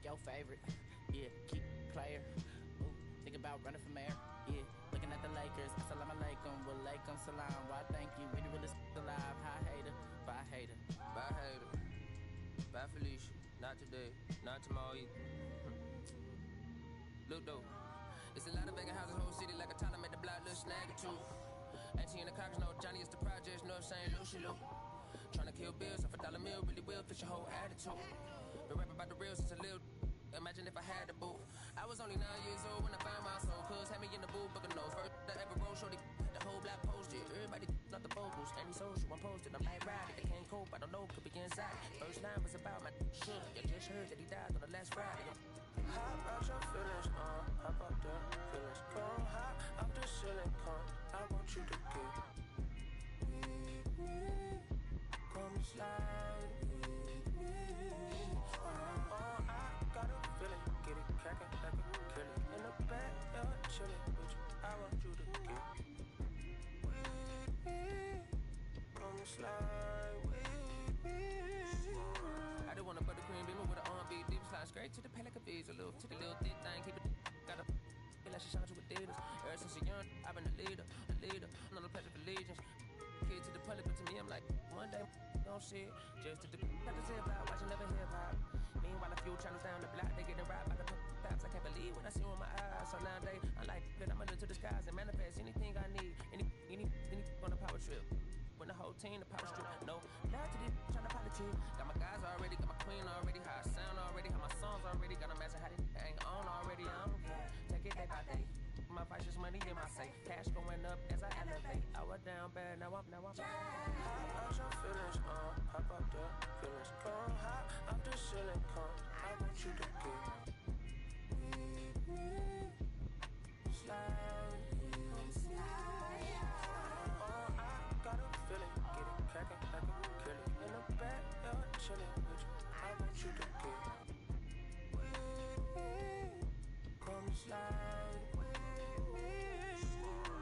your favorite. Yeah, keep player. Ooh, think about running for mayor. Yeah, looking at the Lakers. Assalamu alaikum, walaikum salam. Why thank you, we the realest alive. Hi hater, bye hater. Bye hater, bye Felicia. Not today, not tomorrow either. Look though, it's a lot of vacant houses, whole city like a town. I made the block, little snag or two. 18 in the cockers, no Johnny, it's the projects, no St. Lucia. Tryna kill bills off $1 meal, really will fit your whole attitude. Been rapping about the real since a little. Imagine if I had the booth. I was only 9 years old when I found my soul. Cuz had me in the booth, but no first I ever wrote. Shorty, the whole black posted. Everybody not the vocals. Any social, I'm posted. I'm like riding. They can't cope, I don't know, could be inside. First line was about my shit. You just heard that he died on the last Friday. How about your feelings, how about the feelings? Come high up the ceiling, come. I want you to get come slide I got a feeling, get it crackin' like a kill it. In the back, chillin' with you. I want you to get come slide with me. I just want a buttercream beamer with an R&B deep slide straight to the pelican bees. A little to the little thick thing, keep it. Got a feel like she shines with Adidas. Ever since a young, I've been a leader. On the pledge of allegiance. Kid to the public, but to me, I'm like, one day, don't see it. Just to the not to say about watching never hip hop. Meanwhile, a few channels down the block, they getting robbed by the cops. I can't believe when I see them with my eyes. So nowadays, I like that I'm under to the skies and manifest anything I need. Any on a power trip. When the whole team, the power strip. No, not to this trying to politic. Got my guys already, got my queen already, how I sound already, how my songs already, got them as how they ain't on already. I don't care. Take it day by day. My vice is money in my safe. Cash going up as I elevate. I was down bad, now I'm How about your feelings, how about the feelings? Come high up the ceiling, come. I want you to get slide. I got a feeling, get it crackin' like a kill it. In the back, chillin' with you. I want you to get come slide.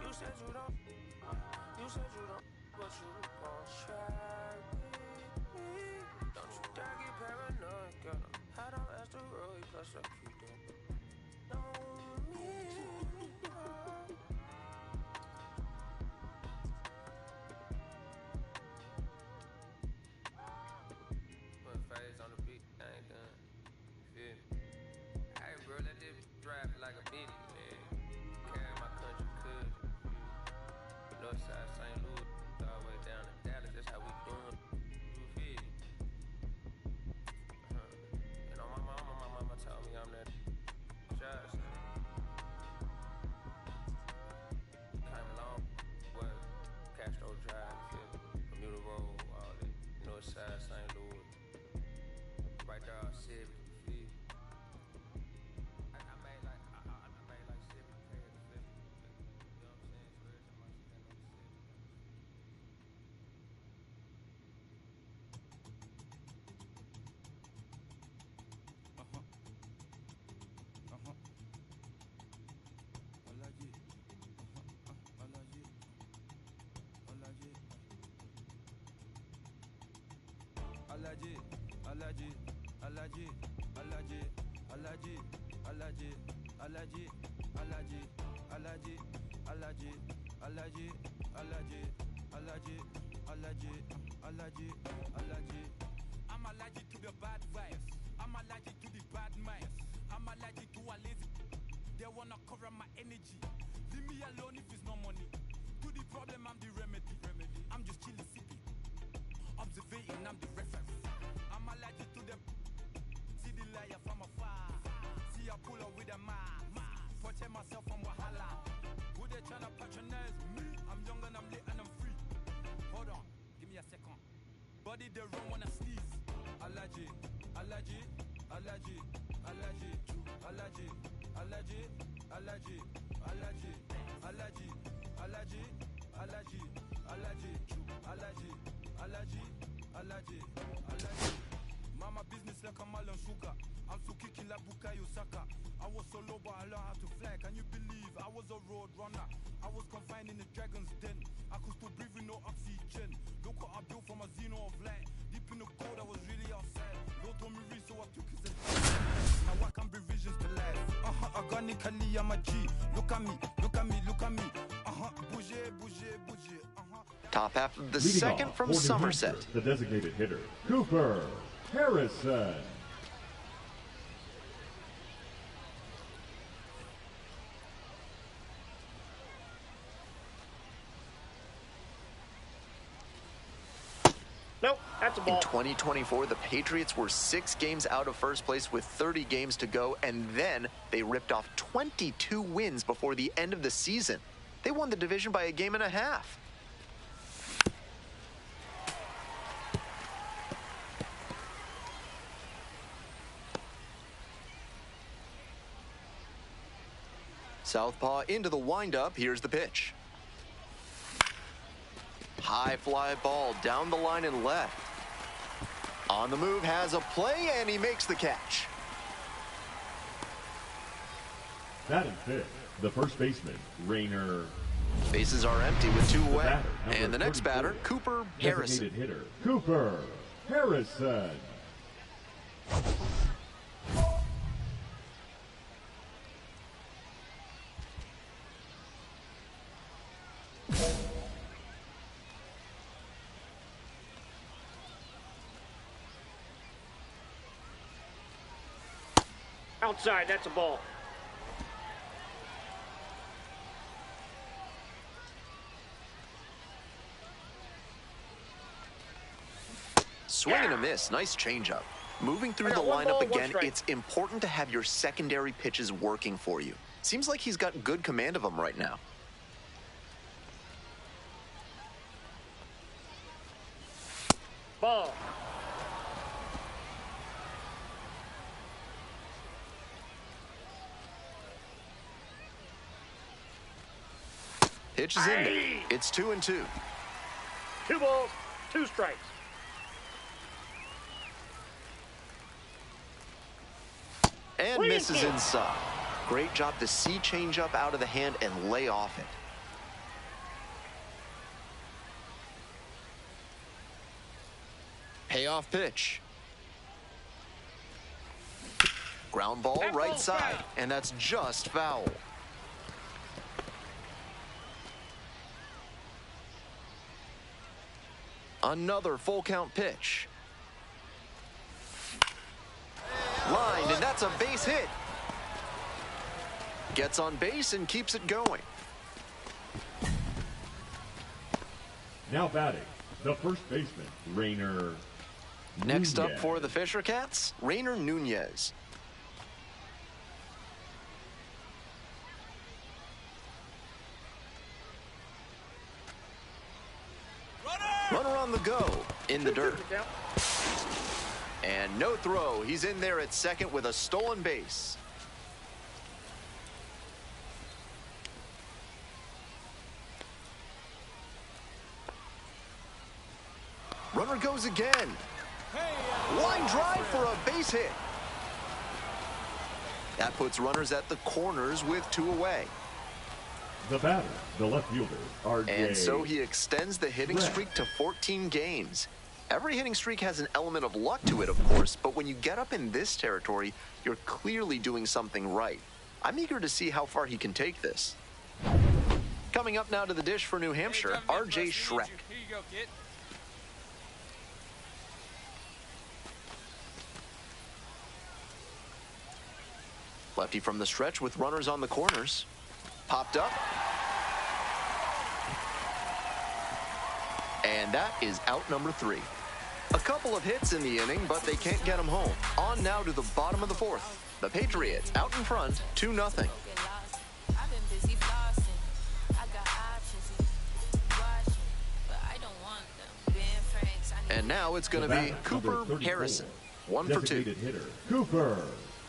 You said you don't, but you gon' try with me. Don't you dare get paranoid, girl. I don't ask the road, plus I keep them. Don't me. Put phase on the beat, I ain't done. Feel me? Hey, bro, let this drive like a bitty, man. Carry my country, cuz. Northside St. Louis, all the way down to Dallas, that's how we doing. You feel me? You know, my mama told me I'm that judge. Came along, what? Castro Drive, you feel me? Bermuda Road, all that. Northside St. Louis. Right there, all city, you feel me? I made like 70K at the festival. You know what I'm saying? So there's so much that on the city. I'm allergic to the bad vibes. I'm allergic to the bad minds. I'm allergic to a lazy. They wanna cover my energy. Leave me alone if it's no money. To the problem, I'm the remedy. I'm just chilling city. Observating, I'm the reference. I'm allergic to the see the liar from afar. See I pull up with a protect myself from Wahala. Who they tryna patronize me? I'm young and I'm lit and I'm free. Hold on, give me a second. Body they run when I sneeze. Allergy, allergy, allergy, allergy, allergy, allergy, allergy, allergy, allergy, allergy, allergy, allergy, allergy, allergy, allergy, allergy. Mama business like a mal and sugar. I'm so kicking like Bukayo Saka. I was so low but I learned how to fly. Can you believe I was a road runner? I was confined in the dragon's den. I could still breathe with no oxygen. Look what I built from a xeno of light. Deep in the cold I was really outside. Lord told me read so I took his advice. Now what can be visions to life? Organically, I'm a G. Look at me, look at me, look at me. Bouger, bouger, bouger. Top half of the Leading second off from for New Somerset. Hampshire, the designated hitter, Cooper Harrison. Nope, that's a ball. In 2024, the Patriots were 6 games out of first place with 30 games to go, and then they ripped off 22 wins before the end of the season. They won the division by a game and a half. Southpaw into the windup. Here's the pitch. High fly ball down the line and left. On the move, has a play, and he makes the catch. Batting fifth, the first baseman, Rainer. Bases are empty with 2 away. batter, And the next 34, batter, Cooper Harrison. Designated hitter, Cooper Harrison. Outside, that's a ball. Swing and a miss. Nice changeup. Moving through I the got 1 lineup ball, 1 again, strike. it's important to have your secondary pitches working for you. Seems like he's got good command of them right now. Ball. Pitch is in there. It's 2-2. 2 balls, 2 strikes. And Swing misses and inside. Great job to see changeup out of the hand and lay off it. Payoff pitch. Ground ball That right ball's side, foul. and that's just foul. Another full count pitch. Lined, and that's a base hit. Gets on base and keeps it going. Now batting, the first baseman, Rainer. Next up Nunez. for the Fisher Cats, Rainer Nunez. Runner on the go, in the dirt. And no throw. He's in there at second with a stolen base. Runner goes again. Line drive for a base hit. That puts runners at the corners with 2 away. The batter, the left fielder, RJ. And so he extends the hitting Red. streak to 14 games. Every hitting streak has an element of luck to it, of course, but when you get up in this territory, you're clearly doing something right. I'm eager to see how far he can take this. Coming up now to the dish for New Hampshire, RJ Schreck. Here you go, kid. Lefty from the stretch with runners on the corners. Popped up. And that is out number 3. A couple of hits in the inning, but they can't get him home. On now to the bottom of the 4th. The Patriots out in front, 2-0. And now it's going to be Cooper Harrison. 1 for 2. Designated hitter, Cooper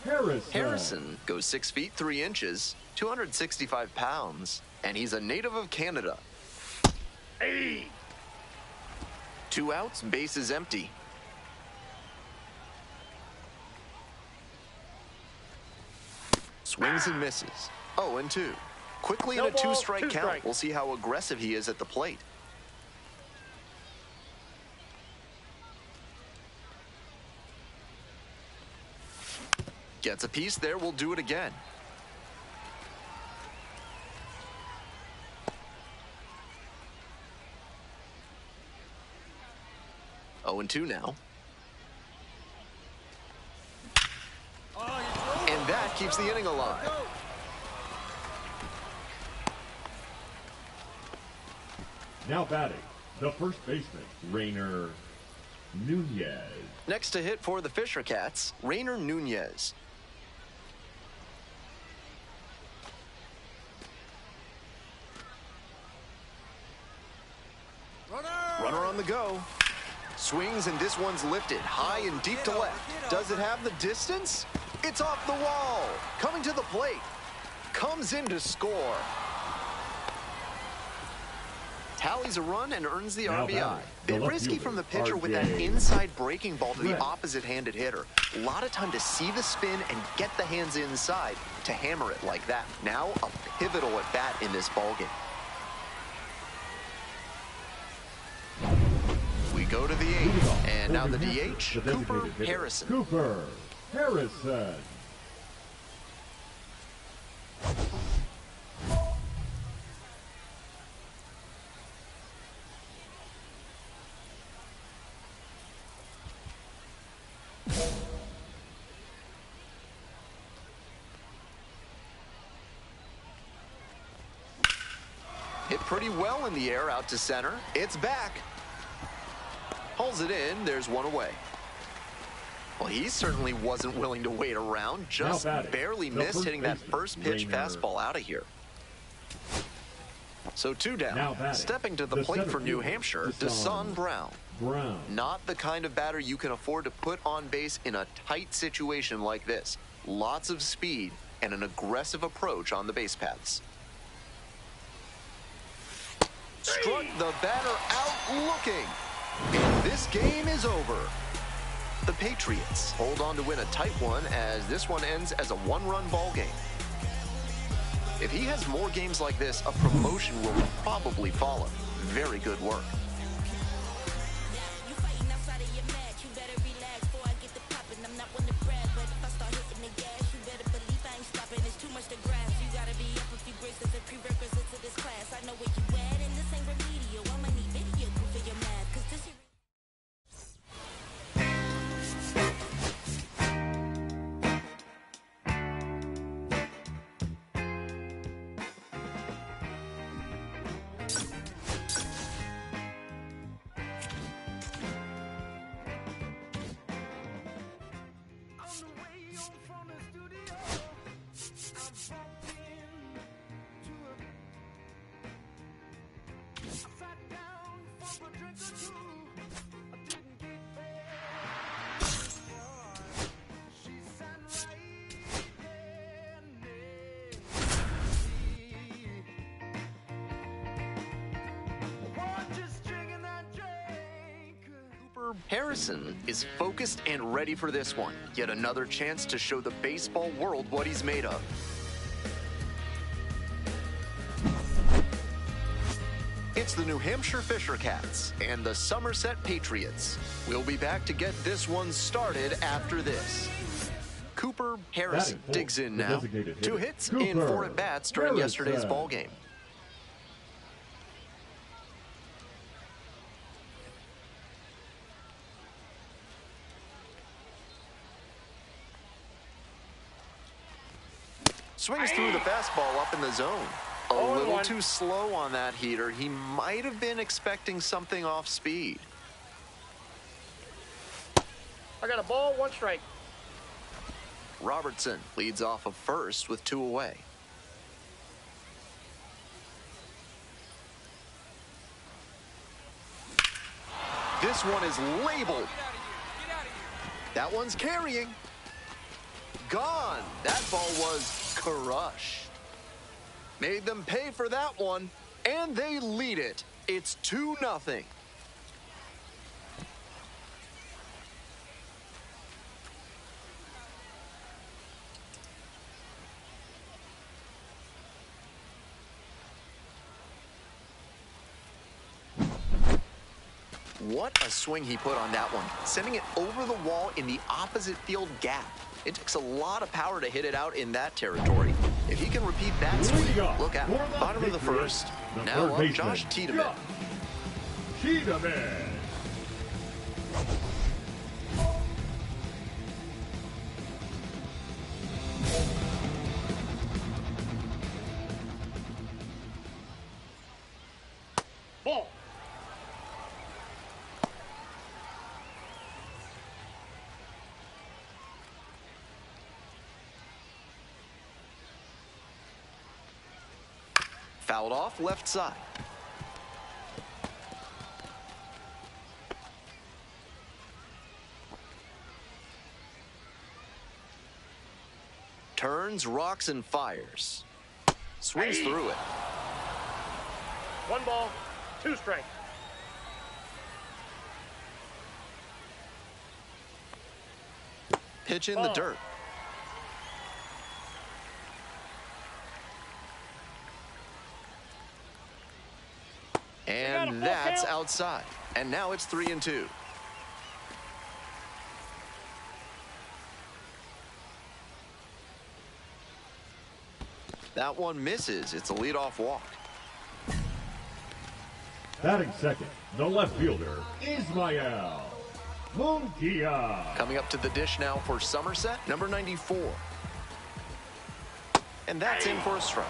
Harrison. Harrison goes 6 feet 3 inches, 265 pounds, and he's a native of Canada. Hey. 2 outs, base is empty. Swings and misses. 0-2. Quickly in No a ball, 2-strike 2 count. strikes. We'll see how aggressive he is at the plate. Gets a piece there, will do it again. Oh, and 2 now. And that keeps the inning alive. Now batting, the first baseman, Rainer Nunez. Next to hit for the Fisher Cats, Rainer Nunez. Runner on the go. Swings, and this one's lifted high and deep to left. Does it have the distance? It's off the wall. Coming to the plate. Comes in to score. Tallies a run and earns the RBI. Bit risky from the pitcher with that inside breaking ball to the opposite-handed hitter. A lot of time to see the spin and get the hands inside to hammer it like that. Now a pivotal at bat in this ballgame. We go to the 8th, and now the DH, Cooper Harrison. Cooper Harrison. Hit pretty well in the air out to center. It's back. Pulls it in. There's one away. Well, he certainly wasn't willing to wait around. Just barely missed hitting that first pitch fastball out of here. So 2 down. Stepping to the plate for New Hampshire, Deson Brown. Not the kind of batter you can afford to put on base in a tight situation like this. Lots of speed and an aggressive approach on the base paths. Struck the batter out looking. And this game is over. The Patriots hold on to win a tight one as this one ends as a 1-run ball game. If he has more games like this, a promotion will probably follow. Very good work. Harrison is focused and ready for this one. Yet another chance to show the baseball world what he's made of. It's the New Hampshire Fisher Cats and the Somerset Patriots. We'll be back to get this one started after this. Cooper Harrison digs in now. 2 hits in 4 at-bats during yesterday's ball game. Swings through the fastball up in the zone. A little too slow on that heater. He might have been expecting something off speed. I got a ball, 1 strike. Robertson leads off of first with 2 away. This one is labeled. That one's carrying. Gone. That ball was crushed. Made them pay for that one, and they lead it. It's 2-0. What a swing he put on that one, sending it over the wall in the opposite field gap. It takes a lot of power to hit it out in that territory. If he can repeat that swing, look out. Bottom of the first. Now up Josh Tiedemann. Tiedemann. Ball. Fouled off left side. Turns, rocks, and fires. Swings through it. 1 ball, 2 strikes. Pitch in the dirt. And that's outside. And now it's 3-2. That one misses. It's a leadoff walk. Batting second, the left fielder, Ismael Munguia. Coming up to the dish now for Somerset, number 94. And that's in for a strike.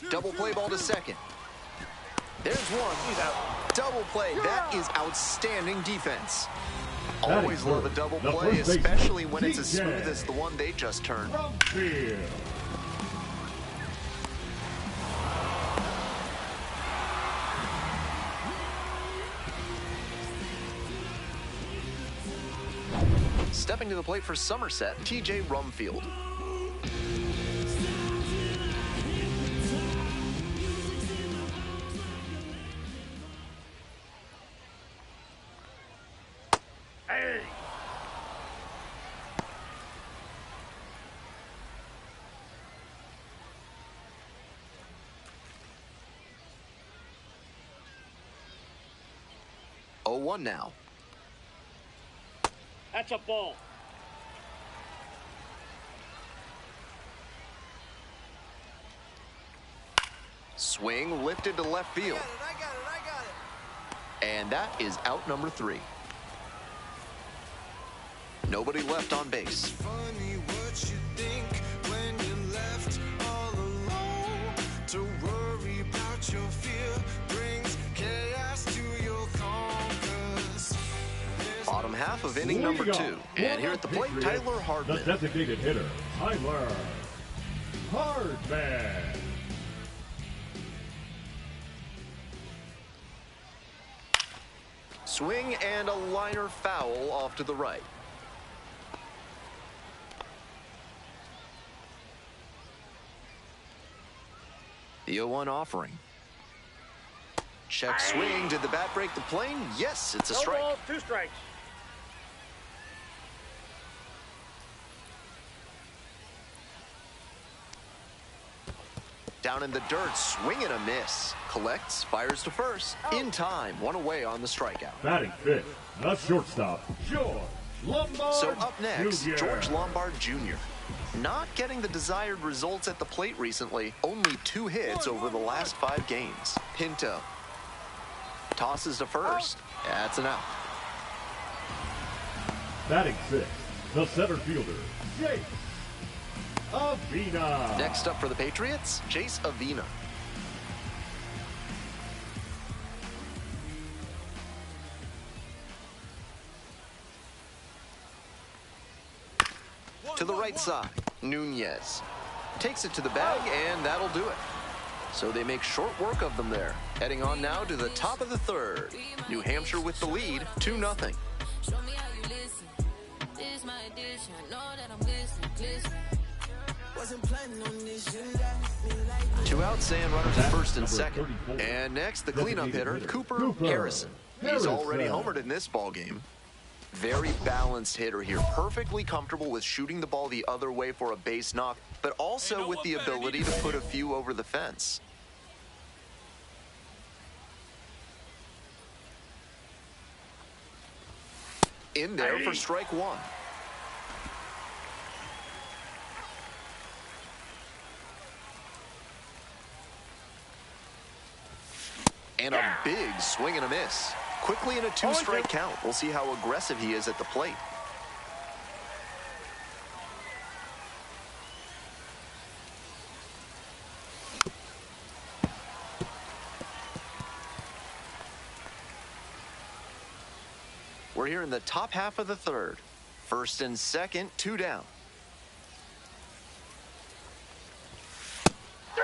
Double play ball to second. There's one. He's out. Double play. That is outstanding defense. Always love a double play, especially when it's as smooth as the one they just turned. Stepping to the plate for Somerset, TJ Rumfield. One now. That's a ball. Swing lifted to left field. I got it. And that is out number 3. Nobody left on base. Funny what you think when you're left all alone. To worry about your fear brings chaos to your compass. Bottom half of inning number 2. And here at the plate, Tyler Hardman. The designated hitter, Tyler Hardman. Swing and a liner foul off to the right. The 0-1 offering. Check swing. Did the bat break the plane? Yes, it's a strike. 1 ball, 2 strikes. Down in the dirt, swing and a miss. Collects, fires to first. In time, 1 away on the strikeout. Batting fifth, the shortstop, George Lombard. So up next, Jr. George Lombard Jr. Not getting the desired results at the plate recently. Only 2 hits over the last 5 games. Pinto tosses to first. That's an out. Batting sixth, the center fielder, Jake Avina. Next up for the Patriots, Chase Avina. To the right side, Nunez takes it to the bag, and that'll do it. So they make short work of them there. Heading on now to the top of the 3rd. New Hampshire with the lead, 2-0. Two outs and runners at first and second. And next, the cleanup hitter, Cooper Harrison. He's already homered in this ball game. Very balanced hitter here, perfectly comfortable with shooting the ball the other way for a base knock, but also with the ability to put a few over the fence. In there for strike one. And a big swing and a miss. Quickly in a two-strike count. We'll see how aggressive he is at the plate. We're here in the top half of the third. First and second, 2 down.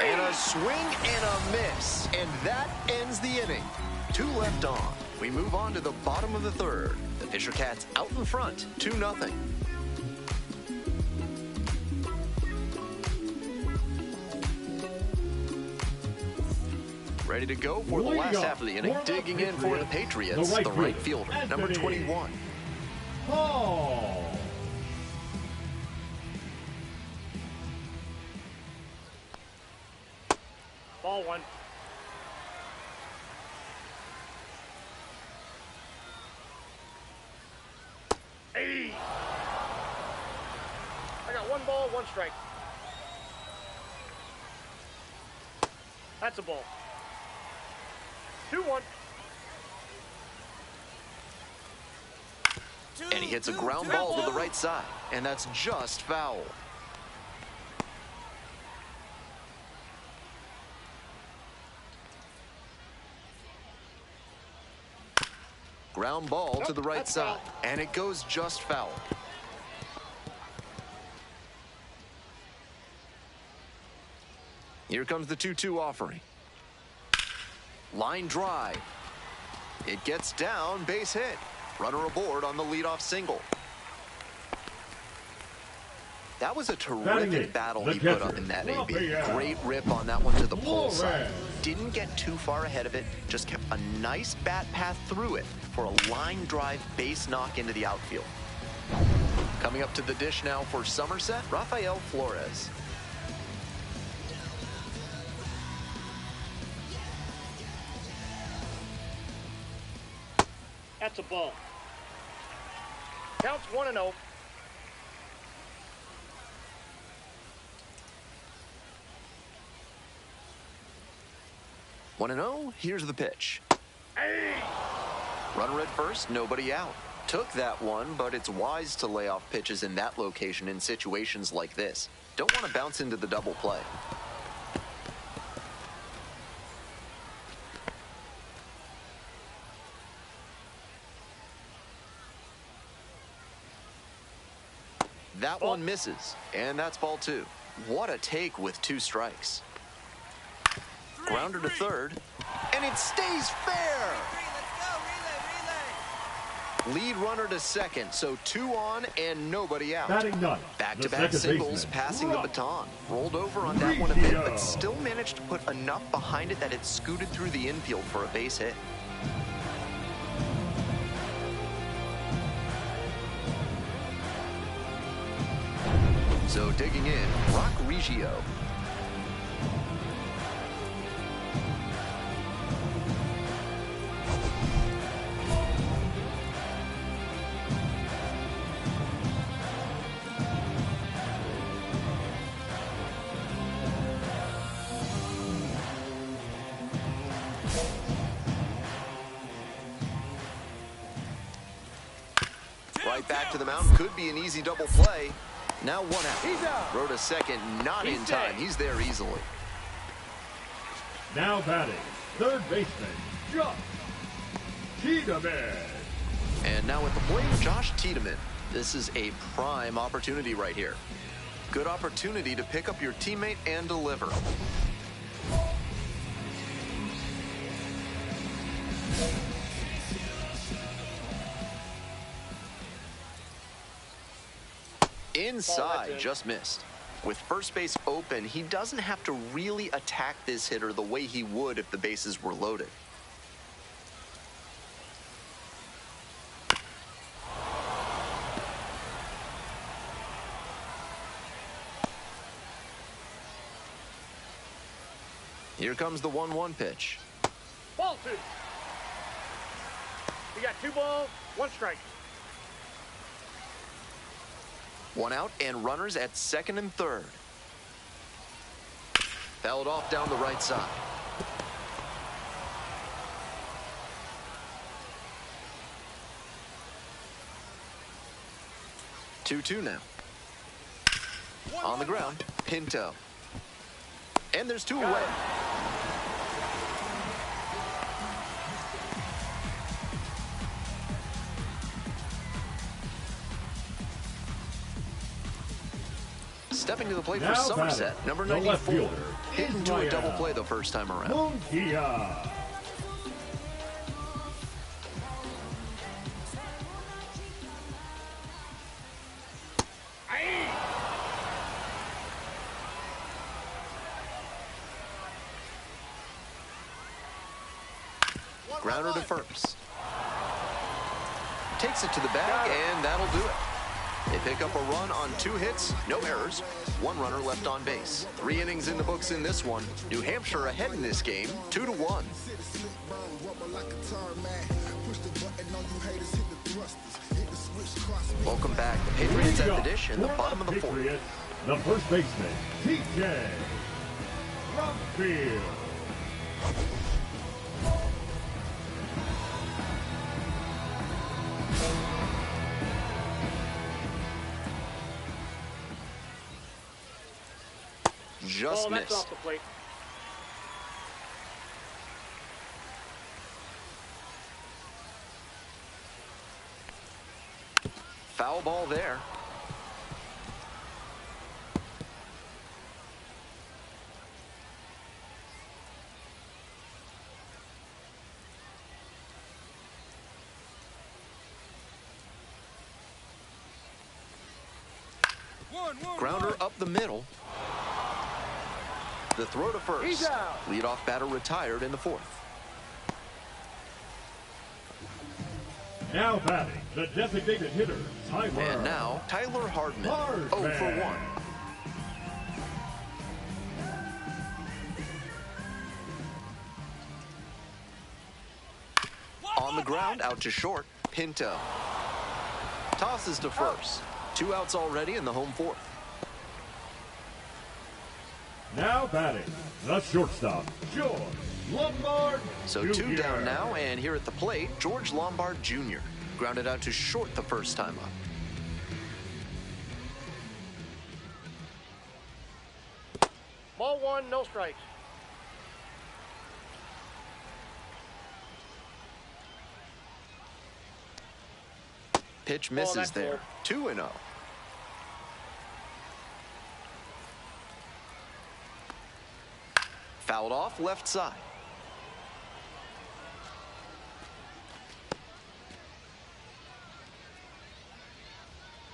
And a swing and a miss. And that ends the inning. 2 left on. We move on to the bottom of the third. The Fisher Cats out in front, 2-0. Ready to go for the last half of the inning. Digging in for the Patriots, the right fielder, number 21. Paul. Ball 1. Hey! I got 1 ball, 1 strike. That's a ball. 2-1. And he hits a ground ball to the right side, and that's just foul. Ground ball to the right side, and it goes just foul. Here comes the 2-2 offering. Line drive. It gets down, base hit. Runner aboard on the leadoff single. That was a terrific battle he put up in that AB. Great rip on that one to the pole side. Didn't get too far ahead of it, just kept a nice bat path through it for a line drive base knock into the outfield. Coming up to the dish now for Somerset, Rafael Flores. That's a ball. Counts 1-0. One and 0. Here's the pitch. Runner at first, nobody out. Took that one, but it's wise to lay off pitches in that location in situations like this. Don't want to bounce into the double play. That one misses, and that's ball 2. What a take with 2 strikes. Grounder to third, and it stays fair. Lead runner to second, so 2 on and nobody out. Back-to-back singles, passing the baton. Rolled over on that one a bit, but still managed to put enough behind it that it scooted through the infield for a base hit. So digging in, Rock Reggio. Right back to the mound, could be an easy double play. Now 1 out. He's out. Throw to second, not in time. He's there easily. Now batting, third baseman, Josh Tiedemann. And now at the plate, Josh Tiedemann. This is a prime opportunity right here. Good opportunity to pick up your teammate and deliver. Inside, just missed. With first base open, he doesn't have to really attack this hitter the way he would if the bases were loaded. Here comes the 1-1 pitch. Ball 2. You got 2 balls, 1 strike. 1 out and runners at second and third. Fouled off down the right side. Two now. On the ground, Pinto. And there's 2 away. Stepping to the plate for Somerset, number 94. Hit into a double play the first time around. Monkia. Grounder to first. Takes it to the bag, and that'll do it. They pick up a run on 2 hits, no errors, 1 runner left on base. 3 innings in the books in this one. New Hampshire ahead in this game, 2-1. Welcome back. The Patriots at the dish in the bottom of the 4th. The first baseman, TJ Rumfield. Just That's missed. off the plate. Foul ball there. Grounder up the middle. The throw to first. He's out. Leadoff batter retired in the 4th. Now batting, the designated hitter, Tyler. And now, Tyler Hardman, 0 for 1. On the ground, out to short, Pinto. Tosses to first. 2 outs already in the home 4th. Now batting, the shortstop, George Lombard So Jr. 2 down now, and here at the plate, George Lombard Jr. Grounded out to short the first time up. Ball 1, no strikes. Pitch misses that's there. 2-0. Fouled off left side.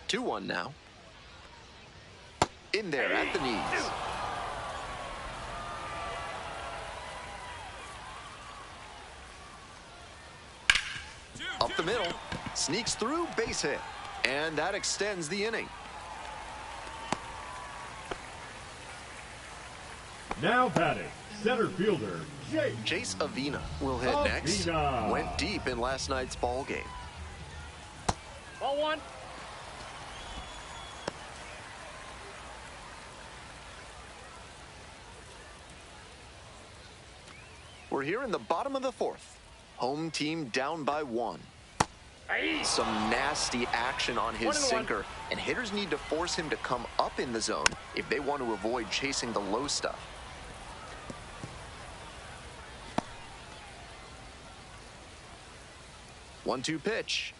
Two 2-1 now. In there at the knees. Up the middle. Sneaks through, base hit. And that extends the inning. Now batting, center fielder, Jace Avina will hit next. Went deep in last night's ball game. Ball 1. We're here in the bottom of the 4th. Home team down by 1. Some nasty action on his sinker, and hitters need to force him to come up in the zone if they want to avoid chasing the low stuff. One-two pitch.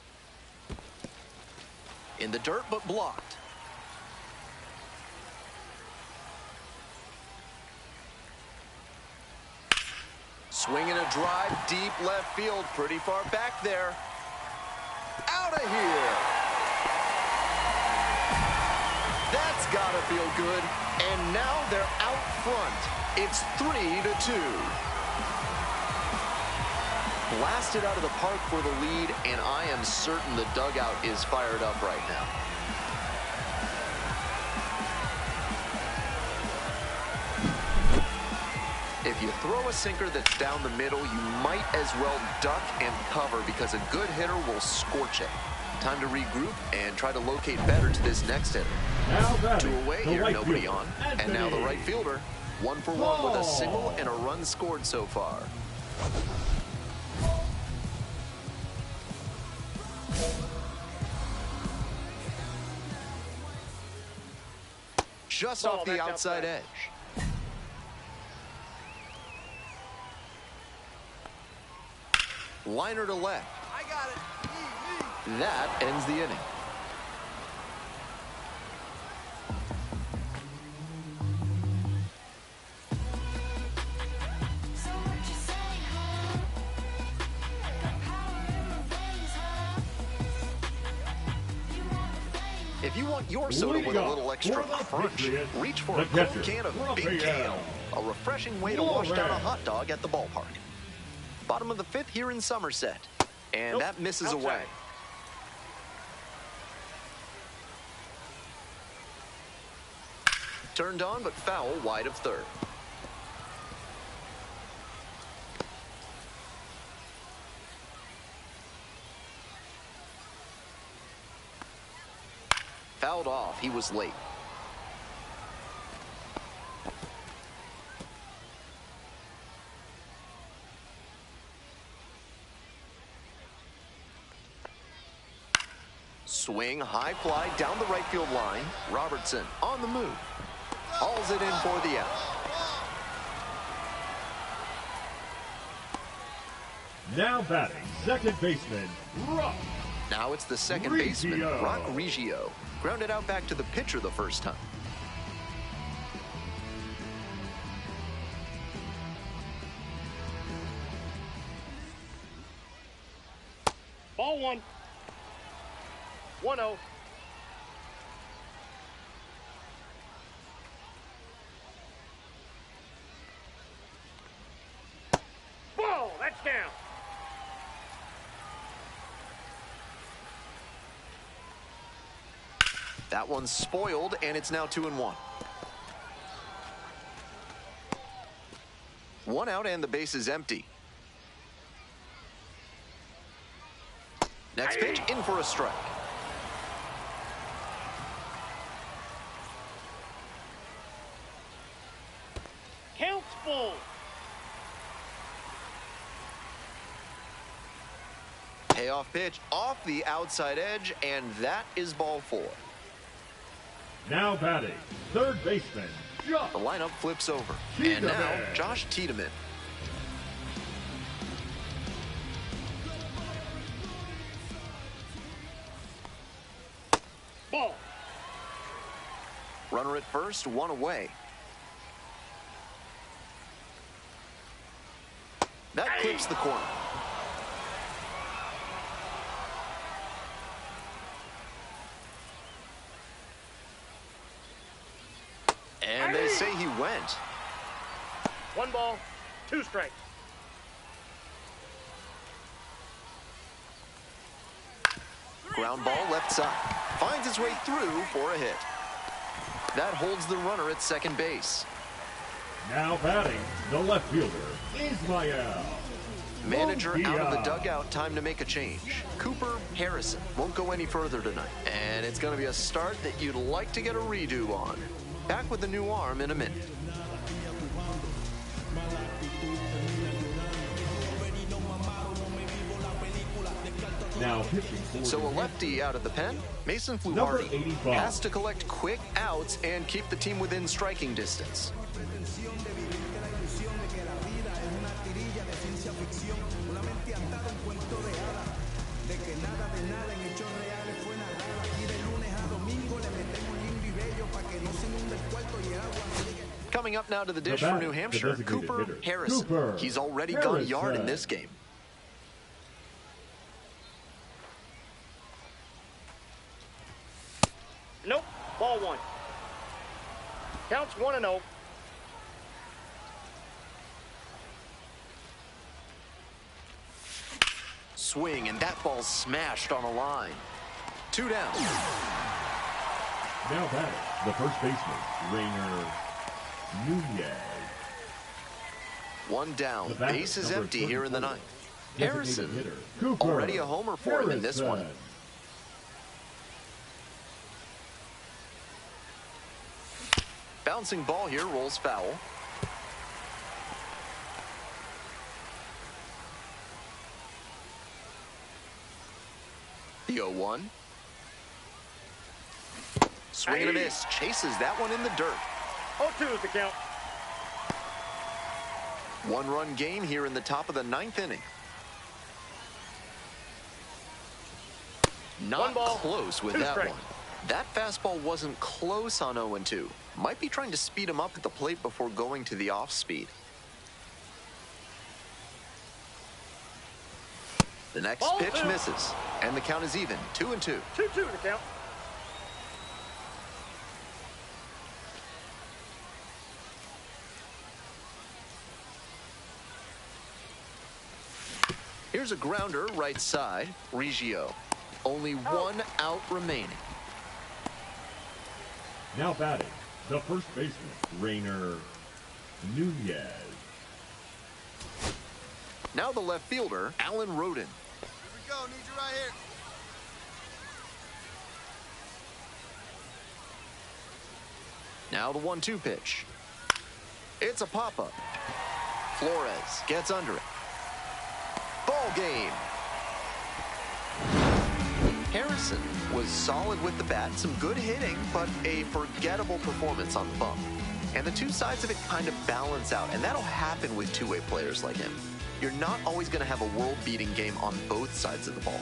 In the dirt, but blocked. Swinging a drive, deep left field, pretty far back there. Out of here. That's gotta feel good. And now they're out front. It's 3-2. Blasted out of the park for the lead, and I am certain the dugout is fired up right now. If If you throw a sinker that's down the middle, you might as well duck and cover because a good hitter will scorch it. Time to regroup and try to locate better to this next hitter. Two away here, nobody on. And now the right fielder. 1 for 1 with a single and a run scored so far. Just off the outside edge. Liner to left. I got it. That ends the inning. If you want your soda with a little extra crunch, reach for a cold can of Big Kale, a refreshing way to wash down a hot dog at the ballpark. Bottom of the 5th here in Somerset, and that misses away. Turned on, but foul wide of third. Fouled off. He was late. Swing, high fly down the right field line. Robertson on the move. Hauls it in for the out. Now batting, second baseman, Rock. Now it's the second baseman, Rock Reggio. Grounded out back to the pitcher the first time. Ball 1. 1-0. Ball, that's down. That one's spoiled, and it's now 2-1. 1 out, and the base is empty. Next pitch, in for a strike. Counts full. Payoff pitch off the outside edge, and that is ball 4. Now batting, third baseman, Josh. The lineup flips over. Tiedemann. And now, Josh Tiedemann. Ball. Runner at first, 1 away. That clips the corner. And they say he went. 1 ball, 2 strikes. Ground ball left side. Finds its way through for a hit. That holds the runner at second base. Now batting, the left fielder, Ismael. Manager out of the dugout, time to make a change. Cooper Harrison won't go any further tonight. And it's going to be a start that you'd like to get a redo on. Back with the new arm in a minute. Now pitching for So a lefty out of the pen. Mason Fluharty has to collect quick outs and keep the team within striking distance. Coming up now to the dish for New Hampshire, Cooper Harrison. He's already gone a yard in this game. Nope. Ball 1. Counts 1-0. Swing, and that ball's smashed on a line. 2 down. Now batting, the first baseman, Rainer Nunez. One down. The batter, Base is number empty here in the 24. ninth. Designated Harrison, hitter, Cooper already a homer for him in this one. Harrison. Bouncing ball here, rolls foul. The 0-1. Swing and a miss. Chases that one in the dirt. 0-2 is the count. One-run game here in the top of the ninth inning. Not One ball, close with two that strikes. one. That fastball wasn't close on 0-2. Might be trying to speed him up at the plate before going to the off-speed. The next Ball pitch two. misses, and the count is even, 2-2. 2-2 the count. Here's a grounder, right side, Reggio. Only one out remaining. Now batting, the first baseman, Rainer Nunez. Now the left fielder, Alan Roden. Here we go. Need you right here. Now the 1-2 pitch. It's a pop-up. Flores gets under it. Ball game. Harrison was solid with the bat, some good hitting, but a forgettable performance on the bump. And the two sides of it kind of balance out, and that'll happen with two-way players like him. You're not always going to have a world-beating game on both sides of the ball.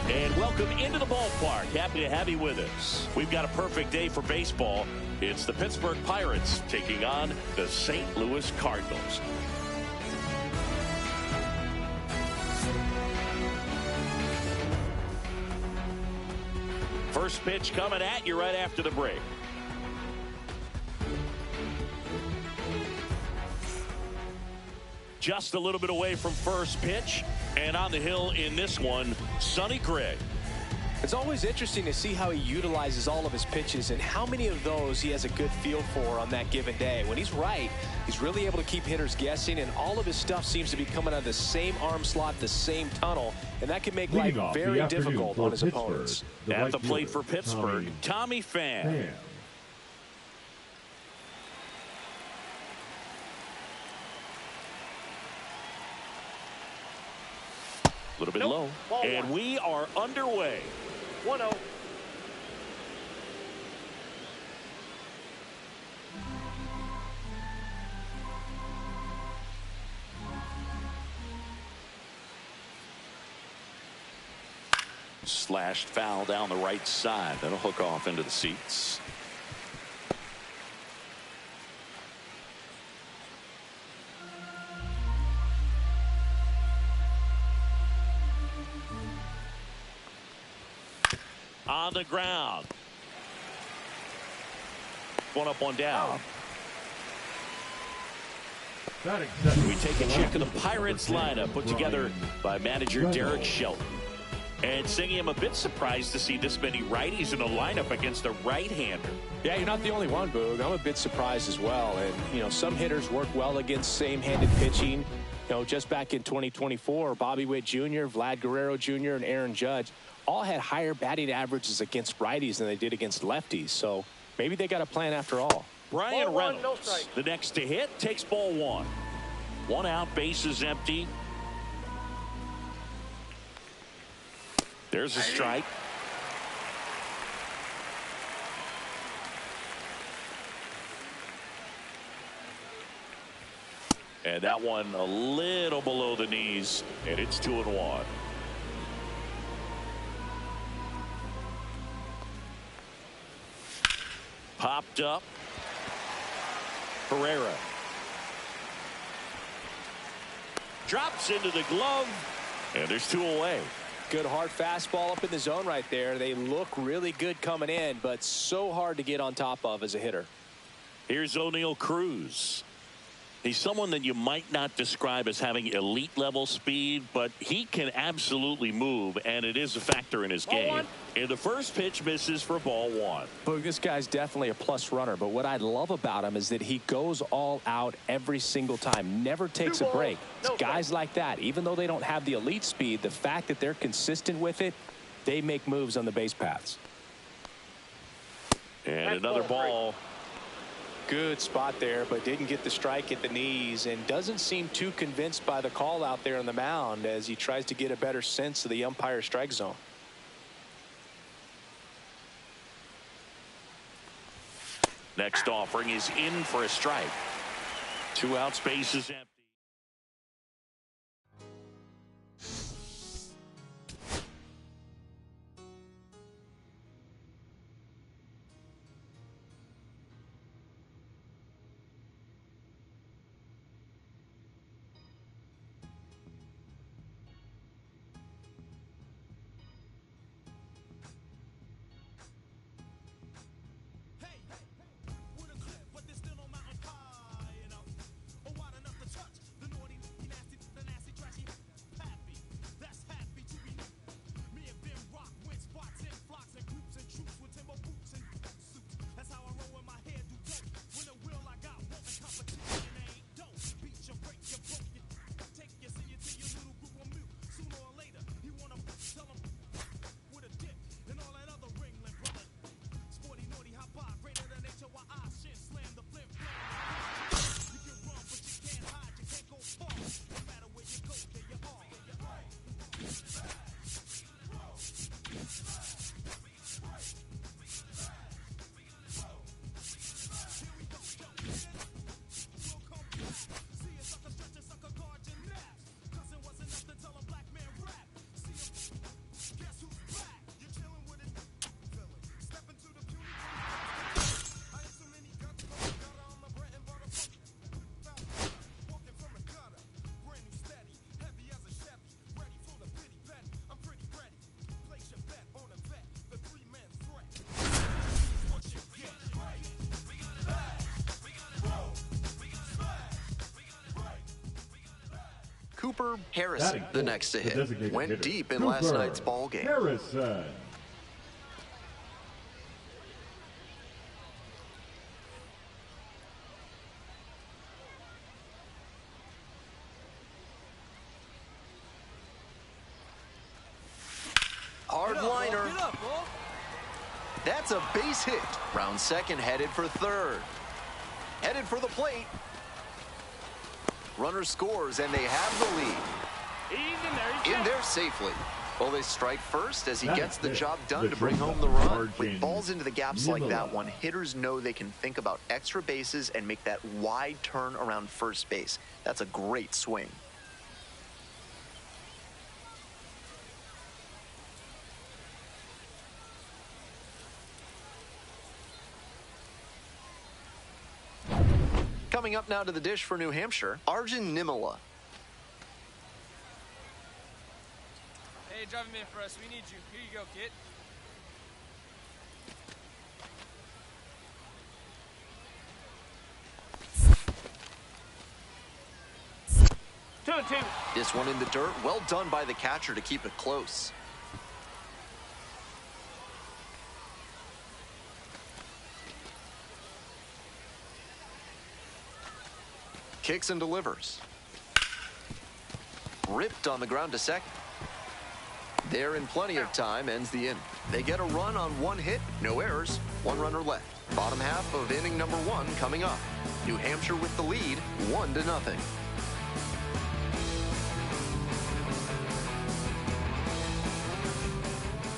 And welcome into the ballpark. Happy to have you with us. We've got a perfect day for baseball. It's the Pittsburgh Pirates taking on the St. Louis Cardinals. First pitch coming at you right after the break. Just a little bit away from first pitch, and on the hill in this one, Sonny Gray. It's always interesting to see how he utilizes all of his pitches and how many of those he has a good feel for on that given day. When he's right, he's really able to keep hitters guessing, and all of his stuff seems to be coming out of the same arm slot, the same tunnel, and that can make life very difficult on his opponents. At the plate for Pittsburgh, Tommy Pham. A little bit low. And we are underway. 1-0. Slashed foul down the right side. That'll hook off into the seats. On the ground. One up, one down. We take a check of the Pirates lineup put together by manager Derek Shelton. And Singy, I'm a bit surprised to see this many righties in a lineup against a right-hander. Yeah, you're not the only one, Boog. I'm a bit surprised as well. And, some hitters work well against same-handed pitching. Just back in 2024, Bobby Witt Jr., Vlad Guerrero Jr., and Aaron Judge all had higher batting averages against righties than they did against lefties. So maybe they got a plan after all. Brian Reynolds, the next to hit, takes ball one. One out, bases empty. There's a strike. And that one a little below the knees, and it's 2-1. Popped up. Pereira. Drops into the glove, and there's two away. Good hard fastball up in the zone right there. They look really good coming in, but so hard to get on top of as a hitter. Here's O'Neal Cruz. He's someone that you might not describe as having elite level speed, but he can absolutely move, and it is a factor in his game. And the first pitch misses for ball one. Look, this guy's definitely a plus runner, but what I love about him is that he goes all out every single time, never takes a break. It's guys like that, even though they don't have the elite speed, the fact that they're consistent with it, they make moves on the base paths. And another ball. Good spot there, but didn't get the strike at the knees and doesn't seem too convinced by the call out there on the mound as he tries to get a better sense of the umpire's strike zone. Next offering is in for a strike. 2 outs, bases empty. Cooper Harrison, the next to hit, went deep in last night's ball game. Harrison. Hard liner. That's a base hit. Round second, headed for third. Headed for the plate. Runner scores, and they have the lead. He's In there safely. Well, they strike first as he That gets the is job done the to bring home the shortstop, run. With Arjun balls into the gaps like that Nimala. one, hitters know they can think about extra bases and make that wide turn around first base. That's a great swing. Coming up now to the dish for New Hampshire, Arjun Nimala. Hey, drive him in for us. We need you. Here you go, kid. Two and two. This one in the dirt. Well done by the catcher to keep it close. Kicks and delivers. Ripped on the ground to second. They're in plenty of time, ends the inning. They get a run on one hit, no errors, one runner left. Bottom half of inning number one coming up. New Hampshire with the lead, 1-0.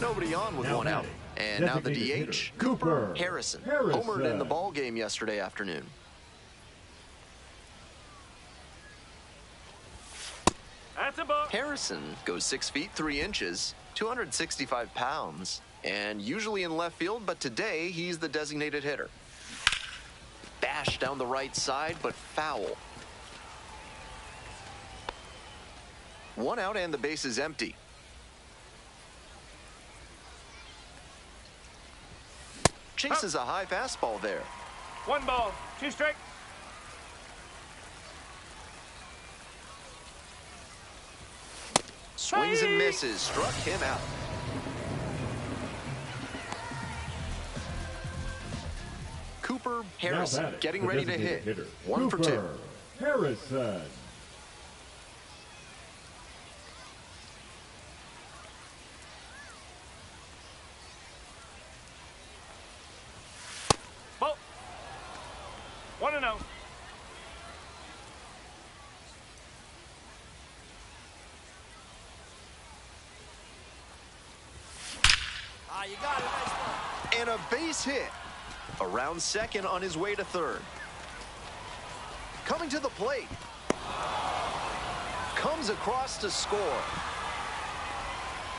Nobody on with Now one out. batting, And now the designated DH, hitter, Cooper Cooper Harrison. Harrison. Homered in the ball game yesterday afternoon. That's a ball. Harrison goes 6 feet 3 inches, 265 pounds, and usually in left field, but today he's the designated hitter. Bash down the right side, but foul. One out and the base is empty. Chases a high fastball there. One ball. Two strike. Swings and misses, struck him out. Cooper Harrison Now batting, getting the ready to designated hit. hitter, 1 for 2. Cooper Harrison. Ball. 1-0. Ah, you got it. Nice one. And a base hit. Around second on his way to third. Coming to the plate. Comes across to score.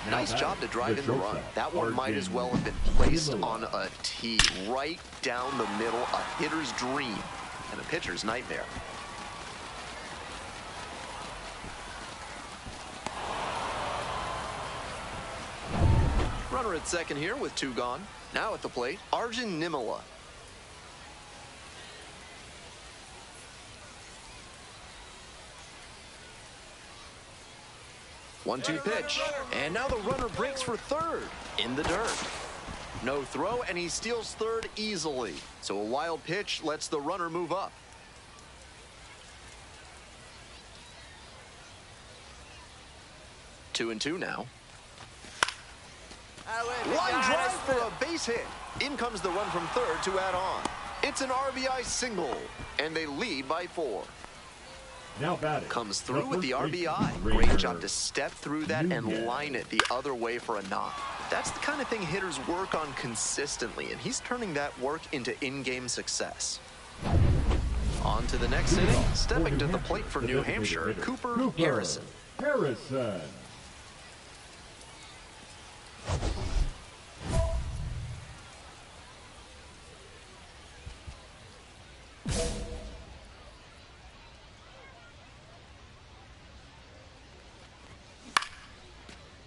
Now Nice batting, job to drive the in the run. shortstop, That one might as Arjun well have been placed Nimala. on a tee. Right down the middle. A hitter's dream and a pitcher's nightmare. Runner at second here with 2 gone. Now at the plate, Arjun Nimala. One-two pitch, and now the runner breaks for third in the dirt. No throw, and he steals third easily. So a wild pitch lets the runner move up. 2-2 now. Line drive for a base hit. In comes the run from third to add on. It's an RBI single, and they lead by 4. Now batting. Comes through with the first RBI. baseman, Great Ranger job to step through that and Nunez. line it the other way for a knock. That's the kind of thing hitters work on consistently, and he's turning that work into in-game success. On to the next inning. Stepping to the plate for New Hampshire, Cooper Harrison. Harrison.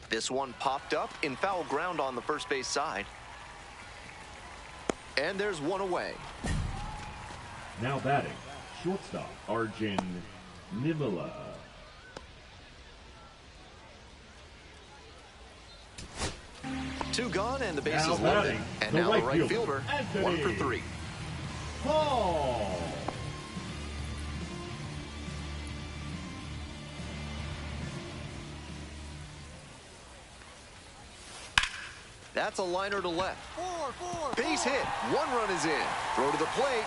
This one popped up in foul ground on the first base side. And there's one away. Now batting, shortstop Arjun Nimala. Two gone and the base Now is loaded. batting, And the now right the right fielder, fielder, 1 for Anthony 3. Paul. That's a liner to left. Base hit. 1 run is in. Throw to the plate.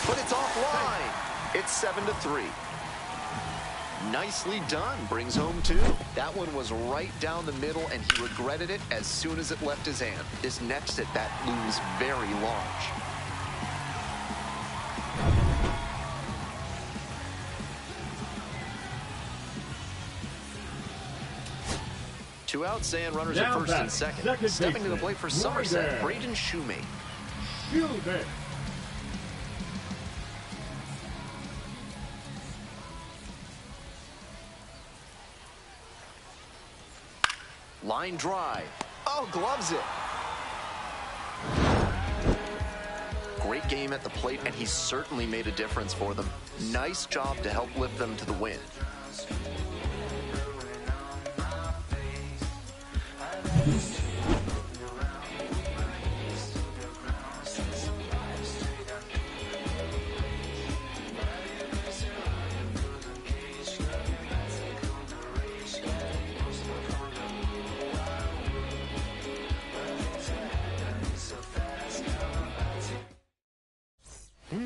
But it's offline. It's 7-3. Nicely done. Brings home 2. That one was right down the middle, and he regretted it as soon as it left his hand. This next at bat looms very large. Two outs and runners at first and second. Stepping to the plate for Somerset, Braden Shoemate. Line drive. Oh, gloves it. Great game at the plate, and he certainly made a difference for them. Nice job to help lift them to the win.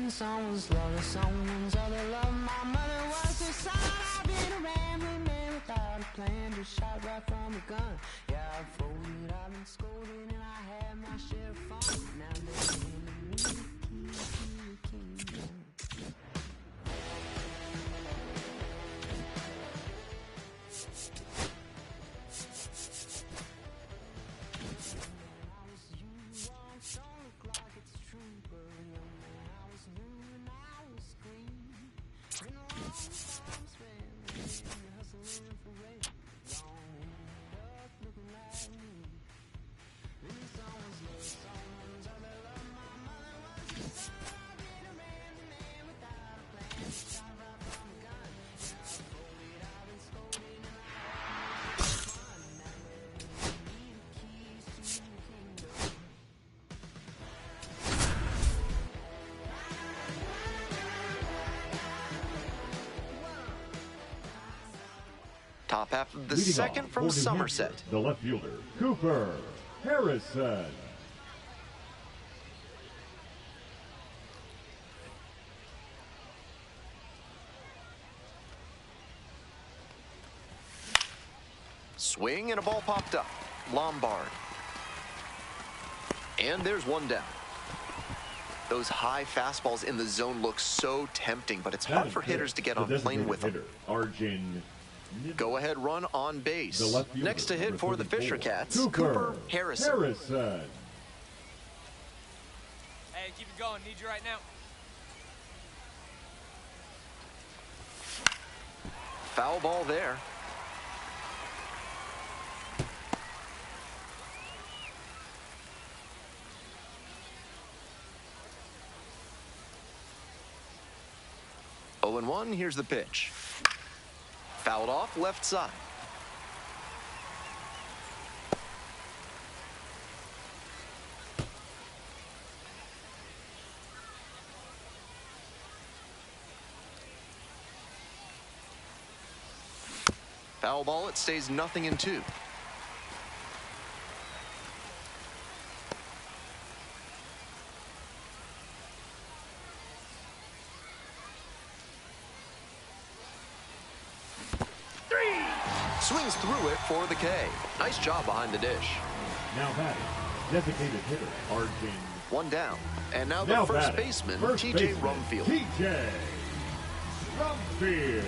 Someone's love, someone's other love. My mother was the son. I've been a rambling man without a plan, just shot right from a gun. Yeah, I've folded, I've been scolded, and I had my share of fun. Now they're handing me the keys to the kingdom. Top half of the second from Somerset. The left fielder, Cooper Harrison. Swing and a ball popped up. Lombard. And there's one down. Those high fastballs in the zone look so tempting, but it's hard for hitters to get on plane with them. Go ahead run on base. Next to hit for the Fisher Cats, Cooper Harrison. Hey, keep it going. Need you right now. Foul ball there. Oh, and 1, here's the pitch. Fouled off left side. Foul ball, it stays 0-2. Swings through it for the K. Nice job behind the dish. Now batting, designated hitter, Arjun. One down. And now the first baseman, TJ Rumfield. TJ Rumfield.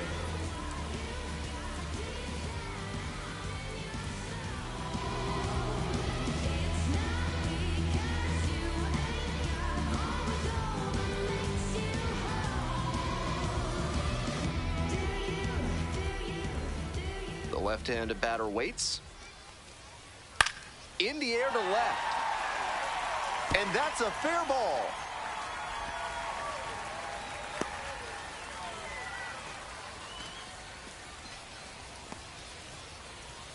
Left-handed batter waits. In the air to left. And that's a fair ball.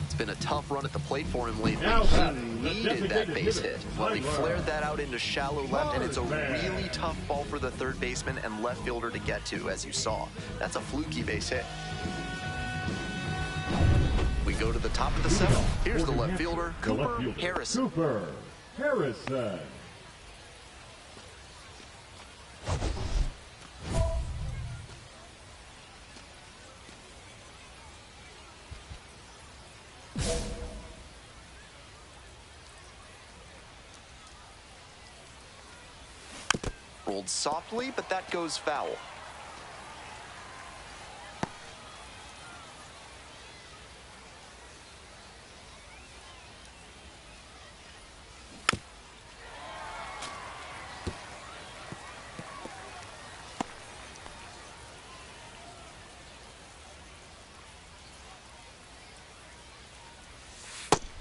It's been a tough run at the plate for him lately. He needed that base hit. Well, he flared that out into shallow left, and it's a really tough ball for the third baseman and left fielder to get to, as you saw. That's a fluky base hit. We go to the top of the seventh. Here's the left fielder, Cooper Harrison. Cooper Harrison. Pulled softly, but that goes foul.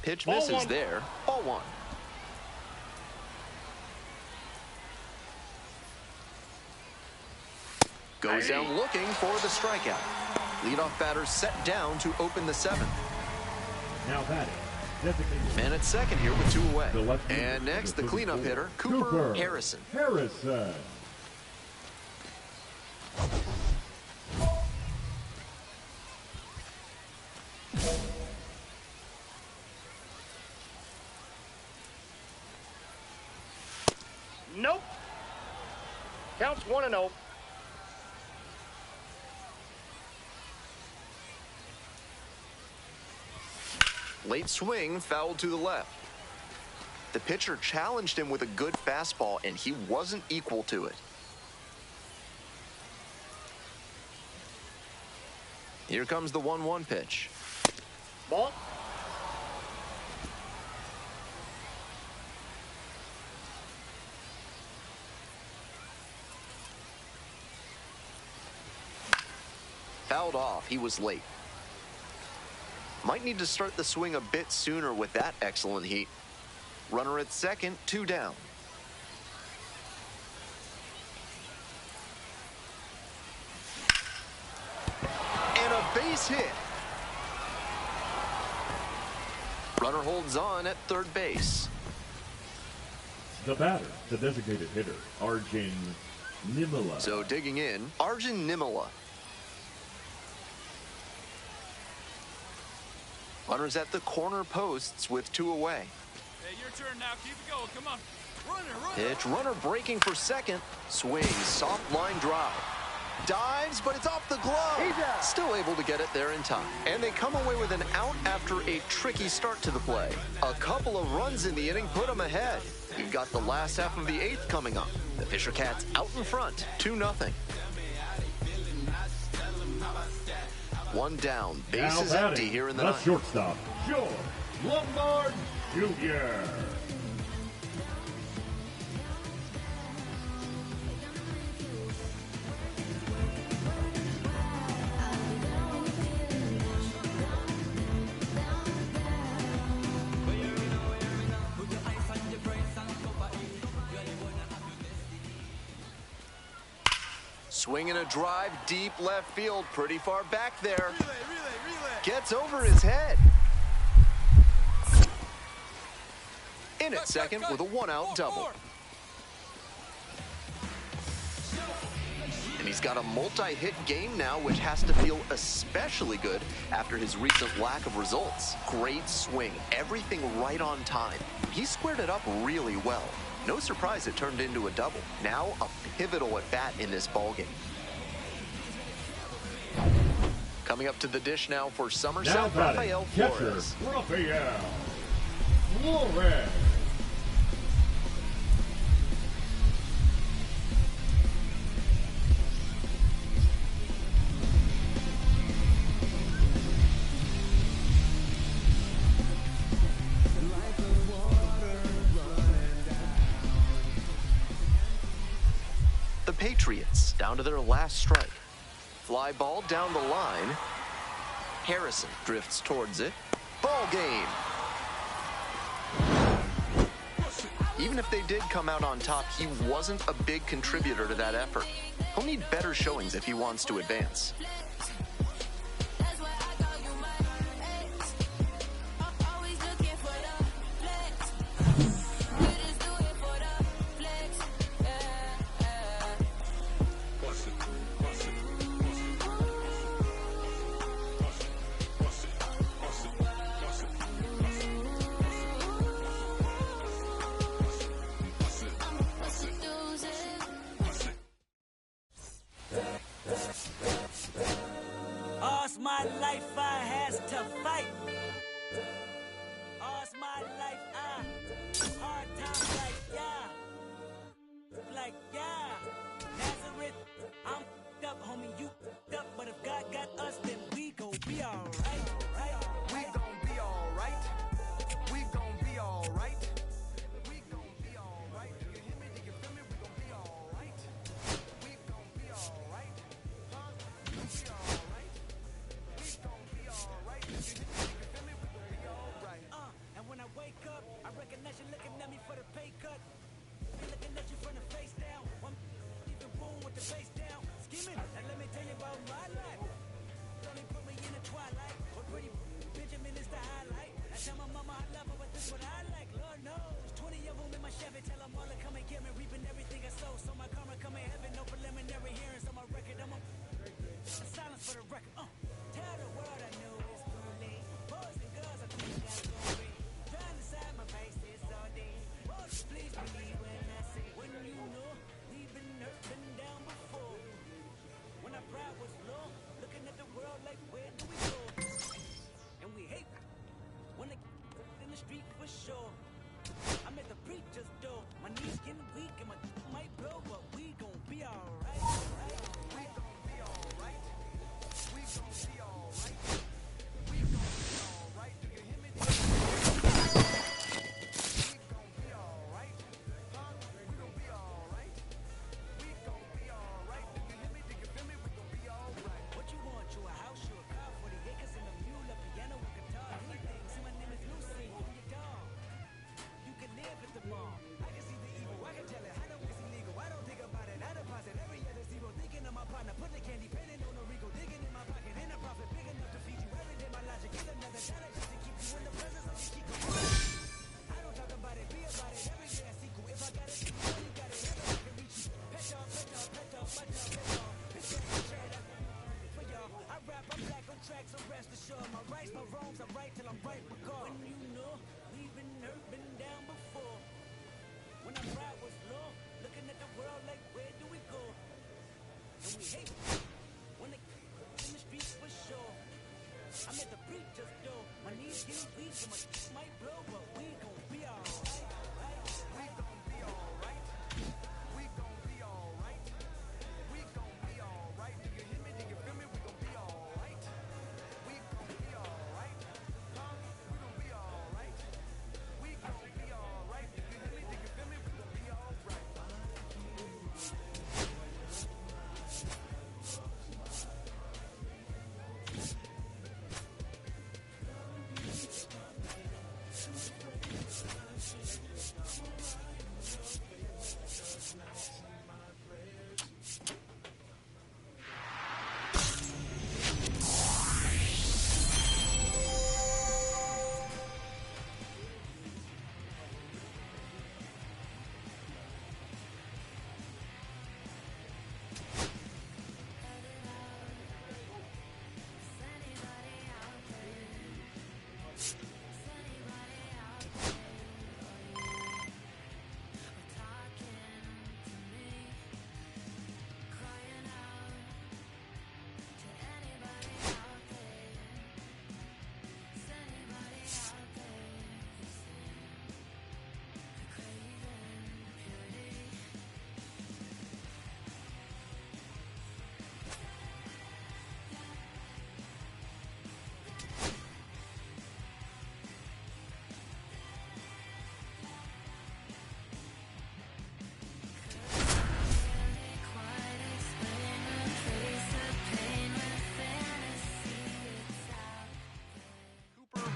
Pitch misses there. Ball one. Goes down looking for the strikeout. Leadoff batter set down to open the seventh. Now batting, designated. Man at second here with 2 away. The left fielder, And next, the cleanup hitter, Cooper Cooper Harrison. Harrison. Nope. Counts 1-0. Late swing, fouled to the left. The pitcher challenged him with a good fastball, and he wasn't equal to it. Here comes the 1-1 pitch. Ball. Fouled off. He was late. Might need to start the swing a bit sooner with that excellent heat. Runner at second, 2 down. And a base hit. Runner holds on at third base. The batter, the designated hitter, Arjun Nimala. So digging in, Arjun Nimala. Runners at the corner posts with 2 away. Hey, your turn now. Keep it going. Come on. Runner. Pitch, runner breaking for second. Swing, soft line drive. Dives, but it's off the glove. Still able to get it there in time. And they come away with an out after a tricky start to the play. A couple of runs in the inning put them ahead. You've got the last half of the 8th coming up. The Fisher Cats out in front, 2-0. One down, bases empty here in the ninth. Shortstop, George Lombard Jr. Swinging a drive deep left field, pretty far back there. Gets over his head. In at second with a 1-out double. And he's got a multi-hit game now, which has to feel especially good after his recent lack of results. Great swing, everything right on time. He squared it up really well. No surprise it turned into a double. Now a pivotal at bat in this ballgame. Coming up to the dish now for Somerset, Rafael Flores. Rafael Flores. The Patriots down to their last strike. Fly ball down the line. Harrison drifts towards it. Ball game. Even if they did come out on top, he wasn't a big contributor to that effort. He'll need better showings if he wants to advance. All's my life I has to fight. All's my life I hard times like yeah. up, homie, you up. But if God got us, then we gon' be alright. We gon' be alright. We gon' be alright. We gon' be alright. Do you hear me? Do you feel me? We gon' be alright. We gon' be alright. Huh? We gon' be alright. We gon' be alright. Do you hear me? Do you feel me? We gon' be alright. And when I wake up, I recognize you looking at me for the pay cut. Be looking at you from the face down. One even boom with the face down. Skimming, and let me tell you about my life. Only put me in the twilight. But pretty Benjamin is the highlight. I tell my mama I love her, but this what I like. Lord knows. 20 of them in my Chevy. Tell them all to come and get me. Reaping everything I sow. So my karma come in heaven. No preliminary hearings on my record. I'm a silence for the record. Tell the world I know it's too late. Boys and girls, I think I go free. Trying to side my faces all day. Oh, please believe when I say, when you know we've been hurt, been down before. When our pride was low, looking at the world like, where do we go? And we hate when they in the street for sure. I'm at the preacher's door. My knees getting weak and my might blow, but we gon' be alright. We gon' be alright. We gon' be alright. We gon' be alright. Do you hear me? Do you feel me? We gon' be alright. Huh? We gon' be alright. We gon' be alright. Do you hear me? Do you feel me? We gon' be alright. What you want? You a house, you a car, 40 acres and a mule, a piano, a guitar, anything. See, my name is Lucy, I'm your dog. You can live at the mall. I can see the evil, I can tell it. I know it's illegal. I don't think about it. I deposit every other zero. Thinking of my partner, put the candy, penning on a Rico, digging in my pocket, in a profit big enough to feed you every day. My logic, get another dollar just to keep you in the presence of the Chico. I don't talk about it, be about it. Every day I see cool. If I got it, you know you got it. Never I can reach you. Pet dog, pet dog, pet dog, pet dog, pet dog. Bitch, for y'all, I rap, I'm black on track, so rest assured. My rights, my wrongs, I'm right till I'm right with God. When you know we've been hurt, been down before. When our pride was low, looking at the world like, where do we go? And we hate when they in the streets for sure. I'm at the preacher's door. My knees getting weak and my might blow, but we gon' be alright. We gon' be alright. We gon' be alright. We gon' be alright. Do you hear me? Do you feel me? We gon' be alright. We gon' be alright. Huh? We gon' be alright. We gon' be alright. Do you hear me? Do you feel me? We gon' be alright.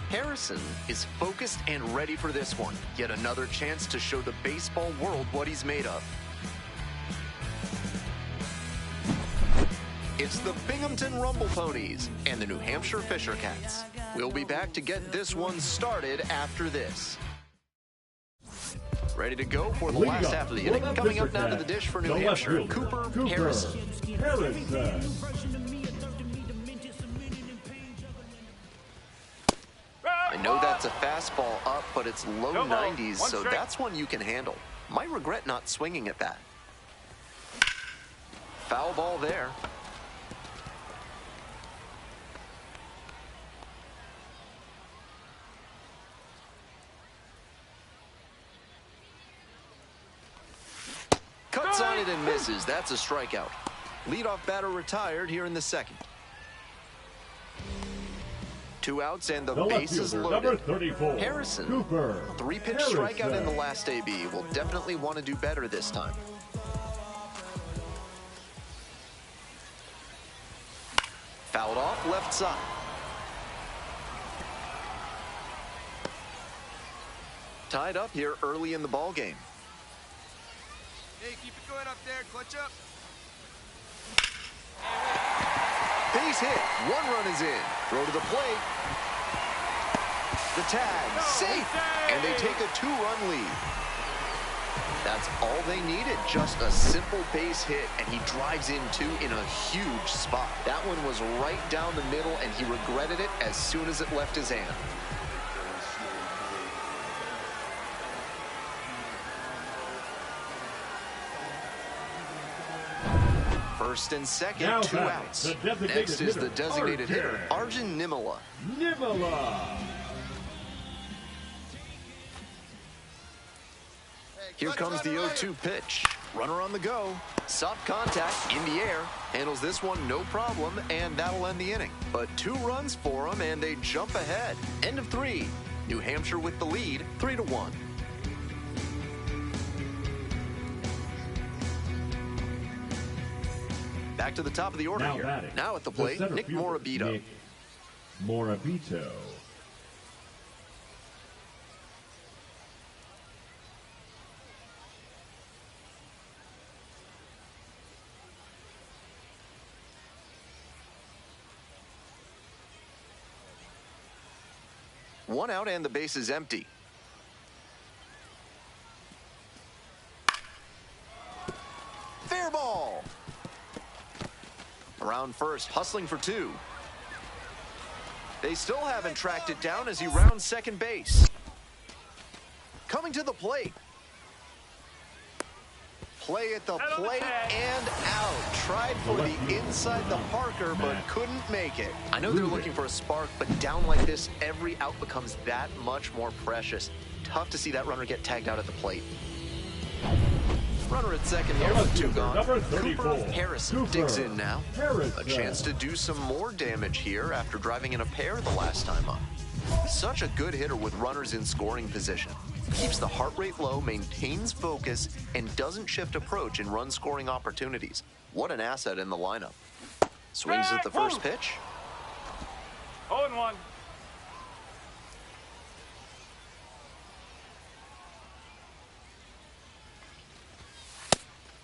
Harrison is focused and ready for this one. Yet another chance to show the baseball world what he's made of. It's the Binghamton Rumble Ponies and the New Hampshire Fisher Cats. We'll be back to get this one started after this. Ready to go for the last half of the inning. Coming up now to the dish for New Hampshire, Cooper Harrison. I know that's a fastball up, but it's low 90s, so that's one you can handle. Might regret not swinging at that. Foul ball there. Cuts on it and misses. That's a strikeout. Leadoff batter retired here in the second. 2 outs and the bases fielder, loaded. number 34, Harrison, Cooper 3-pitch Harrison. strikeout in the last AB. Will definitely want to do better this time. Fouled off left side. Tied up here early in the ball game. Hey, keep it going up there. Clutch up. Base hit. 1 run is in. Throw to the plate. The tag. Safe. And they take a 2-run lead. That's all they needed. Just a simple base hit, and he drives in 2 in a huge spot. That one was right down the middle, and he regretted it as soon as it left his hand. First and second, Now 2 batting, outs. the designated Next is the hitter, designated hitter, Arjun Arjun Nimala. Nimala. Here comes the 0-2 pitch. Runner on the go. Soft contact in the air. Handles this one no problem, and that'll end the inning. But 2 runs for him, and they jump ahead. End of 3. New Hampshire with the lead, 3-1. Back to the top of the order Now here. batting, Now at the the plate, center Nick fielder, Morabito. Nick Morabito. One out and the base is empty. Fair ball. Around first, hustling for 2. They still haven't tracked it down as he rounds second base. Coming to the plate. Play at the plate and out. Tried for the inside the Parker, but couldn't make it. I know they're looking for a spark, but down like this, every out becomes that much more precious. Tough to see that runner get tagged out at the plate. Runner at second here with 2 gone. Cooper Harrison digs in now. A chance to do some more damage here after driving in a pair the last time up. Such a good hitter with runners in scoring position. Keeps the heart rate low, maintains focus, and doesn't shift approach in run-scoring opportunities. What an asset in the lineup. Swings at the first pitch. 0-1.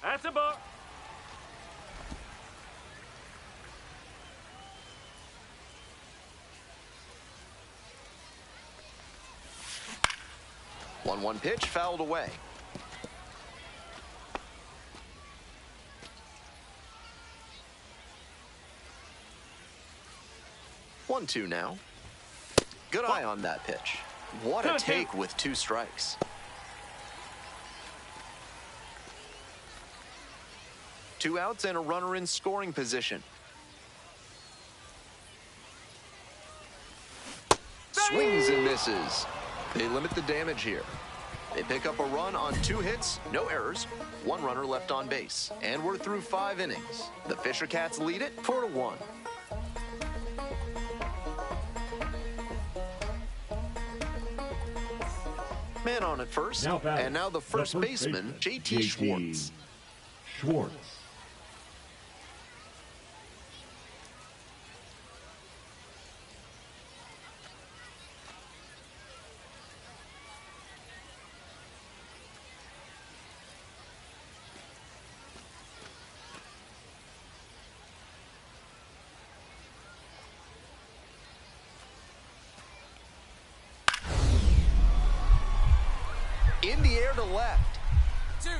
That's a ball. One pitch fouled away. One, 2 now. Good eye on that pitch. What a take with 2 strikes. Two outs and a runner in scoring position. Swings and misses. They limit the damage here. They pick up a run on 2 hits, no errors, 1 runner left on base. And we're through 5 innings. The Fisher Cats lead it 4-1. Man on at first, and now the first baseman, JT Schwartz. Schwartz. In the air to left. 2.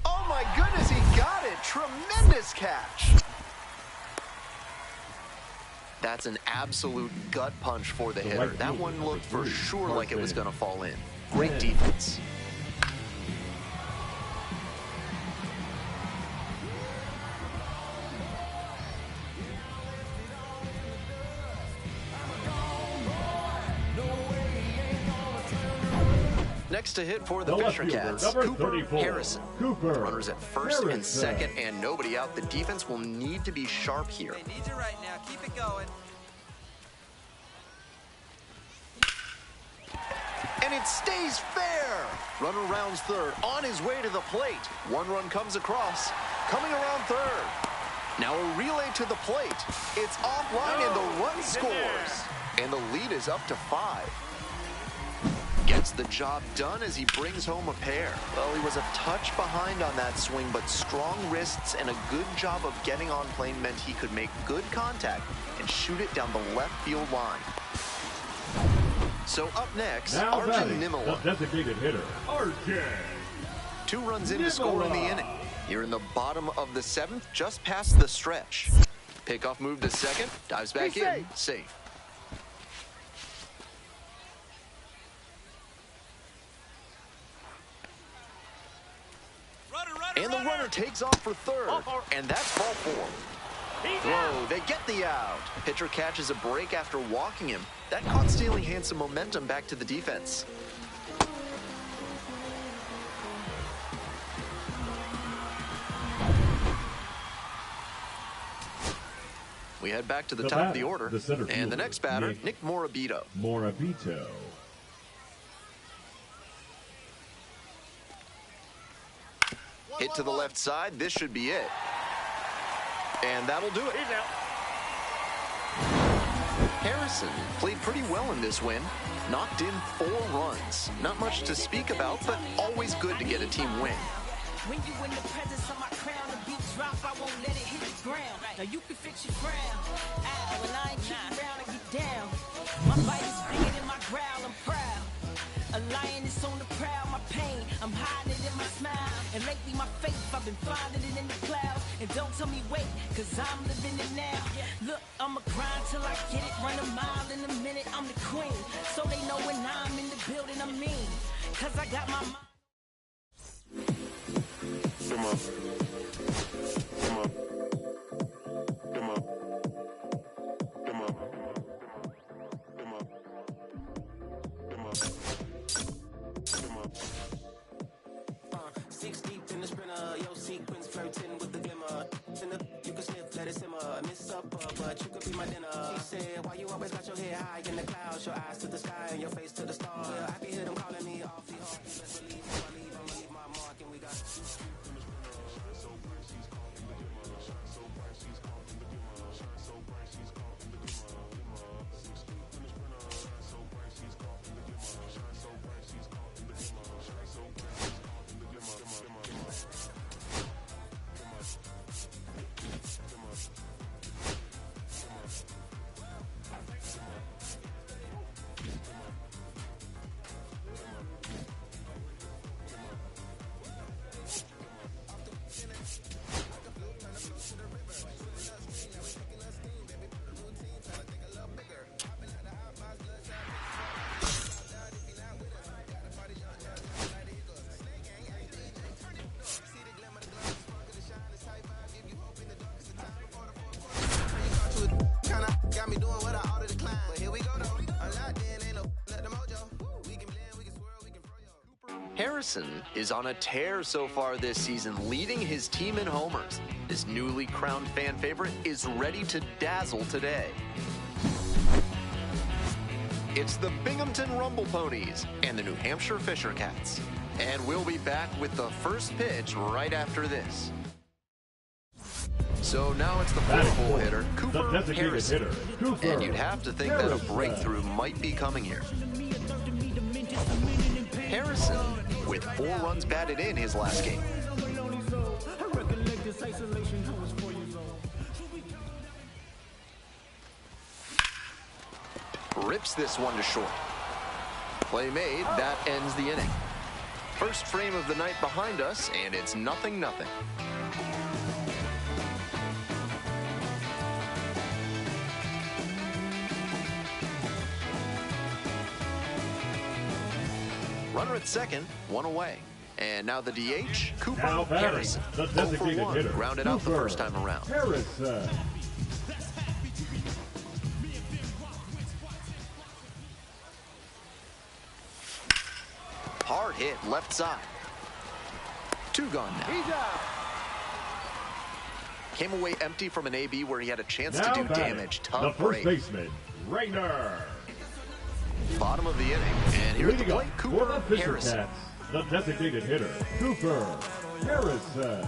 Oh my goodness, he got it. Tremendous catch. That's an absolute gut punch for the hitter. That one looked for sure like it was going to fall in. Great defense. next to hit for the The left Fisher fielder, Cats, number Cooper 34, Harrison. Cooper Runners at first and Harrison. second, and nobody out. The defense will need to be sharp here. They need you right now. Keep it going. And it stays fair. Runner rounds third, on his way to the plate. One run comes across, coming around third. Now a relay to the plate. It's offline and the run scores. And the lead is up to 5. Gets the job done as he brings home a pair. Well, he was a touch behind on that swing, but strong wrists and a good job of getting on plane meant he could make good contact and shoot it down the left field line. So up next, Now Arjun batting, Nimala. the designated hitter, Arjun. 2 runs in to score in the Nimala. inning. Here in the bottom of the 7th, just past the stretch. Pickoff move to second, dives back in, safe. And the runner takes off for third, and that's ball 4. Whoa, they get the out. Pitcher catches a break after walking him. That caught stealing hands some momentum back to the defense. We head back to the top of the order, and the next batter, Nick Morabito. Morabito. Hit to the left side, this should be it. And that'll do it. Harrison played pretty well in this win. Knocked in 4 runs. Not much to speak about, but always good to get a team win. When you in the presence of my crown, the beat drop, I won't let it hit the ground. Now you can fix your crown. Ow, and I ain't keep around and get down. My bite is bigger than my growl, I'm proud. A lion is on the prowl, my pain, I'm hiding it in my smile. And lately my faith, I've been finding it in the clouds. And don't tell me wait, cause I'm living it now. Look, I'ma grind till I get it, run a mile in a minute, I'm the queen. So they know when I'm in the building, I'm mean. Cause I got my mind. Come on. Come on. Come on. Come on. Come on. Come on. Come on. 6 deep in the sprinter, yo sequence flirting with the glimmer. You can sniff, let it simmer. Miss up, but you could be my dinner. She said, why you always got your head high in the clouds, your eyes to the sky and your face to the stars. I can hear them calling me awfully hard. Best believe if I leave, I'ma leave my mark, and we got. Got me doing what I ought to decline. But here we go though. Unlocked in, ain't no let the mojo. We can blend, we can swirl, we can froyo. Harrison is on a tear so far this season, leading his team in homers. This newly crowned fan favorite is ready to dazzle today. It's the Binghamton Rumble Ponies and the New Hampshire Fisher Cats. And we'll be back with the first pitch right after this. So now it's the 4-hole hitter, Cooper Harrison. And you'd have to think that a breakthrough might be coming here. Harrison with 4 runs batted in his last game. Rips this one to short. Play made, that ends the inning. First frame of the night behind us, and it's 0-0. Runner at second, 1 away. And now the DH, Cooper Harrison. 0 for 1, grounded out the first time around. Harrison. Hard hit left side. 2 gone now. He's out. Came away empty from an AB where he had a chance Now to do batting, damage. the Tough first break. baseman, Rainer. Bottom of the inning. And here at the Leading up plate, for Cooper the Fisher Harrison. Cats, the designated hitter, Cooper Harrison.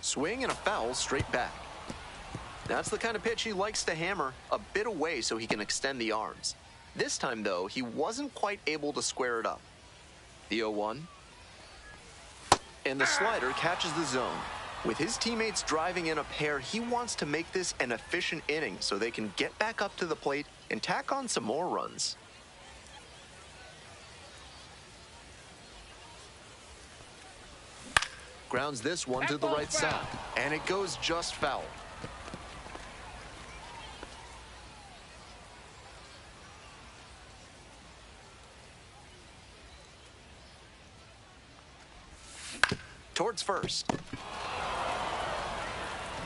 Swing and a foul straight back. That's the kind of pitch he likes to hammer a bit away so he can extend the arms. This time, though, he wasn't quite able to square it up. The 0-1. And the slider catches the zone. With his teammates driving in a pair, he wants to make this an efficient inning so they can get back up to the plate and tack on some more runs. Grounds this one to the right side, and it goes just foul. Towards first.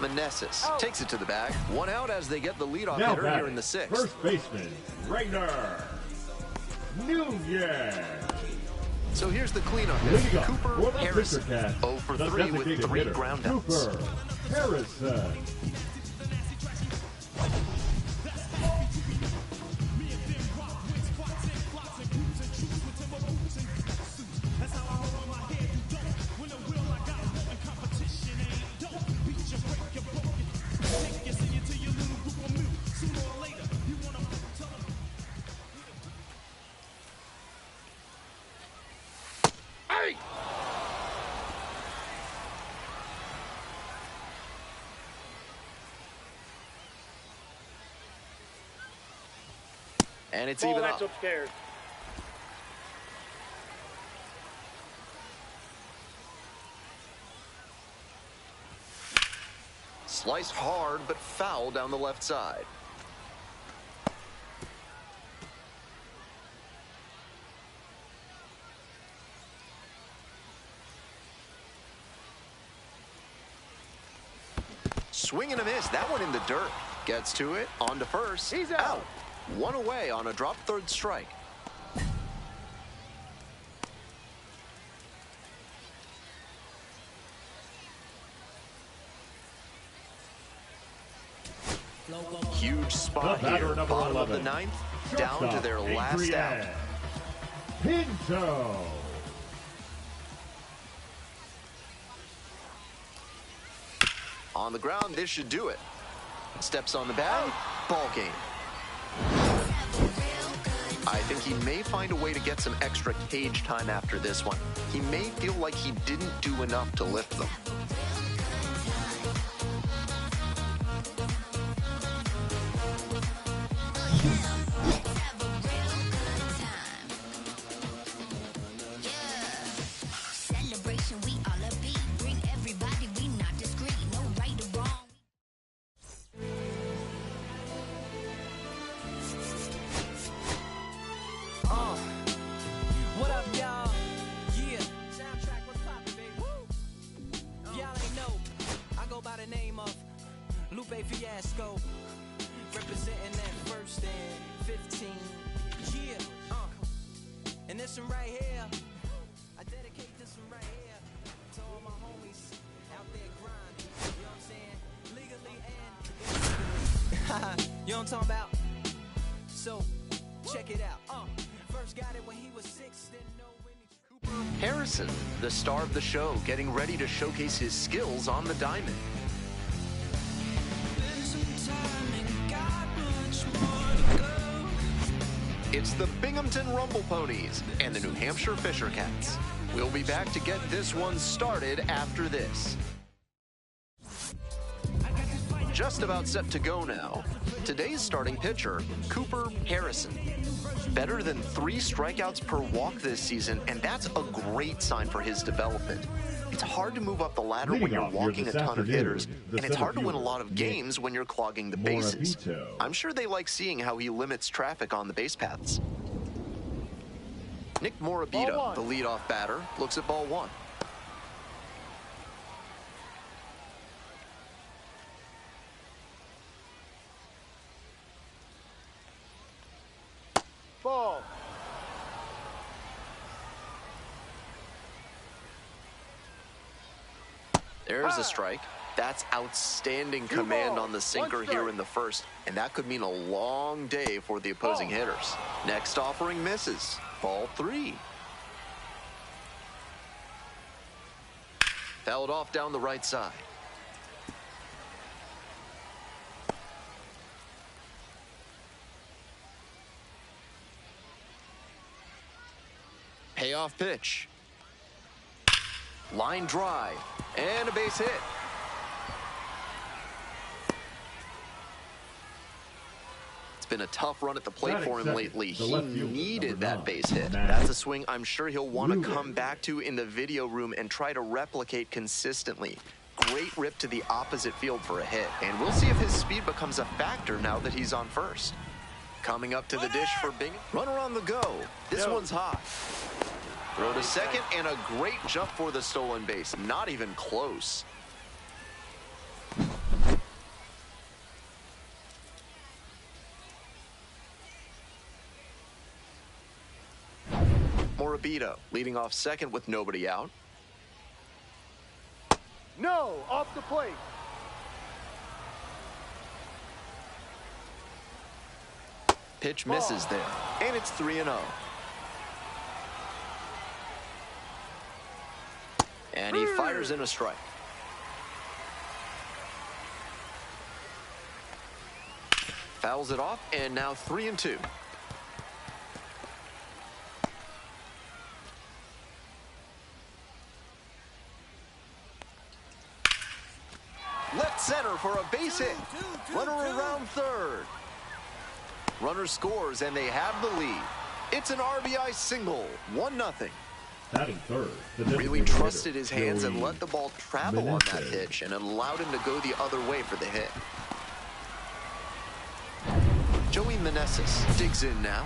Meneses takes it to the bag. 1 out as they get the leadoff Now hitter here batting, in the 6th. first baseman, Rainer Nunez. So here's the cleanup Leading hitter, up Cooper for the Harrison. Fisher Cats, 0 for the 3 with designated 3 hitter, groundouts. Cooper Harrison. And it's Ball, even that's up. upstairs. Sliced hard, but foul down the left side. Swing and a miss. That one in the dirt. Gets to it. On to first. He's out. 1 away on a drop third strike. Huge spot The batter, here. number Bottom of the 11. 9th. Down to Shortstop, their last Adrian out. Pinto. On the ground, this should do it. Steps on the bag, ball game. I think he may find a way to get some extra cage time after this one. He may feel like he didn't do enough to lift them. What up, y'all? Yeah. Soundtrack, what's poppin', baby? Woo! Y'all ain't know, I go by the name of Lupe Fiasco, representing that 1st and 15. Yeah, and this one right here, I dedicate this one right here to all my homies out there grinding. You know what I'm saying? Legally and you know what I'm talking about? So, check it out. First got it when he was 6, didn't know any. Harrison, the star of the show, getting ready to showcase his skills on the diamond. It's the Binghamton Rumble Ponies and the New Hampshire Fisher Cats. We'll be back to get this one started after this. Just about set to go now. Today's starting pitcher, Cooper Harrison. Better than 3 strikeouts per walk this season, and that's a great sign for his development. It's hard to move up the ladder when you're walking a ton of hitters, and it's hard to win a lot of games when you're clogging the bases. I'm sure they like seeing how he limits traffic on the base paths. Nick Morabito, the leadoff batter, looks at ball 1. There's a strike. That's outstanding command on the sinker here in the first, and that could mean a long day for the opposing hitters. Next offering misses. Ball 3. Fouled off down the right side. Payoff pitch. Line drive. And a base hit. It's been a tough run at the plate for him lately. He needed that base hit. That's a swing I'm sure he'll want to come back to in the video room and try to replicate consistently. Great rip to the opposite field for a hit. And we'll see if his speed becomes a factor now that he's on first. Coming up to the dish for Bing. Runner on the go. This one's hot. Throw to second, and a great jump for the stolen base. Not even close. Morabito leading off second with nobody out. No, off the plate. Pitch misses there, and it's 3-0. And he fires in a strike. Fouls it off, and now 3-2. Left center for a base hit. Runner around third. Runner scores, and they have the lead. It's an RBI single, 1-0. Batting third. Really trusted his hands and let the ball travel on that pitch, and it allowed him to go the other way for the hit. Joey Meneses digs in now.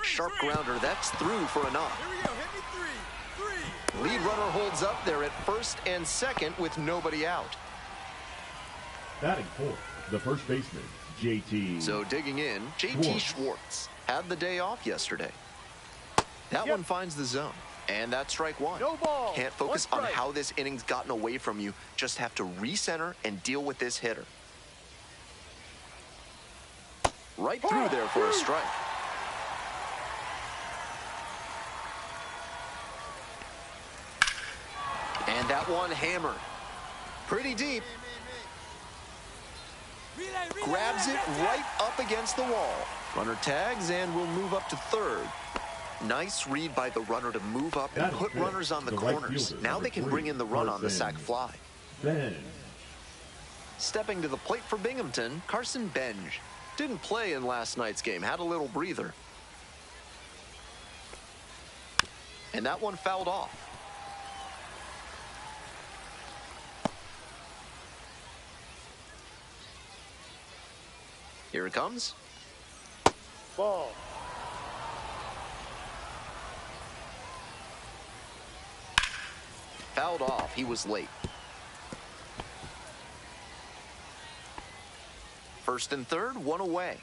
Sharp grounder, that's through for a knock. Lead runner holds up there at first and second with nobody out. Batting fourth, the first baseman, JT. So digging in, JT Schwartz had the day off yesterday. That one finds the zone, and that's strike one. No ball. Can't focus on how this inning's gotten away from you. Just have to recenter and deal with this hitter. Right through there for a strike. And that one hammered. Pretty deep. Grabs it right up against the wall. Runner tags and will move up to third. Nice read by the runner to move up and put runners on the corners. Now they can bring in the run on the sac fly. Stepping to the plate for Binghamton, Carson Benj. Didn't play in last night's game, had a little breather. And that one fouled off. Here it comes. Ball. Fouled off. He was late. First and third, one away.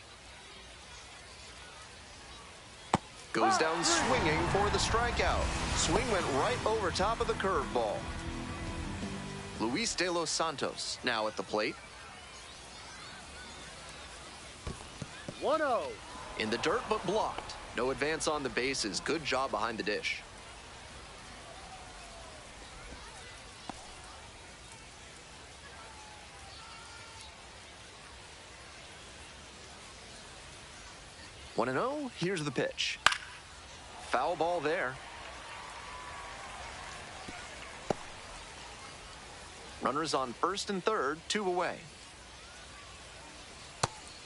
Goes down swinging for the strikeout. Swing went right over top of the curveball. Luis De Los Santos now at the plate. 1-0. In the dirt, but blocked. No advance on the bases. Good job behind the dish. One and 0. Here's the pitch. Foul ball there. Runners on first and third, 2 away.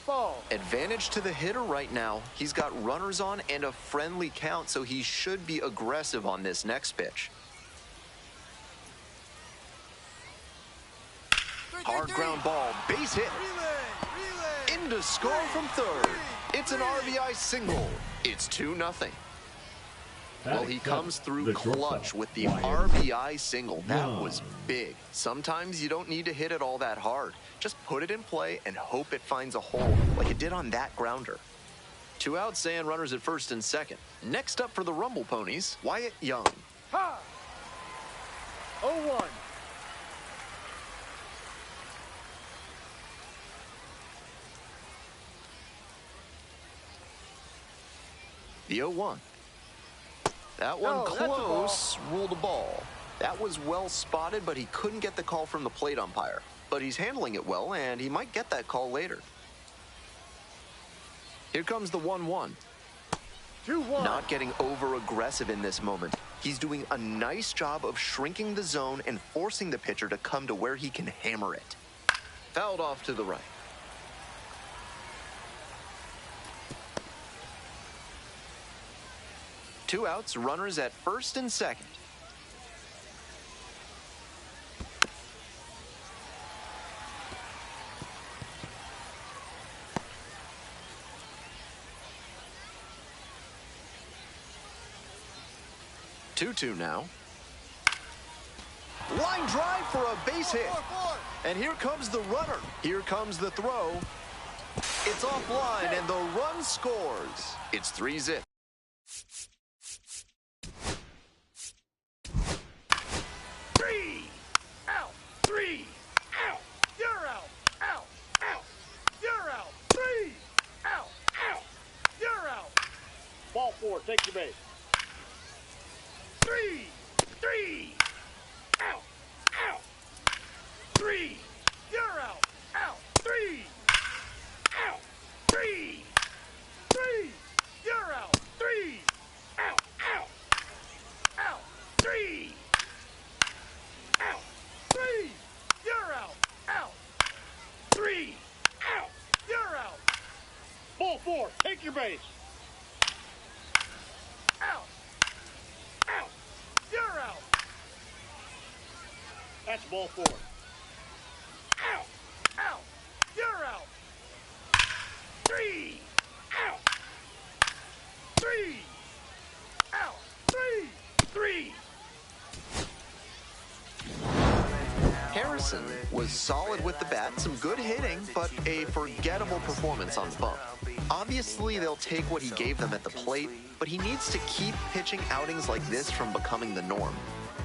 Ball. Advantage to the hitter right now. He's got runners on and a friendly count, so he should be aggressive on this next pitch. Hard ground ball, base hit. In to score from third. It's an RBI single. It's 2-0. Well, he comes through the clutch shortstop, with the Wyatt. RBI single. That Wow. was big. Sometimes you don't need to hit it all that hard. Just put it in play and hope it finds a hole like it did on that grounder. 2 outs and runners at first and second. Next up for the Rumble Ponies, Wyatt Young. Ha! 0-1. The 0-1. That one No, that's a ball. close, ruled a ball. That was well spotted, but he couldn't get the call from the plate umpire. But he's handling it well, and he might get that call later. Here comes the 1-1. 2-1. Not getting over-aggressive in this moment. He's doing a nice job of shrinking the zone and forcing the pitcher to come to where he can hammer it. Fouled off to the right. Two outs, runners at first and second. Two now. Line drive for a base hit. And here comes the runner. Here comes the throw. It's offline and the run scores. It's 3-0. Three. Out. 3. Out. You're out. Out. Out. You're out. 3. Out. Out. You're out. Ball 4. Take your base. 3. 3. Out. Out. 3. You're out. Out. 3. Out. 3. 3. You're out. 3. Out. Out. Out. 3. Out. 3. You're out. Out. 3. Out. You're out. Ball 4. Take your base. Out. Out. You're out. That's ball 4. Out. Out. You're out. 3. Out. 3. Out. 3. 3. Harrison was solid with the bat, some good hitting, but a forgettable performance on the bump. Obviously, they'll take what he gave them at the plate, but he needs to keep pitching outings like this from becoming the norm.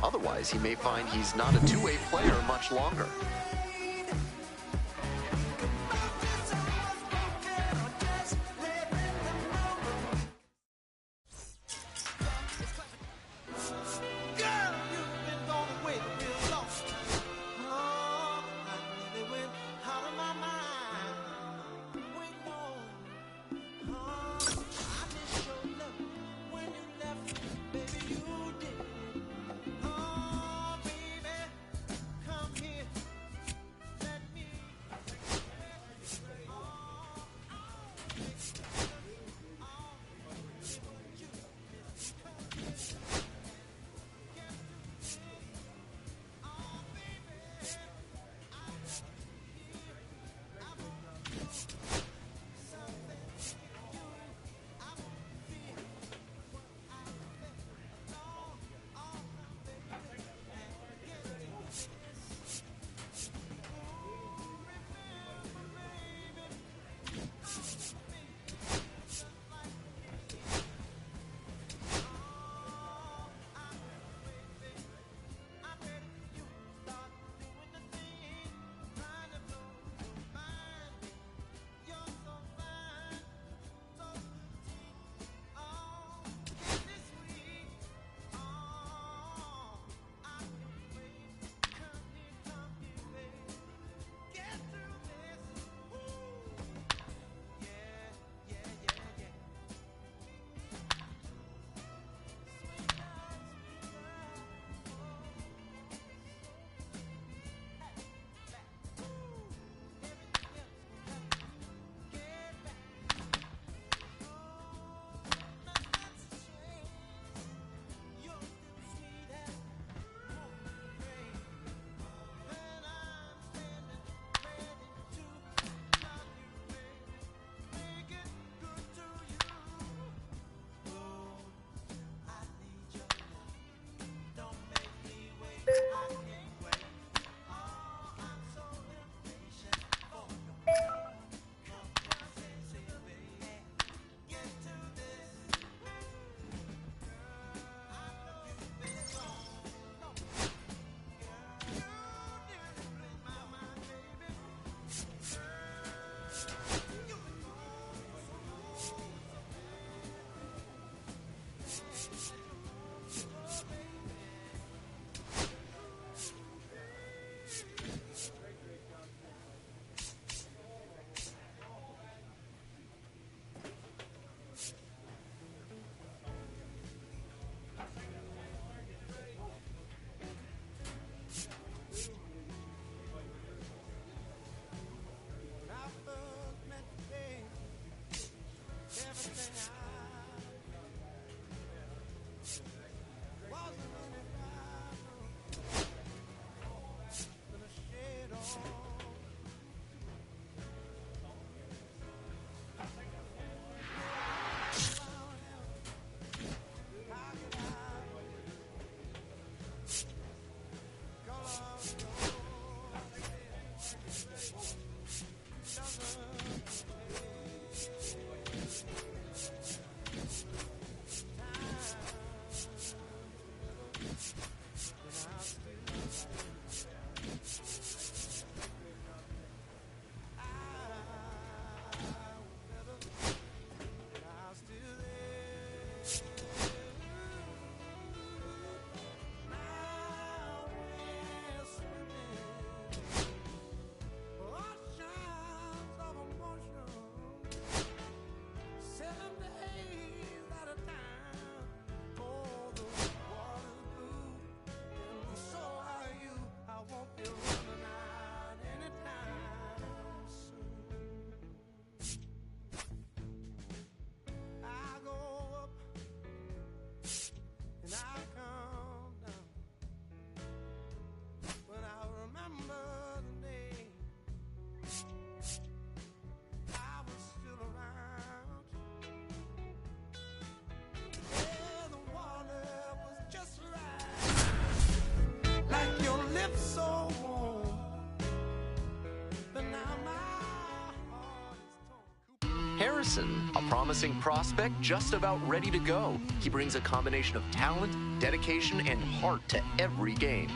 Otherwise, he may find he's not a two-way player much longer. Harrison, a promising prospect just about ready to go. He brings a combination of talent, dedication, and heart to every game.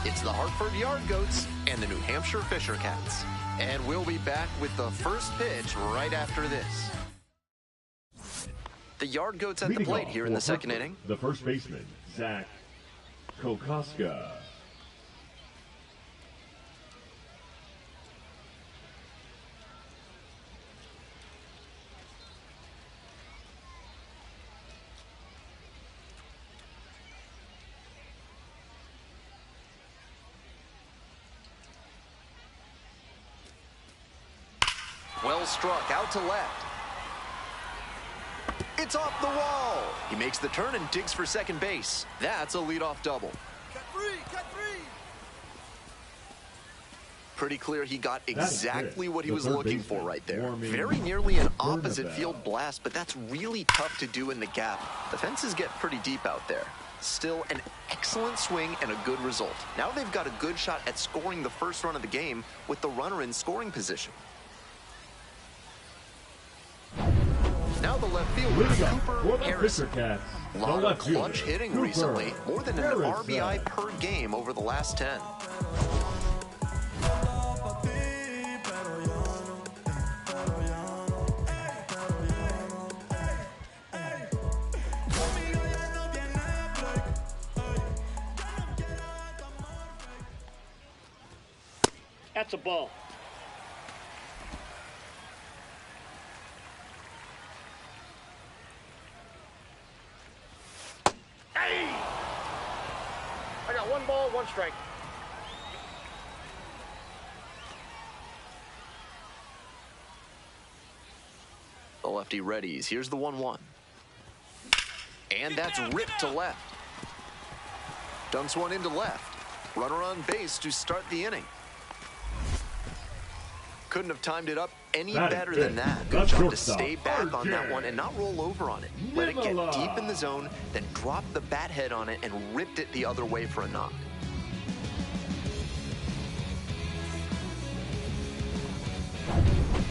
It's the Hartford Yard Goats and the New Hampshire Fisher Cats. And we'll be back with the first pitch right after this. The Yard Goats at the plate here in the second inning. The first baseman, Zach Kokoska. Well struck, out to left. It's off the wall. He makes the turn and digs for second base. That's a leadoff double. Cut three. Pretty clear he got exactly what he was looking for right there. Warming Very nearly an opposite Bernabeu. field blast, but that's really tough to do in the gap. The fences get pretty deep out there. Still an excellent swing and a good result. Now they've got a good shot at scoring the first run of the game with the runner in scoring position. Now the left fielder, Cooper Harrison. A lot of clutch hitting recently, more than an RBI per game over the last 10. That's a ball. Hey! I got 1 ball, 1 strike. The lefty readies. Here's the 1-1. And that's ripped to left. Dumps one into left. Runner on base to start the inning. Couldn't have timed it up any better than that. Good job to stay back on that one and not roll over on it. Let it get deep in the zone, then drop the bat head on it and ripped it the other way for a knock.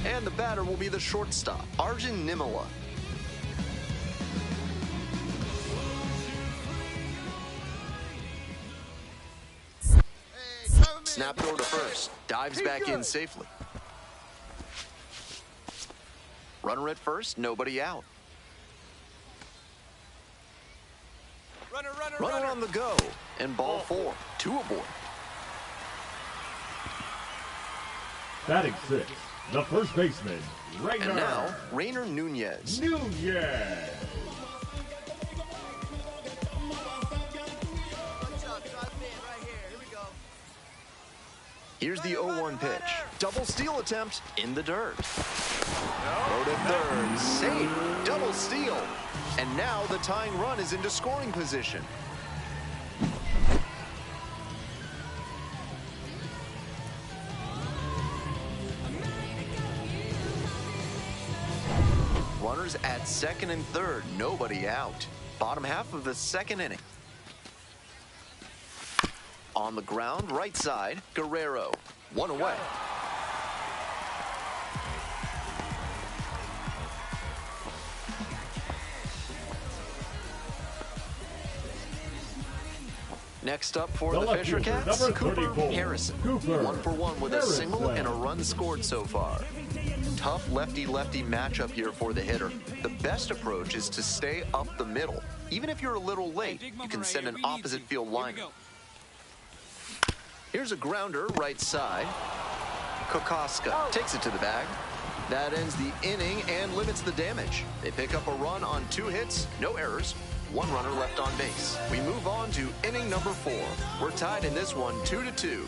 And the batter will be the shortstop, Arjun Nimala. Snapped over to first. Dives back in safely. Runner at first, nobody out. Runner on the go. And ball 4. 2 aboard. Batting 6, the first baseman, Rainer. And now, Rainer Nunez. Here's the 0-1 pitch. Double steal attempt in the dirt. Throw to third. Safe. Double steal. And now the tying run is into scoring position. Runners at second and third. Nobody out. Bottom half of the second inning. On the ground, right side, Guerrero. 1 away. Next up for the Fisher Cats, Cooper Harrison. 1 for 1 with a single and a run scored so far. Tough lefty-lefty matchup here for the hitter. The best approach is to stay up the middle. Even if you're a little late, you can send an opposite field liner. Here's a grounder right side. Kokoska takes it to the bag. That ends the inning and limits the damage. They pick up a run on 2 hits, no errors, 1 runner left on base. We move on to inning number 4. We're tied in this one 2-2.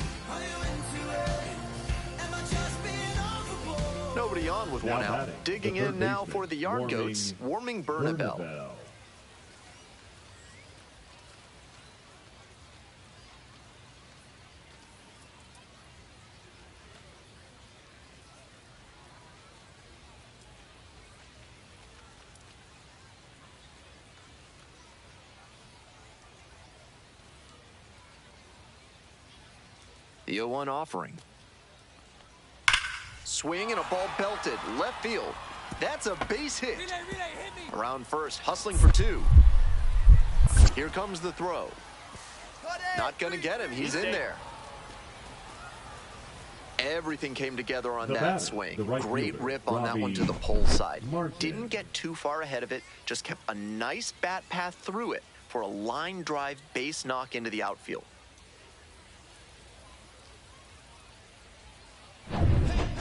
Nobody on with 1 out. Digging in now for the Yard Goats, warming Bernabeu. The 0-1 offering. Swing and a ball belted left field. That's a base hit. Relay, hit me. Around first, hustling for 2. Here comes the throw. Not going to get him. He's in there. Everything came together on that swing. Great rip on that one to the pole side. Didn't get too far ahead of it, just kept a nice bat path through it for a line drive base knock into the outfield.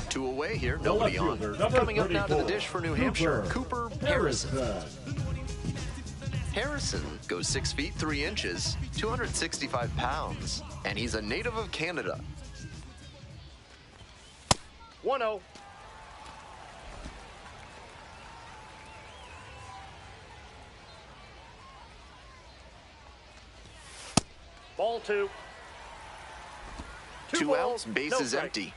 Two away here, nobody on. Coming up now to the dish for New Hampshire, Cooper Harrison. Harrison goes 6 feet 3 inches, 265 pounds, and he's a native of Canada. 1-0. Ball 2. 2 outs, base is empty.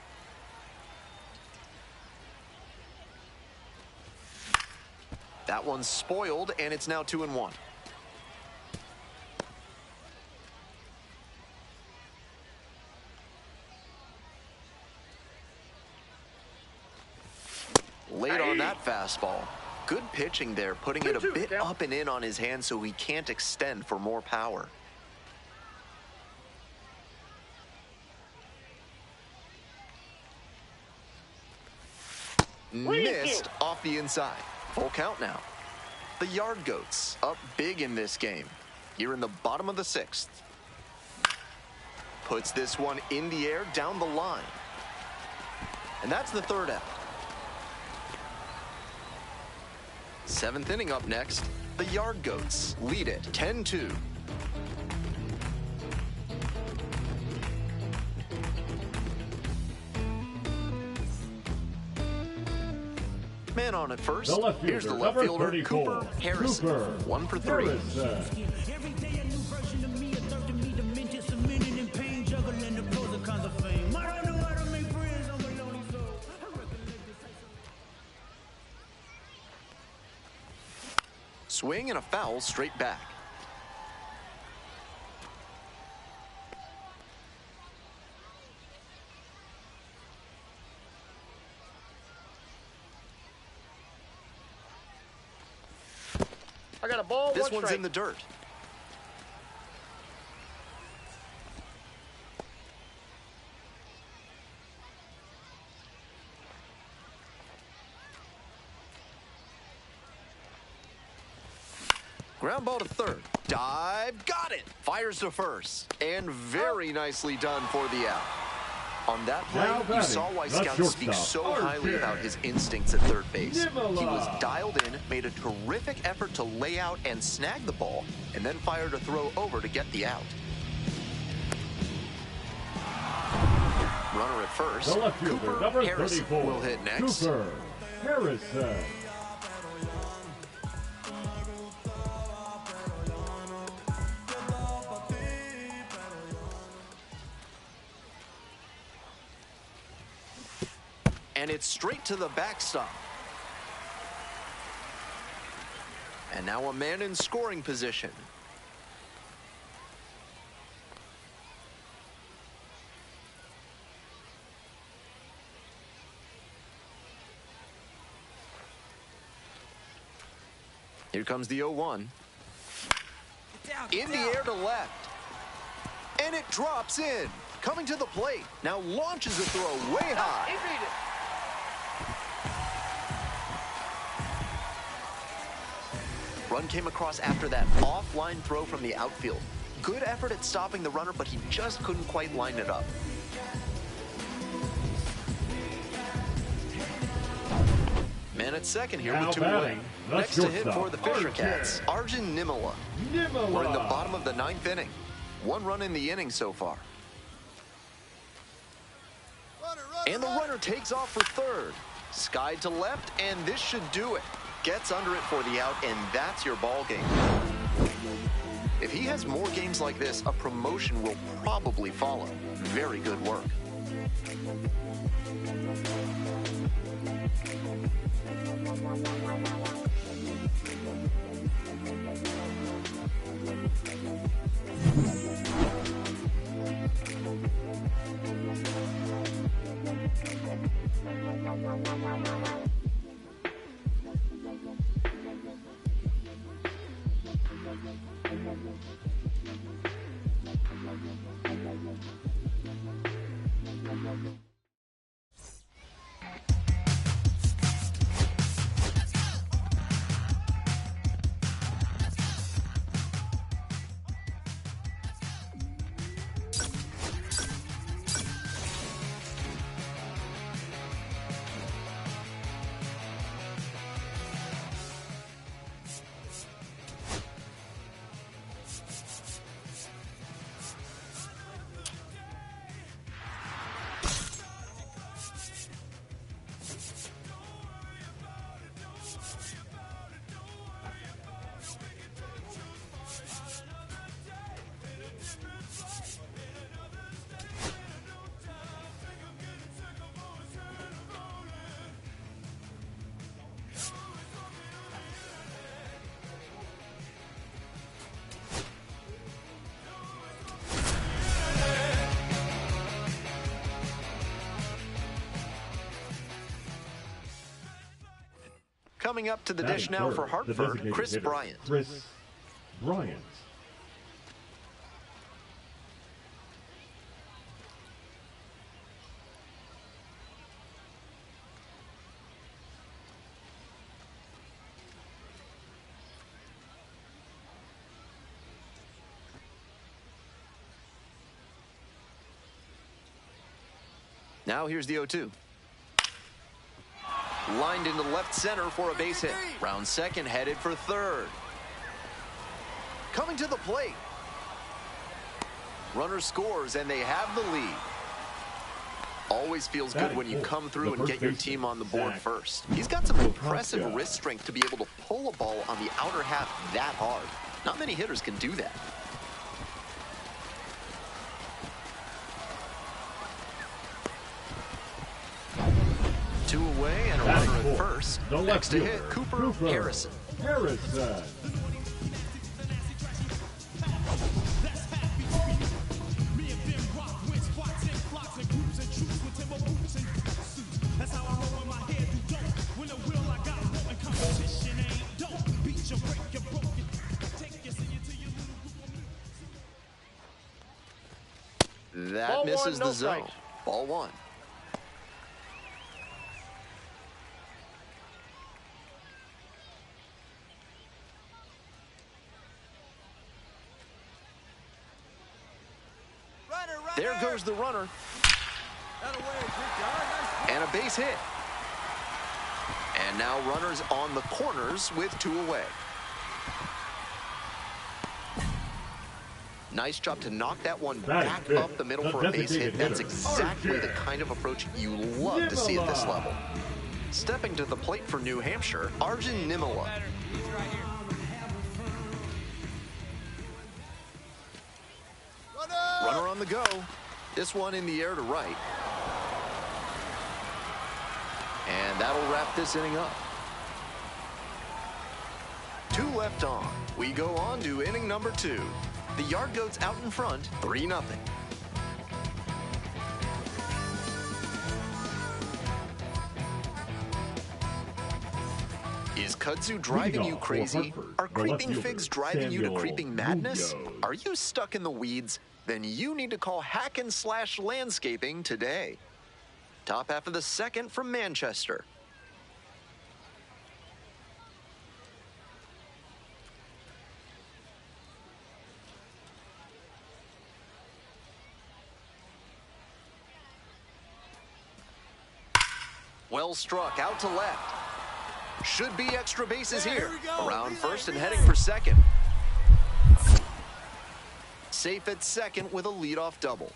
That one's spoiled, and it's now 2-1. Late on that fastball. Good pitching there, putting it a bit up and in on his hand so he can't extend for more power. Missed off the inside. Full count now. The Yard Goats up big in this game. Here in the bottom of the 6th. Puts this one in the air down the line. And that's the 3rd out. 7th inning up next. The Yard Goats lead it 10-2. Man on at first. Here's the left fielder, Cooper Harrison. 1 for 3. Every day a new version of me, a third of me, demented, cemented in pain, juggling the pros and cons of fame. I don't know how to make friends, I'm a lonely soul. Swing and a foul straight back. I got a ball. This one's in the dirt. Ground ball to third. Dive. Got it. Fires to first. And very nicely done for the out. On that play, you saw why scouts speak so highly about his instincts at third base. He was dialed in, made a terrific effort to lay out and snag the ball, and then fired a throw over to get the out. Runner at first. Cooper Harrison will hit next. Cooper Harrison. And it's straight to the backstop. And now a man in scoring position. Here comes the 0-1. In the air to left. And it drops in. Coming to the plate. Now launches a throw way high. Run came across after that offline throw from the outfield. Good effort at stopping the runner, but he just couldn't quite line it up. Man at second here with 2 away. Next to hit for the Fisher Cats, Arjun Nimala. We're in the bottom of the 9th inning. 1 run in the inning so far. And the runner takes off for third. Skied to left, and this should do it. Gets under it for the out, and that's your ball game. If he has more games like this, a promotion will probably follow. Very good work. Coming up to the dish now for Hartford, Chris Bryant. Chris Bryant. Now here's the 0-2. Lined into left center for a base hit. Round second, headed for third. Coming to the plate. Runner scores, and they have the lead. Always feels good when you come through and get your team on the board first. He's got some impressive wrist strength to be able to pull a ball on the outer half that hard. Not many hitters can do that. Two away and a runner at first. Next to hit, Cooper Harrison. Harrison. That misses the zone. Ball one. There goes the runner. And a base hit. And now runners on the corners with two away. Nice job to knock that one back up the middle for a base hit. That's exactly the kind of approach you love to see at this level. Stepping to the plate for New Hampshire, Arjun Nimala. Runner on the go. This one in the air to right. And that'll wrap this inning up. Two left on. We go on to inning number two. The Yard Goats out in front, 3-0. Is kudzu driving you crazy? Are creeping figs driving you to creeping madness? Are you stuck in the weeds? Then you need to call Hack and Slash Landscaping today. Top half of the second from Manchester. Well struck, out to left. Should be extra bases here. Around first and heading for second. Safe at second with a leadoff double.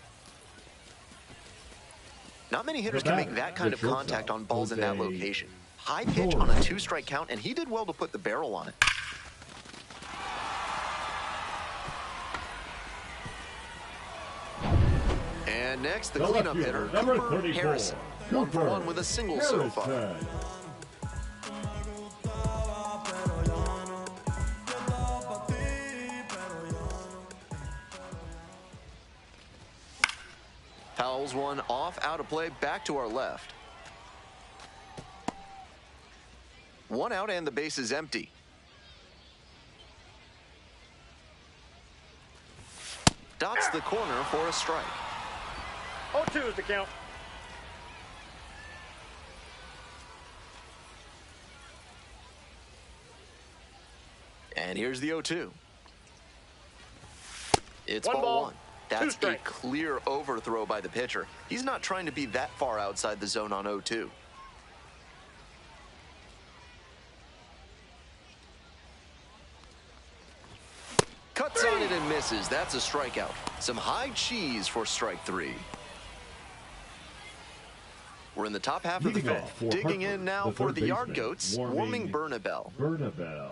Not many hitters can make that kind of contact on balls in that location. High pitch on a 2-strike count, and he did well to put the barrel on it. And next, the cleanup hitter, Cooper Harrison. 1 for 1 with a single so far. Fouls one off, out of play, back to our left. 1 out and the base is empty. Dots the corner for a strike. 0-2 is the count. And here's the 0-2. It's One ball ball, 1. That's 2 a strikes. clear overthrow by the pitcher. He's not trying to be that far outside the zone on 0-2. Cuts on it and misses. That's a strikeout. Some high cheese for strike 3. We're in the top half of the Leading off fifth. for Digging Hartford, in now the for third the Yard baseman, Goats, warming Bernabel. Bernabel.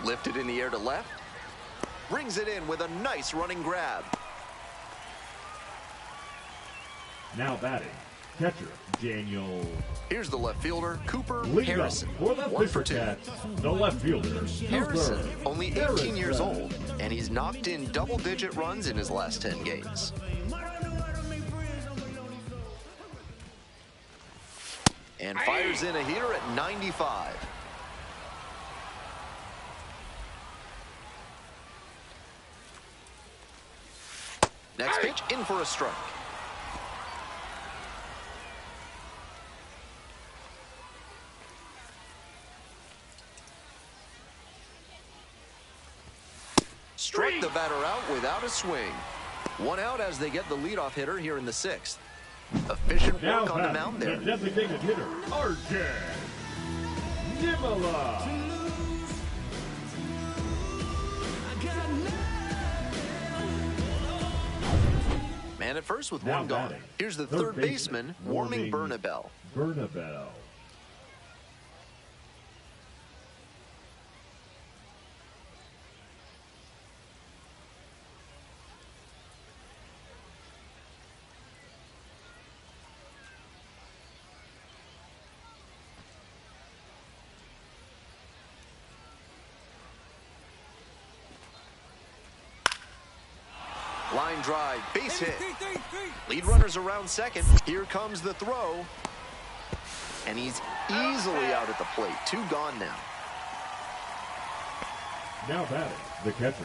Lifted in the air to left. Brings it in with a nice running grab. Now batting, catcher Daniel. Here's the left fielder, Cooper Leading Harrison. up for the 1 for 2. Cats, the left fielder, Harrison, Cooper only 18 Harrison. years old, and he's knocked in double-digit runs in his last 10 games. And fires in a heater at 95. Next pitch, in for a strike. Struck the batter out without a swing. 1 out as they get the leadoff hitter here in the 6th. Efficient Now work on the batting, mound there. the designated hitter, RJ Nimala. Man at first with Now 1 gone. batting, Here's the third baseman, warming Bernabel. Bernabel. Line drive, base hit. Lead runners around second. Here comes the throw. And he's easily out at the plate. 2 gone now. Now batting, the catcher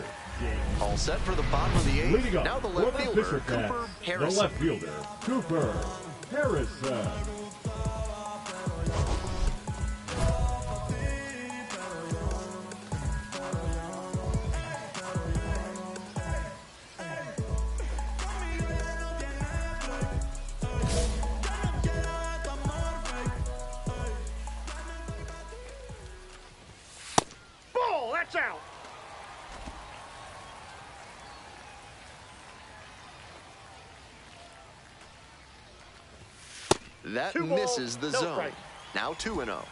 James. All set for the bottom of the 8th. Leading up Now the for left the fielder, Fisher Cats, Cooper the Harrison. left fielder, Cooper Harrison. Ball, that's out. That 2 balls, misses the no zone. strike. Now 2-0.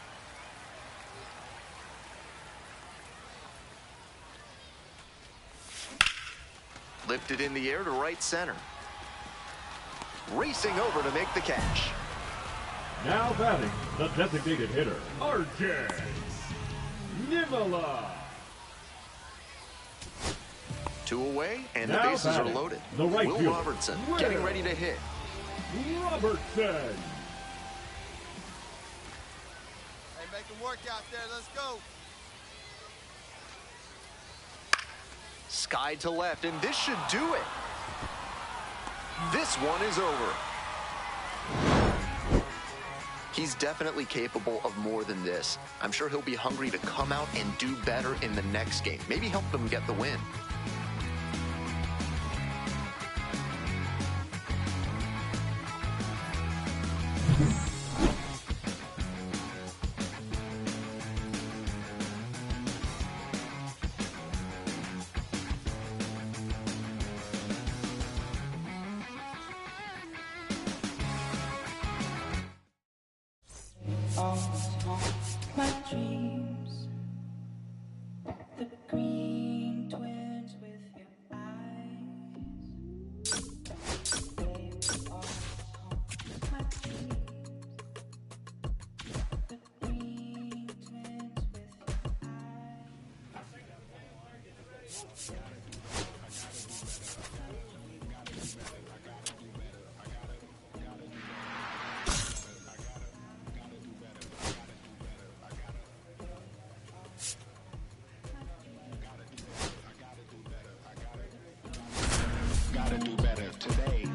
Lifted in the air to right center. Racing over to make the catch. Now batting, the designated hitter, RJ Nimala. 2 away, and Now the bases are batting, loaded. the right Will fielder, Robertson Will getting ready to hit. Robertson. Hey, make them work out there. Let's go. Sky to left, and this should do it. This one is over. He's definitely capable of more than this. I'm sure he'll be hungry to come out and do better in the next game. Maybe help them get the win. All my dreams, the green twins Gotta do better today.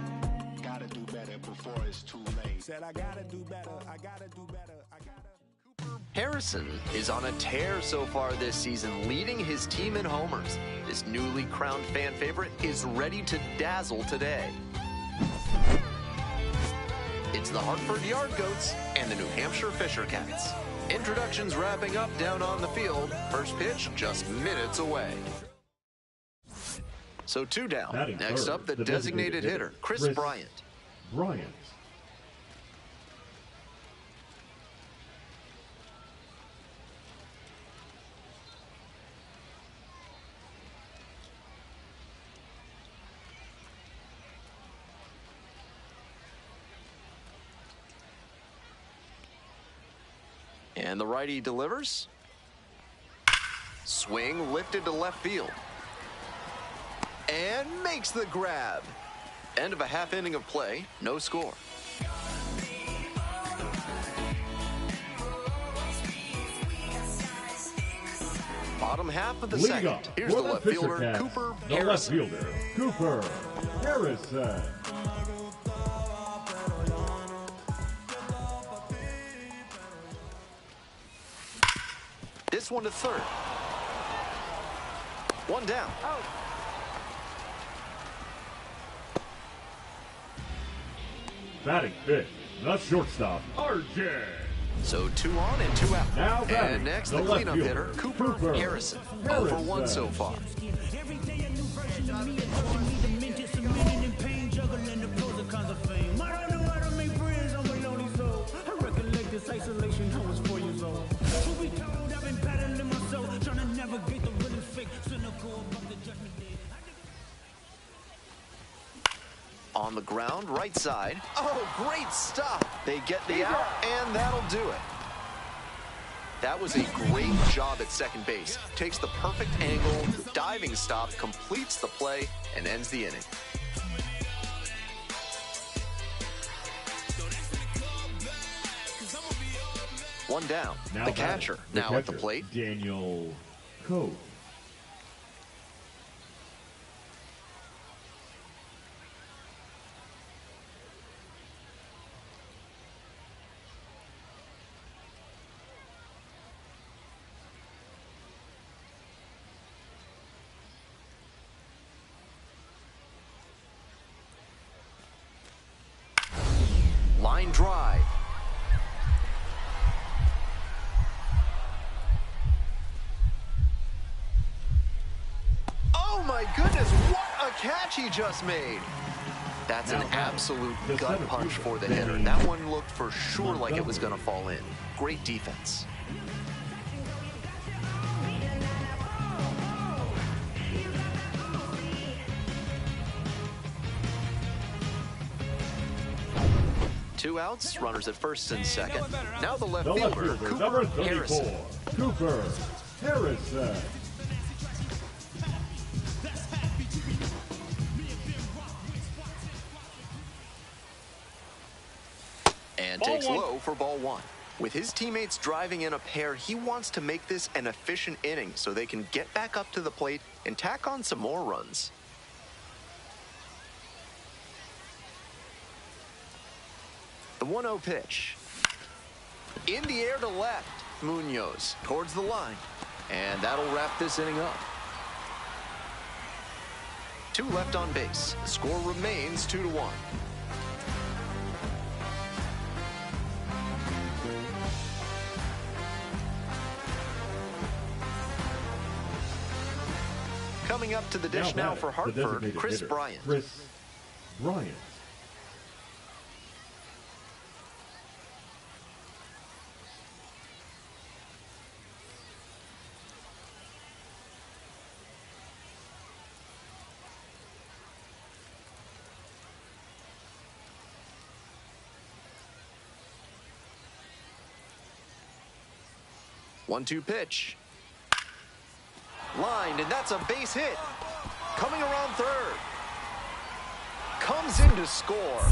Gotta do better before it's too late. Said I gotta do better. I gotta do better. I gotta. Harrison is on a tear so far this season, leading his team in homers. This newly crowned fan favorite is ready to dazzle today. It's the Hartford Yard Goats and the New Hampshire Fisher Cats. Introductions wrapping up down on the field. First pitch just minutes away. So 2 down. Batting Next third, up, the designated hitter, Chris Bryant. Bryant. And the righty delivers. Swing lifted to left field. And makes the grab. End of a half inning of play, no score. Bottom half of the Leading second. up Here's for the left Fisher fielder, Cats, Cooper the left Harrison. fielder, Cooper Harrison. This one to third. One down. Batting fifth, the shortstop, RJ. So 2 on and 2 out. Now batting, And next, the the left cleanup fielder, hitter, Cooper Cooper Harrison. 0 for 1 so far. Every day a new version of me, approaching me, demented, submitting in pain, juggling the pros and cons of fame. I don't know how to make friends, I'm a lonely soul. I recollect this isolation, I was 4 years old. Truth be told, I've been battling myself, trying to navigate the real and fake, cynical about the judgment day. On the ground, right side. Oh, great stop. They get the out, and that'll do it. That was a great job at second base. Takes the perfect angle, diving stop, completes the play, and ends the inning. One down. Now The batting, catcher now at the plate. Daniel Coop. Line drive. Oh my goodness, what a catch he just made. That's an absolute gut punch for the hitter. That one looked for sure like it was going to fall in. Great defense. Two outs, runners at first and second. Now the left fielder, number Cooper 34, Harrison. Cooper Harrison. And Ball takes one. low for ball 1. With his teammates driving in a pair, he wants to make this an efficient inning so they can get back up to the plate and tack on some more runs. The 1-0 pitch. In the air to left. Munoz towards the line. And that'll wrap this inning up. 2 left on base. The score remains 2-1. Coming up to the dish now batting, for the Hartford, designated Chris hitter, Bryant. Chris Bryant. One-two pitch. Lined, and that's a base hit. Coming around third. Comes in to score.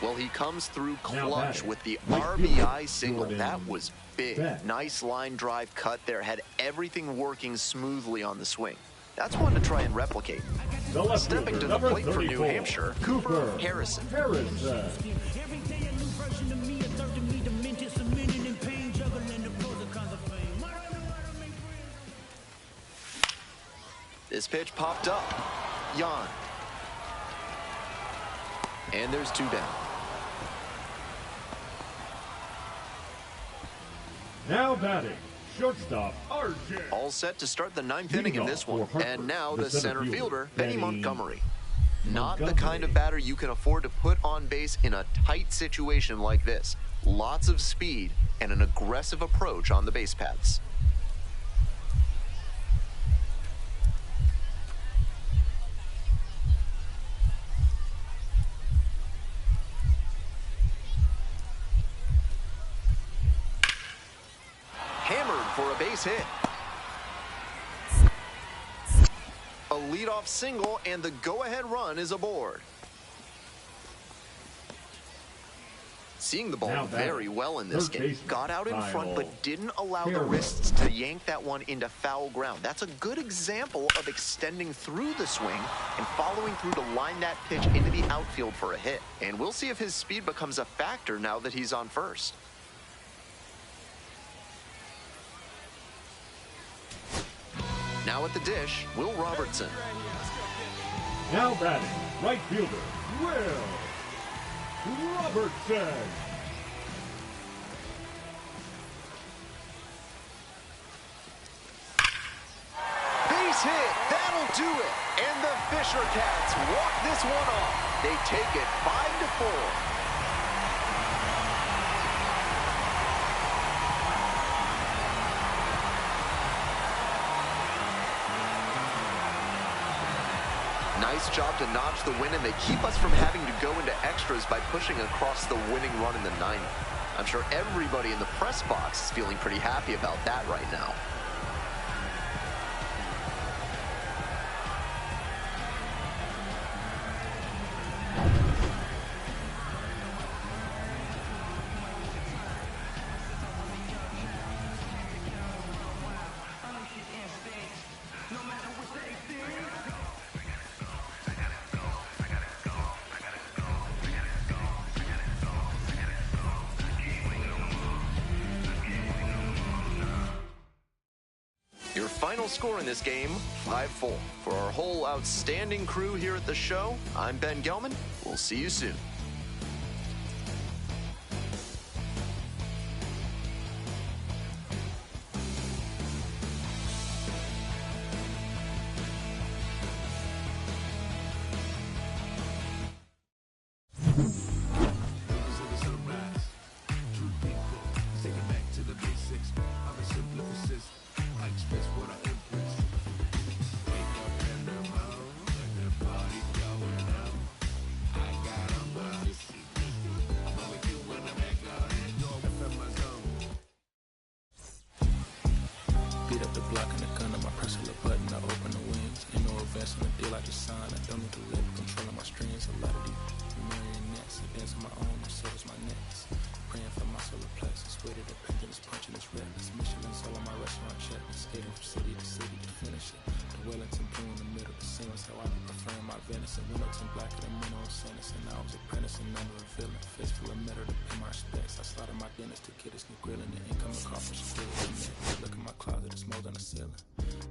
Well, he comes through clutch with the RBI single. That was big. Nice line drive cut there. Had everything working smoothly on the swing. That's one to try and replicate. Stepping to the plate for New Hampshire, Cooper Harrison. This pitch popped up. Yan. And there's 2 down. Now batting, shortstop RJ. All set to start the 9th inning in this one. And now the center fielder, Benny Montgomery. Not the kind of batter you can afford to put on base in a tight situation like this. Lots of speed and an aggressive approach on the base paths. Hammered for a base hit. A leadoff single, and the go-ahead run is aboard. Seeing the ball very well in this game. Got out in front, but didn't allow the wrists to yank that one into foul ground. That's a good example of extending through the swing and following through to line that pitch into the outfield for a hit. And we'll see if his speed becomes a factor now that he's on first. Now at the dish, Will Robertson. Now batting, right fielder, Will Robertson. Base hit, that'll do it. And the Fisher Cats walk this one off. They take it 5-4. Nice job to notch the win, and they keep us from having to go into extras by pushing across the winning run in the 9th. I'm sure everybody in the press box is feeling pretty happy about that right now. Your final score in this game, 5-4. For our whole outstanding crew here at the show, I'm Ben Gelman. We'll see you soon. Beat up the block and the gun on my press a little button, I open the wings. Ain't no advance on the deal I just signed. I don't need to live controlling my strings. A lot of these marionettes, I dance on my own, and so does my necks. Praying for my solar plexus, weighted up pendulous, punching this reckless. Michelin's all on my restaurant checklist, skating from city to city to finish it. The Wellington blue in the middle, the seams how I be preferring my venison. Wellington blacker than men on sentence, and I was apprenticing under a villain. Fist full of metal to pay my respects. I started my dentist to get this new grilling. The incoming car from Chicago. Look at my closet, it's more than a ceiling.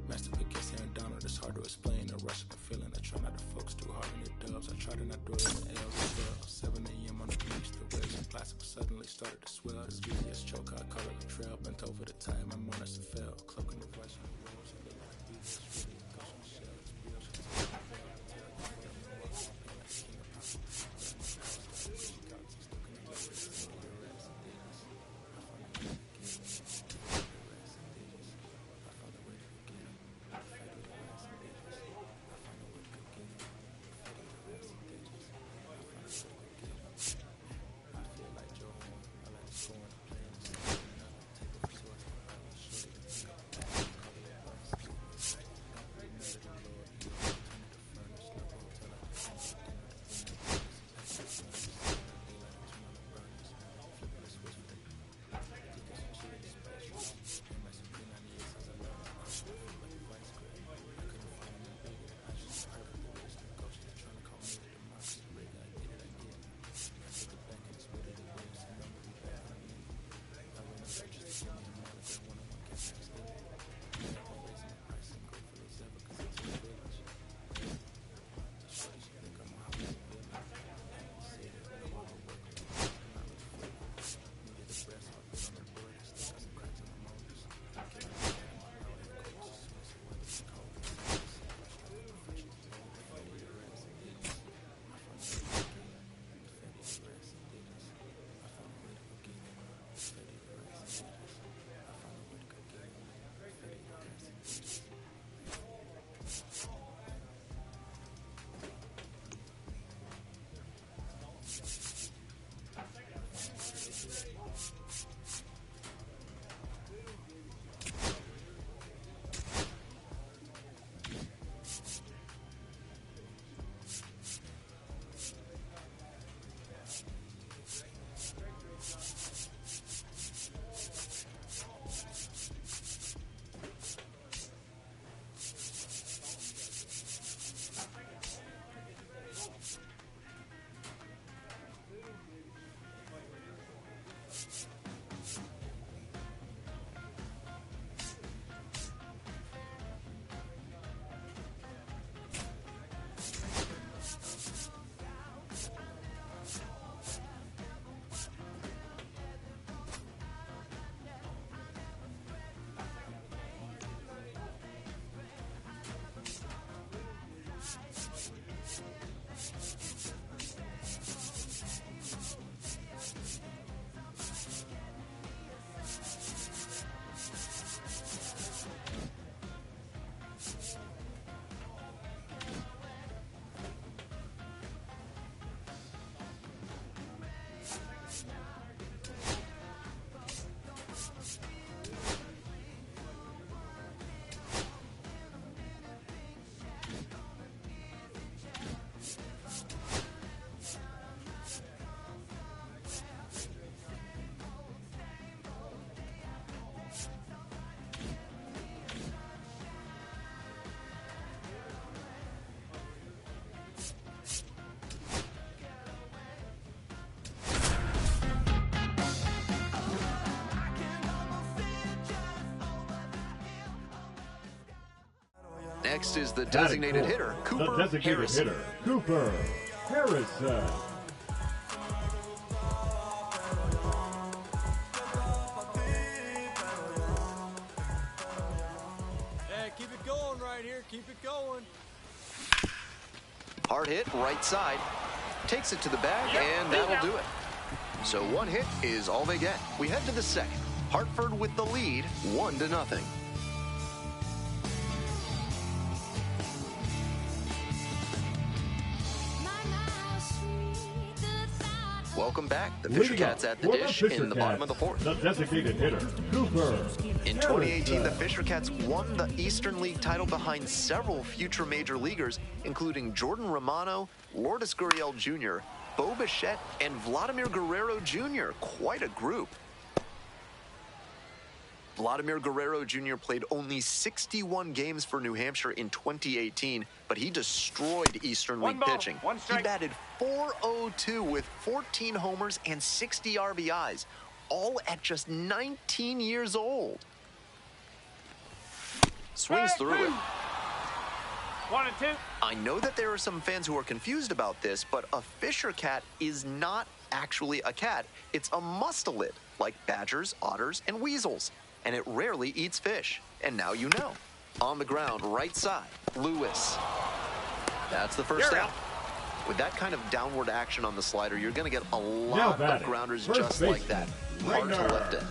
Master against Aaron Donald, it's hard to explain. The rush of a feeling. I try not to focus too hard on the dubs. I try to not dwell in the L's as well. 7 a.m. on the beach, the waves and plastic suddenly started to swell. This VS choke, I call it a trail. Bent over the time, my mornings to fell. Cloaking the voice on the walls, I look like a beast. It's really a ghost on the shell. It's real. Next is the designated hitter, Cooper The designated Harrison. hitter, Cooper Harrison. Hey, keep it going right here. Keep it going. Hard hit, right side. Takes it to the bag, and that'll do it. So one hit is all they get. We head to the second. Hartford with the lead, 1-0. Welcome back. The Fisher Cats at the dish in the bottom of the fourth. The designated hitter, Cooper In 2018, the Fisher Cats won the Eastern League title behind several future major leaguers, including Jordan Romano, Lourdes Gurriel Jr., Bo Bichette, and Vladimir Guerrero Jr. Quite a group. Vladimir Guerrero Jr. played only 61 games for New Hampshire in 2018, but he destroyed Eastern League pitching. He batted .402 with 14 homers and 60 RBIs, all at just 19 years old. Swings through it. 1 and 2. I know that there are some fans who are confused about this, but a Fisher cat is not actually a cat. It's a mustelid, like badgers, otters, and weasels. And it rarely eats fish. And now you know. On the ground, right side, Lewis. That's the first out. With that kind of downward action on the slider, you're going to get a lot of grounders just like that. Hard to lift it.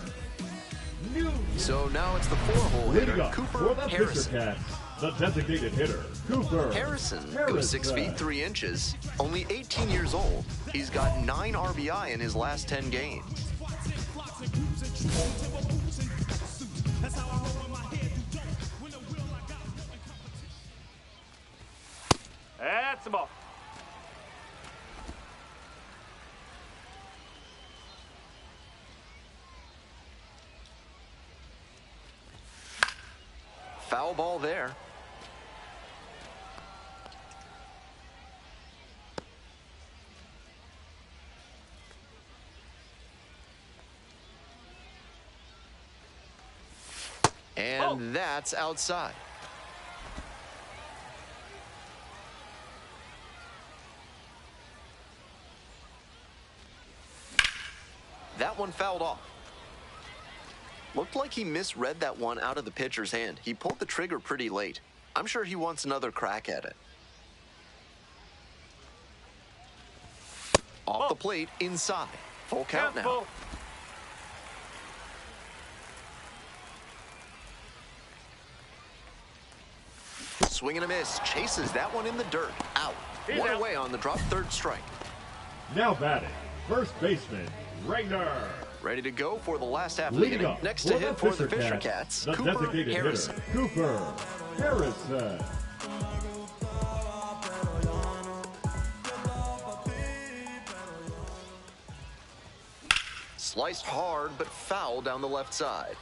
So now it's the four-hole hitter, Cooper Harrison. The designated hitter, Cooper Harrison, who's 6 feet 3 inches, only 18 years old. He's got 9 RBI in his last 10 games. That's the ball. Foul ball there. And that's outside. That one fouled off. Looked like he misread that one out of the pitcher's hand. He pulled the trigger pretty late. I'm sure he wants another crack at it. Off the plate, inside. Full count now. Swing and a miss. Chases that one in the dirt. Out. One away on the drop, third strike. Now batting, first baseman, Rayner. Ready to go for the last half of the inning. Next to hit for the Fisher Cats, the Cooper designated Harrison. hitter, Cooper Harrison. Sliced hard, but foul down the left side.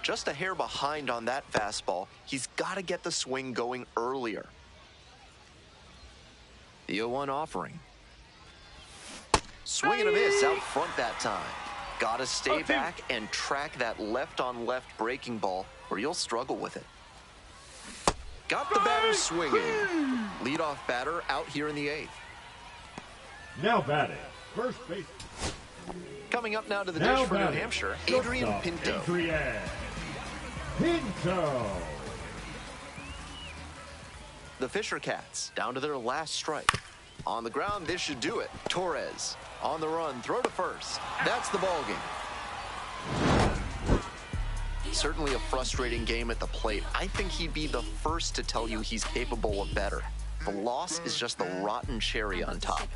Just a hair behind on that fastball. He's got to get the swing going earlier. The 0-1 offering. Swing and a miss out front that time. Got to stay back and track that left-on-left breaking ball, or you'll struggle with it. Got the batter swinging. Leadoff batter out here in the 8th. Now batting, first base. Coming up now to the dish for New Hampshire, Adrian Pinto. Adrian Pinto. The Fisher Cats down to their last strike. On the ground, this should do it. Torres on the run, throw to first. That's the ball game. Certainly a frustrating game at the plate. I think he'd be the first to tell you he's capable of better. The loss is just the rotten cherry on top.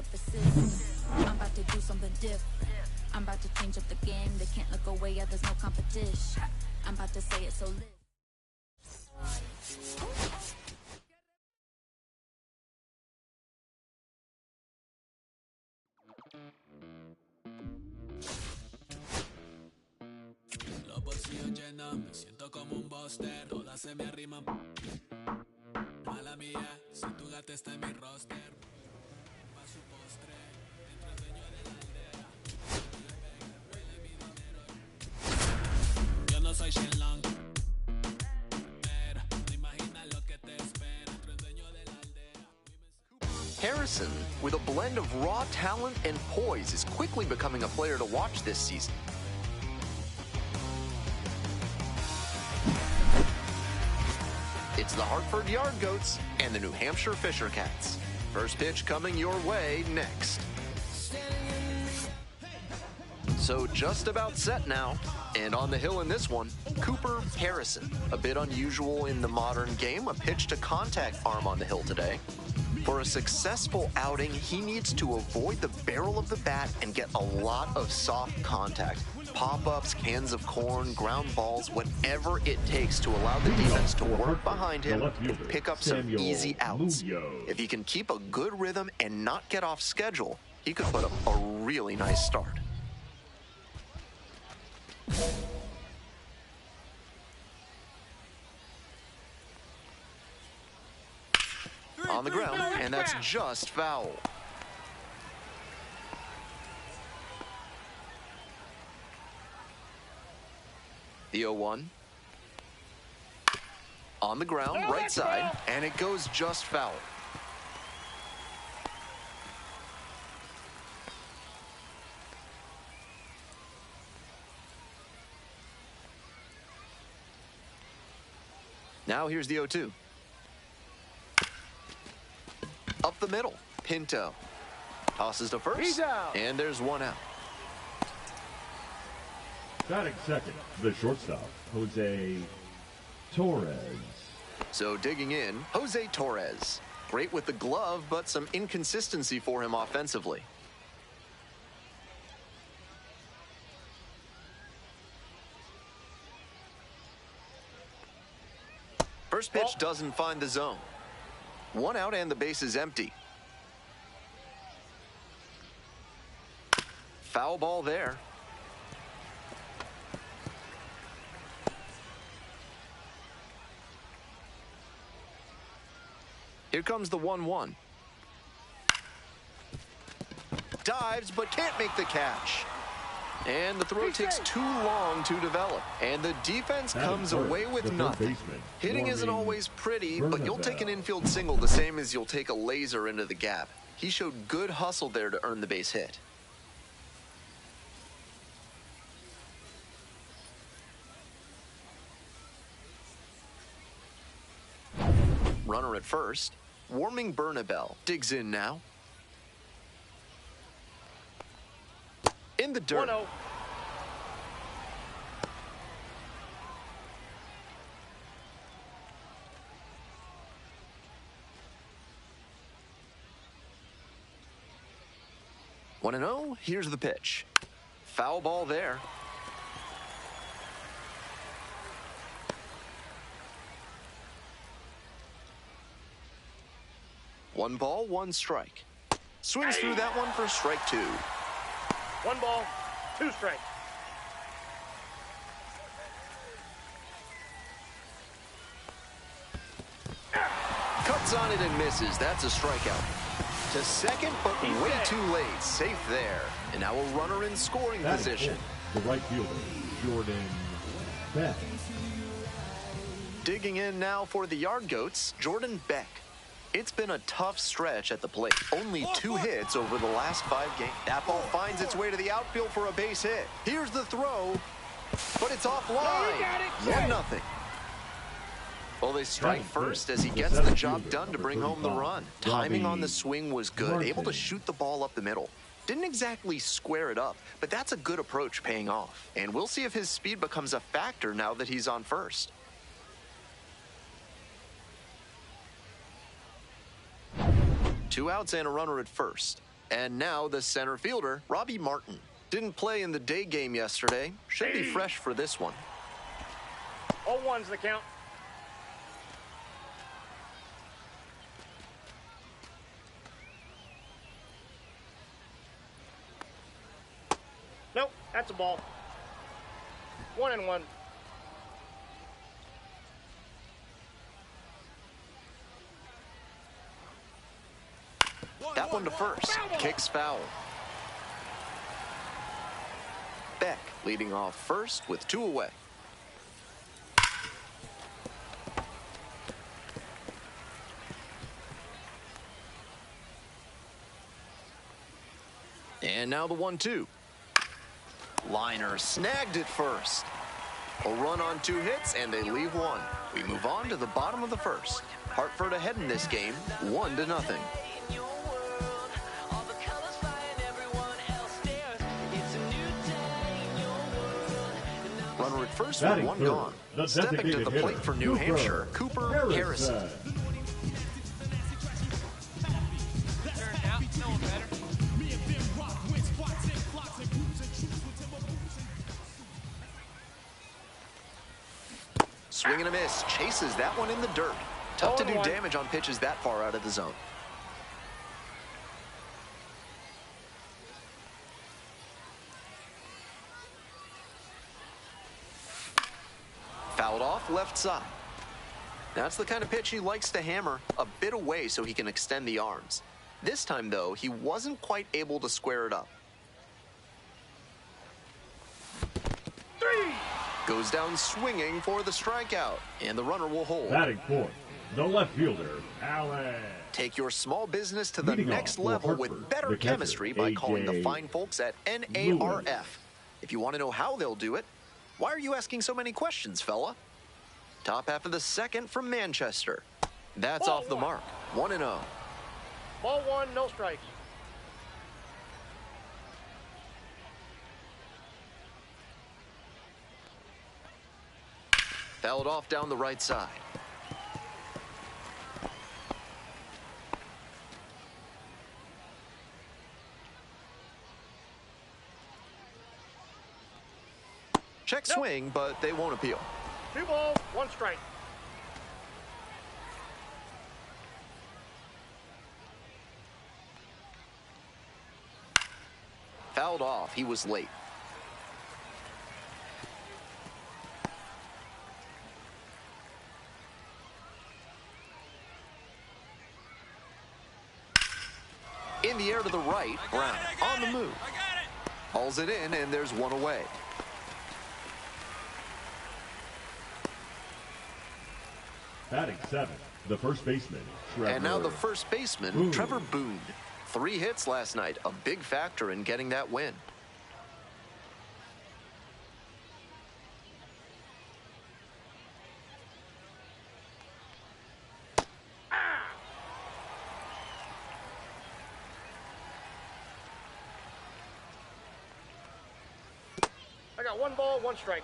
I'm about to do something different. I'm about to change up the game. They can't look away, yeah, there's no competition. I'm about to say it, so live. Los bolsillos llenos, me siento como un buster. Todas se me arriman. Mala mía, si tu gata está en mi roster. Pa' su postre, entre el dueño de la aldea. Huele mi dinero. Yo no soy Shenlong, pero no imaginas lo que te espera. Harrison, with a blend of raw talent and poise, is quickly becoming a player to watch this season. It's the Hartford Yard Goats and the New Hampshire Fisher Cats. First pitch coming your way next. So just about set now. And on the hill in this one, Cooper Harrison. A bit unusual in the modern game, a pitch-to-contact arm on the hill today. For a successful outing, he needs to avoid the barrel of the bat and get a lot of soft contact. Pop-ups, cans of corn, ground balls, whatever it takes to allow the defense to work behind him and pick up some easy outs. If he can keep a good rhythm and not get off schedule, he could put up a really nice start. On the ground, and that's just foul. The 0-1. On the ground, right side, and it goes just foul. Now here's the 0-2. Up the middle, Pinto. Tosses to first, He's out. And there's one out. Batting second, the shortstop, Jose Torres. So digging in, Jose Torres. Great with the glove, but some inconsistency for him offensively. First pitch doesn't find the zone. One out and the base is empty. Foul ball there. Here comes the 1-1. Dives, but can't make the catch. And the throw takes too long to develop. And the defense comes away with nothing. Hitting isn't always pretty, but you'll take an infield single the same as you'll take a laser into the gap. He showed good hustle there to earn the base hit. Runner at first. Warming Bernabel. Digs in now. In the dirt. 1-0. One and 0. Here's the pitch. Foul ball there. One ball, one strike. Swings through that one for strike two. 1 ball, 2 strikes. Cuts on it and misses. That's a strikeout. To second, but way too late. Safe there. And now a runner in scoring position. The right fielder, Jordan Beck. Digging in now for the Yard Goats, Jordan Beck. It's been a tough stretch at the plate. Only 2 hits over the last 5 games. That ball finds its way to the outfield for a base hit. Here's the throw, but it's offline. 1-0. Well, they strike first as he gets the job done to bring home the run. Timing on the swing was good, able to shoot the ball up the middle. Didn't exactly square it up, but that's a good approach paying off. And we'll see if his speed becomes a factor now that he's on first. Two outs and a runner at first. And now the center fielder, Robbie Martin. Didn't play in the day game yesterday. Should be fresh for this one. 0-1's the count. Nope, that's a ball. 1-1. That one to first. Kicks foul. Beck leading off first with 2 away. And now the 1-2. Liner snagged it first. A run on 2 hits, and they leave 1. We move on to the bottom of the first. Hartford ahead in this game, 1-0. Runner at first with 1 gone. Stepping to the plate for New Hampshire, Cooper Harrison. Swing and a miss, chases that one in the dirt. Tough to do damage on pitches that far out of the zone. Fouled off left side. That's the kind of pitch he likes to hammer, a bit away so he can extend the arms. This time, though, he wasn't quite able to square it up. 3! Goes down swinging for the strikeout, and the runner will hold. Batting fourth, the left fielder, Allen. Take your small business to the Leading next off level for Hartford, with better the catcher, chemistry by calling the A.J. fine folks at NARF. If you want to know how they'll do it, why are you asking so many questions, fella? Top half of the second from Manchester. That's Ball off the one. mark. 1-0. Ball 1, no strikes. Fouled off down the right side. Check swing, but they won't appeal. 2 balls, 1 strike. Fouled off. He was late. In the air to the right, Brown on the move. Hauls it in, and there's 1 away. Batting seventh, the first baseman, Trevor. And now the first baseman, Boone. Trevor Boone. 3 hits last night, a big factor in getting that win. I got 1 ball, 1 strike.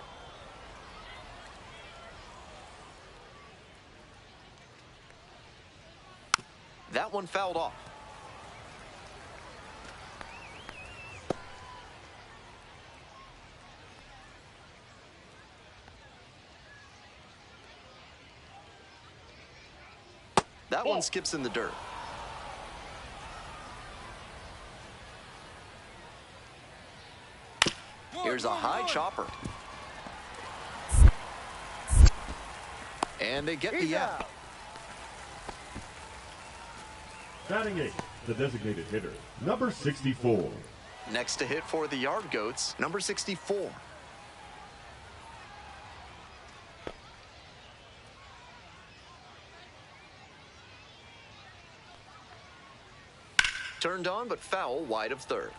That one fouled off. That one skips in the dirt. Here's a high chopper. And they get the out. Batting eighth, the designated hitter, number 64. Next to hit for the Yard Goats, number 64. Turned on, but foul wide of third.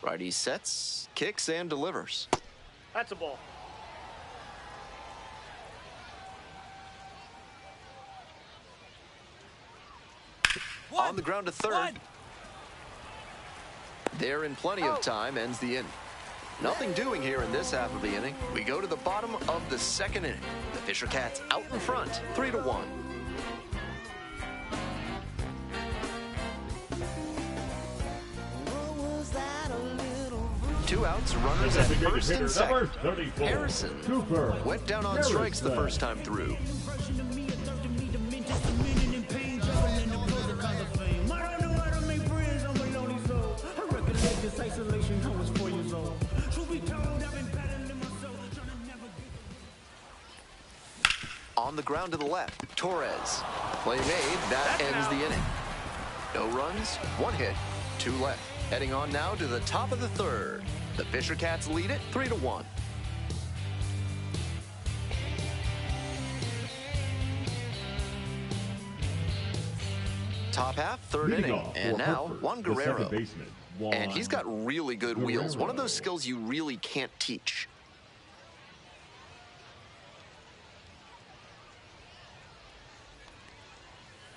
Righty sets, kicks, and delivers. That's a ball. On the ground to third. There in plenty of time, ends the inning. Nothing doing here in this half of the inning. We go to the bottom of the second inning. The Fisher Cats out in front, 3-1. Two outs, runners at first and second. Harrison Cooper went down on strikes the first time through. On the ground to the left, Torres. Play made, that ends the inning. No runs, 1 hit, 2 left. Heading on now to the top of the third. The Fisher Cats lead it 3-1. Top half, third Leading inning, off for and now Hartford, Juan the Guerrero. second baseman, And he's got really good wheels, one of Guerrero. those skills you really can't teach.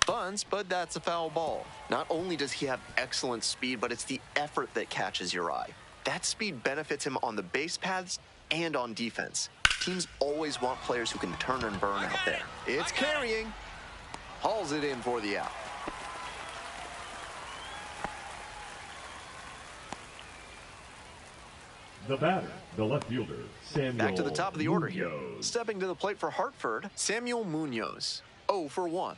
Bunts, but that's a foul ball. Not only does he have excellent speed, but it's the effort that catches your eye. That speed benefits him on the base paths and on defense. Teams always want players who can turn and burn out there. It's carrying. Hauls it in for the out. The batter, the left fielder, Samuel Back to the top of the order here. Munoz. Stepping to the plate for Hartford, Samuel Munoz. 0 for 1.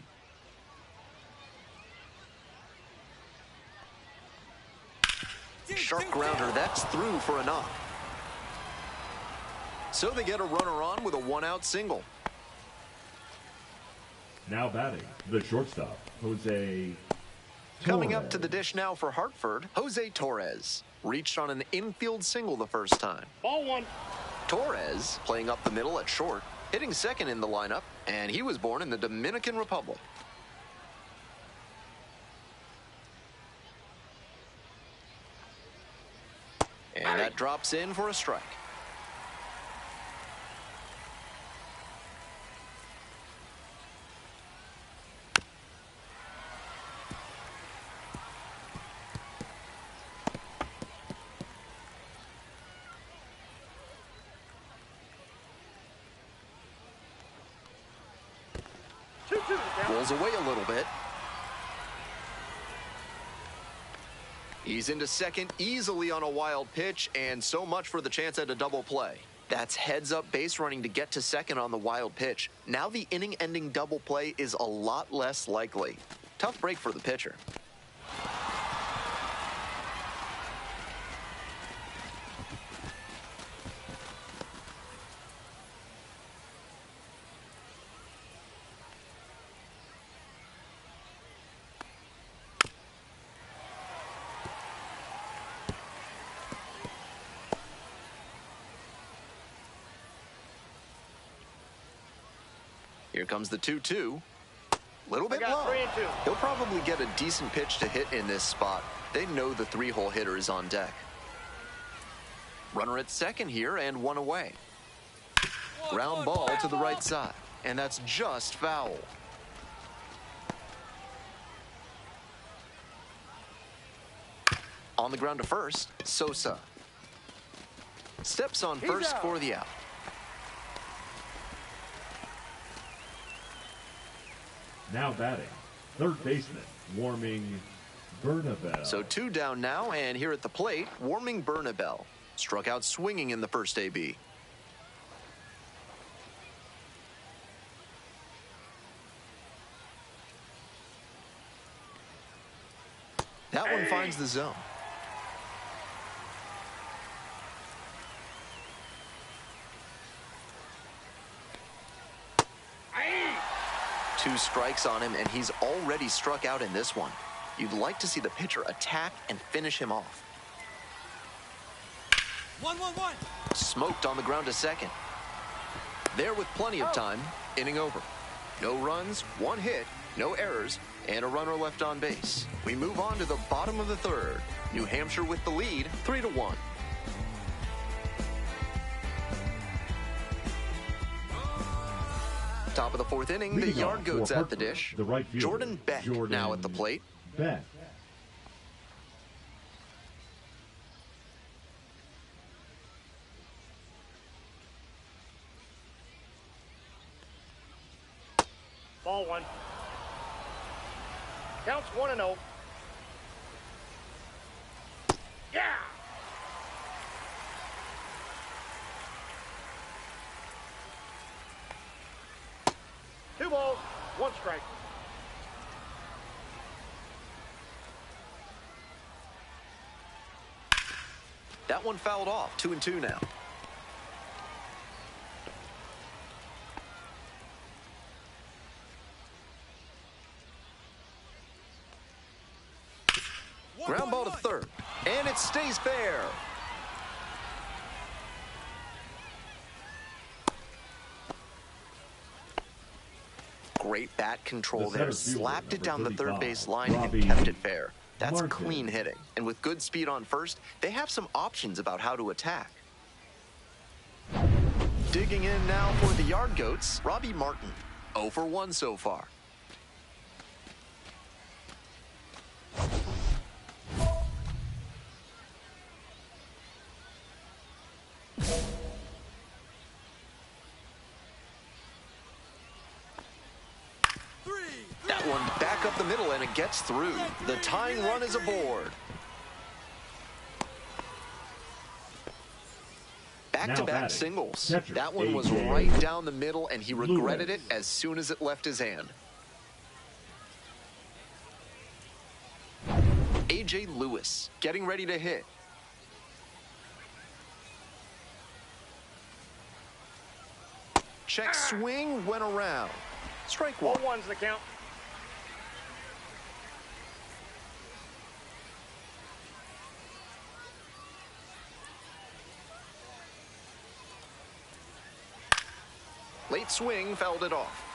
Sharp grounder, that's through for a knock. So they get a runner on with a one-out single. Now batting, the shortstop, Jose Coming up to the dish now for Hartford, Jose Torres. Reached on an infield single the first time. Ball one. Torres playing up the middle at short, hitting second in the lineup, and he was born in the Dominican Republic. And that drops in for a strike. Pulls away a little bit. He's into second easily on a wild pitch, and so much for the chance at a double play. That's heads-up base running to get to second on the wild pitch. Now the inning-ending double play is a lot less likely. Tough break for the pitcher. Here comes the 2-2. Little bit low. 3-2. He'll probably get a decent pitch to hit in this spot. They know the three-hole hitter is on deck. Runner at second here and one away. Ground ball to the right side. And that's just foul. On the ground to first, Sosa. Steps on first for the out. Now batting, third baseman, Warming Bernabel. So 2 down now, and here at the plate, Warming Bernabel. Struck out swinging in the first AB. That one finds the zone. Two strikes on him, and he's already struck out in this one. You'd like to see the pitcher attack and finish him off. 1-1-1. Smoked on the ground to second. There with plenty of time, inning over. No runs, one hit, no errors, and a runner left on base. We move on to the bottom of the third. New Hampshire with the lead, 3-1. Top of the fourth inning, the Leading yard off goats for at the Hartford, dish. the right fielder, Jordan Beck now at the plate. Beck. Ball one. Counts 1-0. Yeah! Two balls, one strike. That one fouled off, 2-2 now. Ground ball to third, and it stays fair. Great bat control The there. center fielder, Slapped it down number the third 35, base line Robbie and kept it fair. That's Martin. clean hitting. And with good speed on first, they have some options about how to attack. Digging in now for the Yard Goats, Robbie Martin. 0 for 1 so far. That one back up the middle, and it gets through. The tying run is aboard. Back-to-back singles. Catcher, That one was A.J. right down the middle, and he regretted Lewis. it as soon as it left his hand. A.J. Lewis getting ready to hit. Check swing, went around. Strike one. 0-1's the count. Late swing fouled it off.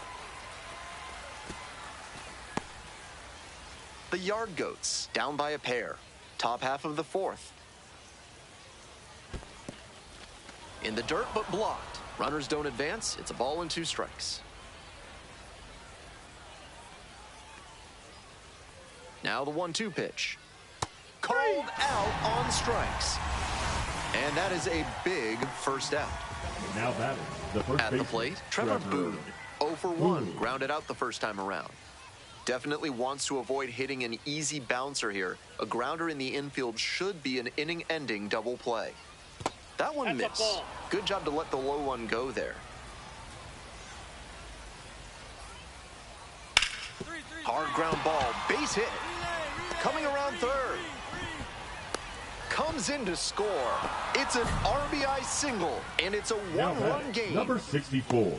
The Yard Goats down by a pair. Top half of the fourth. In the dirt, but blocked. Runners don't advance. It's a ball and 2 strikes. Now the 1-2 pitch. Called out on strikes. And that is a big first out. Now batting, the first At the baseman, plate, Trevor Boone. 0 for 1, grounded out the first time around. Definitely wants to avoid hitting an easy bouncer here. A grounder in the infield should be an inning-ending double play. That one missed. Good job to let the low one go there. Hard ground ball, base hit. Coming around third. Comes in to score. It's an RBI single, and it's a one-run game. Number 64.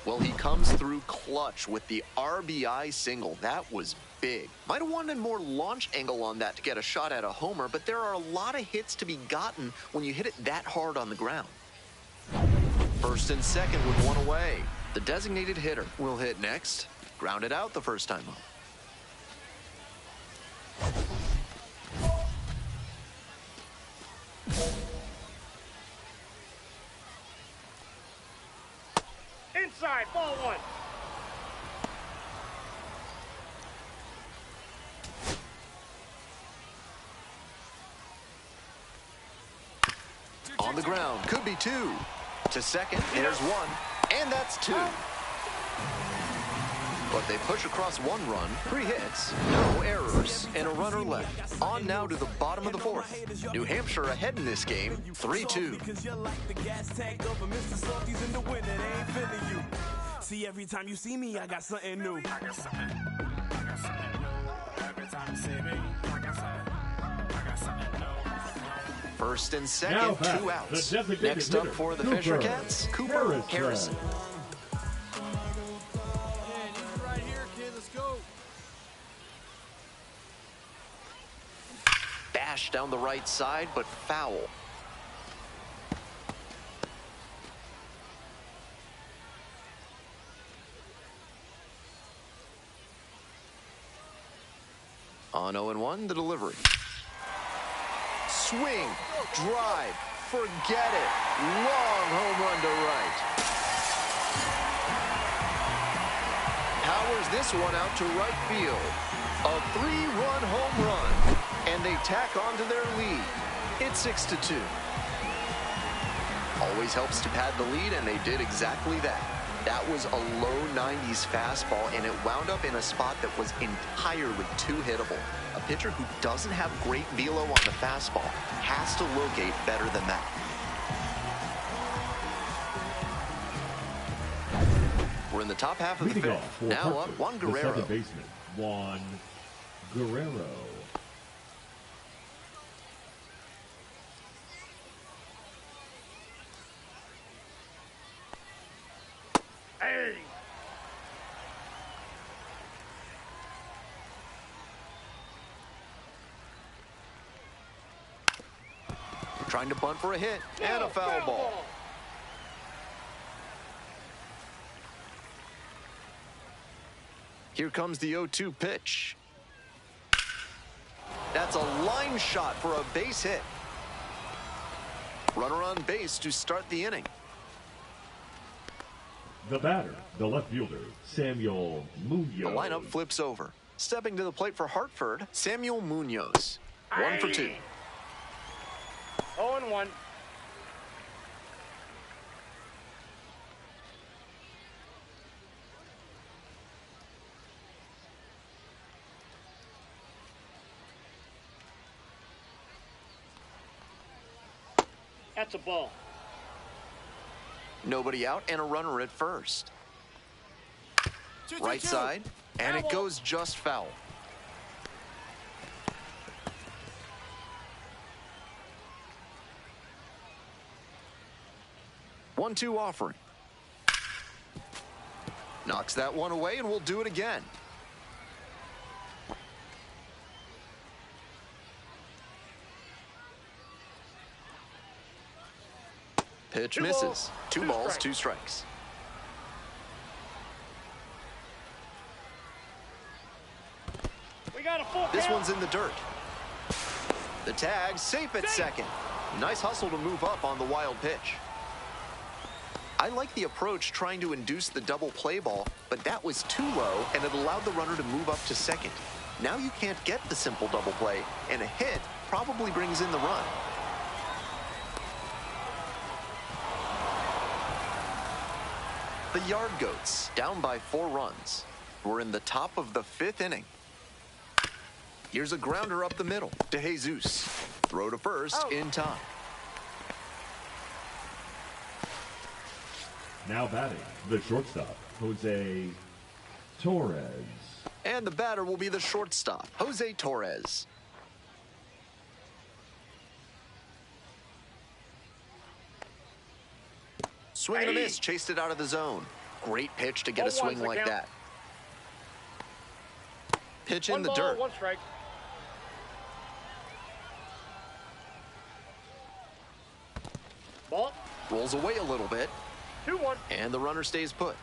Well, he comes through clutch with the RBI single. That was big. Might have wanted more launch angle on that to get a shot at a homer, but there are a lot of hits to be gotten when you hit it that hard on the ground. First and second with one away. The designated hitter will hit next. Grounded out the first time up. Inside, ball 1. On the ground, could be 2. To second, there's 1, and that's 2. But they push across 1 run, 3 hits, no errors, and a runner left. On now to the bottom of the fourth. New Hampshire ahead in this game, 3-2. See, every time you see me, I got something new. Every time you see me, I got something new. First and second, 2 outs. Next up for the Fisher Cats, Cooper Harrison. Right here, kid. Let's go. Bash down the right side, but foul. On 0-1, the delivery. Swing, drive, forget it. Long home run to right. Powers this one out to right field. A 3-run home run, and they tack on to their lead. It's 6-2. Always helps to pad the lead, and they did exactly that. That was a low 90s fastball, and it wound up in a spot that was entirely too hittable. A pitcher who doesn't have great velo on the fastball has to locate better than that. We're in the top half of the fifth. Now up, Juan Guerrero. The second baseman, Juan Guerrero. Hey! Trying to bunt for a hit, and a foul ball. Here comes the 0-2 pitch. That's a line shot for a base hit. Runner on base to start the inning. The batter, the left fielder, Samuel Munoz. The lineup flips over. Stepping to the plate for Hartford, Samuel Munoz. 1 for 2. 0-1. That's a ball. Nobody out and a runner at first. Right side, and it goes just foul. One-two offering. Knocks that one away, and we'll do it again. Pitch misses. Two balls, two strikes. We got a full This count. one's in the dirt. The tag, safe at second. Nice hustle to move up on the wild pitch. I like the approach trying to induce the double play ball, but that was too low, and it allowed the runner to move up to second. Now you can't get the simple double play, and a hit probably brings in the run. The Yard Goats, down by 4 runs. We're in the top of the 5th inning. Here's a grounder up the middle to Jesus. Throw to first in time. Now batting, the shortstop, Jose Torres. And the batter will be the shortstop, Jose Torres. Swing and a miss, chased it out of the zone. Great pitch to get a swing like that. Pitch in the dirt. 1 strike. Ball. Rolls away a little bit. 2-1. And the runner stays put.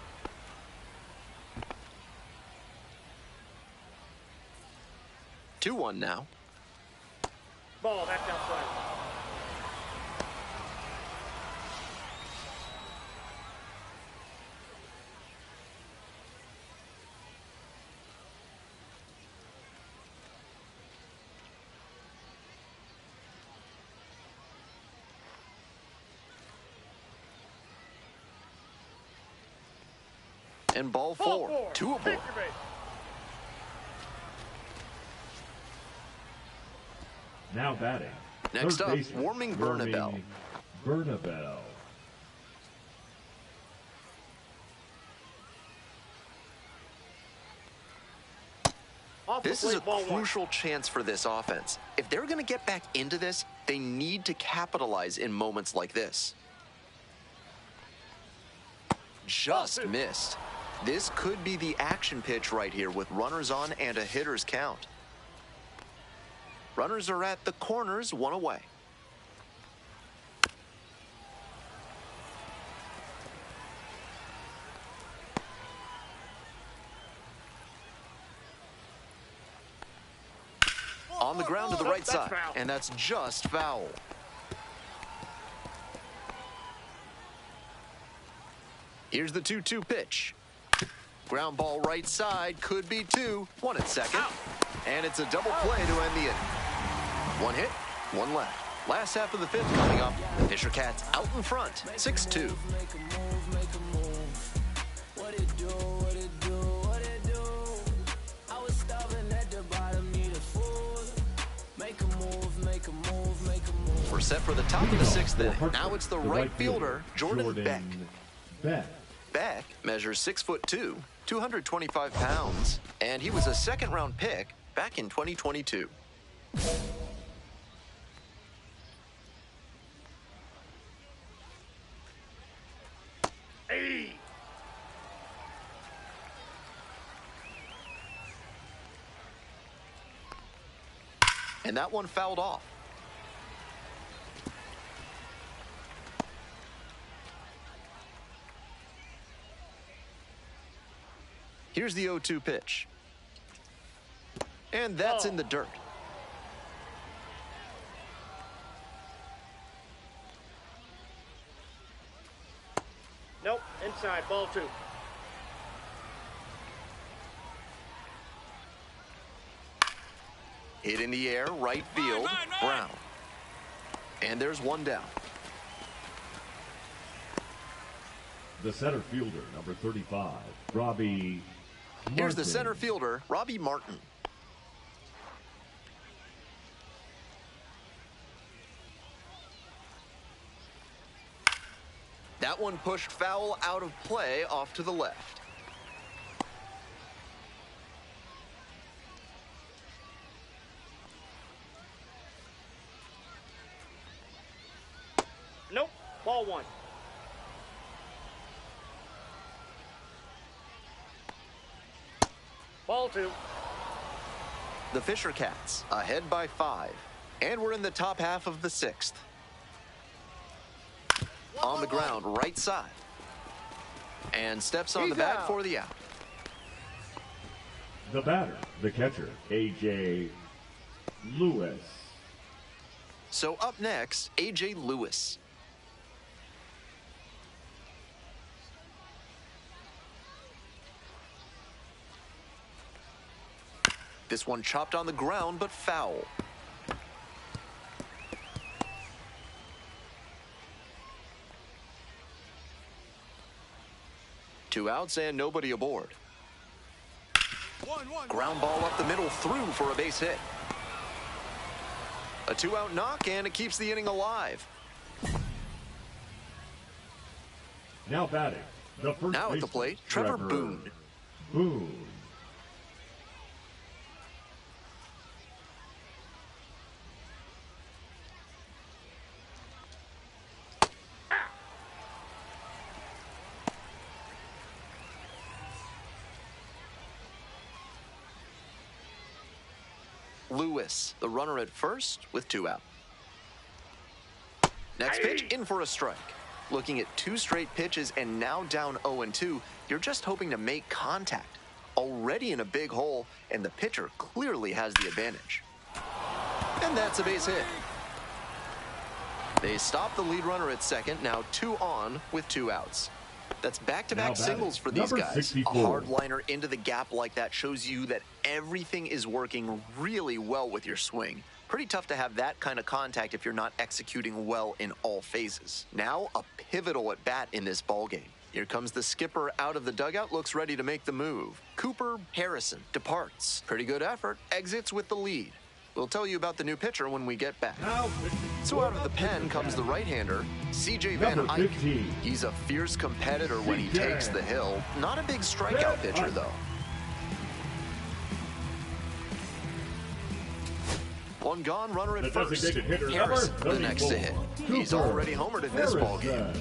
Two one now. Ball, that's outside. And ball 4. 2 aboard. Now batting. Next third up, baseman, warming Bernabel. Bernabel. This is a crucial chance for this offense. If they're going to get back into this, they need to capitalize in moments like this. Just missed. This could be the action pitch right here with runners on and a hitter's count. Runners are at the corners, 1 away. On the ground to the right side, and that's just foul. Here's the 2-2 pitch. Ground ball right side, could be 2. 1 at second. And it's a double play to end the inning. 1 hit, 1 left. Last half of the 5th coming up. The Fisher Cats out in front, 6-2. We're set for the top of the 6th inning. Now it's the right fielder, Jordan Beck. Beck measures 6'2", 225 pounds, and he was a 2nd-round pick back in 2022. Hey. And that one fouled off. Here's the 0-2 pitch. And that's in the dirt. Nope, inside, ball 2. Hit in the air, right field, Brown. And there's one down. The center fielder, number 35, Robbie Martin. Here's the center fielder, Robbie Martin. That one pushed foul out of play off to the left. Nope, ball 1. Ball 2. The Fisher Cats ahead by 5. And we're in the top half of the 6th. On the ground, right side. And steps on the bag for the out. The batter, the catcher, A.J. Lewis. So up next, A.J. Lewis. This one chopped on the ground, but foul. Two outs and nobody aboard. Ground ball up the middle, through for a base hit. A 2-out knock, and it keeps the inning alive. Now batting, the first now at the plate, Trevor Boone. Boone. Lewis, the runner at first with 2 out. Next pitch, in for a strike. Looking at 2 straight pitches and now down 0-2, you're just hoping to make contact. Already in a big hole, and the pitcher clearly has the advantage. And that's a base hit. They stop the lead runner at second, now 2 on with 2 outs. That's back-to-back singles for these guys. 64. A hard liner into the gap like that shows you that everything is working really well with your swing. Pretty tough to have that kind of contact if you're not executing well in all phases. Now, a pivotal at bat in this ballgame. Here comes the skipper out of the dugout, looks ready to make the move. Cooper Harrison departs. Pretty good effort, exits with the lead. We'll tell you about the new pitcher when we get back. So out of the pen comes the right-hander, C.J. Van Eyck. He's a fierce competitor when he takes the hill. Not a big strikeout pitcher, though. One gone, runner at first. Harrison, the next to hit. He's already homered in this ballgame.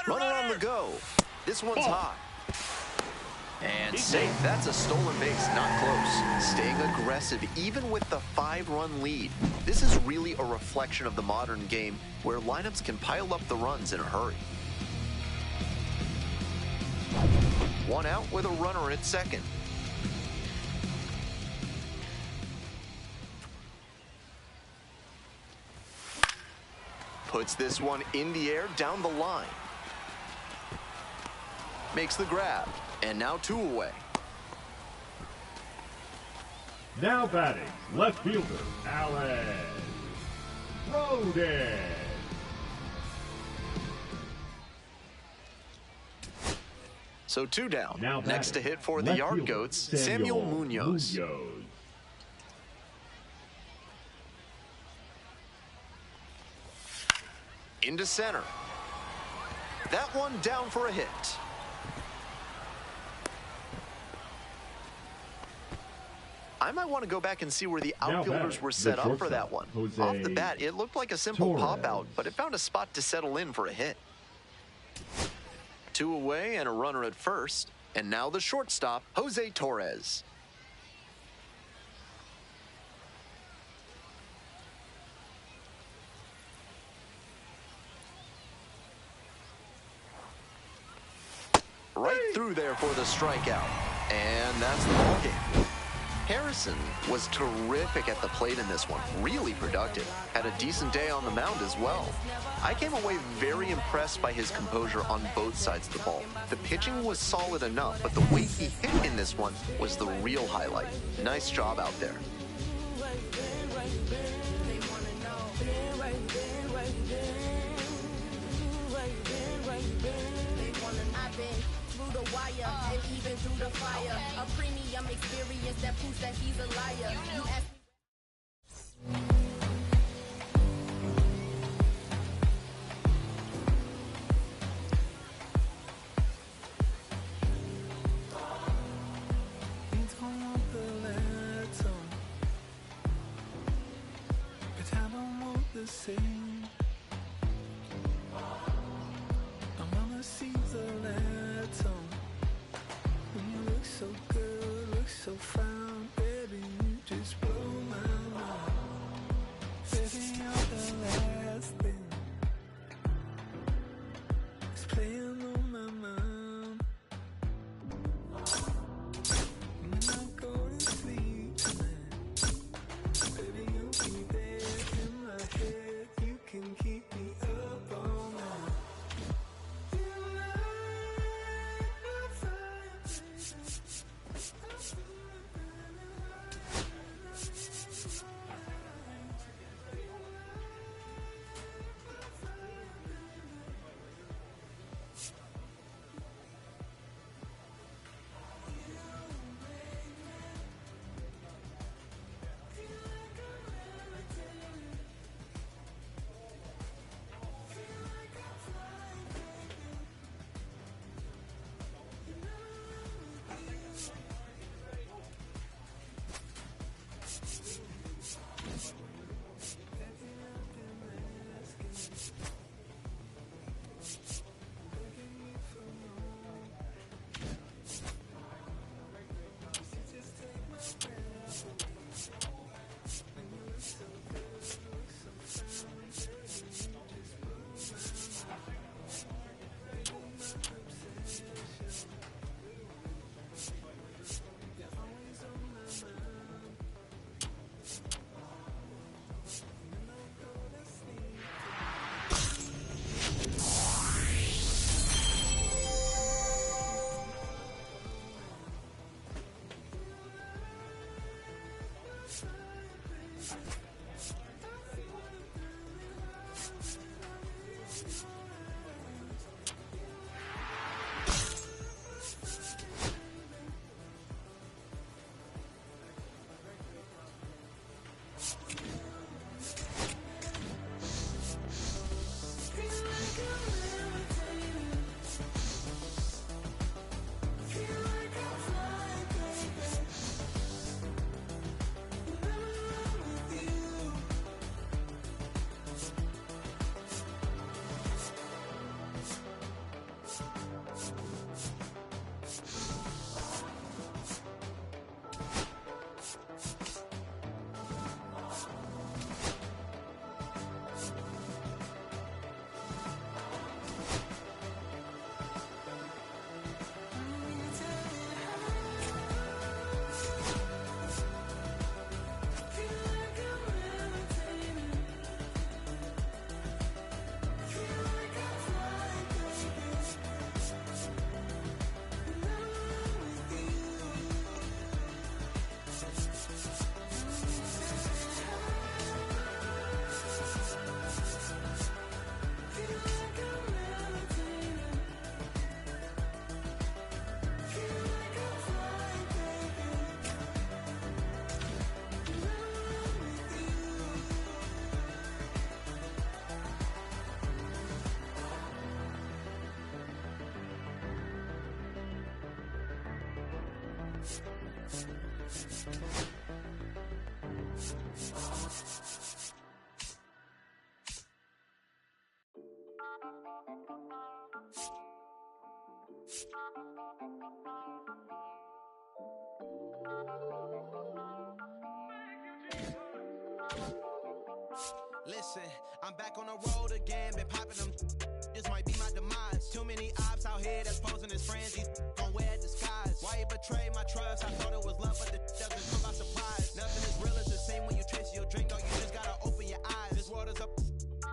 Runner on the go. This one's hot. And safe. That's a stolen base, not close. Staying aggressive, even with the 5-run lead. This is really a reflection of the modern game, where lineups can pile up the runs in a hurry. 1 out with a runner at second. Puts this one in the air, down the line. Makes the grab, and now 2 away. Now batting, left fielder, Alex Rodin. So 2 down. Now next to hit for the Yard Goats, Samuel Munoz. Into center. That one down for a hit. I might want to go back and see where the outfielders were set up for that one. Off the bat, it looked like a simple pop-out, but it found a spot to settle in for a hit. 2 away and a runner at first. And now the shortstop, Jose Torres. right through there for the strikeout. And that's the ball game. Harrison was terrific at the plate in this one, really productive. Had a decent day on the mound as well. I came away very impressed by his composure on both sides of the ball. The pitching was solid enough, but the way he hit in this one was the real highlight. Nice job out there. The wire and even through the fire, a premium experience that proves that he's a liar. You ask Listen, I'm back on the road again, been popping them this might be my demise. Too many ops out here that's posing as friends. These gon' wear a disguise. Why you betray my trust? I thought it was love, but the doesn't come by surprise. Nothing is real as the same when you trace your drink, dog. You just gotta open your eyes. This water's up,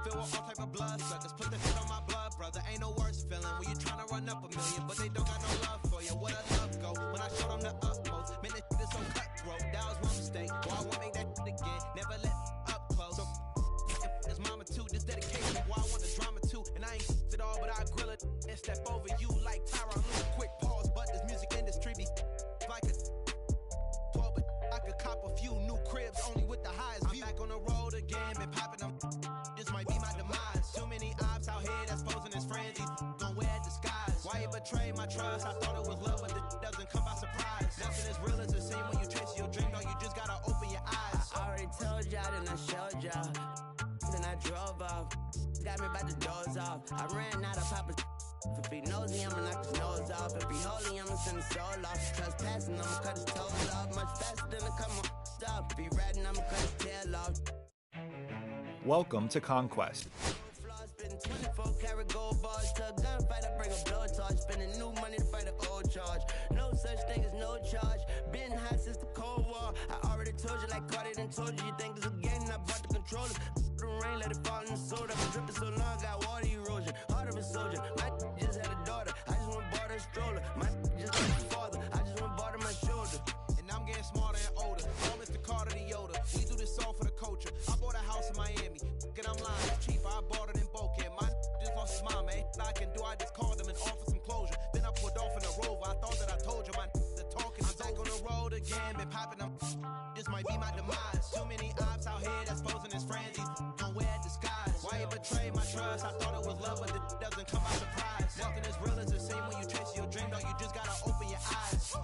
filled with all type of blood suckers. Put the shit on my blood, brother. Ain't no worse feeling when you tryna run up a million, but they don't got no love for you. Where the love go? When I showed them the utmost, man, this shit is so cutthroat. That was my mistake. Why I won't make that shit again? Never let up close. So it's mama too. This dedication. Why I want the drama too, and I ain't it all, but I grill it and step over you like Tyron Lue. Quick pause, but this music industry be like a 12, but I could cop a few new cribs only with the highest view. I'm back on the road again, been popping them. This might be my demise. Too many ops out here that's posing as friends. These gon' wear a disguise. Why you betray my trust? I thought it was love, but it doesn't come by surprise. Nothing is real as the same when you chase your dream. No, you just gotta open your eyes. I already told y'all, then I showed y'all. Then I drove off. Got me by the doors off. I ran out of Papa. If he knows me, I'ma knock his nose off. If he holy, I'ma send his soul off. Trespassing, I'ma cut his toes off. Much faster than a come on stop. If he ratting, I'ma cut his tail off. Welcome to Conquest. 24 karat gold bars to a gunfight. I bring a blowtorch. Spending new money to fight an old charge. No such thing as no charge. Been hot since the Cold War. I already told you, like Cardi done told you. You think it's a game? I bought the controller. The rain, let it fall in the soda. I've been dripping so long, got water erosion. Heart of a soldier. My just had a daughter. I just went bought her a stroller. My just like a father. I just went bought her my shoulder. And I'm getting smarter and older. Oh, Mr. Carter the Yoda. We do this all for the culture. I bought a house in Miami. And I'm lying, it's cheaper. I bought it in Boca. My just lost his mom, man. I can do. I just called him and offered some closure. Then I pulled off in a Rover. I thought that I told you my the talking. I'm back on the road again, been popping them. This might be my demise. Too many ops out here that's posing as friends. These gon' wear a disguise. Why you betray my trust? I thought it was love, but it doesn't come by surprise. Nothing is real as the same when you chase your dream, dog. You just gotta open your eyes.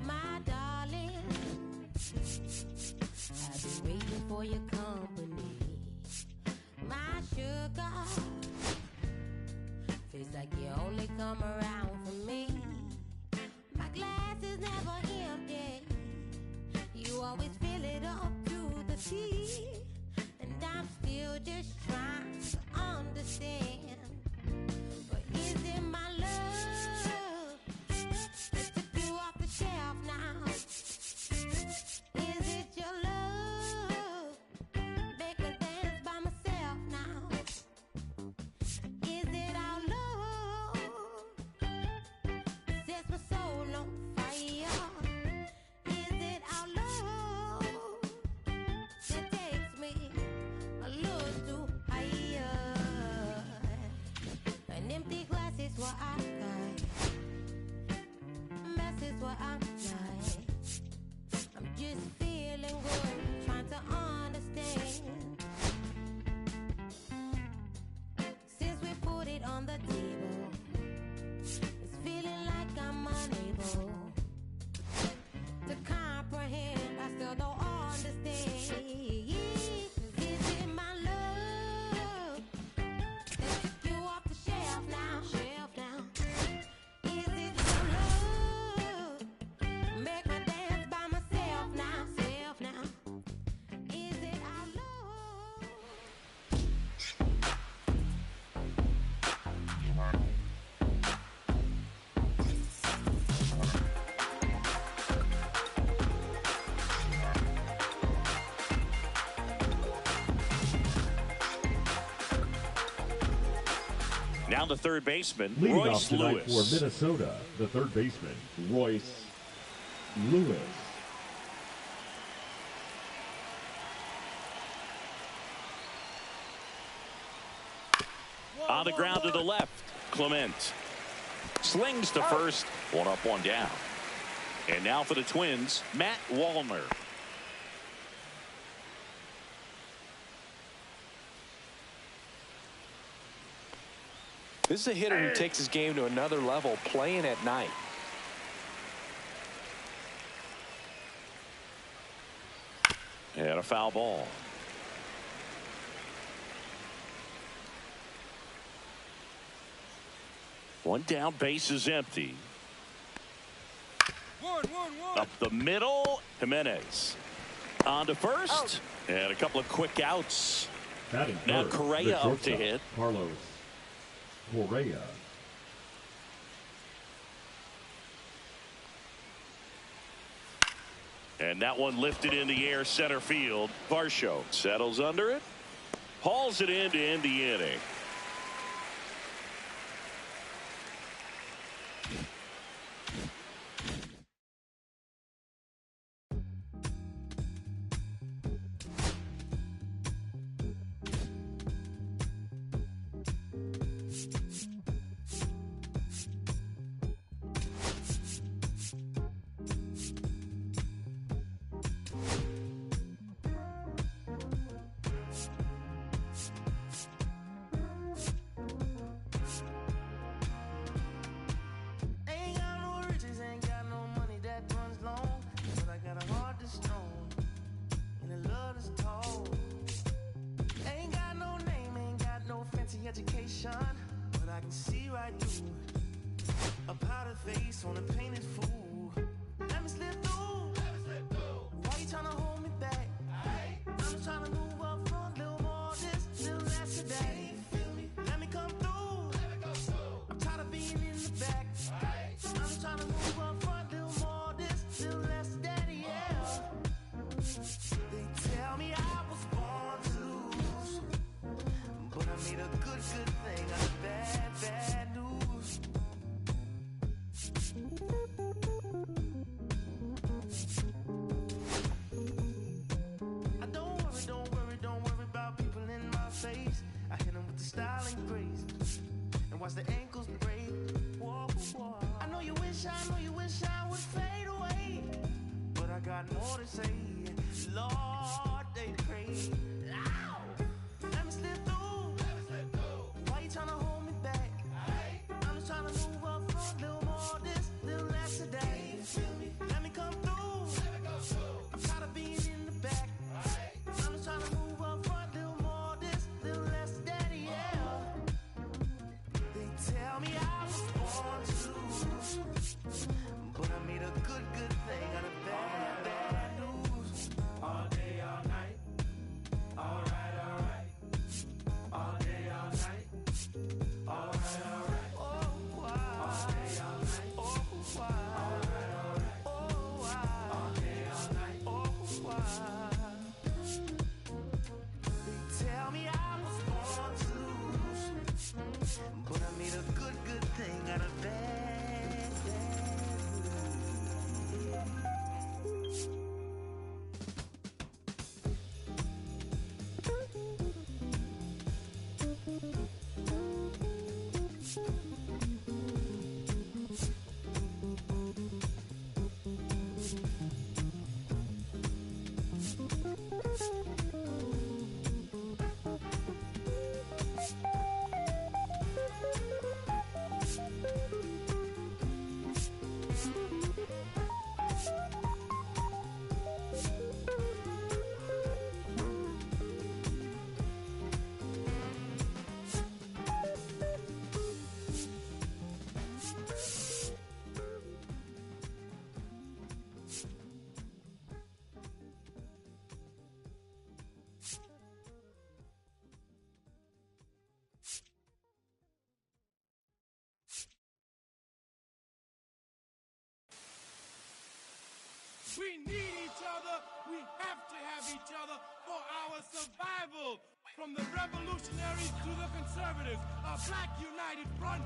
My darling, I've been waiting for your company. My sugar, feels like you only come around for me. My glass is never empty. You always fill it up to the tea. And I'm still just trying to understand. But is it my love that took you off the shelf now? Is it your love? Make me dance by myself now. Is it our love? Sets my soul on fire. Is it our love that takes me a little too higher? An empty glass is what I got. Mess is what I'm like. I'm just feeling good, trying to understand. Since we put it on the table, it's feeling like I'm unable to comprehend. I still don't understand. Is it my love that took you off the shelf now? Is it your love? Make me dance by myself now. Is it our love? Now the third baseman, Leading off Royce tonight Lewis. for Minnesota, the third baseman, Royce Lewis. On the ground to the left, Clement. Slings to first, one up, one down. And now for the Twins, Matt Wallner. This is a hitter who takes his game to another level, playing at night. And a foul ball. One down, base is empty. One. Up the middle, Jimenez. On to first. And a couple of quick outs. Batting Now first, Correa the up to shortstop, hit. Carlos Correa. And that one lifted in the air center field. Varsho settles under it. Hauls it in to end the inning. Ain't got no riches, ain't got no money that runs long, but I got a heart that's strong and a love that's tall. Ain't got no name, ain't got no fancy education, but I can see right through a powder face on a painted fool. Let me slip through. Why you tryna hold me back? I'm just tryna move up front, little more this, little less of that. Let me come through. I'm tired of being in the back. I'm just trying to move up front, little more this, little less that, yeah. They tell me I was born to lose, but I made a good thing out of bad news. I don't worry about people in my face. I hit them with the style and grace, and watch the ankles break. Whoa. I know you wish I would fade away, but I got more to say. Lord, they pray. Ow! Let me slip through. Why you tryna hold me back? I'm just tryna move up front, little more this, little less of that. Let me come through. I'm tired of being in the back. I'm just tryna move up front, little more this, little less of that, yeah. They tell me I was born to lose, but I made a good thing out of bad news. All day, all night. Alright. All day, all night. Alright. Oh, why? All day, all night. Oh, why? Alright. Oh, why? All day, all night. Oh, why? They tell me I was born to lose, but I made a good thing out of bad news. We need each other. We have to have each other for our survival. From the revolutionaries to the conservatives, a black united front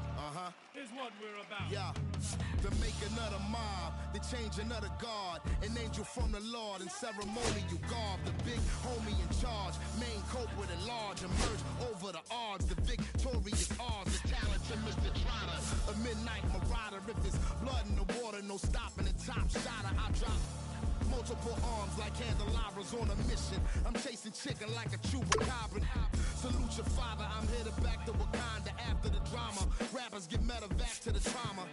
is what we're about. Yeah, the making of the mob, the changing of the guard, an angel from the Lord in ceremonial garb, the big homie in charge, main culprit at large, emerge over the odds, the victorious odds, the talented Mr. Trotter, a midnight marauder. If there's blood in the water, no stopping the top shotter, I drop multiple arms like candelabras on a mission. I'm chasing chicken like a chupacabra. Salute your father, I'm headed back to Wakanda after the drama. Rappers get medevac to the trauma.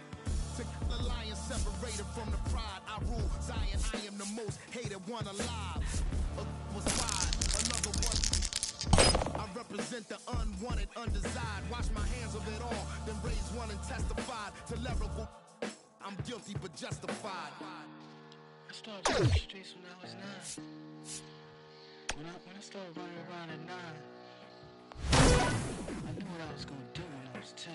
To the lion separated from the pride. I rule Zion, I am the most hated one alive. Was wide, another one. I represent the unwanted, undesired. Wash my hands of it all, then raise one and testified to lyrical. I'm guilty but justified. I started running the streets when I was 9. When I started running around at 9, I knew what I was gonna do when I was 10.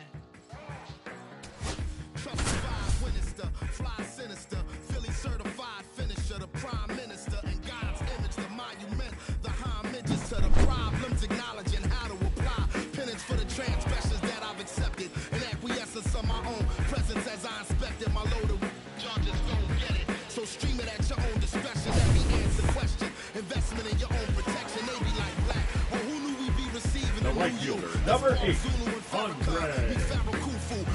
Trusted Winnister, fly sinister, Philly certified finisher, the prime minister, and God's image, the monument, the homages to the problems, acknowledging how to apply penance for the transgressions that I've accepted, and acquiescence of my own presence as I inspected my load of charges. Don't get it, so stream it at your own discretion. Every answer question, investment in your own protection. They be like black. Well, who knew we'd be receiving The right fielder, number 8, Andre.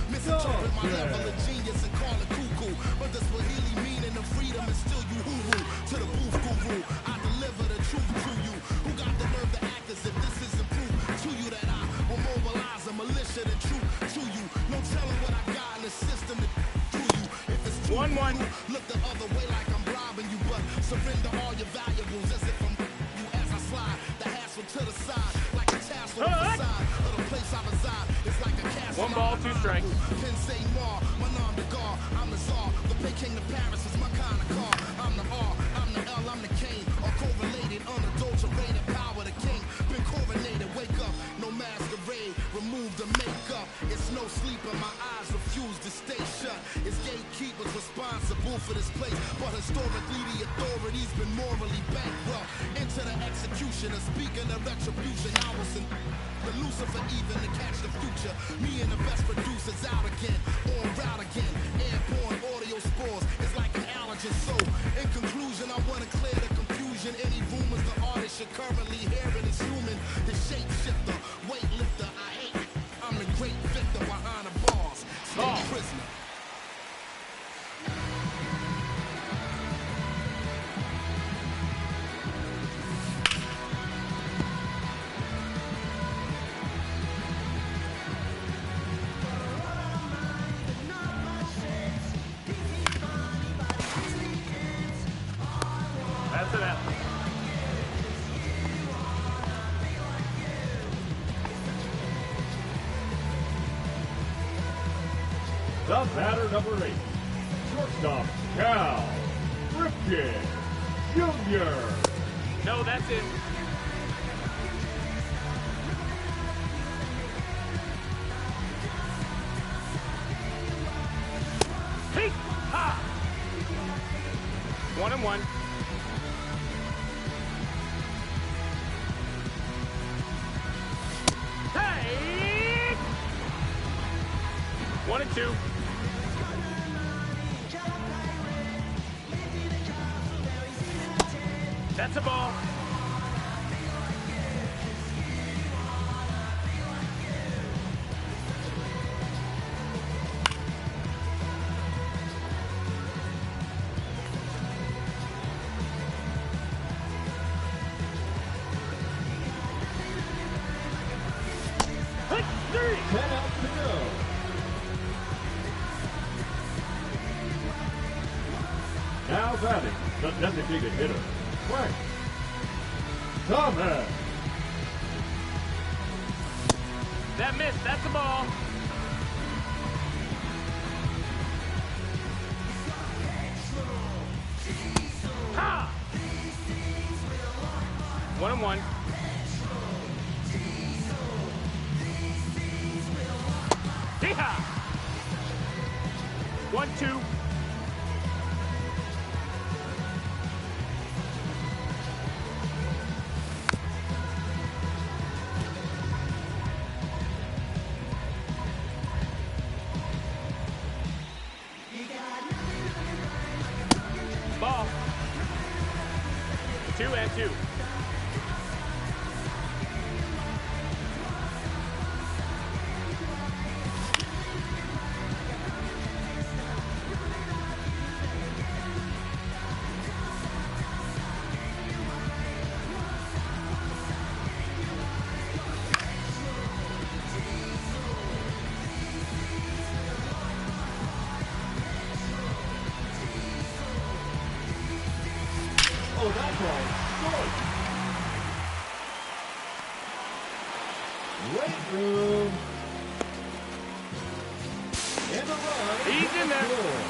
Misinterpret my level of genius and call it cuckoo. But the Swahili meaning of freedom is still you hooroo. To the booth guru, I deliver the truth to you. Who got the nerve to act as if this isn't proof to you that I will mobilize a militia and truth to you. No telling what I got in the system to do you. If it's too 1-1. look the other way like I'm robbing you, but surrender all your valuables as if I'm you as I slide the hassle to the side like a tassel on the side of the place I reside. It's like a castle. 1 ball, 2 strikes. Pin say more, my nom de gar, I'm the czar. The Bay King to Paris is my kind of car. I'm the R, I'm the L, I'm the Kane. All correlated, unadulterated power, the king. Been coronated, wake up, no masquerade, remove the makeup. It's no sleep and my eyes refuse to stay shut. It's gatekeepers responsible for this place, but historically the authorities been morally bankrupt. Into the execution of speaking of retribution, I was in the Lucifer even to catch the future. Me and the best producers out again, on route again. Airborne audio spores, it's like an allergen. So, in conclusion, I want to clear the confusion. Any rumors the artist you're currently hearing is human. The shapeshifter, weightlifter, I hate it. I'm the great victor behind the bars. Stay prisoner. That's an F. The batter, number 8, shortstop, Cal Ripken Jr. No, that's it. Hey! Ha! 1-1. Hey! 1-2. That's a ball. Hit 3. 10 outs to go. Now batting, the designated hitter, Frank Thomas. That missed. That's a ball. Ha! 1-1. Yeehaw! 1-2. Ball. 2-2. Oh, that ball, short. weight room. And a run. He's in there. Score.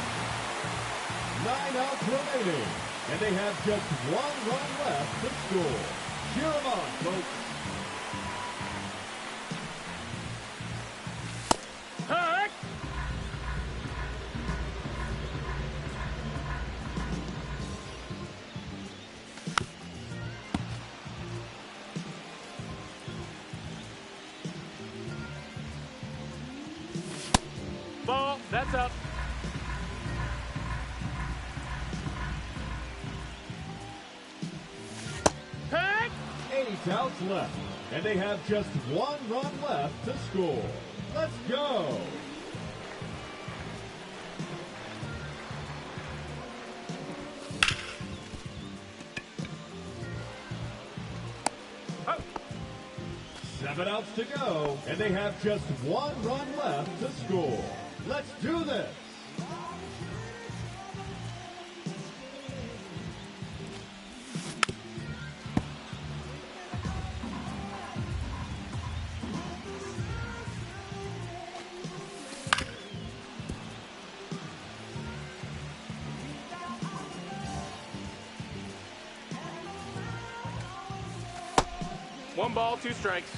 9 outs remaining, and they have just 1 run left to score. Cheer them on, folks. Hurt. Ball, that's up. Hurt. 8 outs left, and they have just 1 run left to score. Let's go. Oh. 7 outs to go, and they have just 1 run left to score. Let's do this. One ball, 2 strikes.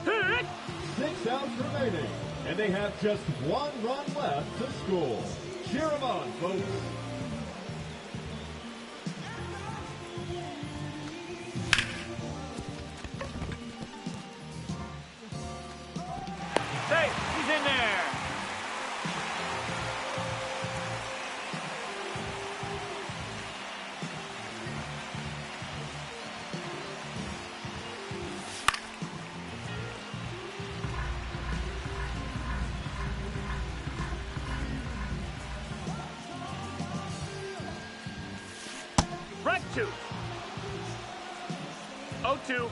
Hit! 6 outs remaining, and they have just 1 run left to score. Cheer them on, folks. Hey, he's in there. Right 2. 0-2.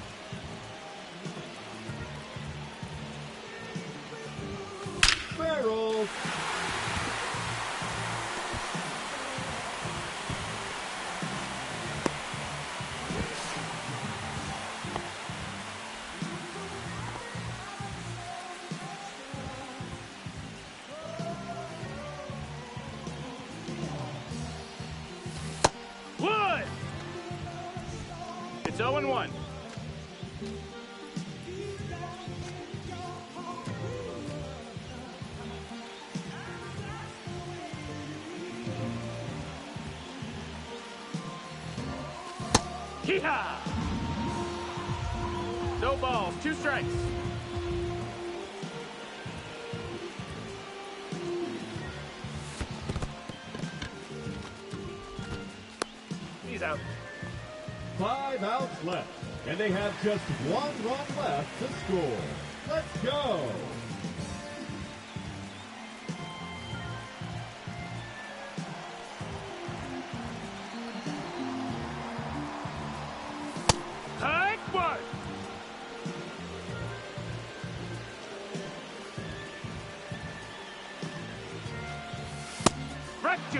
Barrels. Wood! It's 0-1. Hee-haw! No balls, 2 strikes. He's out. 5 outs left, and they have just 1 run left to score. Let's go. Hard work. Right 2.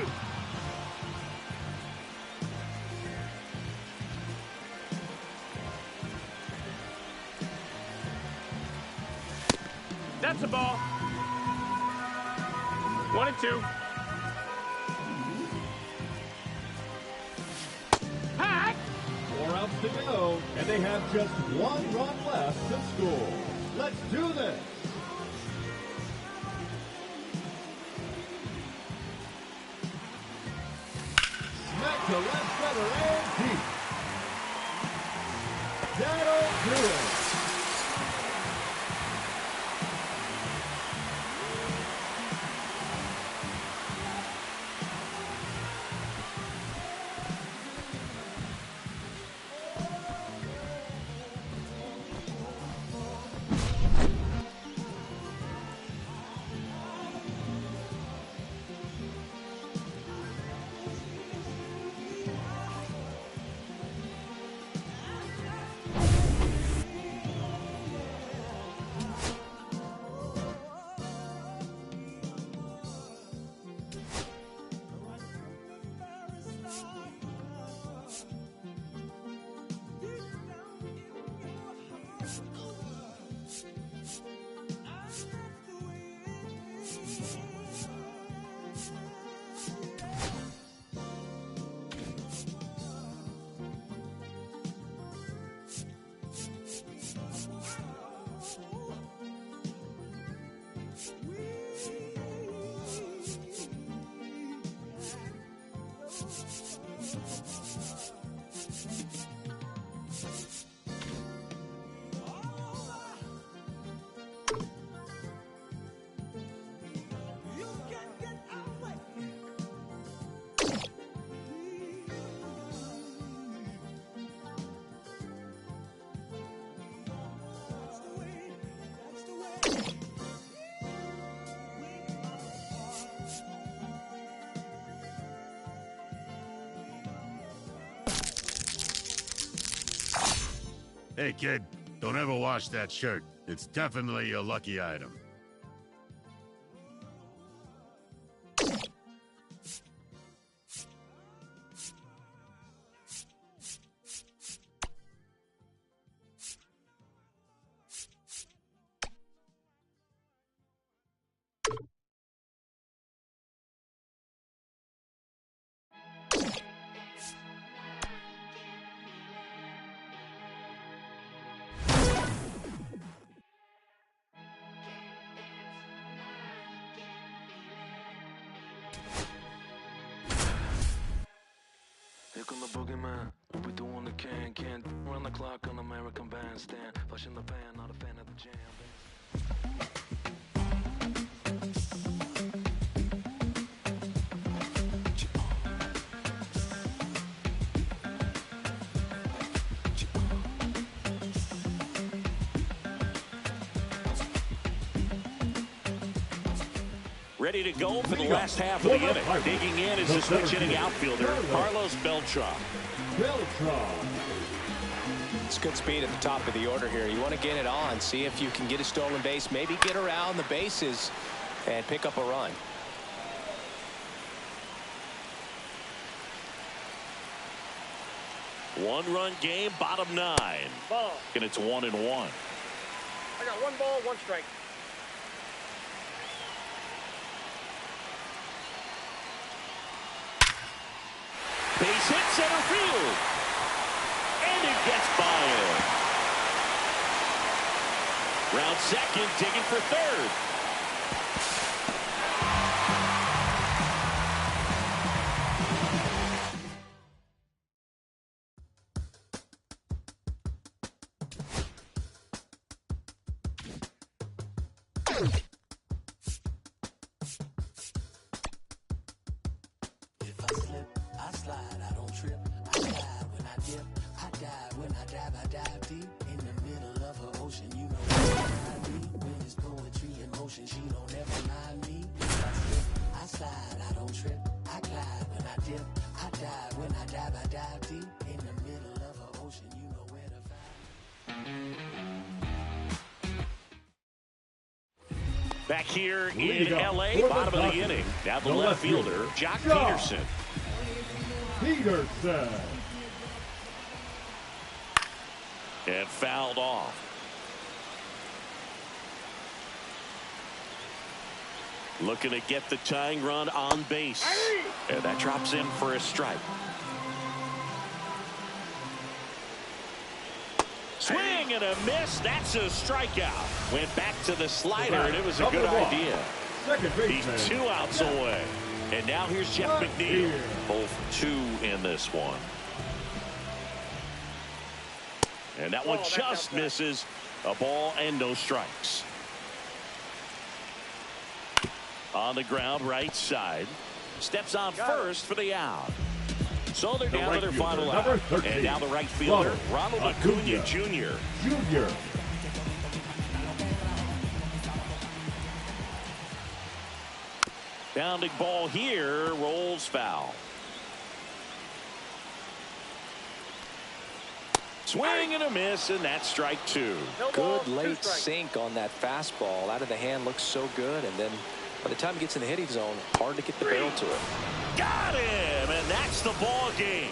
That's a ball. 1-2. Hack! 4 outs to go, and they have just 1 run left to score. Let's do this. Smack to left center and deep. That'll do it. Hey, kid, don't ever wash that shirt. It's definitely a lucky item. Here come the boogeyman. We doing the can run the clock on American Bandstand. Flushing the pan, not a fan of the jam. Ready to go for the last half of the inning. Digging in is the switch-hitting outfielder, Carlos Beltran. It's good speed at the top of the order here. You want to get it on, see if you can get a stolen base, maybe get around the bases and pick up a run. One-run game, bottom 9. Ball. And it's 1-1. I got 1 ball, 1 strike. Base hit center field. And it gets by him. Round second, digging for third. If I slip, I slide, I don't trip. I glide when I dip. I dive when I dive deep. In the middle of her ocean, you know what I mean. When it's poetry in motion, she don't ever mind me. If I slip, I slide, I don't trip. I glide when I dip. I dive when I dive deep. In the middle of her ocean, you know where to find. Back here in L.A., bottom of the inning. Now the left fielder, Jock Peterson. And fouled off. Looking to get the tying run on base. And that drops in for a strike. Swing and a miss. That's a strikeout. Went back to the slider, and it was a good idea. He's 2 outs away. And now here's Jeff McNeil. Both 2 in this one. And that one just misses. A ball and no strikes. On the ground, right side. Steps on first for the out. So they're down to their final out. And now the right fielder, Ronald Acuna Jr. Bounding ball here, rolls foul. Swing and a miss, and that's strike 2. Good late sink on that fastball. Out of the hand, looks so good, and then by the time it gets in the hitting zone, hard to get the barrel to it. Got him, and that's the ball game.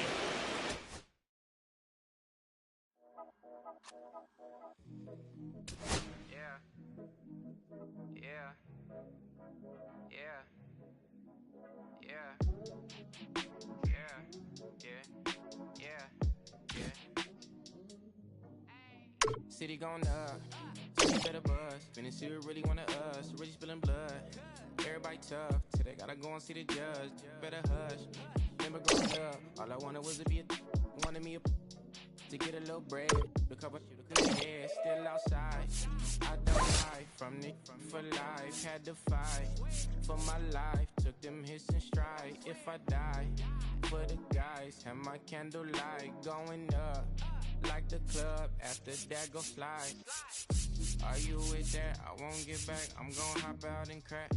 City going up, city better buzz. Finna see who really wanted us. Really spilling blood. Everybody tough, today gotta go and see the judge. Better hush. Remember growing up, all I wanted was to be wanted me to get a little bread. The cover, the head, still outside. I don't lie from the for life. Had to fight for my life. Took them hits in stride. If I die, for the guys, have my candlelight going up. Like the club, after that go slide. Are you with that? I won't get back. I'm gon' hop out and crack.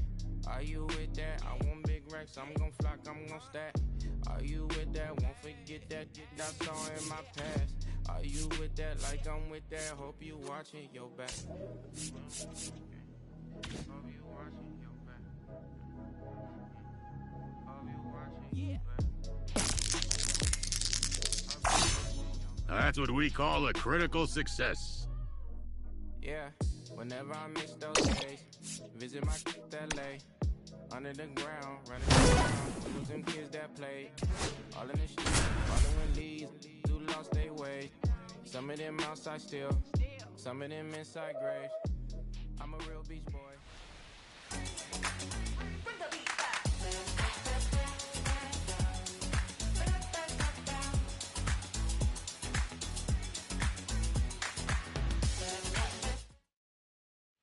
Are you with that? I want big racks. I'm gon' flock. I'm gon' stack. Are you with that? Won't forget that I saw in my past. Are you with that? Like I'm with that. Hope you watching your back. Hope you watching your back. Hope you watching your back. That's what we call a critical success. Yeah, whenever I miss those days, visit my LA. Under the ground, running around, with them kids that played. All in the street, following leads, who lost their way. Some of them outside still, some of them inside graves. I'm a real beach boy.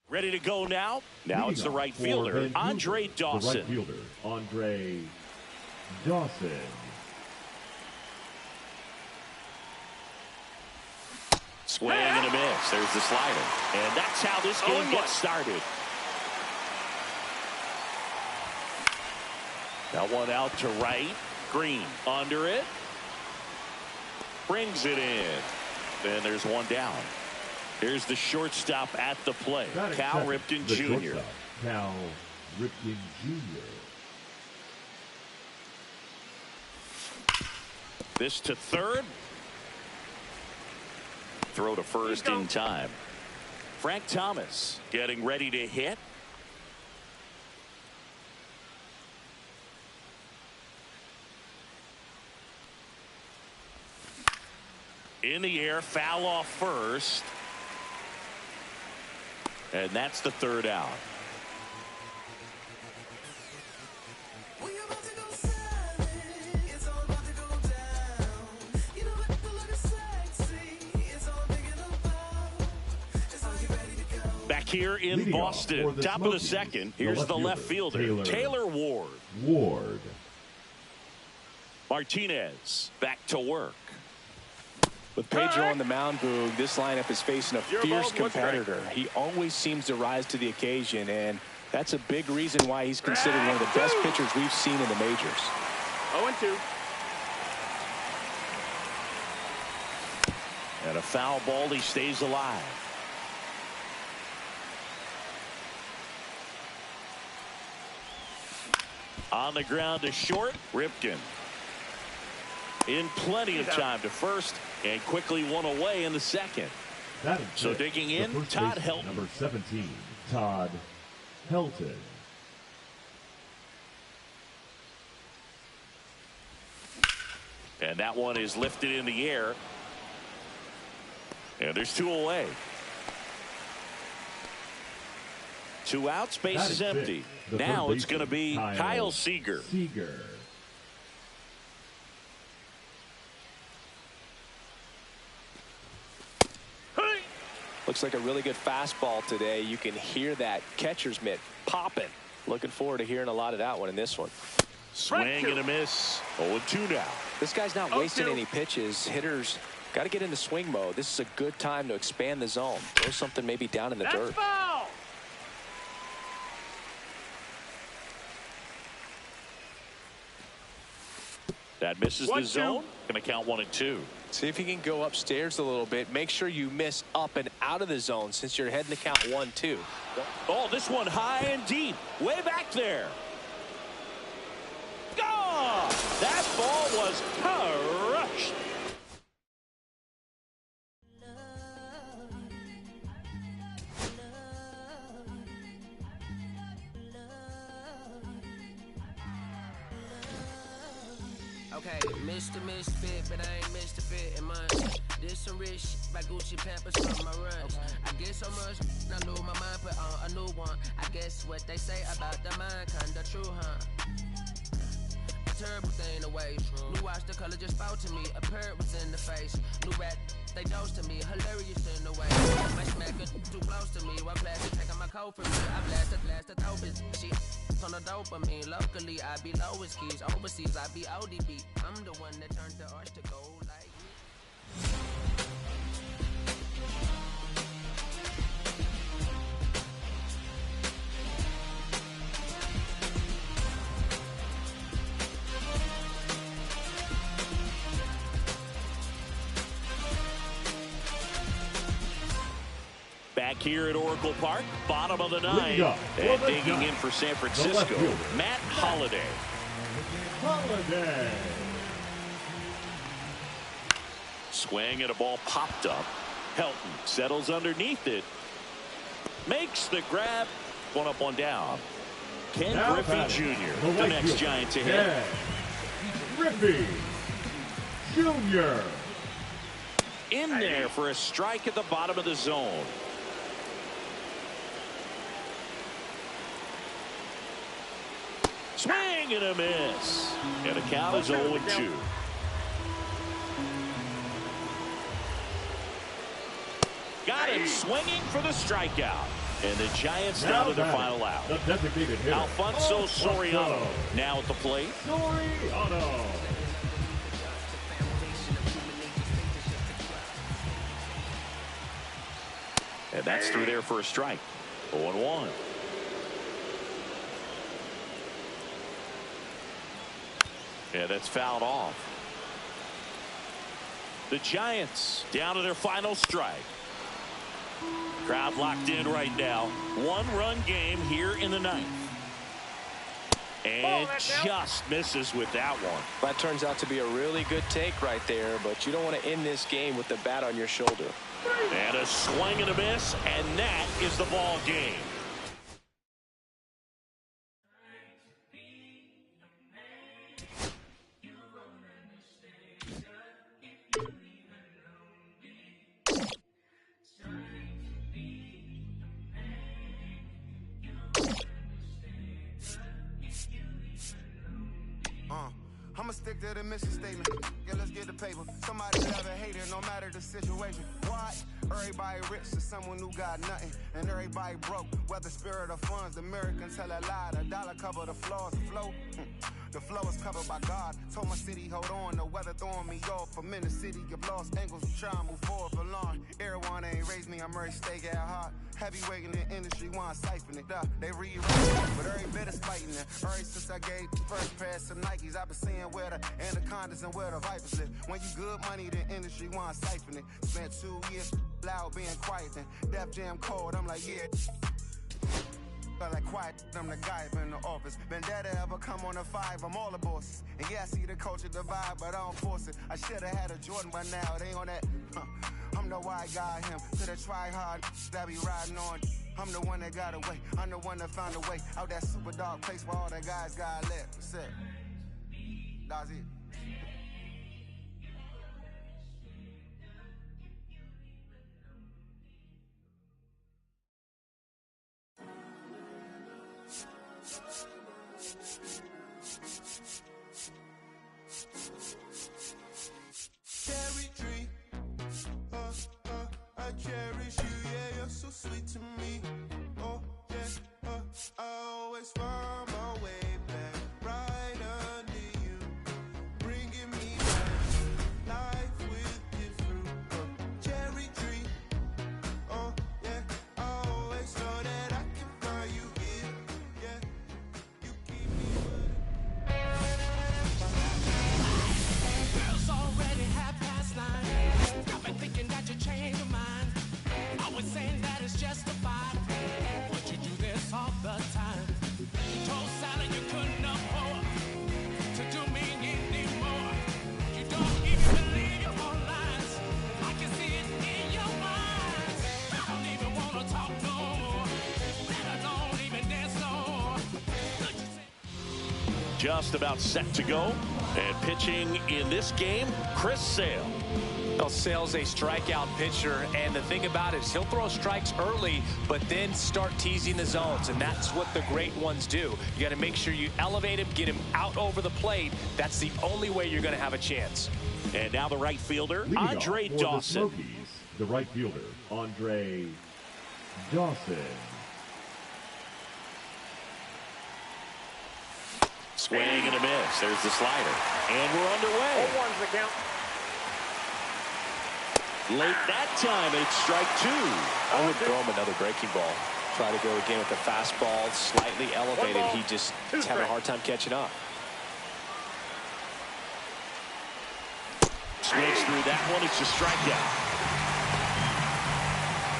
Ready to go now? Now it's the right fielder, Andre Dawson. The right fielder, Andre Dawson. Swing and a miss. There's the slider. And that's how this game gets started. That one out to right. Green under it. Brings it in. And there's one down. Here's the shortstop at the plate, Cal Ripken Jr. Cal Ripken Jr. This to third. Throw to first in time. Frank Thomas getting ready to hit. In the air, foul off first. And that's the third out. Back here in Boston, top of the second. Here's the left fielder, Taylor Ward. Martinez back to work. With Pedro on the mound, Boog, this lineup is facing a fierce competitor. He always seems to rise to the occasion, and that's a big reason why he's considered one of the best pitchers we've seen in the majors. 0-2. And a foul ball, he stays alive. On the ground to short, Ripken. In plenty of time to first, and quickly one away in the second. So digging in, Todd Helton. Number 17, Todd Helton. And that one is lifted in the air. And there's two away. Two outs, base is empty. Now it's going to be Kyle Seager. Looks like a really good fastball today. You can hear that catcher's mitt popping. Looking forward to hearing a lot of that one in this one. Swing and a miss. 0-2 now. This guy's not wasting any pitches. Hitters got to get into swing mode. This is a good time to expand the zone. Throw something maybe down in the dirt. Foul. That misses the zone. Going to count 1-2. See if you can go upstairs a little bit. Make sure you miss up and out of the zone since you're heading to count 1-2. Oh, this one high and deep. Way back there. Gone! That ball was crushed. Okay, Mr. Misfit, but I ain't Mr. Fit in mine. This some rich shit by Gucci Pampers from my runs. I get so much, I lose my mind, put on a new one. I guess what they say about the mind, kinda true, huh? A terrible thing to waste. New watch, the color just spoke to me. A parrot was in the face. New rat, they dose to me. Hilarious in the way. My smacker too close to me. What plastic taking my coat from me? I blasted, throw bitch. She on the dopamine. Locally, I be lowest keys. Overseas, I be ODB. I'm the one that turned the arch to gold like me. Back here at Oracle Park, bottom of the ninth. And digging in for San Francisco, Matt Holliday. Swing and a ball popped up. Helton settles underneath it. Makes the grab. One up, one down. Ken Griffey Jr., the next giant to hit. Griffey Jr. In there for a strike at the bottom of the zone. Swing and a miss. And the count is 0-2. Got him swinging for the strikeout. And the Giants down to their final out. The designated hitter, Alfonso Soriano now at the plate. Soriano. And that's through there for a strike. 0-1. Yeah, that's fouled off. The Giants down to their final strike. Crowd locked in right now. One-run game here in the ninth. And just misses with that one. That turns out to be a really good take right there, but you don't want to end this game with the bat on your shoulder. And a swing and a miss, and that is the ball game. I'ma stick to the mission statement. Yeah, let's get the paper. Somebody love and hate it, no matter the situation. What? Everybody rich to someone who got nothing, and everybody broke. Whether spirit or funds, the Americans tell a lie. The dollar cover the flaws, the flow. The flow is covered by God. Told my city, hold on. The weather throwing me off. I'm in the city, get lost angles. Try and move forward for long. Everyone ain't raised me. I'm ready to stay at heart. Heavyweight in the industry, want to siphon it up. They rewrite, but every bit is fighting it. Ever since I gave first pass to Nikes, I've been seeing where the anacondas and where the vipers live. When you good money, the industry want to siphon it. Spent 2 years loud being quiet, then Def Jam cold. I'm like, yeah. Like quiet, I'm the guy up in the office. Vendetta ever come on the 5, I'm all the bosses. And yeah, I see the culture divide, but I don't force it. I should've had a Jordan by now, they on that. I'm the white guy, him. To the try hard that be riding on. I'm the one that got away. I'm the one that found a way out that super dark place where all the guys got left. That's it. That's it. Cherry tree, I cherish you, yeah, you're so sweet to me. Oh, yeah, I always find my way back right under you, bringing me back life with you through. Cherry tree, oh, yeah, I always know that I can find you here, yeah, you keep me with. Girls already have past line. I've been thinking that you changed your mind. Always saying that it's justified. But you do this all the time. You told Sally you couldn't afford to do me anymore. You don't even believe your own lies. I can see it in your eyes. You don't even want to talk no more. Let alone even dance no more. Just about set to go. And pitching in this game, Chris Sale. Well, Sale's a strikeout pitcher, and the thing about it is he'll throw strikes early, but then start teasing the zones, and that's what the great ones do. You got to make sure you elevate him, get him out over the plate. That's the only way you're going to have a chance. And now the right fielder, Leading Andre off for Dawson. The Smokies, the right fielder, Andre Dawson. Swing and a miss. There's the slider. And we're underway. 0-1's the count. Late that time, it's strike 2. I would throw him another breaking ball. Try to go again with the fastball, slightly elevated. He just is having a hard time catching up. Swings through that one. It's a strikeout.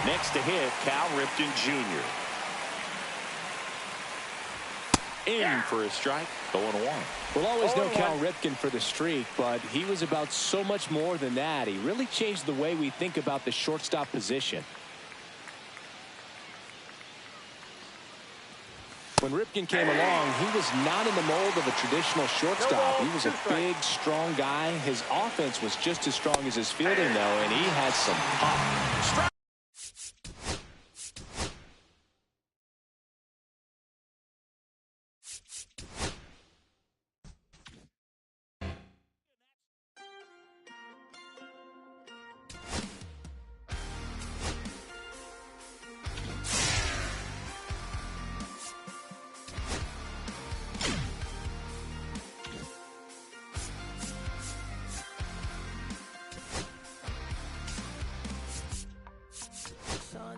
Next to hit, Cal Ripken Jr. In for a strike, 0-1. We'll always know Cal Ripken for the streak, but he was about so much more than that. He really changed the way we think about the shortstop position. When Ripken came along, he was not in the mold of a traditional shortstop. He was a big, strong guy. His offense was just as strong as his fielding, though, and he had some pop.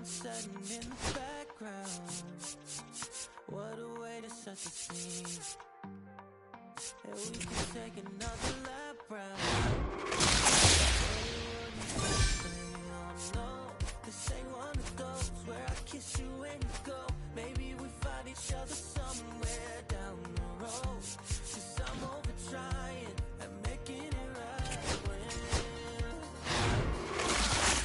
Setting in the background. What a way to set the scene. And we can take another lap round. No, this ain't one of those where I kiss you when you go. Maybe we find each other somewhere down the road. 'Cause I'm over trying and making it right.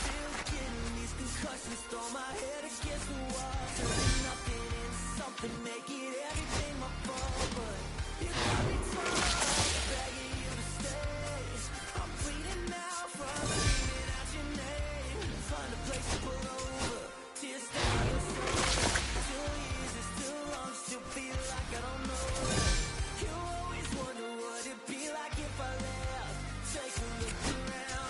Still getting these concussions, throw my head against the wall, turning nothing into something, make it everything my fault. But you got me torn, begging you to stay. I'm bleeding now from screaming out your name. Find a place to pull over, tears down your shoulder. 2 years is too long, still feel like I don't know. You always wonder what it'd be like if I left. Take a look around,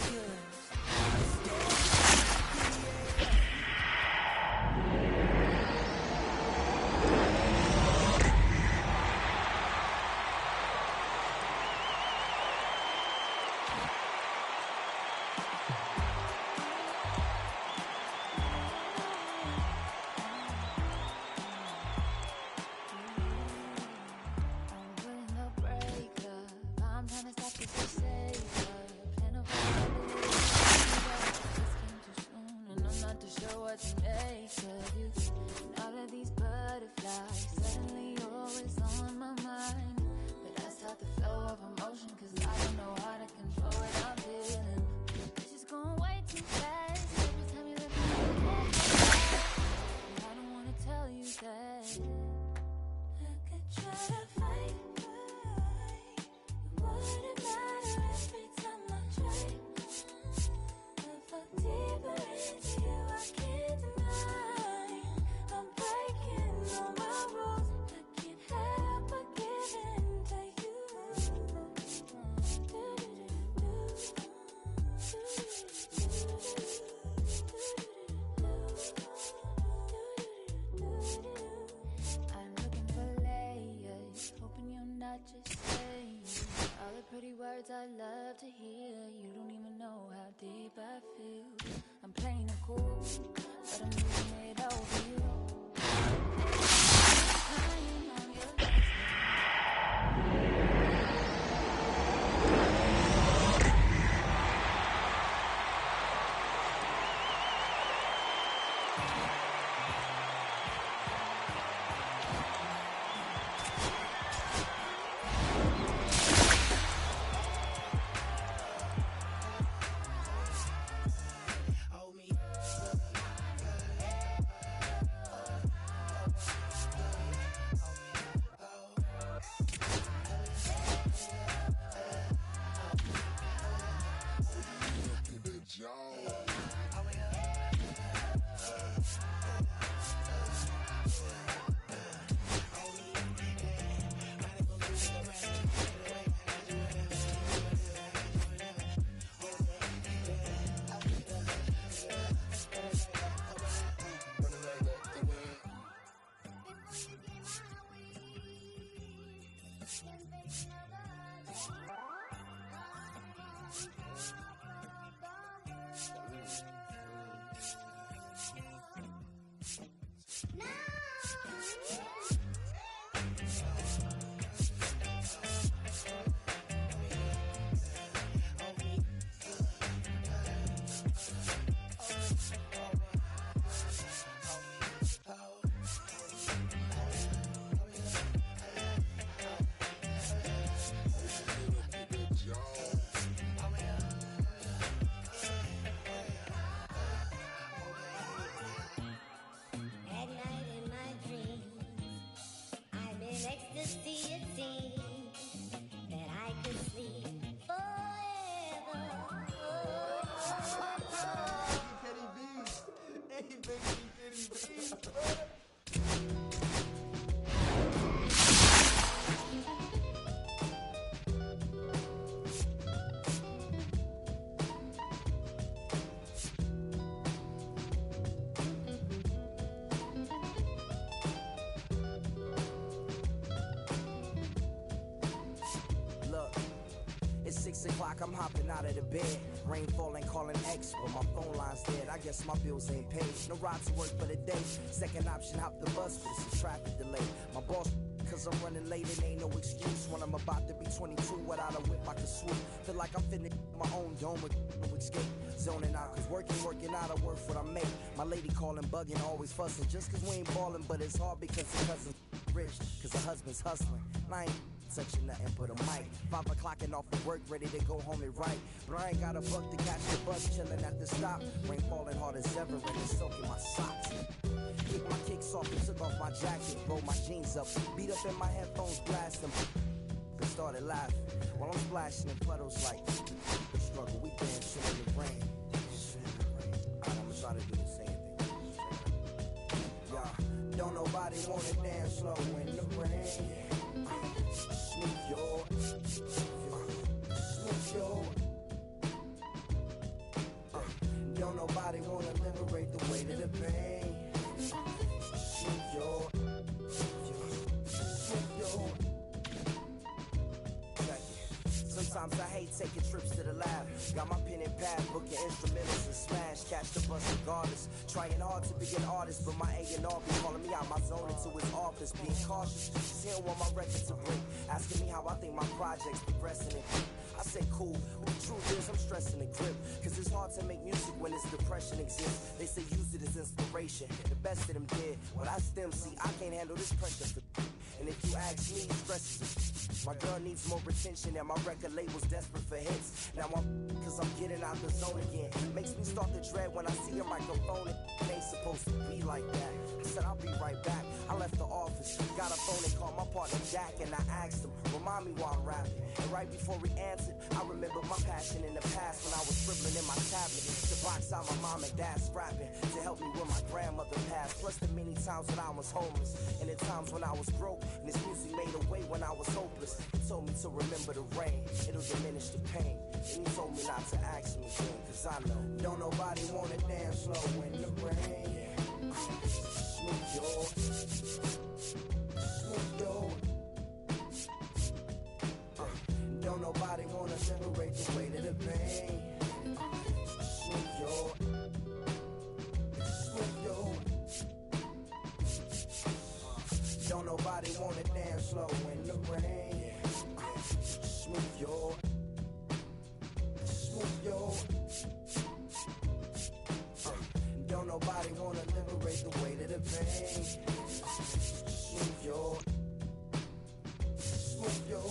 'cause I love to hear. You don't even know how deep I feel. I'm playing it cool, but I'm losing it over you. Crying on your like I'm hopping out of the bed. Rain falling, calling X, but my phone line's dead. I guess my bills ain't paid. No ride to work for the day. Second option, hop the bus, but it's a traffic delay. My boss, cause I'm running late and ain't no excuse. When I'm about to be 22, without a whip I can swoop. Feel like I'm finna my own dome with no escape. Zoning out, cause working out, I work what I make. My lady calling, bugging, always fussing. Just cause we ain't ballin', but it's hard because the cousin's rich. Cause the husband's hustling. And I ain't touching nothing but a mic. 5 o'clock and off of work, ready to go home and write. But I ain't got a buck to catch the bus, chillin' at the stop. Rain falling hard as ever and it's soaking my socks. Kick my kicks off and took off my jacket, rolled my jeans up, beat up in my headphones, blasting. But started laughing while I'm splashing in puddles like the struggle. We dancing in the rain. Alright, I'm gonna try to do the same thing. Yeah, don't nobody wanna dance slow in the rain. Smooth your, smooth your. Don't nobody wanna liberate the weight of the pain. Smooth your, smooth your. Sometimes I hate taking trips to the lab. Got my pen and pad, booking instrumentals and smash. Catch the bus regardless. Trying hard to be an artist, but my A&R be calling me out my zone into his office. Being cautious, he don't want my record to break. Asking me how I think my project's progressing. I say cool, but the truth is I'm stressing the grip. Cause it's hard to make music when this depression exists. They say use it as inspiration. The best of them did. Well, that's them, see, I can't handle this pressure. And if you ask me, stress is my girl needs more attention and my record label's desperate for hits. Now cause I'm getting out the zone again. Makes me start to dread when I see a microphone. It ain't supposed to be like that. I said I'll be right back. I left the office, got a phone and called my partner Jack, and I asked him, remind me while I'm rapping. And right before he answered, I remembered my passion in the past when I was scribbling in my tablet to box out my mom and dad's rapping to help me when my grandmother passed. Plus the many times when I was homeless and the times when I was broke. And this music made a way when I was hopeless. He told me to remember the rain, it'll diminish the pain. And he told me not to ask him again, cause I know don't nobody wanna dance slow in the rain. Smooth your, smooth your. Don't nobody wanna liberate the weight of the pain. Smooth your, smooth your. Don't nobody wanna dance slow in the rain. Smooth your, smooth your. Don't nobody wanna liberate the weight of the pain. Smooth your, smooth your.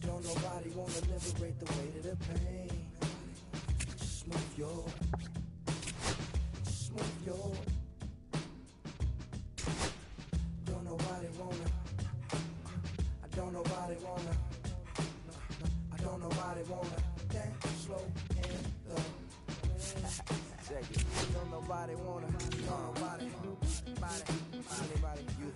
Don't nobody wanna liberate the weight of the pain. Smooth your, smooth your. Don't nobody wanna. I don't nobody wanna. I don't nobody wanna dance slow in the. Check it. Don't nobody wanna. Don't nobody. Anybody. You.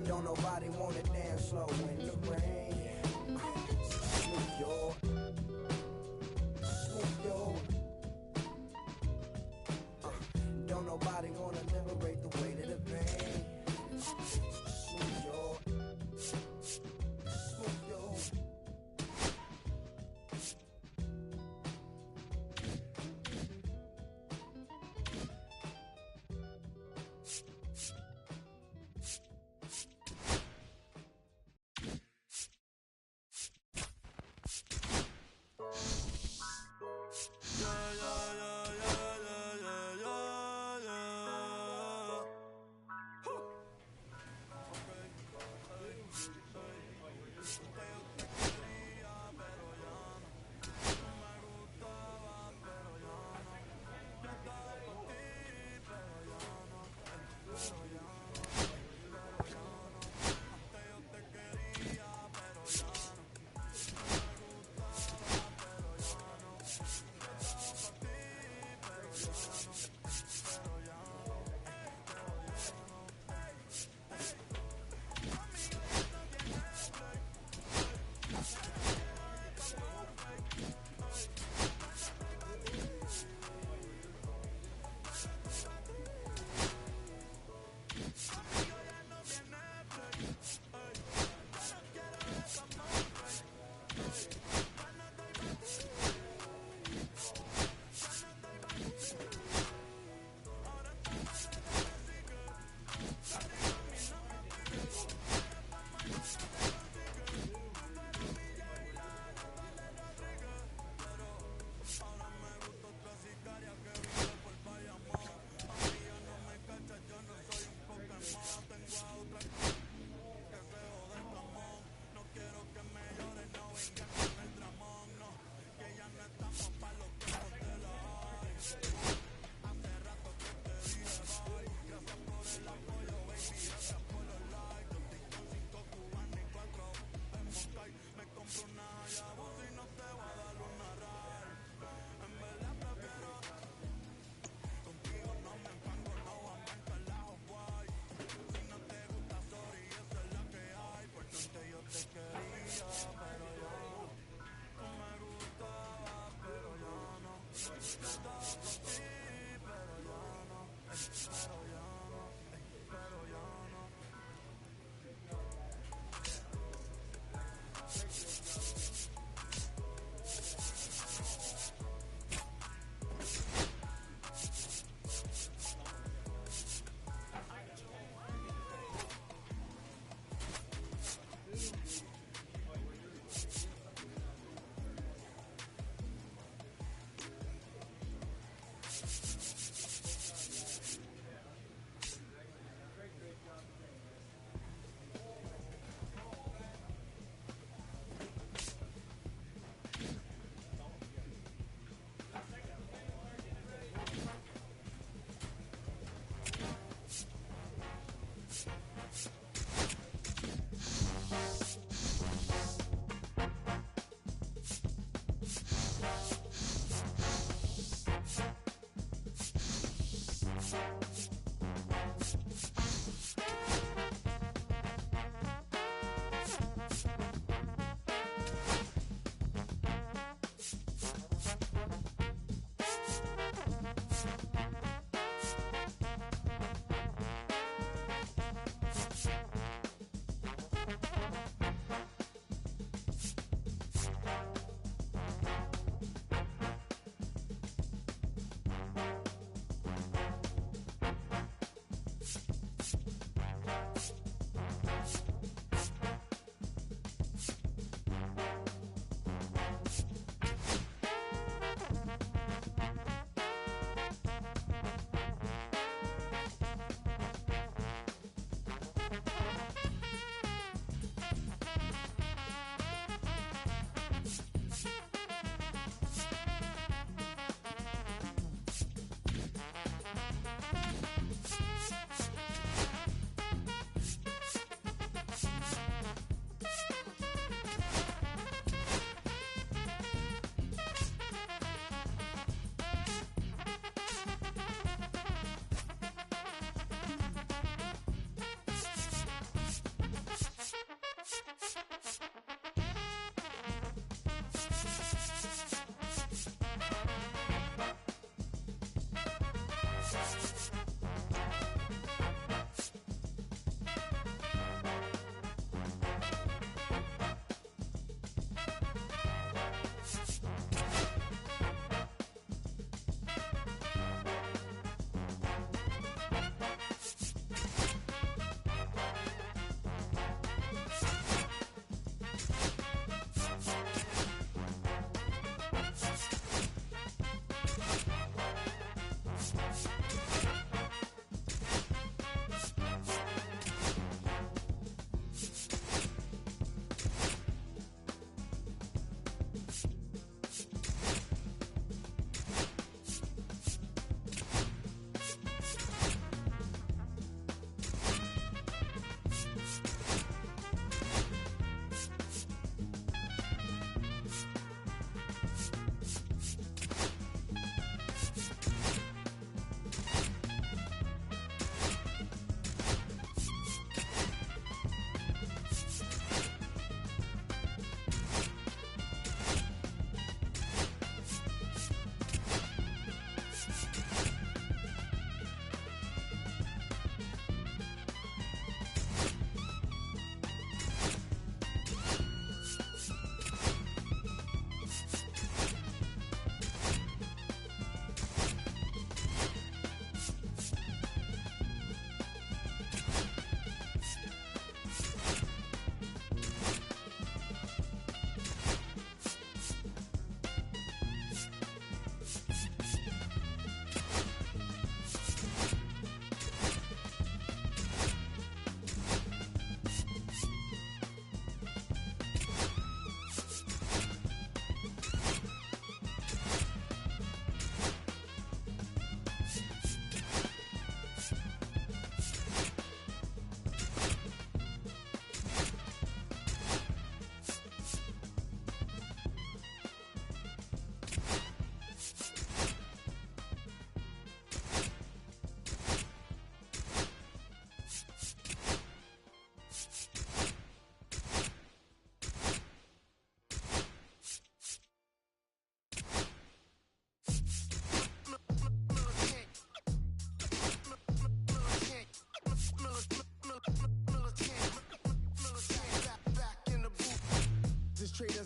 Don't nobody wanna dance slow in the rain. Smooth your, smooth your. Don't nobody wanna liberate the weight of the pain. Smooth your, smooth your.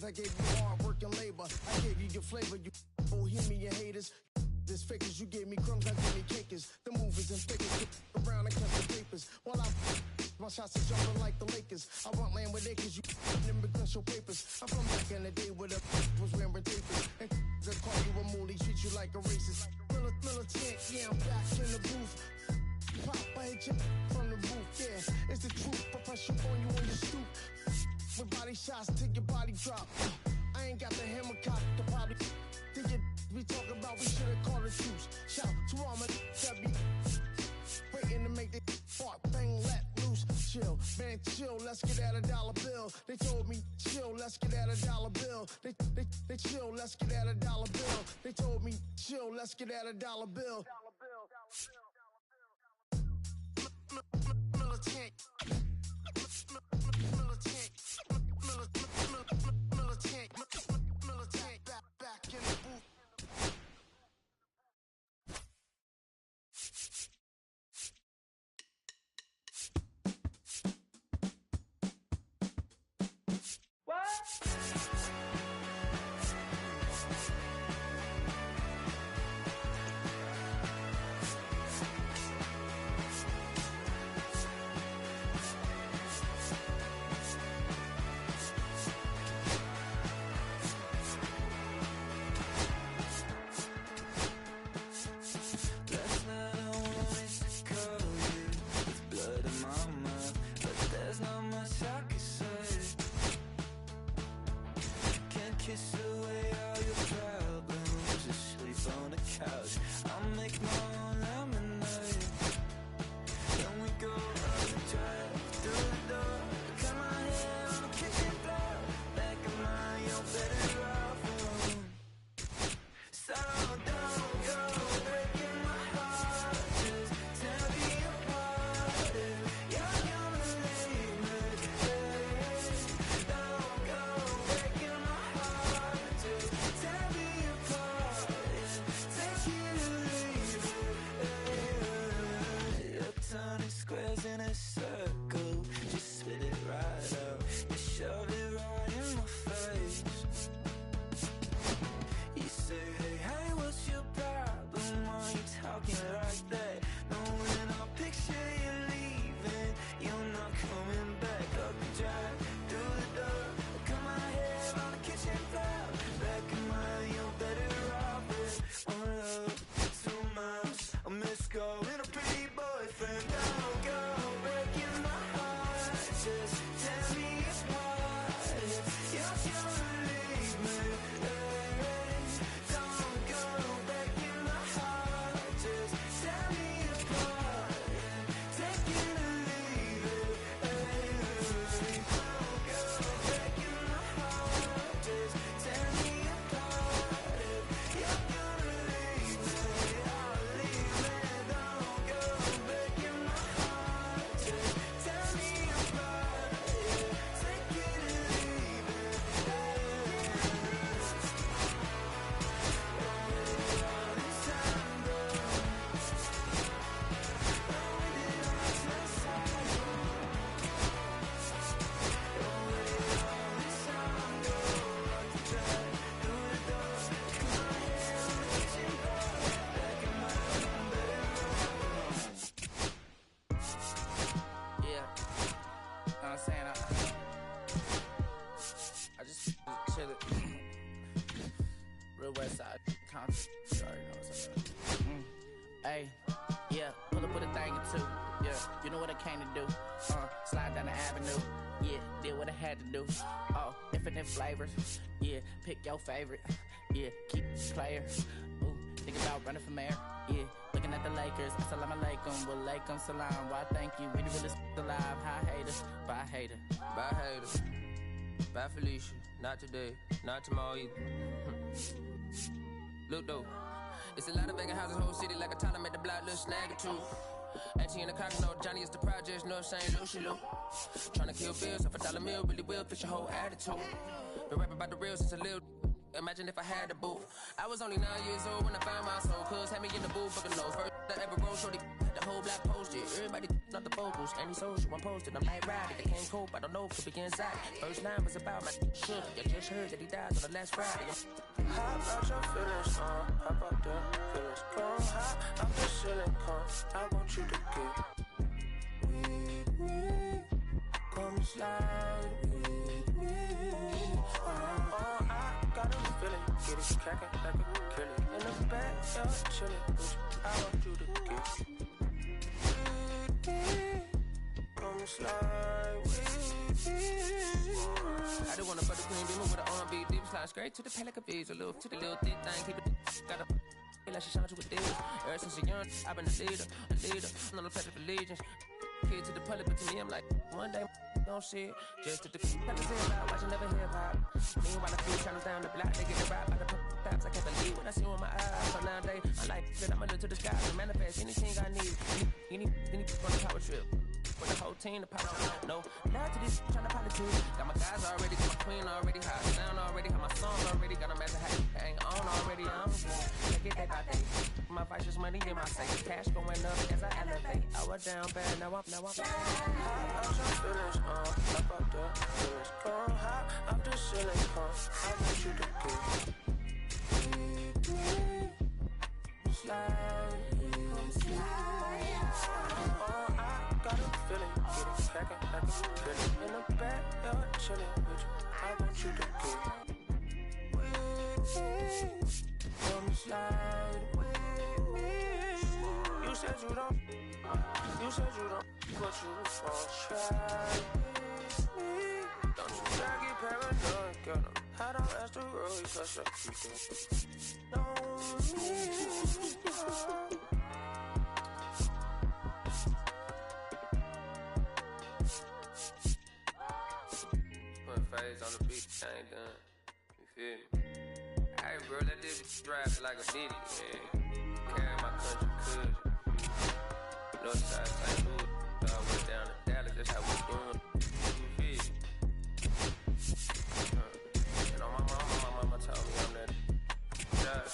I gave you hard work and labor. I gave you your flavor. You hear me, your haters. This fakers, you gave me crumbs, I gave me cakers. The movers and fakers get around and catch the papers. While my shots are jumping like the Lakers. I want land with acres, you them your papers. I'm from back in the day where the was wearing papers. And they call you a moolie, treat you like a racist. Militant, yeah, I'm back in the booth. Pop, I hit you from the roof, yeah. It's the truth, I press you on your stoop. With body shots till your body drop. I ain't got the hammer cock to probably think it we talk about, we should've called the troops. Shout to all my that be waiting to make the fart thing let loose. Chill, man, chill, let's get at $1 bill. They told me, chill, let's get at $1 bill. They chill, let's get at $1 bill. They told me, chill, let's get at $1 bill. Militant. Back in the booth. West Side concert. You already know what's up. Hey, yeah, pull up with a thing or two. Yeah, you know what I came to do. Slide down the avenue. Yeah, did what I had to do. Oh, infinite flavors. Yeah, pick your favorite. Yeah, keep it player. Ooh, think about running for mayor. Yeah, looking at the Lakers. Assalamu alaikum, walaikum salam. Why thank you, we the realest alive. Hi haters, bye hater. Bye hater. Bye Felicia. Not today, not tomorrow either. Look though, it's a lot of vacant houses, whole city like a toddler made the block look snag or two. Auntie in the cock, no Johnny is the projects, no saying Lucy Lou. Tryna kill bills off $1 meal, really will fix your whole attitude. Been rapping about the real since a little. Imagine if I had a booth. I was only 9 years old when I found my soul. Cuz had me in the booth, fucking nose. First I ever rolled, shorty. The whole block posted. Everybody not the vocals. Any social, I'm posted. I'm like riding. I can't cope, I don't know, could be inside. First line was about my sugar. You just heard that he died on the last Friday. How about your feelings, how about the feelings? Come high, I'm the ceiling, come. I want you to get with me. Come slide with me. I got a feeling, get it cracking like a killing. In the back, you're chilling with you. I want you to get with me. Come slide with me. I just wanna butter cream beamer with an R&B deep slide straight to the pelican bees. A little to the little thick thing, keep it got a feel like she shot you with this. Ever since a young, I've been a leader. No type of allegiance. Kid to the public, but to me, I'm like, one day, don't see it. Just to the fellas hear about, watching never hear about. Meanwhile, I feel trying down the block, they get the rap by the tops. I can't believe what I see with my eyes. So nowadays, I'm like, that I'm under to the sky and manifest anything I need. Any on the power trip. With the whole team, the power no. Now to this, trying to politic. Got my guys already, got my queen already, hot sound already, got my songs already, got them as a hang on already. Take it day by day. My vice is money in my safe. Cash going up as I elevate. I was down bad, now I'm How about your feelings, how about the feelings? Come high, I'm the ceiling, come. I want you to get with me. Slide, come slide. I got a feeling, get it cracking like a feeling. In the back, you're chilling with you. I want you to get with me. Come slide with me. You said you don't, but you won't try with me. Don't you dare get paranoid, girl. I don't ask the road, cause I keep it. Know me. Phase on the beat, I ain't done. You feel me? Hey, bro, let this drive it like a ditty, man. Carry my country cousin. Northside St. Louis, all the way down to Dallas, that's how we doing. You feel me? And on my mama told me I'm that drive.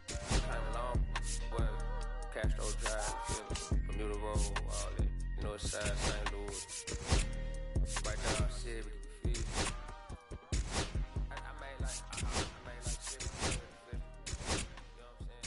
Came a long way. Castro Drive, you feel me? Bermuda Road, all that. Northside St. Louis. Right now, shit, you feel me? I made like 7 you know what I'm saying?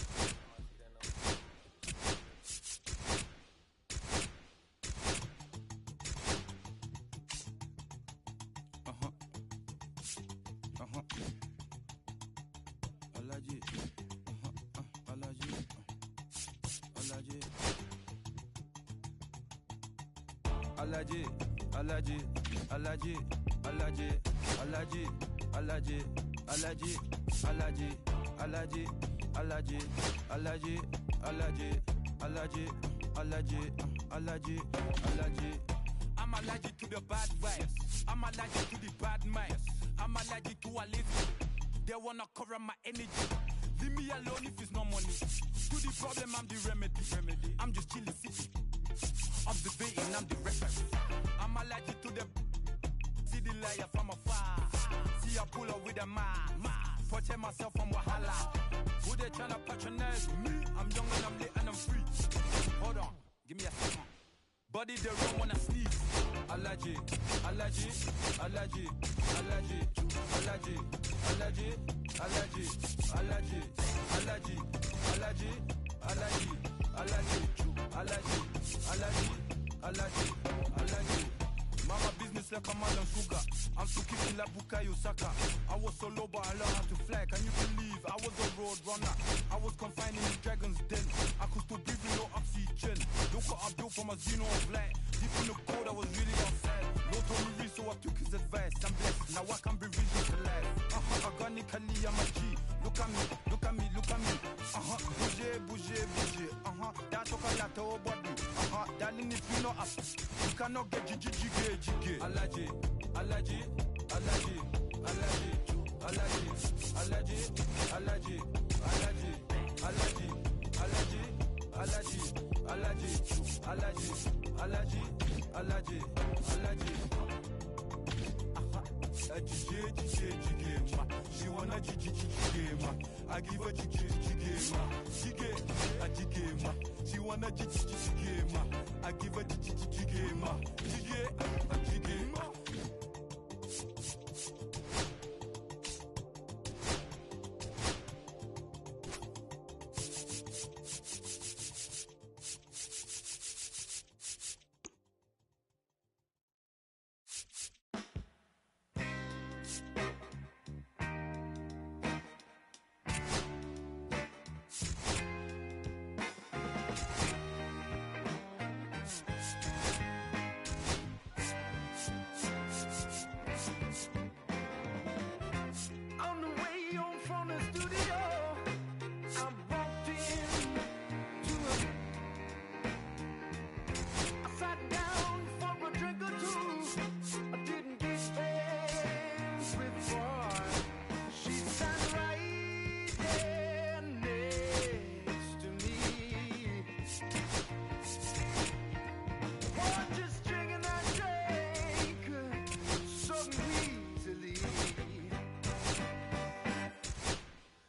I'm allergic to the bad vibes. I'm allergic to the bad minds. I'm allergic to a lazy. They wanna cover my energy. Leave me alone if it's no money. To the problem, I'm the remedy. I'm just chilling city. Observating, I'm the referee. I'm allergic to the see the liar from afar. See a pull up with a man. Protect myself from Wahala. Who they tryna patronize me? I'm young and I'm lit and I'm free. Hold on, give me a second. Body they run when I sneeze. Allergy, allergy, allergy, allergy, allergy, allergy, allergy, allergy, allergy, allergy, allergy, allergy, allergy, allergy, allergy, allergy. Mama business like a man and sugar. I'm still kicking like Bukayo Saka. I was so low but I learned how to fly. Can you believe I was a road runner? I was confined in the dragon's den. I could still breathe with no oxygen. Look what I built from a xeno of light. Deep in the cold I was really outside. No told me read so I took his advice. I'm blessed, now I can be reason to life. Organically I'm a G. Look at me, look at me, look at me. Bouger, bouger, bouger. That's what I like to body. Darling, if you know us, you cannot get jiggy. Allergy, allergy, allergy, allergy, allergy, allergy, allergy, allergy, allergy, allergy, allergy, allergy, allergy, allergy, allergy, allergy. Jiggy, she wanna jiggy, I give her jiggy, She wanna jigema. I give her jigema. Jigema. On the way home from the studio, I walked in to I sat down for a drink or two. I didn't get very far. She sat right there next to me. Boy, just drinking that drink so easily.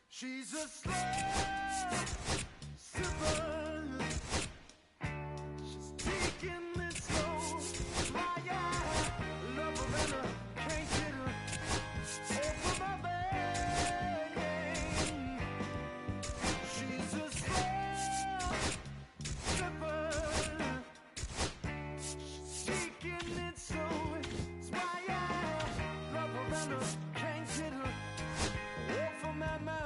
She's a slow sipper. She's taking it slow. My love her and I can't get her over my vein. She's a slow sipper. She's taking it slow. It's why I love her and I can't get her over my mind.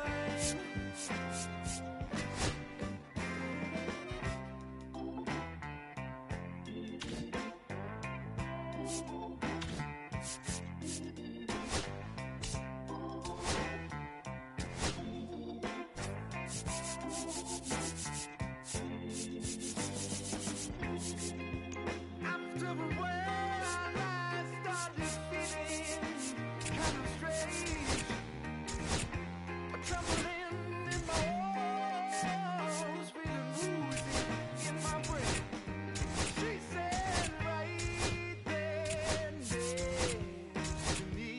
After a while, I started feeling kind of strange. Trembling in my walls, feeling woozy in my brain. She said right there next to me,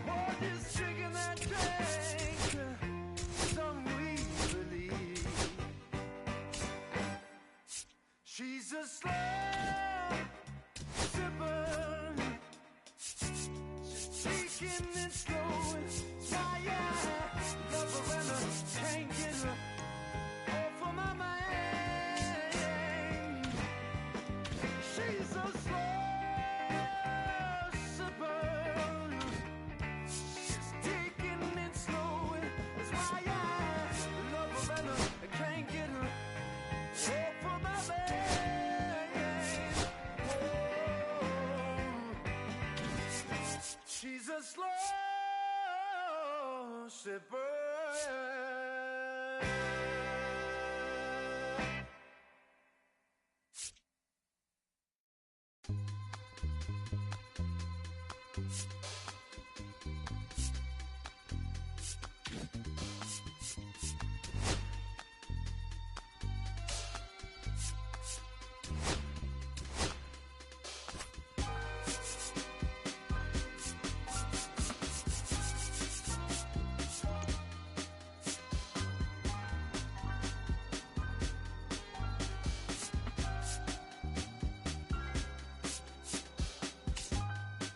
"What is drinking that drink? Some easily." She's a slow sipper. Taking it slow, it's why I love her and I can't get her off of my mind. She's a slow sipper. She's taking it slow, it's why I love her and I can't get her off of my mind. She's a slow sipper.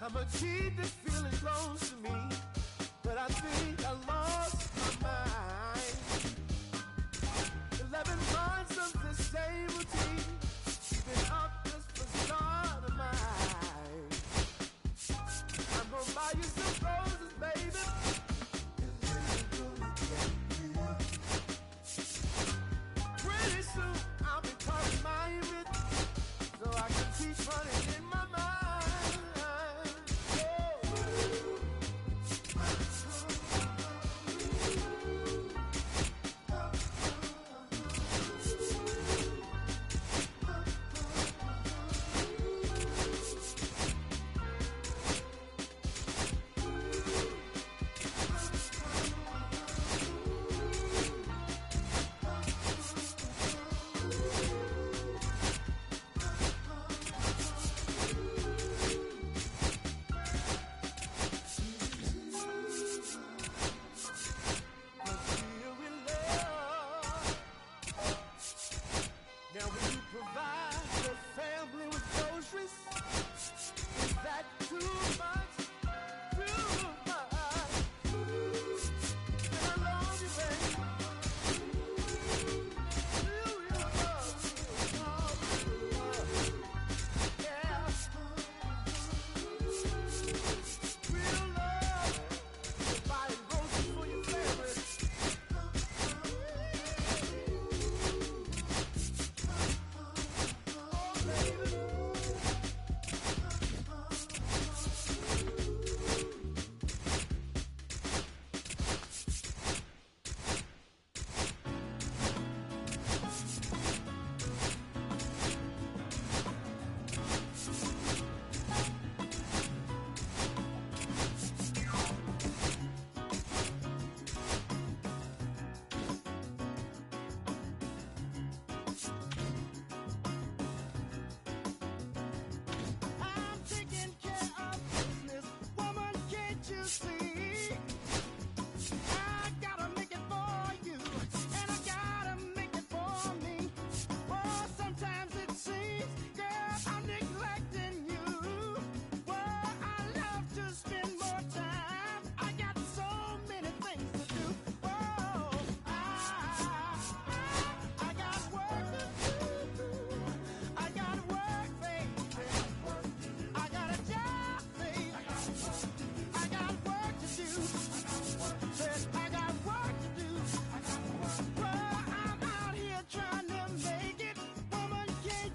I'ma keep this feeling close to me, but I think I lost my mind. 11 months of the same routine, keeping up this facade of mine. I'm gonna buy you some roses, baby. Pretty soon I'll be calling my image, so I can keep running in my mind.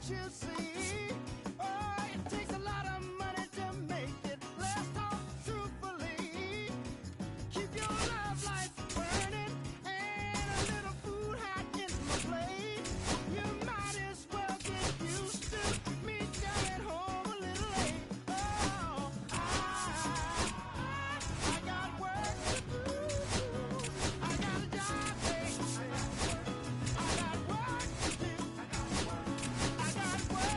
you see? Oh, it takes a lot of money to make it. Let's talk truthfully. Keep your love lights burning and a little food hot in my plate. You might as well get used to me coming home a little late. Oh, I got work to do. I got a job, baby. I got work to do. I got work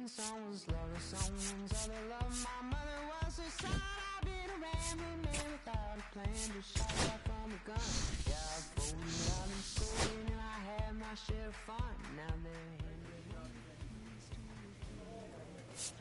and someone's love is someone's other love. My mother was a son. I've been a rambling man without a plan, just shot right from a gun. Yeah, I've folded out and schooling, and I had my share of fun. Now they're handing up the keys to the keys.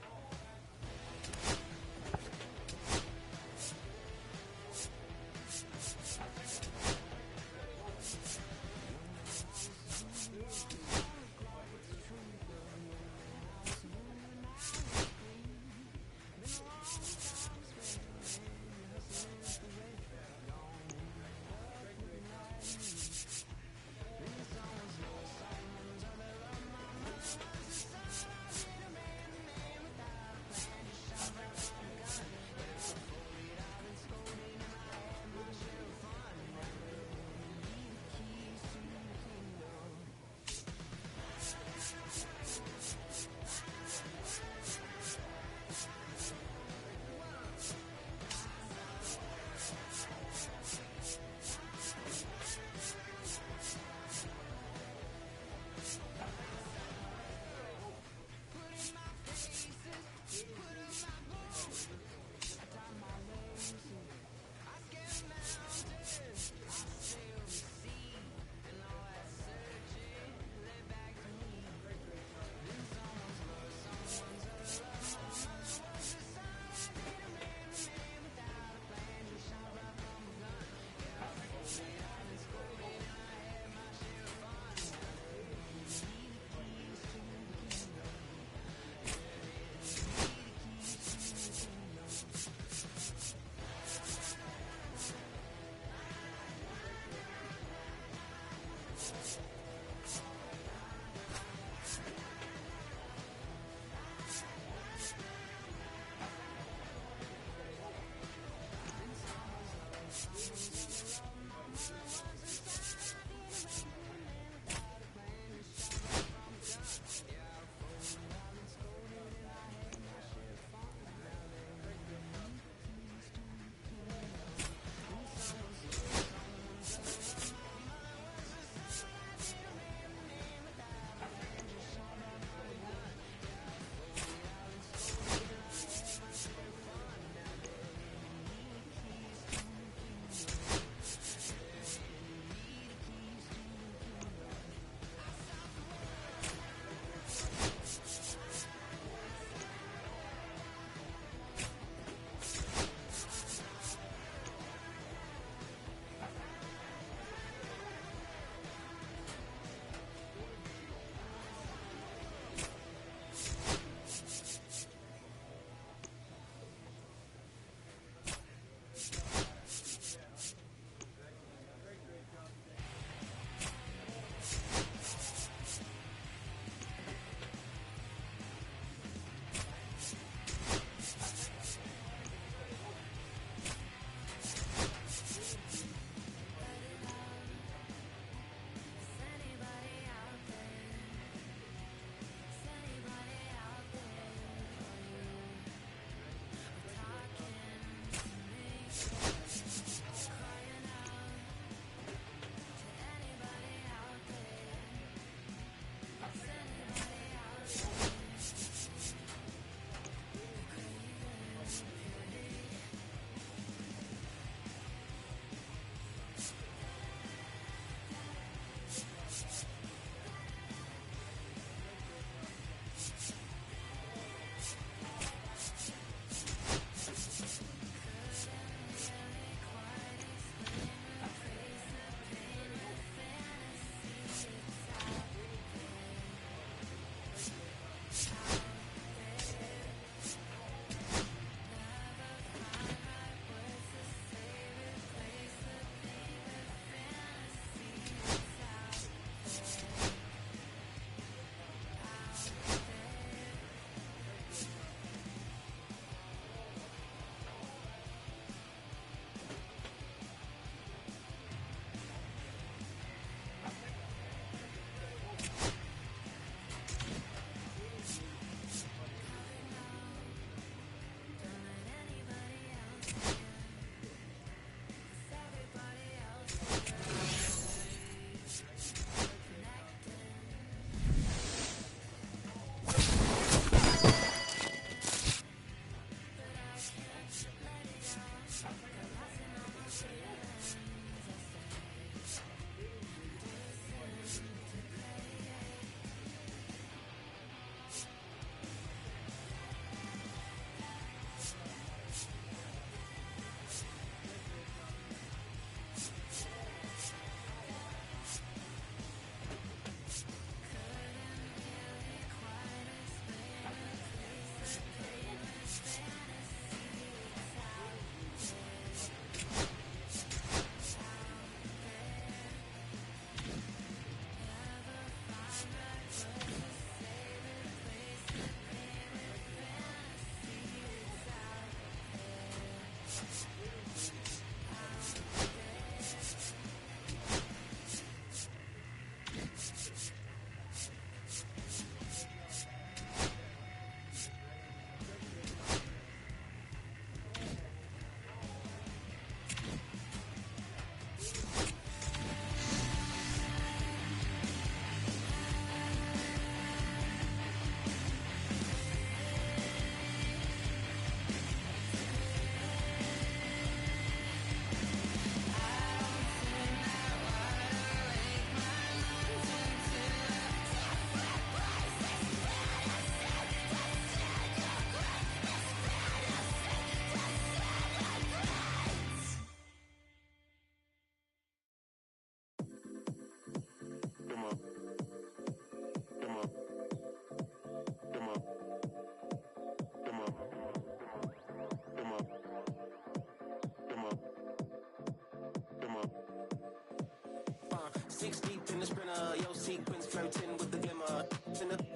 6 deep in the sprinter, yo sequence flirting with the glimmer.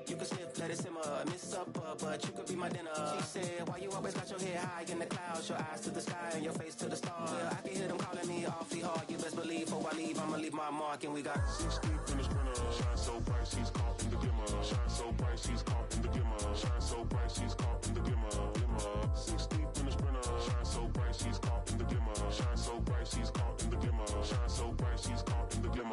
You can sniff, let it simmer. Miss supper, but you could be my dinner. She said, why you always got your head high in the clouds, your eyes to the sky and your face to the stars? Yeah, I can hear them calling me awfully hard. You best believe before I leave, I'ma leave my mark. And we got 6 deep in the sprinter. Shine so bright, she's caught in the glimmer. Shine so bright, she's caught in the glimmer. Shine so bright, she's caught in the glimmer. 6 deep in the sprinter. Shine so bright, she's caught in the glimmer. Shine so bright, she's caught in the glimmer. Shine so bright, she's caught in the glimmer.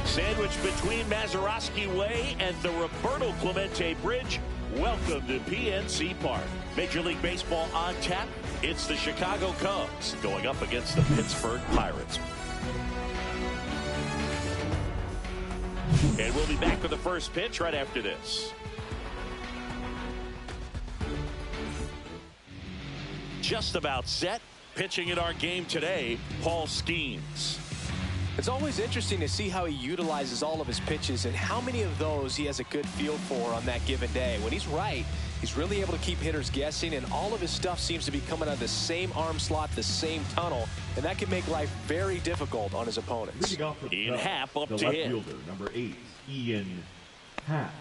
Sandwiched between Mazeroski Way and the Roberto Clemente Bridge. Welcome to PNC Park. Major League Baseball on tap. It's the Chicago Cubs going up against the Pittsburgh Pirates. And we'll be back with the first pitch right after this. Just about set. Pitching in our game today, Paul Skeens. It's always interesting to see how he utilizes all of his pitches and how many of those he has a good feel for on that given day. When he's right, he's really able to keep hitters guessing, and all of his stuff seems to be coming out of the same arm slot, the same tunnel, and that can make life very difficult on his opponents. Ian Happ up the to left hit. fielder, number 8, Ian Happ.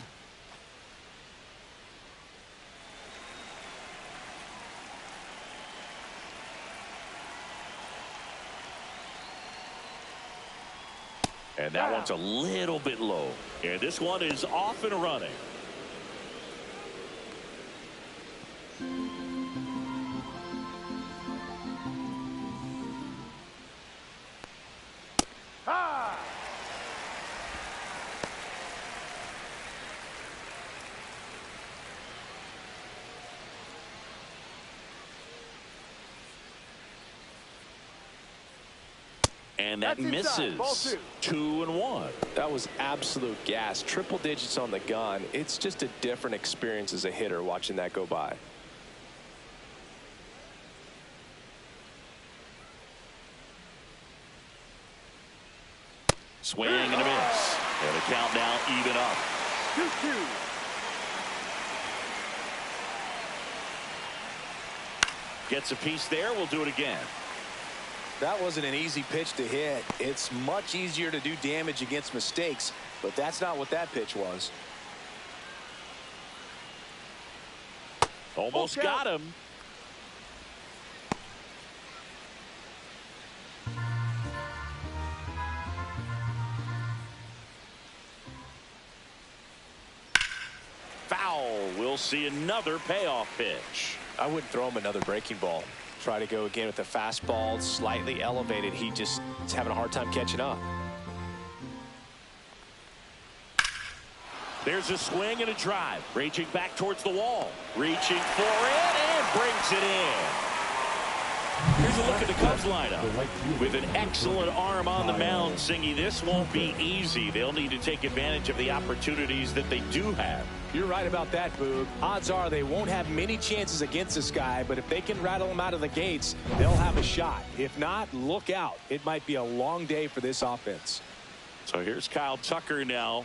And that one's a little bit low. And this one is off and running. And that misses. 2-1. That was absolute gas. Triple digits on the gun. It's just a different experience as a hitter watching that go by. Swing and a miss. And the count now even up. 2-2. Gets a piece there. We'll do it again. That wasn't an easy pitch to hit. It's much easier to do damage against mistakes, but that's not what that pitch was. Almost got him. Foul. We'll see another payoff pitch. I wouldn't throw him another breaking ball. Try to go again with the fastball, slightly elevated. He just is having a hard time catching up. There's a swing and a drive. Reaching back towards the wall. Reaching for it and brings it in. Here's a look at the Cubs lineup. With an excellent arm on the mound, Singy, this won't be easy. They'll need to take advantage of the opportunities that they do have. You're right about that, Boog. Odds are they won't have many chances against this guy, but if they can rattle him out of the gates, they'll have a shot. If not, look out. It might be a long day for this offense. So here's Kyle Tucker now.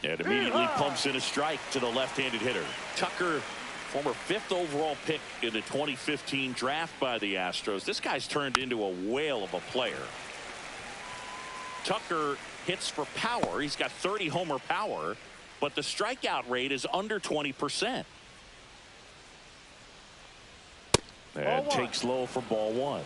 And immediately pumps in a strike to the left-handed hitter. Tucker, former 5th overall pick in the 2015 draft by the Astros. This guy's turned into a whale of a player. Tucker hits for power. He's got 30 homer power, but the strikeout rate is under 20%. And takes low for ball 1.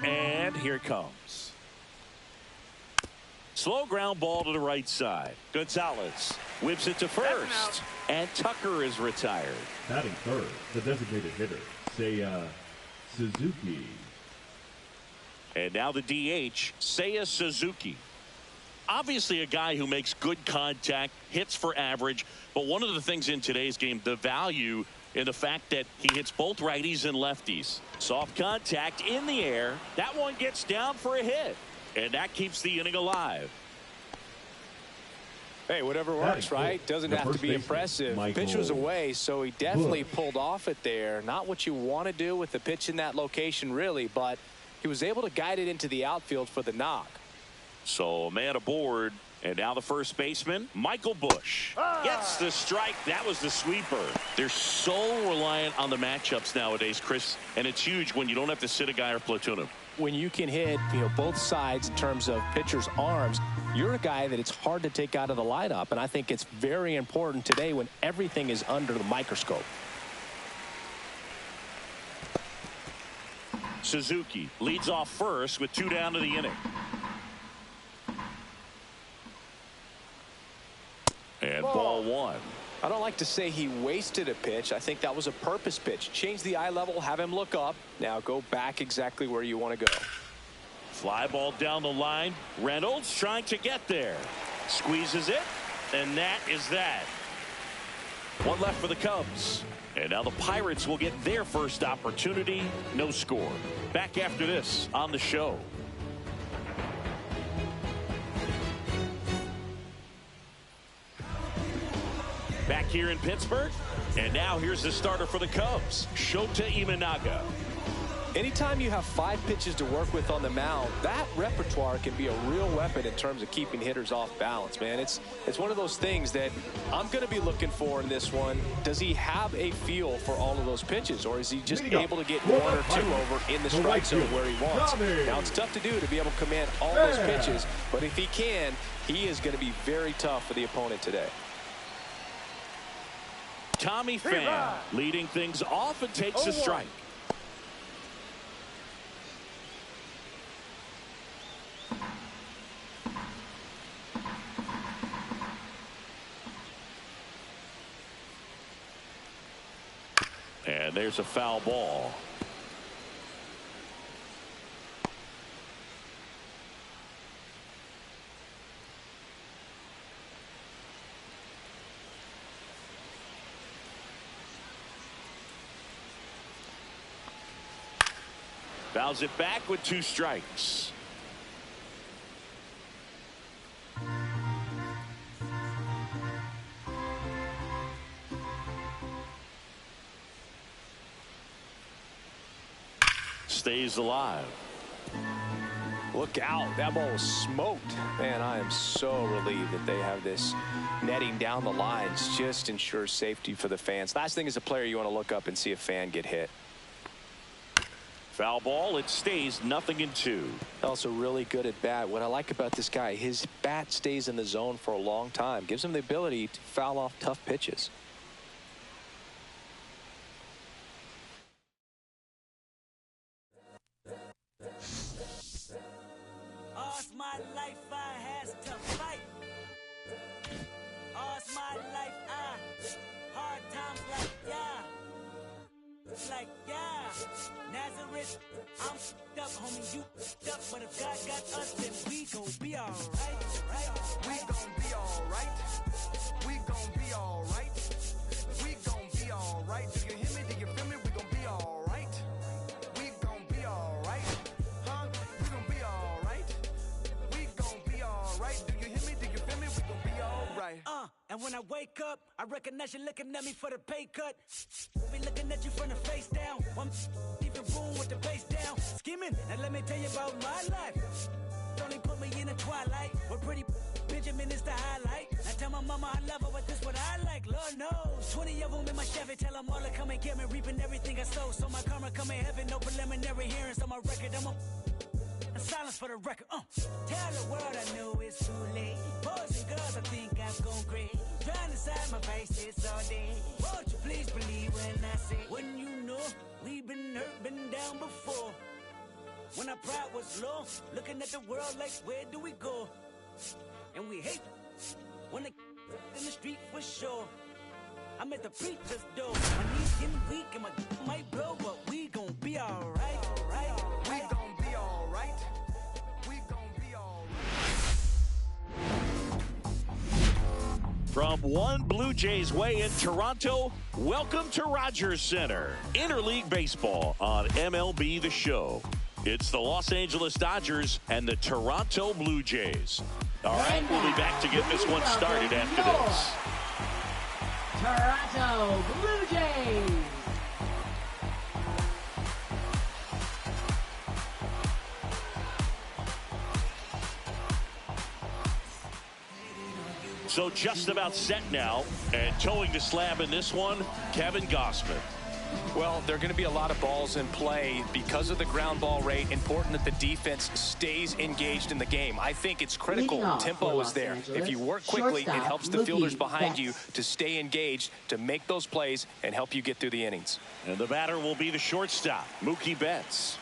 And here it comes. Slow ground ball to the right side. Gonzalez whips it to first. And Tucker is retired. Batting third, the designated hitter, Seiya Suzuki. And now the DH, Seiya Suzuki. Obviously a guy who makes good contact, hits for average, but one of the things in today's game, the value in the fact that he hits both righties and lefties. Soft contact in the air. That one gets down for a hit, and that keeps the inning alive. Hey, whatever works, right? Doesn't have to be impressive. Pitch was away, so he definitely pulled off it there. Not what you want to do with the pitch in that location, really, but he was able to guide it into the outfield for the knock. So a man aboard, and now the first baseman, Michael Bush, gets the strike. That was the sweeper. They're so reliant on the matchups nowadays, Chris, and it's huge when you don't have to sit a guy or platoon him. When you can hit, both sides in terms of pitchers' arms, you're a guy that it's hard to take out of the lineup, and I think it's very important today when everything is under the microscope. Suzuki leads off first with 2 down to the inning. And ball 1. I don't like to say he wasted a pitch. I think that was a purpose pitch. Change the eye level, have him look up. Now go back exactly where you want to go. Fly ball down the line. Reynolds trying to get there. Squeezes it, and that is that. One left for the Cubs. And now the Pirates will get their first opportunity. No score. Back after this on the show. Back here in Pittsburgh, and now here's the starter for the Cubs, Shota Imanaga. Anytime you have 5 pitches to work with on the mound, that repertoire can be a real weapon in terms of keeping hitters off balance, man. It's one of those things that I'm going to be looking for in this one. Does he have a feel for all of those pitches, or is he just able to get 1 or 2 over in the strike zone where he wants? Now, it's tough to do to be able to command all those pitches, but if he can, he is going to be very tough for the opponent today. Tommy Pham leading things off and takes a strike. And there's a foul ball. Fouls it back with 2 strikes. Stays alive. Look out. That ball was smoked. Man, I am so relieved that they have this netting down the lines. Just ensures safety for the fans. Last thing as a player, you want to look up and see a fan get hit. Foul ball. It stays 0-2. Also really good at bat. What I like about this guy, his bat stays in the zone for a long time. Gives him the ability to foul off tough pitches. All's my life I has to fight. All's my life hard times like Nazareth, I'm up, homie, you up, but if God got us, then we gon' be alright, we gon' be alright, we gon' be alright, we gon' be alright, do you hear me, do you feel me, we gon' be alright, we gon' be alright, huh, we gon' be alright, we gon' be alright, do you hear me, do you feel me, we gon' be alright, and when I wake up, I recognize you looking at me for the pay cut, be looking at you from the face down, one even boom with the bass down, skimming, and let me tell you about my life, only put me in the twilight, where pretty Benjamin is the highlight, I tell my mama I love her, but this what I like, Lord knows, 20 of them in my Chevy, tell them all to come and get me, reaping everything I sow, so my karma come in heaven, no preliminary hearings on my record, and silence for the record, tell the world I know it's too late, boys and girls I think I've gone crazy, trying to side my face it's all day, won't you please believe when I say, when you know, we've been hurt, been down before, when our pride was low, looking at the world like where do we go, and we hate when they in the street for sure, I'm at the preacher's door, my knees getting weak and my might blow, but we gon' be alright, we gon' be alright, we gon' be alright. From one Blue Jays way in Toronto, welcome to Rogers Center. Interleague Baseball on MLB The Show. It's the Los Angeles Dodgers and the Toronto Blue Jays. All right, we'll be back to get this one started after this. Toronto Blue Jays. So just about set now, and towing the slab in this one, Kevin Gausman. Well, there are going to be a lot of balls in play because of the ground ball rate. Important that the defense stays engaged in the game. I think it's critical. Tempo is there. If you work quickly, it helps the fielders behind you to stay engaged, to make those plays, and help you get through the innings. And the batter will be the shortstop, Mookie Betts.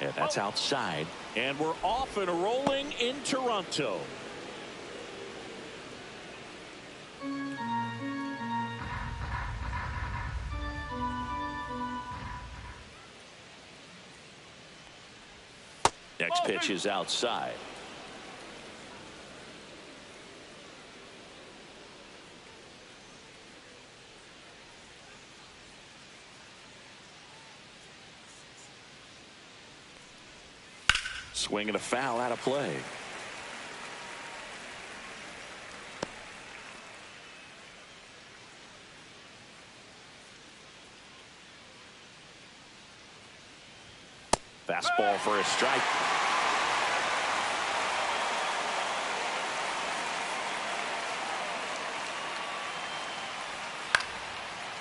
And that's outside. And we're off and rolling in Toronto. Next pitch is outside. Swing and a foul out of play. Fastball for a strike.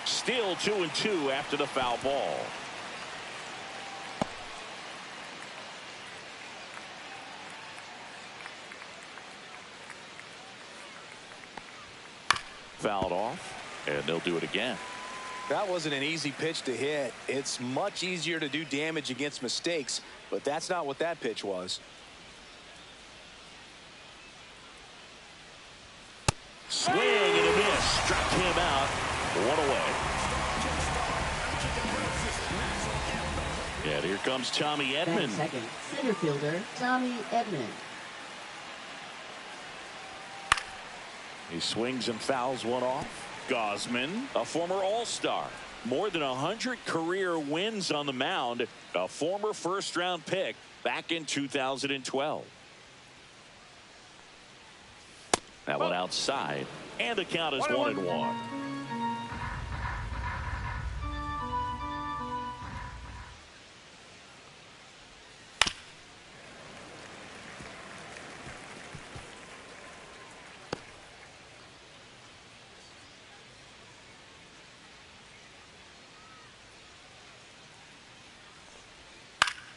Still 2-2 after the foul ball. Fouled off, and they'll do it again. That wasn't an easy pitch to hit. It's much easier to do damage against mistakes, but that's not what that pitch was. Swing and a miss. Struck him out. One away. And here comes Tommy Edman. Second, center fielder Tommy Edman. He swings and fouls one off. Gausman, a former All-Star. More than 100 career wins on the mound. A former first-round pick back in 2012. That one outside. And the count is 1-1.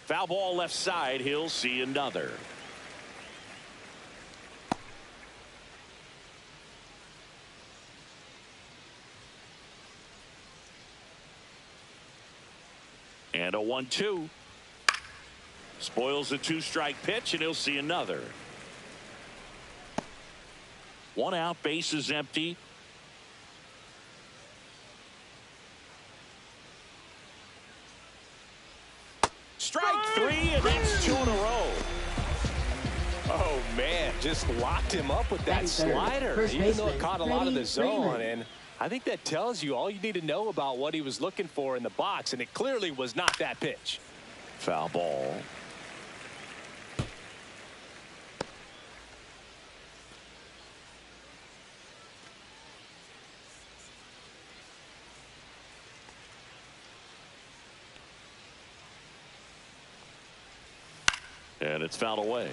Foul ball left side. He'll see another. And a 1-2. Spoils the two-strike pitch, and he'll see another. One out, bases empty. Strike three, and that's 2 in a row. Oh, man, just locked him up with that slider, even though it caught a lot of the zone. And I think that tells you all you need to know about what he was looking for in the box, and it clearly was not that pitch. Foul ball. And it's fouled away.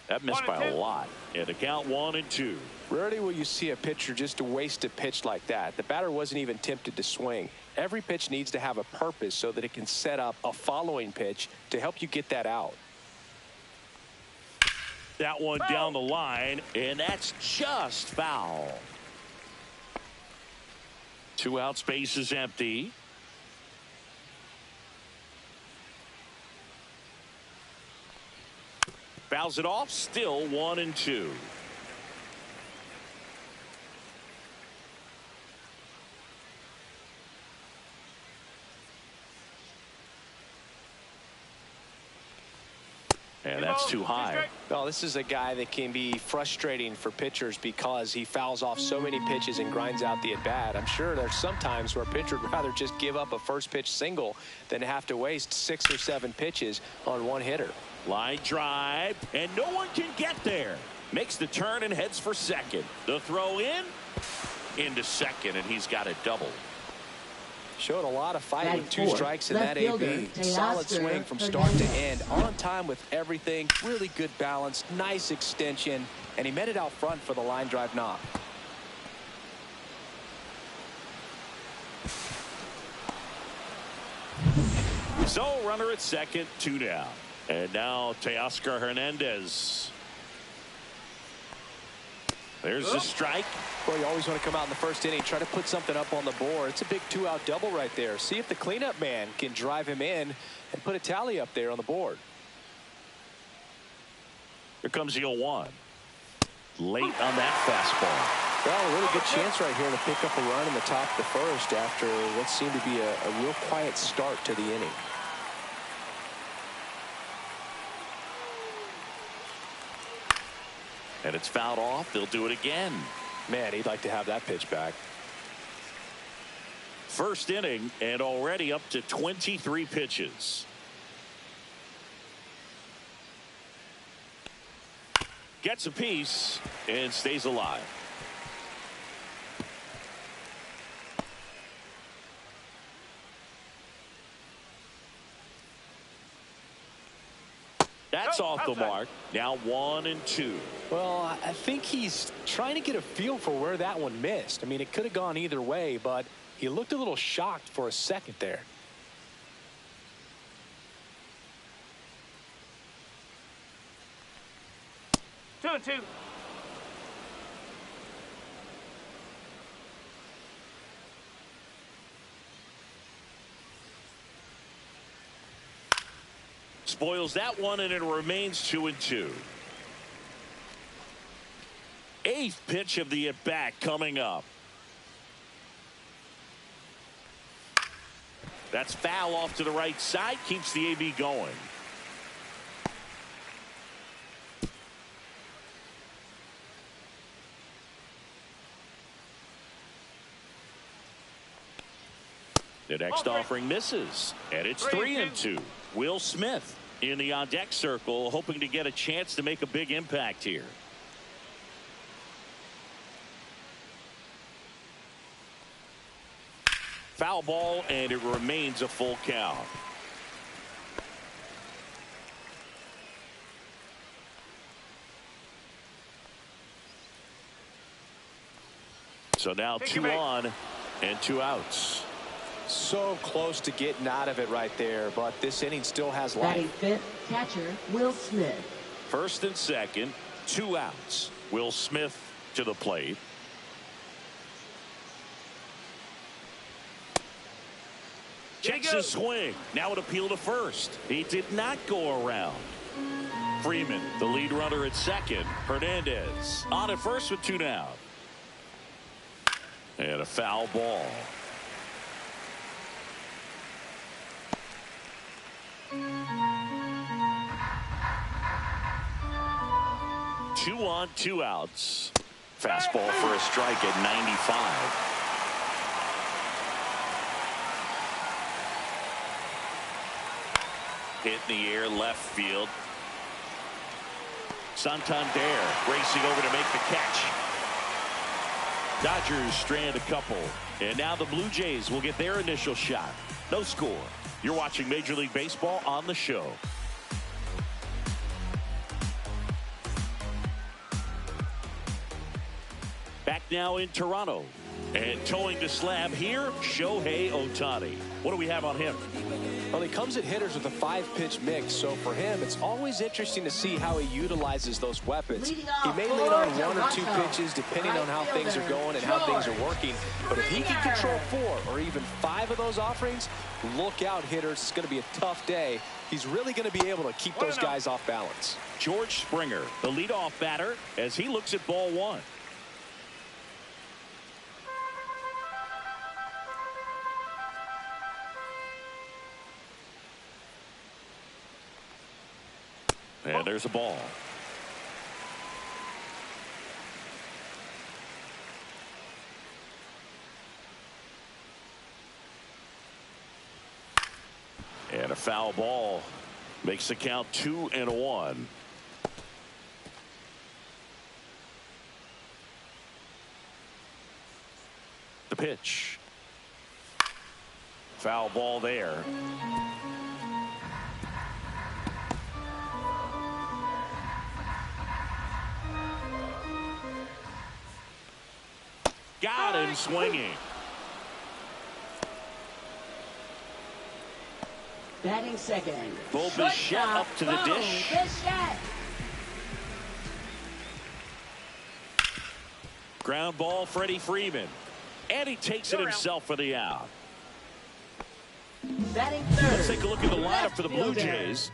That missed by a lot. And the count 1-2. Rarely will you see a pitcher just to waste a pitch like that. The batter wasn't even tempted to swing. Every pitch needs to have a purpose so that it can set up a following pitch to help you get that out. That one down the line, and that's just foul. 2 outs, base is empty. Fouls it off, still 1-2. too high. Well, this is a guy that can be frustrating for pitchers because he fouls off so many pitches and grinds out the at-bat. I'm sure there's some times where a pitcher would rather just give up a first pitch single than have to waste 6 or 7 pitches on one hitter. Line drive, and no one can get there. Makes the turn and heads for second. The throw into second, and he's got a double. Showed a lot of fight with 2 strikes in that AB. Solid swing from start to end. On time with everything. Really good balance. Nice extension. And he met it out front for the line drive knock. So runner at second, 2 down. And now Teoscar Hernandez. There's the strike. Boy, you always want to come out in the first inning, try to put something up on the board. It's a big 2-out double right there. See if the cleanup man can drive him in and put a tally up there on the board. Here comes the 0-1. Late on that fastball. Well, a really good chance right here to pick up a run in the top of the first after what seemed to be a real quiet start to the inning. And it's fouled off. They'll do it again. Man, he'd like to have that pitch back. First inning and already up to 23 pitches. Gets a piece and stays alive. That's off the mark. Now 1-2. Well, I think he's trying to get a feel for where that one missed. I mean, it could have gone either way, but he looked a little shocked for a second there. Two and two. Spoils that one, and it remains 2-2. 8th pitch of the at-bat coming up. That's foul off to the right side. Keeps the AB going. The next offering misses, and it's 3-2. Will Smith in the on-deck circle, hoping to get a chance to make a big impact here. Foul ball, and it remains a full count. So now 2 on and 2 outs. So close to getting out of it right there, but this inning still has life. Batting fifth, catcher Will Smith. First and second, 2 outs. Will Smith to the plate. Checks his swing. Now an appeal to first. He did not go around. Freeman, the lead runner at second. Hernandez on at first with 2 down. And a foul ball. Two on, 2 outs. Fastball for a strike at 95. Hit in the air, left field. Santander racing over to make the catch. Dodgers strand a couple. And now the Blue Jays will get their initial shot. No score. You're watching Major League Baseball on the show. Back now in Toronto. And towing the slab here, Shohei Ohtani. What do we have on him? Well, he comes at hitters with a 5-pitch mix, so for him, it's always interesting to see how he utilizes those weapons. He may lean on 1 or 2 pitches, depending on how things are going and how things are working. But if he can control 4 or even 5 of those offerings, look out, hitters. It's going to be a tough day. He's really going to be able to keep those guys off balance. George Springer, the leadoff batter, as he looks at ball 1. And there's a ball. And a foul ball makes the count 2-1. The pitch. Foul ball there. Got him swinging. Batting second. Bo Bichette up to the dish. Bichette. Ground ball, Freddie Freeman. And he takes it himself for the out. Batting third. Let's take a look at the lineup for the Blue Jays.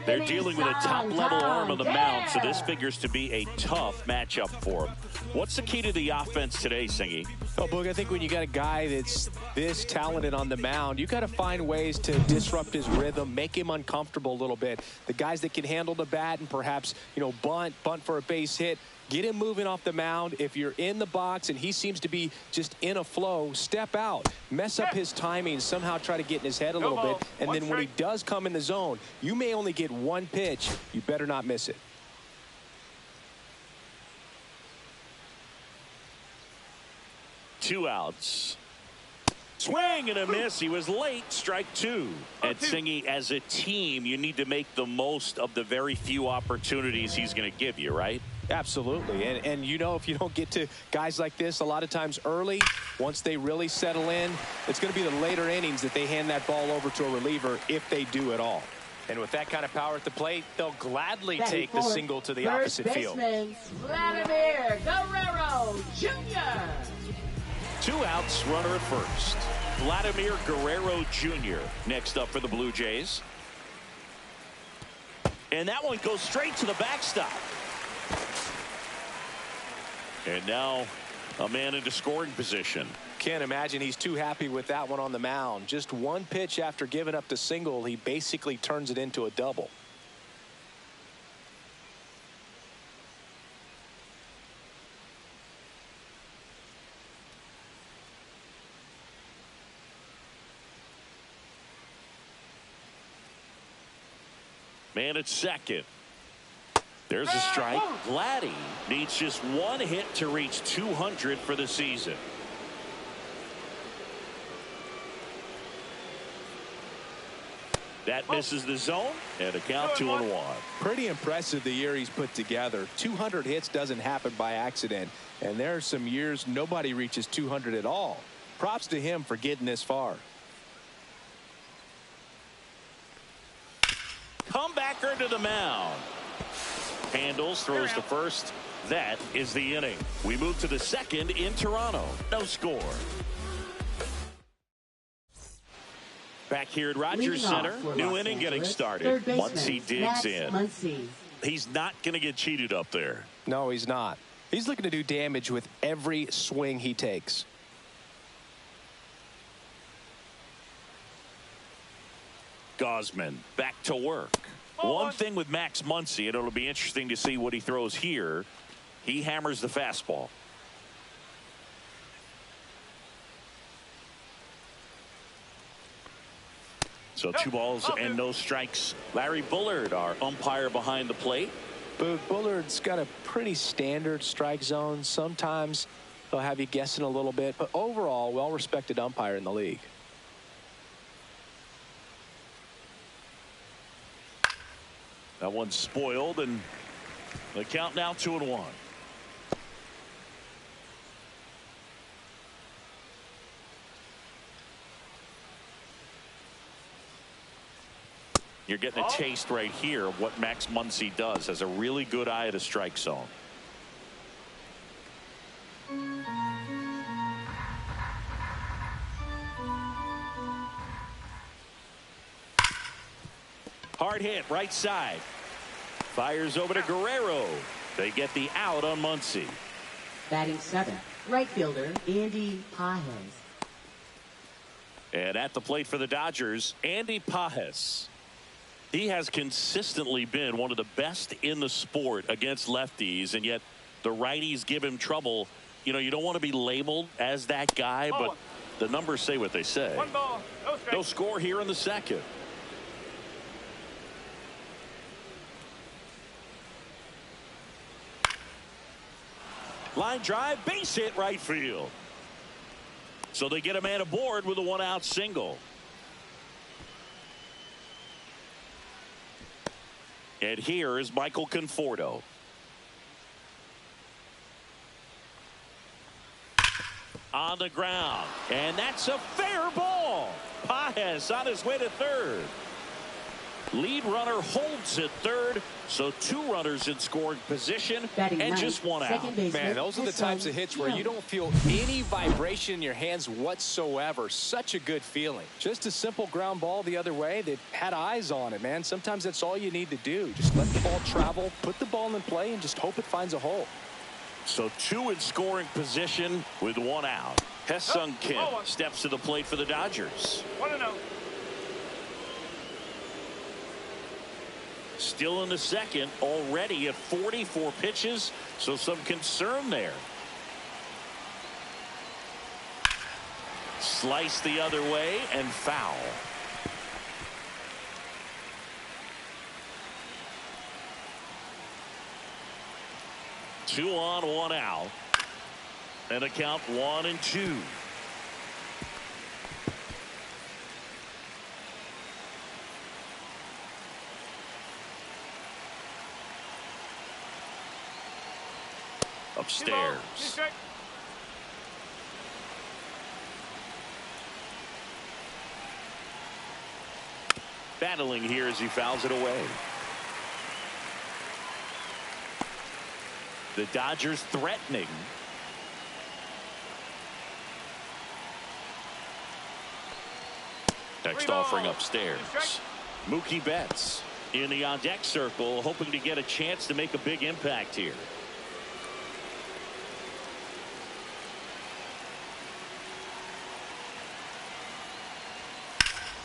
They're dealing with a top-level arm on the mound, so this figures to be a tough matchup for them. What's the key to the offense today, Singy? Oh, Boog, I think when you got a guy that's this talented on the mound, you got to find ways to disrupt his rhythm, make him uncomfortable a little bit. The guys that can handle the bat and perhaps, bunt for a base hit, get him moving off the mound. If you're in the box and he seems to be just in a flow, step out, mess up his timing, somehow try to get in his head a little bit. And then when he does come in the zone, you may only get one pitch. You better not miss it. Two outs. Swing and a miss. He was late. Strike two. And Singy, as a team, you need to make the most of the very few opportunities he's going to give you, right? Absolutely. And if you don't get to guys like this a lot of times early, once they really settle in, it's going to be the later innings that they hand that ball over to a reliever, if they do at all. And with that kind of power at the plate, they'll gladly take the single to the opposite field. Vladimir Guerrero Jr. Two outs, runner at first. Vladimir Guerrero Jr. next up for the Blue Jays. And that one goes straight to the backstop. And now a man into scoring position. Can't imagine he's too happy with that one on the mound. Just one pitch after giving up the single, he basically turns it into a double. Man at second. There's a strike. Vladdy needs just one hit to reach 200 for the season. That misses the zone, and a count 2-1. Pretty impressive the year he's put together. 200 hits doesn't happen by accident, and there are some years nobody reaches 200 at all. Props to him for getting this far. Comebacker to the mound. Handles, throws to first. That is the inning. We move to the second in Toronto. No score. Back here at Rogers Center, new inning getting started. Muncy digs in. He's not going to get cheated up there. No, he's not. He's looking to do damage with every swing he takes. Gosman back to work. One thing with Max Muncy, and it'll be interesting to see what he throws here. He hammers the fastball. So 2 balls and no strikes. Larry Bullard, our umpire behind the plate. But Bullard's got a pretty standard strike zone. Sometimes he'll have you guessing a little bit, but overall, well-respected umpire in the league. That one's spoiled, and the count now 2-1. You're getting a taste right here of what Max Muncy does. Has a really good eye at the strike zone. Hard hit, right side. Fires over to Guerrero. They get the out on Muncy. Batting seventh, right fielder Andy Pages. And at the plate for the Dodgers, Andy Pages. He has consistently been one of the best in the sport against lefties, and yet the righties give him trouble. You know, you don't want to be labeled as that guy, but the numbers say what they say. One ball, no strike. No score here in the second. Line drive, base hit right field. So they get a man aboard with a one-out single. And here is Michael Conforto. On the ground. And that's a fair ball. Pages on his way to third. Lead runner holds at third. So 2 runners in scoring position and just 1 out. Man, those are the types of hits where you don't feel any vibration in your hands whatsoever. Such a good feeling. Just a simple ground ball the other way. They've had eyes on it, man. Sometimes that's all you need to do. Just let the ball travel, put the ball in play, and just hope it finds a hole. So 2 in scoring position with 1 out. Hesung Kim steps to the plate for the Dodgers. 1-0. Still in the second, already at 44 pitches, so some concern there. Slice the other way and foul. Two on, 1 out. And a count 1-2. Upstairs. Battling here as he fouls it away. The Dodgers threatening. Next offering upstairs. Mookie Betts in the on-deck circle, hoping to get a chance to make a big impact here.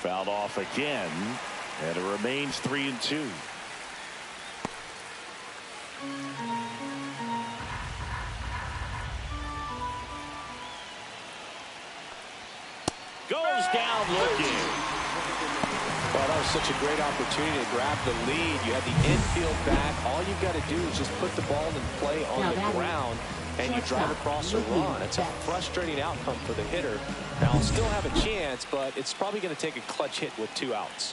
Fouled off again, and it remains 3-2. Goes down looking. Well, that was such a great opportunity to grab the lead. You had the infield back. All you've got to do is just put the ball in play on the ground, and you drive across a run. It's a frustrating outcome for the hitter. Now, he'll still have a chance, but it's probably going to take a clutch hit with 2 outs.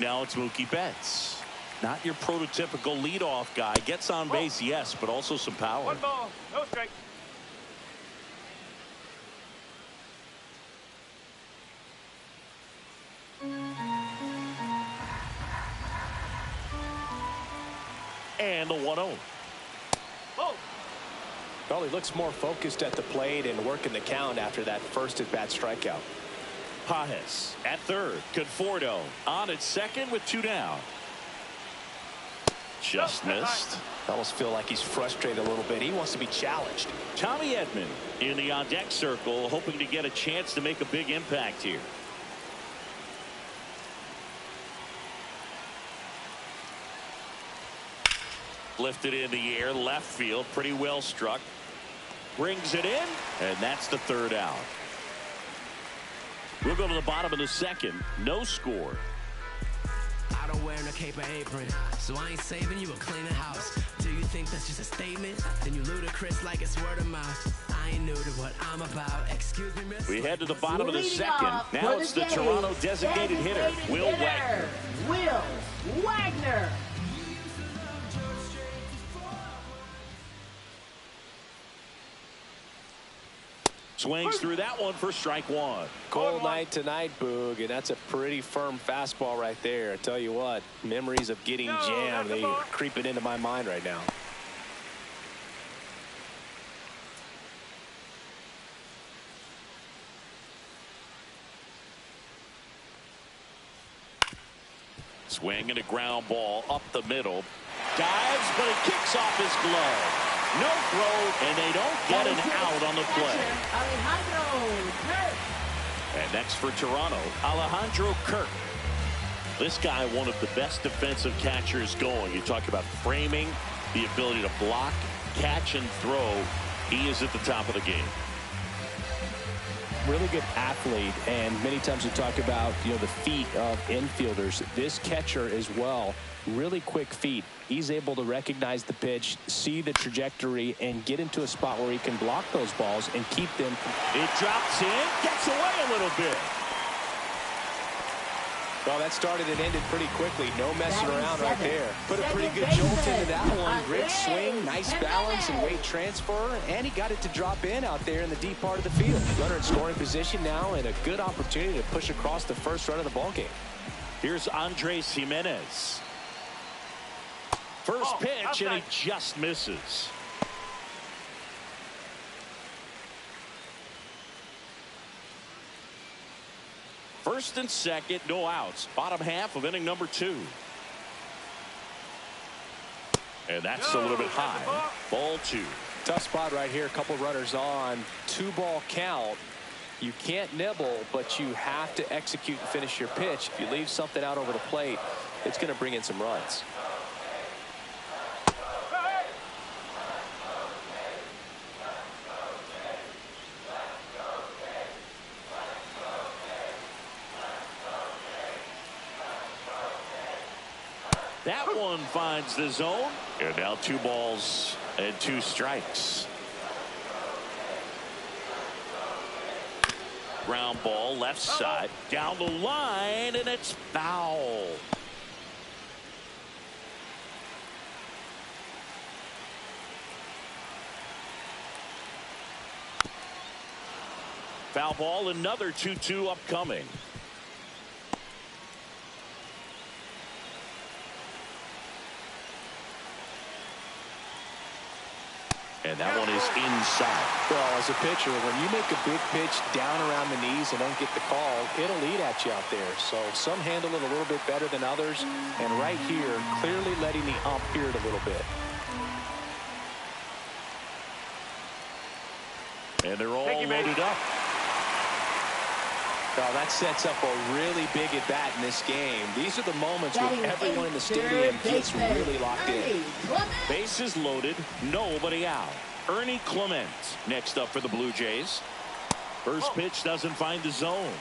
Now it's Mookie Betts. Not your prototypical leadoff guy. Gets on base, yes, but also some power. 1 ball, no strike. And the 1-0. Well, he looks more focused at the plate and working the count after that first at-bat strikeout. Pages at third. Conforto on at second with 2 down. Just missed. I almost feel like he's frustrated a little bit. He wants to be challenged. Tommy Edman in the on-deck circle, hoping to get a chance to make a big impact here. Lifted in the air, left field, pretty well struck. Brings it in, and that's the 3rd out. We'll go to the bottom of the second. No score. I don't wear no cape or apron, so I ain't saving you a cleaning house. Do you think that's just a statement? Then you ludicrous like it's word of mouth. I ain't new to what I'm about. Excuse me, miss. We head to the bottom of the second. Now it's the Toronto designated hitter, Will Wagner. Will Wagner. Swings through that one for strike 1. Cold night tonight, Boog, and that's a pretty firm fastball right there. I tell you what, memories of getting jammed, they are creeping into my mind right now. Swing and a ground ball up the middle. Dives, but it kicks off his glove. No throw, and they don't get an out on the play. And next for Toronto, Alejandro Kirk. This guy, one of the best defensive catchers going. You talk about framing, the ability to block, catch, and throw. He is at the top of the game. Really good athlete, and many times we talk about, you know, the feet of infielders. This catcher as well, really quick feet. He's able to recognize the pitch, see the trajectory, and get into a spot where he can block those balls and keep them. It drops in, gets away a little bit. Well, that started and ended pretty quickly. No messing around right there. Put a pretty good jolt into that one. Great swing, nice balance and weight transfer. And he got it to drop in out there in the deep part of the field. Runner in scoring position now, and a good opportunity to push across the first run of the ball game. Here's Andres Jimenez. First pitch, and he just misses. First and second, no outs. Bottom half of inning number 2. And that's a little bit high. Ball 2. Tough spot right here. A couple runners on. 2-ball count. You can't nibble, but you have to execute and finish your pitch. If you leave something out over the plate, it's going to bring in some runs. That one finds the zone. And now 2 balls and 2 strikes. Ground ball left side down the line, and it's foul. Foul ball, another 2-2 upcoming. And that one is inside. Well, as a pitcher, when you make a big pitch down around the knees and don't get the call, it'll eat at you out there. So some handle it a little bit better than others. And right here, clearly letting the ump hear it a little bit. And they're all loaded up. Well, that sets up a really big at bat in this game. These are the moments where everyone in the stadium gets really locked in. Bases loaded, nobody out. Ernie Clement next up for the Blue Jays. First pitch doesn't find the zone.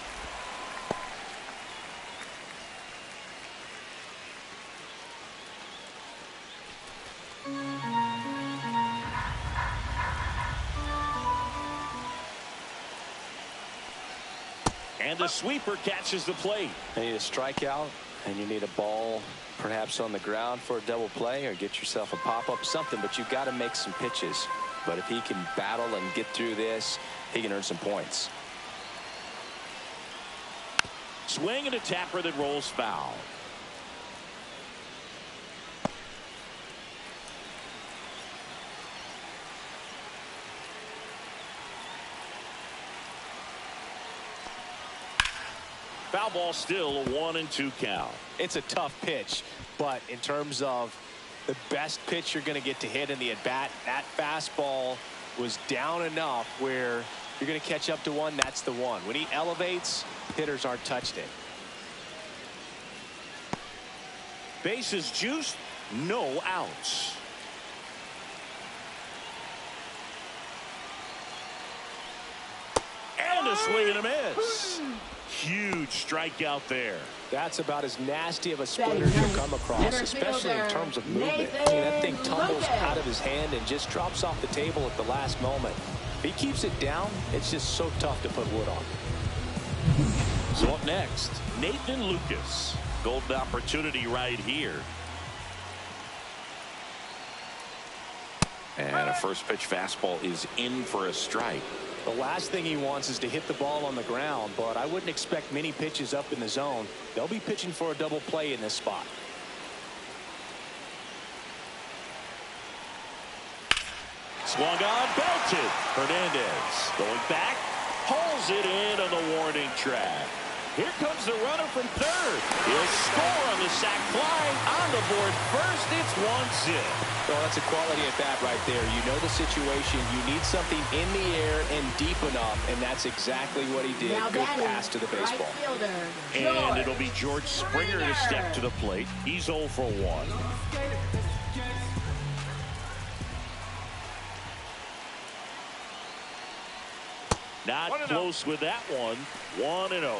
And the sweeper catches the plate. You need a strikeout, and you need a ball perhaps on the ground for a double play, or get yourself a pop-up, something, but you've got to make some pitches. But if he can battle and get through this, he can earn some points. Swing and a tapper that rolls foul. Foul ball, still a 1-2 count. It's a tough pitch, but in terms of the best pitch you're going to get to hit in the at-bat, that fastball was down enough where you're going to catch up to one. That's the one. When he elevates, hitters aren't touched it. Bases juiced, no outs. And a swing and a miss. Huge strikeout there. That's about as nasty of a splinter as you'll come across, especially in terms of movement. I mean, that thing tumbles out of his hand and just drops off the table at the last moment. If he keeps it down, it's just so tough to put wood on. So up next, Nathan Lucas. Golden opportunity right here. And a first pitch fastball is in for a strike. The last thing he wants is to hit the ball on the ground, but I wouldn't expect many pitches up in the zone. They'll be pitching for a double play in this spot. Swung on, belted. Hernandez going back, hauls it in on the warning track. Here comes the runner from third. He'll score on the sac fly. On the board first, it's 1-0. Well, that's a quality at bat right there. You know the situation. You need something in the air and deep enough, and that's exactly what he did. Now Good pass to the baseball. Right fielder, And it'll be George Springer to step to the plate. He's 0 for 1. Not close with that one. 1-0.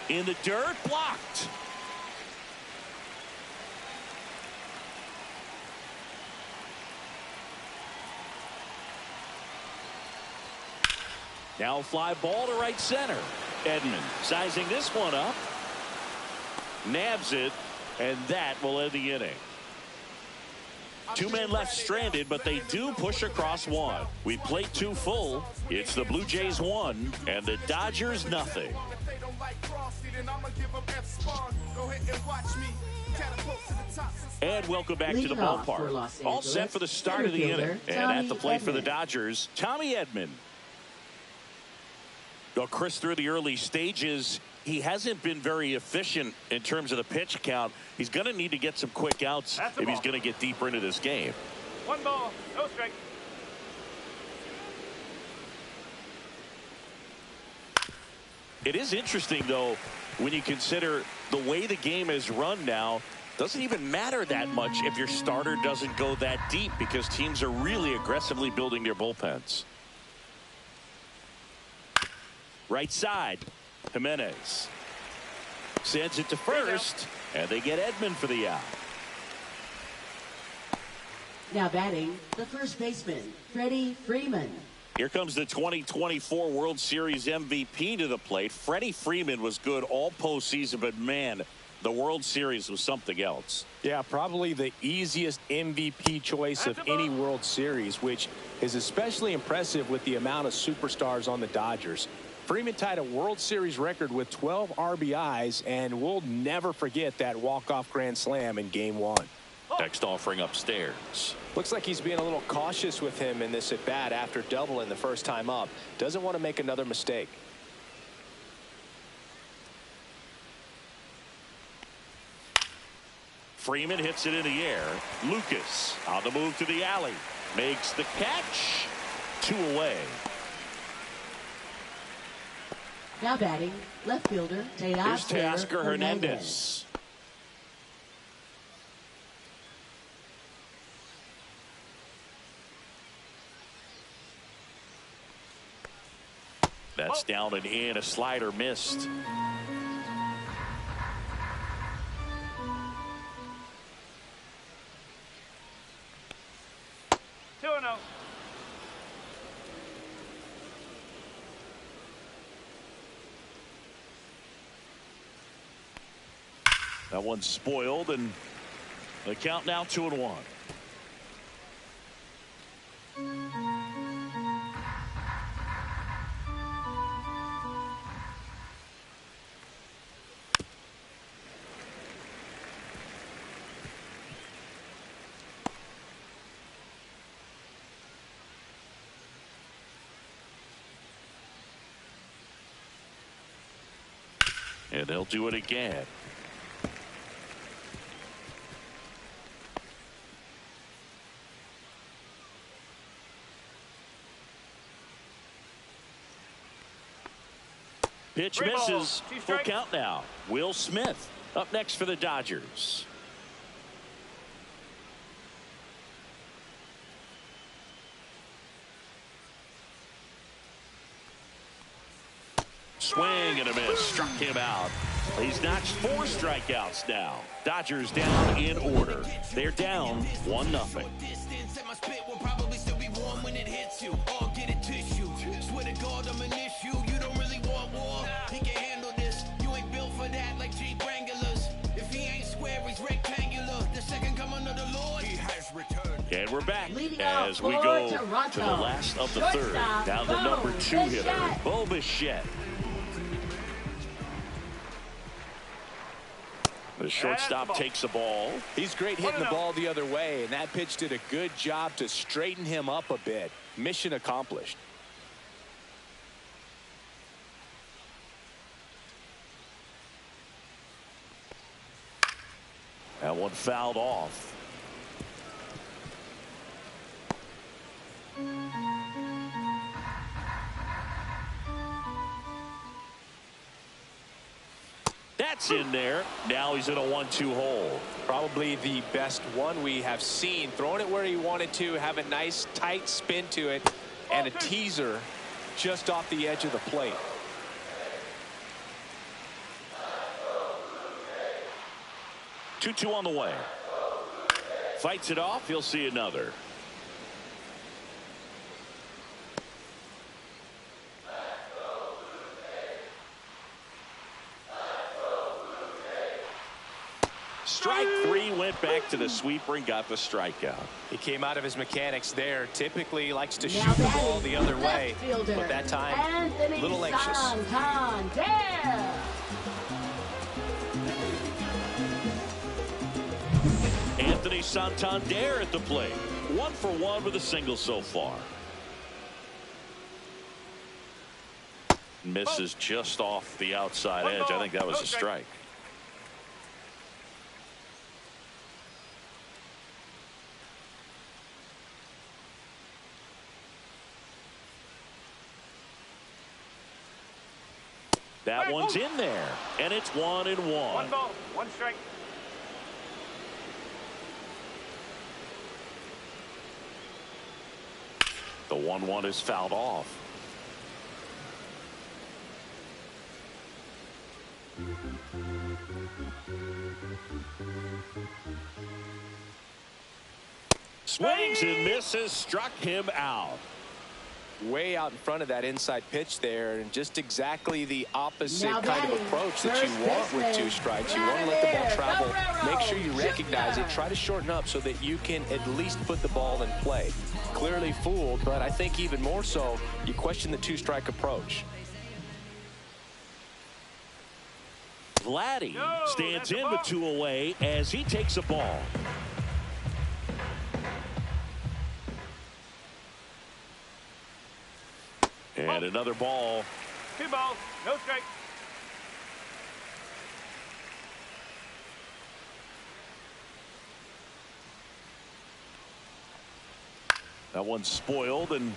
In the dirt, blocked. Now fly ball to right center. Edman sizing this one up. Nabs it, and that will end the inning. 2 men left stranded, but they do push across one. We played 2 full. It's the Blue Jays 1 and the Dodgers nothing. And welcome back to the ballpark. All set for the start of the inning. And at the plate for the Dodgers, Tommy Edman. Well, Chris, through the early stages, he hasn't been very efficient in terms of the pitch count. He's going to need to get some quick outs if he's going to get deeper into this game. 1 ball, no strike. It is interesting, though, when you consider the way the game is run now. Doesn't even matter that much if your starter doesn't go that deep, because teams are really aggressively building their bullpens. Right side, Jimenez sends it to first, and they get Edman for the out. Now batting, the first baseman, Freddie Freeman. Here comes the 2024 World Series MVP to the plate. Freddie Freeman was good all postseason, but man, the World Series was something else. Yeah, probably the easiest MVP choice of any World Series, which is especially impressive with the amount of superstars on the Dodgers. Freeman tied a World Series record with 12 RBIs, and we'll never forget that walk-off grand slam in Game 1. Next offering upstairs. Looks like he's being a little cautious with him in this at-bat after doubling the first time up. Doesn't want to make another mistake. Freeman hits it in the air. Lucas on the move to the alley. Makes the catch. 2 away. Now batting, left fielder, Here's Teoscar Hernandez. That's down and in. A slider missed. That one's spoiled, and the count now 2-1. And they'll do it again. Pitch misses. Full count now. Will Smith up next for the Dodgers. Swing and a miss. Struck him out. He's notched 4 strikeouts now. Dodgers down in order. They're down 1-0. And we're back as we go to the last of the third. Now the number 2 hitter, Bo Bichette. The shortstop takes the ball. He's great hitting the ball the other way, and that pitch did a good job to straighten him up a bit. Mission accomplished. That one fouled off. That's in there. Now he's in a 1-2 hole. Probably the best one we have seen. Throwing it where he wanted to, have a nice tight spin to it, and a teaser just off the edge of the plate. Two on the way. Fights it off. He'll see another. Strike three, went back to the sweeper and got the strikeout. He came out of his mechanics there. Typically likes to shoot the ball the other way, but that time a little anxious. Anthony Santander at the plate. 1 for 1 with a single so far. Misses just off the outside edge. I think that was a strike. That one's in there, and it's 1-1. 1 ball, 1 strike. The 1-1 is fouled off. Swings and misses, struck him out. Way out in front of that inside pitch there, and just exactly the opposite kind of approach that you want with 2 strikes. You want to let the ball travel, make sure you recognize it, try to shorten up so that you can at least put the ball in play. Clearly fooled, but I think even more so, you question the 2-strike approach. Vladdy stands in with 2 away as he takes a ball. And another ball. 2 balls, no strike. That one's spoiled, and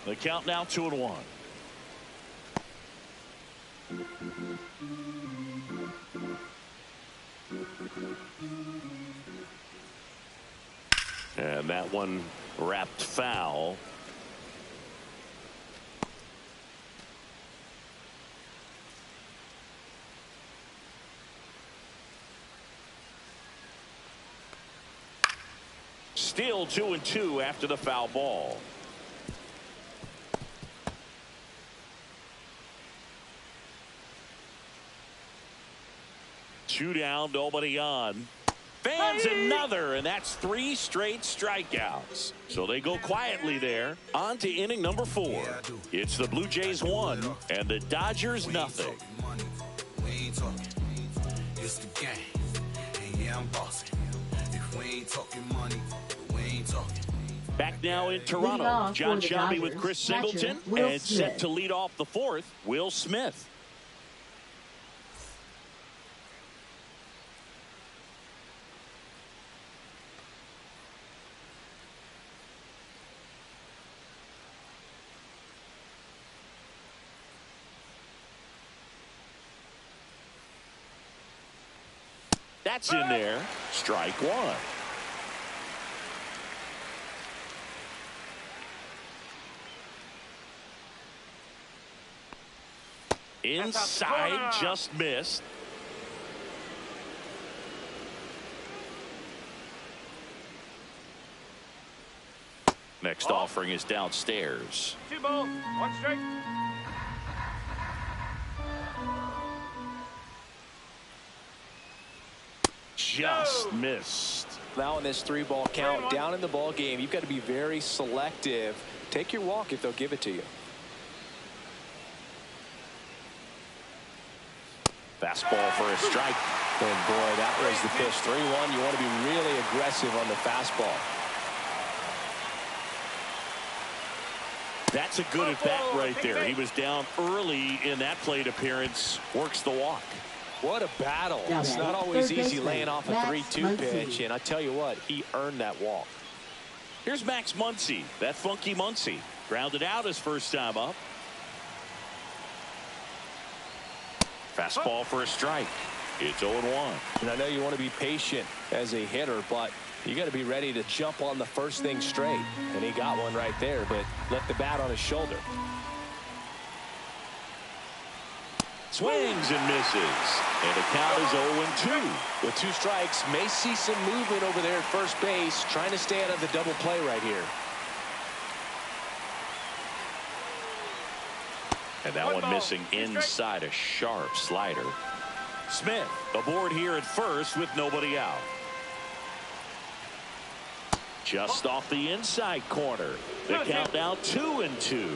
the count now 2-1. And that one wrapped foul. Still 2-2 after the foul ball. Two down, nobody on. Fans another, and that's 3 straight strikeouts. So they go quietly there. On to inning number 4. It's the Blue Jays 1 and the Dodgers nothing. We ain't talking. It's the game. And yeah, I'm bossing. If we ain't talking money, we ain't talking. Back now in Toronto, John Shelby with Chris Singleton, and set to lead off the 4th, Will Smith. That's in there. Strike 1. Inside, just missed. Next offering is downstairs. 2 balls, 1 strike. Just missed. Now in this 3-ball count, down in the ball game, you've got to be very selective. Take your walk if they'll give it to you. Fastball for a strike. And boy, that was the pitch. 3-1. You want to be really aggressive on the fastball. That's a good at bat right there. He was down early in that plate appearance. Works the walk. What a battle. It's not always easy laying off a 3-2 pitch, and I tell you what, he earned that walk. Here's Max Muncy. That funky Muncy. Grounded out his first time up. Fastball for a strike. It's 0-1. And I know you want to be patient as a hitter, but you got to be ready to jump on the first thing straight. And he got one right there, but left the bat on his shoulder. Swings and misses. And the count is 0-2. With 2 strikes, may see some movement over there at first base, trying to stay out of the double play right here. And that one missing inside a sharp slider. Smith aboard here at first with nobody out. Just off the inside corner. The count now 2-2.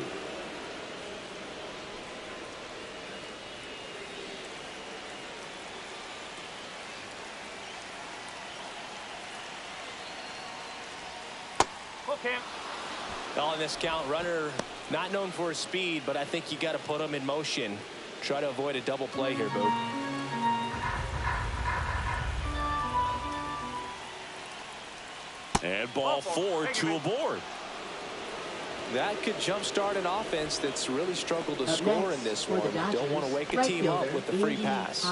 On this count, runner not known for his speed, but I think you got to put him in motion. Try to avoid a double play here, Boog. And ball 4, 2 aboard. That could jumpstart an offense that's really struggled to score in this one. Don't want to wake a team up with the free pass.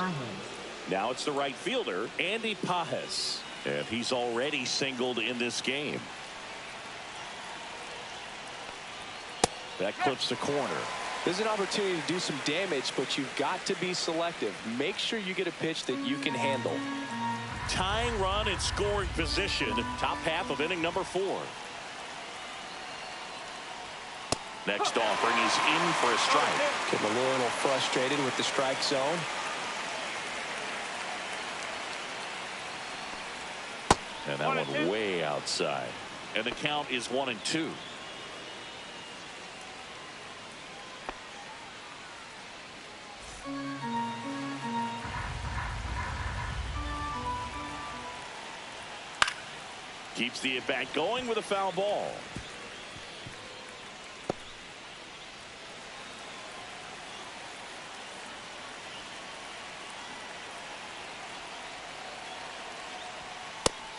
Now it's the right fielder, Andy Pajes. And he's already singled in this game. That clips the corner. There's an opportunity to do some damage, but you've got to be selective. Make sure you get a pitch that you can handle. Tying run in scoring position. Top half of inning number 4. Next offering is in for a strike. Getting a little frustrated with the strike zone. And that one way outside. And the count is 1-2. Keeps the at-bat going with a foul ball.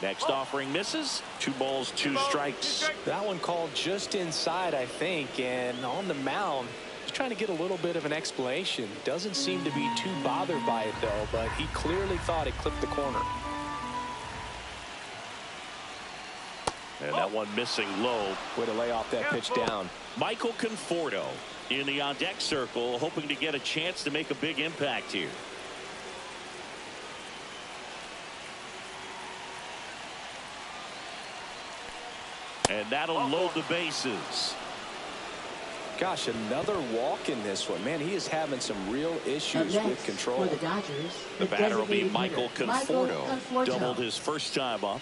Next offering misses. 2 balls, 2 strikes. That one called just inside, I think, and on the mound, he's trying to get a little bit of an explanation. Doesn't seem to be too bothered by it, though, but he clearly thought it clipped the corner. And that one missing low. Way to lay off that pitch down. Michael Conforto in the on-deck circle, hoping to get a chance to make a big impact here. And that'll load the bases. Gosh, another walk in this one. Man, he is having some real issues with control. For the Dodgers, the batter will be Michael Conforto. Doubled his first time up.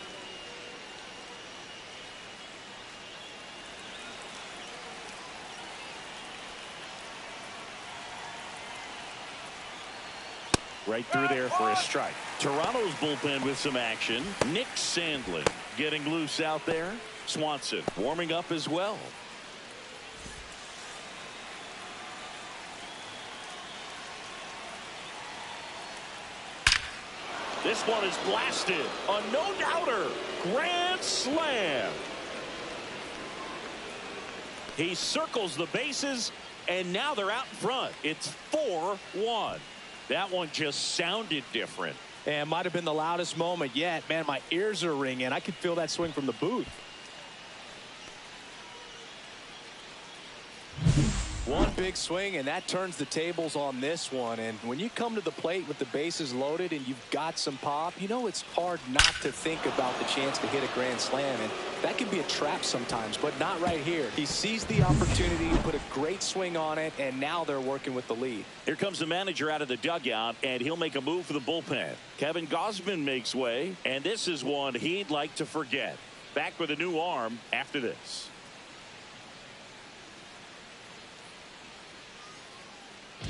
Right through there for a strike. Toronto's bullpen with some action. Nick Sandlin getting loose out there. Swanson warming up as well. This one is blasted. A no-doubter. Grand slam. He circles the bases, and now they're out in front. It's 4-1. That one just sounded different. And might have been the loudest moment yet. Man, my ears are ringing. I could feel that swing from the booth. One big swing, and that turns the tables on this one. And when you come to the plate with the bases loaded and you've got some pop, you know it's hard not to think about the chance to hit a grand slam. And that can be a trap sometimes, but not right here. He seized the opportunity, put a great swing on it, and now they're working with the lead. Here comes the manager out of the dugout, and he'll make a move for the bullpen. Kevin Gausman makes way, and this is one he'd like to forget. Back with a new arm after this.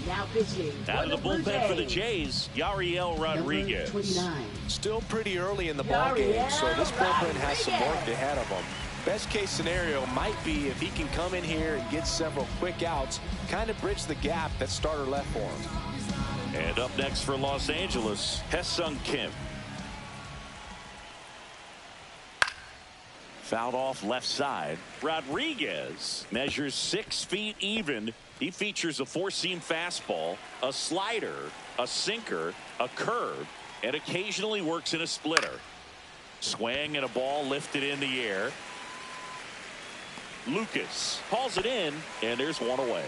Now pitching Out of the bullpen for the Jays, Yariel Rodriguez. 29. Still pretty early in the ball game, so this bullpen has some work ahead of them. Best case scenario might be if he can come in here and get several quick outs, kind of bridge the gap that starter left for him. And up next for Los Angeles, Haesung Kim. Fouled off left side. Rodriguez measures 6 feet even. He features a 4-seam fastball, a slider, a sinker, a curve, and occasionally works in a splitter. Swing and a ball lifted in the air. Lucas hauls it in, and there's one away.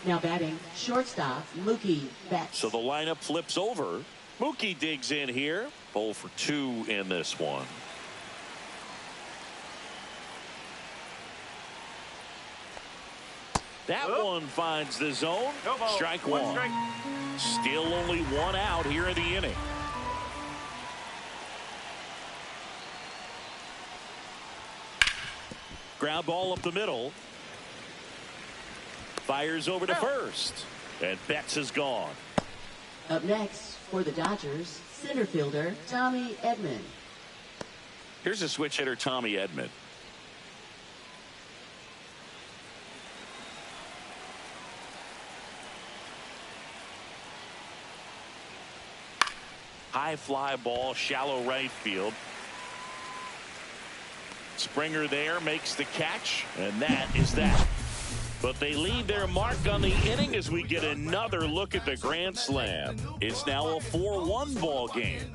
Now batting, shortstop, Mookie Betts. So the lineup flips over. Mookie digs in here. 0 for 2 in this one. That one finds the zone. Strike one. Still only one out here in the inning. Ground ball up the middle. Fires over to first. And Betts is gone. Up next for the Dodgers, center fielder Tommy Edman. Here's a switch hitter, Tommy Edman. High fly ball, shallow right field. Springer there makes the catch, and that is that. But they leave their mark on the inning as we get another look at the grand slam. It's now a 4-1 ball game.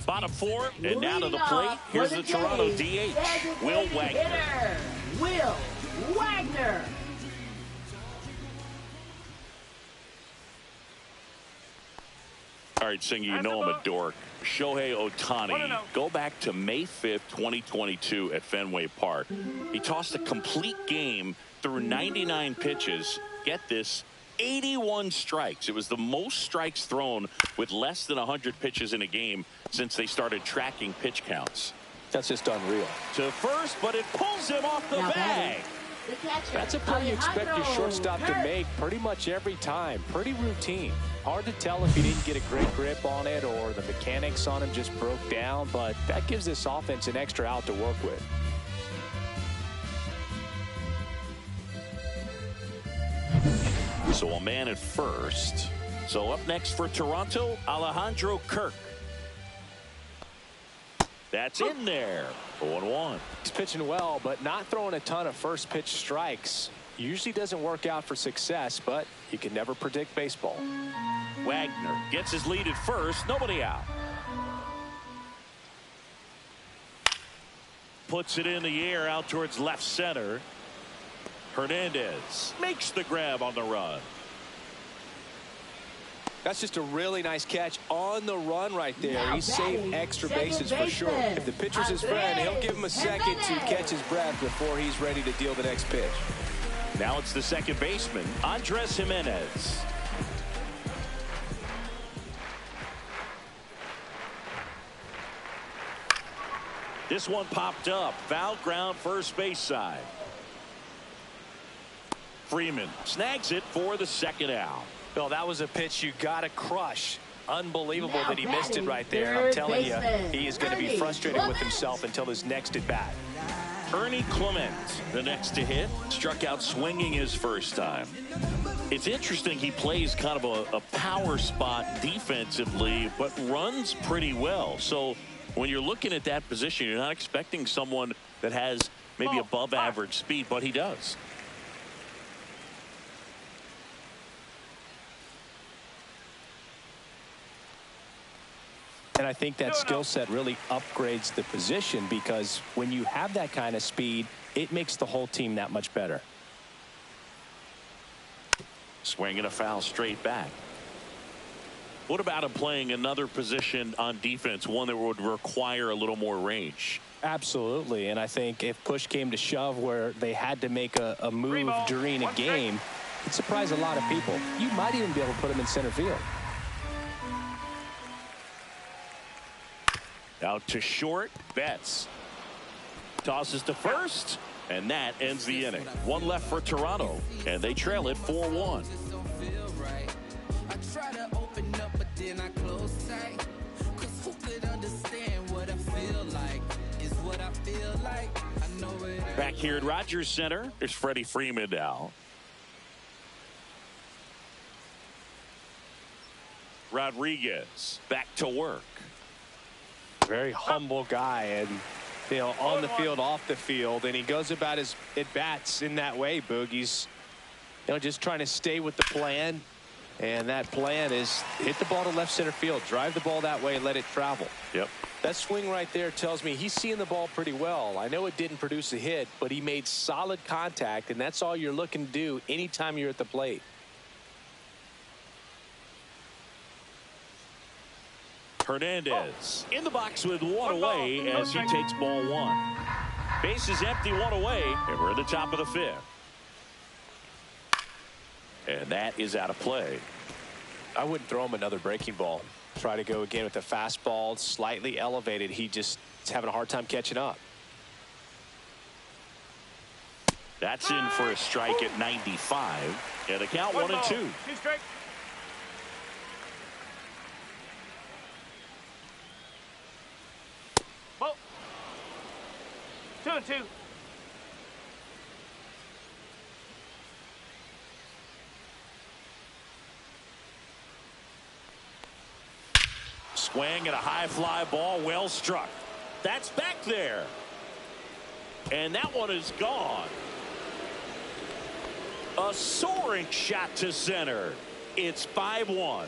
Bottom 4, and now to the plate. Here's the Toronto DH, Will Wagner. Will Wagner. All right, Singer, you know I'm a dork. Shohei Ohtani. Go back to May 5th, 2022 at Fenway Park. He tossed a complete game through 99 pitches. Get this, 81 strikes. It was the most strikes thrown with less than 100 pitches in a game since they started tracking pitch counts. That's just unreal. To first, but it pulls him off the bag. That's a play you expect your shortstop to make pretty much every time. Pretty routine. Hard to tell if he didn't get a great grip on it or the mechanics on him just broke down, but that gives this offense an extra out to work with. So a man at first. So up next for Toronto, Alejandro Kirk. That's in there. 0-1. He's pitching well, but not throwing a ton of first pitch strikes. Usually doesn't work out for success, but you can never predict baseball. Wagner gets his lead at first. Nobody out. Puts it in the air out towards left center. Hernandez makes the grab on the run. That's just a really nice catch on the run right there. He saved extra bases for sure. If the pitcher's his friend, he'll give him a second to catch his breath before he's ready to deal the next pitch. Now it's the second baseman, Andres Jimenez. This one popped up. Foul ground first base side. Freeman snags it for the second out. Bill, that was a pitch you got to crush. Unbelievable that he missed it right there. I'm telling you, he is going to be frustrated with himself until his next at bat. Ernie Clement, the next to hit, struck out swinging his first time. It's interesting, he plays kind of a power spot defensively, but runs pretty well. So when you're looking at that position, you're not expecting someone that has maybe above average speed, but he does. And I think that skill set really upgrades the position, because when you have that kind of speed, it makes the whole team that much better. Swinging a foul straight back. What about him playing another position on defense, one that would require a little more range? Absolutely. And I think if push came to shove where they had to make a move during a game, it'd surprise a lot of people. You might even be able to put him in center field. Out to short, Betts. Tosses to first, and that ends the inning. One left for Toronto, and they trail it 4-1. I try to open up, but then I close tight. Cause who could understand what I feel like? Is what I feel like. I know it. Back here at Rogers Center, there's Freddie Freeman now. Rodriguez back to work. Very humble guy, and on the field, off the field, and he goes about his at-bats in that way, Boog. He's just trying to stay with the plan, and that plan is hit the ball to left center field, drive the ball that way, and let it travel. Yep. That swing right there tells me he's seeing the ball pretty well. I know it didn't produce a hit, but he made solid contact, and that's all you're looking to do anytime you're at the plate. Hernandez in the box with one away as he takes ball one. Base is empty, one away, and we're at the top of the fifth. And that is out of play. I wouldn't throw him another breaking ball. Try to go again with the fastball, slightly elevated. He just is having a hard time catching up. That's in for a strike at 95. And the count 1-2. 2 strike. Ball. 2-2. Swing and a high fly ball, well struck. That's back there. And that one is gone. A soaring shot to center. It's 5-1.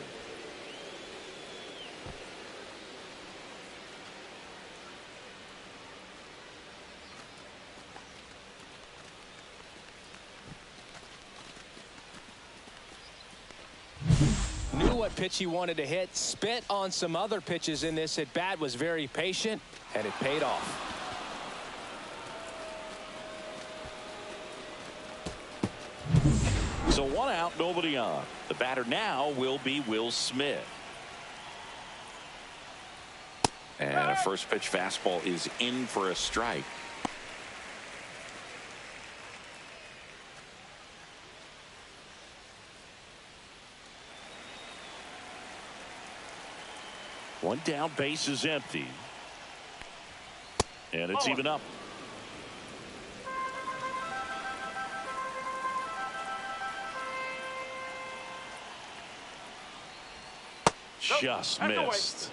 Knew what pitch he wanted to hit, spit on some other pitches in this at bat, was very patient, and it paid off. So one out, nobody on. The batter now will be Will Smith. And a first pitch fastball is in for a strike. One down, base is empty. And it's even up. Just missed.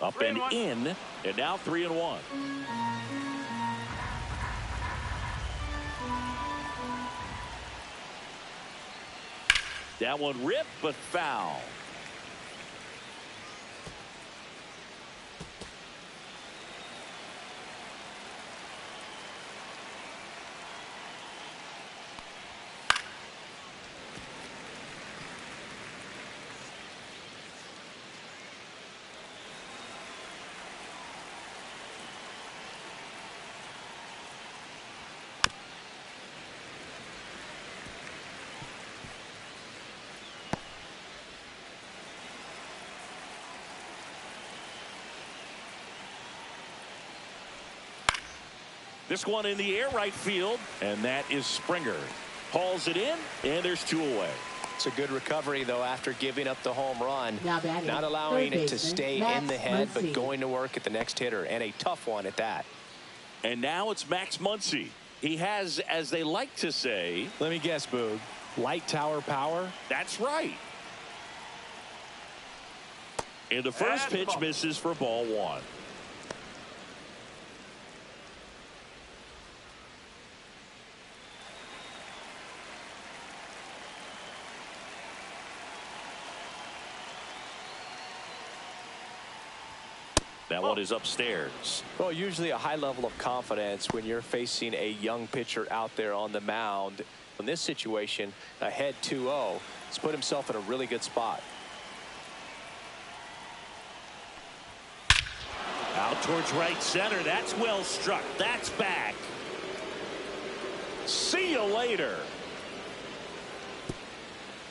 Up and in, and now 3-1. That one ripped, but foul. This one in the air right field, and that is Springer. Hauls it in, and there's 2 away. It's a good recovery, though, after giving up the home run. Not allowing third it to baseman, stay Max in the head, Muncy. but going to work at the next hitter, and a tough one at that. And now it's Max Muncy. He has, as they like to say... Let me guess, Boog. Light tower power? That's right. And the first pitch misses for ball one. That one is upstairs. Well, usually a high level of confidence when you're facing a young pitcher out there on the mound. In this situation, ahead 2-0, he's put himself in a really good spot. Out towards right center. That's well struck. That's back. See you later.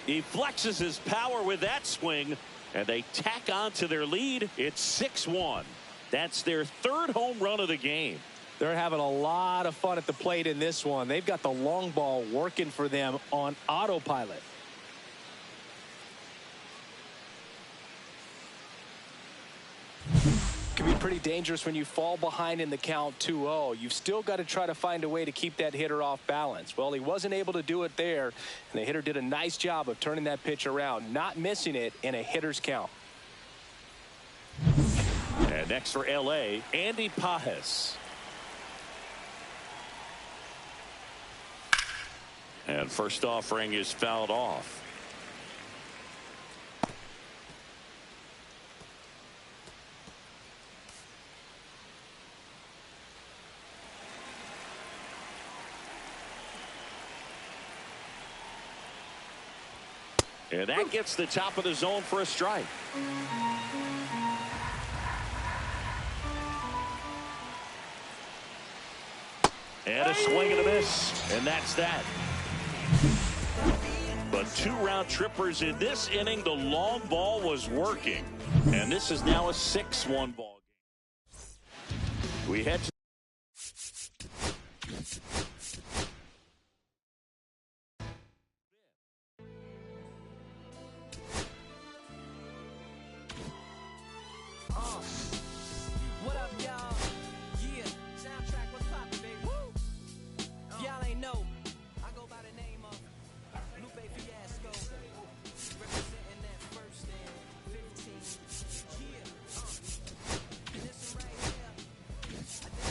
He flexes his power with that swing, and they tack on to their lead. It's 6-1. That's their third home run of the game. They're having a lot of fun at the plate in this one. They've got the long ball working for them on autopilot. Can be pretty dangerous when you fall behind in the count 2-0. You've still got to try to find a way to keep that hitter off balance. Well, he wasn't able to do it there, and the hitter did a nice job of turning that pitch around, not missing it in a hitter's count. And next for L.A., Andy Pajes. And first offering is fouled off. And that gets the top of the zone for a strike. And a swing and a miss. And that's that. But 2 round trippers in this inning. The long ball was working. And this is now a 6-1 ball game. We head to What up, y'all? Yeah, soundtrack, what's poppin', baby? Woo! Y'all ain't know. I go by the name of Lupe Fiasco. Representing that first and 15. Yeah, and this one right here. I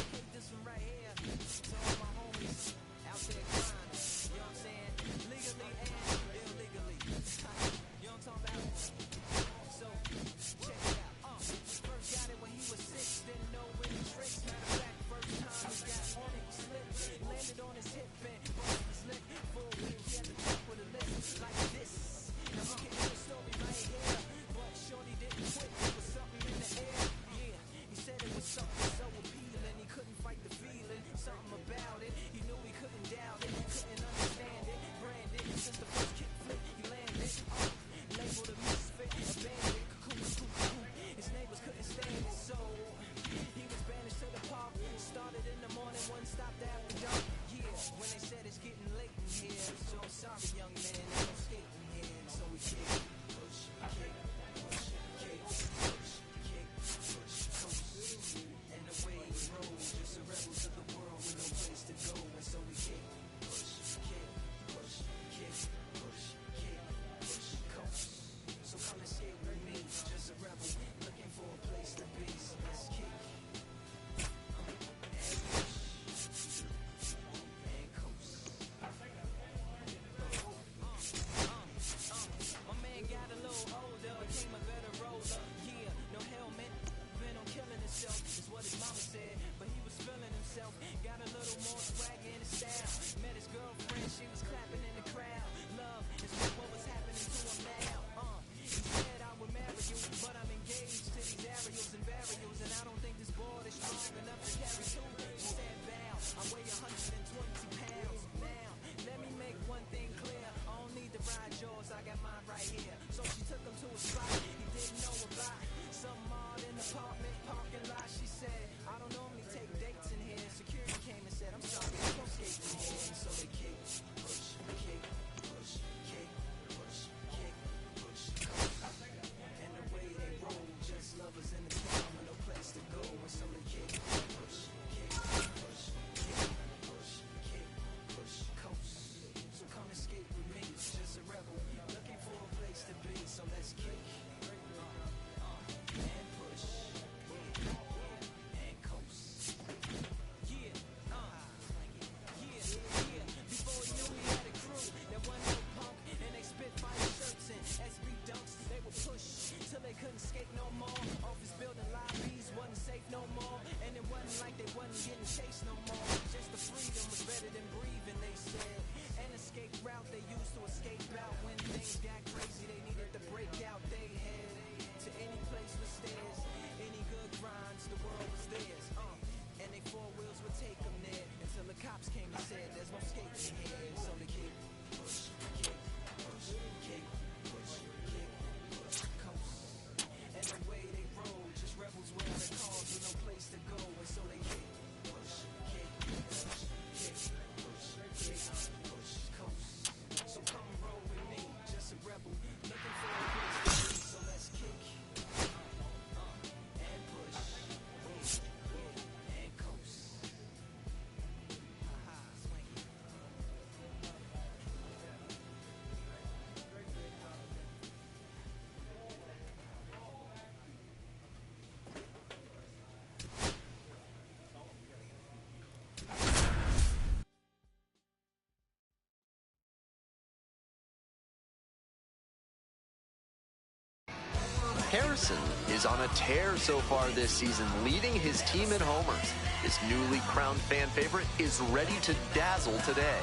Harrison is on a tear so far this season, leading his team in homers. This newly crowned fan favorite is ready to dazzle today.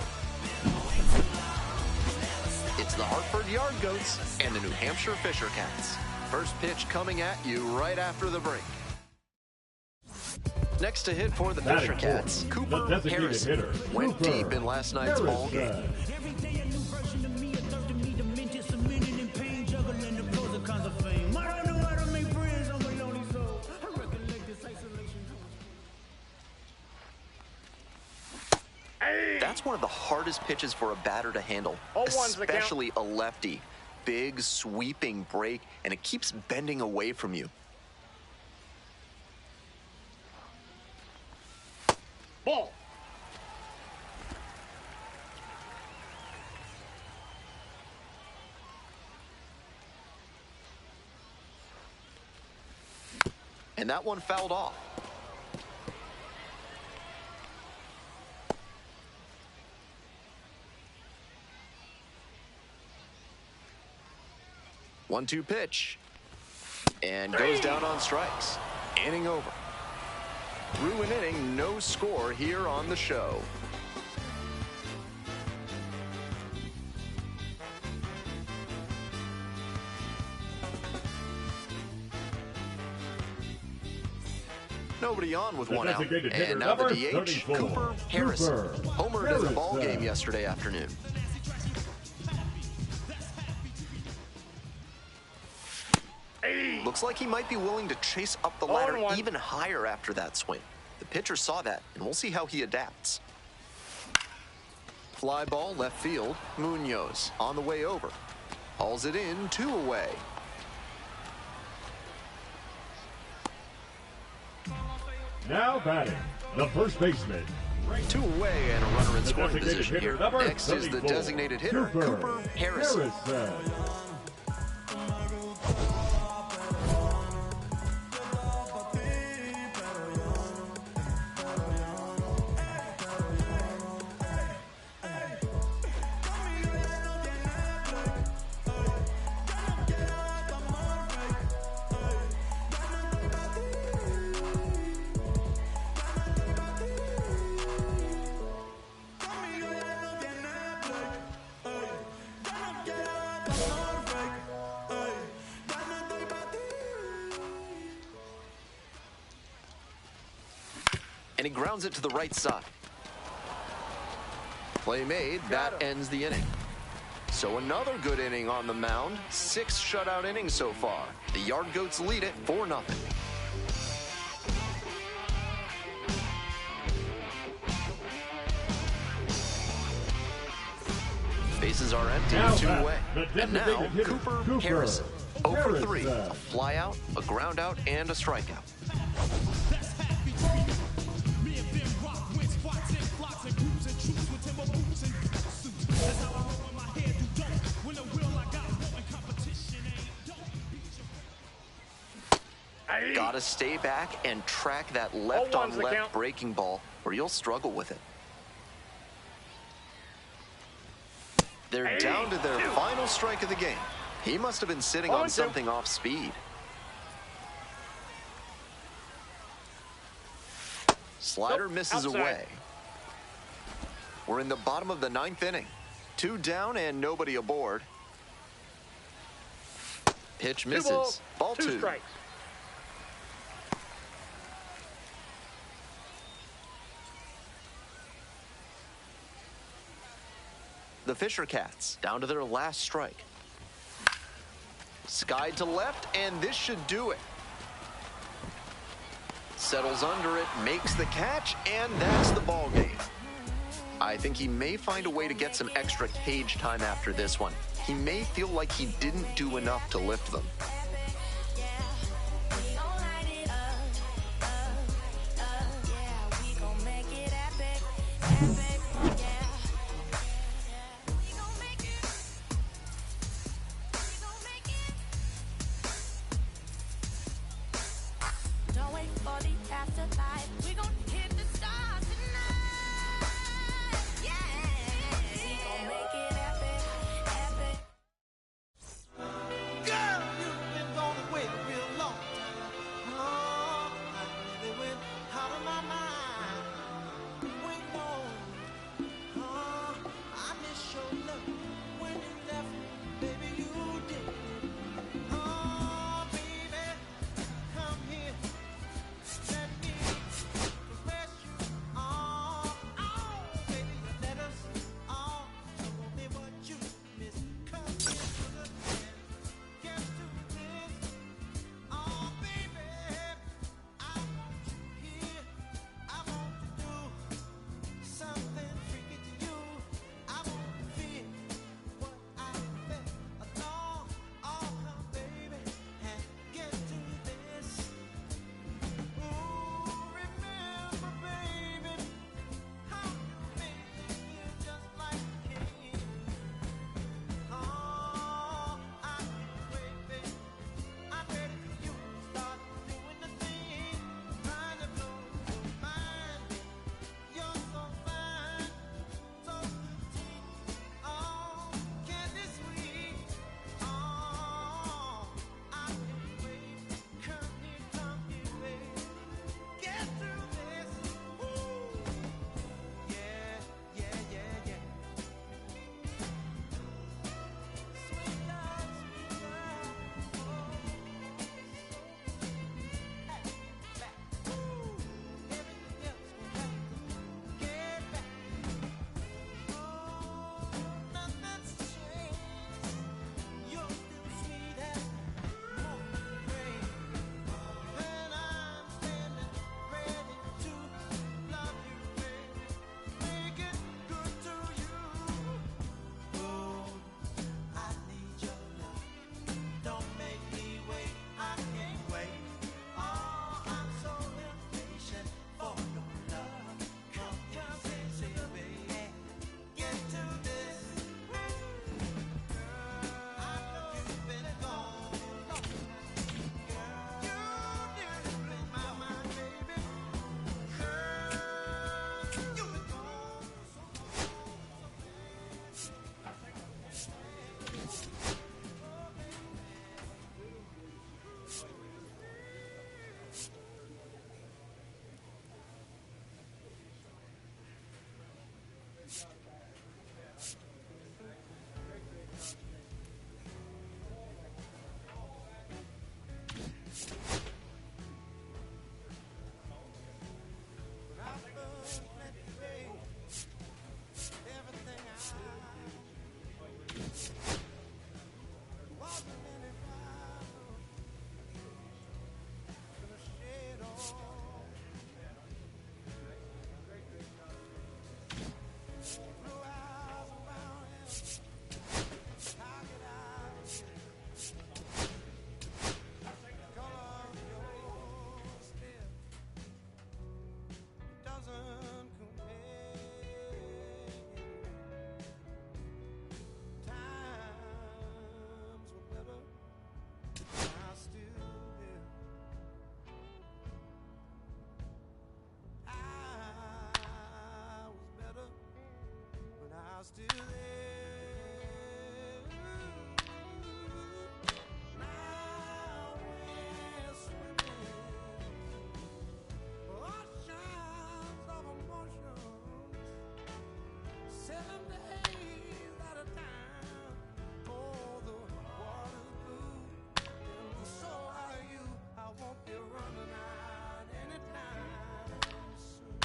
It's the Hartford Yard Goats and the New Hampshire Fisher Cats. First pitch coming at you right after the break. Next to hit for the Fisher Cats, Cooper Harrison went deep in last night's ball game. That's one of the hardest pitches for a batter to handle, especially a lefty. Big, sweeping break, and it keeps bending away from you. Ball. And that one fouled off. One-two pitch. And goes down on strikes. Inning over. Through an inning, no score here on the show. Nobody on with one out. And now the DH, Cooper Harrison. Homered in the ball game yesterday afternoon. Looks like he might be willing to chase up the ladder even higher after that swing. The pitcher saw that, and we'll see how he adapts. Fly ball left field. Munoz on the way over. Hauls it in, 2 away. Now batting, the first baseman. 2 away and a runner in scoring position here. Next is the designated hitter, Cooper Harrison. And he grounds it to the right side. Play made, that ends the inning. So another good inning on the mound. 6 shutout innings so far. The Yard Goats lead it 4-0. Bases are empty, 2 away. And now, Cooper Harrison. 0 for 3. A flyout, a groundout, and a strikeout. Gotta stay back and track that left-on-left breaking ball, or you'll struggle with it. They're down to their final strike of the game. He must have been sitting on something off speed. Slider misses away. We're in the bottom of the 9th inning. 2 down and nobody aboard. Pitch misses. Ball 2. Strikes. The Fisher Cats down to their last strike. Skied to left, and this should do it. Settles under it, makes the catch, and that's the ball game. I think he may find a way to get some extra cage time after this one. He may feel like he didn't do enough to lift them. still there. Now we're swimming oceans of emotions, 7 days at a time. Oh, the water's blue, and so are you. I won't be running out anytime soon.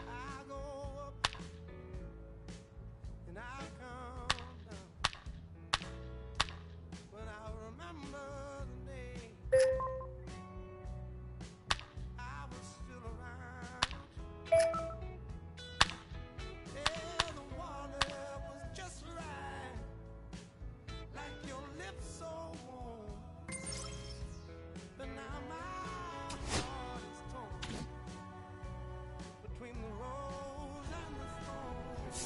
I go up and I come down, but I remember the day I was still around. Yeah, the water was just right, like your lips so warm. But now my heart is torn between the rose and the thorns.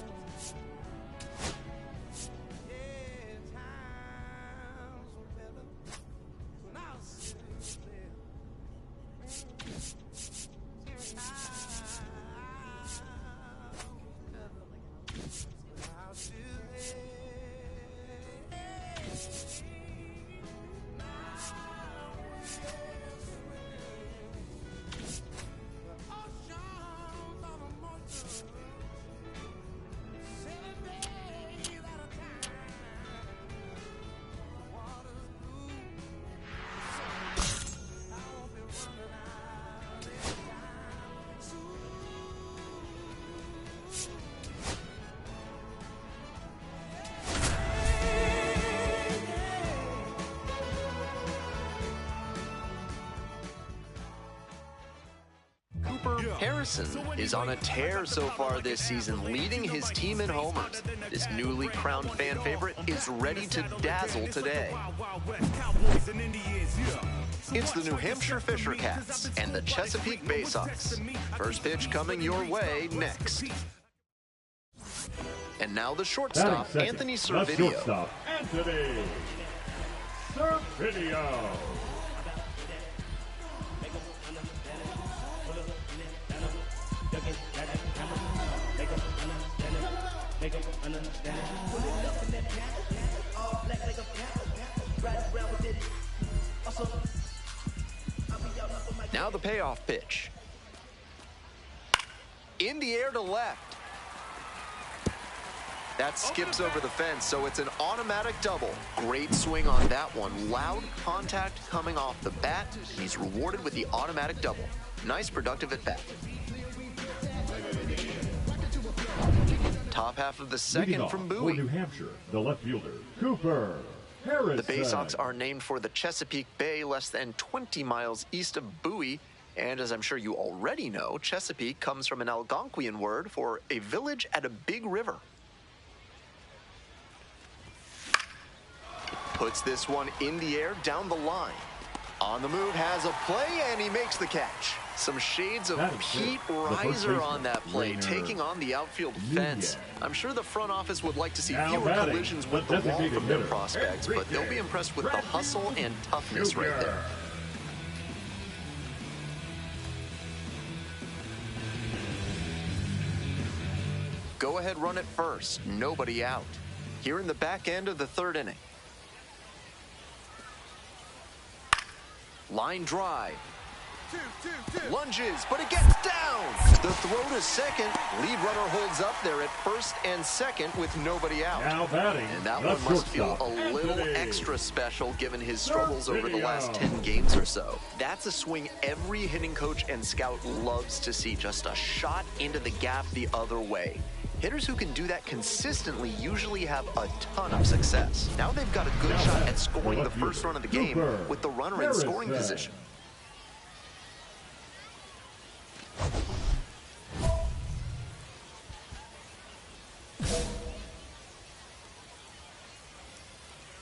Yeah, times were better when I was still there. Times were better when I was still there. Harrison is on a tear so far this season, leading his team in homers. This newly crowned fan favorite is ready to dazzle today. It's the New Hampshire Fisher Cats and the Chesapeake Bay Sox. First pitch coming your way next. And now the shortstop, Anthony Servideo. The shortstop, Anthony Servideo. Now the payoff pitch. In the air to left. That skips over the fence, so it's an automatic double. Great swing on that one. Loud contact coming off the bat, and he's rewarded with the automatic double. Nice productive at bat. Top half of the second from For Bowie. New Hampshire, the left fielder, Cooper Harrison. The Bay Sox are named for the Chesapeake Bay, less than 20 miles east of Bowie. And as I'm sure you already know, Chesapeake comes from an Algonquian word for a village at a big river. Puts this one in the air down the line. On the move, has a play, and he makes the catch. Some shades of Pete Reiser on that play, taking on the outfield fence. I'm sure the front office would like to see fewer collisions with the wall from their prospects, but they'll be impressed with the hustle and toughness right there. Go ahead, run it first. Nobody out. Here in the back end of the third inning. Line drive. Lunges, but it gets down. The throw to second. Lead runner holds up there at first and second with nobody out. Now batting, and that one must feel a little extra special given his struggles over the last 10 games or so. That's a swing every hitting coach and scout loves to see. Just a shot into the gap the other way. Hitters who can do that consistently usually have a ton of success. Now they've got a good shot at scoring the first run of the game with the runner in scoring position.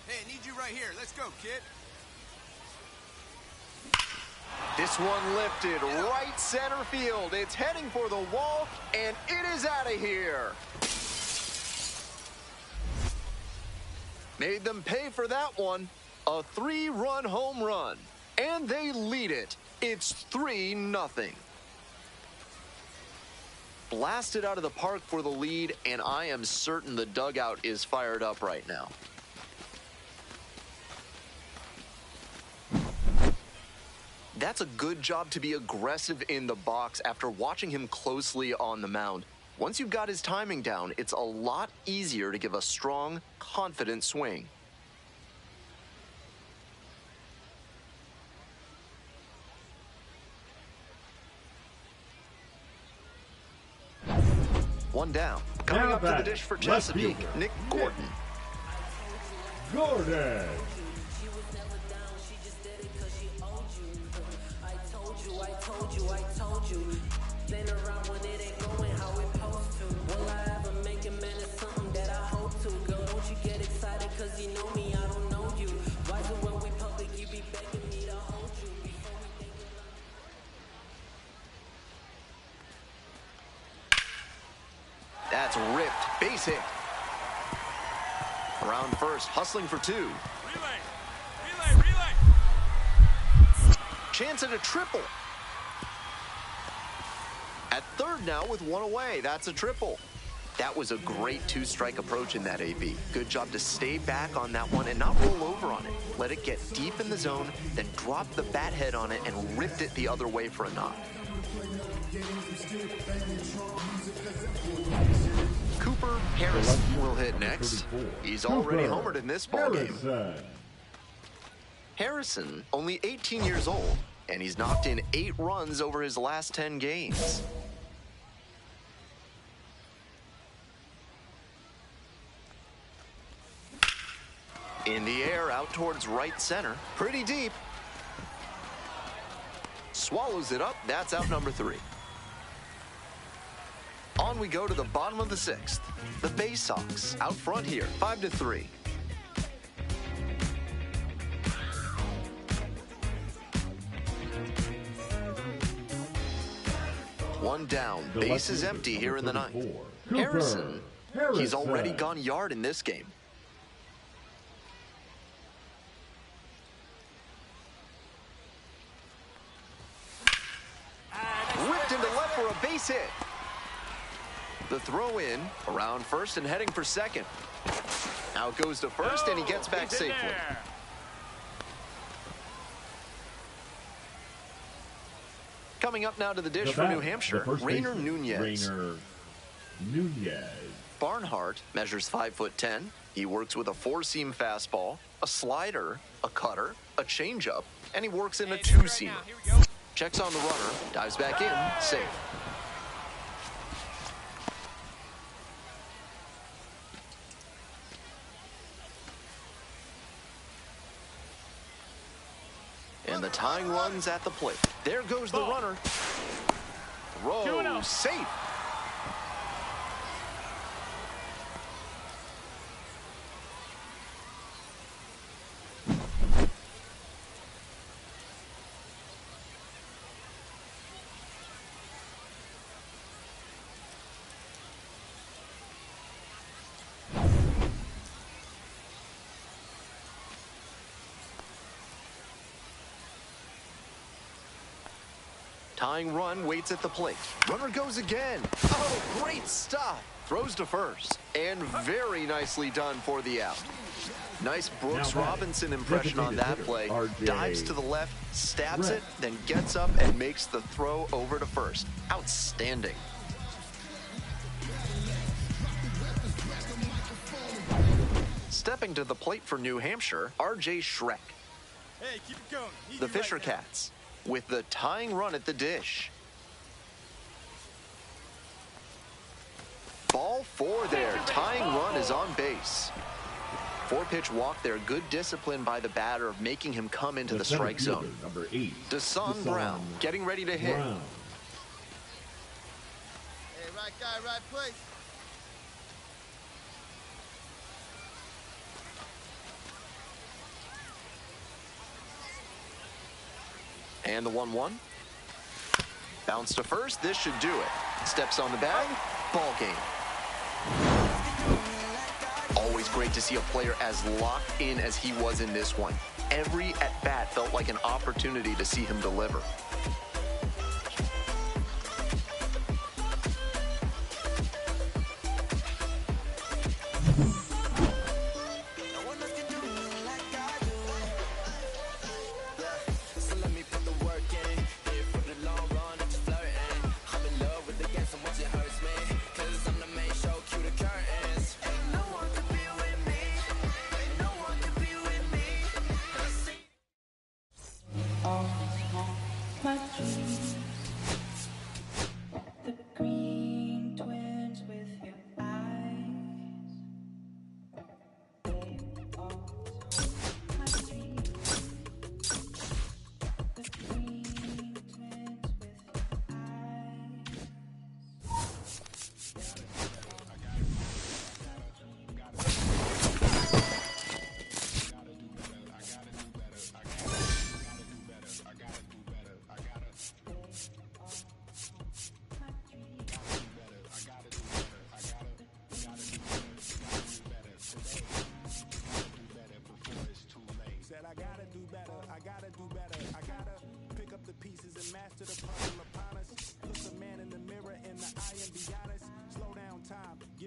Hey, I need you right here. Let's go, kid. This one lifted right center field. It's heading for the wall, and it is out of here. Made them pay for that one. A 3-run home run, and they lead it. It's 3-0. blasted out of the park for the lead, and I am certain the dugout is fired up right now. That's a good job to be aggressive in the box after watching him closely on the mound. Once you've got his timing down, it's a lot easier to give a strong, confident swing. One down. Coming up to the dish for Chesapeake, Nick Gordon. Gordon. Stand around when it ain't going how it supposed to. Will I ever make it, man? It's something that I hope to. Girl, don't you get excited, cause you know me, I don't know you. Why is it when we public, you be begging me to hold you? Before we think about... That's ripped. Base hit. Around first, hustling for two. Relay. Chance at a triple. At third now with one away. That's a triple. That was a great two-strike approach in that AB. Good job to stay back on that one and not roll over on it. Let it get deep in the zone, then drop the bat head on it and ripped it the other way for a knock. Cooper Harris will hit next. He's already homered in this ballgame. Harrison, only 18 years old, and he's knocked in 8 runs over his last 10 games. In the air, out towards right center. Pretty deep. Swallows it up. That's out number 3. On we go to the bottom of the 6th. The Bay Sox out front here, 5-3. One down. Base is empty here in the 9th. Harrison. He's already gone yard in this game. Ripped into left for a base hit. The throw in, around first and heading for second. Now it goes to first and he gets back safely. Coming up now to the dish for New Hampshire, Rainer Nunez. Barnhart measures 5'10". He works with a 4-seam fastball, a slider, a cutter, a changeup, and he works in a 2-seamer. Checks on the runner, dives back in, safe. And the tying run's at the plate. There goes the runner. Throw safe. Tying run waits at the plate. Runner goes again. Oh, great stop. Throws to first. And very nicely done for the out. Nice Brooks Robinson impression on that play. Dives to the left, stabs it, then gets up and makes the throw over to first. Outstanding. Stepping to the plate for New Hampshire, R.J. Schreck. Hey, keep it going. The Fisher Cats with the tying run at the dish. Ball 4 there. Tying run is on base. 4-pitch walk there. Good discipline by the batter of making him come into the strike zone. Number 8. Desan Brown getting ready to hit. Hey, right guy, right place. And the 1-1. Bounce to first. This should do it. Steps on the bag. Ball game. Always great to see a player as locked in as he was in this one. Every at-bat felt like an opportunity to see him deliver.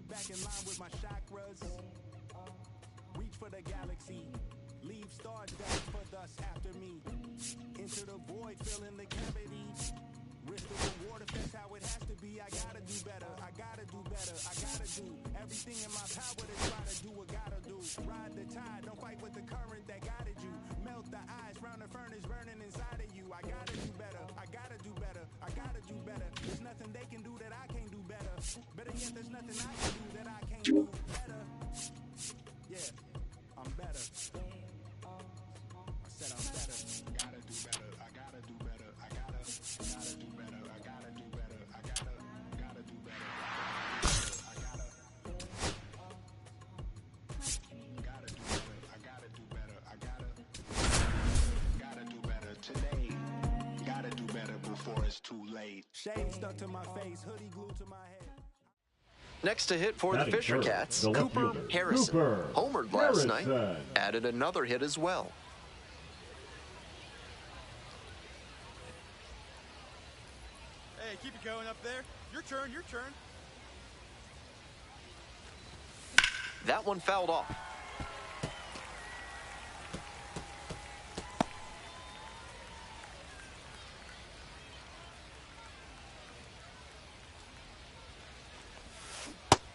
get back in line with my chakras. Reach for the galaxy. Leave stardust for dust after me. Into the void, filling the cavity. Risk the reward if that's how it has to be. I gotta do better, I gotta do better, I gotta do everything in my power to try to do what gotta do. Ride the tide, don't fight with the current that guided you. Melt the ice round the furnace burning inside of you. I gotta do better, I gotta do better, I gotta do better. There's nothing they can do that I can't do better. Better yet, there's nothing I can do that I can't do better. Yeah, I'm better. I said I'm better. Gotta do better, I gotta do better, I gotta do better, I gotta do better, I gotta do better, I gotta do better, I gotta do better today. Gotta do better before it's too late. Shade stuck to my face, hoodie glued to my head. Next to hit for the Batting Fisher first, Cats, the left Cooper fielder, Harrison. Cooper Homered last Harrison. night, added another hit as well. Hey, keep it going up there. Your turn, your turn. That one fouled off.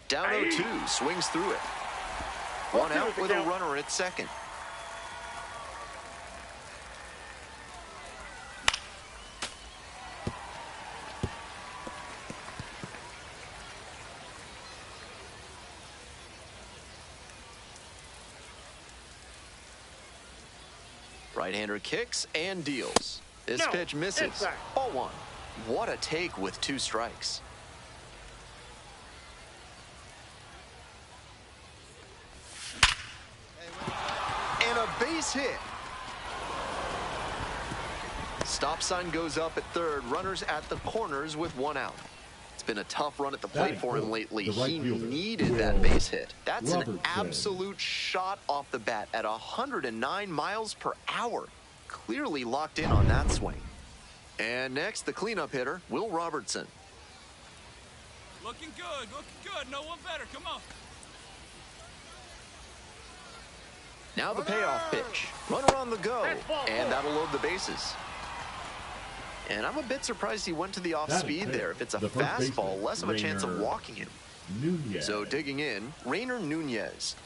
Down 0-2, swings through it. One out with a runner at second. Right-hander kicks and deals. This pitch misses. Inside. Ball one. What a take with 2 strikes. And a base hit. Stop sign goes up at third. Runners at the corners with 1 out. It's been a tough run at the plate for him lately. He needed that base hit. That's an absolute shot off the bat at 109 miles per hour. Clearly locked in on that swing. And next, the cleanup hitter, Will Robertson. Looking good, no one better, come on. Now the payoff pitch. Runner on the go, and that'll load the bases. And I'm a bit surprised he went to the off-speed there. If it's a fastball, less of a chance of walking him. Nunez. So digging in, Rainer Nunez.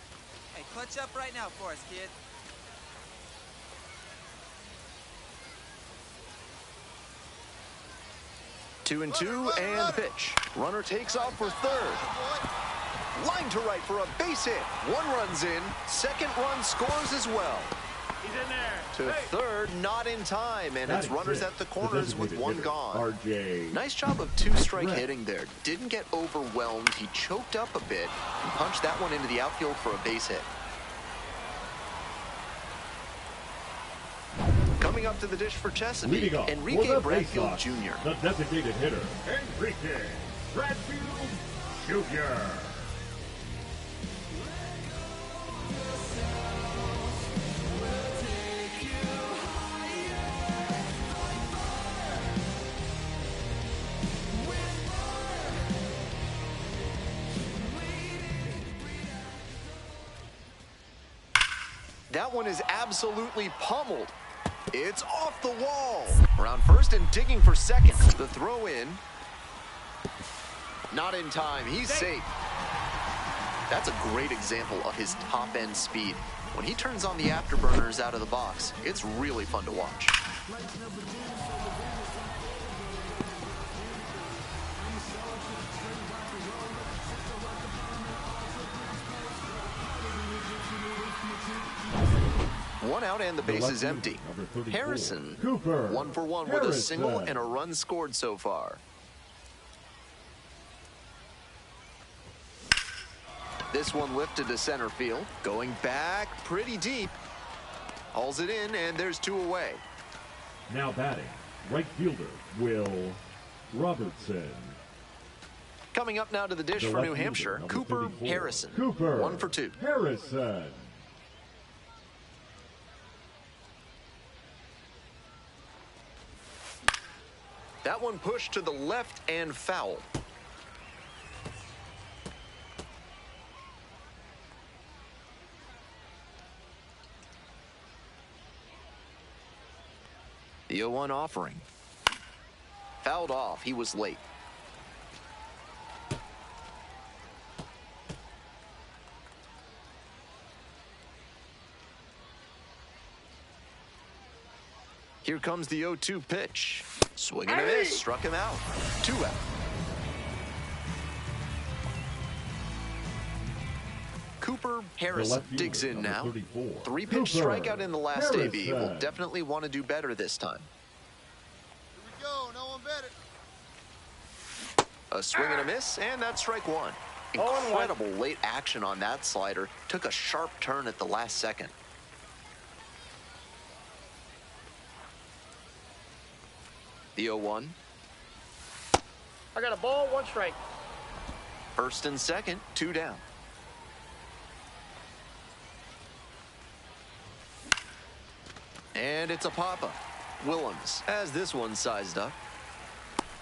Hey, clutch up right now for us, kid. Two and two, and the pitch. Runner takes off for third. Line to right for a base hit. 1 run's in. Second run scores as well. He's in there. To third, not in time, and it's runners at the corners with 1 gone. RJ. Nice job of 2-strike hitting there. Didn't get overwhelmed. He choked up a bit and punched that one into the outfield for a base hit. Coming up to the dish for Chesapeake, Enrique Bradfield Jr. The designated hitter, Enrique Bradfield Jr. That one is absolutely pummeled. It's off the wall. Around first and digging for second. The throw in. Not in time. He's safe. That's a great example of his top-end speed. When he turns on the afterburners out of the box, it's really fun to watch. One out and the base is empty. Harrison, Cooper 1 for 1 with a single and a run scored so far. This one lifted to center field, going back pretty deep. Hauls it in, and there's 2 away. Now batting, right fielder, Will Robertson. Coming up now to the dish for New Hampshire, Cooper Harrison. Cooper 1 for 2. Harrison. That one pushed to the left and foul. The 0-1 offering. Fouled off. He was late. Here comes the 0-2 pitch. Swing and a miss. Struck him out. 2 out. Cooper Harrison digs in now. 3-pitch strikeout in the last AB. Will definitely want to do better this time. Here we go. No one better. A swing and a miss, and that's strike 1. Incredible late action on that slider. Took a sharp turn at the last second. The 0-1. I got a ball, 1 strike. First and second, 2 down. And it's a pop-up. Willems has this one sized up.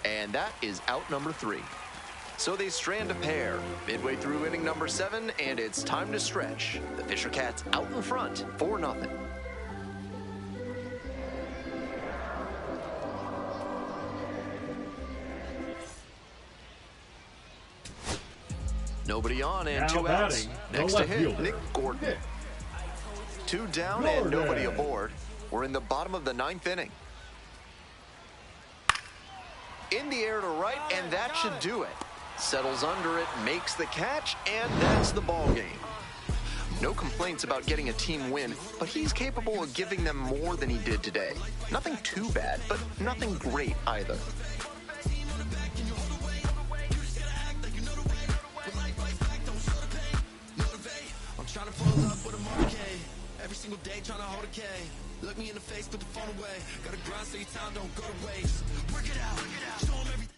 And that is out number 3. So they strand a pair midway through inning number 7, and it's time to stretch. The Fisher Cats out in front, 4-0. Nobody on and Now 2 outs. batting, Next the to hit, left fielder, Nick Gordon. 2 down Gordon. and nobody aboard. We're in the bottom of the 9th inning. In the air to right, and that should do it. Settles under it, makes the catch, and that's the ball game. No complaints about getting a team win, but he's capable of giving them more than he did today. Nothing too bad, but nothing great either. Trying to pull up with a motorcade. Every single day trying to hold a K. Look me in the face, put the phone away. Gotta grind so your time don't go to waste. Work it out, show them everything.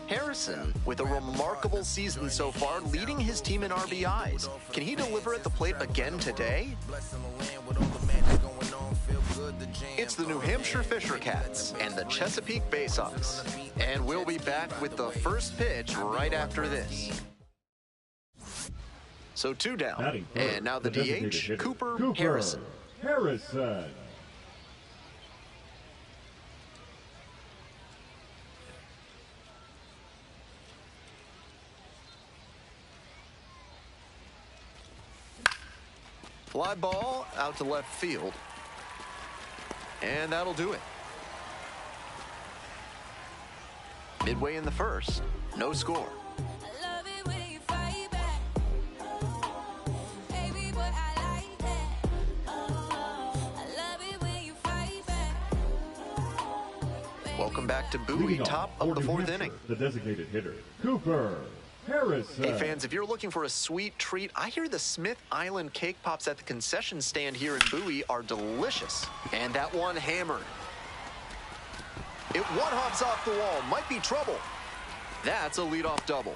Harrison, with a remarkable season so far, leading his team in RBIs. Can he deliver at the plate again today? It's the New Hampshire Fisher Cats and the Chesapeake Bay Sox. And we'll be back with the first pitch right after this. So 2 down. And now the DH, Cooper Harrison. Harrison. Fly ball out to left field. And that'll do it. Midway in the first, no score. Welcome back to Bowie, top of the 4th inning. The designated hitter, Cooper Harrison. Hey fans, if you're looking for a sweet treat, I hear the Smith Island cake pops at the concession stand here in Bowie are delicious. And that one hammered. It one-hops off the wall, might be trouble. That's a leadoff double.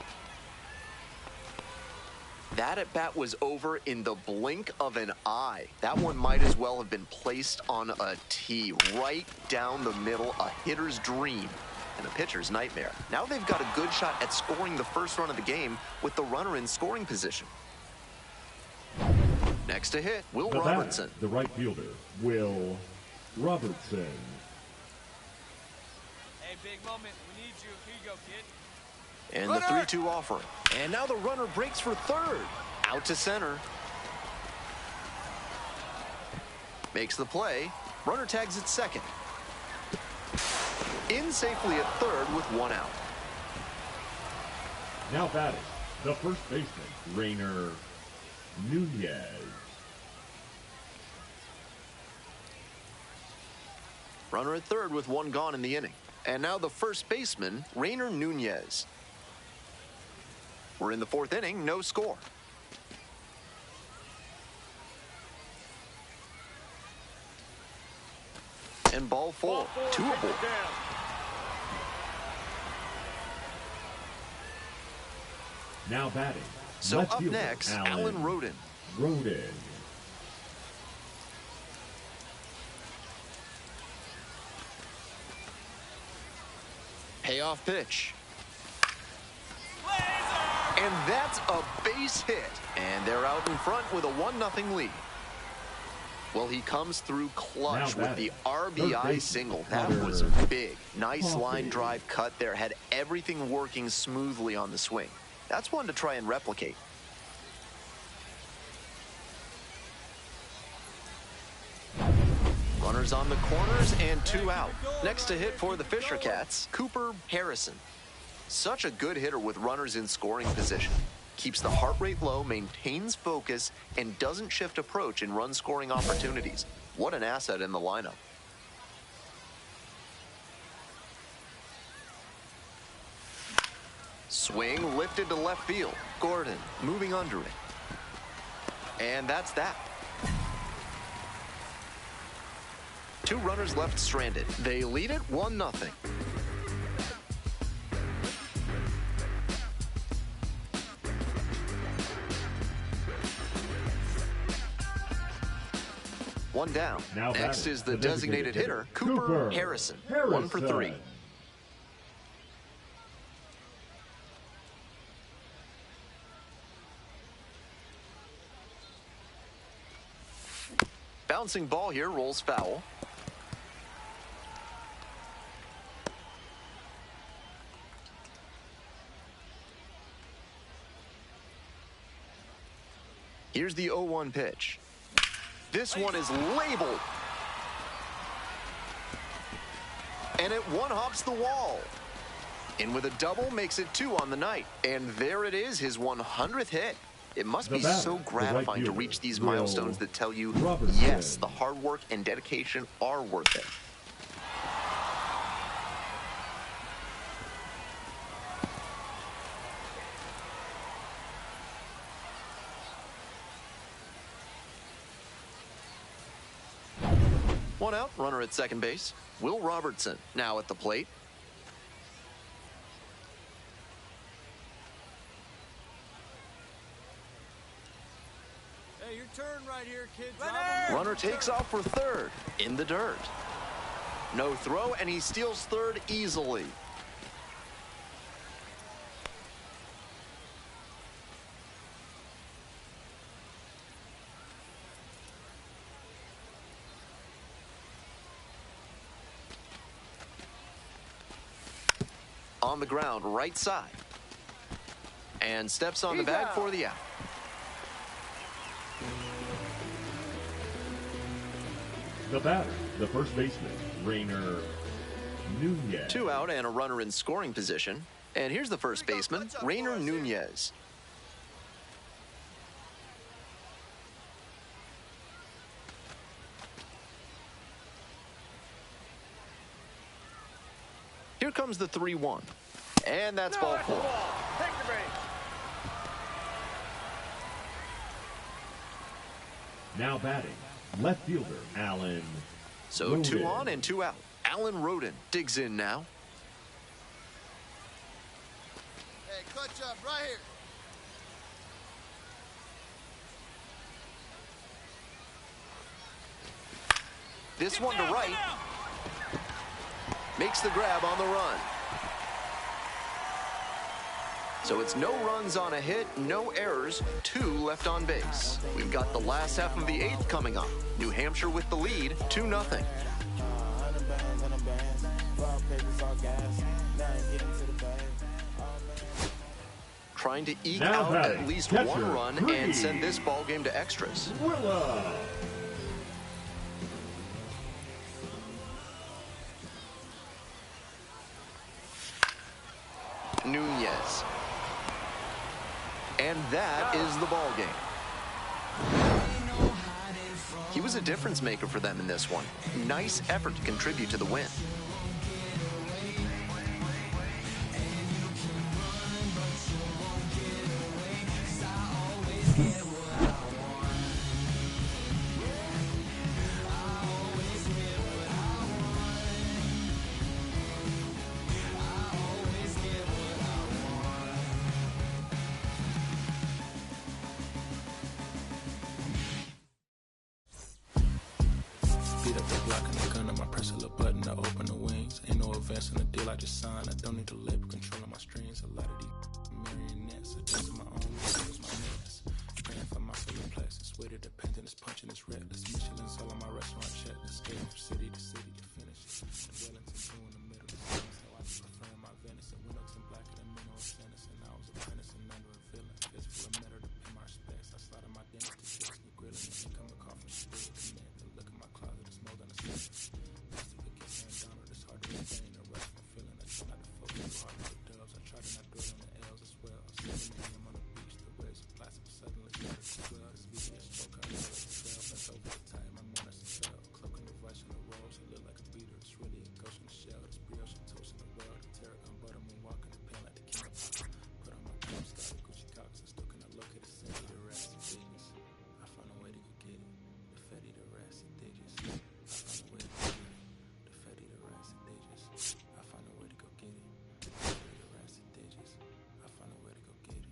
That at-bat was over in the blink of an eye. That one might as well have been placed on a tee right down the middle, a hitter's dream. and a pitcher's nightmare. Now they've got a good shot at scoring the first run of the game with the runner in scoring position. Next to hit, Will Robertson. The right fielder, Will Robertson. Hey, big moment. We need you. Here you go, kid. And the 3-2 offering. And now the runner breaks for third. Out to center. Makes the play. Runner tags at second. In safely at third with one out. Now batting, the first baseman, Rainer Nunez. Runner at third with one gone in the inning. And now the first baseman, Rainer Nunez. We're in the fourth inning, no score. And ball four, 2 aboard. Now batting. So up next, Alan Roden. Payoff pitch. And that's a base hit. And they're out in front with a 1-0 lead. Well, he comes through clutch with the RBI single. That was big. Nice line drive cut there. Had everything working smoothly on the swing. That's one to try and replicate. Runners on the corners and 2 out. Next to hit for the Fisher Cats, Cooper Harrison. Such a good hitter with runners in scoring position. Keeps the heart rate low, maintains focus, and doesn't shift approach in run-scoring opportunities. What an asset in the lineup. Swing lifted to left field. Gordon moving under it. And that's that. 2 runners left stranded. They lead it 1-0. One down. Next is the designated hitter, Cooper Harrison. 1 for 3. Bouncing ball here, rolls foul. Here's the 0-1 pitch. This one is labeled. And it one-hops the wall. In with a double makes it 2 on the night. And there it is, his 100th hit. It must be so gratifying to reach these milestones that tell you, yes, the hard work and dedication are worth it. One out, runner at second base. Will Robertson now at the plate. Hey, your turn right here, kid. Runner takes off for third in the dirt. No throw, and he steals third easily. On the ground, right side. And steps on the bag for the out. The batter, the first baseman, Rainer Nunez. 2 out and a runner in scoring position. And here's the first baseman, Rainer Nunez. Here comes the 3-1. And that's ball 4. Take your break. Now batting, left fielder, Alan. So Roden. 2 on and 2 out. Alan Roden digs in now. Hey, clutch up right here. This one to right. Makes the grab on the run. So it's no runs on a hit, no errors, 2 left on base. We've got the last half of the 8th coming up. New Hampshire with the lead, 2-0. Trying to eke out at least one run and send this ball game to extras. Nunez. And that is the ball game. He was a difference maker for them in this one. Nice effort to contribute to the win. Beat up the block and the gun on my press a little button to open the wings. Ain't no advance on the deal I just signed. I don't need to label controlling my strings. A lot of these marionettes. I dance my own rules, my mess. Praying for my solo place. It's way to dependent, it's punching, it's reckless. Michelin's all on my restaurant checklist. Scale from city to city to finish. The Wellington blue in the middle is how I prefer my Venice. And Winnows black and mineral sentence. And I was a apprentice and under a villain. It's full of metal to pay my respects. I slide my dentist to chips and grilling. And think I'm a coffin spirit. Look at my closet, it's more than a second. Used to look at San Donald, it's hard to retain the rest from feeling. I try not to focus too hard on the dubs. I try to not dwell on the L's as well. 7 a.m. on the beach, the waves are plastic, suddenly started to swell. This VBS stroke, I know it's 12. That's over the time, my mornings and fell. Cloaking the rice on the rolls, it look like a beater. It's really a ghost in the shell. It's brioche and toast in the world. The tarragon butter, moon walking the pen like the king of pop. Put on my top style, Gucci Cox, I still cannot locate a city. The rest is business. I found a way to go get it. The Fetty, the rest, they just. I found a way to go get it. The Fetty, the rest, they just. I found a way to go get it. The Fetty, the rest, they just. I found a way to go get it.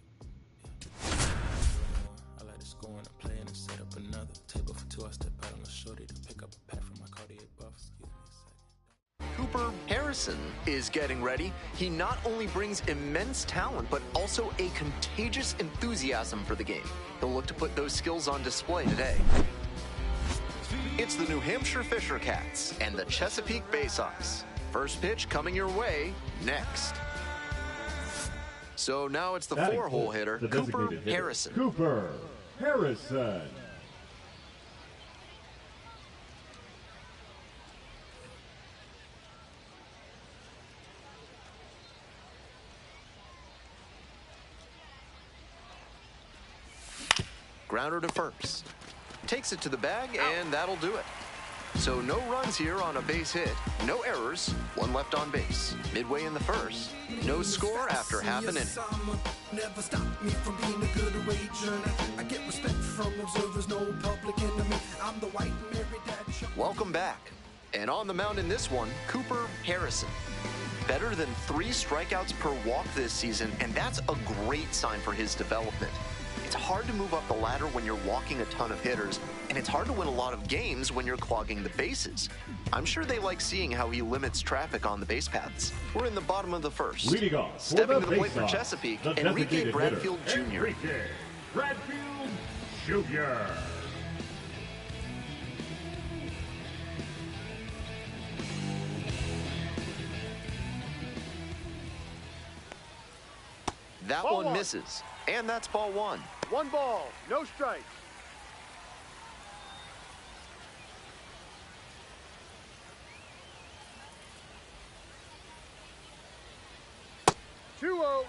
Yeah. I like to score and play and set up another table for 2. I step out on the shorty to pick up a pack from my Cartier buffs. Excuse me a second. Cooper Harrison is getting ready. He not only brings immense talent, but also a contagious enthusiasm for the game. He'll look to put those skills on display today. It's the New Hampshire Fisher Cats and the Chesapeake Bay Sox. First pitch coming your way next. So now it's the 4-hole hitter, Cooper Harrison. Cooper Harrison. Grounder to first. Takes it to the bag, and that'll do it. So no runs here on a base hit, no errors, 1 left on base. Midway in the first, no score after half an inning. Never stop me from being a good wager. I get respect from observers, no public enemy. I'm the white Mary Dad. Welcome back. And on the mound in this one, Cooper Harrison. Better than 3 strikeouts per walk this season, and that's a great sign for his development. It's hard to move up the ladder when you're walking a ton of hitters, and it's hard to win a lot of games when you're clogging the bases. I'm sure they like seeing how he limits traffic on the base paths. We're in the bottom of the first. Leading off Stepping to the base plate for off, Chesapeake, the Enrique designated Bradfield hitter, Jr. Enrique Bradfield Jr. That Ball one one. misses, and that's ball 1. 1 ball, no strikes. Two-oh.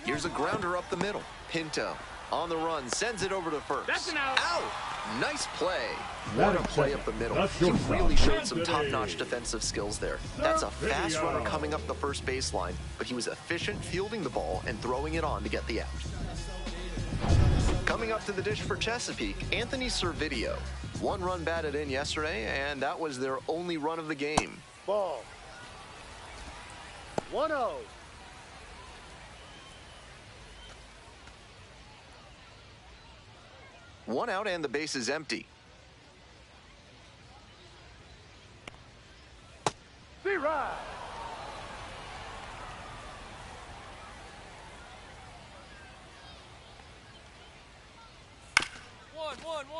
Here's a grounder up the middle. Pinto on the run, sends it over to first. That's an out. Nice play. That What a is play second. up the middle. That's He shortstop. really showed some Anthony. top-notch defensive skills there. That's a fast Video. runner coming up the first baseline, but he was efficient fielding the ball and throwing it on to get the out. Coming up to the dish for Chesapeake, Anthony Servideo. 1 run batted in yesterday, and that was their only run of the game. Ball. 1-0. One out and the base is empty. B-Ride.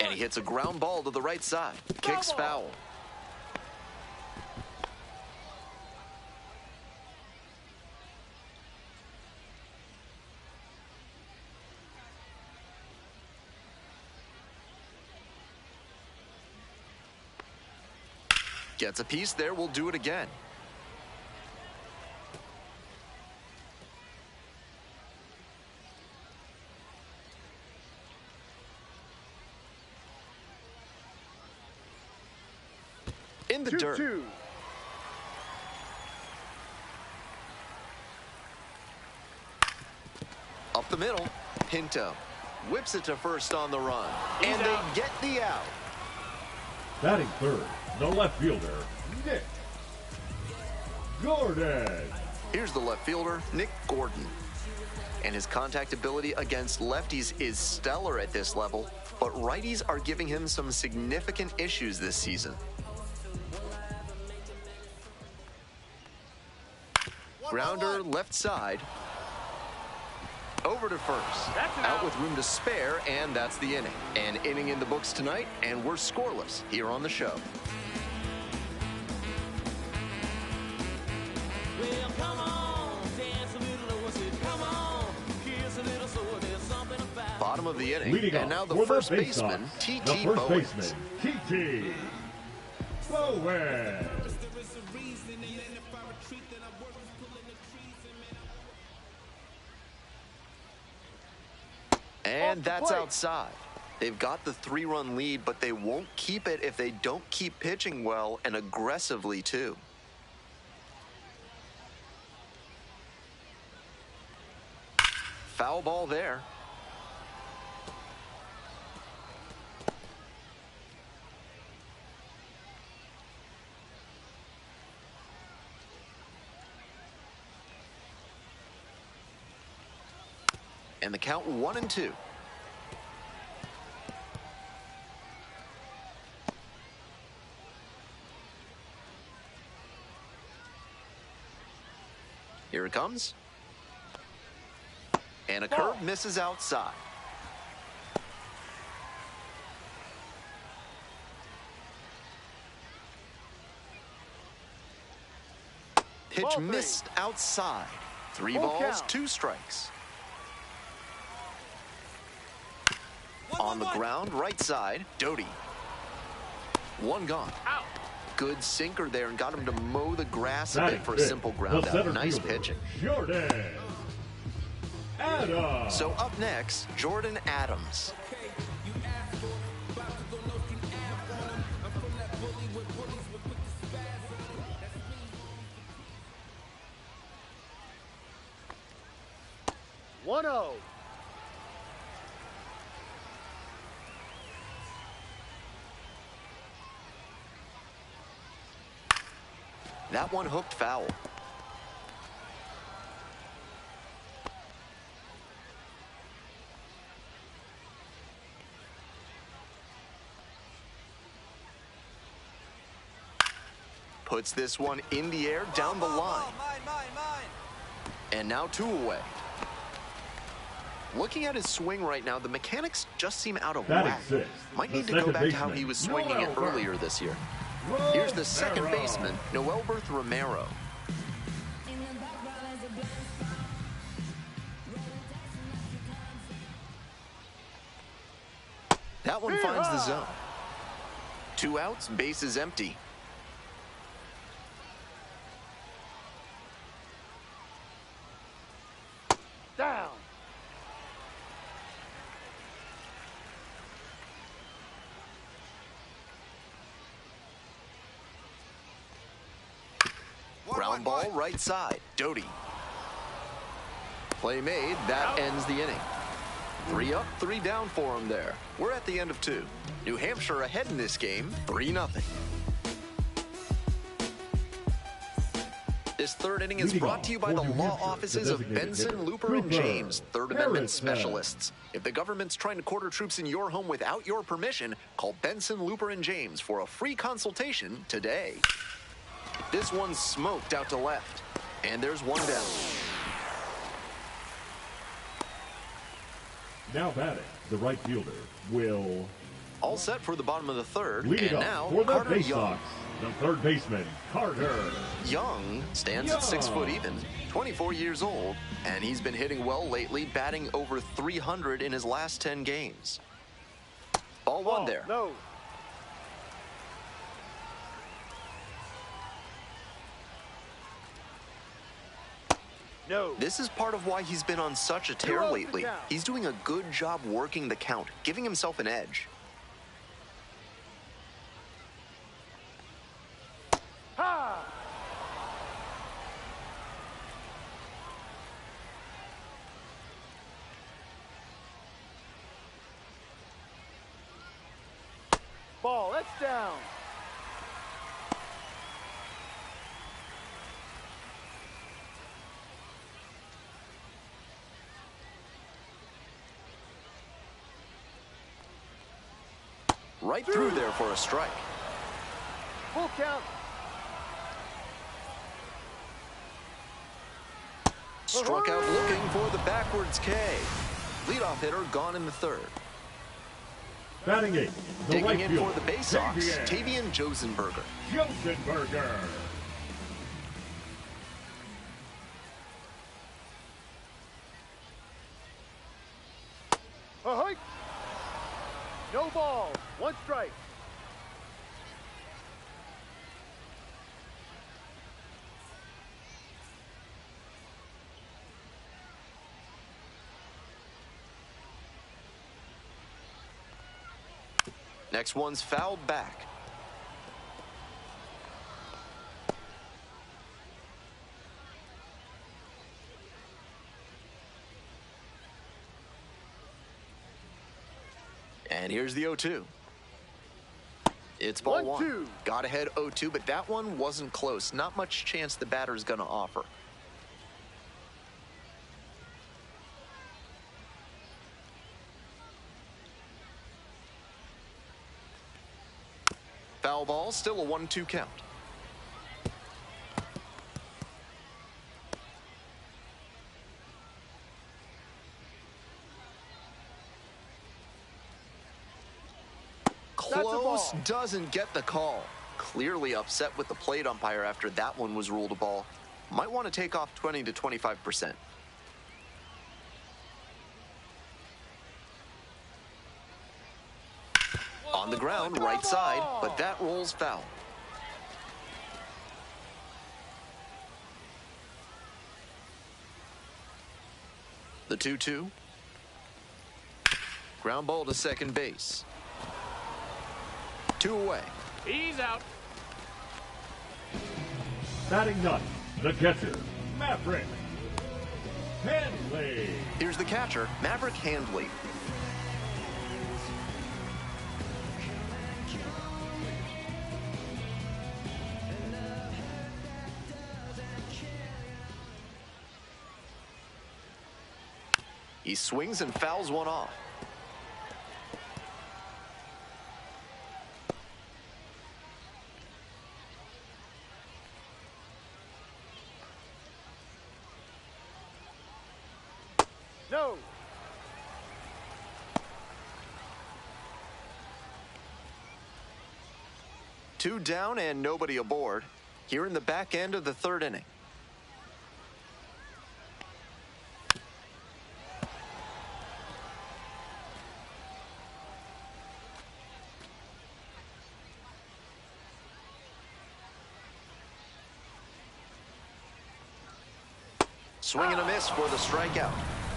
And he hits a ground ball to the right side. Kicks foul. Gets a piece there, we'll do it again. In the dirt. 2-2. Up the middle, Pinto whips it to first on the run. And they get the out. Batting third, the left fielder, Nick Gordon. Here's the left fielder, Nick Gordon. And his contact ability against lefties is stellar at this level, but righties are giving him some significant issues this season. Grounder left side. Over to first. Out with room to spare, and that's the inning. An inning in the books tonight, and we're scoreless here on the show. Well, come on, dance a little, what's it? Come on, kiss a little, so there's something about. Bottom of the inning, Leading and now off the for first the baseman, faceoff, T.T. the first Bowens. baseman, T.T. Bowens. And that's outside. They've got the 3-run lead, but they won't keep it if they don't keep pitching well and aggressively, too. Foul ball there. And the count 1-2. Here it comes. And a curve misses outside. Pitch missed outside. 3 balls, 2 strikes. On the ground, right side, Doty. 1 gone. Good sinker there and got him to mow the grass a bit for a simple ground out. Nice pitching. Jordan Adams. So up next, Jordan Adams. One-oh. That one hooked foul. Puts this one in the air down the line. And now 2 away. Looking at his swing right now, the mechanics just seem out of whack. Might need to go back to how he was swinging it earlier this year. Here's the second baseman, Noelberth Romero. That one finds the zone. 2 outs, base is empty. Down. Ground ball right side, Doty. Play made, that ends the inning. 3 up, 3 down for him there. We're at the end of 2. New Hampshire ahead in this game, 3-0. This third inning is brought to you by the law offices of Benson, Looper, and James, Third Amendment specialists. If the government's trying to quarter troops in your home without your permission, call Benson, Looper, and James for a free consultation today. This one's smoked out to left, and there's one down. Now batting, the right fielder, Will. All set for the bottom of the third, Leading and up now for the Carter Bay Young. Sox, the third baseman, Carter. Young stands at 6 foot even, 24 years old, and he's been hitting well lately, batting over 300 in his last 10 games. Ball one there. No. No. This is part of why he's been on such a tear lately. He's doing a good job working the count, giving himself an edge. Ha! Ball, that's down. Right through there for a strike. Full count. Struck out looking for the backwards K. Leadoff hitter gone in the third. Batting eight, the Digging right in fielder, for the Bay Sox, Tavian Tavian Josenberger. Josenberger. Ahoy! No ball. One strike. Next one's fouled back. And here's the 0-2. It's ball one. 1-2. Got ahead 0-2, but that one wasn't close. Not much chance the batter's going to offer. Foul ball, still a 1-2 count. Close, doesn't get the call. Clearly upset with the plate umpire after that one was ruled a ball. Might want to take off 20 to 25%. On the ground, right side, but that rolls foul. The 2-2. Ground ball to second base. 2 away. He's out. Batting ninth, the catcher, Maverick Handley. Here's the catcher, Maverick Handley. He swings and fouls one off. No. Two down and nobody aboard. Here in the back end of the third inning. Swing and a miss for the strikeout.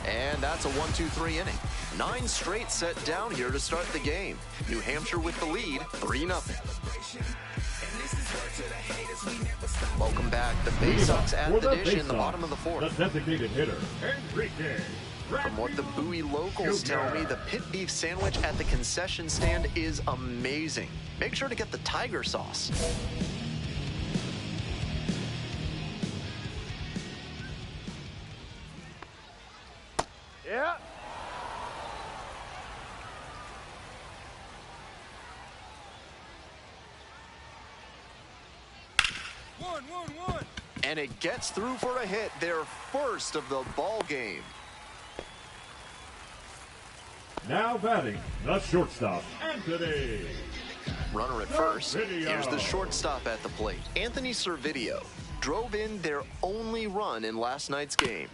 And that's a 1-2-3 inning. 9 straight set down here to start the game. New Hampshire with the lead, 3-0. Welcome back. The Bay Sox at the dish in the bottom of the fourth. The designated hitter, Enrique. From what the Bowie locals tell me, the pit beef sandwich at the concession stand is amazing. Make sure to get the tiger sauce. 1. And it gets through for a hit, their first of the ball game. Now batting, the shortstop, Anthony. Runner at first. Here's the shortstop at the plate. Anthony Servideo drove in their only run in last night's game.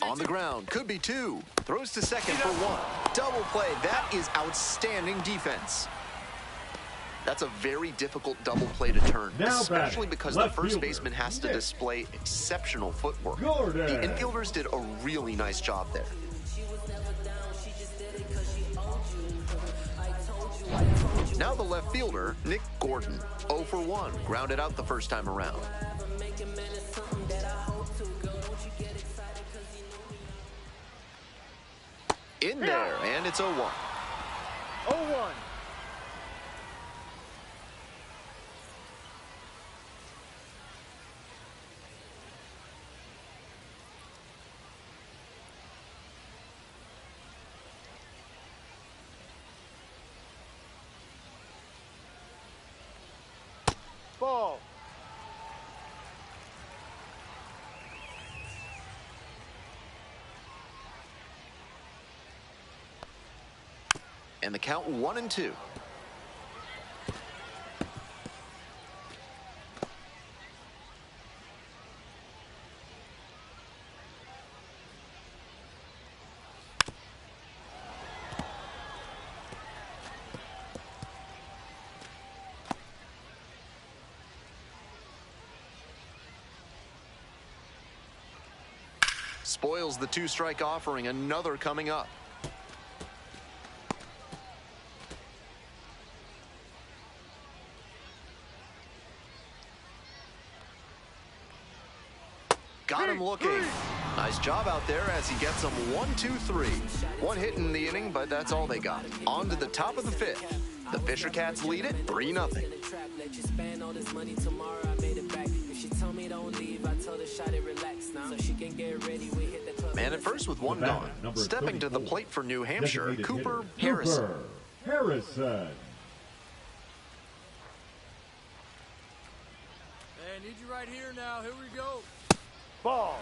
On the ground, could be 2. Throws to second for 1. Double play. That is outstanding defense. That's a very difficult double play to turn, especially because the first baseman has to display exceptional footwork. The infielders did a really nice job there. Now the left fielder, Nick Gordon, 0 for 1, grounded out the first time around. In there, and it's 0-1. 0-1. Ball. And the count 1-2. Spoils the 2-strike offering, another coming up. Got him looking. Nice job out there as he gets them 1-2-3. 1 hit in the inning, but that's all they got. On to the top of the 5th. The Fisher Cats lead it 3-0. Man at first with 1 gone. Stepping to the plate for New Hampshire, Cooper Harrison. Harrison. Hey, I need you right here now. Here we go. Ball.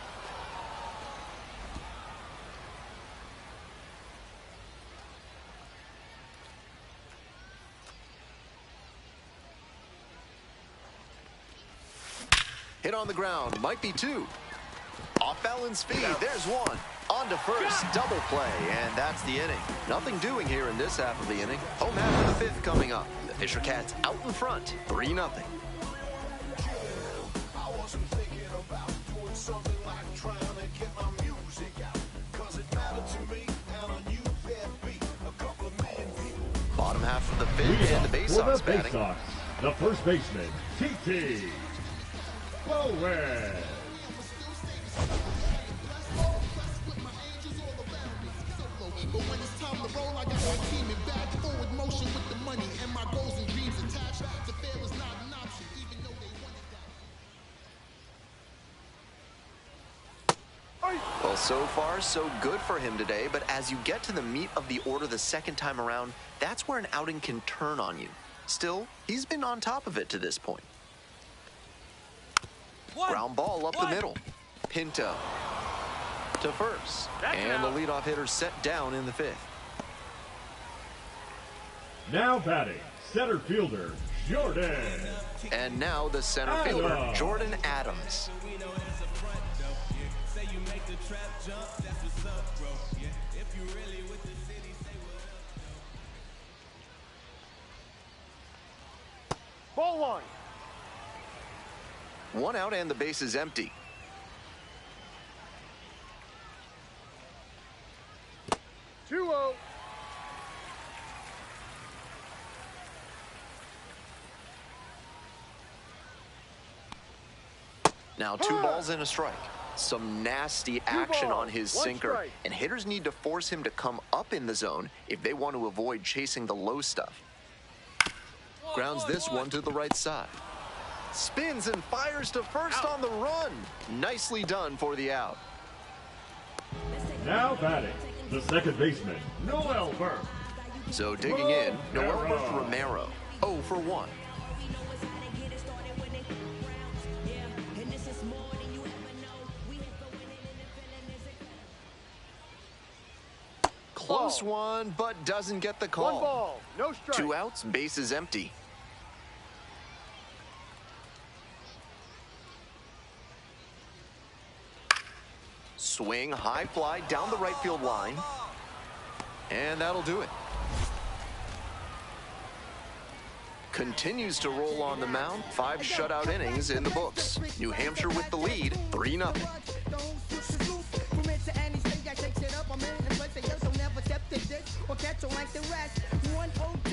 Hit on the ground, might be 2. Off balance speed, there's 1. On to first, double play, and that's the inning. Nothing doing here in this half of the inning. Home half of the 5th coming up. The Fisher Cats out in front, 3-0. Bottom half of the 5th, and the Bay Sox batting. The first baseman, T.T. Bowen. But when it's time to roll, I got my team in back forward motion with the money and my goals and dreams attached. The fail is not an option, even though they wanted that. Well, so far, so good for him today, but as you get to the meat of the order the second time around, that's where an outing can turn on you. Still, he's been on top of it to this point. Ground ball up the middle. Pinto to first. And the leadoff hitter set down in the 5th. Now batting, center fielder, Jordan. And now the center fielder, Jordan Adams. Ball 1. 1 out and the base is empty. Two-0. Now 2 balls and a strike. Some nasty action on his sinker, and hitters need to force him to come up in the zone if they want to avoid chasing the low stuff. Grounds this one to the right side. Spins and fires to first on the run. Nicely done for the out. Now batting, the second baseman, Noel Burke. So digging in, Noel Burke Romero, 0 for 1. Close one, but doesn't get the call. 1 ball, no strike. 2 outs, base is empty. Swing, high fly down the right field line. And that'll do it. Continues to roll on the mound. 5 shutout innings in the books. New Hampshire with the lead, 3-0.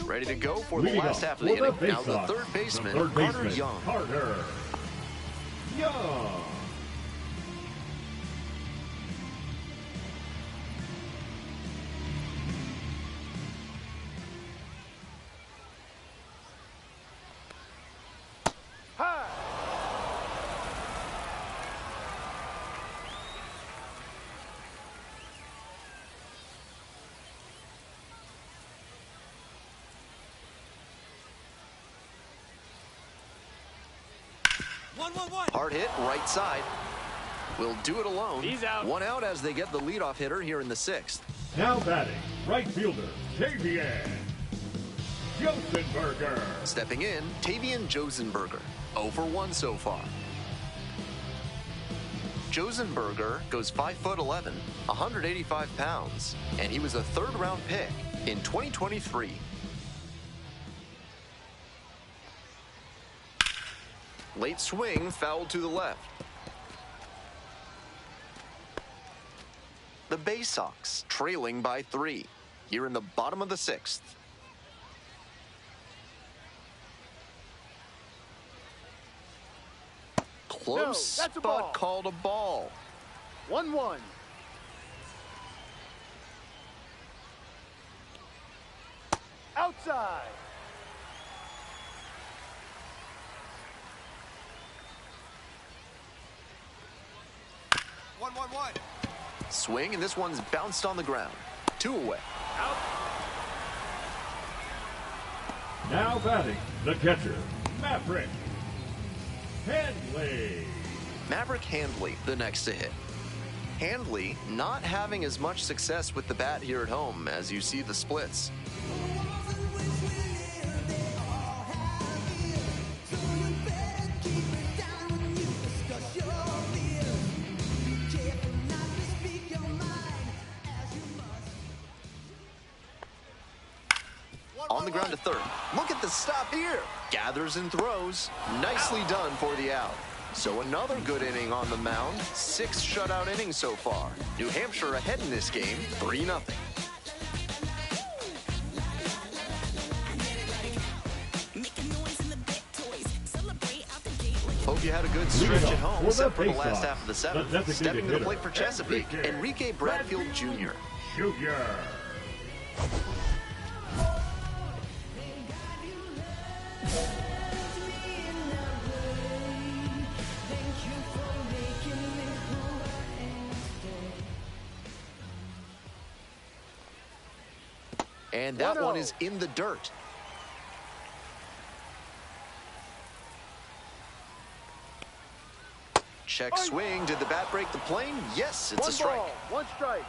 Ready to go for the last half of the inning. Now the third baseman, Carter Young. Carter Young. Hard hit, right side. Will do it alone. He's out. 1 out as they get the leadoff hitter here in the 6th. Now batting, right fielder, Tavian Josenberger. Stepping in, Tavian Josenberger. 0 for 1 so far. Josenberger goes 5'11", 185 pounds, and he was a 3rd-round pick in 2023. Late swing, foul to the left. The Bay Sox trailing by 3 here in the bottom of the 6th. Close, that's a but ball. called a ball. 1-1. Outside. One. Swing, and this one's bounced on the ground. 2 away. Out. Now batting, the catcher, Maverick Handley. Maverick Handley, the next to hit. Handley not having as much success with the bat here at home as you see the splits. On the ground to third. Look at the stop here. Gathers and throws. Nicely done for the out. So another good inning on the mound. 6 shutout innings so far. New Hampshire ahead in this game, 3-0. Hope you had a good stretch at home, except for the last half of the 7th. Stepping to the plate for Chesapeake, Enrique Bradfield Jr. And that one is in the dirt. Check swing. Did the bat break the plane? Yes, it's a strike. 1 ball, 1 strike.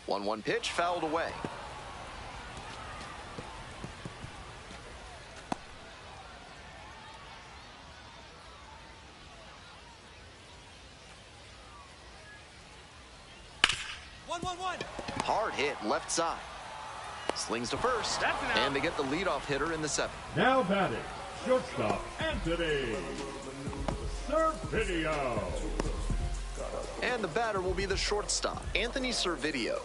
One pitch, fouled away. One. Hard hit, left side. Slings to first, and they get the leadoff hitter in the 7th. Now batting, shortstop, Anthony Servideo. And the batter will be the shortstop, Anthony Servideo.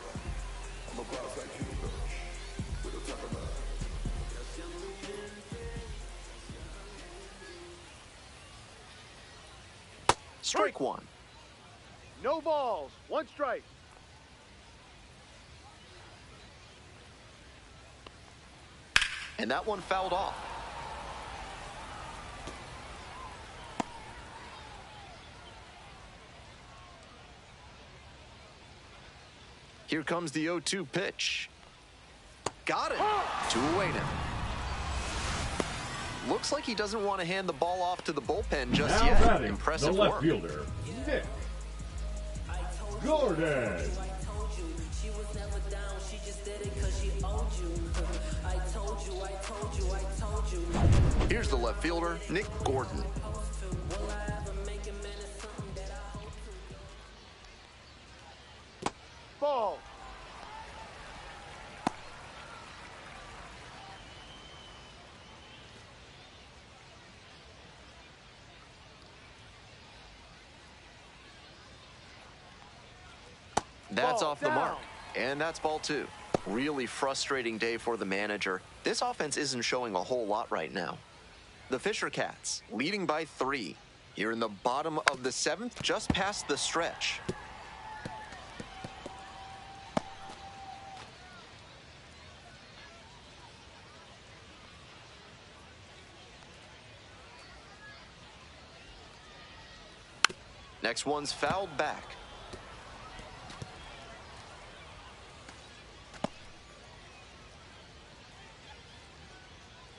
Strike 1. No balls, 1 strike. And that one fouled off. Here comes the 0-2 pitch. Got it. 2 away now. Looks like he doesn't want to hand the ball off to the bullpen just Now yet. batting, Impressive the left work. fielder, Nick Gordon. Here's the left fielder, Nick Gordon. Ball. That's Ball off the down. mark. And that's ball 2. Really frustrating day for the manager. This offense isn't showing a whole lot right now. The Fisher Cats leading by 3. Here in the bottom of the 7th, just past the stretch. Next one's fouled back.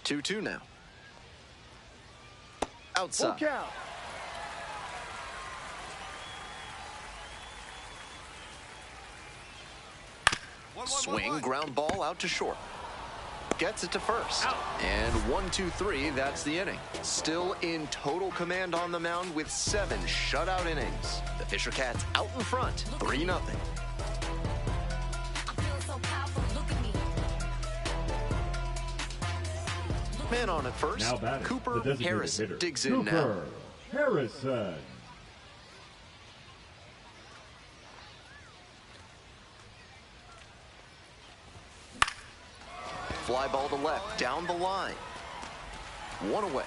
Two now. Outside. Full count. Swing, ground ball out to short. Gets it to first. And 1, 2, 3, that's the inning. Still in total command on the mound with 7 shutout innings. The Fisher Cats out in front, 3-0. Man on at first, Now batting, Cooper the designated Harrison hitter, digs in Cooper now. Harrison. Fly ball to left, down the line. 1 away.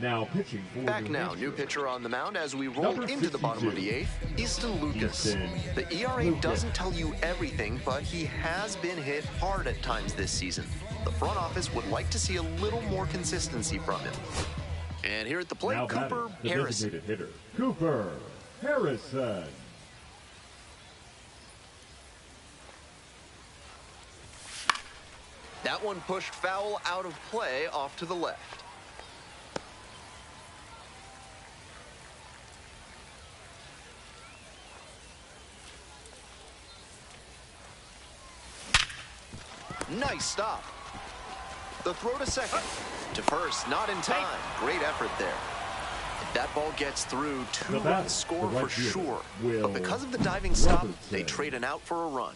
Now pitching for Back New now, Hampshire. new pitcher on the mound as we roll Number into the bottom of the 8th, Easton Lucas. Easton The ERA Lucas. doesn't tell you everything, but he has been hit hard at times this season. The front office would like to see a little more consistency from him. And here at the plate, Now Cooper batting, the Harrison. designated hitter, Cooper Harrison. That one pushed foul out of play off to the left. Nice stop. The throw to second. To first, not in time. Great effort there. If that ball gets through, 2 runs score the right for fielder, sure. Will But because of the diving stop, Robertson. they trade an out for a run.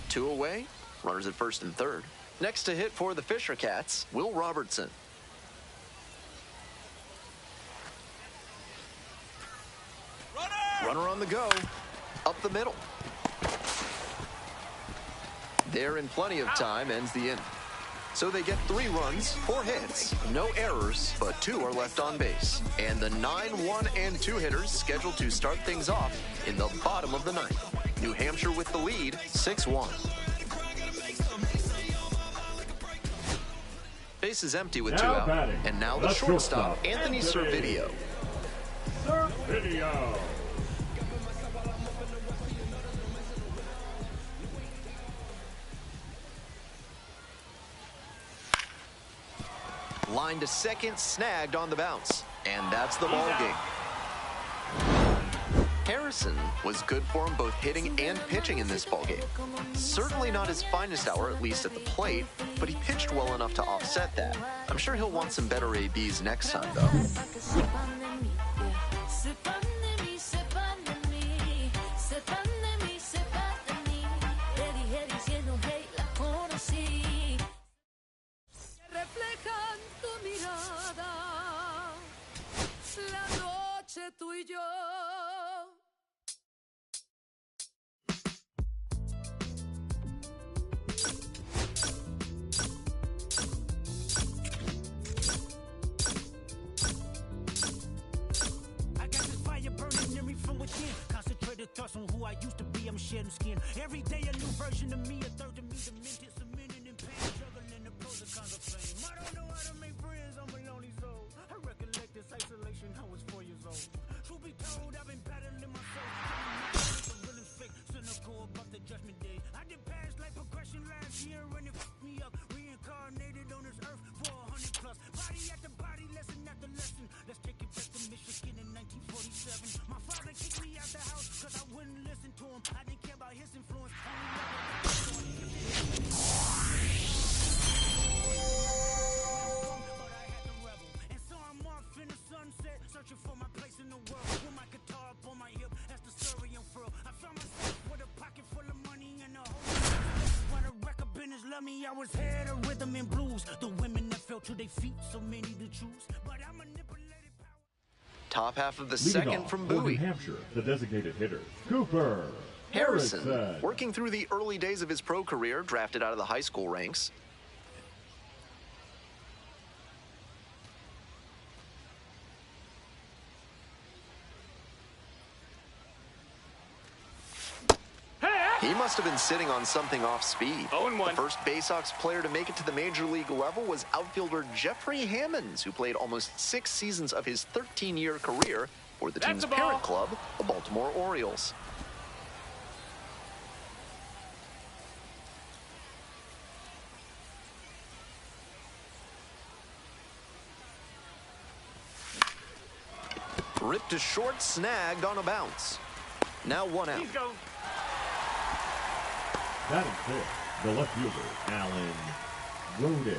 Two away, runners at first and third. Next to hit for the Fisher Cats, Will Robertson. Runner on the go, up the middle. There in plenty of time, ends the inning. So they get 3 runs, 4 hits, no errors, but 2 are left on base. And the 9, 1, and 2 hitters scheduled to start things off in the bottom of the 9th. New Hampshire with the lead, 6-1. Base is empty with 2 Now out. batting, And now the the shortstop, shortstop, Anthony Servideo. Servideo. Line to second, snagged on the bounce. And that's the ball game. Harrison was good for him both hitting and pitching in this ball game. Certainly not his finest hour, at least at the plate, but he pitched well enough to offset that. I'm sure he'll want some better ABs next time, though. Reflejan tu mirada, la noche tú y yo. I got this fire burning in me from within. Concentrated thoughts on who I used to be. I'm shedding skin. Every day a new version of me, a third of me, the mint is a minute. me, I was head of rhythm and blues. The women that fell to their feet, so many to choose. But I manipulated power. Top half of the Leading second off from for New Bowie. Hampshire, the designated hitter, Cooper Harrison, working through the early days of his pro career, drafted out of the high school ranks. He must have been sitting on something off speed. The first Bay Sox player to make it to the major league level was outfielder Jeffrey Hammonds, who played almost 6 seasons of his 13-year career for the team's parent club, the Baltimore Orioles. Ripped to short, snagged on a bounce. Now 1 out. Batting fifth, the left fielder, Alan Roden.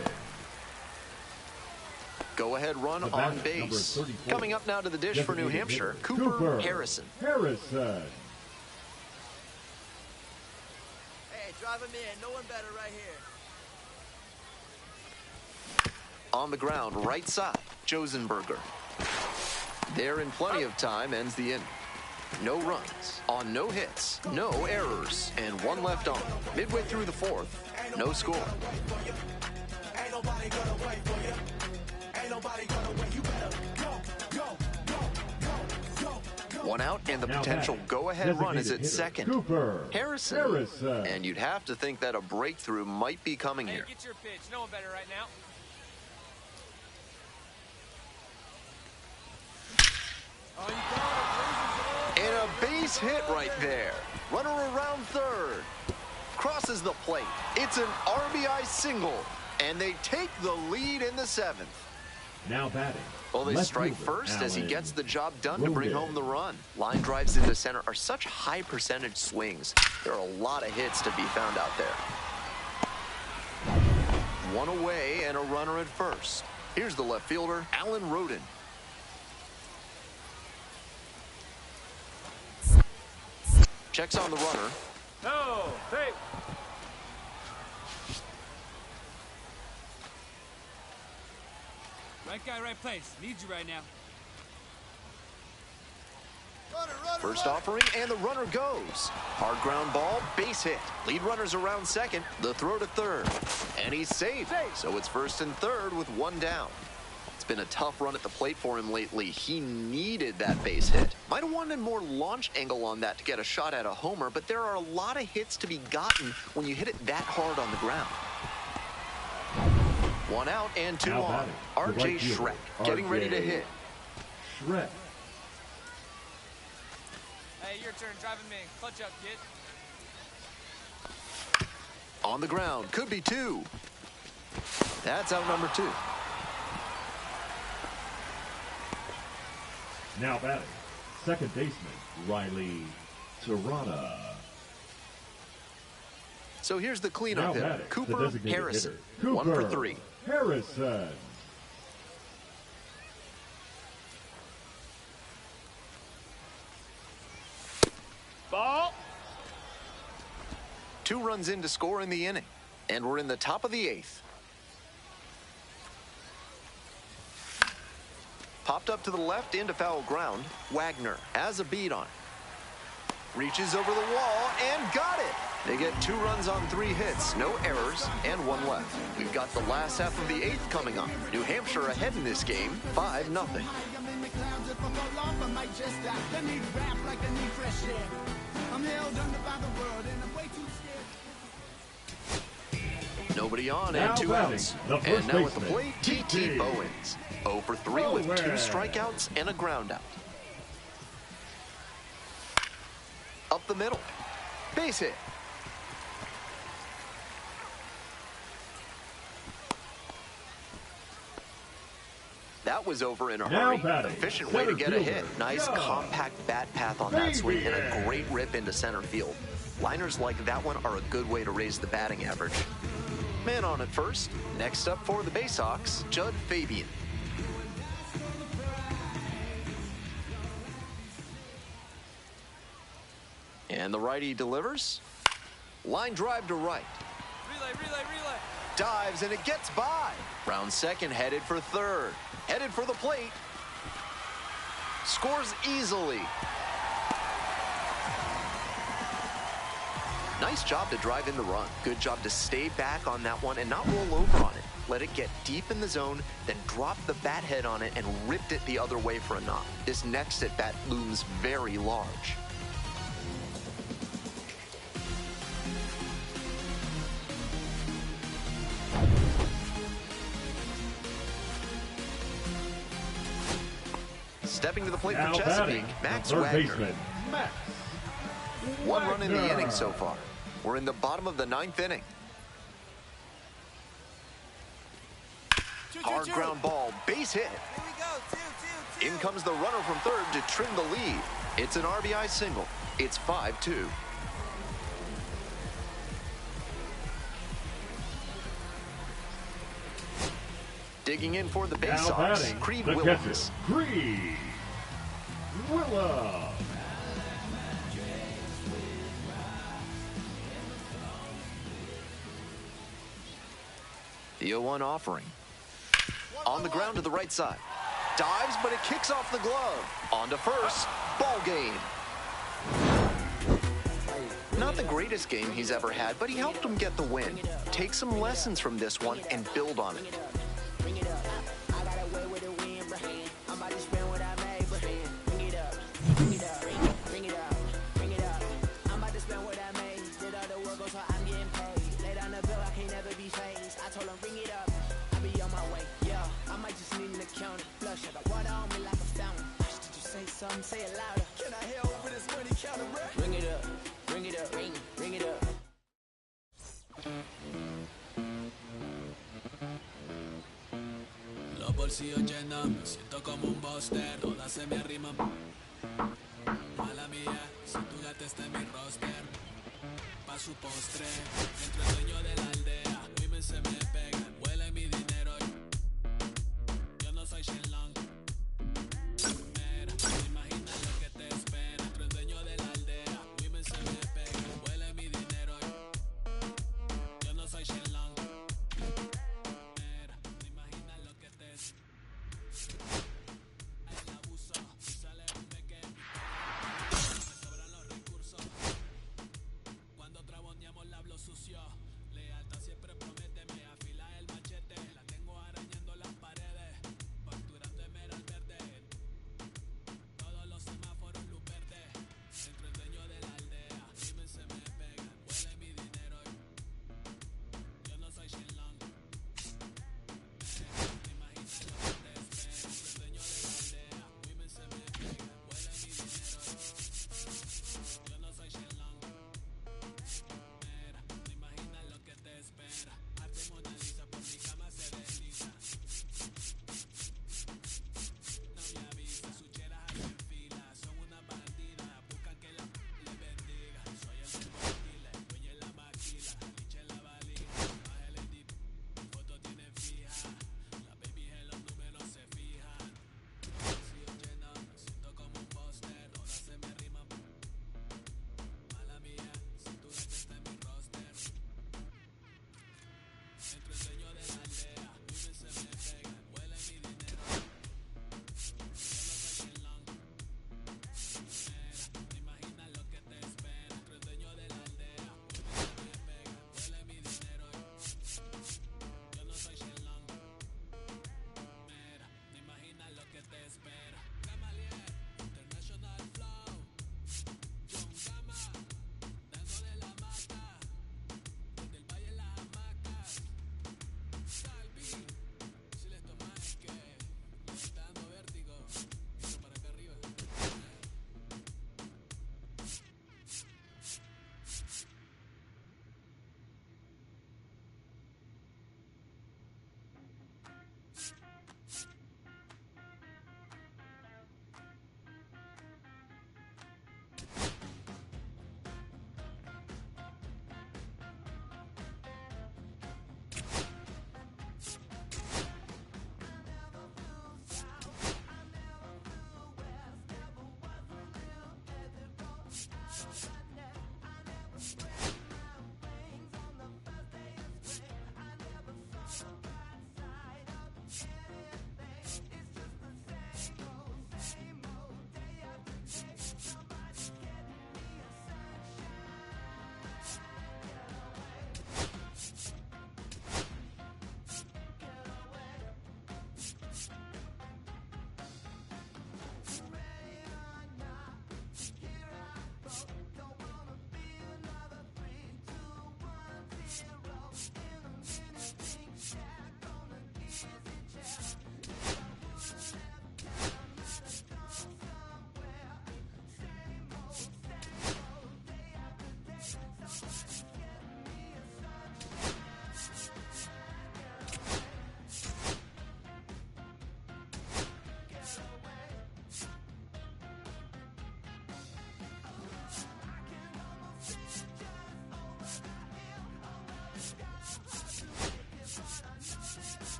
Go-ahead run on base. Coming up now to the dish for New Hampshire, Cooper Harrison. Harrison. Hey, drive him in. No one better right here. On the ground, right side, Josenberger. There in plenty of time, ends the inning. No runs, on no hits, no errors, and 1 left on. Midway through the 4th, no score. 1 out, and the potential go-ahead run is at second. Cooper Harrison. And you'd have to think that a breakthrough might be coming here. Get your pitch. No one better right now. And a base hit right there. Runner around third. Crosses the plate. It's an RBI single. And they take the lead in the 7th. Now batting. Well, they strike first as he gets the job done to bring home the run. Line drives into center are such high percentage swings. There are a lot of hits to be found out there. 1 away and a runner at first. Here's the left fielder, Alan Roden. Checks on the runner. No, hey. Right guy, right place. Need you right now. First offering, and the runner goes. Hard ground ball, base hit. Lead runners around second. The throw to third. And he's safe. So it's first and third with 1 down. It's been a tough run at the plate for him lately. He needed that base hit. Might have wanted more launch angle on that to get a shot at a homer, but there are a lot of hits to be gotten when you hit it that hard on the ground. 1 out and 2 on. R.J. Schreck getting ready to hit. Schreck. Hey, your turn. Drive him in. Clutch up, kid. On the ground. Could be 2. That's out number 2. Now batting, second baseman, Riley Tirana. So here's the cleanup hitter, Cooper Harrison. Cooper 1 for 3. Harrison. Ball. 2 runs in to score in the inning. And we're in the top of the 8th. Popped up to the left into foul ground. Wagner has a beat on it. Reaches over the wall and got it. They get 2 runs on 3 hits, no errors, and 1 left. We've got the last half of the 8th coming up. New Hampshire ahead in this game, 5-0. Nobody on and 2 outs. And now at the plate, T.T. Bowens. 0 for 3 with 2 strikeouts and a ground out. Up the middle. Base hit. That was over in a hurry. Efficient way to get a hit. Nice compact bat path on that swing and a great rip into center field. Liners like that one are a good way to raise the batting average. Man on at first. Next up for the Bay Sox, Judd Fabian. And the righty delivers. Line drive to right. Relay. Dives, and it gets by. Round second, headed for third. Headed for the plate. Scores easily. Nice job to drive in the run. Good job to stay back on that one and not roll over on it. Let it get deep in the zone, then drop the bat head on it and ripped it the other way for a knock. This next at-bat looms very large. Stepping to the plate Now for Chesapeake, batting, Max third Wagner. baseman, Max One run in the Wagner. inning so far. We're in the bottom of the ninth inning. Hard ground ball, base hit. Here we go, two. In comes the runner from third to trim the lead. It's an RBI single. It's 5-2. Digging in for the Bay Now Sox, batting, Creed the Williams. catcher, Creed Williams. The 0-1 offering. On the ground to the right side. Dives, but it kicks off the glove. On to first. Ball game. Not the greatest game he's ever had, but he helped him get the win. Take some lessons from this one and build on it. Say it louder. Can I hear over this money counter? Bring it up, bring it up. Los bolsillos llenos, me siento como un buster, todas se me arriman. Mala mía, si tu gata está en mi roster. Pa' su postre, entro el dueño de la aldea. Women se me pegan, huele mi dinero. Yo no soy Shenlong. Mira, te imaginas lo que te espera. Entro el dueño de la aldea. Women se me pegan, huele mi dinero. Yo no soy Shenlong. Mira, te imaginas lo que te espera. El abuso, sale un pequeño. Me sobran los recursos. Cuando traboneamos la hablo sucio. Lealtad siempre promete, me afila el macho.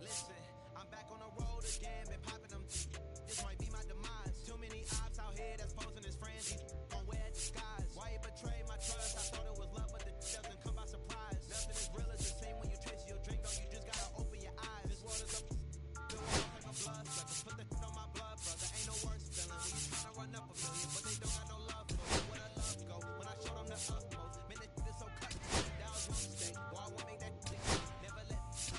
Listen, I'm back on the road again, been popping them. This might be my demise. Too many ops out here that's posing as friends. These gon' wear a disguise. Why you betray my trust? I thought it was love, but the doesn't come by surprise. Nothing is real as the same when you chase your drink, though. You just gotta open your eyes. This world is a the world like a blood sucker. Put the on my blood, brother. Ain't no worse feeling when you tryna run up a million, but they don't got no love for me. Where the love go? When I show them the utmost, man, this is so cut. That was one mistake. Boy, I won't make that never let up go. So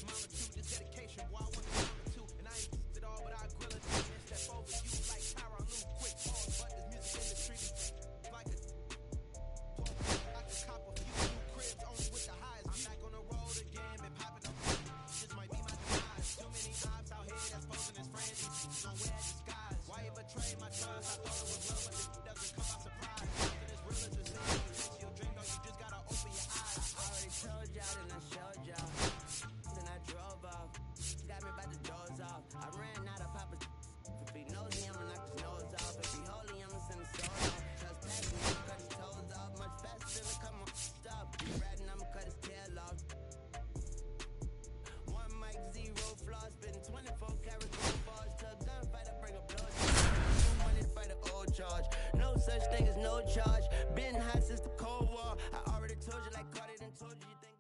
mama too, this dedication. Boy, I want to mama too, and I ain't it all, but I grill it and step over you like Tyron Lue. Quick pause, but this music industry be like a I can cop a few new cribs only with the highs. I'm back on the road again, been popping up. This might be my demise. Too many ops out here that's posing as friends. Gon' wear a disguise. Why you betray my trust? I thought it was love, but it doesn't come by surprise. Nothing is real as the same. You taste your drink, though, you just gotta open your eyes. I already told y'all, then I showed y'all. Then I drove off. Got me by the doors off. I ran out of Papa. If he knows me, I'ma knock his nose off. If he holy, I'ma send his soul off. Trust past me, I'ma cut his toes off. Much faster than come on, stop. He riding, I'ma cut his tail off. One mic, zero flaws. Spitting 24 carats, gold bars. To a gunfight, I bring a blow. New money, fight an old charge. No such thing as no charge. Been hot since the Cold War. I already told you like Carter done told you. You think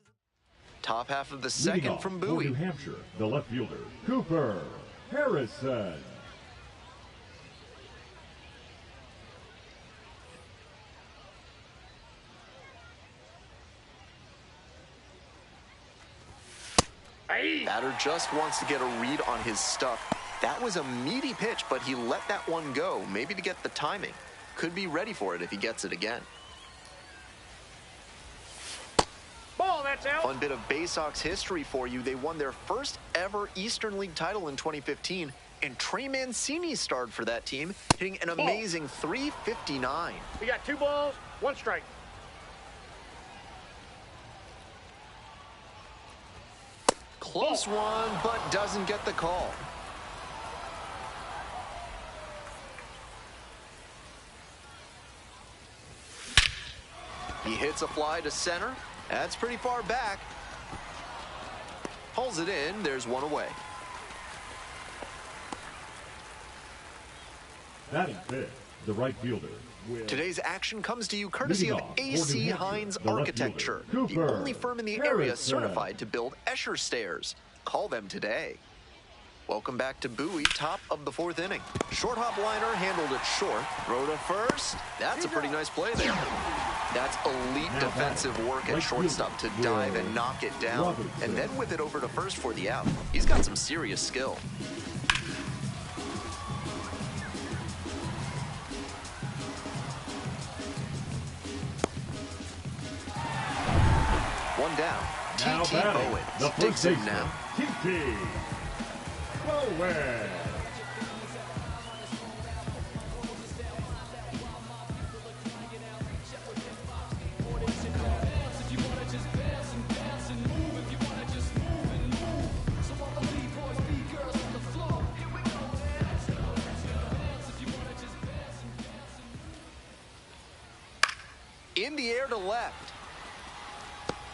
Top half of the Leading second off from for Bowie. New Hampshire, the left fielder, Cooper Harrison. Batter just wants to get a read on his stuff. That was a meaty pitch, but he let that one go, maybe to get the timing. Could be ready for it if he gets it again. Ball, that's out. Fun bit of Bay Sox history for you. They won their first ever Eastern League title in 2015, and Trey Mancini starred for that team, hitting an amazing .359. We got 2 balls, 1 strike. Close one, but doesn't get the call. He hits a fly to center. That's pretty far back. Pulls it in. There's one away. Batting fifth, the right fielder. Today's action comes to you courtesy of AC Hines Architecture, the Cooper only firm in the area certified to build Escher stairs. Call them today. Welcome back to Bowie, top of the 4th inning. Short hop liner handled it short. Throw to first. That's a pretty nice play there. That's elite defensive work at shortstop to dive and knock it down, and then whip it over to first for the out. He's got some serious skill. One down. T.T. Bowen digs in now. T.T. Bowen. In the air to left.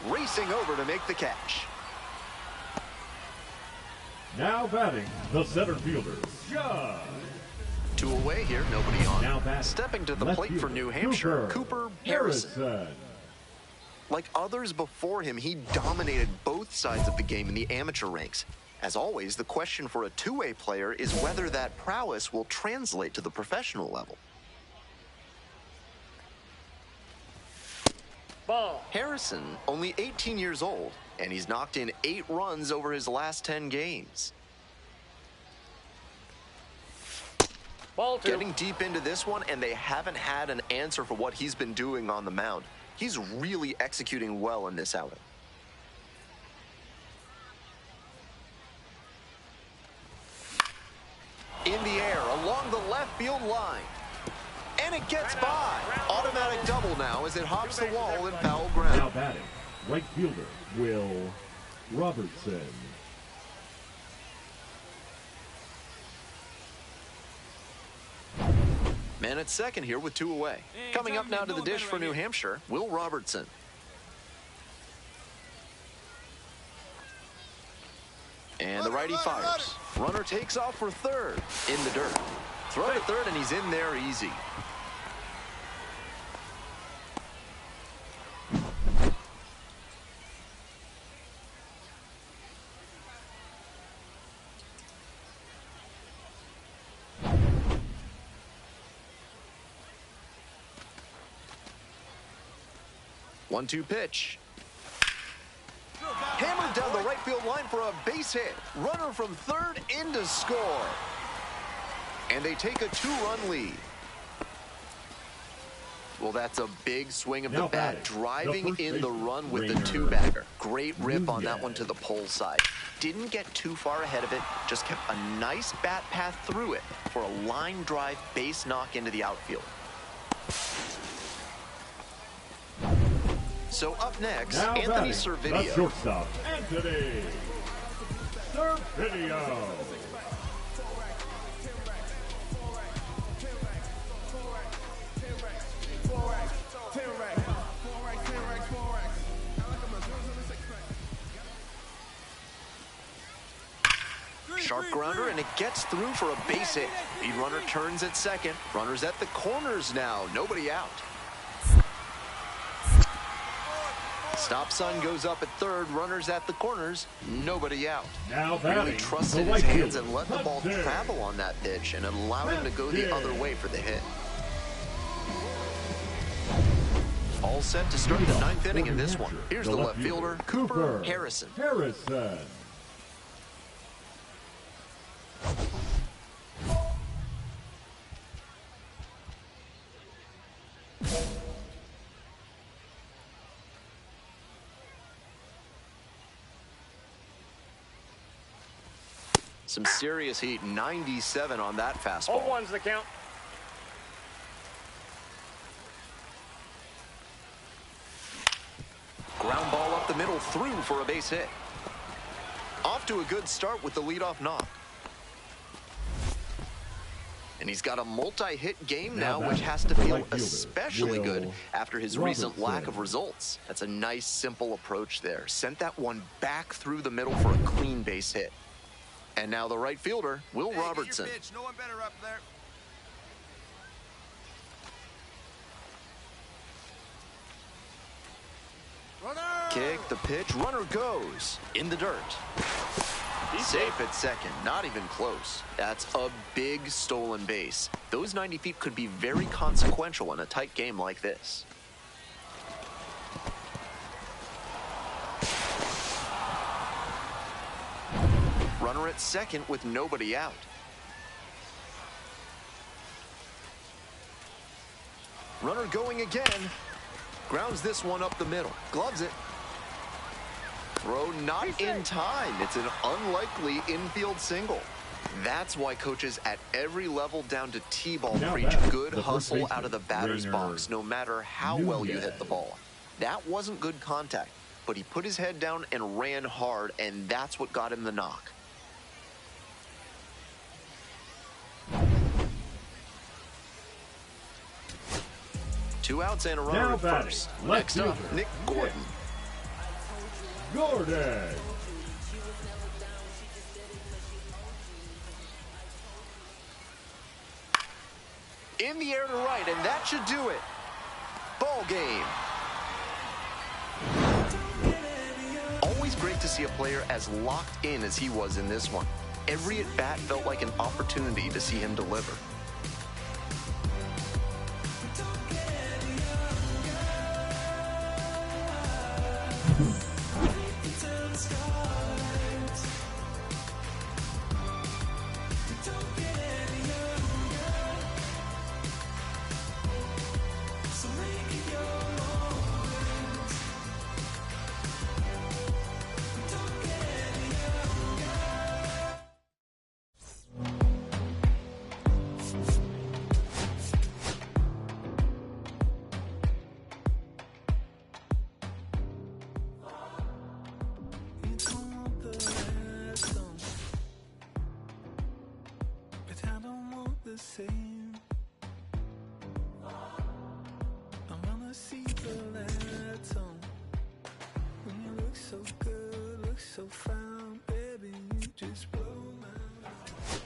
Racing over to make the catch. Now batting, the center fielder, Judd. 2 away here, nobody on. Now batting, stepping to the plate for New Hampshire, Cooper Harrison. Like others before him, he dominated both sides of the game in the amateur ranks. As always, the question for a two-way player is whether that prowess will translate to the professional level. Ball. Harrison, only 18 years old, and he's knocked in 8 runs over his last 10 games. Ball 2. Getting deep into this one, and they haven't had an answer for what he's been doing on the mound. He's really executing well in this outing. In the air, along the left field line. And it gets by. Automatic double now as it hops the wall in foul ground. Now batting, right fielder, Will Robertson. Man at second here with 2 away. Coming up now to the dish for New Hampshire, Will Robertson. And the righty fires. Runner takes off for third in the dirt. Throw to third, and he's in there easy. One-two pitch. Hammered down the right field line for a base hit. Runner from third in to score. And they take a 2-run lead. Well, that's a big swing of the bat, driving in the run with the 2-bagger. Great rip on that one to the pole side. Didn't get too far ahead of it, just kept a nice bat path through it for a line drive base knock into the outfield. So up next, now Anthony batting, Servideo. The shortstop, Anthony Servideo. Sharp grounder, and it gets through for a base hit. Lead runner turns at second. Runner's at the corners now. Nobody out. Stop sign goes up at third. Runners at the corners. Nobody out. Now really trusted his hands and let the ball travel on that pitch and allowed him to go the other way for the hit. All set to start the 9th inning in this one. Here's the left fielder, Cooper Harrison. Some serious heat, 97 on that fastball. 0-1's the count. Ground ball up the middle, through for a base hit. Off to a good start with the leadoff knock. And he's got a multi-hit game now, which has to feel especially good after his recent lack of results. That's a nice, simple approach there. Sent that one back through the middle for a clean base hit. And now the right fielder, Will Robertson. No one better up there. Kick, the pitch, runner goes in the dirt. Safe at second, not even close. That's a big stolen base. Those 90 feet could be very consequential in a tight game like this. Runner at second with nobody out. Runner going again. Grounds this one up the middle. Gloves it. Throw not in time. It's an unlikely infield single. That's why coaches at every level down to T-ball preach good hustle out of the batter's box, no matter how well you hit the ball. That wasn't good contact, but he put his head down and ran hard, and that's what got him the knock. Two outs and a runner at first. Next up, Nick Gordon. In the air to right, and that should do it. Ball game. Always great to see a player as locked in as he was in this one. Every at-bat felt like an opportunity to see him deliver. same. I wanna see the lights on. When you look so good, look so fine, baby, you just blow my mind.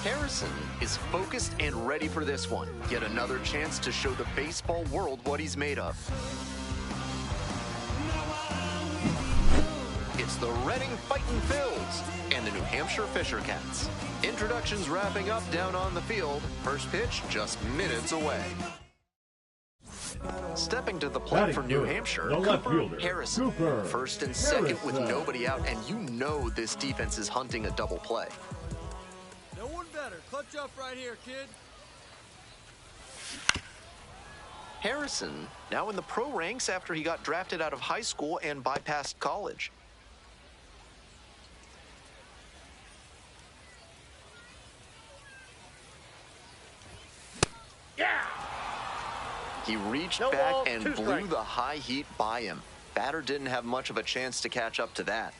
Harrison is focused and ready for this one. Yet another chance to show the baseball world what he's made of. It's the Reading Fightin' Phils and the New Hampshire Fisher Cats. Introductions wrapping up down on the field. First pitch just minutes away. Stepping to the plate for New Hampshire, Cooper Harrison. First and second with nobody out, and you know this defense is hunting a double play. No one better. Clutch up right here, kid. Harrison, now in the pro ranks after he got drafted out of high school and bypassed college. Yeah! He reached No back ball, and 2 blew strikes. the high heat by him. Batter didn't have much of a chance to catch up to that.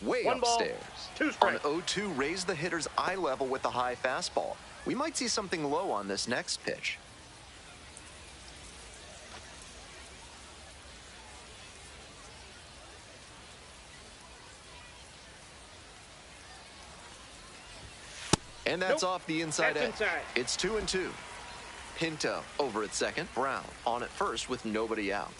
Way 1 ball, upstairs. 2 On strikes. 0-2, raised the hitter's eye level with the high fastball. We might see something low on this next pitch. And that's off the inside edge. That's inside. It's 2-2. Pinto over at second. Brown on at first with nobody out.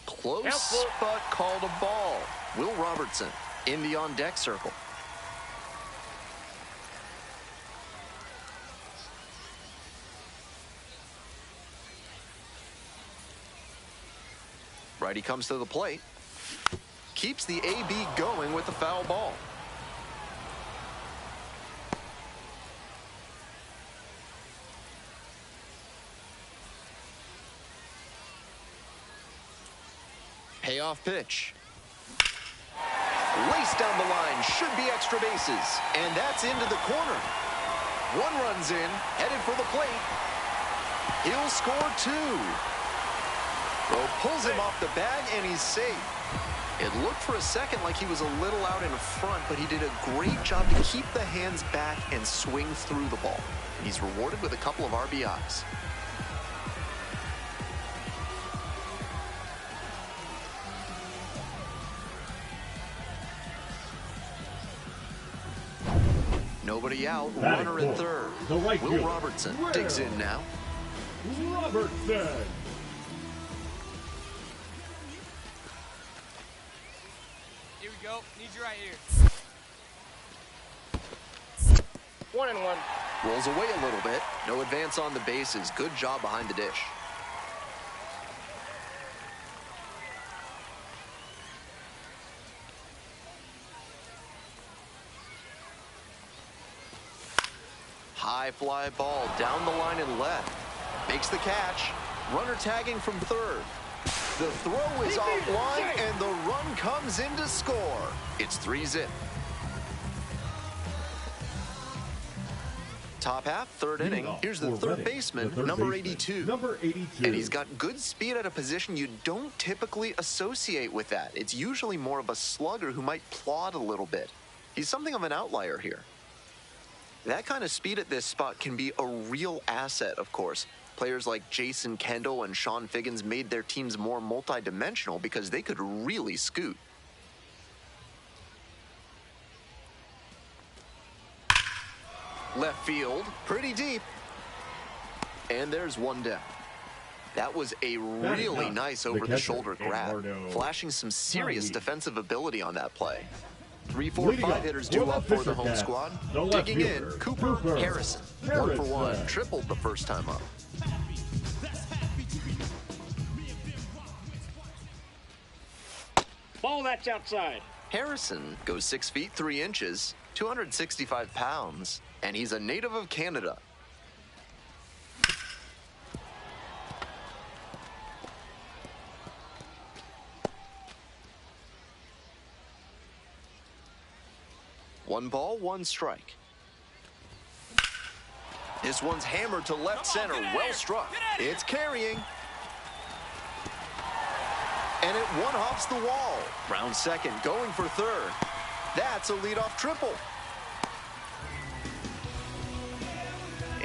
Close, Helpful. but called a ball. Will Robertson in the on-deck circle. Righty comes to the plate. Keeps the AB going with the foul ball. Payoff pitch. Laced down the line, should be extra bases. And that's into the corner. 1 run's in, headed for the plate. He'll score 2. Bro pulls him off the bag, and he's safe. It looked for a second like he was a little out in front, but he did a great job to keep the hands back and swing through the ball. And he's rewarded with a couple of RBIs. Nobody out, runner at third. Will Robertson digs in now. Robertson. Here we go. Need you right here. 1-1. Rolls away a little bit. No advance on the bases. Good job behind the dish. High fly ball down the line and left. Makes the catch. Runner tagging from third. The throw is offline and the run comes in to score. It's 3-zip. Top half, third inning. Here's the third baseman, number 82. And he's got good speed at a position you don't typically associate with that. It's usually more of a slugger who might plod a little bit. He's something of an outlier here. That kind of speed at this spot can be a real asset, of course. Players like Jason Kendall and Sean Figgins made their teams more multidimensional because they could really scoot. Left field, pretty deep. And there's one down. That was a really nice over-the-shoulder grab, flashing some serious defensive ability on that play. 3, 4, 5 hitters due up for the home squad. Digging in, Cooper Harrison. 1 for 1, tripled the first time up. Ball that's outside. Harrison goes 6 feet 3 inches, 265 pounds, and he's a native of Canada. One ball, one strike. This one's hammered to left center, well struck. It's carrying. And it one-hops the wall. Round second, going for third. That's a leadoff triple.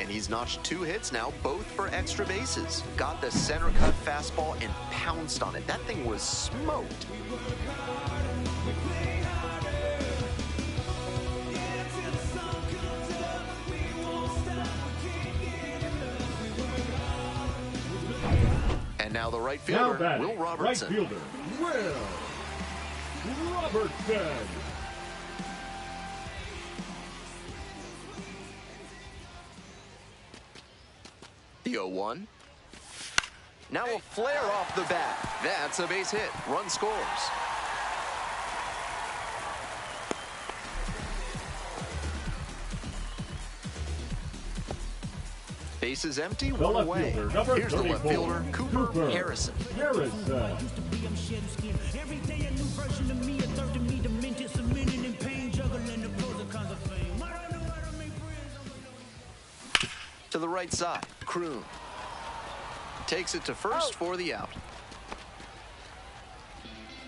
And he's notched 2 hits now, both for extra bases. Got the center cut fastball and pounced on it. That thing was smoked. And now the right fielder, Will Robertson. Right fielder, Will Robertson. The 0-1. Now a flare off the bat. That's a base hit. Run scores. Bases empty, The 1 left away. fielder, number Here's the left 34, fielder, Cooper Harrison. Harrison. Every day a new version of me, a third of me, demented, cemented in pain, juggling the pros and cons of fame. I don't know how to make friends. To the right side, Kroon. Takes it to first for the out.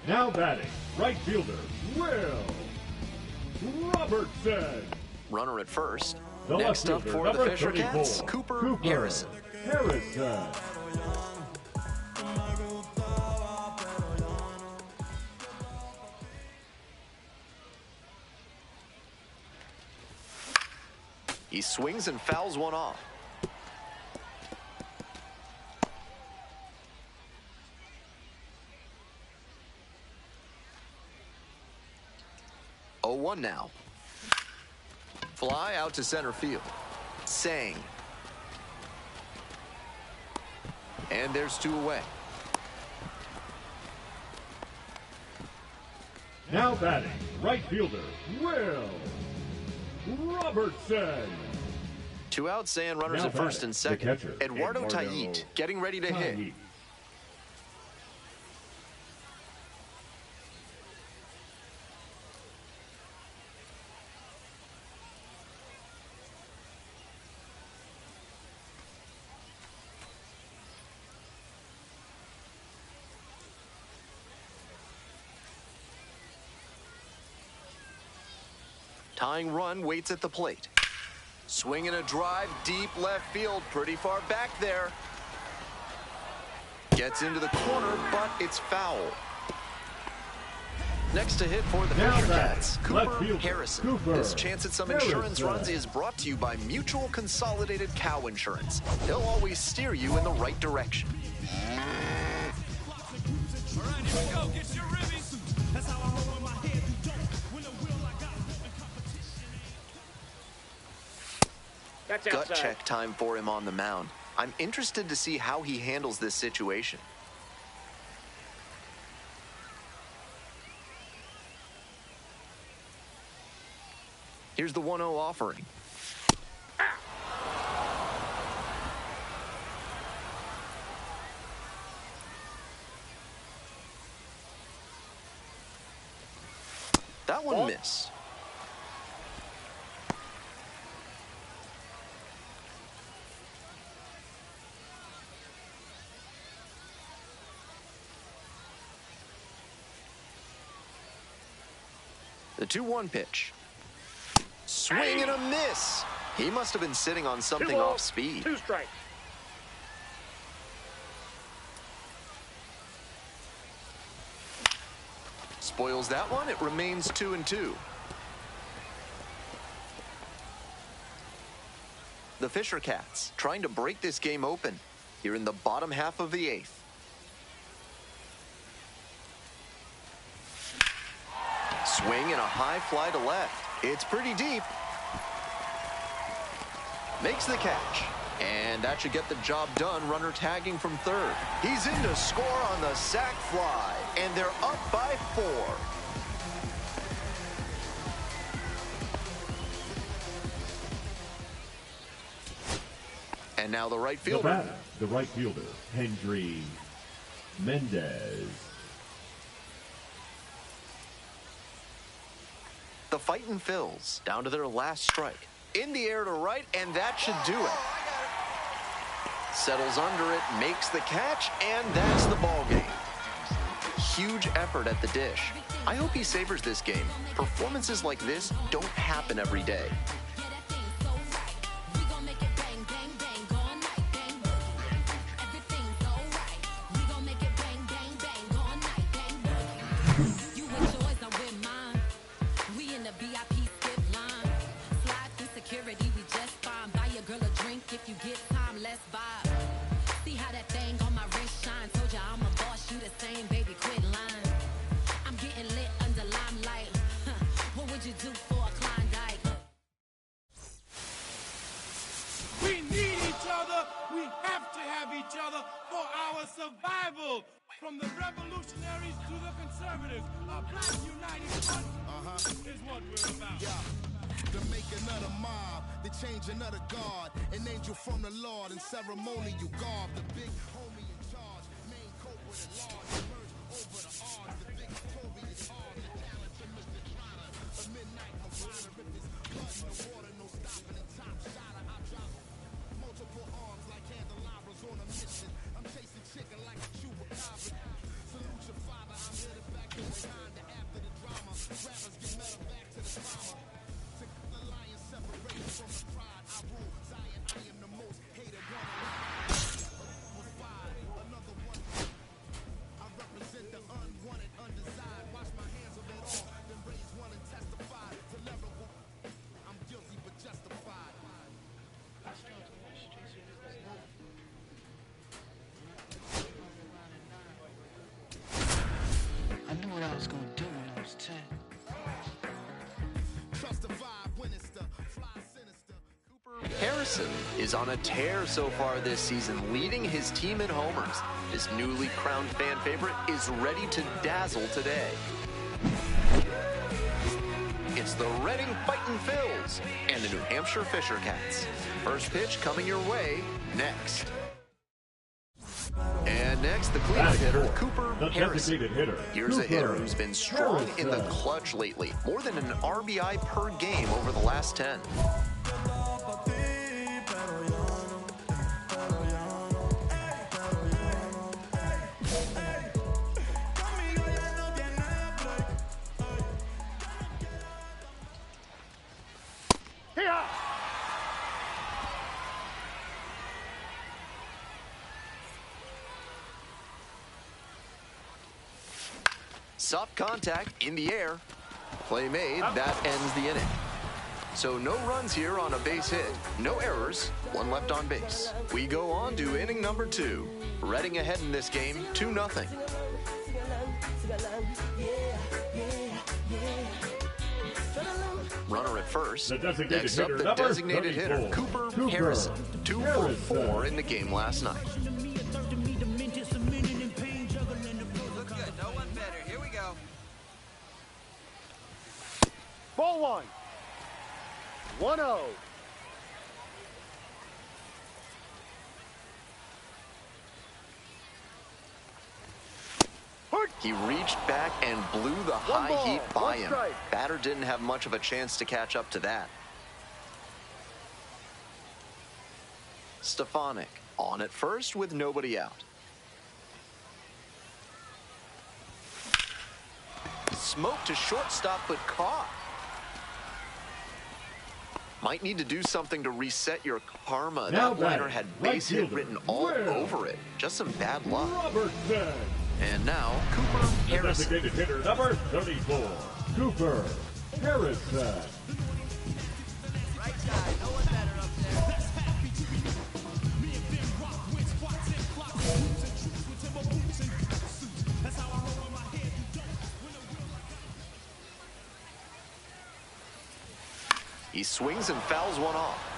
Now batting, right fielder, Will Robertson. Runner at first. The Next left up fielder, for the number Fisher 34, Cats, Cooper Harrison. Harrison. He swings and fouls one off. Oh, 1 now. Fly out to center field. Sang. And there's 2 away. Now batting, right fielder, Will Robertson. 2 outs and runners Now at first batting, and the second. catcher, Eduardo Tait getting ready to hit. Tying run waits at the plate. Swing and a drive, deep left field, pretty far back there. Gets into the corner, but it's foul. Next to hit for the Fisher Cats, Cooper Harrison. This chance at some insurance runs is brought to you by Mutual Consolidated Cow Insurance. They'll always steer you in the right direction. All right, here we go. Get your ribbies. That's how I roll in my head. You don't win a will I got in competition. That's Gut outside. check time for him on the mound. I'm interested to see how he handles this situation. Here's the 1-0 offering. That one missed. The 2-1 pitch. Swing and a miss. He must have been sitting on something off speed. 2 strikes. Spoils that one. It remains 2-2. The Fisher Cats trying to break this game open here in the bottom half of the 8th. Swing and a high fly to left. It's pretty deep. Makes the catch. And that should get the job done. Runner tagging from third. He's in to score on the sac fly. And they're up by 4. And now the right fielder. The right fielder, Hendry Mendez. The fightin' Phils down to their last strike. In the air to right, and that should do it. Settles under it, makes the catch, and that's the ball game. Huge effort at the dish. I hope he savors this game. Performances like this don't happen every day. From the revolutionaries to the conservatives, a black united front is what we're about. The making of the mob, the changing of the guard, an angel from the Lord in ceremonial garb, the big homie in charge, main cobra the large, emerge over the odds, the victorious odds, the talented Mr. Trotter, a midnight marauder, if it's blood in the water, no stopping the top shotter, I drop multiple arms like candelabras on a mission, I'm chasing chicken like a chupacabra, salute your father, I'm headed back to behind the after the drama, rappers get metal back to the trauma. Separated from the pride, I rule Zion, I am the most hated one alive. Another one. I represent the unwanted, undesired. Wash my hands of it all, then raise one and testify to lyrical. I'm guilty but justified. I knew what I was gonna do when I was 10. Trust the vibe when it's the fly sinister. Harrison is on a tear so far this season, leading his team in homers. This newly crowned fan favorite is ready to dazzle today. It's the Reading Fightin' Phils and the New Hampshire Fisher Cats. First pitch coming your way next. And next, the cleanup hitter, Cooper Harrison. Here's a hitter who's been strong in the clutch lately, more than an RBI per game over the last 10. Soft contact in the air. Play made, that ends the inning. So no runs here on a base hit. No errors, one left on base. We go on to inning number 2. Reading ahead in this game, 2-0. Runner at first. Next up, the designated hitter, Cooper Harrison. 2 for 4 in the game last night. Ball 1. 1-0. He reached back and blew the high heat by him. Batter didn't have much of a chance to catch up to that. Stefanik on at first with nobody out. Smoke to shortstop, but caught. Might need to do something to reset your karma. Now that liner had base hit written all over it. Just some bad luck. Robertson. And now, Cooper Harrison. Designated hitter number 34, Cooper Harrison. Right side, no one better up there. He swings and fouls one off.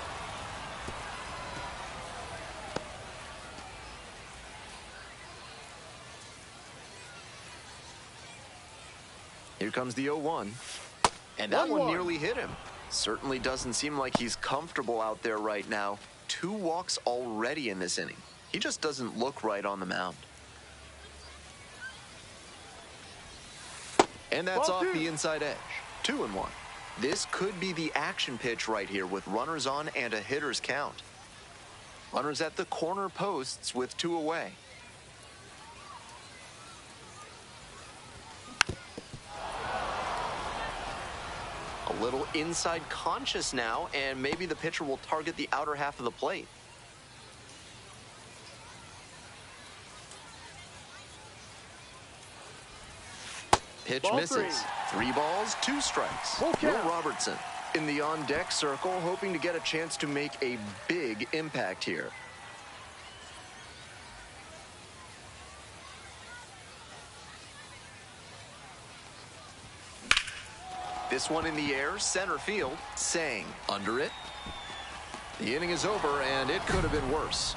Here comes the 0-1. And that one nearly hit him. Certainly doesn't seem like he's comfortable out there right now. 2 walks already in this inning. He just doesn't look right on the mound. And that's off the inside edge. 2-1. This could be the action pitch right here with runners on and a hitter's count. Runners at the corner posts with 2 away. A little inside conscious now, and maybe the pitcher will target the outer half of the plate. Pitch misses. 3 balls, 2 strikes. Will Robertson in the on-deck circle, hoping to get a chance to make a big impact here. This one in the air, center field. Sang under it. The inning is over, and it could have been worse.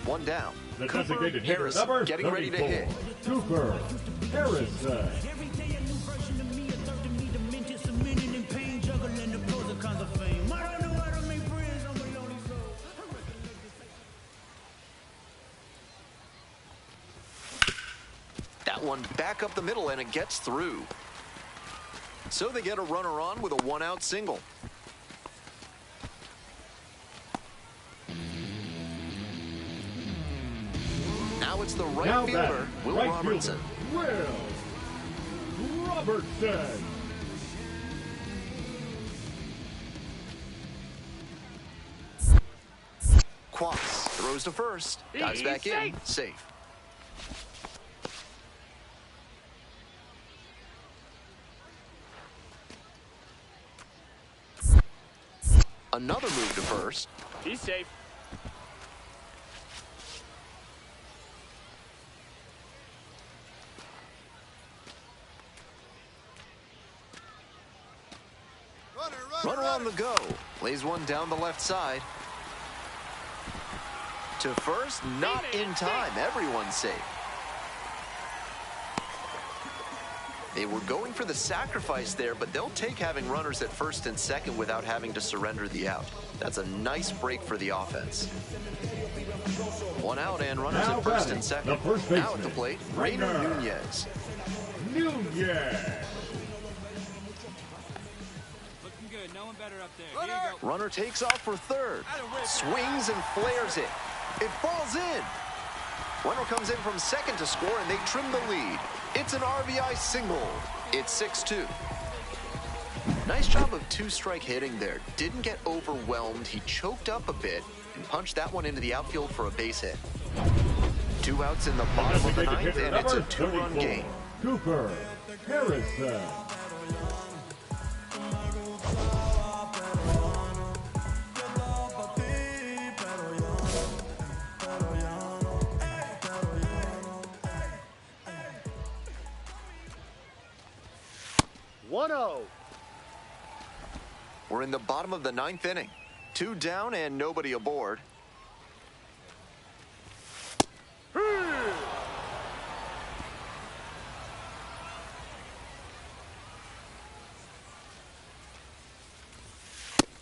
One down. The Cooper designated hitter, Harrison number getting ready to 34, hit. Cooper Harrison. Every day a new version of me, a third of me, demented, cemented in pain, juggling the pros and cons of fame. I don't know how to make friends, I'm a lonely soul. That one back up the middle, and it gets through. So they get a runner on with a one-out single. Now it's the right fielder, Will Robertson. Will Robertson. Quas throws to first, dives back in, safe. Another move to first. He's safe. Runner on the go. Lays one down the left side. To first, not in time. Everyone's safe. They were going for the sacrifice there, but they'll take having runners at first and second without having to surrender the out. That's a nice break for the offense. One out and runners Now at first batting, and second. the first baseman, Now at the plate, Rainer Nunez. Looking good. No one better up there. Here you go. Runner takes off for third. Swings and flares it. It falls in. Runner comes in from second to score, and they trim the lead. It's an RBI single. It's 6-2. Nice job of two-strike hitting there. Didn't get overwhelmed. He choked up a bit and punched that one into the outfield for a base hit. 2 outs in the bottom of the ninth, and it's a 2-run game. Cooper Harrison. We're in the bottom of the ninth inning. 2 down and nobody aboard.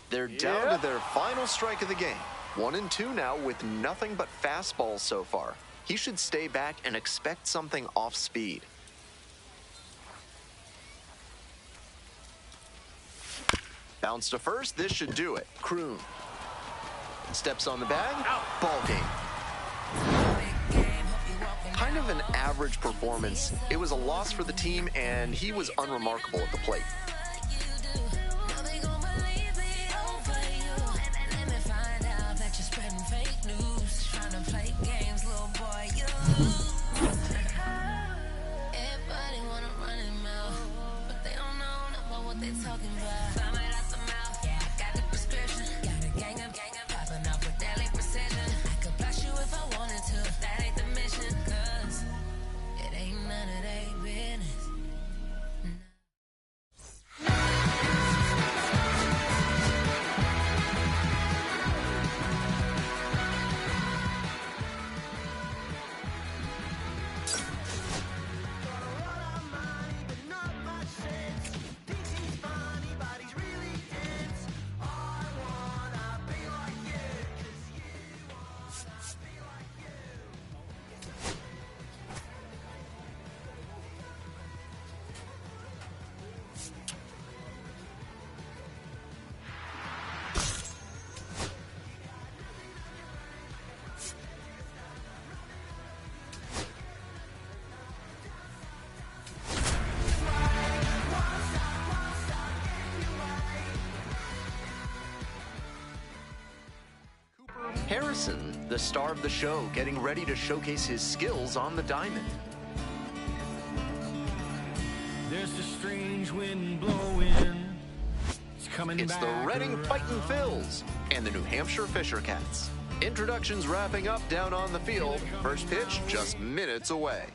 They're down to their final strike of the game. 1-2 now with nothing but fastballs so far. He should stay back and expect something off speed. Bounce to first, this should do it. Kroon steps on the bag, ball game. Kind of an average performance. It was a loss for the team, and he was unremarkable at the plate. Harrison, the star of the show, getting ready to showcase his skills on the diamond. There's a strange wind blowing. It's coming It's the back Reading around. Fightin' Phils and the New Hampshire Fisher Cats. Introductions wrapping up down on the field. First pitch just minutes away.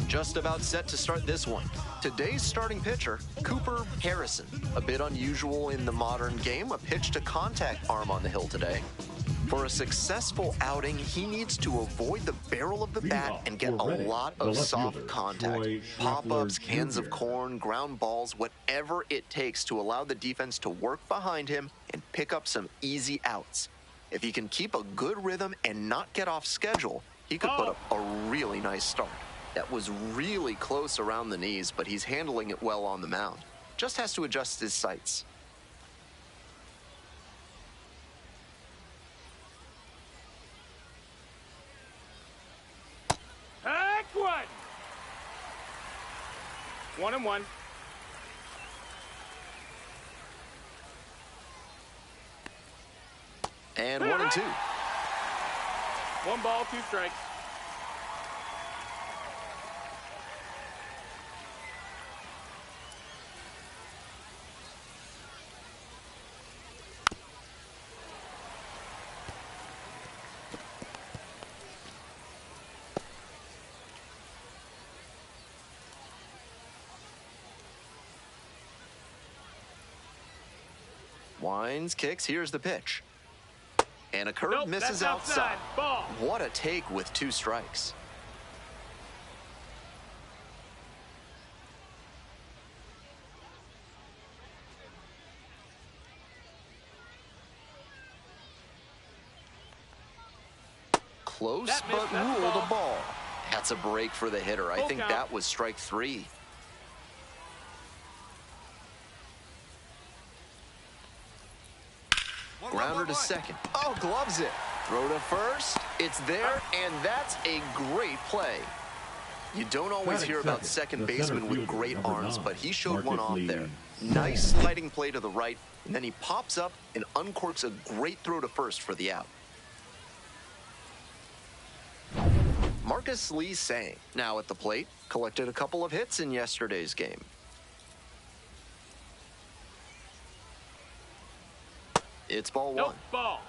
Just about set to start this one. Today's starting pitcher, Cooper Harrison. A bit unusual in the modern game, a pitch to contact arm on the hill today. For a successful outing, he needs to avoid the barrel of the bat and get a lot of soft contact. Pop-ups, cans of corn, ground balls, whatever it takes to allow the defense to work behind him and pick up some easy outs. If he can keep a good rhythm and not get off schedule, he could put up a really nice start. That was really close around the knees, but he's handling it well on the mound. Just has to adjust his sights. Heck one! 1-1. And 1-2. 1 ball, 2 strikes. Winds, kicks, here's the pitch. And a curve misses outside. Ball. What a take with 2 strikes. Close, but ruled a ball. That's a break for the hitter. I think that was strike 3. Grounder to second. Oh, gloves it. Throw to first. It's there, and that's a great play. You don't always hear about second basemen with great arms, but he showed one off there. Nice sliding play to the right, and then he pops up and uncorks a great throw to first for the out. Marcus Lee Sang, now at the plate, collected a couple of hits in yesterday's game. It's ball 1. Ball.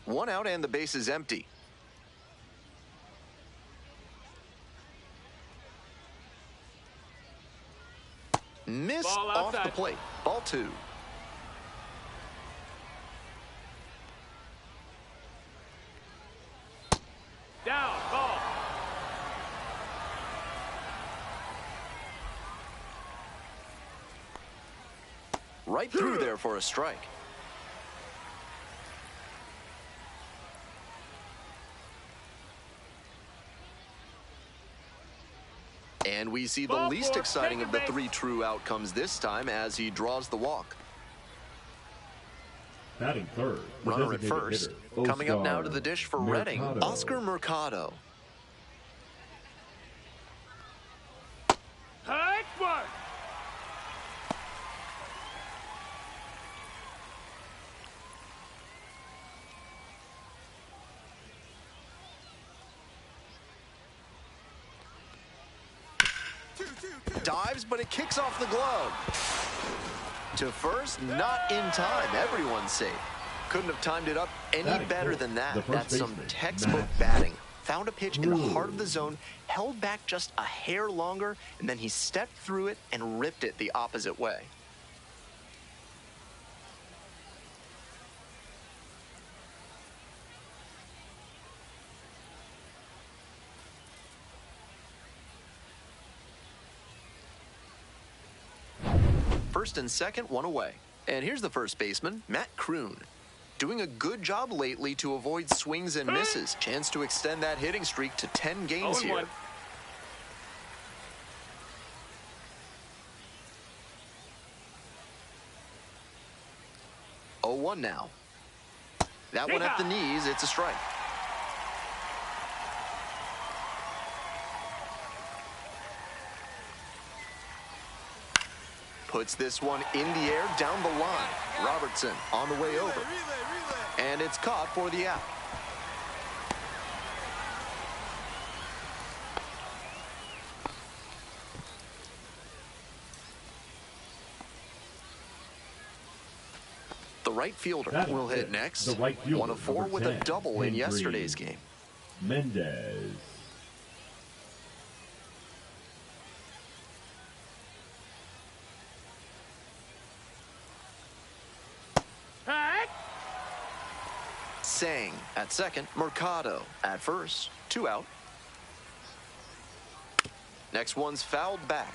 One out and the base is empty. Missed off the plate. Ball 2. Down. Ball. Right through there for a strike. And we see the least exciting of the 3 true outcomes this time as he draws the walk. Batting third. Runner at first. Coming up now to the dish for Reading, Oscar Mercado. Heck one! Dives, but it kicks off the glove. To first, not in time. Everyone's safe. Couldn't have timed it up any better than that. That's some textbook batting. Found a pitch in the heart of the zone, held back just a hair longer, and then he stepped through it and ripped it the opposite way. First and second, one away. And here's the first baseman, Matt Kroon. Doing a good job lately to avoid swings and misses. Chance to extend that hitting streak to 10 games here. 0-1 now. That one at the knees, it's a strike. Puts this one in the air down the line. Robertson on the way over. And it's caught for the out. The right fielder will hit next. 1 of 4 with a double in yesterday's game. Mendez. Sang at second. Mercado at first. 2 out. Next one's fouled back.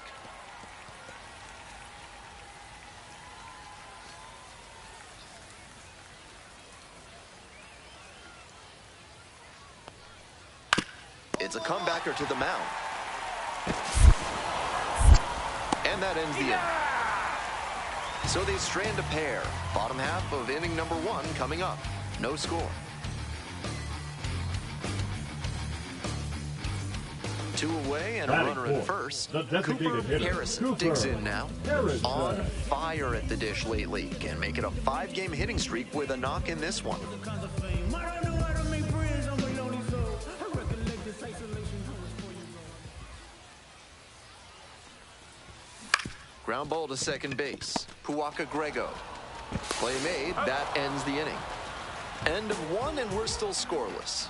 It's a comebacker to the mound. And that ends the inning. So they strand a pair. Bottom half of inning number 1 coming up. No score. 2 away and a runner at first. Cooper Harrison digs in now. On fire at the dish lately. Can make it a 5-game hitting streak with a knock in this one. Ground ball to second base. Puaka Grego. Play made. That ends the inning. End of 1, and we're still scoreless.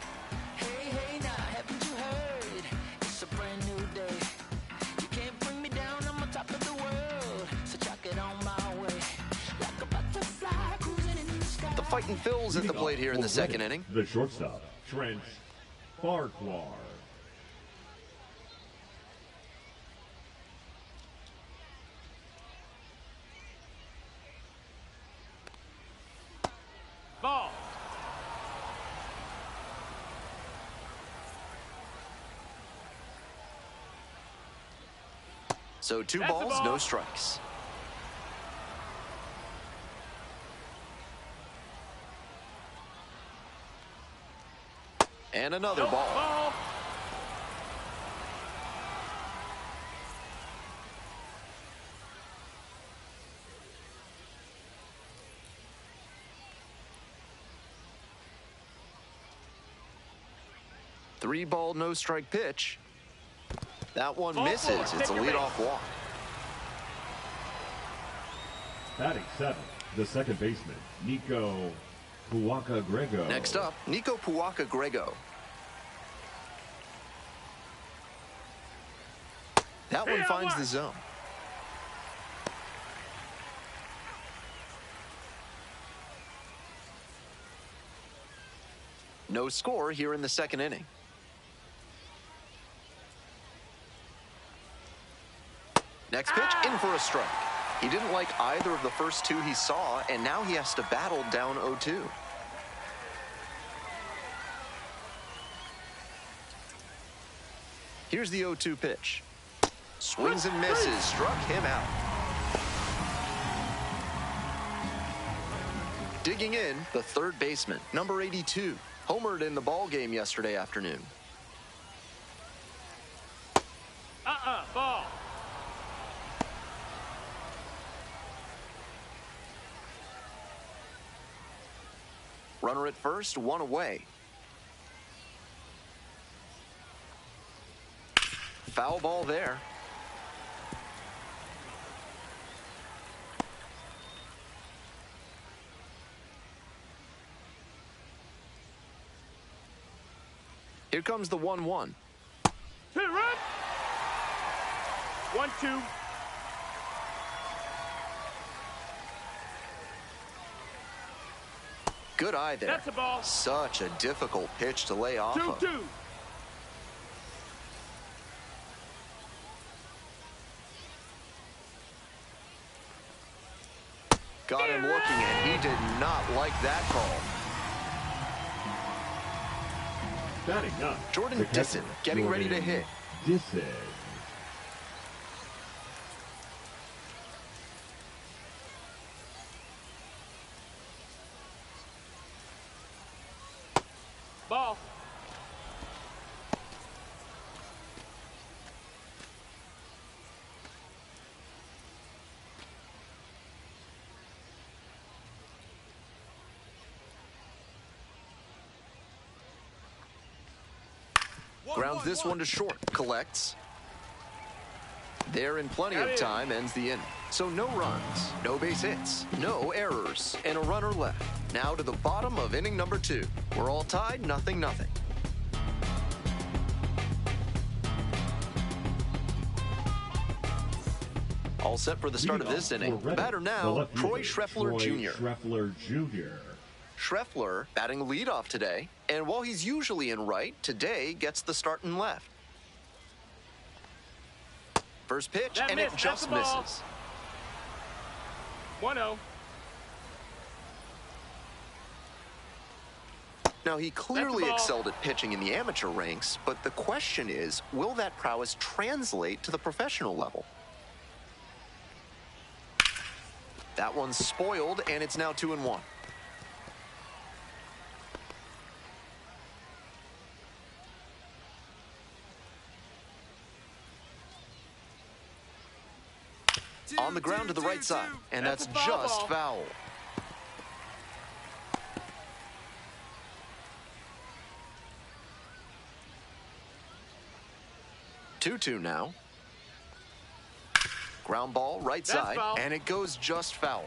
Hey, hey, now, haven't you heard? It's a brand new day. You can't bring me down, I'm on top of the world. So chuck it on my way. Like a butterfly cruising in the sky. The fighting Phil's at the plate here in the second inning. The shortstop, Trent Farquhar. Ball. So 2 balls, no strikes. And another ball. 3-ball, no-strike pitch. That one misses. It's a leadoff walk. Batting 7th, the second baseman, Nico Puaka Grego. Next up, Nico Puaka Grego. That one finds the zone. No score here in the second inning. Next pitch, in for a strike. He didn't like either of the first 2 he saw, and now he has to battle down 0-2. Here's the 0-2 pitch. Swings and misses, struck him out. Digging in, the third baseman, number 82. Homered in the ball game yesterday afternoon. Ball. Runner at first, 1 away. Foul ball there. Here comes the 1-1. To the run. 1-2. Good eye there. That's a ball. Such a difficult pitch to lay off of. 2-2. Got him looking, and he did not like that call. Batting up, Jordan Disson getting ready to hit. Disson. Ball. Grounds this one to short. Collects. There in plenty of time, ends the inning. So no runs, no base hits, no errors, and a runner left. Now to the bottom of inning number 2. We're all tied, 0-0. All set for the start of this inning. The batter now, Troy Schreffler Jr. Schreffler batting leadoff today. And while he's usually in right, today gets the start in left. First pitch, That and missed. it just That's the ball. misses. 1-0. Now, he clearly ball. excelled at pitching in the amateur ranks, but the question is, will that prowess translate to the professional level? That one's spoiled, and it's now 2-1. On the ground to the right side, and that's That's a foul just ball. foul. Two now. Ground ball right That's side, foul. and it goes just foul.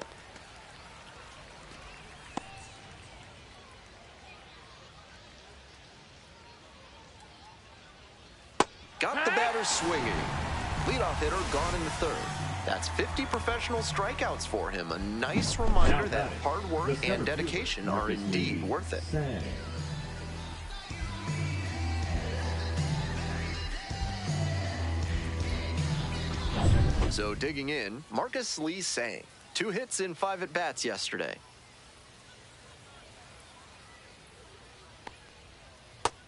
Got the batter swinging. Leadoff hitter gone in the third. That's 50 professional strikeouts for him. A nice reminder that hard work and dedication are indeed worth it. So digging in, Marcus Lee Sang. 2 hits in 5 at-bats yesterday.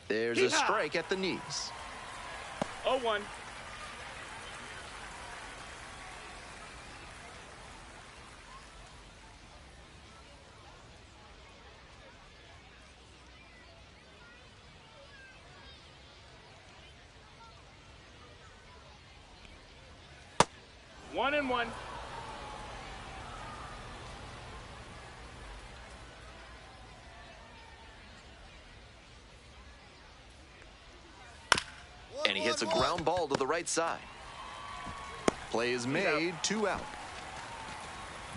There's a strike at the knees. 0-1. One and one. And he hits a ground ball to the right side. Play is made, 2 out.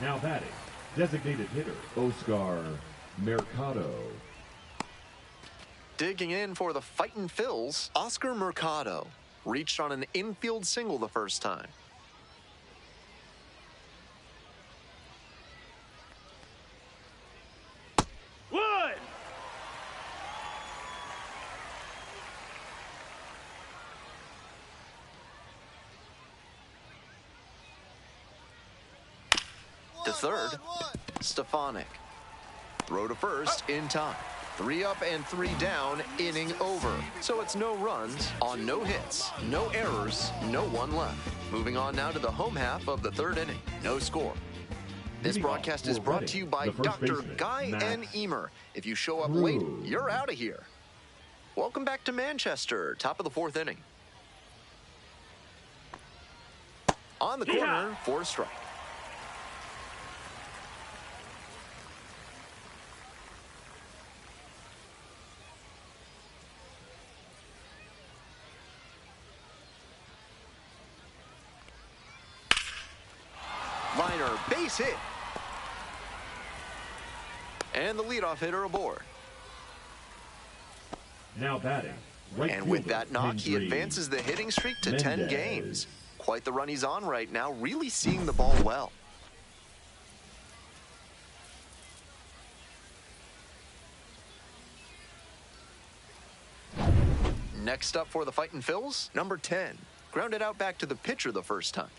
Now batting, designated hitter, Oscar Mercado. Digging in for the Fightin' Phils, Oscar Mercado reached on an infield single the first time. Wood! To third, Stefanik. Throw to first in time. 3 up and 3 down, inning over. So it's no runs on no hits, no errors, no one left. Moving on now to the home half of the third inning. No score. This broadcast is brought to you by Dr. Guy N. Emer. If you show up late, you're out of here. Welcome back to Manchester, top of the 4th inning. On the corner for a strike. Liner, base hit. And the leadoff hitter aboard. Now batting, right And with fielder, that knock, he Hendry advances the hitting streak to 10 Mendez. games. Quite the run he's on right now, really seeing the ball well. Next up for the Fightin' Phils, number 10. Grounded out back to the pitcher the first time.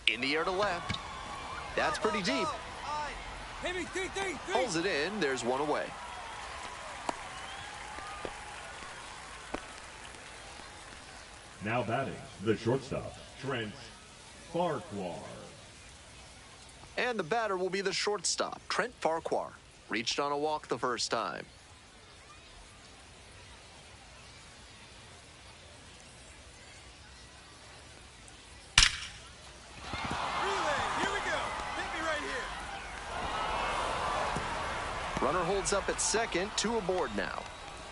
In the air to left. That's pretty deep. Hit me, three. Pulls it in. There's one away. Now batting, the shortstop, Trent Farquhar. And the batter will be the shortstop, Trent Farquhar. Reached on a walk the first time. Here we go. Hit me right here. Runner holds up at second, 2 aboard now.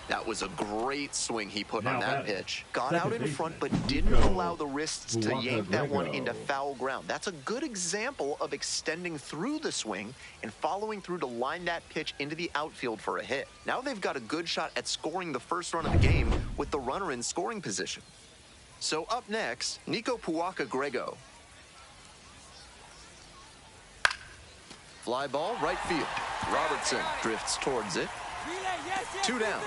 That was a great swing he put on that pitch. Got out in front, but didn't allow the wrists to yank that one into foul ground. That's a good example of extending through the swing and following through to line that pitch into the outfield for a hit. Now they've got a good shot at scoring the first run of the game with the runner in scoring position. So up next, Nico Puaka Grego. Fly ball, right field. Robertson drifts towards it. 2 down.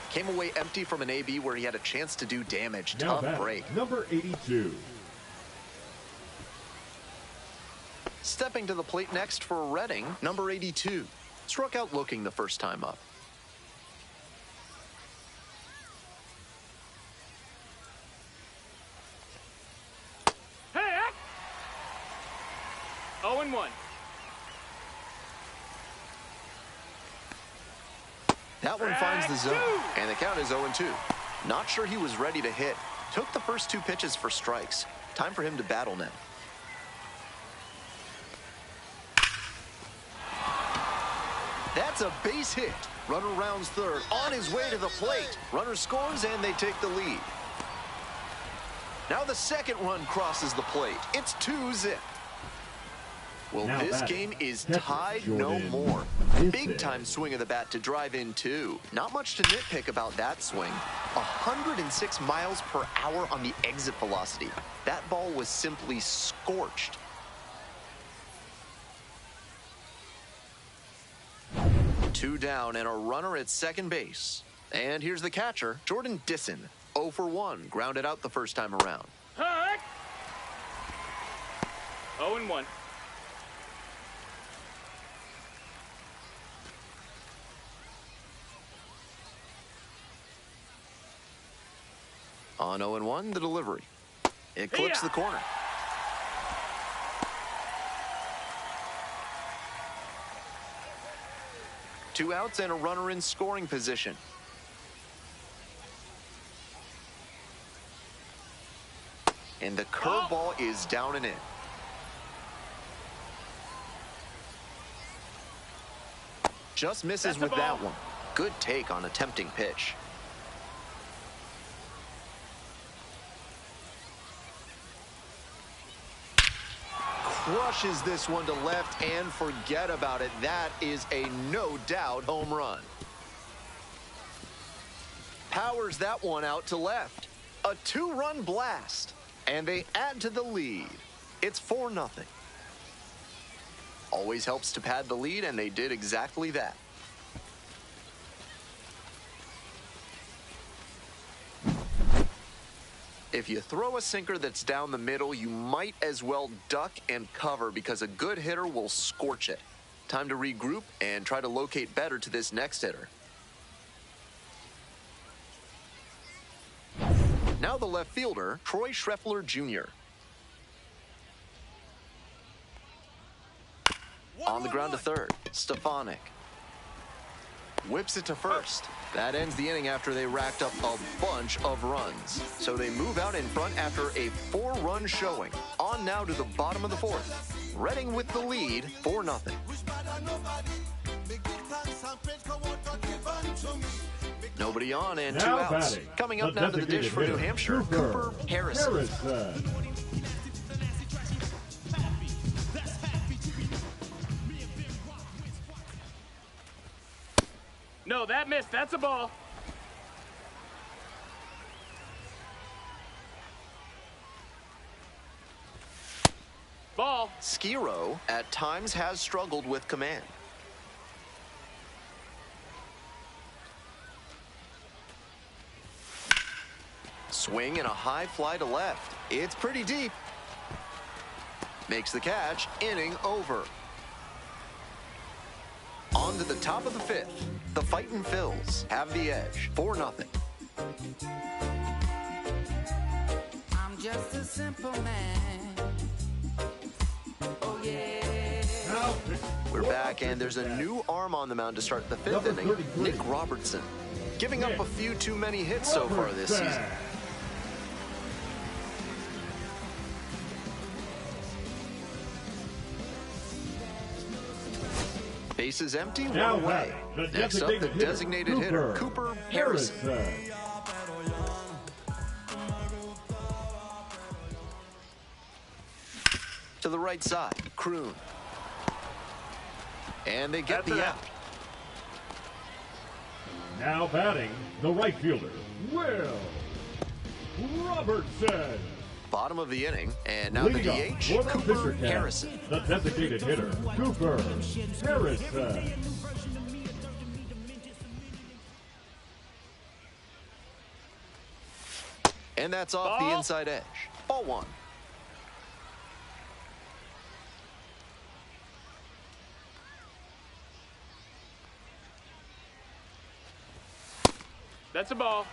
Came away empty from an AB where he had a chance to do damage. Now Tough break. Number 82. Stepping to the plate next for Redding, number 82. Struck out looking the first time up. Hey! 0-1. That one finds the zone, and the count is 0-2. Not sure he was ready to hit. Took the first 2 pitches for strikes. Time for him to battle now. That's a base hit. Runner rounds third, on his way to the plate. Runner scores, and they take the lead. Now the second run crosses the plate. It's 2-zip. Well, Now this batting, game is catcher tied Jordan no more. Dissin. Big-time swing of the bat to drive in, too. Not much to nitpick about that swing. 106 miles per hour on the exit velocity. That ball was simply scorched. Two down and a runner at second base. And here's the catcher, Jordan Dissin. 0 for 1, grounded out the first time around. 0-1. On 0-1, the delivery. It clips the corner. Two outs and a runner in scoring position. And the curveball is down and in. Just misses with that one. Good take on a tempting pitch. Crushes this one to left, and forget about it. That is a no-doubt home run. Powers that one out to left. A 2-run blast, and they add to the lead. It's 4-0. Always helps to pad the lead, and they did exactly that. If you throw a sinker that's down the middle, you might as well duck and cover because a good hitter will scorch it. Time to regroup and try to locate better to this next hitter. Now the left fielder, Troy Schreffler Jr. On the ground to third, Stefanik. Whips it to first. That ends the inning after they racked up a bunch of runs. So they move out in front after a 4-run showing. On now to the bottom of the 4th. Redding with the lead, 4-0. Nobody on and 2 outs. Batting, Coming up now to the dish for New Hampshire, Cooper Harrison. No, that missed. That's a ball. Ball. Skiro at times has struggled with command. Swing and a high fly to left. It's pretty deep. Makes the catch. Inning over. On to the top of the 5th. The Fightin' Phils have the edge. 4-0. I'm just a simple man. Oh yeah. We're back, and there's a new arm on the mound to start the 5th inning. Nick Robertson. Giving up a few too many hits so far this season. Bases empty, one away. Next up, the designated hitter, Cooper Harrison. To the right side, Kroon. And they get the out. Now batting, the right fielder, Will Robertson. Bottom of the inning, and now Leading the off DH, for the Cooper pitcher cast, Harrison. the designated hitter, Cooper Harrison. And that's off the inside edge. Ball 1. That's a ball.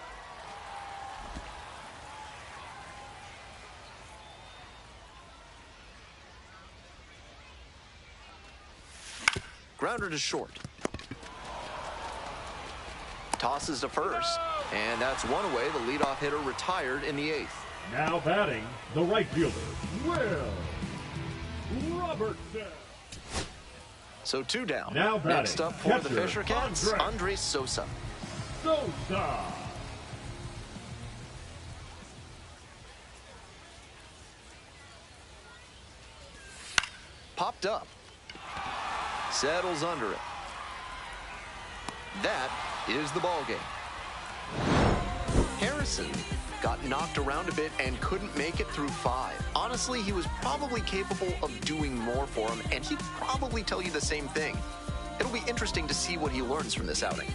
Grounder to short. Tosses to first, and that's one away. The leadoff hitter retired in the 8th. Now batting, the right fielder, Will Robertson. So 2 down. Now batting, next up for the catcher, Fisher Cats, Andres Sosa. Sosa. Popped up. Settles under it. That is the ball game. Harrison got knocked around a bit and couldn't make it through 5. Honestly, he was probably capable of doing more for him, and he'd probably tell you the same thing. It'll be interesting to see what he learns from this outing.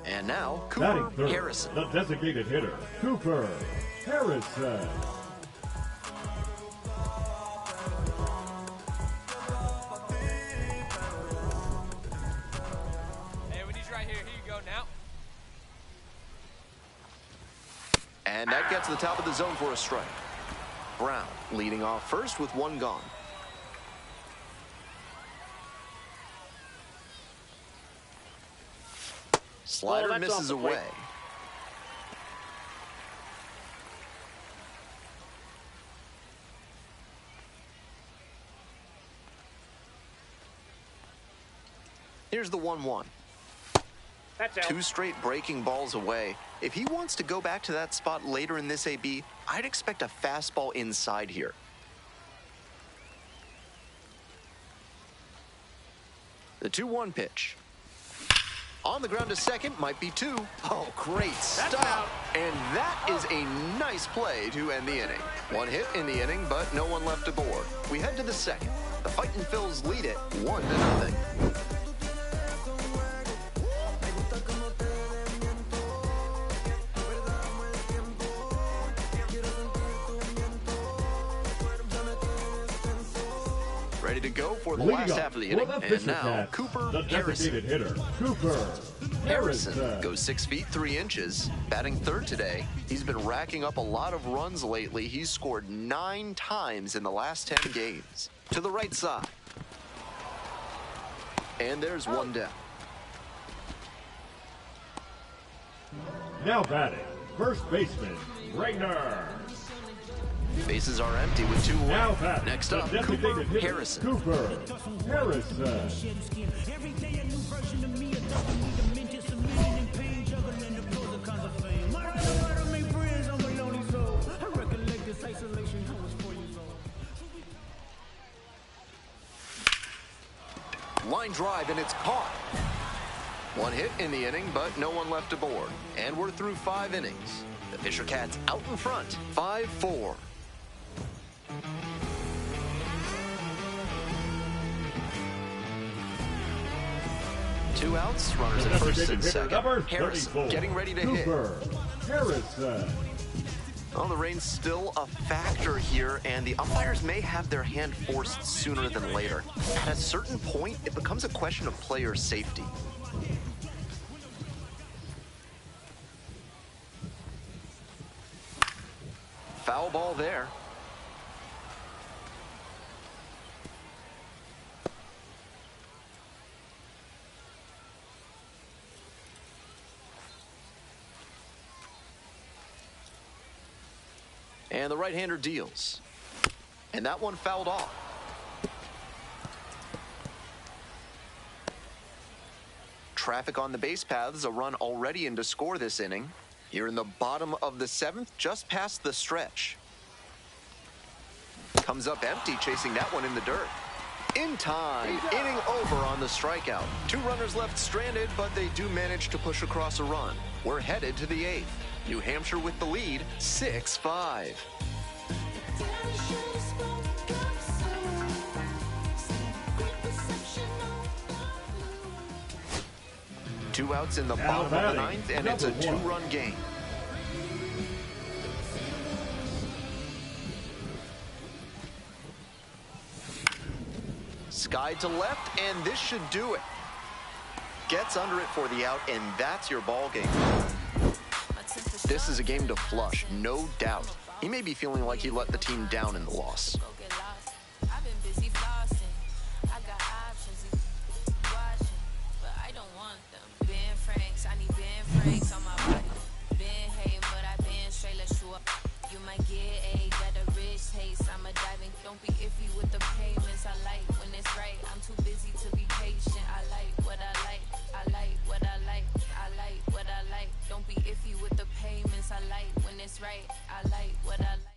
And now, Cooper Third, Harrison. the designated hitter, Cooper Harrison. Hey, we need you right here. Here you go now. And that gets to the top of the zone for a strike. Brown leading off first with 1 gone. Slider misses away. Here's the 1-1. That's out. 2 straight breaking balls away. If he wants to go back to that spot later in this AB, I'd expect a fastball inside here. The 2-1 pitch. On the ground to second, might be 2. Oh, great stop. And that is a nice play to end the inning. 1 hit in the inning, but no one left aboard. We head to the second. The Fightin' Phils lead it 1-0. Ready to go for the last half of the inning. And now, Cooper the designated hitter, Cooper Harrison goes 6 feet 3 inches, batting third today. He's been racking up a lot of runs lately. He's scored 9 times in the last 10 games. To the right side. And there's 1 down. Now batting, first baseman, Rayner. Bases are empty with 2 away. Next up, Cooper Harrison. Cooper Harrison. line drive, and it's caught. One hit in the inning, but no one left aboard. And we're through 5 innings. The Fisher Cats out in front, 5-4. Two outs, runners at first and second. Harrison getting ready to hit. Harrison. Well, the rain's still a factor here, and the umpires may have their hand forced sooner than later. At a certain point, it becomes a question of player safety. Foul ball there. And the right-hander deals. And that one fouled off. Traffic on the base paths, a run already in to score this inning. Here in the bottom of the 7th, just past the stretch. Comes up empty, chasing that one in the dirt. In time, inning over on the strikeout. 2 runners left stranded, but they do manage to push across a run. We're headed to the 8th. New Hampshire with the lead, 6-5. Two outs in the bottom of the 9th, and it's a 2-run game. Skied to left, and this should do it. Gets under it for the out, and that's your ball game. This is a game to flush, no doubt. He may be feeling like he let the team down in the loss. Don't be iffy with the payments. I like when it's right. I'm too busy to be patient. I like what I like. I like what I like. I like what I like. Don't be iffy with the payments. I like when it's right. I like what I like.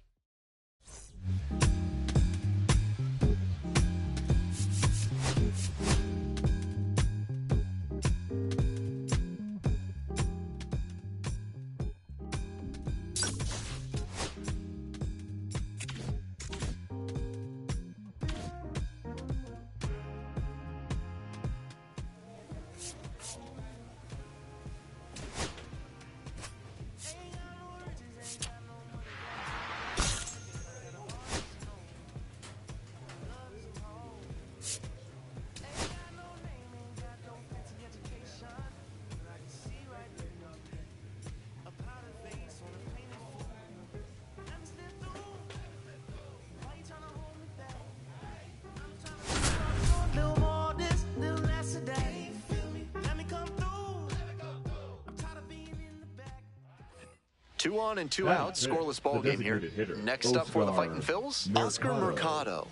Two on and two out, scoreless ball game here. Next up for the Fightin' Phils, Oscar Mercado.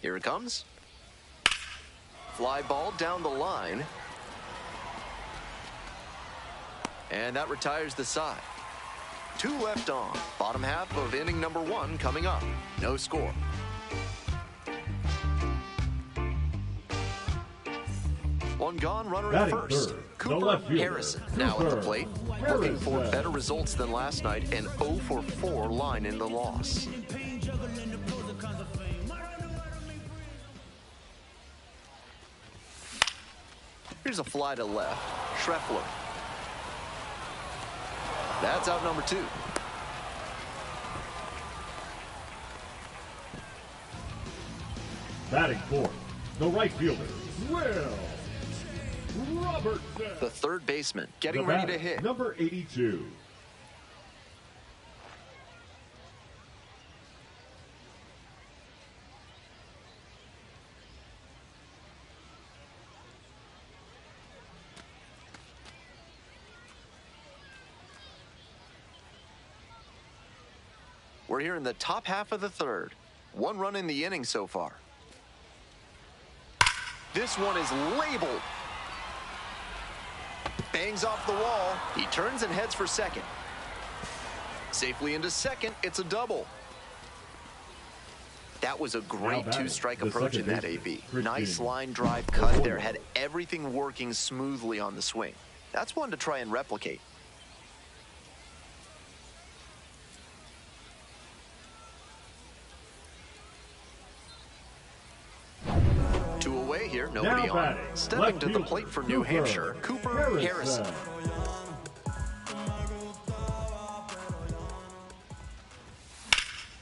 Here it comes. Fly ball down the line. And that retires the side. 2 left on. Bottom half of inning number 1 coming up. No score. One gone, runner at first. Cooper Harrison now at the plate. Looking for better results than last night. An 0-for-4 line in the loss. Here's a fly to left. Schreffler. That's out number 2. Batting fourth, the right fielder, Will Robertson. The third baseman getting ready to hit. Number 82. We're here in the top half of the third. 1 run in the inning so far. This one is labeled. Bangs off the wall. He turns and heads for second. Safely into second. It's a double. That was a great two-strike approach in that AB. Nice line drive cut there. Had everything working smoothly on the swing. That's one to try and replicate. 2 away here, nobody on. Stepping to the plate for New Hampshire, Cooper Harrison.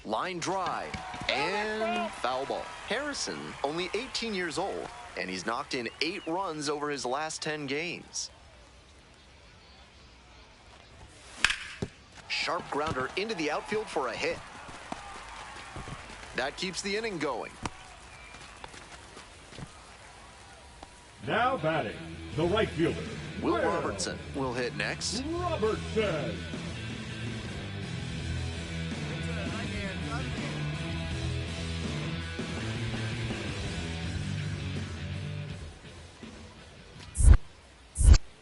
Line drive and foul ball. Harrison, only 18 years old, and he's knocked in 8 runs over his last 10 games. Sharp grounder into the outfield for a hit. That keeps the inning going. Now batting, the right fielder, Will Robertson will hit next. Robertson.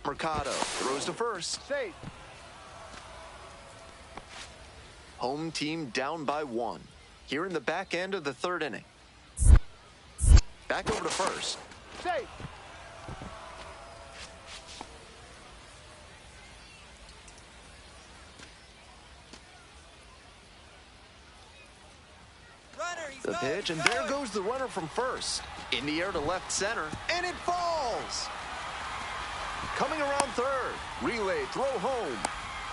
Mercado throws to first. Safe. Home team down by 1. Here in the back end of the third inning. Back over to first. Safe. The pitch, and there goes the runner from first. In the air to left center, and it falls. Coming around third. Relay, throw home.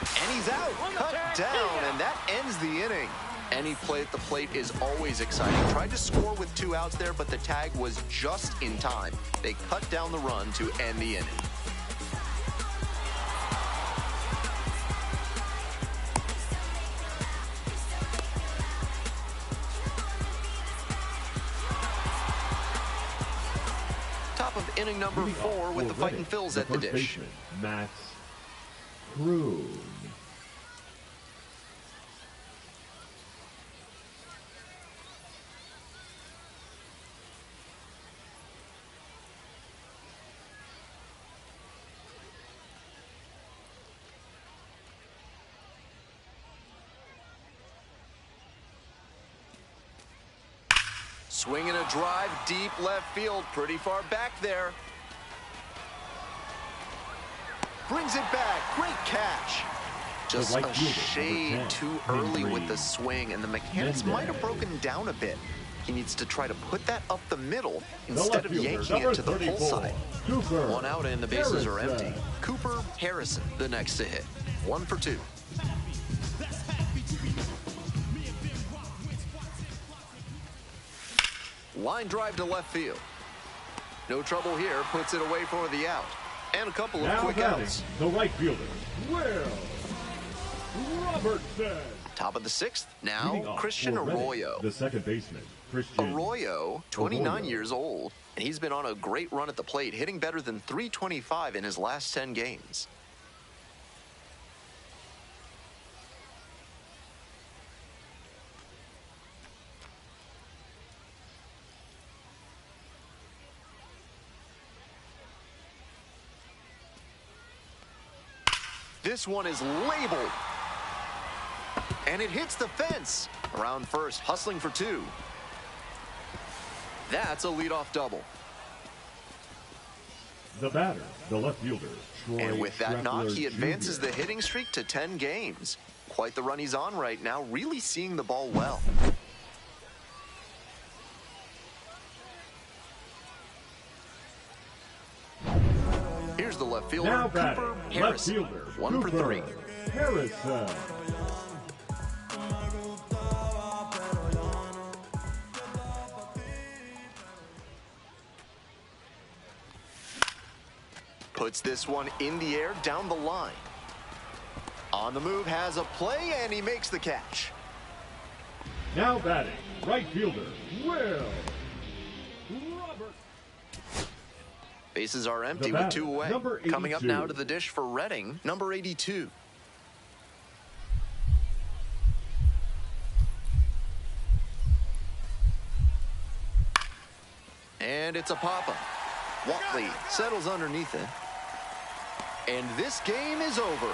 And he's out. Cut down, and that ends the inning. Any play at the plate is always exciting. Tried to score with 2 outs there, but the tag was just in time. They cut down the run to end the inning. Top of inning number 4 with the Fightin' Phils at the dish. Max Cruz. Swinging a drive deep left field, pretty far back there. Brings it back, great catch. Just a shade too early with the swing, and the mechanics might have broken down a bit. He needs to try to put that up the middle instead of yanking it to the pull side. 1 out and the bases are empty. Cooper Harrison, the next to hit. 1 for 2. Line drive to left field. No trouble here, puts it away for the out. And a couple of quick outs. The right fielder, Will Robertson. Top of the 6th, now Christian Arroyo. The second baseman, Christian Arroyo, 29 years old, and he's been on a great run at the plate, hitting better than .325 in his last 10 games. This one is labeled. And it hits the fence. Around first, hustling for 2. That's a leadoff double. The batter, the left fielder, Troy And with that knock, he Jr. advances the hitting streak to 10 games. Quite the run he's on right now, really seeing the ball well. Here's the left fielder, Now Cooper batting, Harrison. left fielder, 1 for 3. Harrison. Puts this one in the air down the line. On the move, has a play, and he makes the catch. Now batting, right fielder, Will Robertson. Bases are empty The with batter, 2 away. number Coming up 82. now to the dish for Reading, number 82. And it's a pop-up. Watley settles underneath it. And this game is over.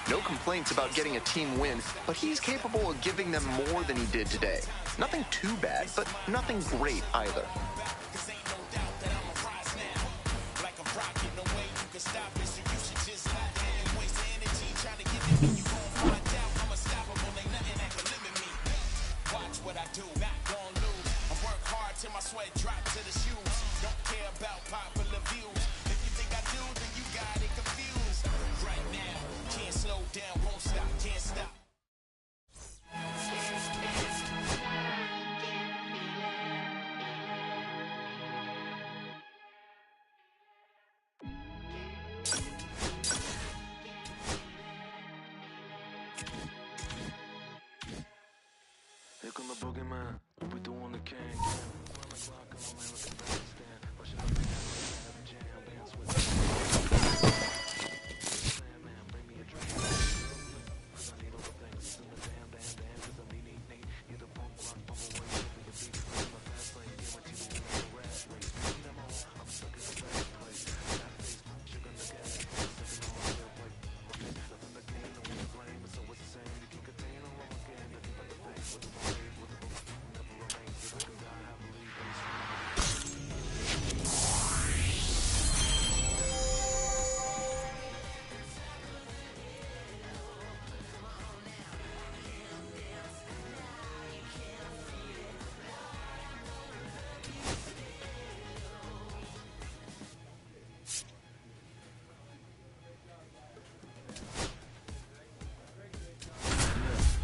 No complaints about getting a team win, but he's capable of giving them more than he did today. Nothing too bad, but nothing great either. Here come the boogeyman, we doing the king.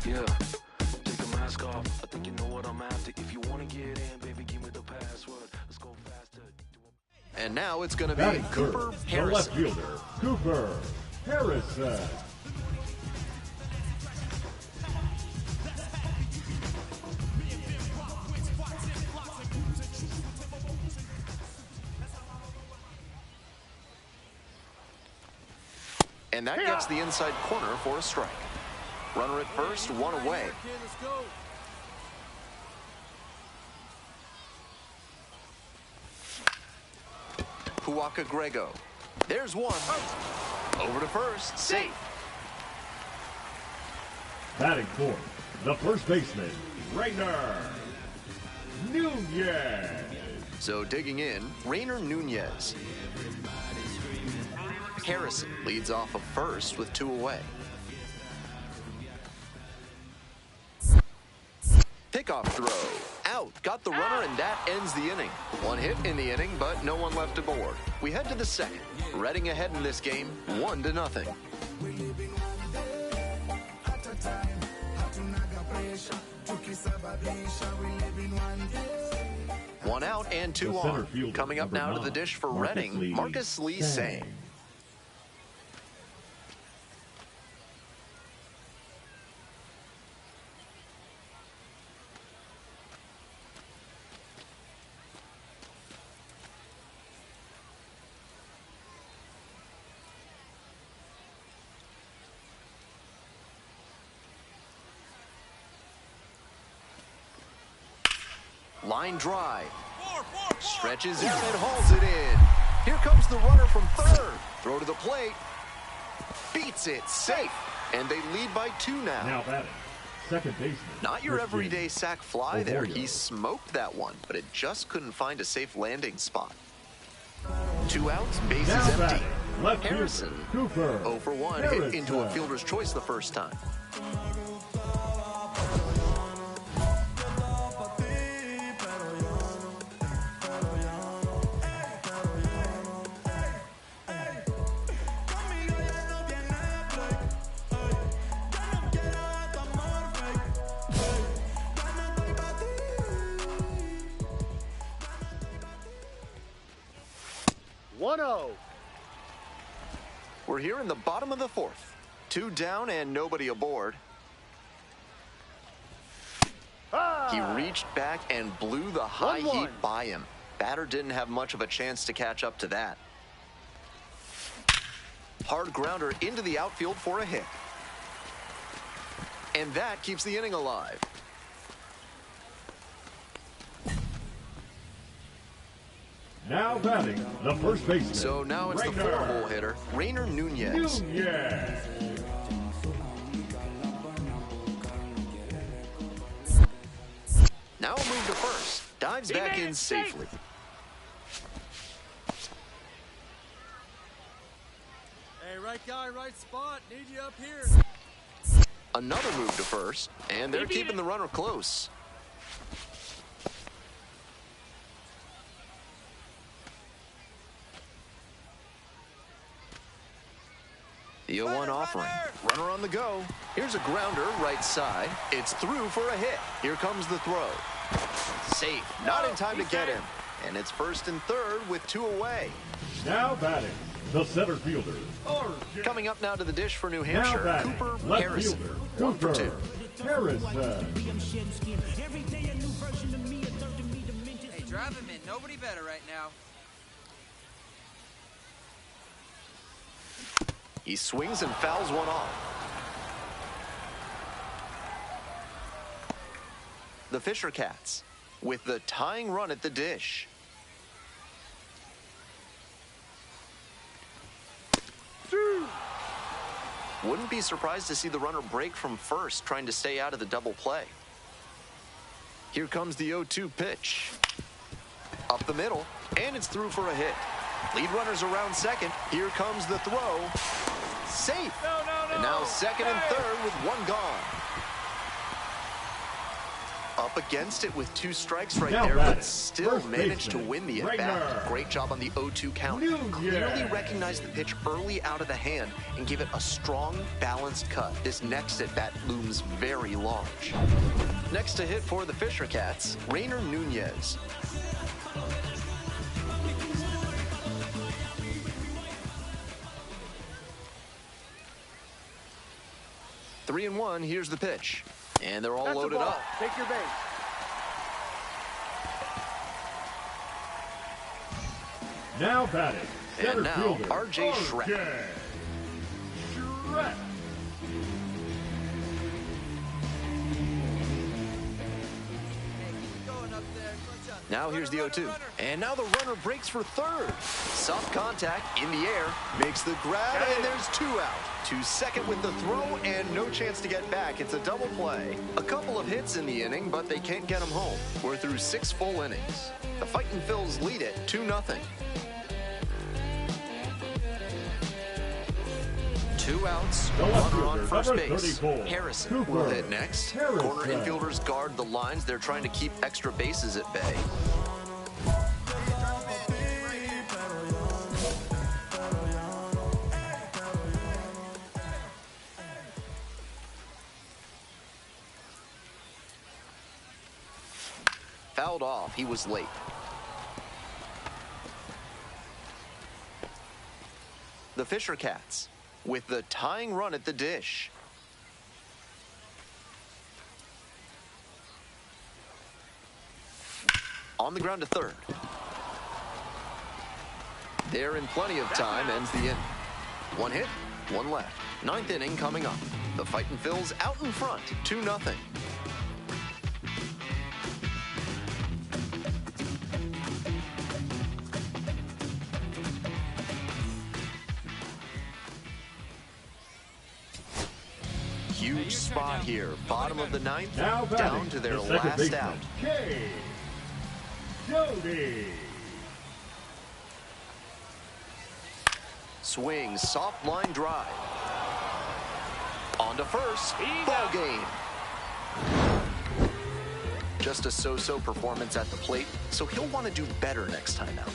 Yeah, take the mask off. I think you know what I'm after. If you want to get in, baby, give me the password. Let's go faster. And now it's going to be Batting Cooper third, the Harrison. left fielder, Cooper Harrison. And that gets the inside corner for a strike. Runner at first, one away. Puaka Grego. There's one. Over to first, safe. Batting fourth, the first baseman, Rainer Nunez. So digging in, Rainer Nunez. Harrison leads off of first with two away. Pickoff throw. Out. Got the runner, and that ends the inning. One hit in the inning, but no one left aboard. We head to the second. Reading ahead in this game, 1-0. One out and two on. Coming up now to the dish for Reading, Marcus Lee Sang. Line drive. Stretches in and hauls it in. Here comes the runner from third. Throw to the plate. Beats it. Safe. And they lead by 2 now. Now batting, second baseman. Not your everyday sac fly there. He smoked that one, but it just couldn't find a safe landing spot. 2 outs, bases empty. Harrison, Cooper 0 for 1, hit into a fielder's choice the first time. We're here in the bottom of the fourth. 2 down and nobody aboard. He reached back and blew the high heat by him. Batter didn't have much of a chance to catch up to that. Hard grounder into the outfield for a hit. And that keeps the inning alive. Now batting, the first baseman. So now it's the four-hole hitter, Rainer Nunez. Now a move to first. Dives back in safely. Hey, right guy, right spot. Need you up here. Another move to first, and they're keeping the runner close. The 0-1 offering. Runner on the go. Here's a grounder right side. It's through for a hit. Here comes the throw. Safe. Not in time to get him. And it's first and third with two away. Now batting, the center fielder. Coming up now to the dish for New Hampshire, Cooper Harrison. Fielder, 1 for 2. Harrison. Hey, drive him in. Nobody better right now. He swings and fouls one off. The Fisher Cats with the tying run at the dish. Wouldn't be surprised to see the runner break from first, trying to stay out of the double play. Here comes the 0-2 pitch. Up the middle, and it's through for a hit. Lead runner's around second. Here comes the throw. Safe. And now second and third with one gone. Up against it with two strikes right there, but still managed to win the at-bat. Great job on the 0-2 count. Clearly recognized the pitch early out of the hand and gave it a strong, balanced cut. This next at-bat looms very large. Next to hit for the Fisher Cats, Rainer Nunez. Three and one, here's the pitch. And they're all loaded up. Take your base. Now batting, center and now fielder. R.J. Schreck. Now here's the 0-2. And now the runner breaks for third. Soft contact in the air, makes the grab, and there's two out. To second with the throw, and no chance to get back. It's a double play. A couple of hits in the inning, but they can't get him home. We're through 6 full innings. The Fightin' Phils lead it 2-0. 2 outs, runner on first base. Harrison will hit next. Corner infielders guard the lines. They're trying to keep extra bases at bay. Fouled off. He was late. The Fisher Cats with the tying run at the dish. On the ground to third. They're in plenty of time, ends the inning. 1 hit, 1 left. 9th inning coming up. The Fightin' Phils out in front, 2-0. Huge spot here. Bottom of the 9th, down to their last out. Jody. Swing, soft line drive. On to first, ball game. Just a so-so performance at the plate, so he'll want to do better next time out.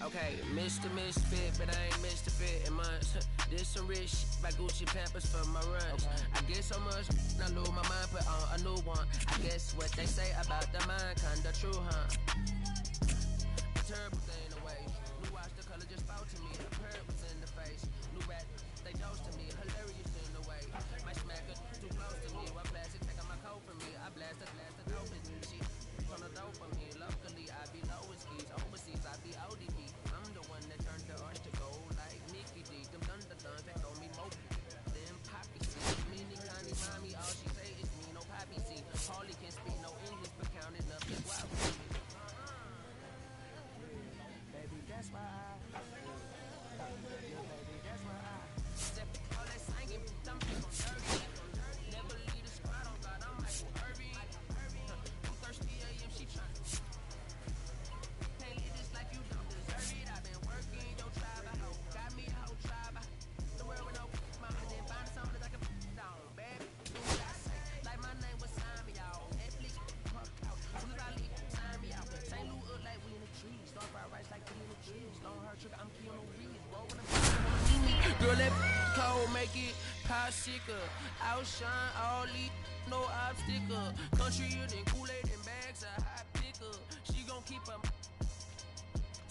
Okay, Mr. Misfit, but I ain't missed a bit in months. This some rich shit by Gucci Pampers for my runs. I get so much, I lose my mind, put on a new one. I guess what they say about the mind, kinda true, huh? A terrible thing away. Blue watch the color just fell to me. The bird was in the Trigger, I'm Keanu Reeves, bro. When I'm see me, girl, that cold make it popsicle. Outshine all these, no obstacle. Country and Kool-Aid and bags of hot picker. She gon' keep them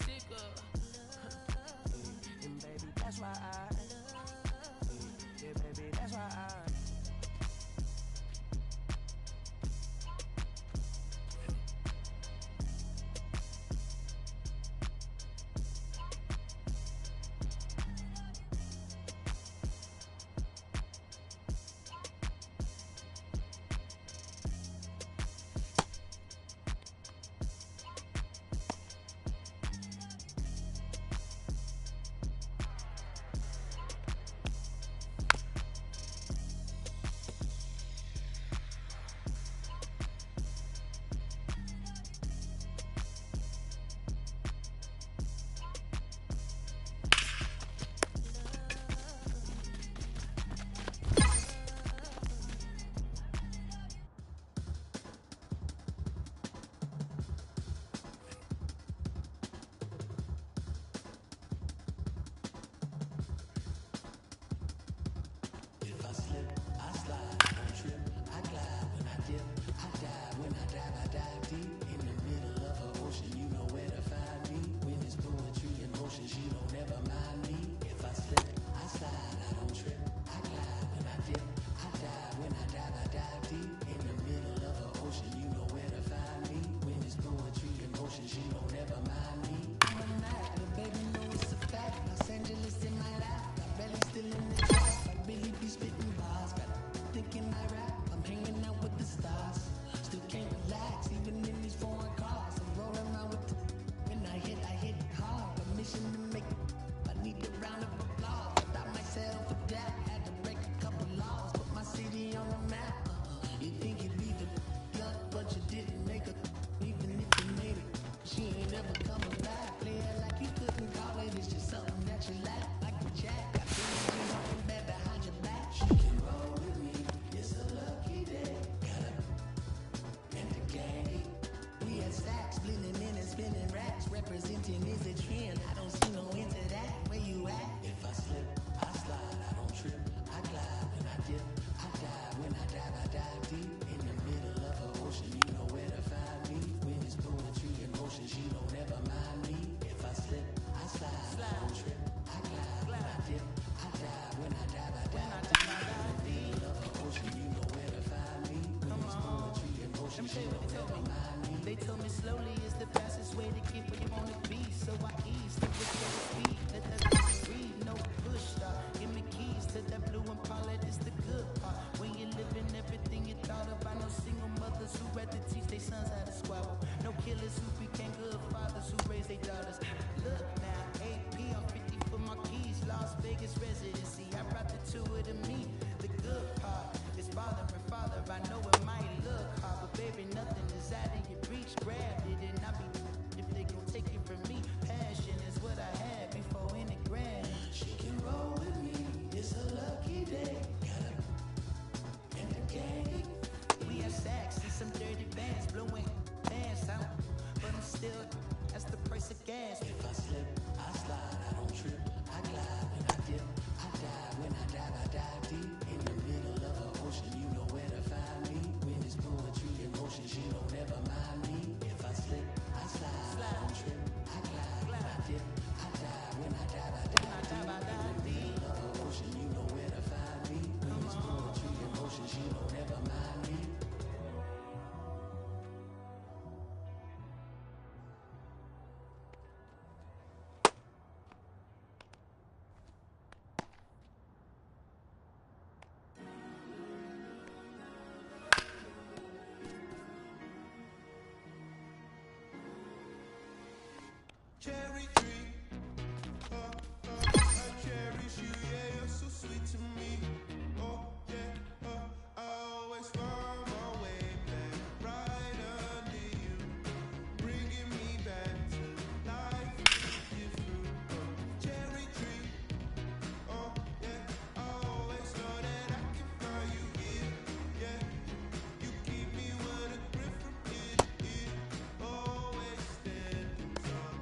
sicker. And baby, that's why yeah, baby, that's why Cherry tree, I cherish you, yeah, you're so sweet to me. Oh yeah, I always find my way back right under you, bringing me back to life with you. Cherry tree, oh yeah, I always know that I can find you here. Yeah, you keep me with a grip from ear to ear, always standing tall.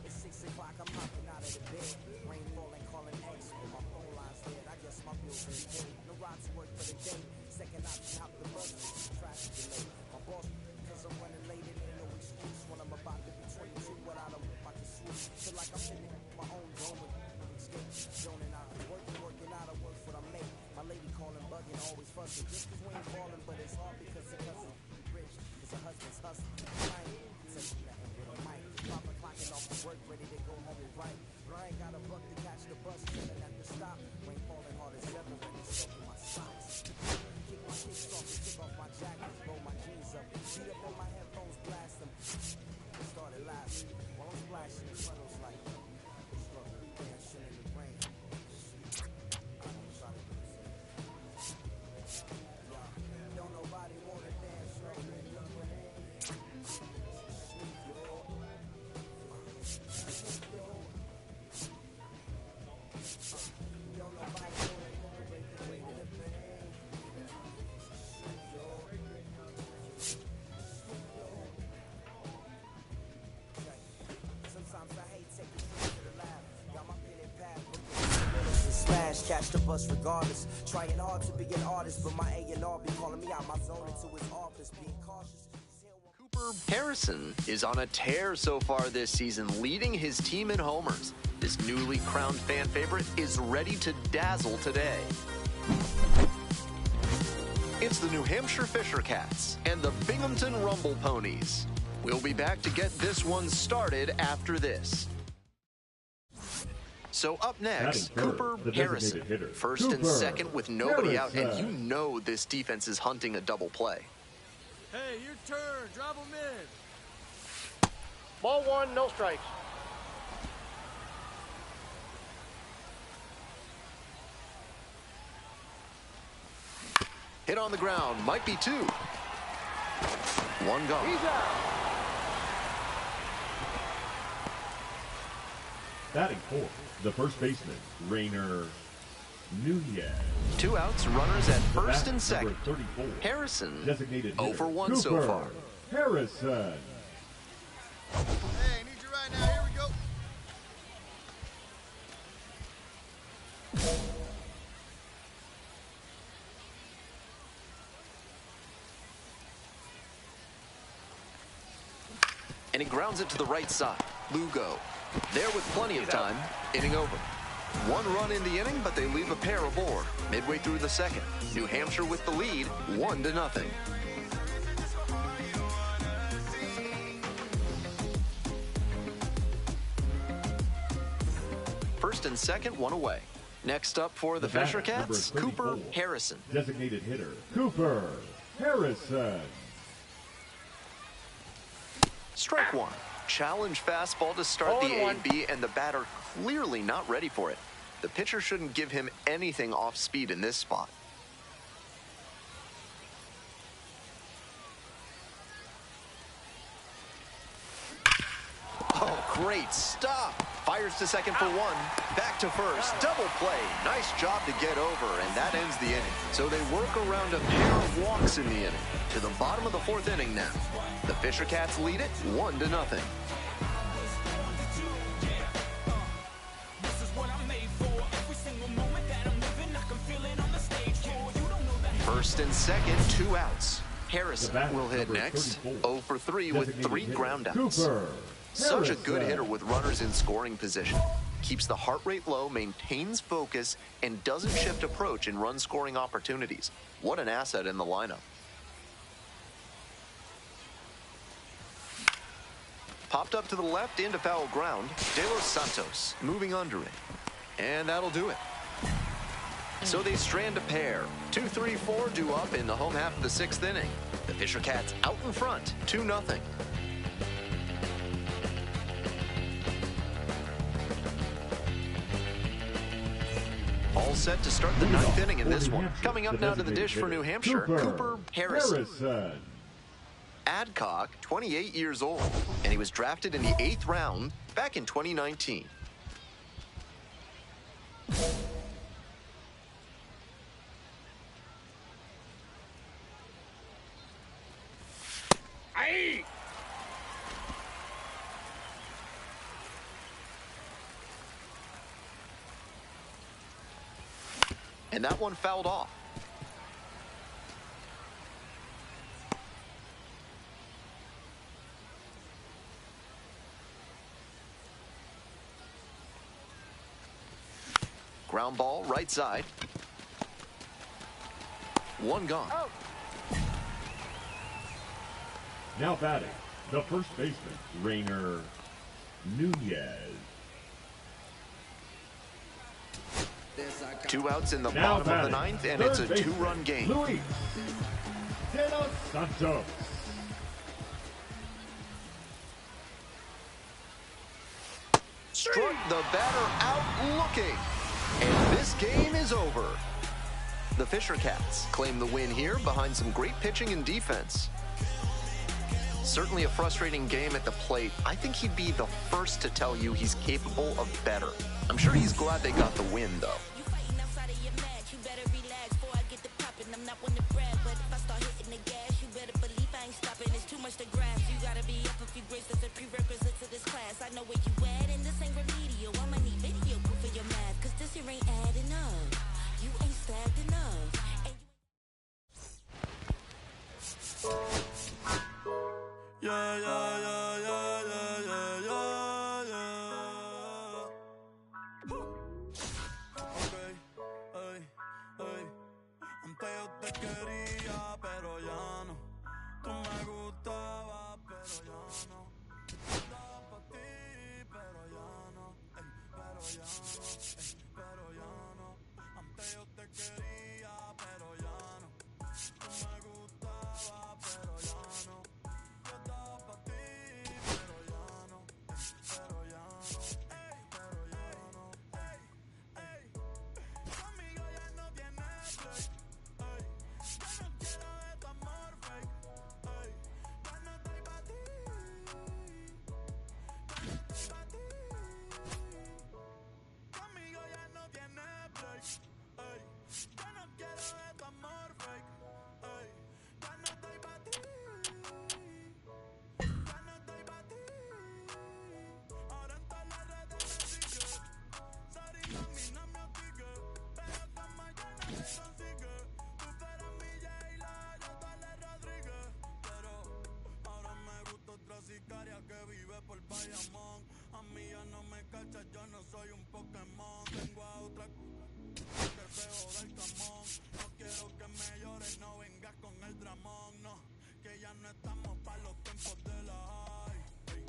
It's 6 o'clock, I'm hopping out of the bed. Rain falling, calling X, but my phone line's dead. I guess my bills been paid. No ride to work for the day. Second option, hop the bus. Traffic delay. My boss, cause I'm running late, it ain't no excuse. When I'm about to be 22, without a I can switch. Feel like I'm in my own zone with escape. Zoning out, working out, I work what I make. My lady calling, bugging, always fussing. Just cause we ain't falling, but it's hard because her cousin rich. Cause her husband's hustling. I ain't touching nothing with a mic. Papa clocking off from work, ready to go home and write. But I ain't got a buck to catch the bus, chilling at the stop. Rain falling hard as ever, and it's soaking my socks. Kick my kicks off and kick off my jacket, roll my jeans up. Beat up on my headphones, blast them. It started laughing while I'm splashing in puddles like start dancing in the rain. I don't try to do this. Don't nobody wanna dance no more in the rain. Don't nobody wanna break the weight of the pain. Sometimes I hate taking things to the lab. Got my pen and pad, looking smash, catch the bus regardless. Trying hard to be an artist, but my A&R be calling me out my zone into his office. Being cautious. Cooper Harrison is on a tear so far this season, leading his team in homers. This newly crowned fan favorite is ready to dazzle today. It's the New Hampshire Fisher Cats and the Binghamton Rumble Ponies. We'll be back to get this one started after this. So up next, Cooper Harrison. First and second with nobody out, and you know this defense is hunting a double play. Hey, your turn. Drop him in. Ball one, no strikes. Hit on the ground, might be two. One gone. He's out. Batting fourth, the first baseman, Rainer Nunez. Two outs, runners at first and second. 34, Harrison, designated 0 for 1 so Cooper far. Harrison. Hey, need you right now. Here we go. And he grounds it to the right side. Lugo, there with plenty of time, inning over. One run in the inning, but they leave a pair aboard. Midway through the second, New Hampshire with the lead, 1-0. First and second, one away. Next up for the Fisher Cats, Cooper Harrison. Designated hitter, Cooper Harrison. Strike one. Challenge fastball to start the A&B, and the batter clearly not ready for it. The pitcher shouldn't give him anything off speed in this spot. Oh, great stop. Fires to second for one. Back to first. Double play. Nice job to get over, and that ends the inning. So they work around a pair of walks in the inning. To the bottom of the fourth inning now. The Fisher Cats lead it 1-0. First and second, two outs. Harrison will hit next. 0 for 3 with 3 groundouts. Such a good hitter with runners in scoring position. Keeps the heart rate low, maintains focus, and doesn't shift approach in run-scoring opportunities. What an asset in the lineup. Popped up to the left into foul ground. De Los Santos moving under it. And that'll do it. So they strand a pair. 2-3-4 due up in the home half of the sixth inning. The Fisher Cats out in front, 2-0. All set to start the ninth inning in this one. Coming up now to the dish for New Hampshire, Cooper Harrison. Adcock, 28 years old, and he was drafted in the 8th round back in 2019. And that one fouled off. Ground ball, right side. One gone. Now batting, the first baseman, Rainer Nunez. 2 outs in the Now bottom of the batting, ninth, and third it's a baseman, 2-run game. Luis De Los Santos. Struck the batter out looking. And this game is over. The Fisher Cats claim the win here behind some great pitching and defense. Certainly a frustrating game at the plate. I think he'd be the first to tell you he's capable of better. I'm sure he's glad they got the win, though. Yeah, yeah, yeah, yeah, yeah, yeah, yeah, yeah. Okay, hey, hey. Antes yo te quería, pero ya no. Tú me gustabas, pero ya no. Estaba pa' ti, pero ya no. Ey, pero ya no, ey, pero ya no. Antes yo te quería, pero ya no. Tú me gustabas, pero ya no. Yo estaba pa' ti, pero ya no. Pero ya no, pero ya no. Ey, conmigo ya no tienes break. Ey, ya no quiero de tu amor fake. Ey, ya no estoy pa' ti. Ya no estoy pa' ti. Conmigo ya no tienes break. Ey, ya no quiero de tu amor fake. Ey, ya no estoy pa' ti. Ya no estoy pa' ti. Ahora en todas las redes me sigue. Sorry mami, no me hostige, pero como yo no te consigue. Tú fueras mi J-Lo, yo Dale Rodríguez. Pero ahora me gusta otra sicaria que vive por Bayamón. A mí ya no me cachas, yo no soy un Pokémon. Tengo a otra que veo del camón. No quiero que me llores, no vengas con el dramón. No, que ya no estamos pa' los tiempos de la high. Ey,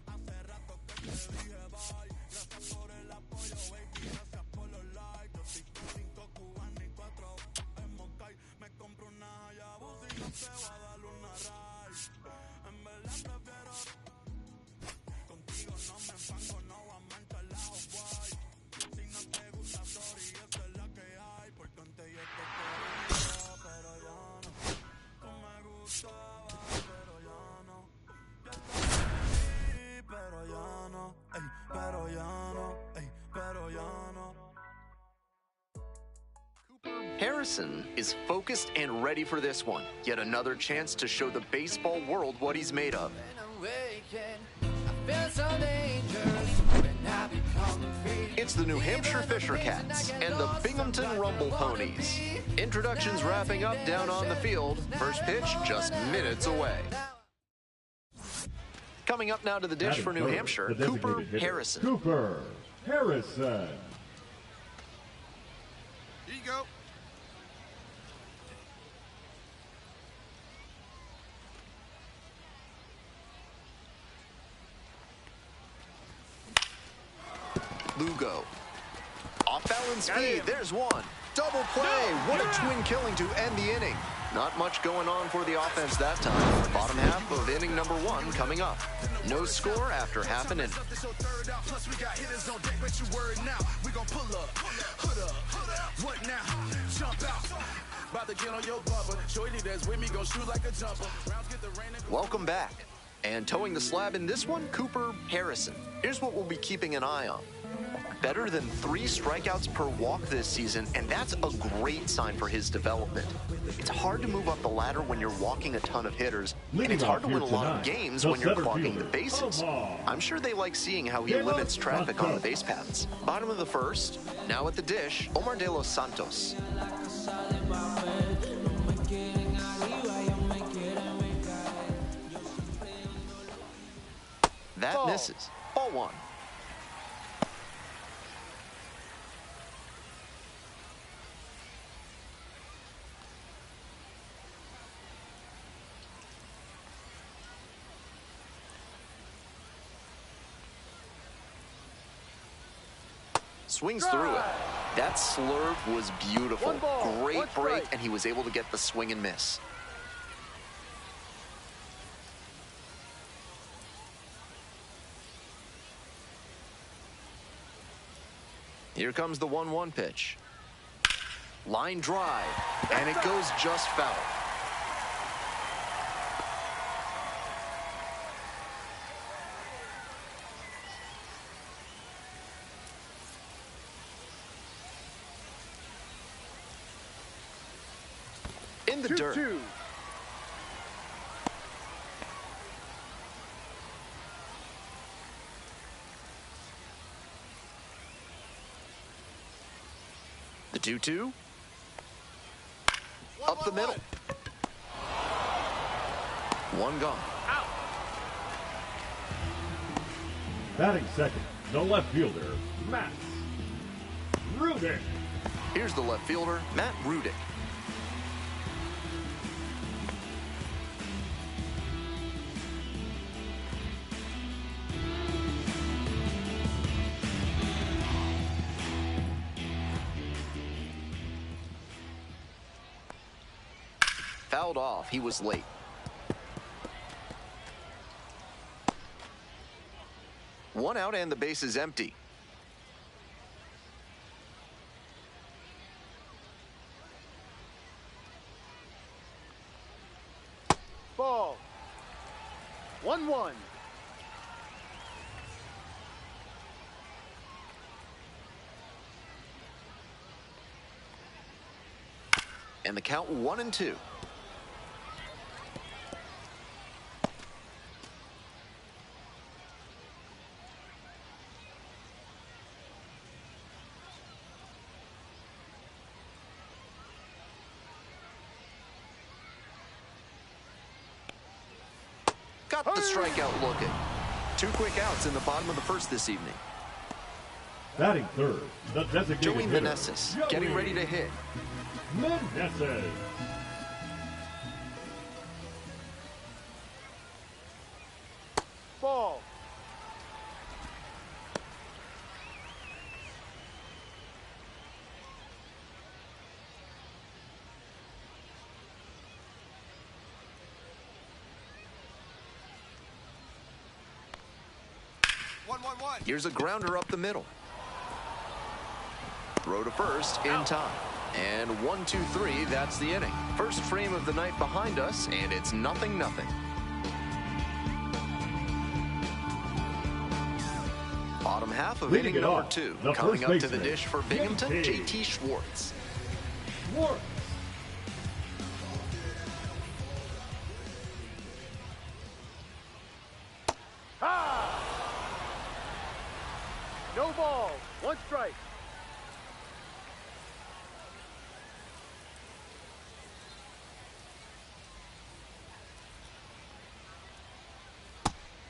hace rato que te dije bye. Gracias por el apoyo, baby, gracias por los likes. Yo estoy con 5 cubanos y 4 en Moncay. Me compro una Hayabusa y no te voy a dar una ride. En verdad prefiero contigo, no me enfango, no voy a manchar la Off-White. Si no te gusta, sorry, esa es la que hay. Porque antes yo te quería, pero ya no. Tú me gustabas, pero ya no. Yo estaba ahí, pero ya no. Ey, pero ya no. Ey, pero ya no. Harrison is focused and ready for this one. Yet another chance to show the baseball world what he's made of. It's the New Hampshire Fisher Cats and the Binghamton Rumble Ponies. Introductions wrapping up down on the field. First pitch just minutes away. Coming up now to the dish for New Hampshire, Cooper Harrison. Cooper Harrison. Here you go. Lugo. Off balance speed. There's one. Double play. What a twin killing to end the inning. Not much going on for the offense that time. Bottom half of inning number 1 coming up. No score after half an inning. Plus we got hitters on deck, but you worried now. We gon' pull up, hood up, what now? Jump out. About to get on your bubble. Shorty that's with me gon' shoot like a jumper. Rounds get the rain and Welcome back. And towing the slab in this one, Cooper Harrison. Here's what we'll be keeping an eye on. better than 3 strikeouts per walk this season, and that's a great sign for his development. It's hard to move up the ladder when you're walking a ton of hitters, and it's hard to win a lot of games when you're clogging the bases. I'm sure they like seeing how he limits traffic on the base paths. Bottom of the first, now at the dish, Omar De Los Santos. That misses. Ball 1. Swings through it. That slurve was beautiful. Great break, and he was able to get the swing and miss. Here comes the 1-1 pitch. Line drive, and it goes just foul. In the dirt. 2-2. The 2-2. Up the middle. 1 gone. Out. Batting second, the left fielder, Matt Rudick. Here's the left fielder, Matt Rudick. Fouled off. He was late. One out and the base is empty. Ball. 1-1. And the count 1-2. Got the strikeout looking. 2 quick outs in the bottom of the first this evening. Batting third, the designated Joey hitter, Meneses, getting ready to hit. Meneses. Ball. Here's a grounder up the middle. Throw to first in time. And 1-2-3, that's the inning. First frame of the night behind us, and it's 0-0. Bottom half of inning number 2. Coming up to the dish for Binghamton, JT Schwartz. Schwartz. No ball. 1 strike.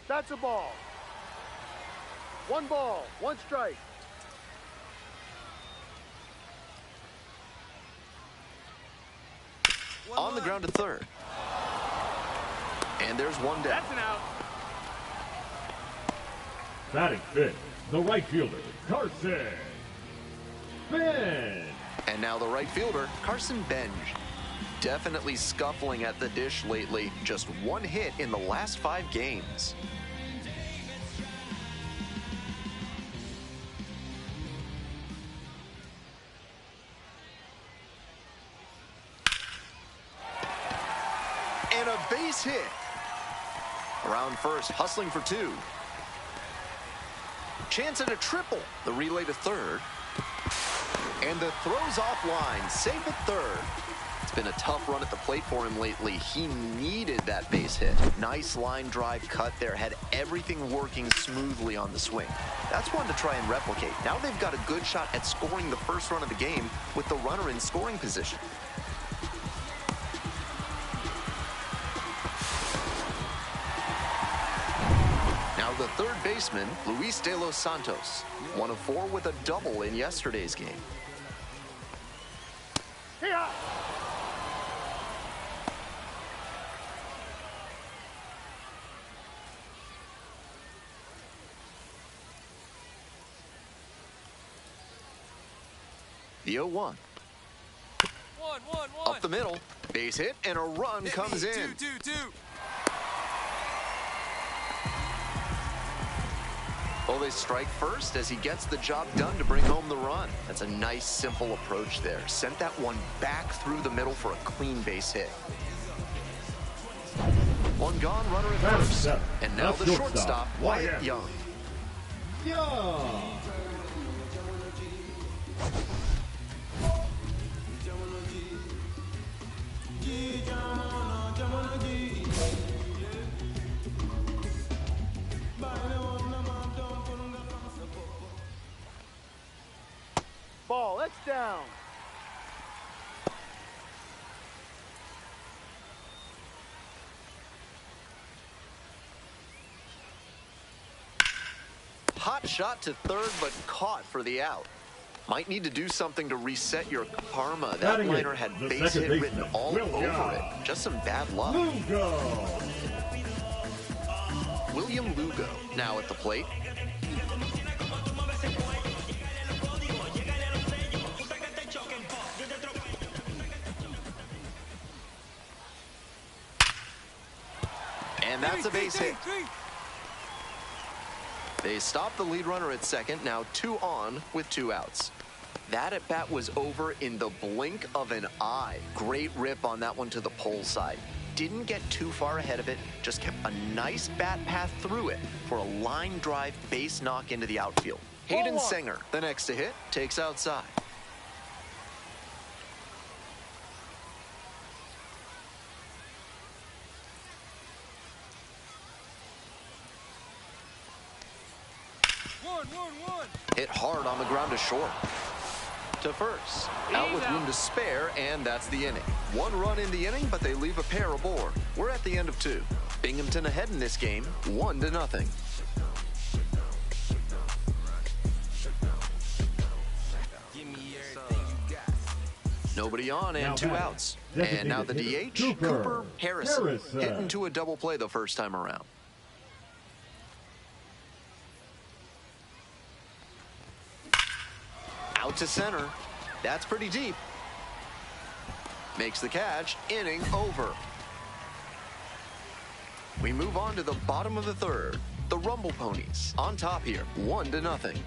That's a ball. 1 ball, 1 strike. On the ground to third. And there's 1 down. That's an out. Batting fifth, the right fielder, Carson Bench. And now the right fielder, Carson Bench. Definitely scuffling at the dish lately. Just 1 hit in the last 5 games. And a base hit. Around first, hustling for 2. Chance at a triple. The relay to third. And the throw's offline. Safe at third. It's been a tough run at the plate for him lately. He needed that base hit. Nice line drive cut there. Had everything working smoothly on the swing. That's one to try and replicate. Now they've got a good shot at scoring the first run of the game with the runner in scoring position. Now the third baseman, Luis De Los Santos. 1 of 4 with a double in yesterday's game. Here. The 0-1. 1-1-1. Up the middle. Base hit and a run comes in. 2-2-2. Well, they strike first as he gets the job done to bring home the run. That's a nice, simple approach there. Sent that one back through the middle for a clean base hit. One gone, runner at first. And now the shortstop, Wyatt Young. Ball, that's down. Hot shot to third, but caught for the out. Might need to do something to reset your karma. That liner had base hit written all over it. Just some bad luck. William Lugo now at the plate. And that's a base hit. They stop the lead runner at second. Now 2 on with 2 outs. That at bat was over in the blink of an eye. Great rip on that one to the pole side. Didn't get too far ahead of it. Just kept a nice bat path through it for a line drive base knock into the outfield. Hayden Senger, the next to hit, takes outside. Hit hard on the ground to short. To first. Out with room to spare, and that's the inning. 1 run in the inning, but they leave a pair aboard. We're at the end of 2. Binghamton ahead in this game, 1-0. Nobody on and 2 outs. And now the DH, Cooper Harrison. Hitting to a double play the first time around. Out to center. That's pretty deep. Makes the catch. Inning over. We move on to the bottom of the third. The Rumble Ponies on top here, 1-0.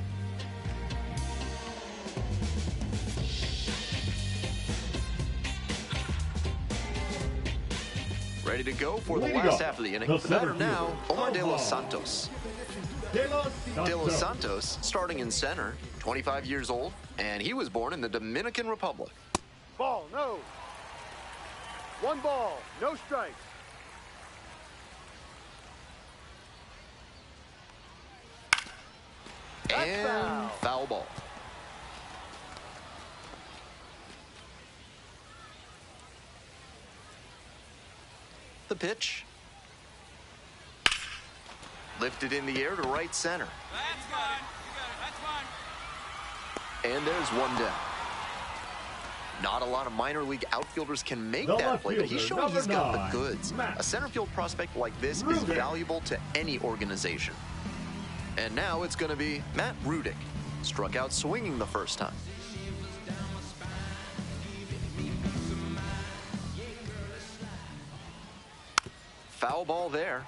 Ready to go for the last half of the inning. The batter now, Omar De Los Santos. De Los Santos starting in center, 25 years old, and he was born in the Dominican Republic. Ball, no. 1 ball, no strikes. And foul ball. The pitch. Lifted in the air to right center. That's fine. You got it. That's fine. And there's 1 down. Not a lot of minor league outfielders can make that play, but he's showing he's got the goods. A center field prospect like this is valuable to any organization. And now it's going to be Matt Rudick. Struck out swinging the first time. Foul ball there.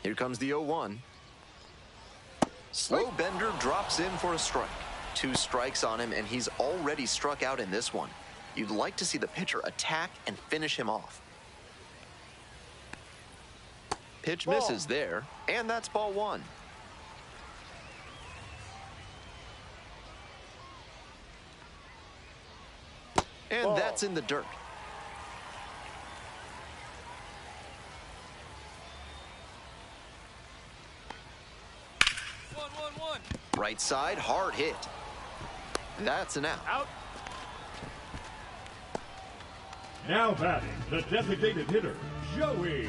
Here comes the 0-1. Slow bender drops in for a strike. 2 strikes on him, and he's already struck out in this one. You'd like to see the pitcher attack and finish him off. Pitch misses there, and that's ball one. And that's in the dirt. Right side, hard hit. That's an out. Now batting, the designated hitter, Joey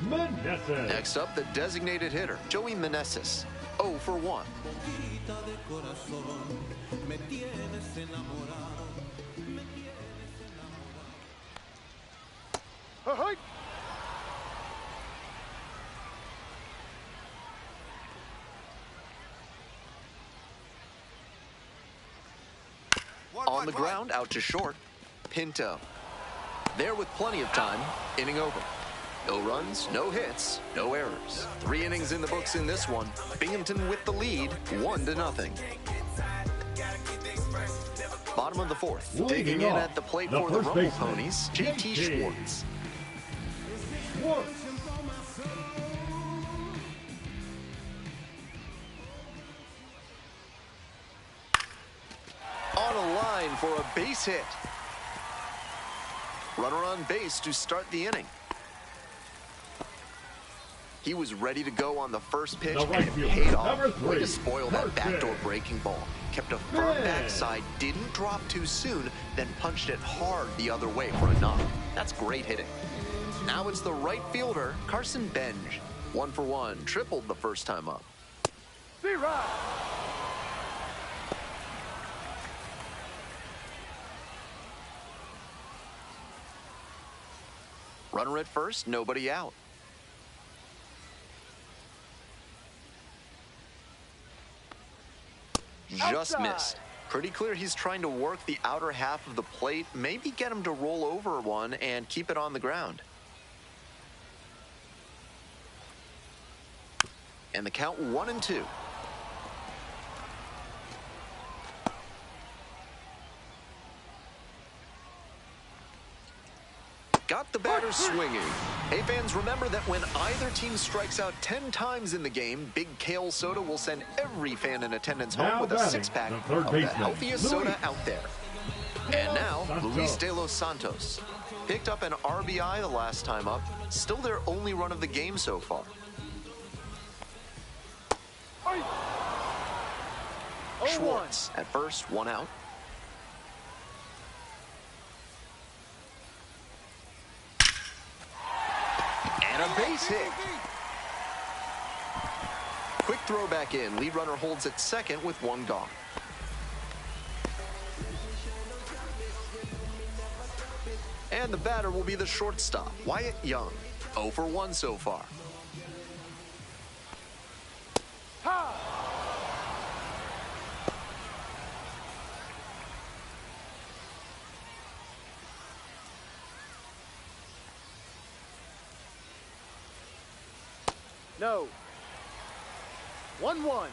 Meneses. Next up, the designated hitter, Joey Meneses. 0 for 1. Hey! On the ground, out to short. Pinto. There with plenty of time. Inning over. No runs, no hits, no errors. 3 innings in the books in this one. Binghamton with the lead, 1-0. Bottom of the 4th. Digging in at the plate for the Rumble Ponies, JT Schwartz. On a line for a base hit. Runner on base to start the inning. He was ready to go on the first pitch, and it paid off. Way to spoil that backdoor breaking ball. Kept a firm backside, didn't drop too soon, then punched it hard the other way for a knock. That's great hitting. Now it's the right fielder, Carson Benj. 1 for 1, tripled the first time up. B-Rod! Runner at first, nobody out. Just missed. Pretty clear he's trying to work the outer half of the plate, maybe get him to roll over one and keep it on the ground. And the count 1-2. Got the batter swinging. Hey fans, remember that when either team strikes out 10 times in the game, Big Kale Soda will send every fan in attendance home with a 6-pack of the healthiest soda out there. And now, Luis De Los Santos. Picked up an RBI the last time up. Still their only run of the game so far. Schwartz at first, 1 out. And a base hit. Quick throw back in. Lead runner holds at second with 1 gone. And the batter will be the shortstop, Wyatt Young. 0 for 1 so far. No. 1-1.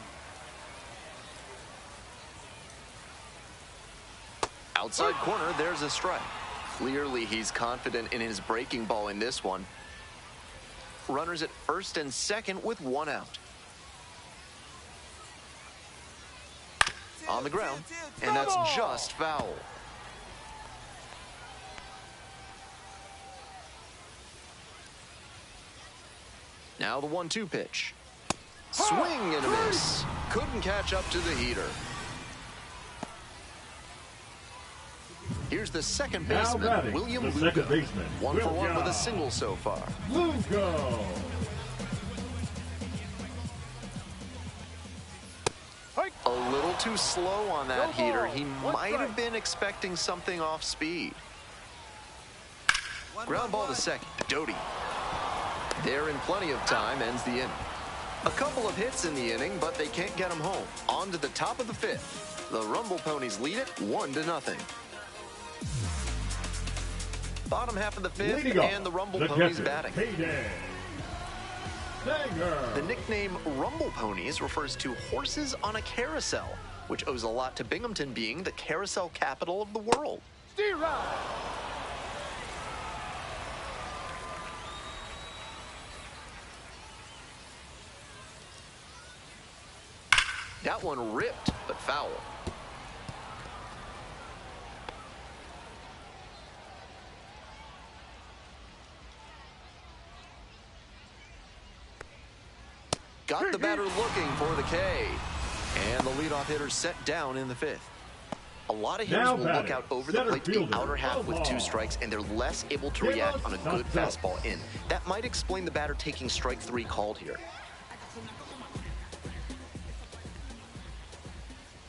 Outside corner, there's a strike. Clearly, he's confident in his breaking ball in this one. Runners at first and second with 1 out. On the ground, and that's just foul. Now the 1-2 pitch. Swing and a miss. Couldn't catch up to the heater. Here's the second baseman, William Lugo. 1 for 1 with a single so far. Lugo. A little too slow on that heater. He might have been expecting something off speed. Ground ball to second. Doty. There in plenty of time, ends the inning. A couple of hits in the inning, but they can't get him home. On to the top of the 5th. The Rumble Ponies lead it 1-0. Bottom half of the 5th, and the Rumble Ponies batting. The nickname Rumble Ponies refers to horses on a carousel, which owes a lot to Binghamton being the carousel capital of the world. D-Ride. That one ripped, but foul. Got the batter looking for the K. And the leadoff hitter set down in the fifth. A lot of hitters will look out over the plate to the outer half with 2 strikes, and they're less able to react on a good fastball in. That might explain the batter taking strike 3 called here.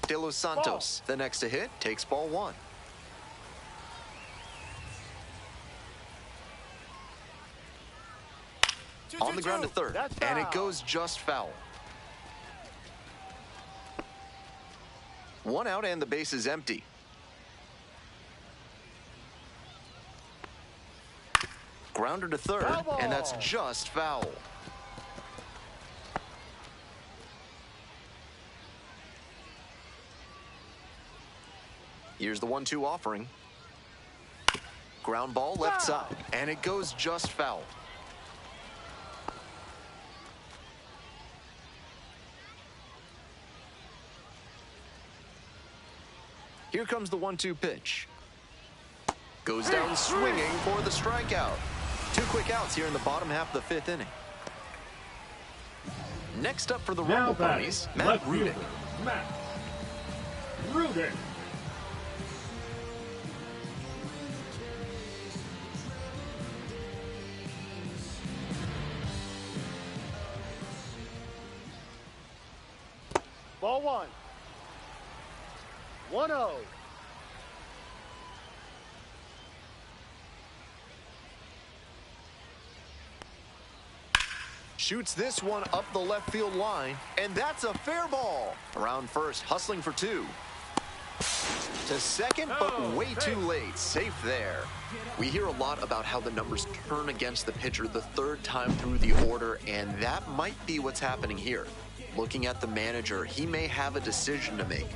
De Los Santos, the next to hit, takes ball 1. On the ground to third, and it goes just foul. 1 out and the base is empty. Grounder to third, and that's just foul. Here's the 1-2 offering. Ground ball left side, and it goes just foul. Here comes the 1-2 pitch. Goes down swinging for the strikeout. 2 quick outs here in the bottom half of the 5th inning. Next up for the Rumble Ponies, Matt Rudin. Matt Rudin. Ball 1. 1-0. Shoots this one up the left field line, and that's a fair ball. Around first, hustling for 2. To second, but way too late. Safe there. We hear a lot about how the numbers turn against the pitcher the 3rd time through the order, and that might be what's happening here. Looking at the manager, he may have a decision to make.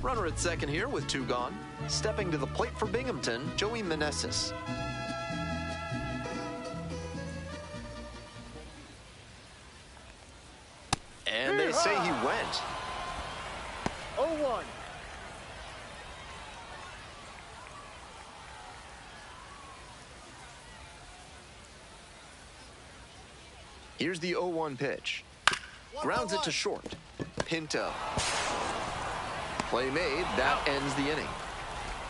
Runner at second here with 2 gone. Stepping to the plate for Binghamton, Joey Meneses. And they say he went. 0-1. Here's the 0-1 pitch. Grounds it to short. Pinto. Play made. That ends the inning.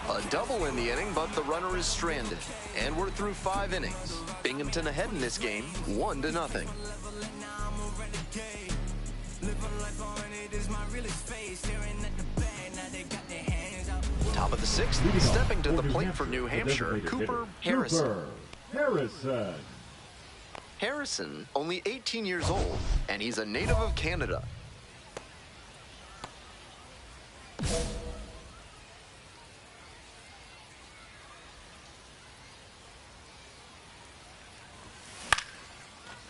A double in the inning, but the runner is stranded. And we're through 5 innings. Binghamton ahead in this game, 1-0. Top of the 6th, stepping to the plate for New Hampshire, Cooper Harrison. Harrison, only 18 years old, and he's a native of Canada.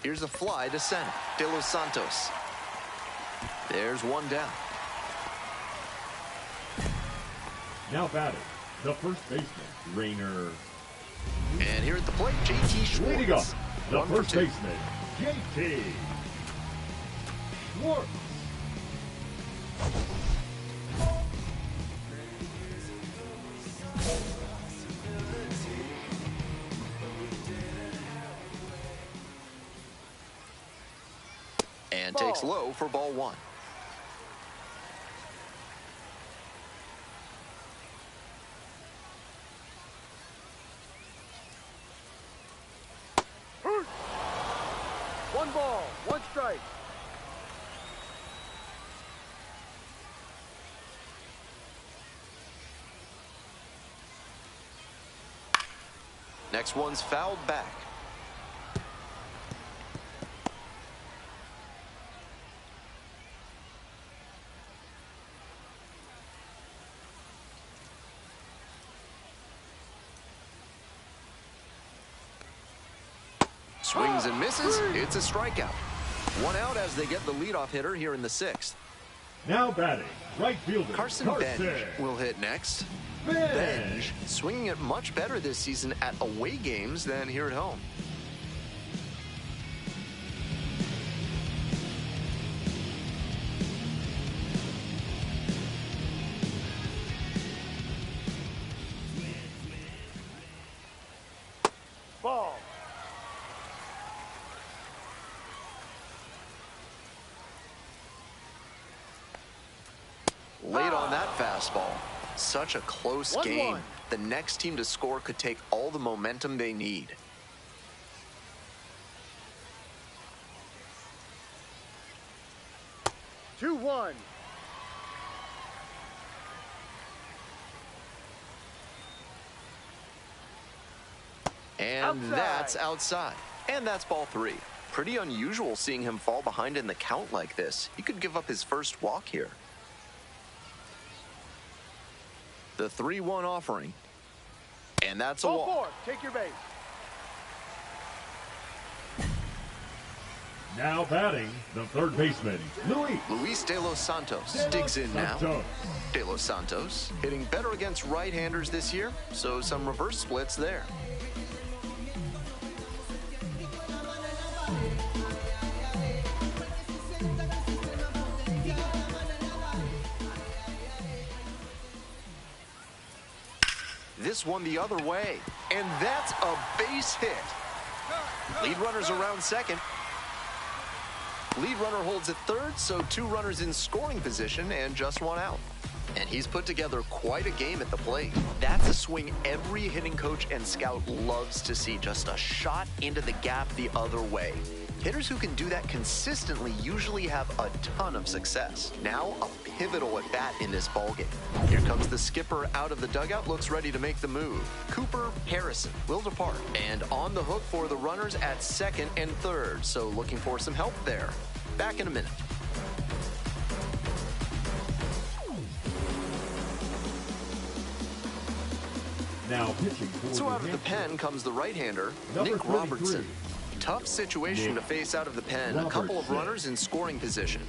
Here's a fly to center. De Los Santos. There's 1 down. Now batting, the first baseman, Rainer. And here at the plate, JT Schwartz. Leading up, the 1 first for 2. baseman, JT Schwartz. And takes low for ball 1. One ball, 1 strike. Next one's fouled back. Swings and misses. It's a strikeout. 1 out as they get the leadoff hitter here in the 6th. Now batting, right fielder Carson Benj will hit next. Benj swinging it much better this season at away games than here at home. Ball. Late on that fastball. Such a close 1-1. game. The next team to score could take all the momentum they need. Two, 1. And that's outside. And that's ball 3. Pretty unusual seeing him fall behind in the count like this. He could give up his first walk here. The 3-1 offering. And that's a Ball walk. 4. Take your base. Now batting, the third baseman, Luis De Los Santos digs in now. De Los Santos hitting better against right-handers this year, so some reverse splits there. This one the other way, and that's a base hit. Lead runner's around second. Lead runner holds at third, so 2 runners in scoring position and just 1 out. And he's put together quite a game at the plate. That's a swing every hitting coach and scout loves to see, just a shot into the gap the other way. Hitters who can do that consistently usually have a ton of success. Now a pivotal at bat in this ballgame. Here comes the skipper out of the dugout, looks ready to make the move. Cooper Harrison will depart. And on the hook for the runners at second and third, so looking for some help there. Back in a minute. Now pitching for So out of the pen comes the right-hander, Nick Robertson. Tough situation to face out of the pen. A couple of runners in scoring position.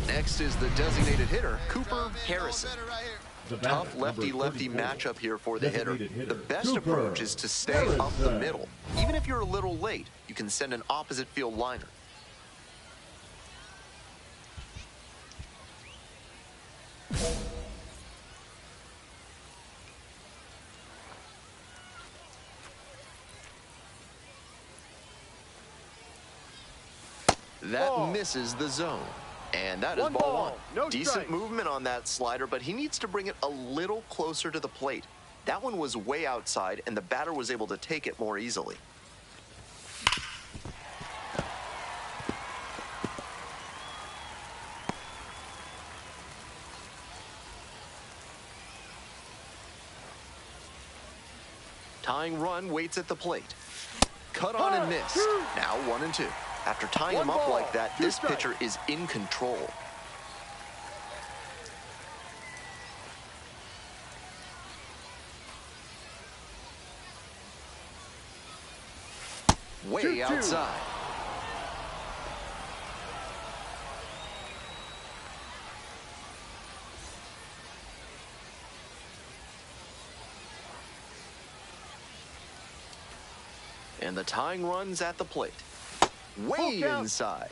Next is the designated hitter, Cooper Harrison. Tough lefty-lefty matchup here for the hitter. The best approach is to stay up the middle. Even if you're a little late, you can send an opposite field liner. That misses the zone. And that is ball 1. No Decent strike. movement on that slider, but he needs to bring it a little closer to the plate. That one was way outside, and the batter was able to take it more easily. Tying run waits at the plate. Cut on and missed. Now 1-2. After tying him up like that, this pitcher is in control. Way outside. And the tying run's at the plate. Way inside.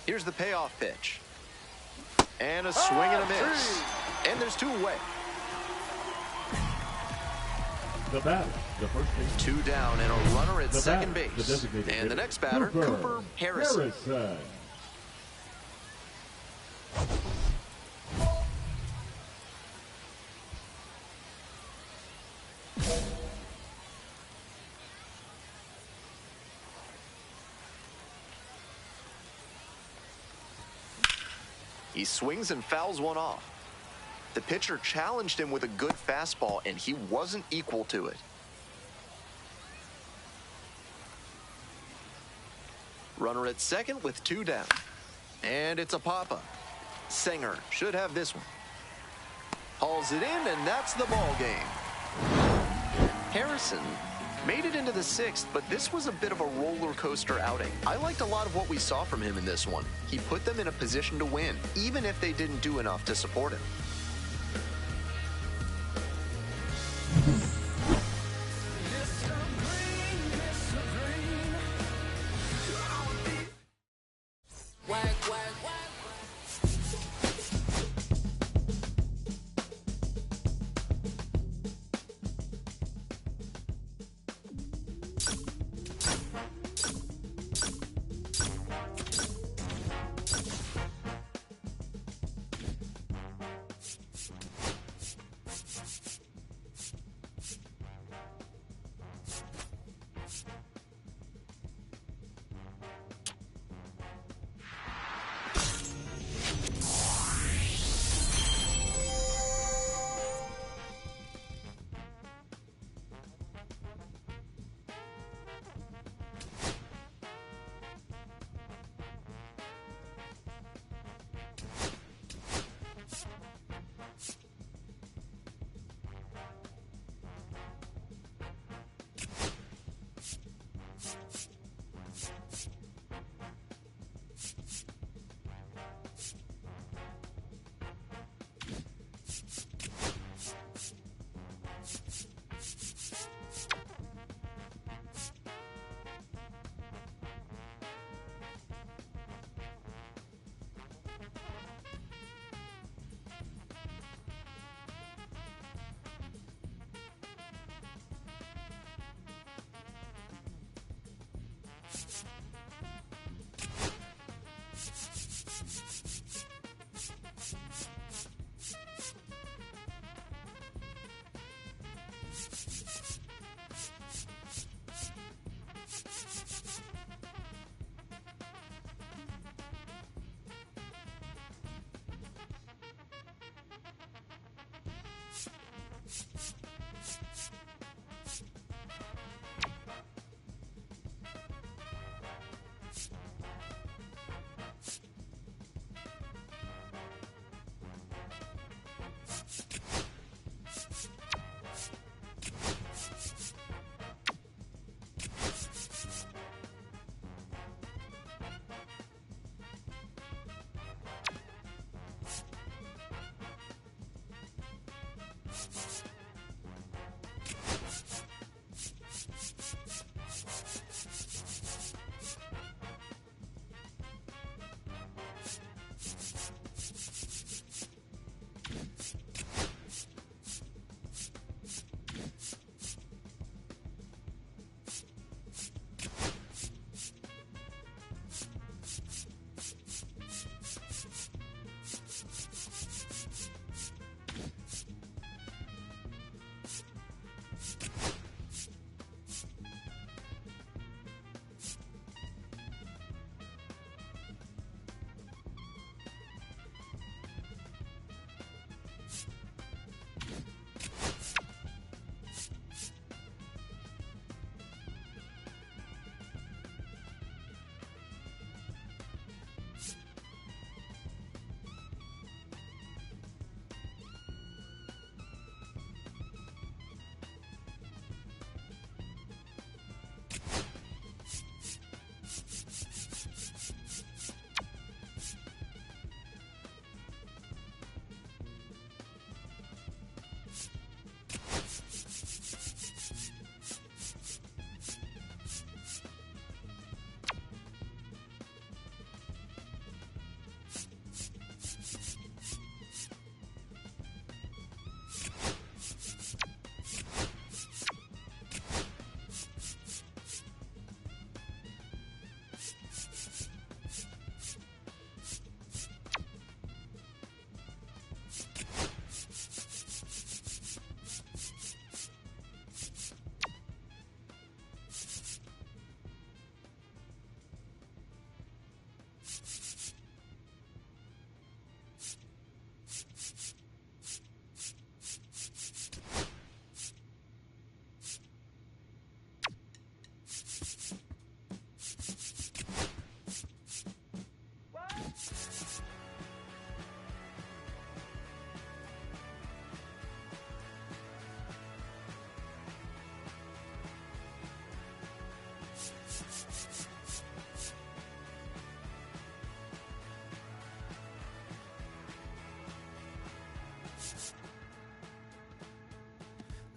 Here's the payoff pitch. And a swing and a miss. And there's 2 away. The batter, the first baseman. 2 down and a runner at second batter, base. And the next batter, Cooper Harrison. He swings and fouls one off. The pitcher challenged him with a good fastball, and he wasn't equal to it. Runner at second with 2 down. And it's a pop-up. Singer should have this one. Hauls it in, and that's the ball game. Harrison made it into the 6th, but this was a bit of a roller coaster outing. I liked a lot of what we saw from him in this one. He put them in a position to win, even if they didn't do enough to support him.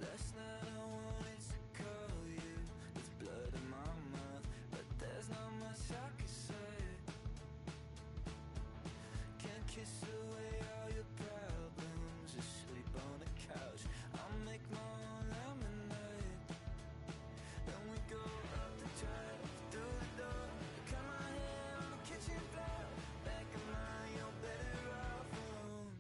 Last night I wanted to call you with blood in my mouth, but there's not much I can say. Can't kiss away all your problems, just sleep on the couch. I'll make my own lemonade. Then we go up the drive, through the door, cut my hair on the kitchen floor. Back in mind, you're better off alone.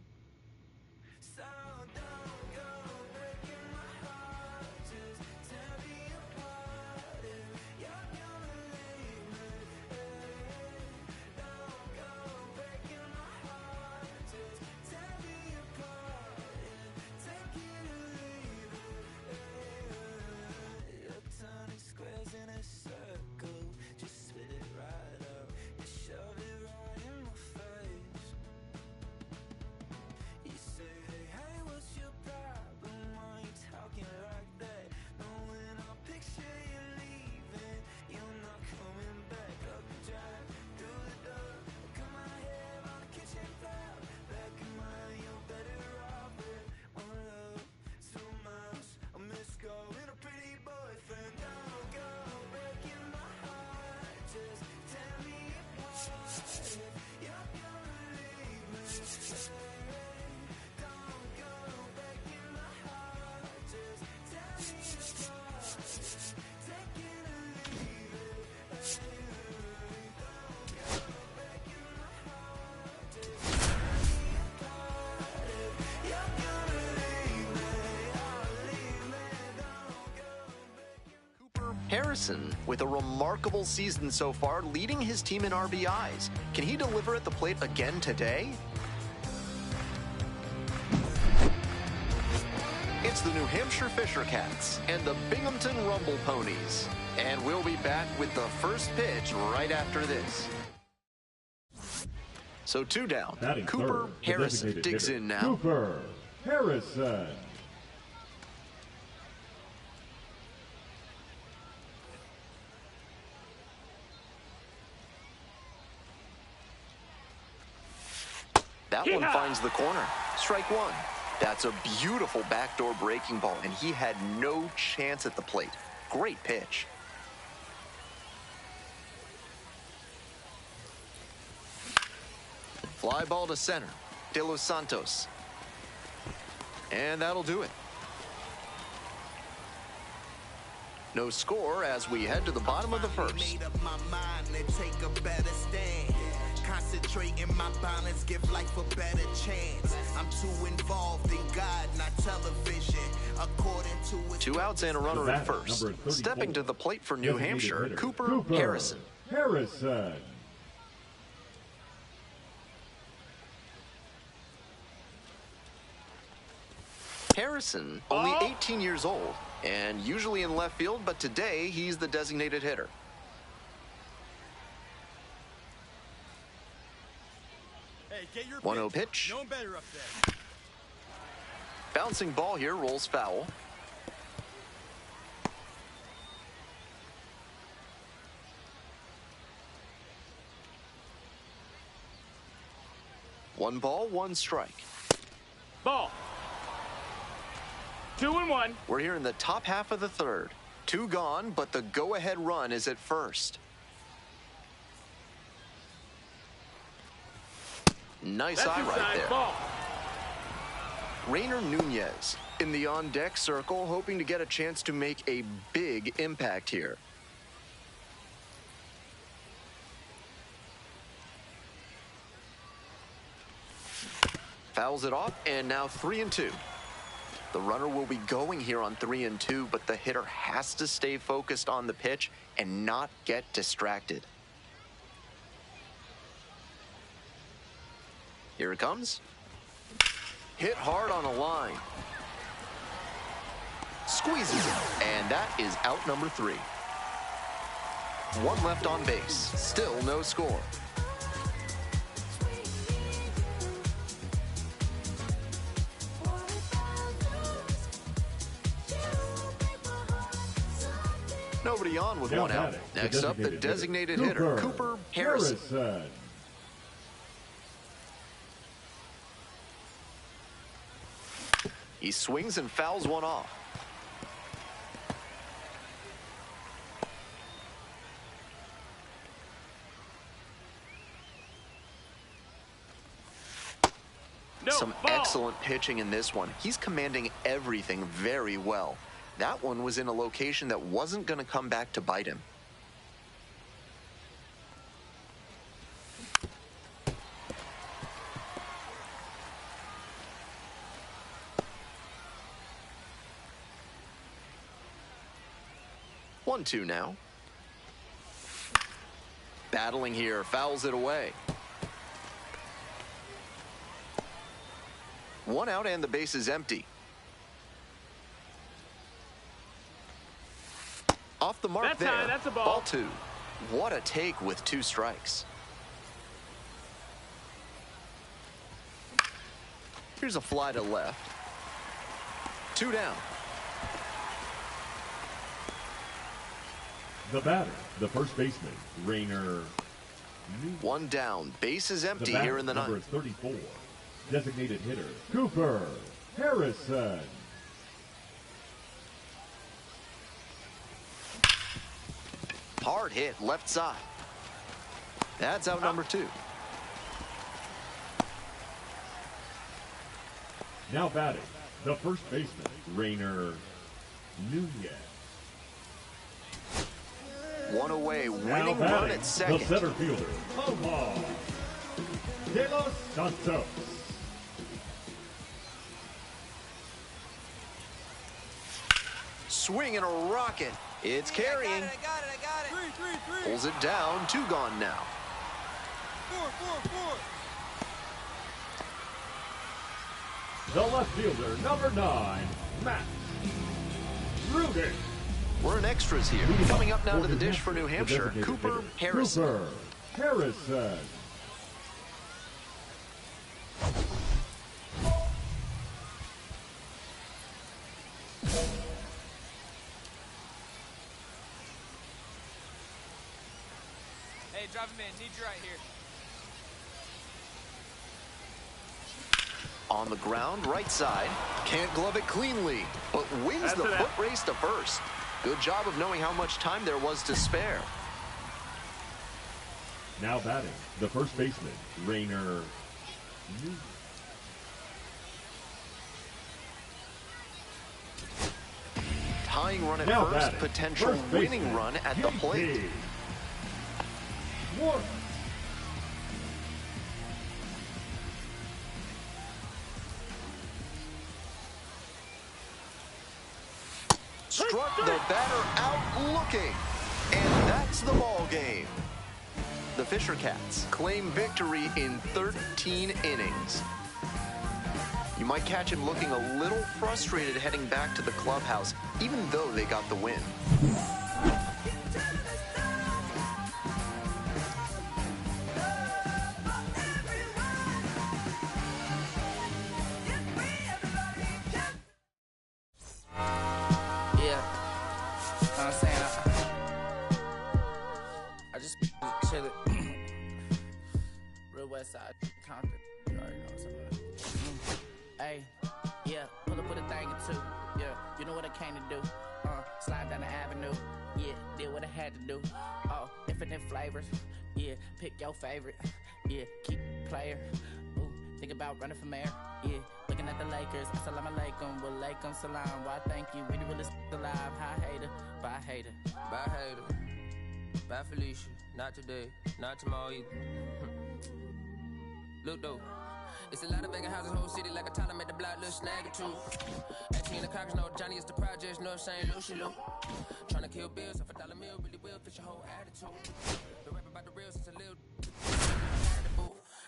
So don't go breaking my heart, just tear me apart if you're gonna leave me. Don't go breaking my heart, just tear me apart, take it or leave it. You're turning squares in a circle, just spit it right out and shove it right in my face. You say, hey, what's your problem? Why you talking like that? Knowing I'll picture you leaving, you're not coming back. Up the drive, through the door, cut my hair on the kitchen floor. Back in mind, you're better off with one love, 2 miles, a missed call, and a pretty boyfriend. Don't go breaking my heart, just tear me apart if you're gonna leave me. Don't go breaking my heart, just tear me apart, take it or leave it. Don't go breaking my heart, just tear me apart if you're gonna leave me. Oh, leave me. Don't go. Harrison, with a remarkable season so far, leading his team in RBIs. Can he deliver at the plate again today? It's the New Hampshire Fisher Cats and the Binghamton Rumble Ponies. And we'll be back with the first pitch right after this. So 2 down. Batting Cooper third, the Harrison designated digs hitter, in now. Cooper Harrison. That one finds the corner. Strike 1. That's a beautiful backdoor breaking ball, and he had no chance at the plate. Great pitch. Fly ball to center. De Los Santos. And that'll do it. No score as we head to the bottom of the first. Made up my mind to take a better stand. Concentrate in my balance, give life a better chance. I'm too involved in God, not television. According to 2 outs and a runner at first. Stepping to the plate for New Hampshire, Cooper Harrison. Harrison. Harrison, only 18 years old, and usually in left field, but today he's the designated hitter. Hey, get your 1-0 pitch. No one better up there. Bouncing ball here, rolls foul. One ball, 1 strike. Ball. 2-1. We're here in the top half of the third. 2 gone, but the go-ahead run is at first. Nice eye right there. Ball. Rainer Nunez in the on-deck circle, hoping to get a chance to make a big impact here. Fouls it off, and now 3-2. The runner will be going here on 3-2, but the hitter has to stay focused on the pitch and not get distracted. Here it comes. Hit hard on a line. Squeezes it, and that is out number 3. 1 left on base, still no score. Nobody on with Now one out. batting, Next up, the designated hitter, Cooper Harrison. He swings and fouls one off. Some excellent pitching in this one. He's commanding everything very well. That one was in a location that wasn't going to come back to bite him. One, two now. Battling here, fouls it away. One out and the base is empty. Off the mark there. That's a ball. Ball two. What a take with 2 strikes. Here's a fly to left. 2 down. The batter, the first baseman, Rainer. 1 down. Base is empty The here in the number ninth. 34, designated hitter, Cooper Harrison. Hard hit left side. That's out number 2. Now batting, the first baseman, Rainer Nunez. 1 away, Now winning batting, run at second. the center fielder, Omar De Los Santos. Swing and a rocket. It's carrying. I got it. 3. Pulls it down. 2 gone now. 4. The left fielder, number 9, Matt Rudy. We're in extras here. Coming up now to the dish for New Hampshire, Cooper Harrison. Cooper Harrison. Hey, drive him in. Need you right here. On the ground, right side. Can't glove it cleanly, but wins the foot race to first. Good job of knowing how much time there was to spare. Now batting, the first baseman, Rainer Nunez. Tying run at Now first, batting, potential first winning baseman, run at the plate. Warren. Struck the batter out looking. And that's the ball game. The Fisher Cats claim victory in 13 innings. You might catch him looking a little frustrated heading back to the clubhouse, even though they got the win. I just chillin'. Real West Side, Compton. You already know what's up. Hey, yeah, pull up with a thing or two. Yeah, you know what I came to do. Slide down the avenue. Yeah, did what I had to do. Oh, infinite flavors. Yeah, pick your favorite. Yeah, keep player. Ooh, think about running for mayor. Yeah, looking at the Lakers. Assalamu alaikum, wa alaikum salam. Why thank you, really, really alive. Hi hater, bye hater. Bye hater. Bye Felicia. Not today. Not tomorrow either. Look though. It's a lot of vacant houses, whole city like a town. I made the block, little snag or two. 18 the cops know Johnny is the projects, no St. Lucia. Trying to kill bills off $1 meal, really will fit your whole attitude. The rap about the real since a little.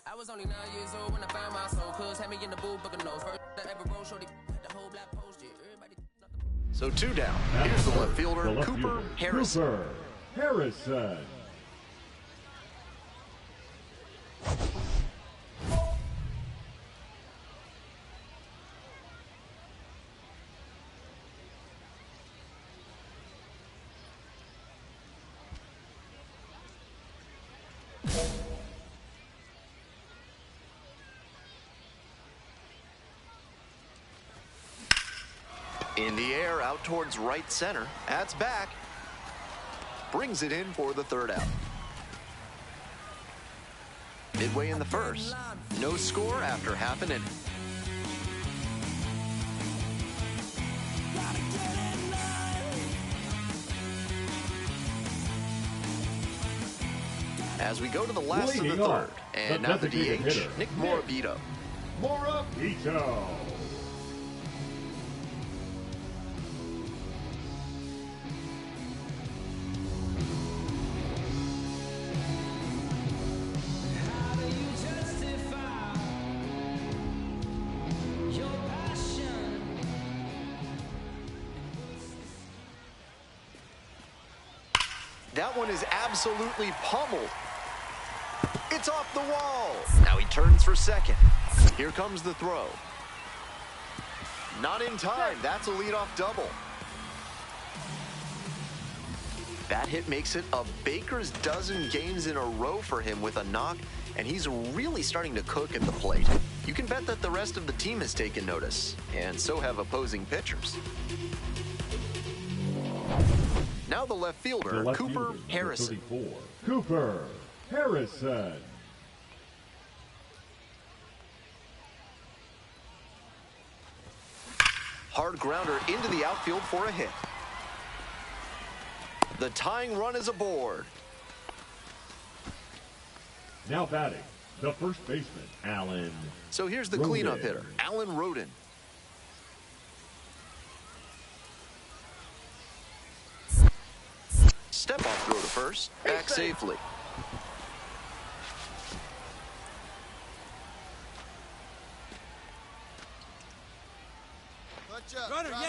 I was only 9 years old when I found my soul. Cuz had me in the booth, booking nose. First I ever wrote, shorty, the whole block posted. Everybody. So 2 down. Here's the left fielder, Cooper Harrison. Cooper Harrison. In the air, out towards right center. That's back. Brings it in for the third out. Midway in the first. No score after half an inning. As we go to the last of the third. And now the DH, Nick Morabito. Morabito. That one is absolutely pummeled. It's off the wall. Now he turns for second. Here comes the throw. Not in time. That's a leadoff double. That hit makes it a baker's dozen games in a row for him with a knock, and he's really starting to cook at the plate. You can bet that the rest of the team has taken notice, and so have opposing pitchers. Now the left fielder, Cooper Harrison. Cooper Harrison. Hard grounder into the outfield for a hit. The tying run is aboard. Now batting, the first baseman, Alan. So here's the Roden. cleanup hitter, Alan Roden. Step off throw to first, back safely.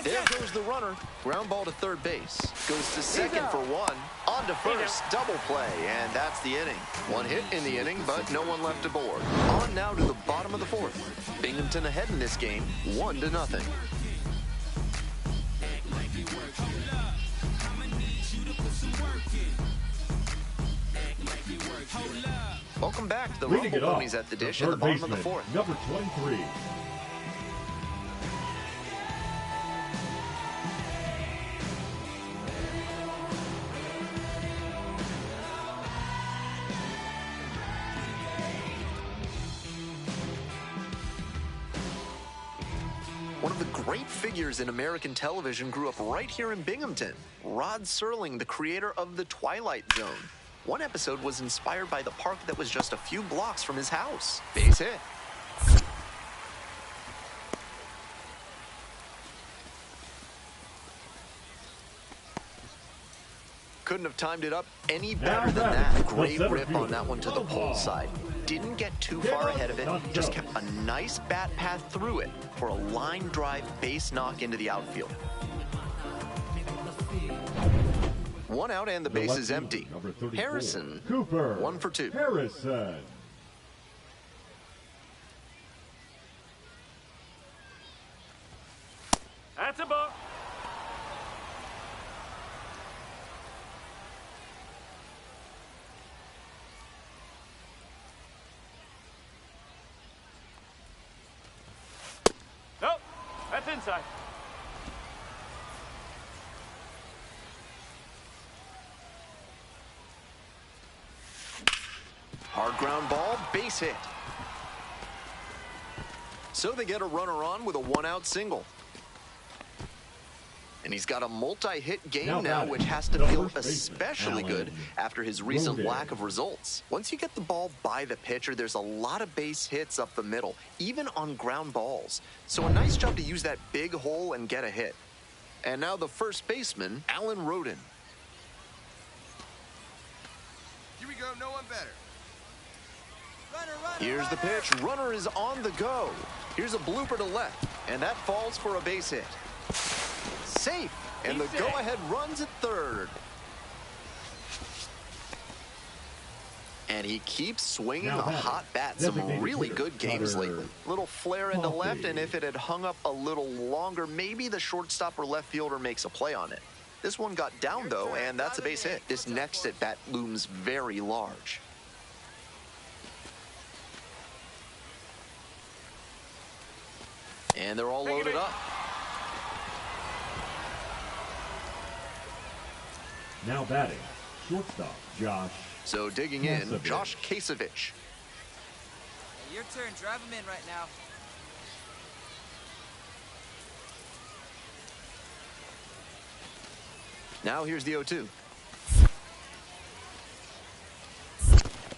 There goes the runner. Ground ball to third base. Goes to second for one. On to first. Double play. And that's the inning. One hit in the inning, but no one left aboard. On now to the bottom of the fourth. Binghamton ahead in this game, 1-0. Welcome back to the Leading Rumble it Ponies off, at the dish the in the third bottom of the baseman, fourth. number 23. One of the great figures in American television grew up right here in Binghamton. Rod Serling, the creator of The Twilight Zone. One episode was inspired by the park that was just a few blocks from his house. Base hit. Couldn't have timed it up any better than that. Great rip on that one to the pole side. Didn't get too far ahead of it, just kept a nice bat path through it for a line drive base knock into the outfield. One out and the base is empty. Harrison, Cooper 1 for 2. Harrison. That's a ball. Nope, that's inside. Hard ground ball, base hit. So they get a runner on with a one-out single. And he's got a multi-hit game now, which has to feel especially good after his recent lack of results. Once you get the ball by the pitcher, there's a lot of base hits up the middle, even on ground balls. So a nice job to use that big hole and get a hit. And now the first baseman, Alan Roden. Here we go, no one better. Here's the pitch. Runner is on the go. Here's a blooper to left, and that falls for a base hit. Safe, and the go-ahead runs at third. And he keeps swinging the hot bat. Some really good games lately. Little flare into left, and if it had hung up a little longer, maybe the shortstop or left fielder makes a play on it. This one got down, though, and that's a base hit. This next at-bat looms very large. And they're all loaded up. Now batting, shortstop Josh. So digging in, Kasevich. Josh Kasevich. Hey, your turn. Drive him in right now. Now here's the 0-2.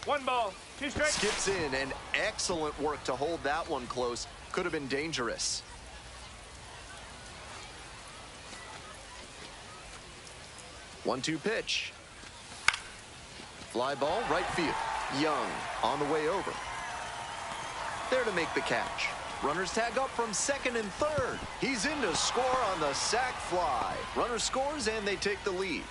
1 ball, 2 strikes. Skips in, and excellent work to hold that one close. Could have been dangerous. One-two pitch. Fly ball, right field. Young on the way over. There to make the catch. Runners tag up from second and third. He's in to score on the sac fly. Runner scores, and they take the lead.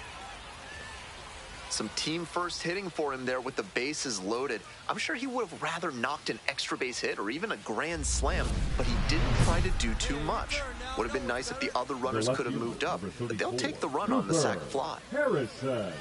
Some team first hitting for him there with the bases loaded. I'm sure he would have rather knocked an extra base hit or even a grand slam, but he didn't try to do too much. Would have been nice if the other runners could have moved up, but they'll take the run on the sac fly. Harrison.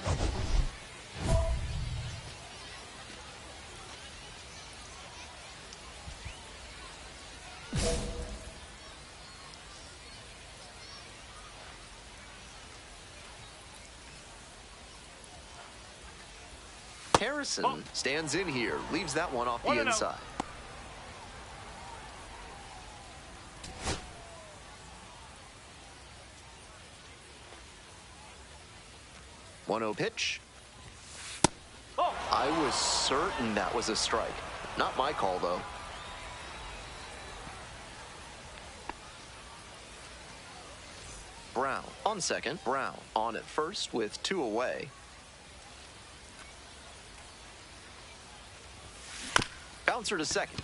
Harrison stands in here, leaves that one off the inside. One-0 pitch. I was certain that was a strike. Not my call, though. Brown on second. Brown on at first with 2 away. Bouncer to second.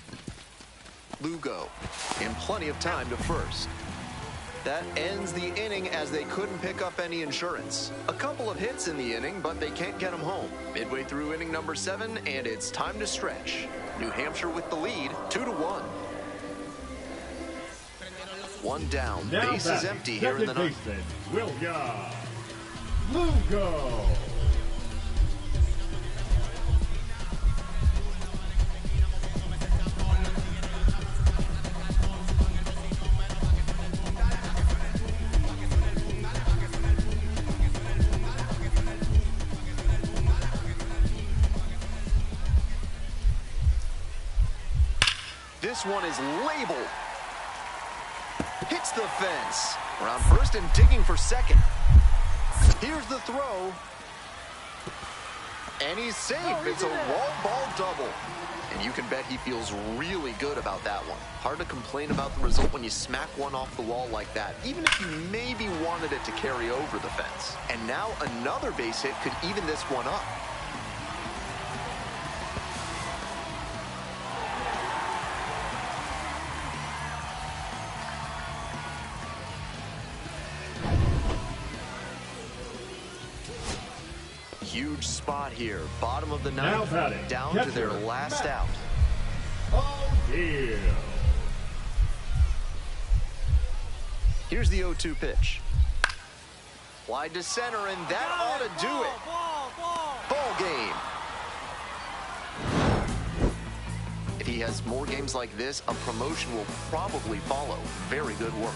Lugo in plenty of time to first. That ends the inning as they couldn't pick up any insurance. A couple of hits in the inning, but they can't get them home. Midway through inning number 7, and it's time to stretch. New Hampshire with the lead, 2-1. One down, Now base is empty here in the ninth. William Lugo. This one is labeled. Hits the fence. Around first and digging for second. Here's the throw. And he's safe. It's a wall ball double. And you can bet he feels really good about that one. Hard to complain about the result when you smack one off the wall like that, even if you maybe wanted it to carry over the fence. And now another base hit could even this one up. Huge spot here. Bottom of the ninth, down to their last out. O'Neal. Here's the 0-2 pitch. Wide to center, and that ought to do it. Ball game. If he has more games like this, a promotion will probably follow. Very good work.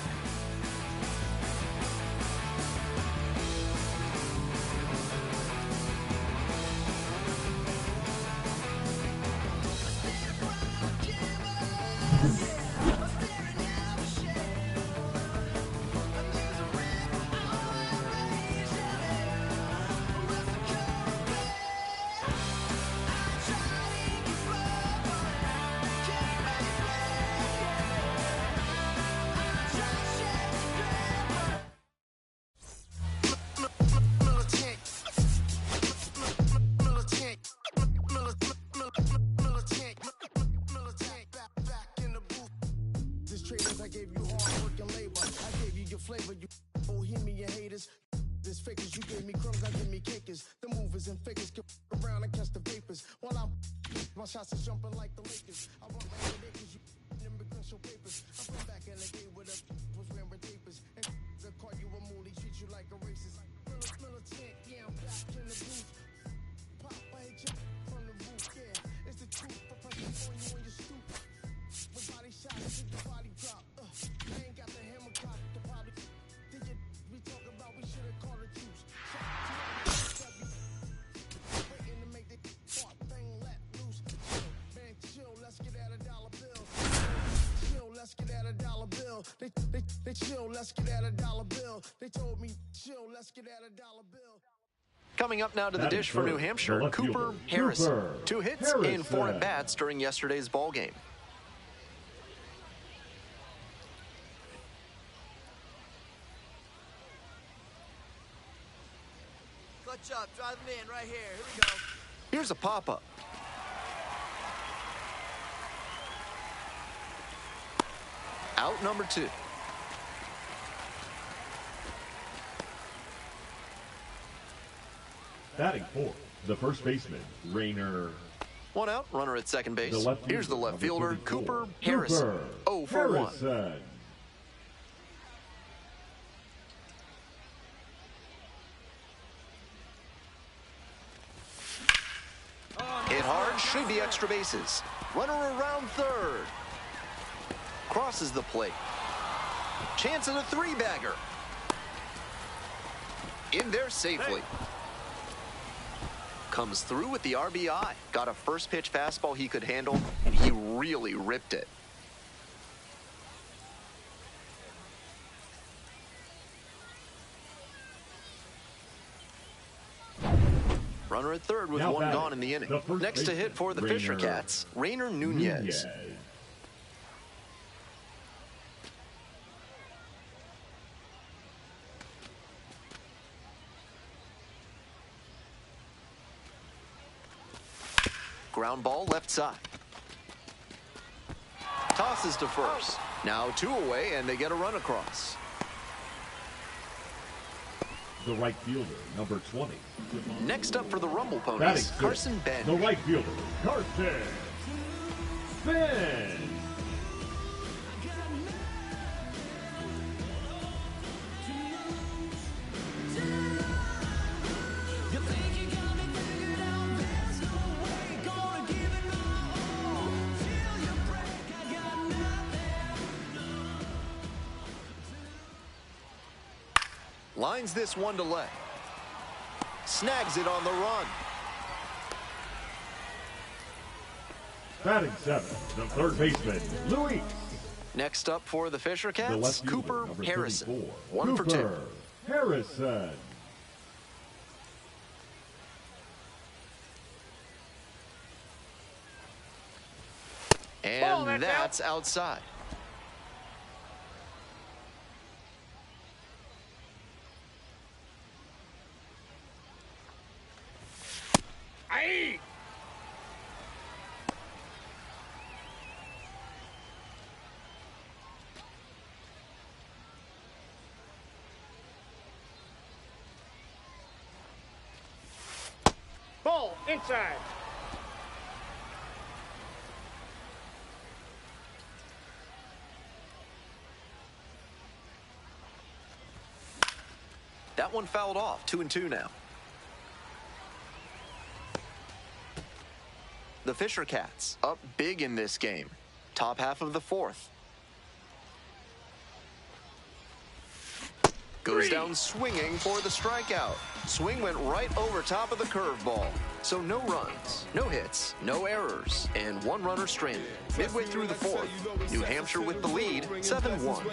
My shots is jumping like the Lakers. I want my head cause you immigrant show papers. I went back in the day with was wearing tapers. And they call you a moolie, treat you like a racist. Militant, yeah, I'm back in the booth. Pop, I hit you from the roof, yeah. It's the truth, professional on you on your stoop. With body shots, did the body drop. I ain't got the hammer cock, the body. Did you we talk about we should've called the troops. They chill, let's get at $1 bill. They told me, chill, let's get at $1 bill. Coming up now to the dish for New Hampshire, Cooper Harrison. 2 hits in 4 at-bats during yesterday's ball game. Clutch up, drive him in right here. Here we go. Here's a pop-up. Out number 2. Batting fourth, the first baseman, Rainer. 1 out, runner at second base. Here's the left fielder, Cooper Cooper Harrison. 0 for 1. Harrison. Hit hard, should be extra bases. Runner around third. Crosses the plate. Chance at a 3-bagger. In there safely. Comes through with the RBI. Got a first pitch fastball he could handle, and he really ripped it. Runner at third with 1 gone in the inning. Next to hit for the Fisher Cats, Rainer Nunez. Ground ball left side. Tosses to first. Now 2 away, and they get a run across. The right fielder, number 20. Next up for the Rumble Ponies, Carson Bench. The right fielder, Carson Bench. Lines this one to left. Snags it on the run. Batting 7, the third baseman, Luis. Next up for the Fisher Cats, Cooper Harrison. 1 for 2. Cooper Harrison. And that's outside. Ball inside. That one fouled off. 2-2 now. The Fisher Cats up big in this game. Top half of the 4th. Goes down swinging for the strikeout. Swing went right over top of the curveball. So no runs, no hits, no errors, and 1 runner stranded. Midway through the 4th, New Hampshire with the lead, 7-1.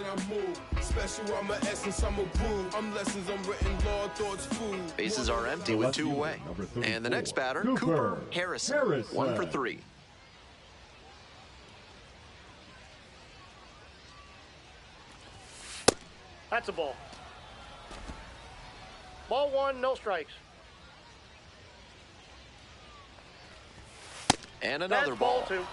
Bases are empty with 2 away. And the next batter, Cooper Harrison. 1 for 3. That's a ball. Ball 1, no strikes. And another That's ball. ball 2.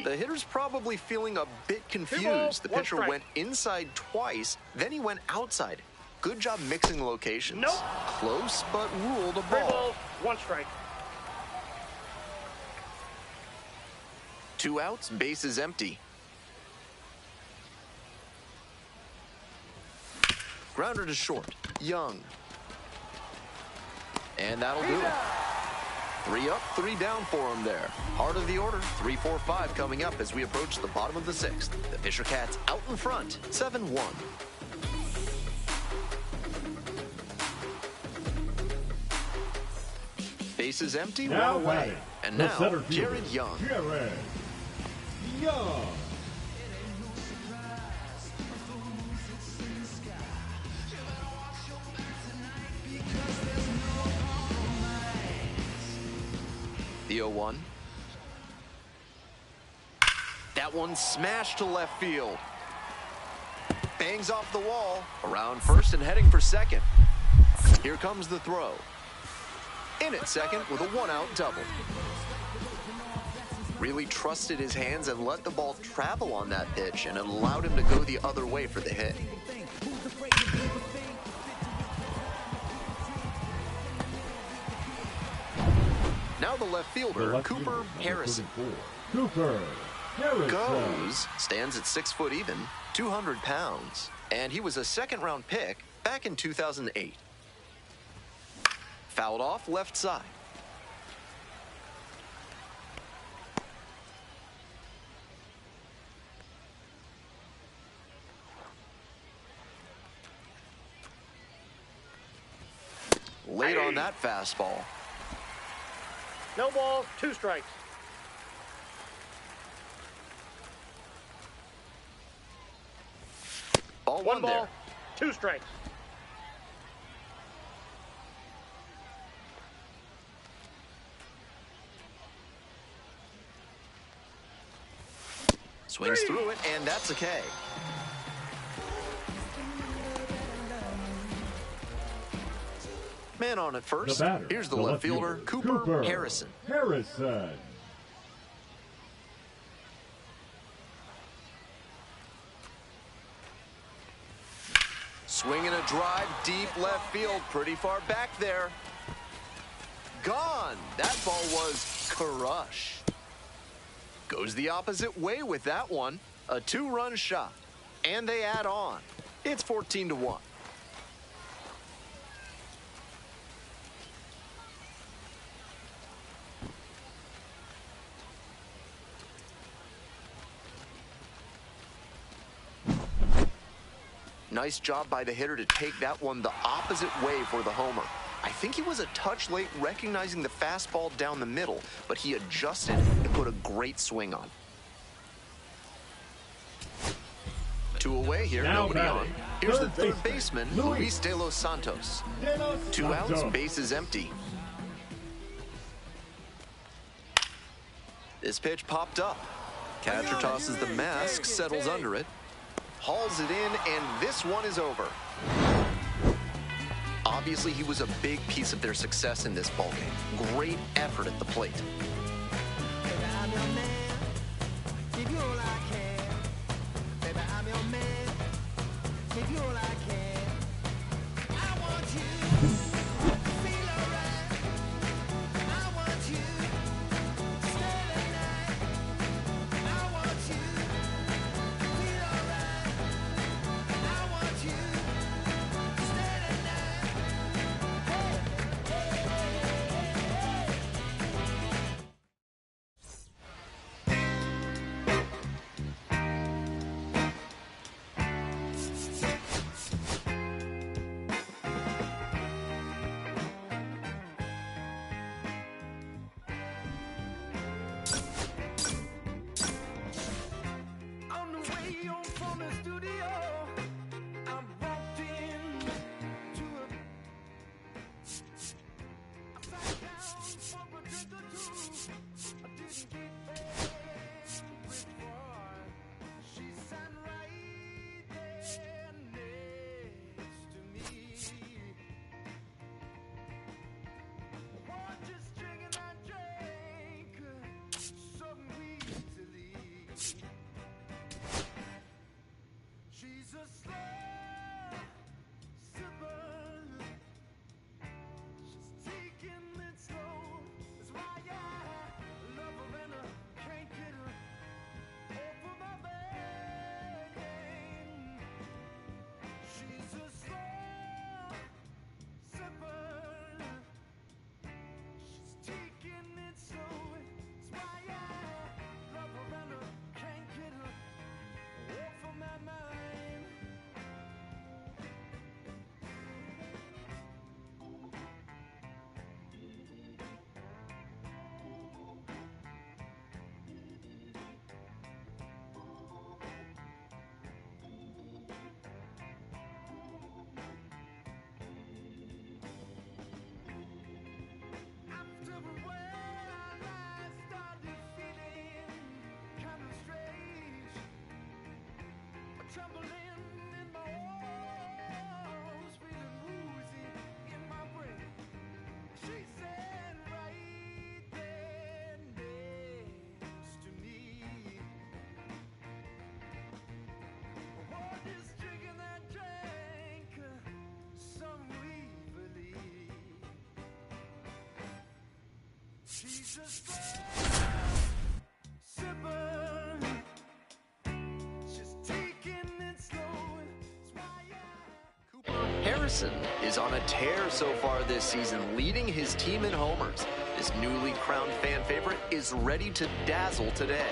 The hitter's probably feeling a bit confused. The pitcher went inside twice, then he went outside. Good job mixing locations. Nope. Close, but ruled a 3 ball. balls, 1 strike. 2 outs, bases empty. Grounder to short. Young. And that'll do it. 3 up, 3 down for him there. Heart of the order, 3-4-5 coming up as we approach the bottom of the 6th. The Fisher Cats out in front, 7-1. Bases empty, Now one away. batting, And the now, center fielder, Jared Young. Jared Young. The 0-1. That one smashed to left field. Bangs off the wall. Around first and heading for second. Here comes the throw. In at second with a one-out double. Really trusted his hands and let the ball travel on that pitch, and it allowed him to go the other way for the hit. Now the left fielder, Cooper Harrison. Cooper Harrison. Goes, stands at 6 foot even, 200 pounds, and he was a second-round pick back in 2008. Fouled off left side. Late on that fastball. No balls, 2 strikes. Ball One ball, there. 2 strikes. Swings through it, and that's a K. Man on at first. The batter, Here's the left fielder, Cooper Harrison. Harrison. Swinging a drive deep left field, pretty far back there. Gone. That ball was crushed. Goes the opposite way with that one. A 2-run shot. And they add on. It's 14-1. Nice job by the hitter to take that one the opposite way for the homer. I think he was a touch late recognizing the fastball down the middle, but he adjusted and put a great swing on. 2 away here, Now nobody on. batting, Here's the third third baseman, baseman, Luis De Los Santos. 2 outs, bases empty. This pitch popped up. Catcher tosses the mask, settles under it, hauls it in, and this one is over. Obviously, he was a big piece of their success in this ballgame. Great effort at the plate. trembling in my walls, feeling woozy in my brain. She said right there next to me, what is drinking that drank some relief. She's just sipping, just taking it slow. It's why Harrison is on a tear so far this season, leading his team in homers. This newly crowned fan favorite is ready to dazzle today.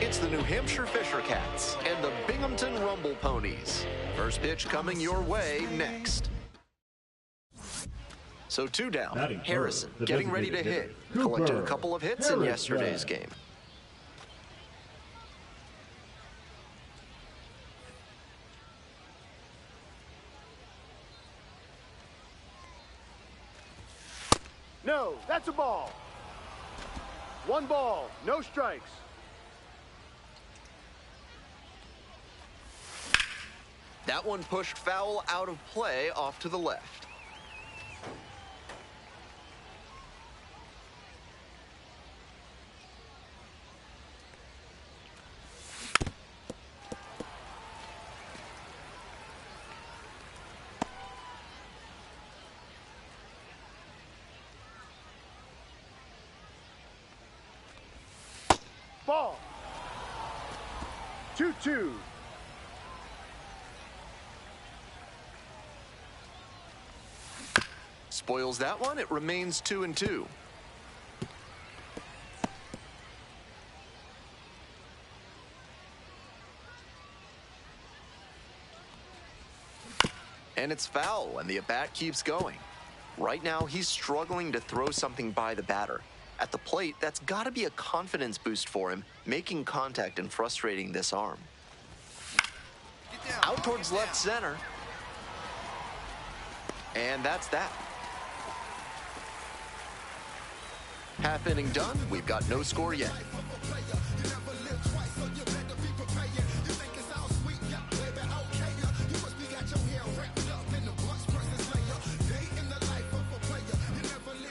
It's the New Hampshire Fisher Cats and the Binghamton Rumble Ponies. First pitch coming your way next. So 2 down. Harrison getting ready to hit. Collected a couple of hits in yesterday's game. No, that's a ball. 1 ball, no strikes. That one pushed foul out of play off to the left. Ball. 2-2. Spoils that one. It remains 2-2. And it's foul, and the at-bat keeps going. Right now, he's struggling to throw something by the batter. At the plate, that's got to be a confidence boost for him, making contact and frustrating this arm. Out towards left center. And that's that. Half inning done. We've got no score yet.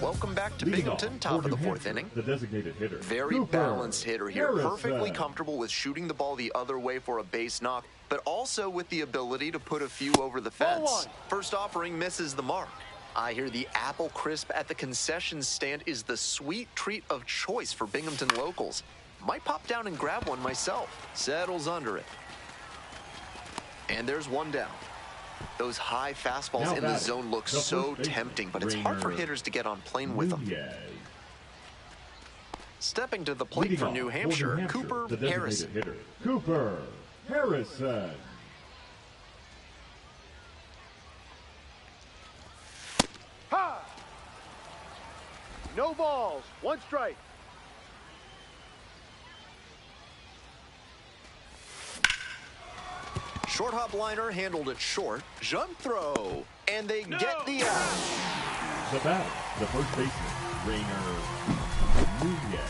Welcome back to Binghamton, top of the 4th inning. The designated hitter. Very balanced hitter here. Perfectly comfortable with shooting the ball the other way for a base knock, but also with the ability to put a few over the fence. First offering misses the mark. I hear the apple crisp at the concession stand is the sweet treat of choice for Binghamton locals. Might pop down and grab one myself. Settles under it. And there's 1 down. Those high fastballs in the zone look so tempting, but it's hard for hitters to get on plane with them. Stepping to the plate for New Hampshire, Cooper Harrison. Cooper Harrison. Ha! No balls, 1 strike. Short hop liner handled it short. Jump throw. And they get the out. The batter, the first baseman, Rainer Nunez.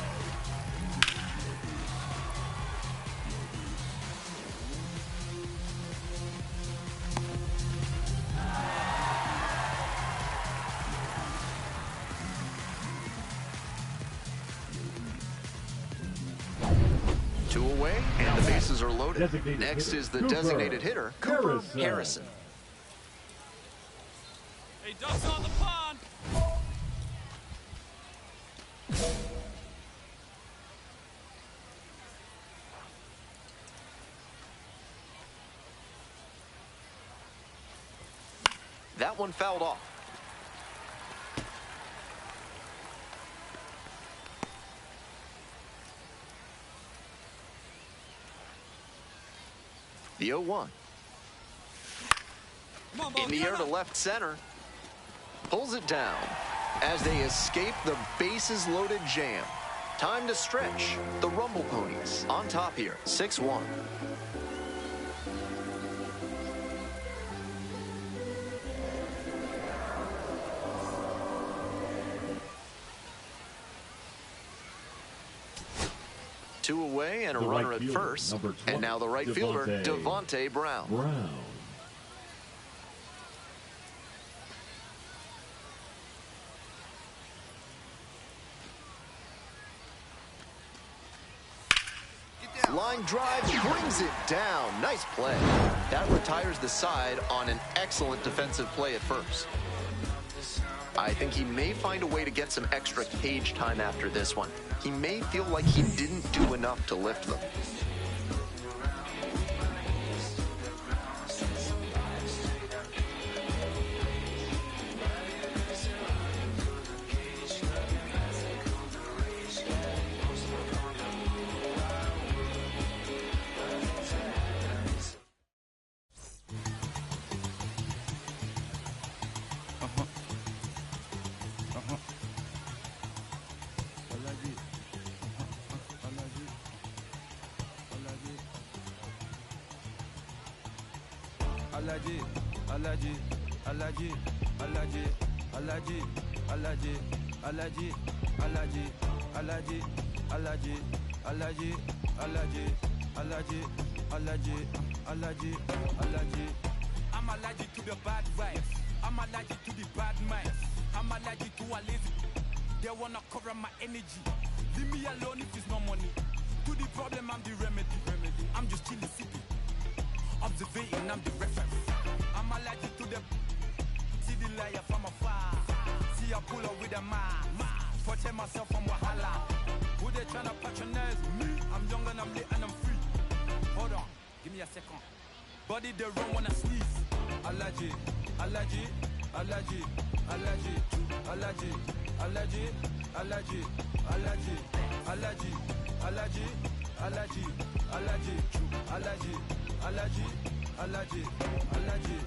Two away, and the bases are loaded. Next is the designated hitter, Cooper Harrison. Hey, ducks on the pond! That one fouled off. The 0-1. In the air to left center. Pulls it down as they escape the bases loaded jam. Time to stretch. The Rumble Ponies on top here, 6-1. 2 away and a The runner right at fielder, first. number 20, And now the right fielder, Devontae Brown. Line drive brings it down. Nice play. That retires the side on an excellent defensive play at first. I think he may find a way to get some extra cage time after this one. He may feel like he didn't do enough to lift them. I'm allergic to the bad vibes. I'm allergic to the bad minds. I'm allergic to a lazy. They wanna cover my energy. Leave me alone if it's no money. To the problem, I'm the remedy. I'm just chilling city. Observating, I'm the reference. I'm allergic to the see the liar from afar. See I pull up with a man. Protect myself from wahala. Who they tryna patronize me? I'm young and I'm lit and I'm free. Hold on, give me a second. Body they run when I sneeze. Allergy, allergy, allergy, allergy, allergy, allergy, allergy, allergy, allergy, allergy, allergy, allergy, allergy, allergy, allergy, allergy.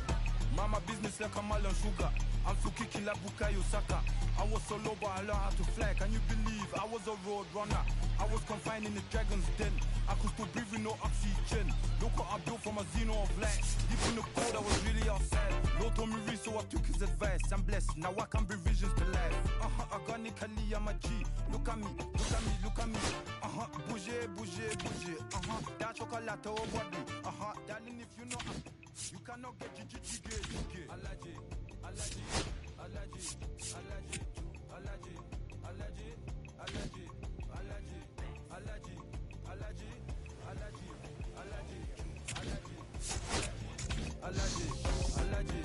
Mama business like a melon sugar. I'm Suki Killer Bukayo Saka. I was so low but I learned how to fly. Can you believe I was a road runner? I was confined in the dragon's den. I could still breathe with no oxygen. Look what I built from a xeno of light. Deep in the cold I was really outside. Lord told me read so I took his advice. I'm blessed, now I can bring visions to life. Organically I'm a G. Look at me, look at me, look at me. Bouger, bouger, bouger. That chocolate over body. Darling if you know you cannot get jiggy. Allergy, allergy, allergy, allergy, allergy, allergy, allergy, allergy, allergy, allergy, allergy, allergy, allergy, allergy.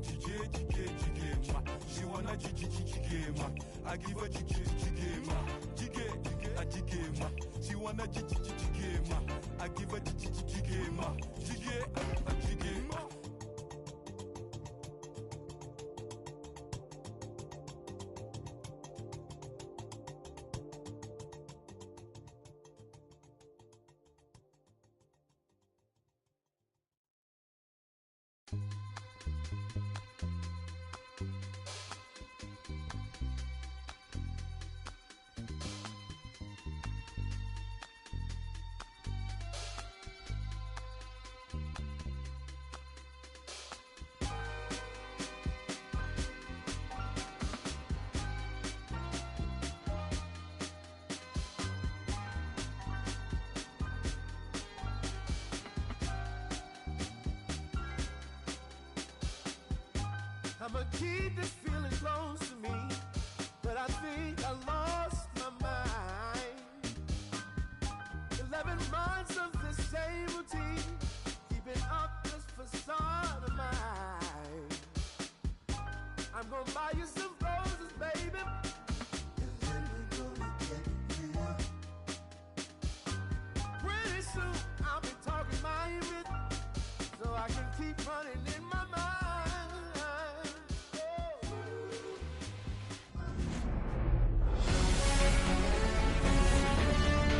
Jiggy, she wanna jiggy, I give her jiggy, she wanna jiggy, I give her jiggy, I'ma keep this feeling close to me, but I think I lost my mind. 11 months of the same routine, keeping up this facade of mine. I'm gonna buy you some roses, baby, and then we're gonna get real. Pretty soon I'll be talking my image, so I can keep running in my mind.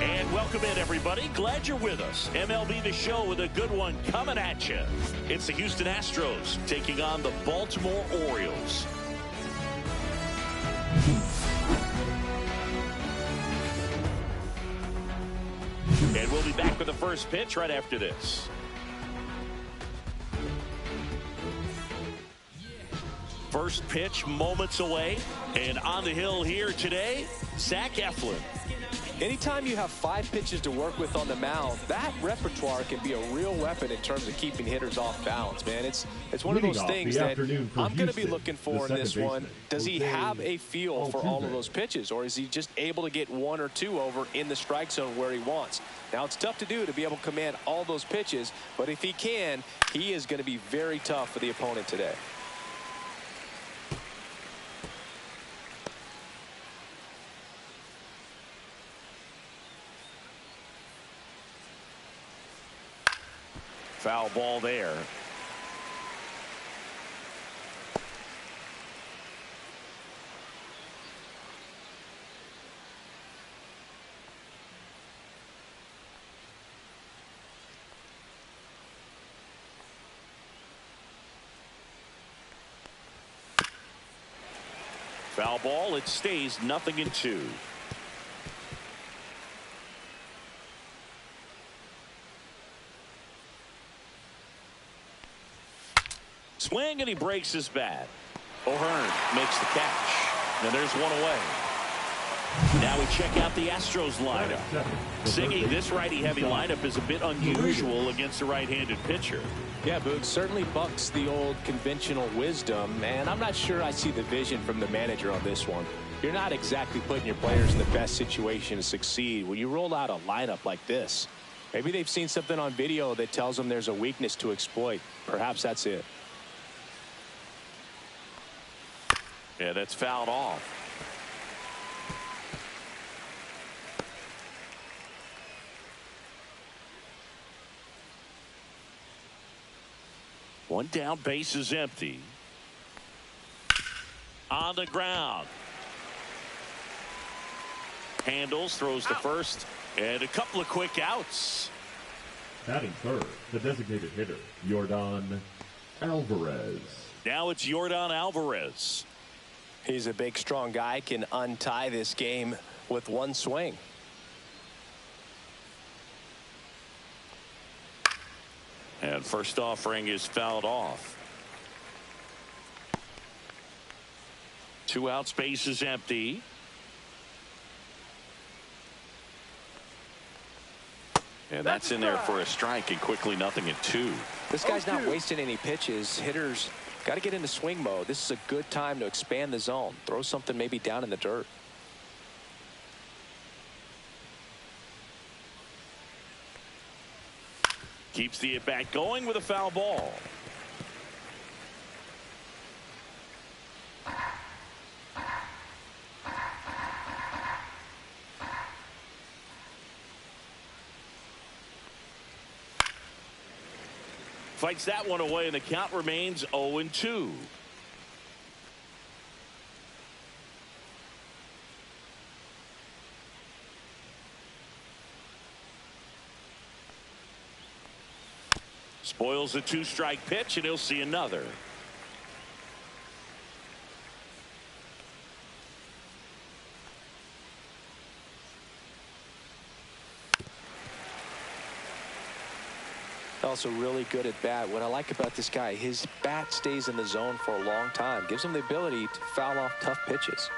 And welcome in, everybody. Glad you're with us. MLB The Show with a good one coming at you. It's the Houston Astros taking on the Baltimore Orioles. And we'll be back with the first pitch right after this. First pitch moments away, and on the hill here today, Zach Eflin. Anytime you have 5 pitches to work with on the mound, that repertoire can be a real weapon in terms of keeping hitters off balance, man. It's one of those things that I'm going to be looking for in this one. Does he have a feel for all of those pitches, or is he just able to get 1 or 2 over in the strike zone where he wants? Now, it's tough to do to be able to command all those pitches, but if he can, he is going to be very tough for the opponent today. Foul ball there. Foul ball. It stays 0-2. Swing, and he breaks his bat. O'Hearn makes the catch. And there's one away. Now we check out the Astros lineup. Singing, this righty-heavy lineup is a bit unusual against a right-handed pitcher. Yeah, Boog, certainly bucks the old conventional wisdom, and I'm not sure I see the vision from the manager on this one. You're not exactly putting your players in the best situation to succeed when you roll out a lineup like this. Maybe they've seen something on video that tells them there's a weakness to exploit. Perhaps that's it. Yeah, that's fouled off. One down, base is empty. On the ground. Handles, throws to first, and a couple of quick outs. Batting third, the designated hitter, Yordan Alvarez. Now it's Yordan Alvarez. He's a big, strong guy, can untie this game with one swing. And first offering is fouled off. 2 outs, base is empty. And that's in there for a strike, and quickly 0-2. This guy's not wasting any pitches. Hitters got to get into swing mode. This is a good time to expand the zone. Throw something maybe down in the dirt. Keeps the at-bat going with a foul ball. Fights that one away, and the count remains 0-2. Spoils a 2-strike pitch, and he'll see another. Also really good at bat. What I like about this guy, his bat stays in the zone for a long time. Gives him the ability to foul off tough pitches.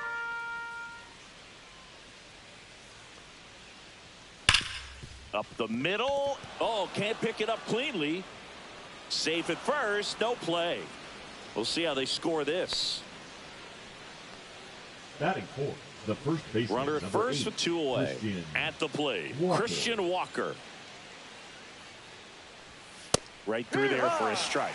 Up the middle. Oh, can't pick it up cleanly. Safe at first. No play. We'll see how they score this. Batting fourth, the first baseman. Runner at first with 2 away. At the plate, Christian Walker. Right through there for a strike.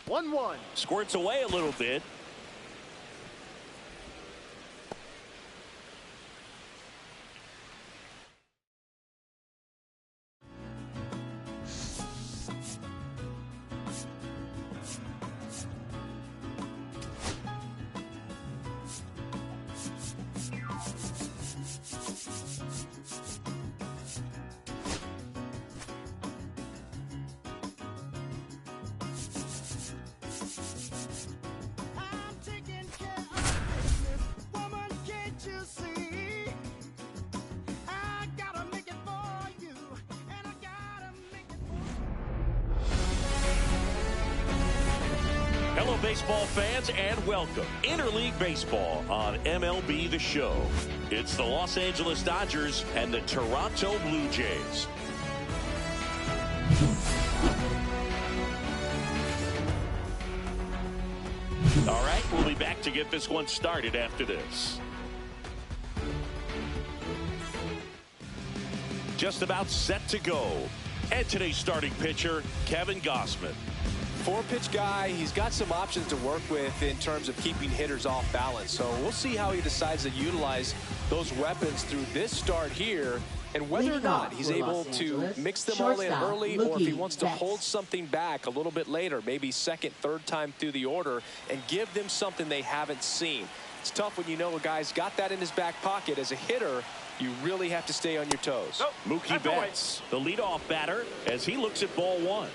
One. Squirts away a little bit. Hello, baseball fans, and welcome. Interleague Baseball on MLB The Show. It's the Los Angeles Dodgers and the Toronto Blue Jays. All right, we'll be back to get this one started after this. Just about set to go. And today's starting pitcher, Kevin Gausman. Four-pitch guy, he's got some options to work with in terms of keeping hitters off balance. So we'll see how he decides to utilize those weapons through this start here, and whether or not he's able to mix them all in early, or if he wants to hold something back a little bit later, maybe second, third time through the order, and give them something they haven't seen. It's tough when you know a guy's got that in his back pocket. As a hitter, you really have to stay on your toes. Mookie Betts, the leadoff batter, as he looks at ball one.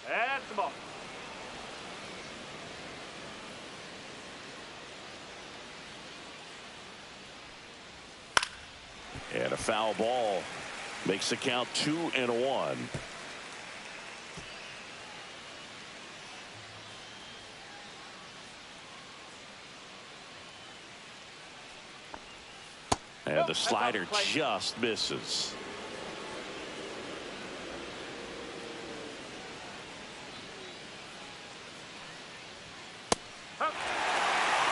That's the ball. And a foul ball makes the count 2-1. And the slider just misses.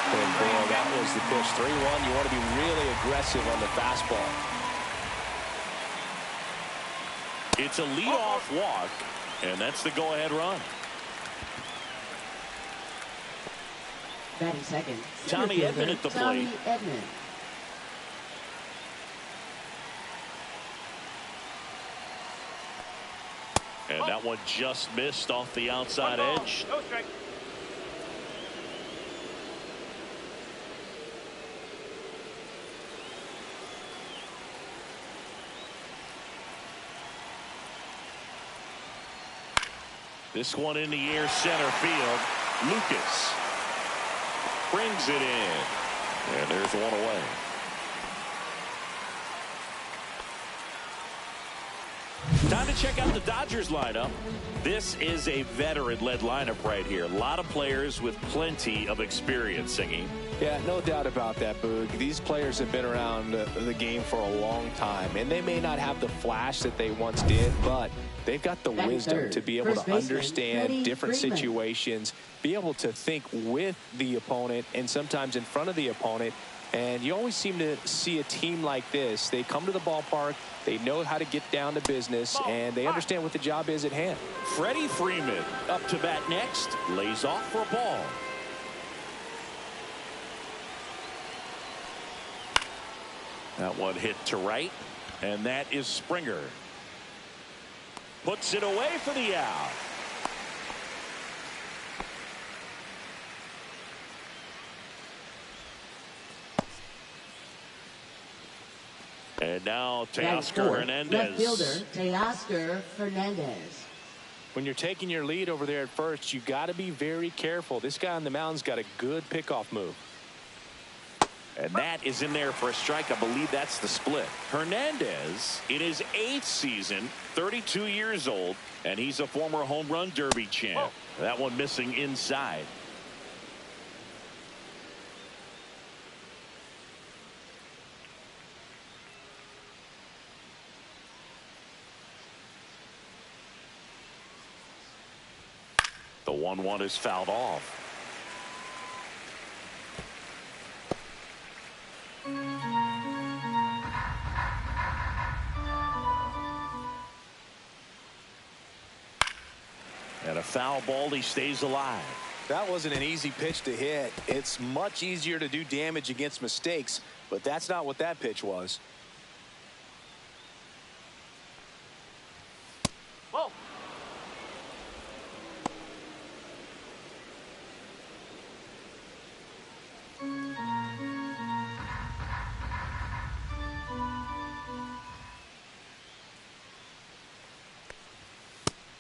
And boy, that was the pitch. 3-1. You want to be really aggressive on the fastball. It's a leadoff walk, and that's the go-ahead run. Batting second. Tommy Edman at the plate. Edman. And that one just missed off the outside edge. No strike. This one in the air, center field. Lucas brings it in. And there's one away. Time to check out the Dodgers lineup. This is a veteran-led lineup right here. A lot of players with plenty of experience, Singing. Yeah, no doubt about that, Boog. These players have been around the game for a long time, and they may not have the flash that they once did, but they've got the wisdom to be able to understand different situations, be able to think with the opponent and sometimes in front of the opponent. And you always seem to see a team like this. They come to the ballpark, they know how to get down to business, and they understand what the job is at hand. Freddie Freeman up to bat next, lays off for a ball. That one hit to right, and that is Springer. Puts it away for the out. And now Teoscar Hernandez. Left fielder Teoscar Hernandez. When you're taking your lead over there at first, you got to be very careful. This guy on the mound's got a good pickoff move. And that is in there for a strike. I believe that's the split. Hernandez in his 8th season, 32 years old, and he's a former home run derby champ. That one missing inside. The 1-1 is fouled off. And a foul ball, he stays alive. That wasn't an easy pitch to hit. It's much easier to do damage against mistakes, but that's not what that pitch was. Whoa.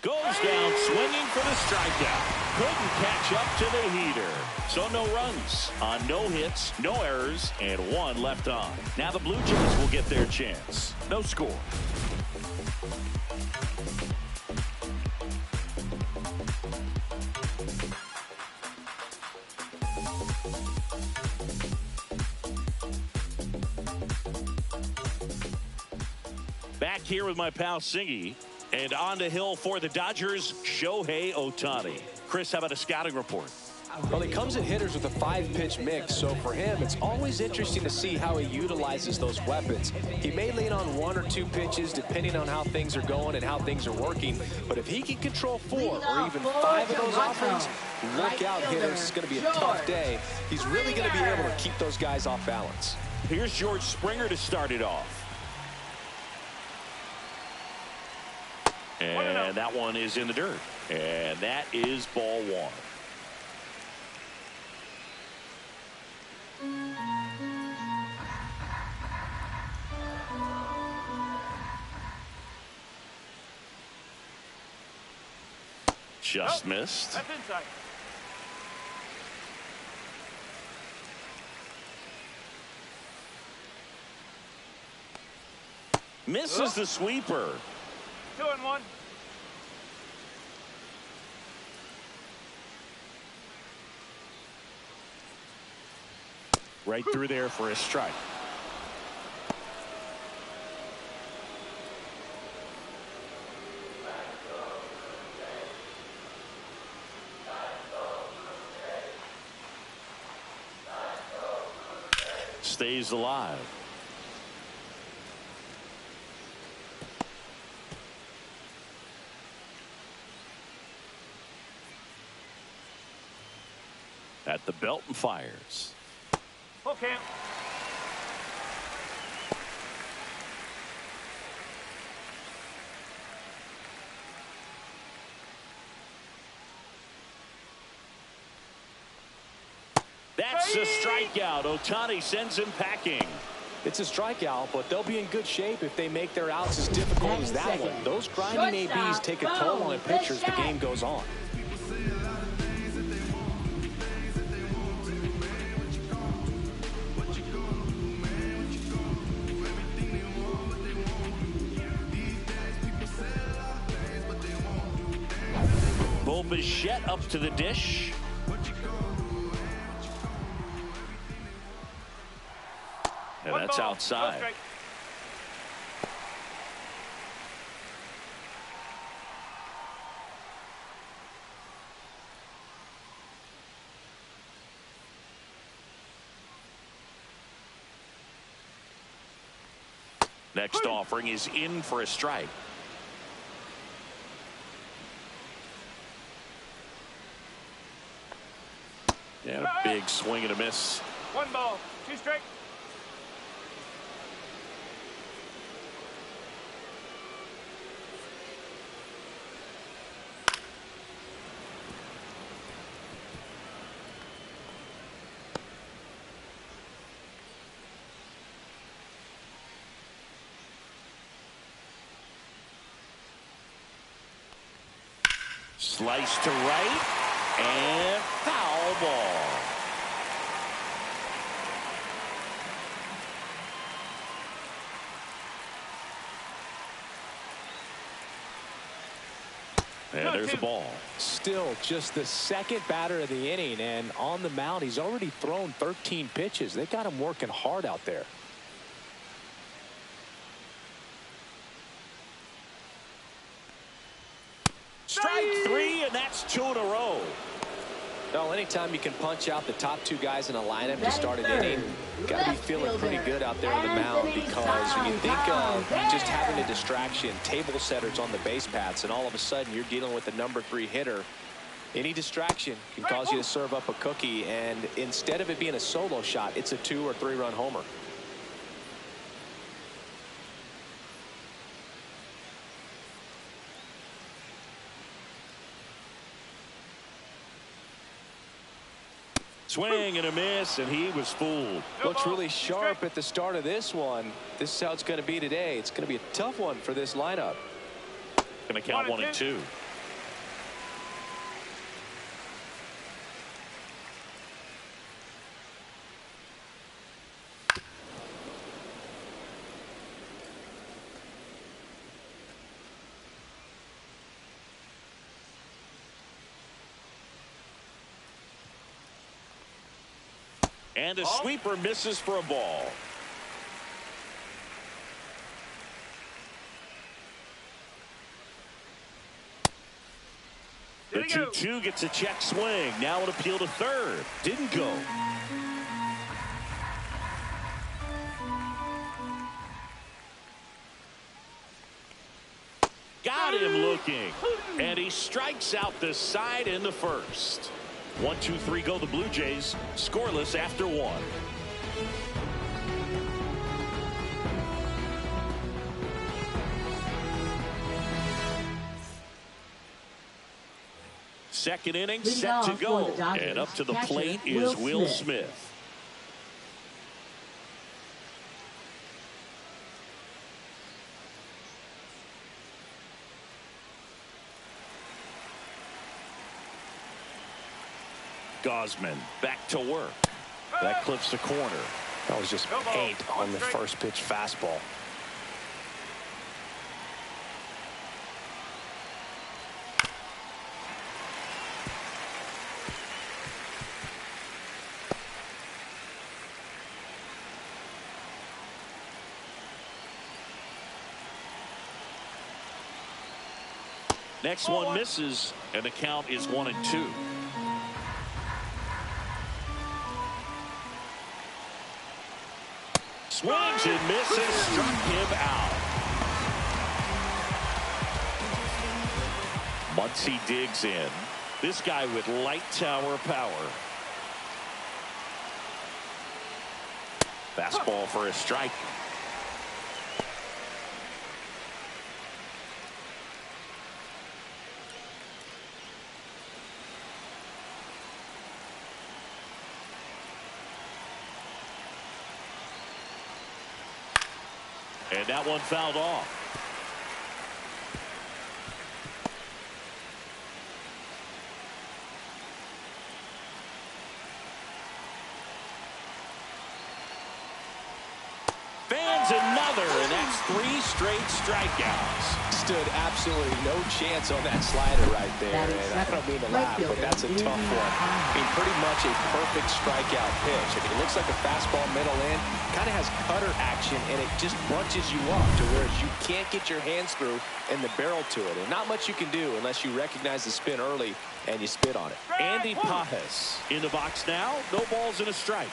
Goes down swinging for the strikeout. Couldn't catch up to the heater. So no runs on no hits, no errors, and 1 left on. Now the Blue Jays will get their chance. No score. Back here with my pal Singy. And on the hill for the Dodgers, Shohei Ohtani. Chris, how about a scouting report? Well, he comes at hitters with a 5-pitch mix, so for him, it's always interesting to see how he utilizes those weapons. He may lean on 1 or 2 pitches depending on how things are going and how things are working, but if he can control 4 or even 5 of those offerings, look out, hitters. It's going to be a tough day. He's really going to be able to keep those guys off balance. Here's George Springer to start it off. And that one is in the dirt. And that is ball 1. Just missed. That's inside. Misses the sweeper. 2-1. Right through there for a strike. Stays alive. At the belt and fires. Full count. That's a strikeout. Ohtani sends him packing. It's a strikeout, but they'll be in good shape if they make their outs as difficult as that one. Those grinding ABs take a toll on a pitcher as the game goes on. Bichette up to the dish. And that's outside. Next offering is in for a strike. And a big swing and a miss. 1 ball, 2 strike. Slice to right and foul ball. And there's the ball. Still just the second batter of the inning, and on the mound he's already thrown 13 pitches. They got him working hard out there. Strike 3, and that's 2 in a row. Well, anytime you can punch out the top 2 guys in a lineup to start an inning, got to be feeling pretty good out there on the mound, because when you think of just having a distraction, table setters on the base paths, and all of a sudden you're dealing with the number 3 hitter, any distraction can cause you to serve up a cookie, and instead of it being a solo shot, it's a 2 or 3 run homer. Swing and a miss, and he was fooled. Looks really sharp at the start of this one. This is how it's going to be today. It's going to be a tough one for this lineup. Going to count 1 and 2. And the sweeper misses for a ball. The 2-2 gets a check swing. Now an appeal to third. Didn't go. Got him looking. And he strikes out the side in the first. 1-2-3 go the Blue Jays. Scoreless after one. Second inning set to go. And up to the plate is Will Smith. Gosman back to work. That clips the corner. That was just paint on the first pitch fastball. Next one misses, and the count is 1-2. Swings and misses, struck him out. Muncy digs in. This guy with light tower power. Fastball for a strike. And that one fouled off. Fans another, and that's 3 straight strikeouts. Stood absolutely no chance on that slider right there. And I don't mean to laugh, but that's a tough one. I mean, pretty much a perfect strikeout pitch. I mean, it looks like a fastball middle in. Kind of has cutter action, and it just bunches you up to where you can't get your hands through and the barrel to it. And not much you can do unless you recognize the spin early and you spit on it. Andy Pajes in the box now. No balls and a strike.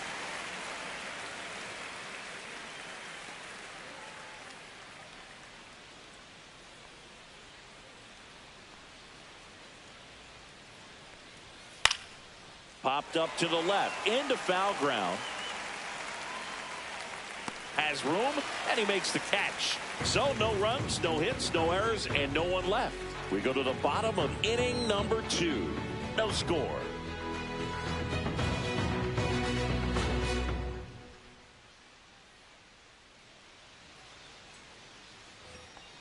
Popped up to the left into foul ground. Has room, and he makes the catch. So no runs, no hits, no errors, and no one left. We go to the bottom of inning number 2. No score.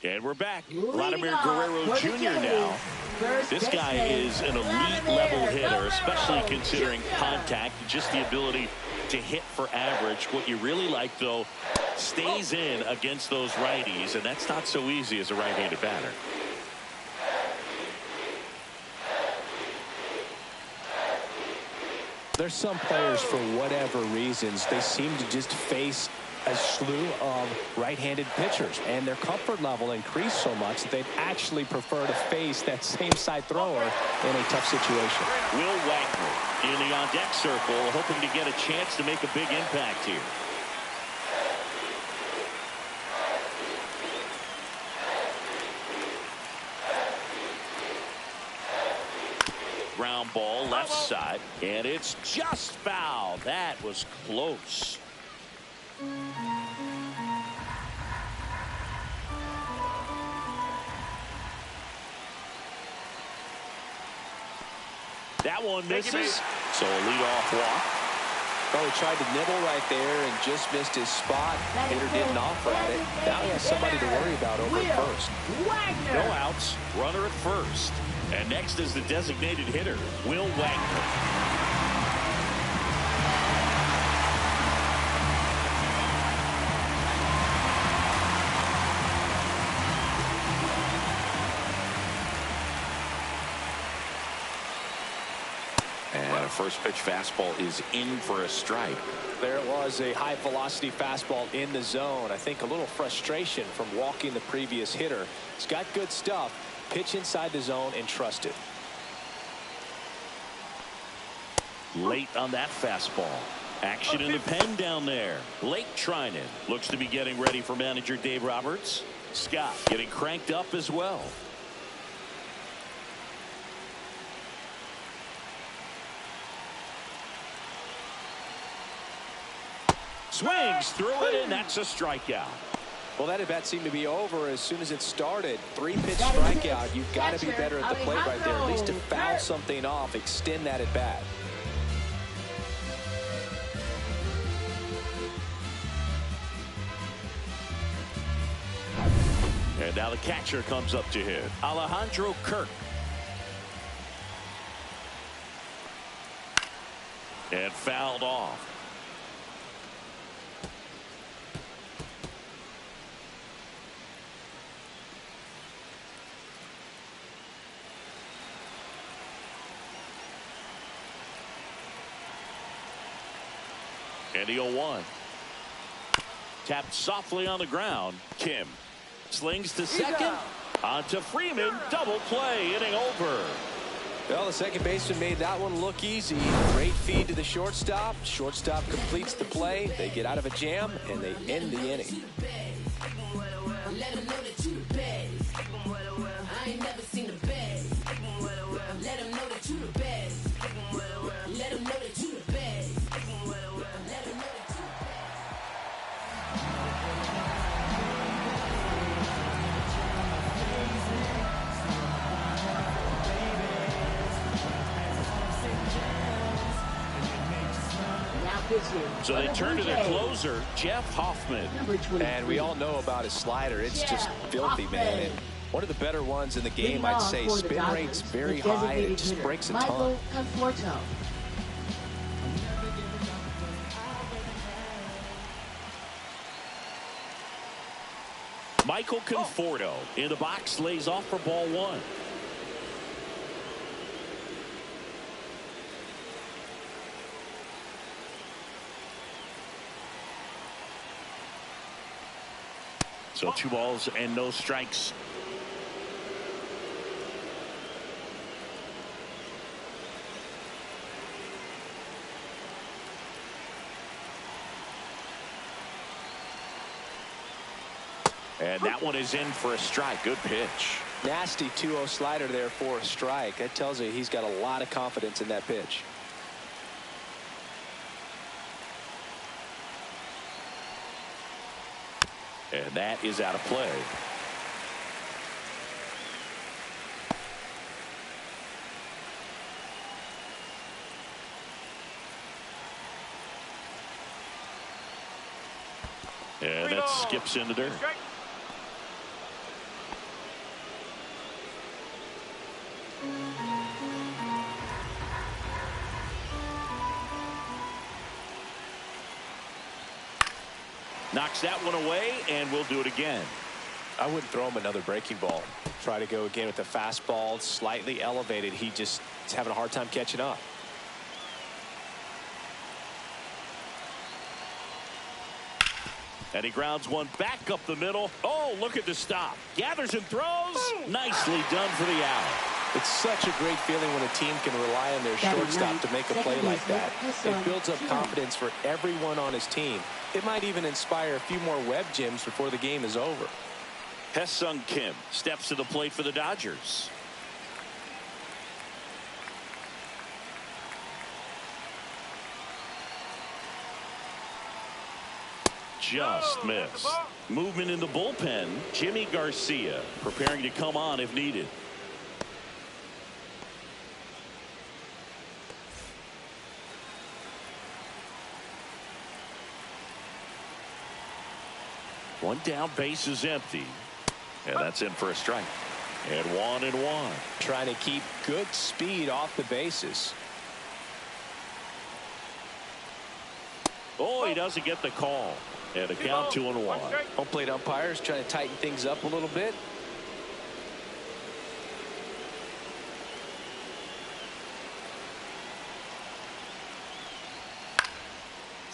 And we're back. Vladimir Guerrero Jr. now. This guy is an elite level hitter, especially considering contact, just the ability to hit for average. What you really like, though, stays in against those righties, and that's not so easy as a right-handed batter. There's some players, for whatever reasons, they seem to just face a slew of right-handed pitchers, and their comfort level increased so much that they'd actually prefer to face that same side thrower in a tough situation. Will Wagner in the on-deck circle, hoping to get a chance to make a big impact here. Ground ball left side, and it's just foul. That was close. That one misses, so a leadoff walk. Oh, he tried to nibble right there and just missed his spot. Hitter didn't offer at it. Now he has somebody to worry about over at first. No outs, runner at first. And next is the designated hitter, Will Wagner. first pitch fastball is in for a strike. There was a high velocity fastball in the zone. I think a little frustration from walking the previous hitter. He's got good stuff. Pitch inside the zone and trust it. Late on that fastball. Action in the pen down there. Lake Trinan looks to be getting ready for manager Dave Roberts. Scott getting cranked up as well. Swings through it, and that's a strikeout. Well, that at bat seemed to be over as soon as it started. 3-pitch strikeout. You've got to be better at the plate right there, at least to foul something off, extend that at bat. And now the catcher comes up to hit. Alejandro Kirk. And fouled off. And the 0-1. Tapped softly on the ground. Kim slings to second. On to Freeman. Double play. Inning over. Well, the second baseman made that one look easy. Great feed to the shortstop. Shortstop completes the play. They get out of a jam, and they end the inning. So they turn to their closer, Jeff Hoffman. And we all know about his slider. It's just filthy, man. And one of the better ones in the game, I'd say. Spin rate's very high, and it just breaks a ton. Michael Conforto in the box, lays off for ball one. So 2 balls and no strikes. And that one is in for a strike. Good pitch. Nasty 2-0 slider there for a strike. That tells you he's got a lot of confidence in that pitch. And that is out of play. And that skips into dirt. Knocks that one away, and we'll do it again. I wouldn't throw him another breaking ball. Try to go again with the fastball, slightly elevated. He just is having a hard time catching up. And he grounds one back up the middle. Oh, look at the stop. Gathers and throws. Nicely done for the out. It's such a great feeling when a team can rely on their shortstop to make a play like that. It builds up confidence for everyone on his team. It might even inspire a few more web gyms before the game is over. Hesung Kim steps to the plate for the Dodgers. Just missed. Movement in the bullpen. Jimmy Garcia preparing to come on if needed. One down, base is empty. And that's in for a strike. And 1-1. Trying to keep good speed off the bases. Oh, he doesn't get the call. And a count 2-1. Home plate umpires trying to tighten things up a little bit.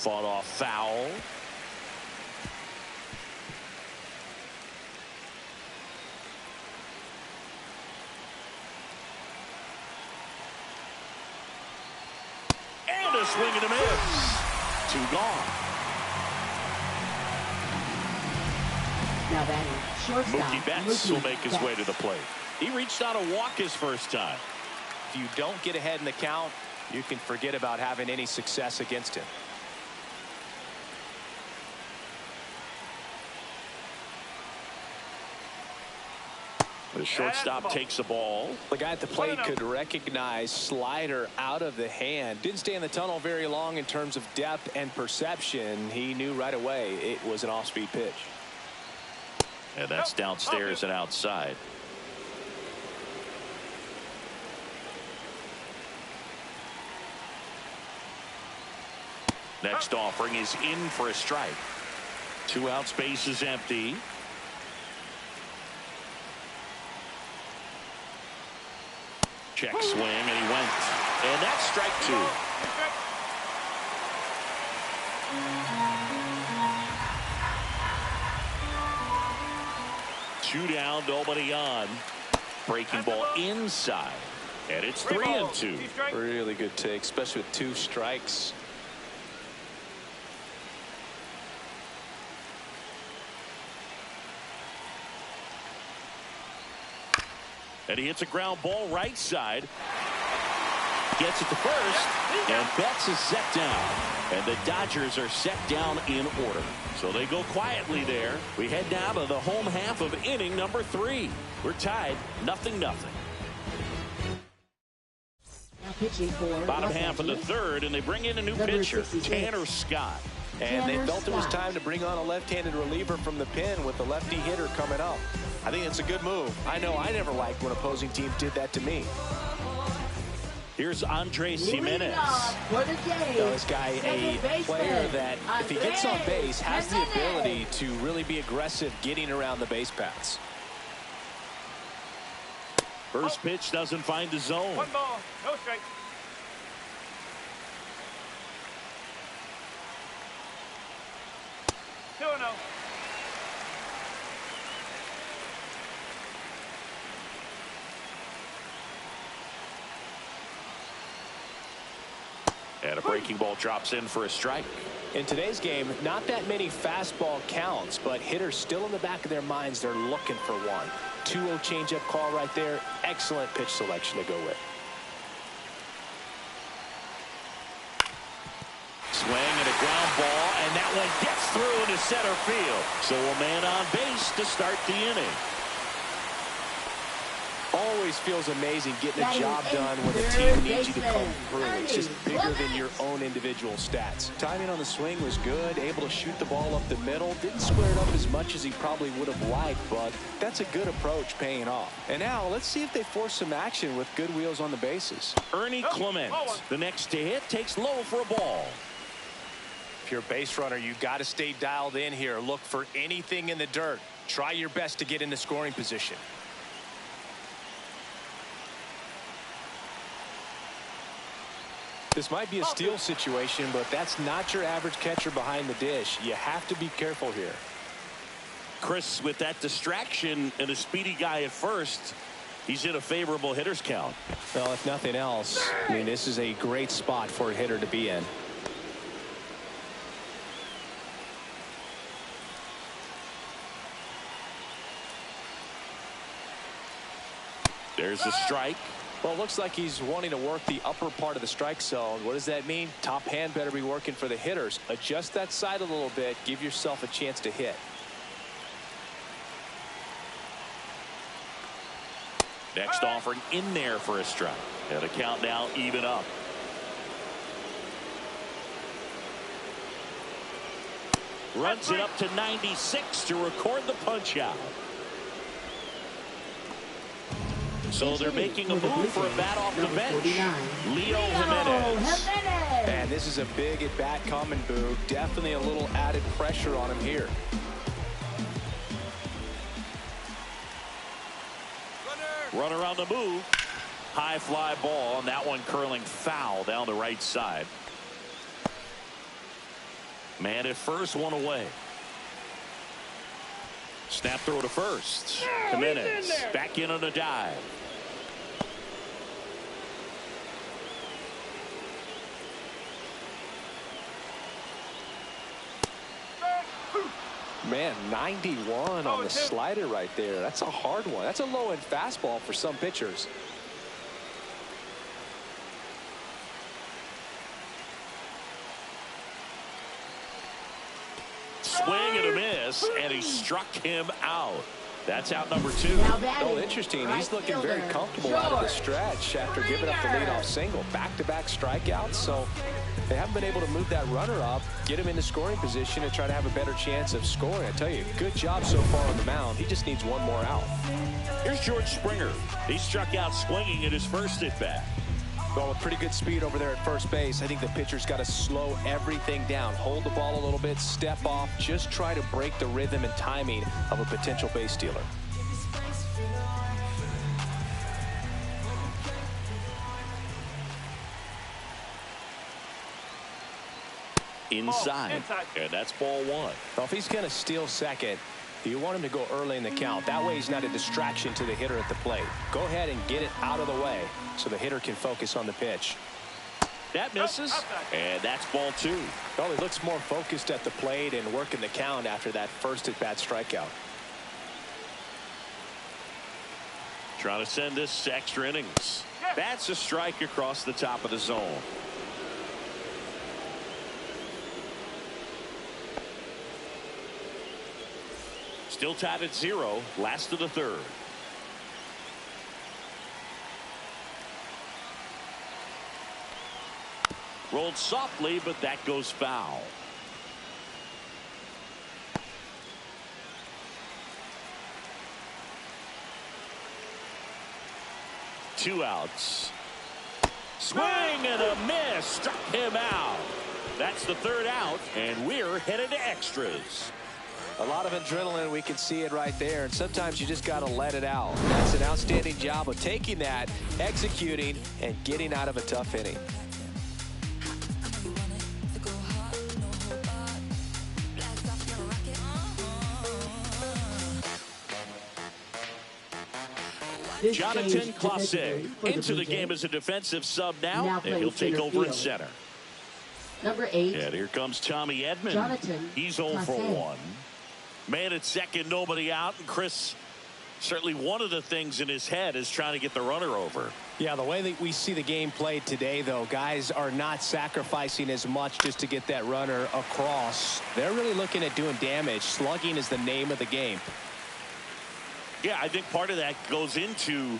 Fought off foul. And a swing and a miss. 2 gone. Now batting, shortstop. Mookie Betts will make his way to the plate. He reached out a walk his first time. If you don't get ahead in the count, you can forget about having any success against him. The shortstop takes the ball. The guy at the plate could recognize slider out of the hand. Didn't stay in the tunnel very long in terms of depth and perception. He knew right away it was an off-speed pitch. And that's downstairs and outside. Next offering is in for a strike. 2 out, space is empty. Check swing, and he went. And that's strike 2. 2 down, nobody on. Breaking ball inside. And it's 3-2. Really good take, especially with 2 strikes. And he hits a ground ball right side. Gets it to first. And Betts is set down. And the Dodgers are set down in order. So they go quietly there. We head now to the home half of inning number 3. We're tied 0-0. Bottom half of the 3rd, and they bring in a new pitcher, Tanner Scott. And they felt it was time to bring on a left-handed reliever from the pen with the lefty hitter coming up. I think it's a good move. I know I never liked when opposing teams did that to me. Here's Andres Jimenez. This guy, a player that, if he gets on base, has the ability to really be aggressive getting around the base paths. First pitch doesn't find the zone. 1 ball, no strike. Two and 0. And a breaking ball drops in for a strike. In today's game, not that many fastball counts, but hitters still in the back of their minds, they're looking for one. 2-0 changeup call right there. Excellent pitch selection to go with. Swing and a ground ball, and that one gets through into center field. So a man on base to start the inning. Always feels amazing getting a job done when the team needs you to come through. It's just bigger than your own individual stats. Timing on the swing was good, able to shoot the ball up the middle. Didn't square it up as much as he probably would have liked, but that's a good approach paying off. And now let's see if they force some action with good wheels on the bases. Ernie Clement, the next to hit, takes low for a ball. If you're a base runner, you got to stay dialed in here. Look for anything in the dirt. Try your best to get into scoring position. This might be a steal situation, but that's not your average catcher behind the dish. You have to be careful here. Chris, with that distraction and a speedy guy at first, he's in a favorable hitter's count. Well, if nothing else, I mean, this is a great spot for a hitter to be in. There's a strike. Well, it looks like he's wanting to work the upper part of the strike zone. What does that mean? Top hand better be working for the hitters. Adjust that side a little bit. Give yourself a chance to hit. Next offering in there for a strike. And a count now even up. Runs it up to 96 to record the punch out. So they're making a move for a bat off the bench. Leo Jimenez. And this is a big at bat coming, Boo. Definitely a little added pressure on him here. Runner on the move. High fly ball, and that one curling foul down the right side. Man at first, one away. Snap throw to first. Jimenez back in on a dive. Man, 91 on the slider right there. That's a hard one. That's a low-end fastball for some pitchers. Swing and a miss, and he struck him out. That's out number 2. Oh, interesting. He's looking very comfortable out of the stretch after giving up the leadoff single. Back-to-back strikeouts, so they haven't been able to move that runner up, get him into scoring position, and try to have a better chance of scoring. I tell you, good job so far on the mound. He just needs one more out. Here's George Springer. He struck out swinging in his first at-bat. Well, with pretty good speed over there at first base, I think the pitcher's got to slow everything down. Hold the ball a little bit, step off, just try to break the rhythm and timing of a potential base stealer. Inside. And that's ball 1. Well, if he's going to steal second, you want him to go early in the count. That way he's not a distraction to the hitter at the plate. Go ahead and get it out of the way so the hitter can focus on the pitch. That misses, and that's ball 2. Well, he looks more focused at the plate and working the count after that first at-bat strikeout. Trying to send this extra innings. That's a strike across the top of the zone. Still tied at 0, last of the 3rd. Rolled softly, but that goes foul. Two outs. Swing and a miss. Struck him out. That's the 3rd out, and we're headed to extras. A lot of adrenaline, we can see it right there, and sometimes you just got to let it out. That's an outstanding job of taking that, executing, and getting out of a tough inning. Jonathan Clase into the game as a defensive sub now and he'll take over in center. Number 8. And here comes Tommy Edman. Jonathan He's 0 for 1. Man at second, nobody out, and Chris, certainly one of the things in his head is trying to get the runner over. Yeah, the way that we see the game played today, though, guys are not sacrificing as much just to get that runner across. They're really looking at doing damage. Slugging is the name of the game. Yeah, I think part of that goes into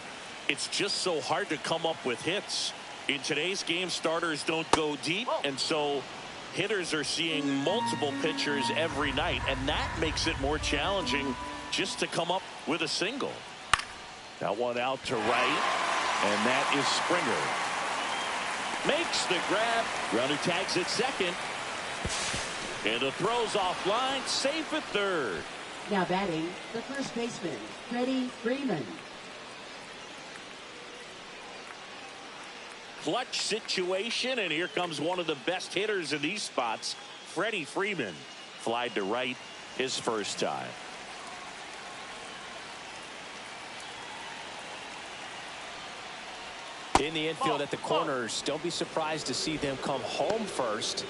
it's just so hard to come up with hits. In today's game, starters don't go deep, and so hitters are seeing multiple pitchers every night, and that makes it more challenging just to come up with a single. That one out to right, and that is Springer. Makes the grab. Runner tags at second. And the throw's offline, safe at 3rd. Now batting, the first baseman, Freddie Freeman. Clutch situation, and here comes one of the best hitters in these spots, Freddie Freeman. Flied to right his first time. In the infield at the corners, don't be surprised to see them come home first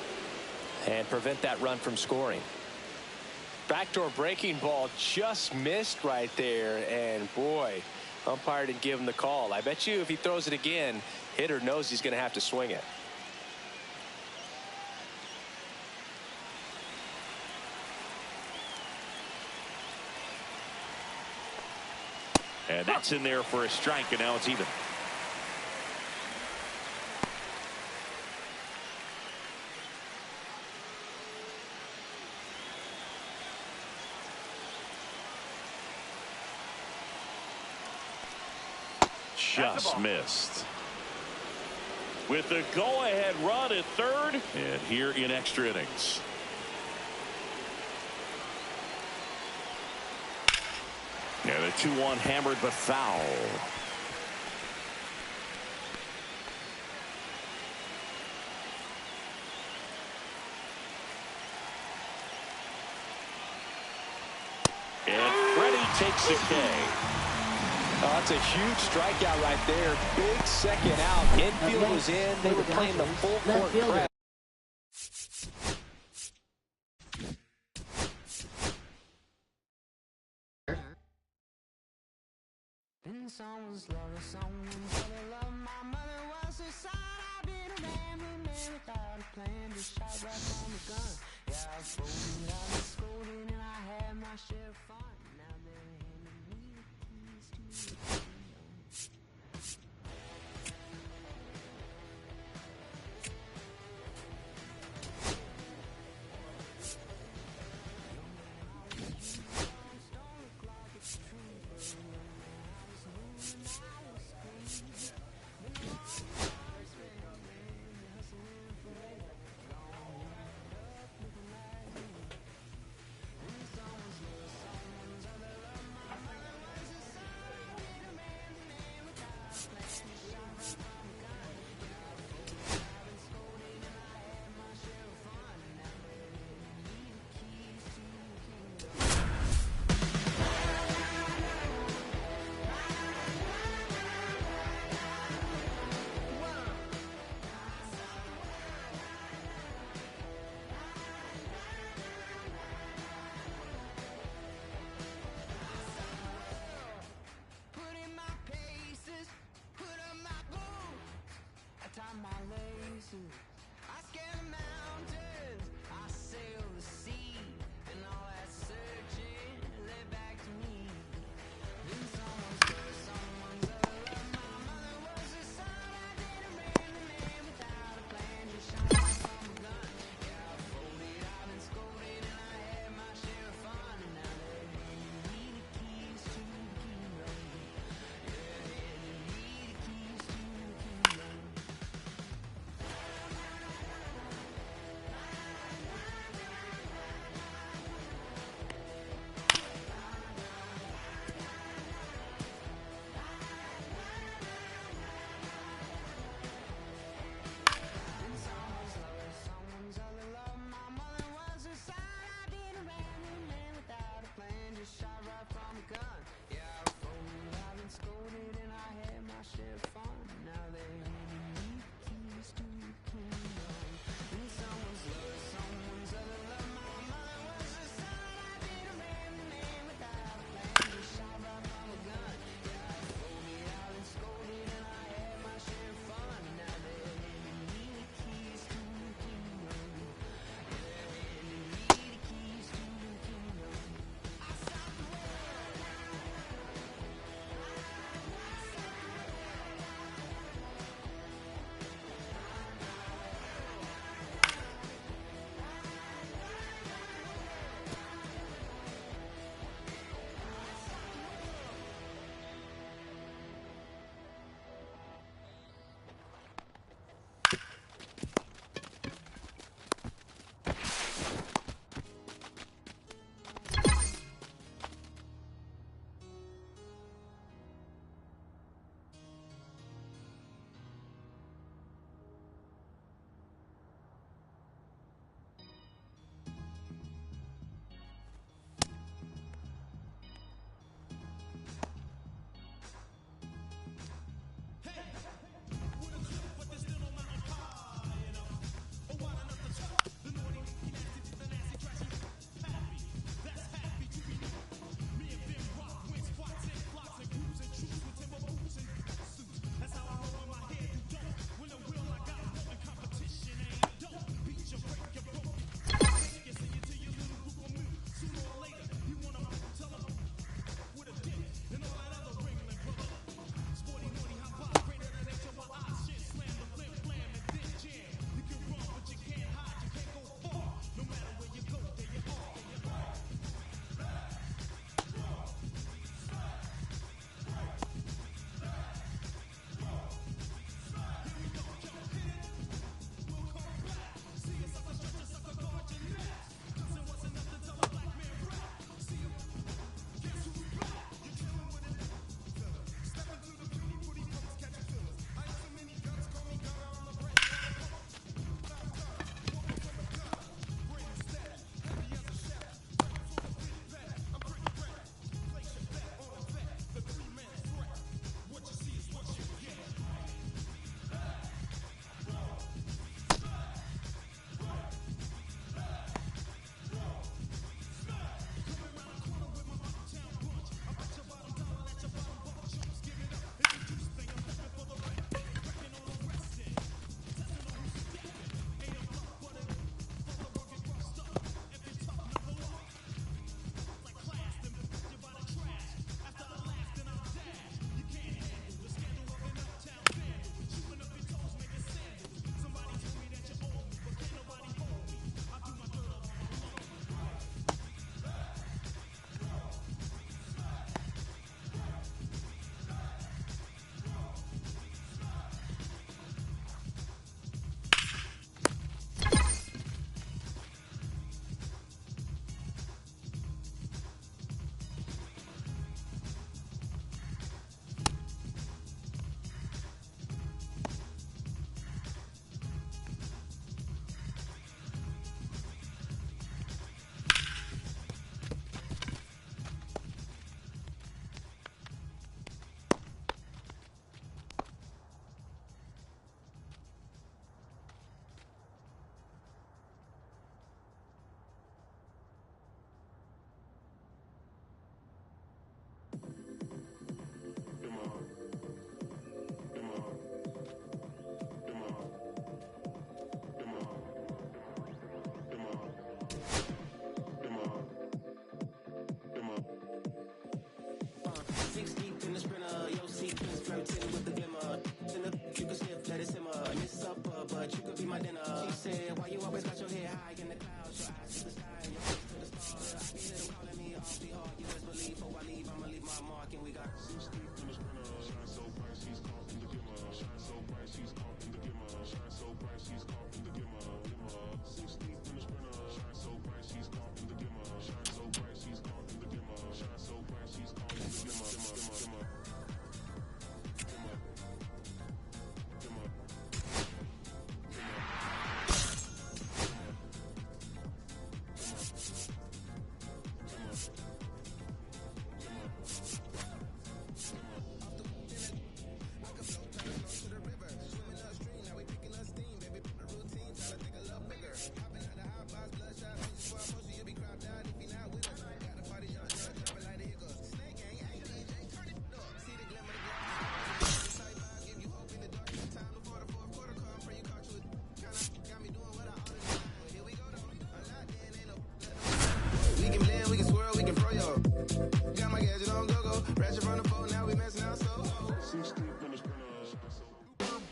and prevent that run from scoring. Backdoor breaking ball just missed right there, and boy, umpire didn't give him the call. I bet you if he throws it again, hitter knows he's going to have to swing it. And that's in there for a strike, and now it's even. Just missed. With the go-ahead run at 3rd, and here in extra innings. And a 2-1 hammered but foul. And Freddie takes a K. Oh, that's a huge strikeout right there. Big second out. Infield was in. They were playing the full court press. Someone's love, someone's other love. My mother was her son. I've been a rambling man without a plan. Just shot right from a gun. Yeah, I folded, I was scolded, and I had my share of fun. Now they're handing me the keys to the kingdom. Don't look like it's true, but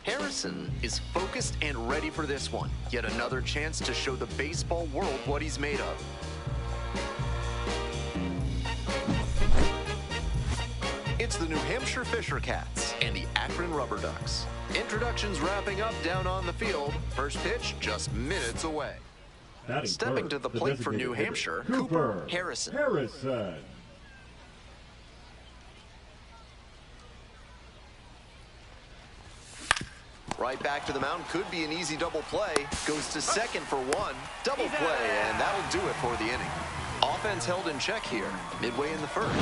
Harrison is focused and ready for this one. Yet another chance to show the baseball world what he's made of. It's the New Hampshire Fisher Cats and the Akron Rubber Ducks. Introductions wrapping up down on the field. First pitch just minutes away. Stepping to the plate for New Hampshire, Cooper Harrison. Right back to the mound, could be an easy double play. Goes to second for one. Double play, and that'll do it for the inning. Offense held in check here. Midway in the first,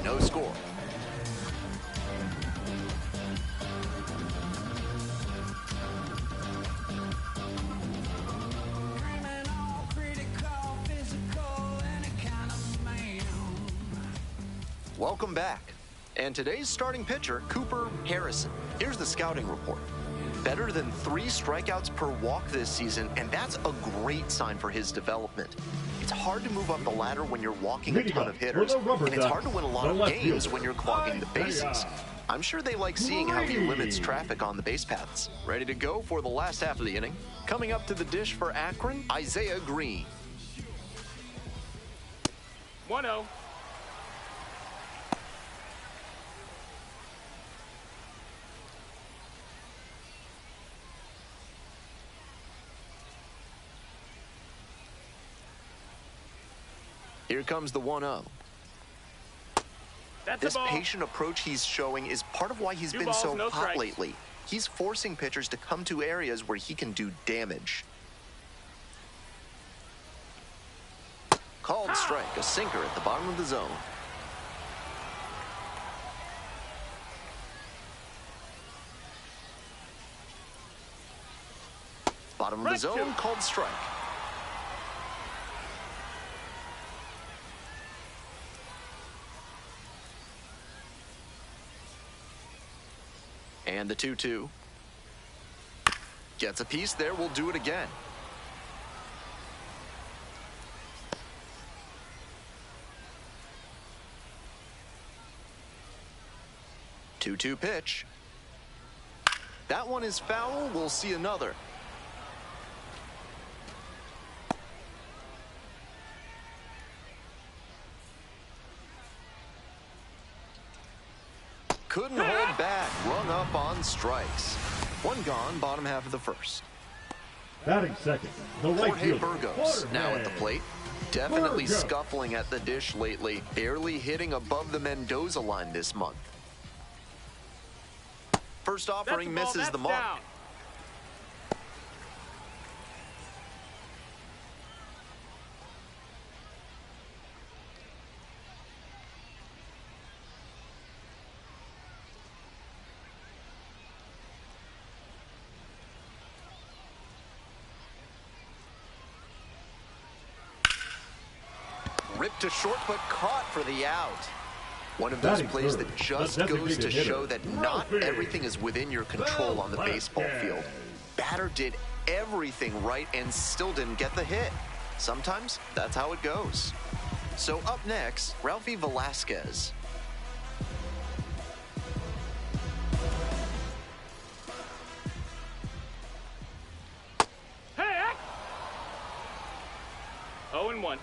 no score. Welcome back. And today's starting pitcher, Cooper Harrison. Here's the scouting report. Better than 3 strikeouts per walk this season, and that's a great sign for his development. It's hard to move up the ladder when you're walking a ton of hitters, and it's hard to win a lot of games when you're clogging the bases. I'm sure they like seeing how he limits traffic on the base paths. Ready to go for the last half of the inning. Coming up to the dish for Akron, Isaiah Green. 1-0. Here comes the 1-0. This patient approach he's showing is part of why he's been so hot lately. He's forcing pitchers to come to areas where he can do damage. Called strike, a sinker at the bottom of the zone. Bottom of the zone, called strike. And the 2-2. Gets a piece there, we'll do it again. Two-two pitch. That one is foul, we'll see another. Couldn't hold back, rung up on strikes. One gone, bottom half of the first. Batting second, the right Jorge Burgos now at the plate. Definitely scuffling at the dish lately. Barely hitting above the Mendoza line this month. First offering misses the mark. Down. Ripped to short, but caught for the out. One of those plays that just goes to show that not everything is within your control on the baseball field. Batter did everything right and still didn't get the hit. Sometimes that's how it goes. So up next, Ralphie Velasquez. Hey! 0-1.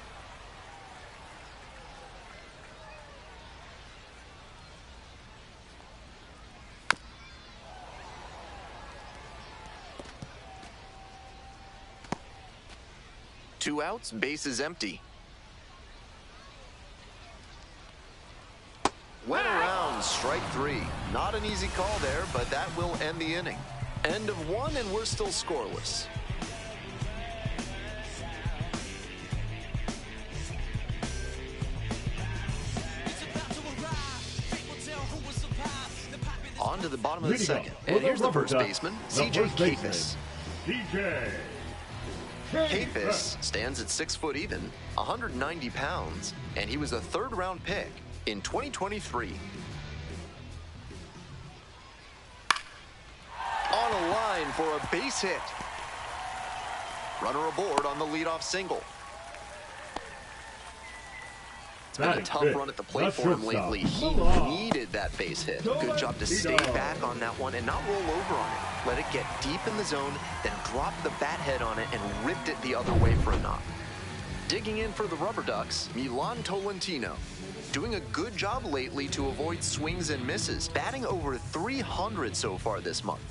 2 outs, bases empty. Went around, strike 3. Not an easy call there, but that will end the inning. End of 1, and we're still scoreless. On to the bottom of the second. And here's the first baseman, C.J. Capis. C.J. Capis stands at 6 foot even, 190 pounds, and he was a third-round pick in 2023. On a line for a base hit. Runner aboard on the leadoff single. It's been a tough run at the plate for him lately. He needed that base hit. Good job to stay back on that one and not roll over on it. Let it get deep in the zone, then drop the bat head on it and ripped it the other way for a knock. Digging in for the Rubber Ducks, Milan Tolentino. Doing a good job lately to avoid swings and misses. Batting over 300 so far this month.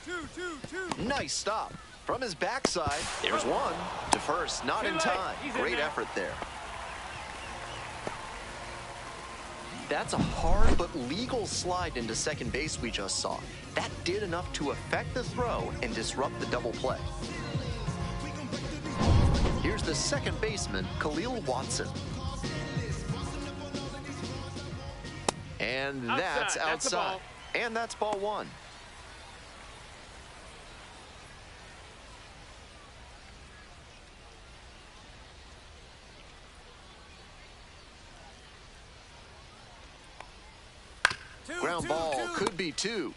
2-2-2. Nice stop. From his backside, there's one. To first, not in time. Great effort there. That's a hard but legal slide into second base we just saw. That did enough to affect the throw and disrupt the double play. Here's the second baseman, Khalil Watson. And that's outside. And that's ball 1. Ground ball could be 2.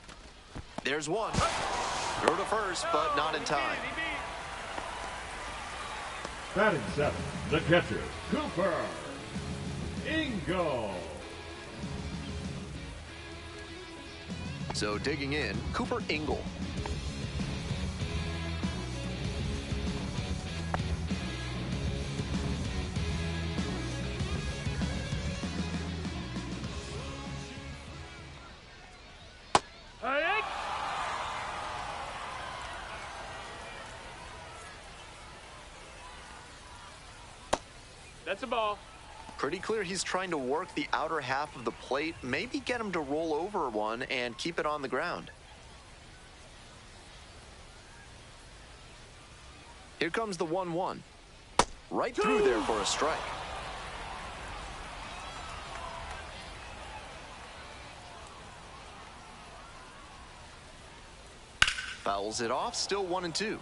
There's 1. Throw to first, but not in time. Batting 7, the catcher, Cooper Ingo. So digging in, Cooper Ingle. That's a ball. Pretty clear he's trying to work the outer half of the plate, maybe get him to roll over one and keep it on the ground. Here comes the 1-1. Right through there for a strike. Fouls it off, still 1-2.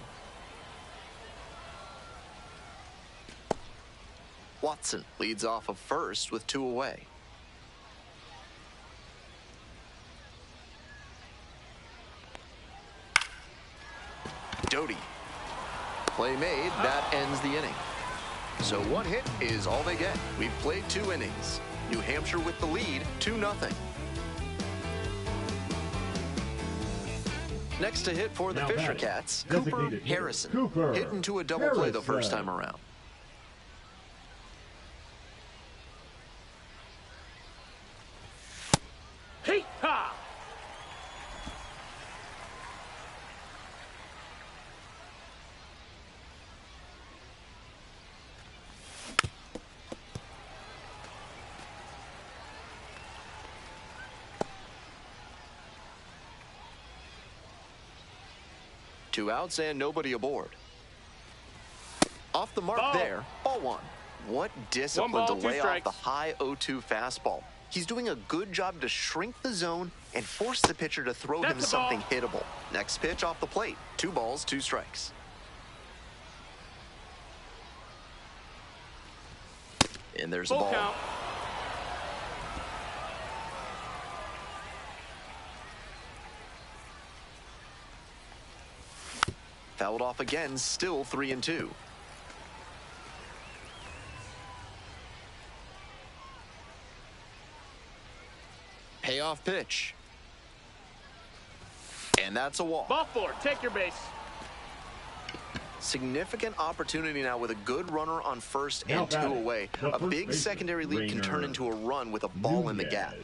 Watson leads off of first with 2 away. Doty. Play made, that ends the inning. So 1 hit is all they get. We've played 2 innings. New Hampshire with the lead, 2-0. Next to hit for the Fisher Cats, Cooper Harrison. Hit into a double play the first time around. Hey-ha! Two outs and nobody aboard. Off the mark there, ball 1. What discipline to lay off the high 0-2 fastball. He's doing a good job to shrink the zone and force the pitcher to throw him something hittable. Next pitch off the plate. 2 balls, 2 strikes. And there's the ball. Count. Fouled off again, still 3-2. Payoff pitch. And that's a walk. Ball 4, take your base. Significant opportunity now with a good runner on first Now and 2 batting, away. the A first big baseman, secondary lead can turn Rainer into a run with a ball in the Nunez. gap.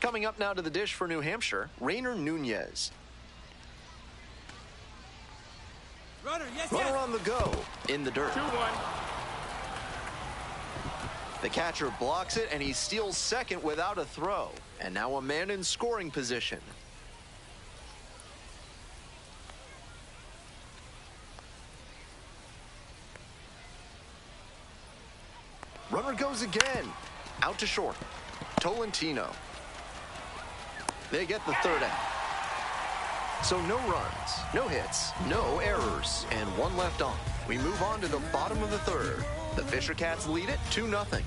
Coming up now to the dish for New Hampshire, Rainer Nunez. Runner, yes, Runner on the go in the dirt. 2-1. The catcher blocks it, and he steals second without a throw. And now a man in scoring position. Runner goes again. Out to short. Tolentino. They get the third out. So no runs, no hits, no errors, and 1 left on. We move on to the bottom of the third. The Fisher Cats lead it 2-0.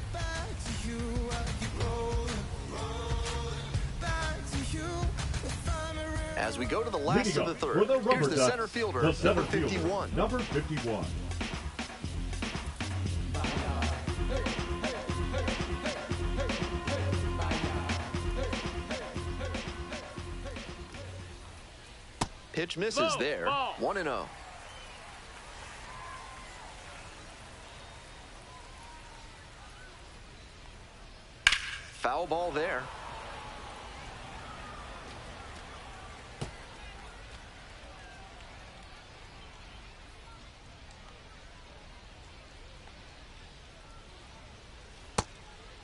As we go to the last Leading of the up third, for the here's the Rubber center Ducks, fielder, the center number fielder, 51. Number 51. Pitch misses Low, there. ball. 1-0. Foul ball there.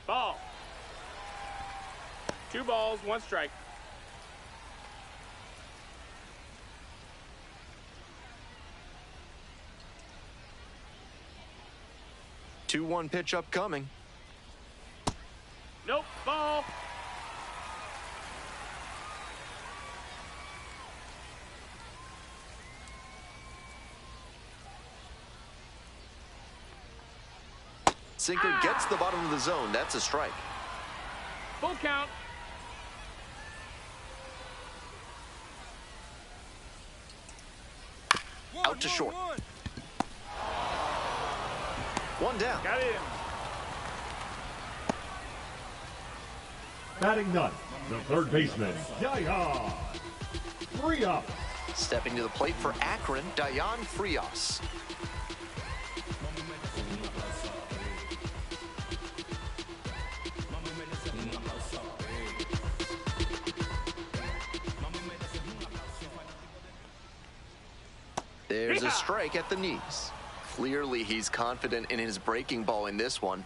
Ball. 2 balls, 1 strike. Two-one pitch upcoming. Nope, ball. Sinker gets the bottom of the zone. That's a strike. Full count. Out to short. 1 down. Got him. Batting ninth, the third baseman, Yaya Frias. Stepping to the plate for Akron, Dayan Frias. There's a strike at the knees. Clearly, he's confident in his breaking ball in this one.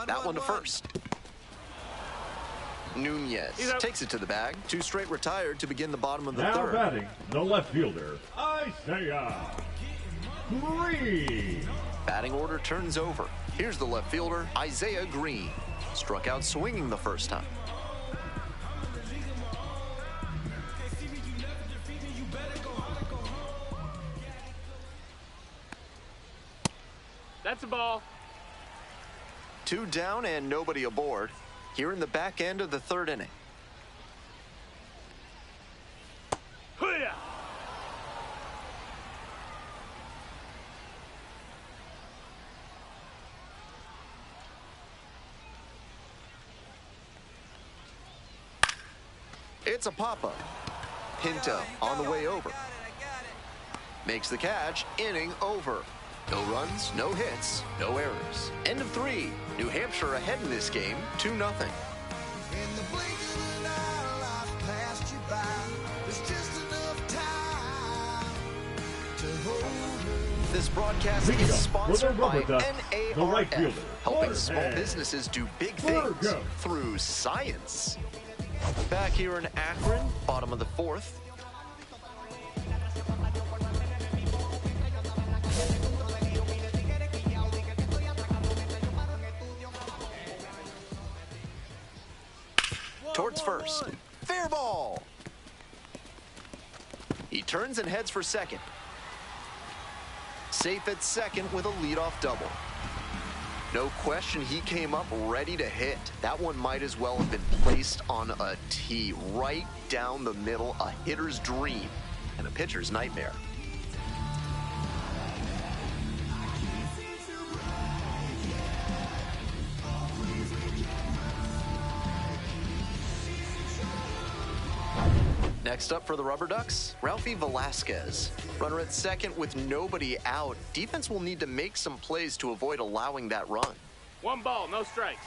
That one to first. Nunez takes it to the bag. 2 straight retired to begin the bottom of the Now third. batting, the left fielder, Isaiah Green. Batting order turns over. Here's the left fielder, Isaiah Green. Struck out swinging the first time. That's a ball. 2 down and nobody aboard. Here in the back end of the third inning. Hoo-yah! It's a pop-up. Pinto on the way over. Makes the catch. Inning over. No runs, no hits, no errors. End of 3. New Hampshire ahead in this game, 2-0. In the blink of an eye, life passed you by. There's just enough time to hold her. This broadcast Leading is up sponsored for the by Rubber Ducks, the right NARF, fielder, helping small Jorge businesses do big things Virgo. through science. Back here in Akron, bottom of the 4th. Towards first. Fair ball. He turns and heads for second. Safe at second with a leadoff double. No question he came up ready to hit. That one might as well have been placed on a tee right down the middle, a hitter's dream and a pitcher's nightmare. Next up for the Rubber Ducks, Ralphie Velasquez. Runner at second with nobody out. Defense will need to make some plays to avoid allowing that run. 1 ball, no strikes.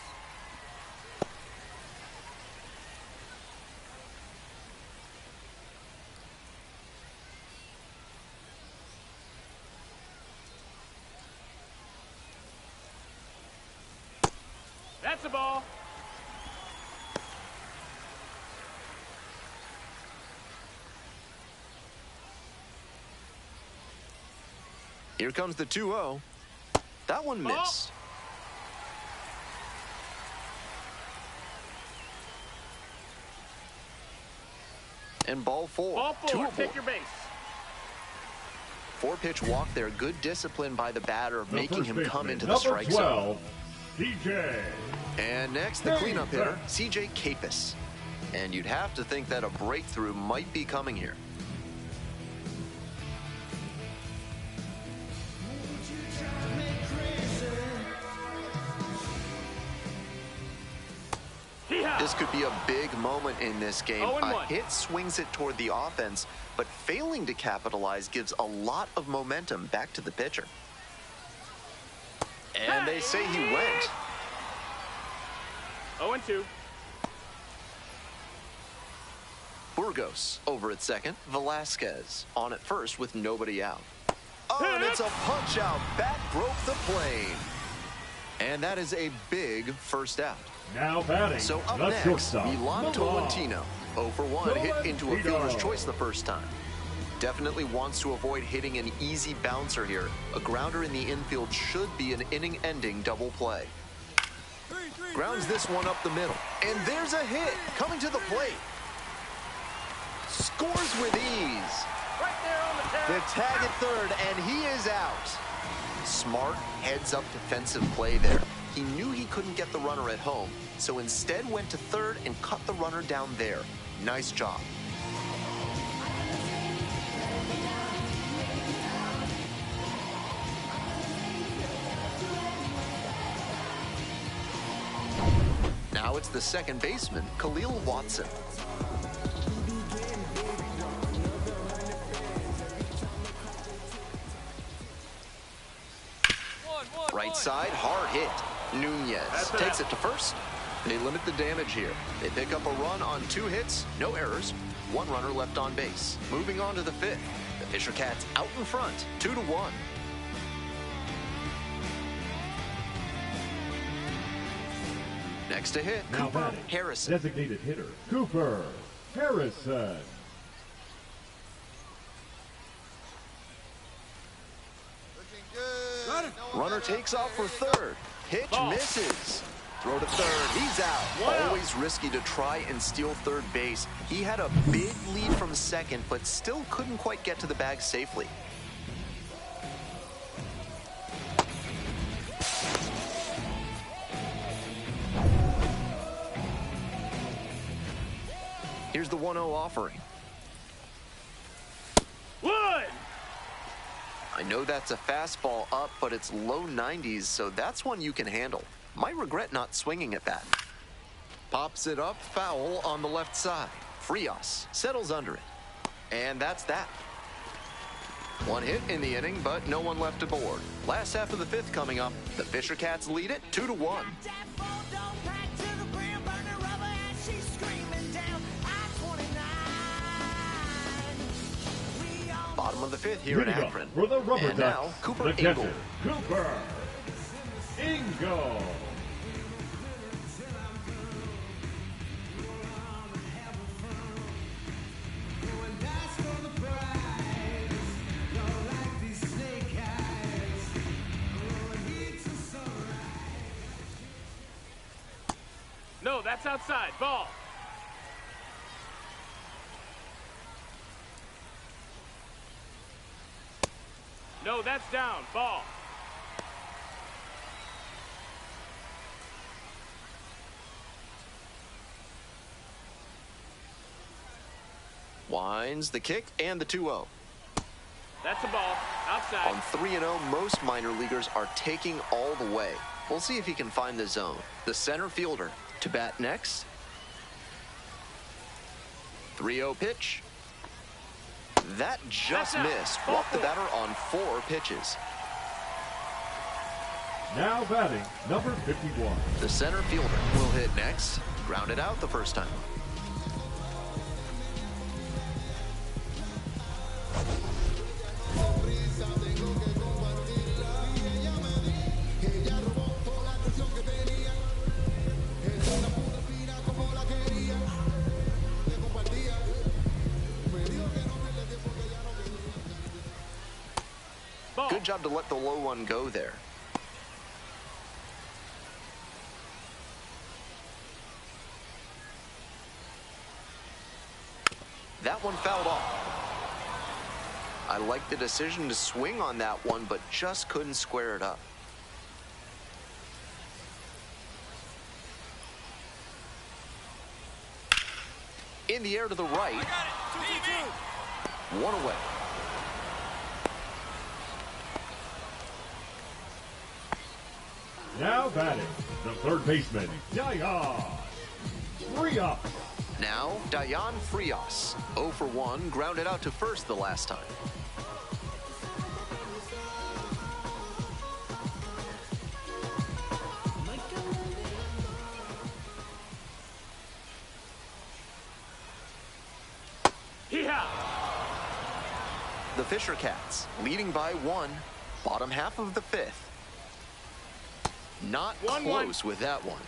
That's a ball. Here comes the 2-0. That one missed. And ball 4. Ball 4, take your base. 4-pitch walk there. Good discipline by the batter, making him come into the number strike 12, zone. CJ. And next, the cleanup hitter, CJ Capus. And you'd have to think that a breakthrough might be coming here. This could be a big moment in this game. A hit swings it toward the offense, but failing to capitalize gives a lot of momentum back to the pitcher. And they say he went. 0-2. Burgos over at second. Velasquez on at first with nobody out. Oh, and it's a punch out. Bat broke the plane. And that is a big first out. Now batting. So up the next, shortstop, Milan Tolentino. 0 for 1, hit into a fielder's choice the first time. Definitely wants to avoid hitting an easy bouncer here. A grounder in the infield should be an inning-ending double play. Grounds this one up the middle. And there's a hit coming to the plate. Scores with ease. Right there on the tag. The tag at third, and he is out. Smart heads-up defensive play there. He knew he couldn't get the runner at home, so instead went to third and cut the runner down there. Nice job. Now it's the second baseman, Khalil Watson. Right side, hard hit. Nunez takes it to first. They limit the damage here. They pick up a run on 2 hits, no errors, 1 runner left on base. Moving on to the 5th. The Fisher Cats out in front, 2-1. Next to hit, Now Cooper batting. Harrison. Designated hitter, Cooper Harrison. Runner takes off for third. Pitch misses. Throw to third. He's out. Wow. Always risky to try and steal third base. He had a big lead from second, but still couldn't quite get to the bag safely. Here's the 1-0 offering. Wood! I know that's a fastball up, but it's low 90s, so that's one you can handle. Might regret not swinging at that. Pops it up, foul on the left side. Frias settles under it. And that's that. 1 hit in the inning, but no one left aboard. Last half of the 5th coming up. The Fisher Cats lead it 2-1. Bottom of the 5th here in Akron. For the Rubber and Ducks, now, Cooper the catcher, Engel. Cooper Engel. No, that's outside. Ball. No, that's down. Ball. Winds the kick and the 2-0. That's a ball. Outside. On 3-0, most minor leaguers are taking all the way. We'll see if he can find the zone. The center fielder to bat next. 3-0 pitch. That just missed. Walked the batter on 4 pitches. Now batting, number 51. The center fielder will hit next. Grounded out the first time. Good job to let the low one go there. That one fouled off. I like the decision to swing on that one, but just couldn't square it up. In the air to the right. 1 away. Now batting, the third baseman, Dayan Frias. Now, Dayan Frias, 0 for 1, grounded out to first the last time. Yeah. The Fisher Cats, leading by 1, bottom half of the 5th. Not close with that one.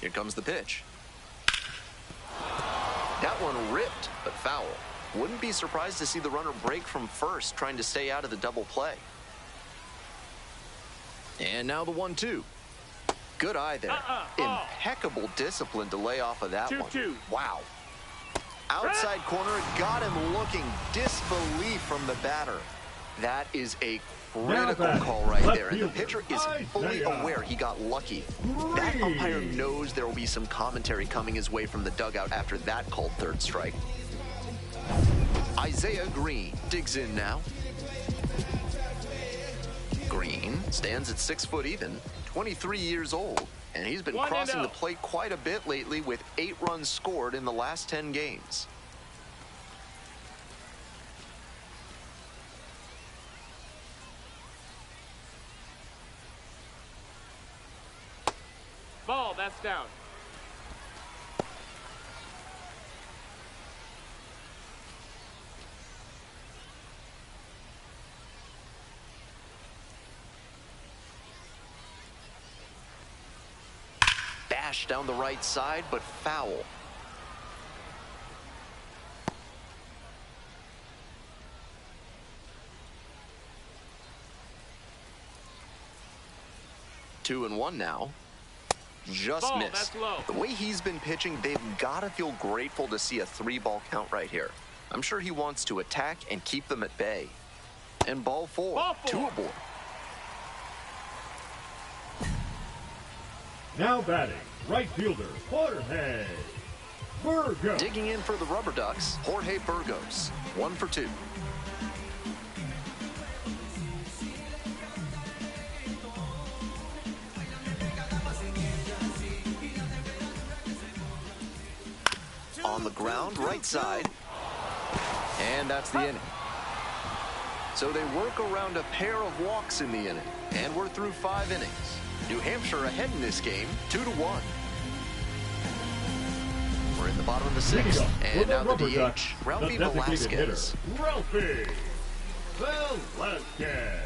Here comes the pitch. That one ripped, but foul. Wouldn't be surprised to see the runner break from first, trying to stay out of the double play. And now the 1-2. Good eye there. Impeccable discipline to lay off of that 2-2. one. Wow. Outside corner, got him looking. Disbelief from the batter. That is a critical call right there, and the pitcher is fully aware he got lucky. That umpire knows there will be some commentary coming his way from the dugout after that called third strike. Isaiah Green digs in now. Green stands at 6 foot even, 23 years old, and he's been crossing the plate quite a bit lately with 8 runs scored in the last 10 games. Ball, that's down. Bash down the right side, but foul. Two and one now. Just missed. The way he's been pitching, they've got to feel grateful to see a 3-ball count right here. I'm sure he wants to attack and keep them at bay. And ball four. 2 aboard. Now batting, right fielder, Jorge Burgos. Digging in for the Rubber Ducks, Jorge Burgos, 1 for 2. On the ground, right side. And that's the inning. So they work around a pair of walks in the inning. And we're through 5 innings. New Hampshire ahead in this game, 2-1. We're in the bottom of the 6th. And now the DH, Ralphie Velasquez. Ralphie Velasquez.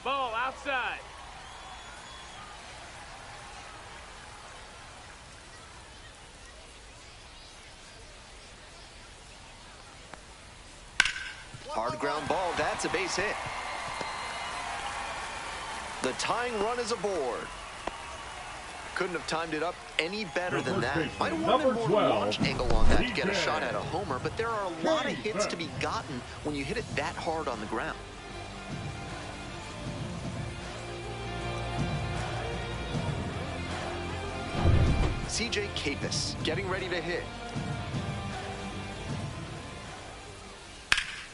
Ball outside. Hard ground ball, that's a base hit. The tying run is aboard. Couldn't have timed it up any better than that. Might have wanted more launch angle on that to get a shot at a homer, but there are a lot of hits to be gotten when you hit it that hard on the ground. C.J. Capis, getting ready to hit.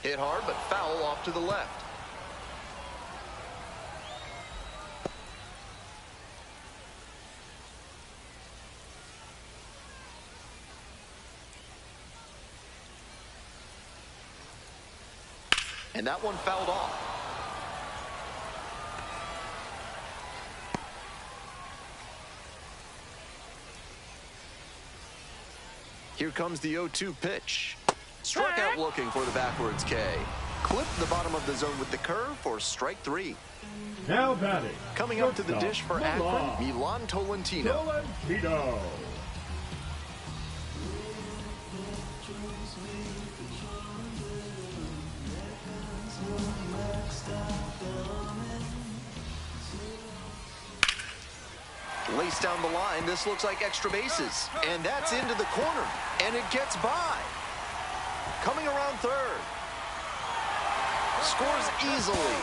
Hit hard, but foul off to the left. And that one fouled off. Here comes the 0-2 pitch. Struck out looking for the backwards K. Clipped the bottom of the zone with the curve for strike 3. Now batting. Coming up to the dish for Akron, Milan Tolentino. Laced down the line, this looks like extra bases. And that's into the corner. And it gets by. Coming around third. Scores easily.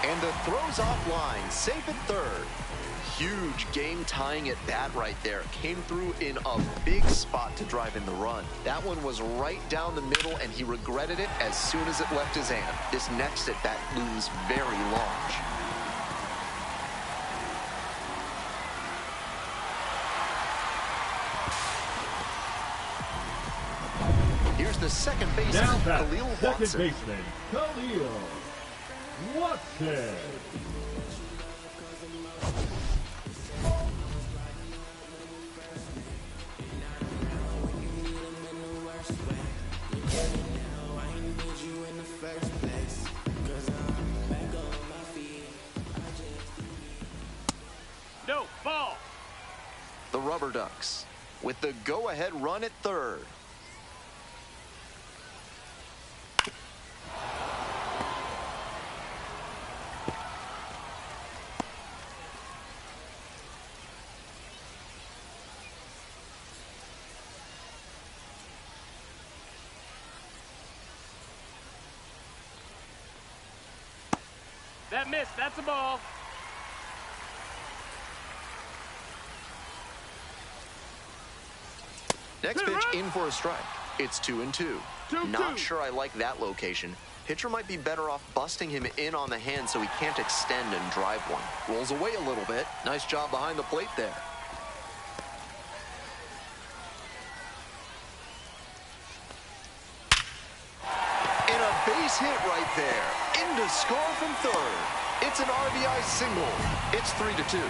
And the throws offline, safe at third. Huge game-tying at bat right there. Came through in a big spot to drive in the run. That one was right down the middle, and he regretted it as soon as it left his hand. This next at bat looms very large. Here's the second baseman, Khalil Watson. Second baseman, Khalil Watson. No, ball. The Rubber Ducks with the go-ahead run at third. That missed. That's a ball. Next pitch in for a strike. It's 2-2. Not sure I like that location. Pitcher might be better off busting him in on the hand so he can't extend and drive one. Rolls away a little bit. Nice job behind the plate there. And a base hit right there. In to score from third. It's an RBI single. It's 3-2.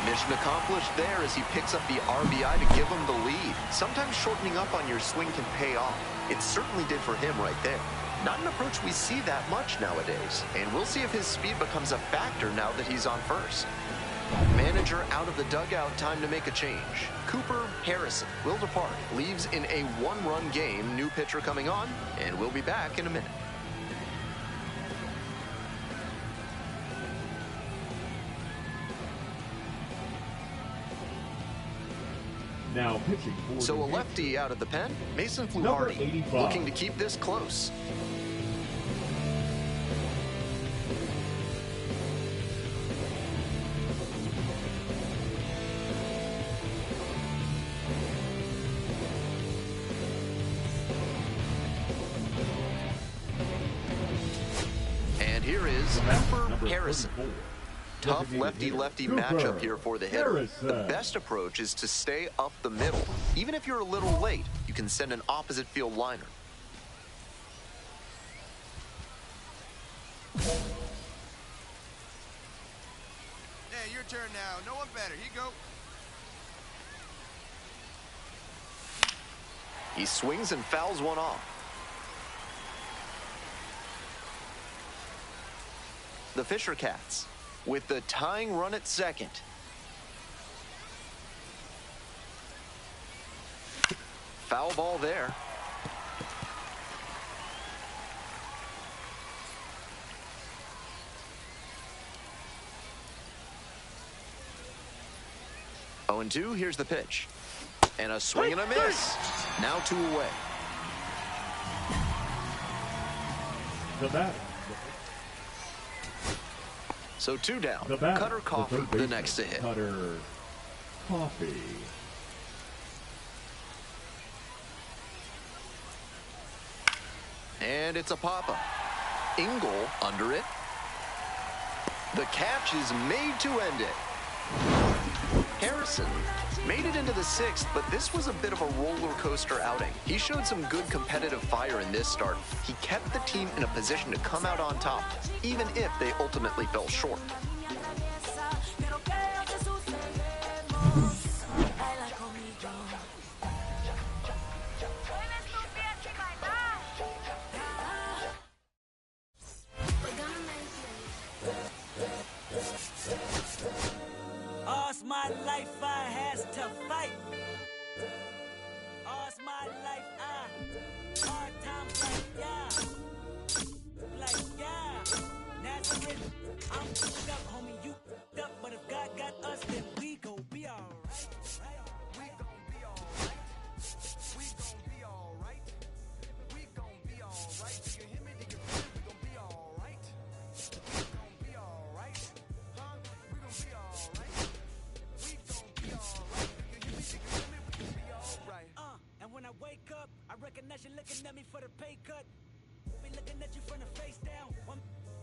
Mission accomplished there as he picks up the RBI to give him the lead. Sometimes shortening up on your swing can pay off. It certainly did for him right there. Not an approach we see that much nowadays. And we'll see if his speed becomes a factor now that he's on first. Manager out of the dugout, time to make a change. Cooper Harrison will depart. Leaves in a one-run game. New pitcher coming on, and we'll be back in a minute. Now pitching for so a lefty out of the pen, Mason Fluharty, looking to keep this close. And here is Cooper Harrison. Tough lefty-lefty matchup here for the hitter. The best approach is to stay up the middle. Even if you're a little late, you can send an opposite field liner. Hey, your turn now. No one better. Here you go. He swings and fouls one off. The Fisher Cats with the tying run at second. Foul ball there. Oh, and 2, here's the pitch. And a swing and a miss. Now 2 away. The batter. So 2 down. Cutter Coffee, the next to hit. Cutter Coffee. And it's a pop-up. Engel under it. The catch is made to end it. Harrison made it into the 6th, but this was a bit of a roller coaster outing. He showed some good competitive fire in this start. He kept the team in a position to come out on top, even if they ultimately fell short. All's my life I has to fight. All's my life I hard times like yeah. Nazareth, I'm fucked up, homie, you fucked up, but if God got us, then we gon' be alright. We gon' be alright. We gon' be alright. We gon' be alright. Do you hear me? Do you feel me? We gon' be alright. We gon' be alright. Huh? We gon' be alright. We gon' be alright. Do you hear me? Do you feel me? We gon' be alright. And when I wake up, I recognize you looking at me for the pay cut. Be looking at you from the face down. One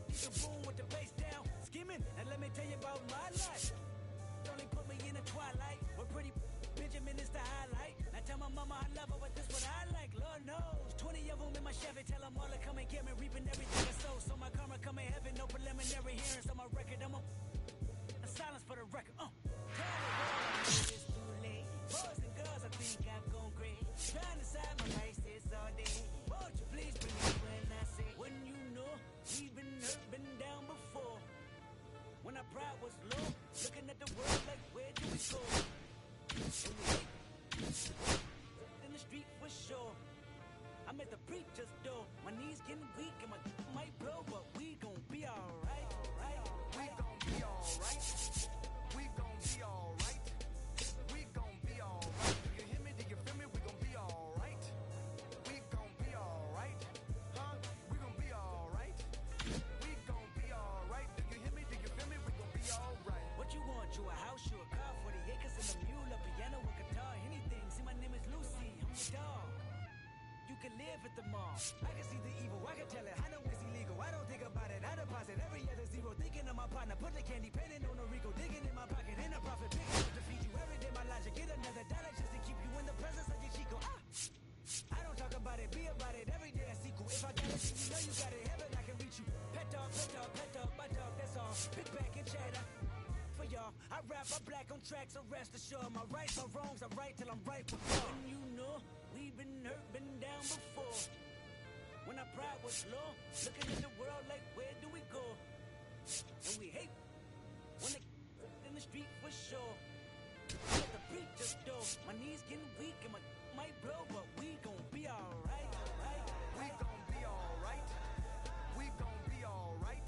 you boom with the face down. Skimming, and let me tell you about my life. Only put me in the twilight. We're pretty Benjamin is the highlight. Now tell my mama I love her, but this what I like. Lord knows. 20 of them in my Chevy. Tell them all to come and get me. Reaping everything I sow. So my karma come in heaven. No preliminary hearings on my record. I'm a silence for the record. Tell the world it's too late. Boys and girls, I think I've gone great. Trying to decide my rights this all day. Won't you please believe when I say, when you know we've been hurt, been down before. When our pride was low, looking at the world like, where do we go? In the street for sure. I'm at the preacher's door. My knees getting weak and my might blow, but we gon' be alright. We gon' be alright. We gon' be alright. We gon' be alright. Do you hear me? Do you feel me? We gon' be alright. We gon' be alright. Huh? We gon' be alright. We gon' be alright. Do you hear me? Do you feel me? We gon' be alright. What you want? You a house, you a car, 40 acres and a mule, a piano, a guitar, anything. See, my name is Lucy. I'm your dog. You can live at the mall. I can see the evil, I can tell it. I know it's illegal. I don't think about it. I deposit every other zero. Thinking of my partner, put the candy penning on a Rico. Digging in my pocket, in a profit, big enough to feed you every day. My logic, get another dollar just to keep you in the presence of your Chico. I don't talk about it, be about it. Every day I sequel. If I got it, then you know you got it. Heaven, I can reach you. Pet dog, my dog, that's all. Big back and chatter. For y'all, I rap, I black on tracks, so rest assured. My rights, my wrongs, I right till I'm right with God. When you know we've been hurt, been down before. When our pride was low, looking at the world like, where do we go? And we hate when they in the street for sure. I'm at the preacher's door. My knees getting weak and my might blow, but we gon' be alright. We gon' be alright. We gon' be alright.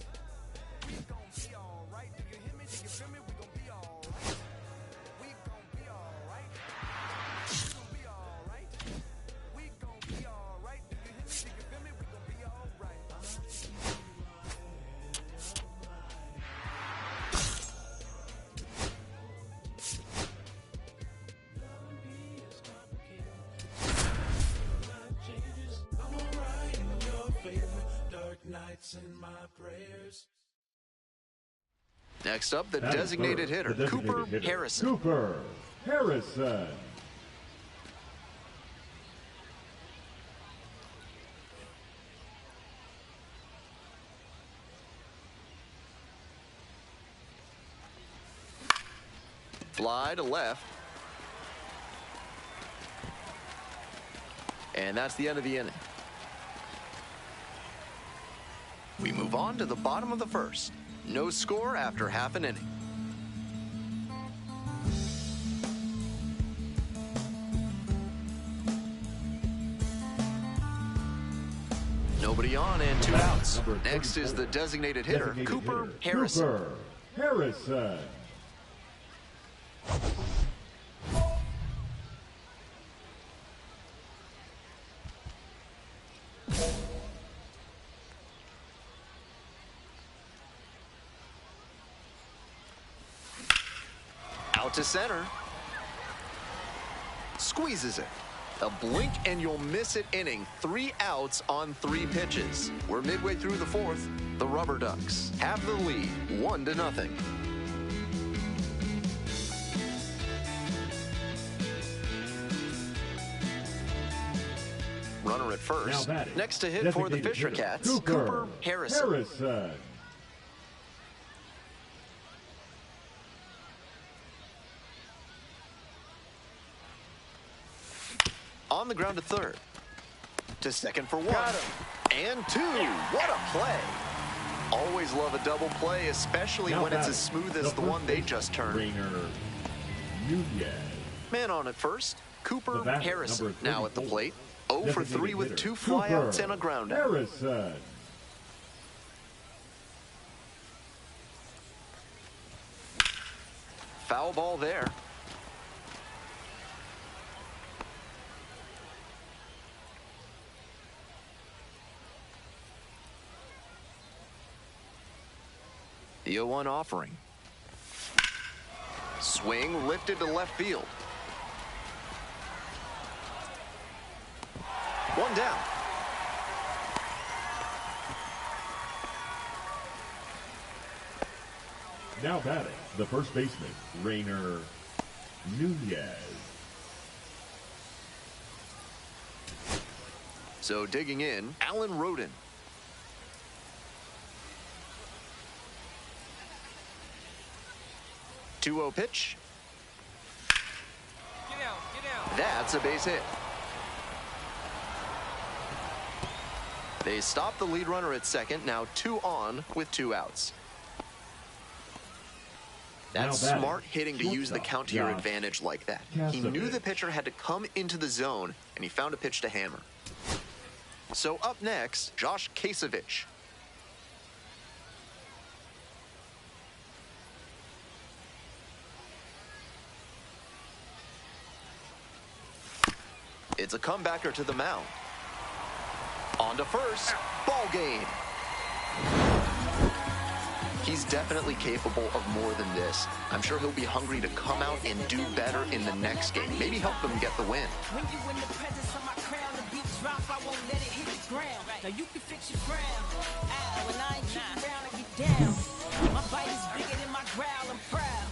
We gon' be alright. Do you hear me? Do you feel me? We gon' be alright. We gon' be alright. We gon' be alright. We gon' be alright. Do you hear me? Do you feel me? We gon' be alright. Next up, the designated hitter, Cooper Harrison. Cooper Harrison. Fly to left. And that's the end of the inning. We move on to the bottom of the first. No score after half an inning. Nobody on and 2 outs. Next is the designated hitter, Cooper Harrison. Cooper Harrison. Out to center. squeezes it. A blink and you'll miss it inning. 3 outs on 3 pitches. We're midway through the 4th. The Rubber Ducks have the lead, 1-0. Runner at first. Next to hit for the Fisher Cats, Cooper Harrison. On the ground to third. To second for 1. And 2. What a play. Always love a double play, especially when it's as smooth as the one they just turned. Man on at first, Cooper Harrison now at the plate. 0 for 3 with 2 flyouts and a ground out. Foul ball there. The 0-1 offering. Swing lifted to left field. 1 down. Now batting, the first baseman, Rainer Nunez. So digging in, Alan Roden. Two-0 pitch. Get out. That's a base hit. They stop the lead runner at second, now 2 on with 2 outs. That's smart hitting to use the count to your advantage like that. He knew the pitcher had to come into the zone, and he found a pitch to hammer. So up next, Josh Kasevich. It's a comebacker to the mound. On to first. Ball game. He's definitely capable of more than this. I'm sure he'll be hungry to come out and do better in the next game. Maybe help them get the win. When you in the presence of my crown, the beat drop, I won't let it hit the ground. Now you can fix your crown. Ow, and I ain't keep around and get down. My bite is bigger than my growl, I'm proud.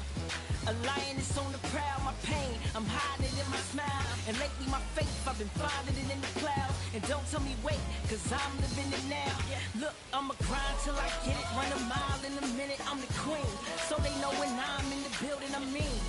A lioness on the prowl, my pain, I'm hiding it in my smile. And lately my faith, I've been finding it in the clouds. And don't tell me wait, cause I'm living it now. Look, I'ma grind till I get it, run a mile in a minute, I'm the queen. So they know when I'm in the building, I'm mean.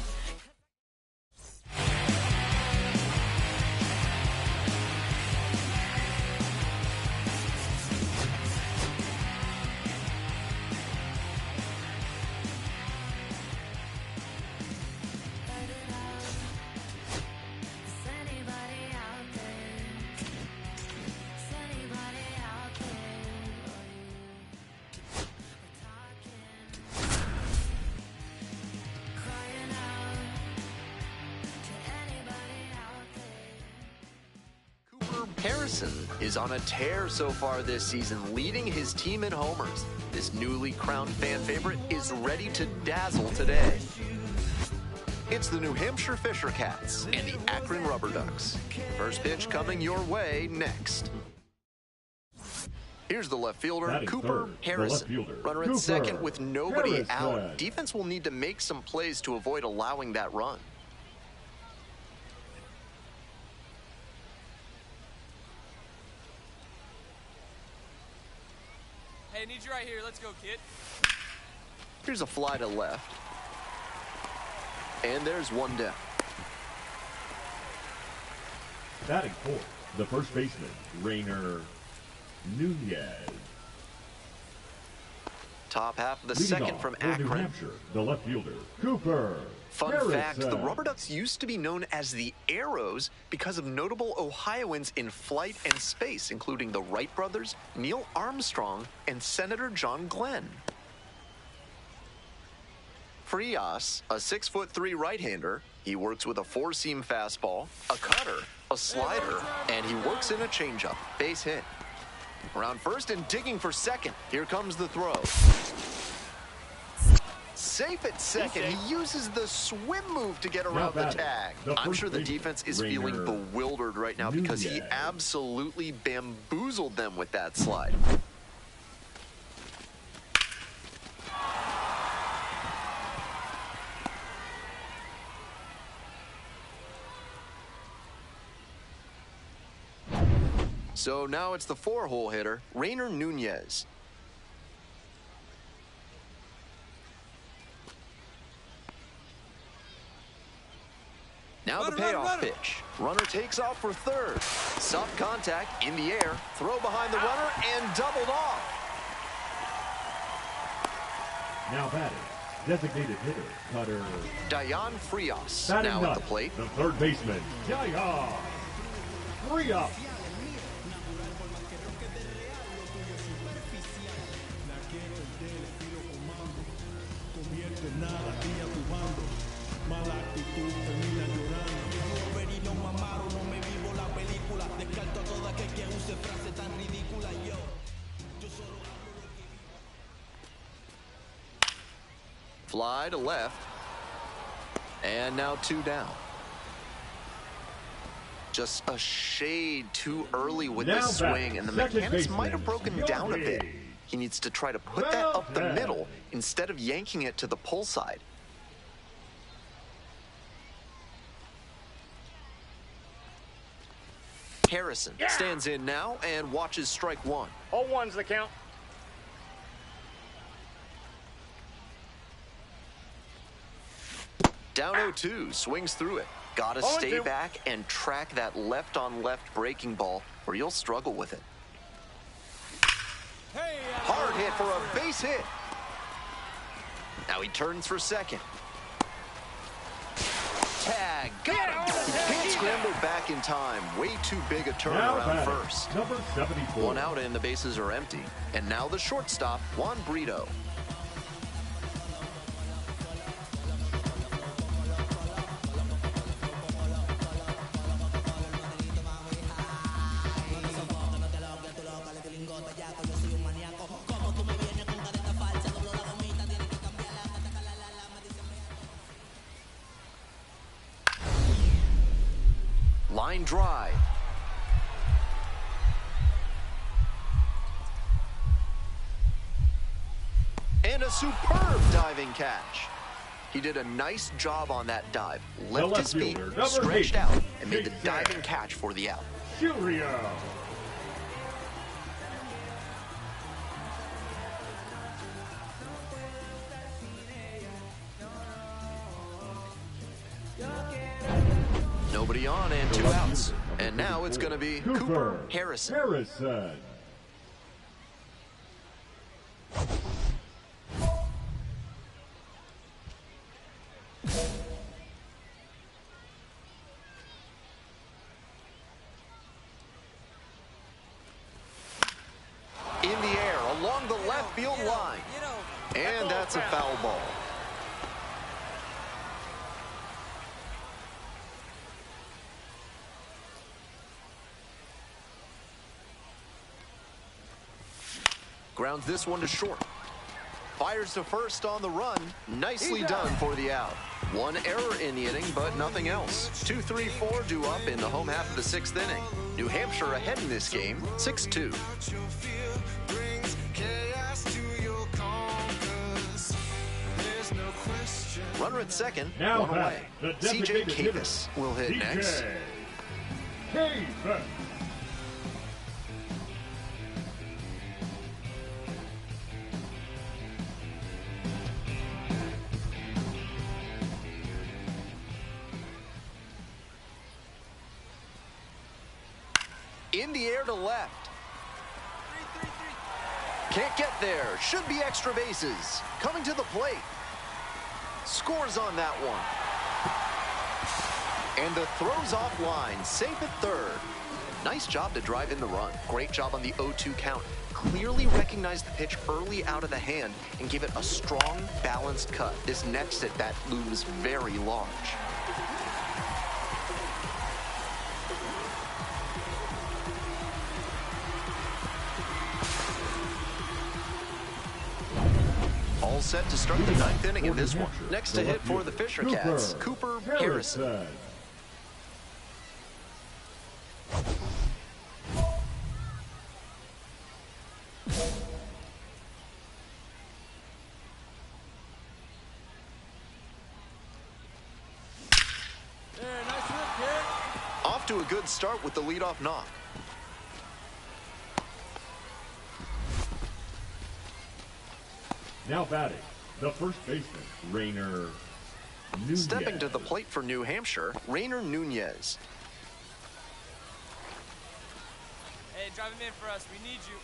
Harrison is on a tear so far this season, leading his team in homers. This newly crowned fan favorite is ready to dazzle today. It's the New Hampshire Fisher Cats and the Akron Rubber Ducks. First pitch coming your way next. Here's the left fielder, Cooper Harrison. Runner at second with nobody out. Defense will need to make some plays to avoid allowing that run. Hey, I need you right here. Let's go, kid. Here's a fly to left. And there's 1 down. Batting fourth, the first baseman, Rainer Nunez. Top half of the Leading second off from for New Akron. Hampshire, the left fielder, Cooper Fun Harrison. fact, the Rubber Ducks used to be known as the Arrows because of notable Ohioans in flight and space, including the Wright brothers, Neil Armstrong, and Senator John Glenn. Frias, a 6'3" right-hander, he works with a 4-seam fastball, a cutter, a slider, and he works in a changeup. Base hit. Around first and digging for second. Here comes the throw. safe at second. He uses the swim move to get around the tag. I'm sure the defense is feeling bewildered right now because he absolutely bamboozled them with that slide. So now it's the 4-hole hitter, Rainer Nunez. Now the payoff pitch. Runner takes off for third. Soft contact in the air. Throw behind the runner and doubled off. Now batting, designated hitter, cutter Dayan Frias batting now at the plate. The third baseman, Dayan Frias. Fly to left. And now 2 down. Just a shade too early with the swing, and the mechanics might have broken down a bit. He needs to try to put that up the middle instead of yanking it to the pull side. Harrison stands in now and watches strike 1. 0-1's the count. Down 0-2, swings through it. Gotta stay back and track that left-on-left breaking ball, or you'll struggle with it. Hard hit for a base hit. Now he turns for second. Tag, got him. He can't scramble back in time. Way too big a turn around first. Number 74. 1 out and the bases are empty. And now the shortstop, Juan Brito. Line drive. And a superb diving catch. He did a nice job on that dive. Left his feet, stretched out, and made the diving catch for the out. Julio. Nobody on and 2 outs. And now it's going to be Cooper Harrison. In the air along the left field line. And that's a foul ball. Grounds this one to short. Fires to first on the run. Nicely done for the out. 1 error in the inning, but nothing else. 2-3-4 due up in the home half of the 6th inning. New Hampshire ahead in this game, 6-2. Runner at second, now 1 away. CJ Kavis will hit next. In the air to left. Can't get there. Should be extra bases. Coming to the plate. Scores on that one. And the throw's offline. Safe at third. Nice job to drive in the run. Great job on the 0-2 count. Clearly recognized the pitch early out of the hand and gave it a strong, balanced cut. This next at bat looms very large. All set to start the 9th inning in this one. Next to hit for the Fisher Cats, Cooper Harrison. Off to a good start with the leadoff knock. Now batting, the first baseman, Rainer Nunez. Stepping to the plate for New Hampshire, Rainer Nunez. Hey, drive him in for us. We need you.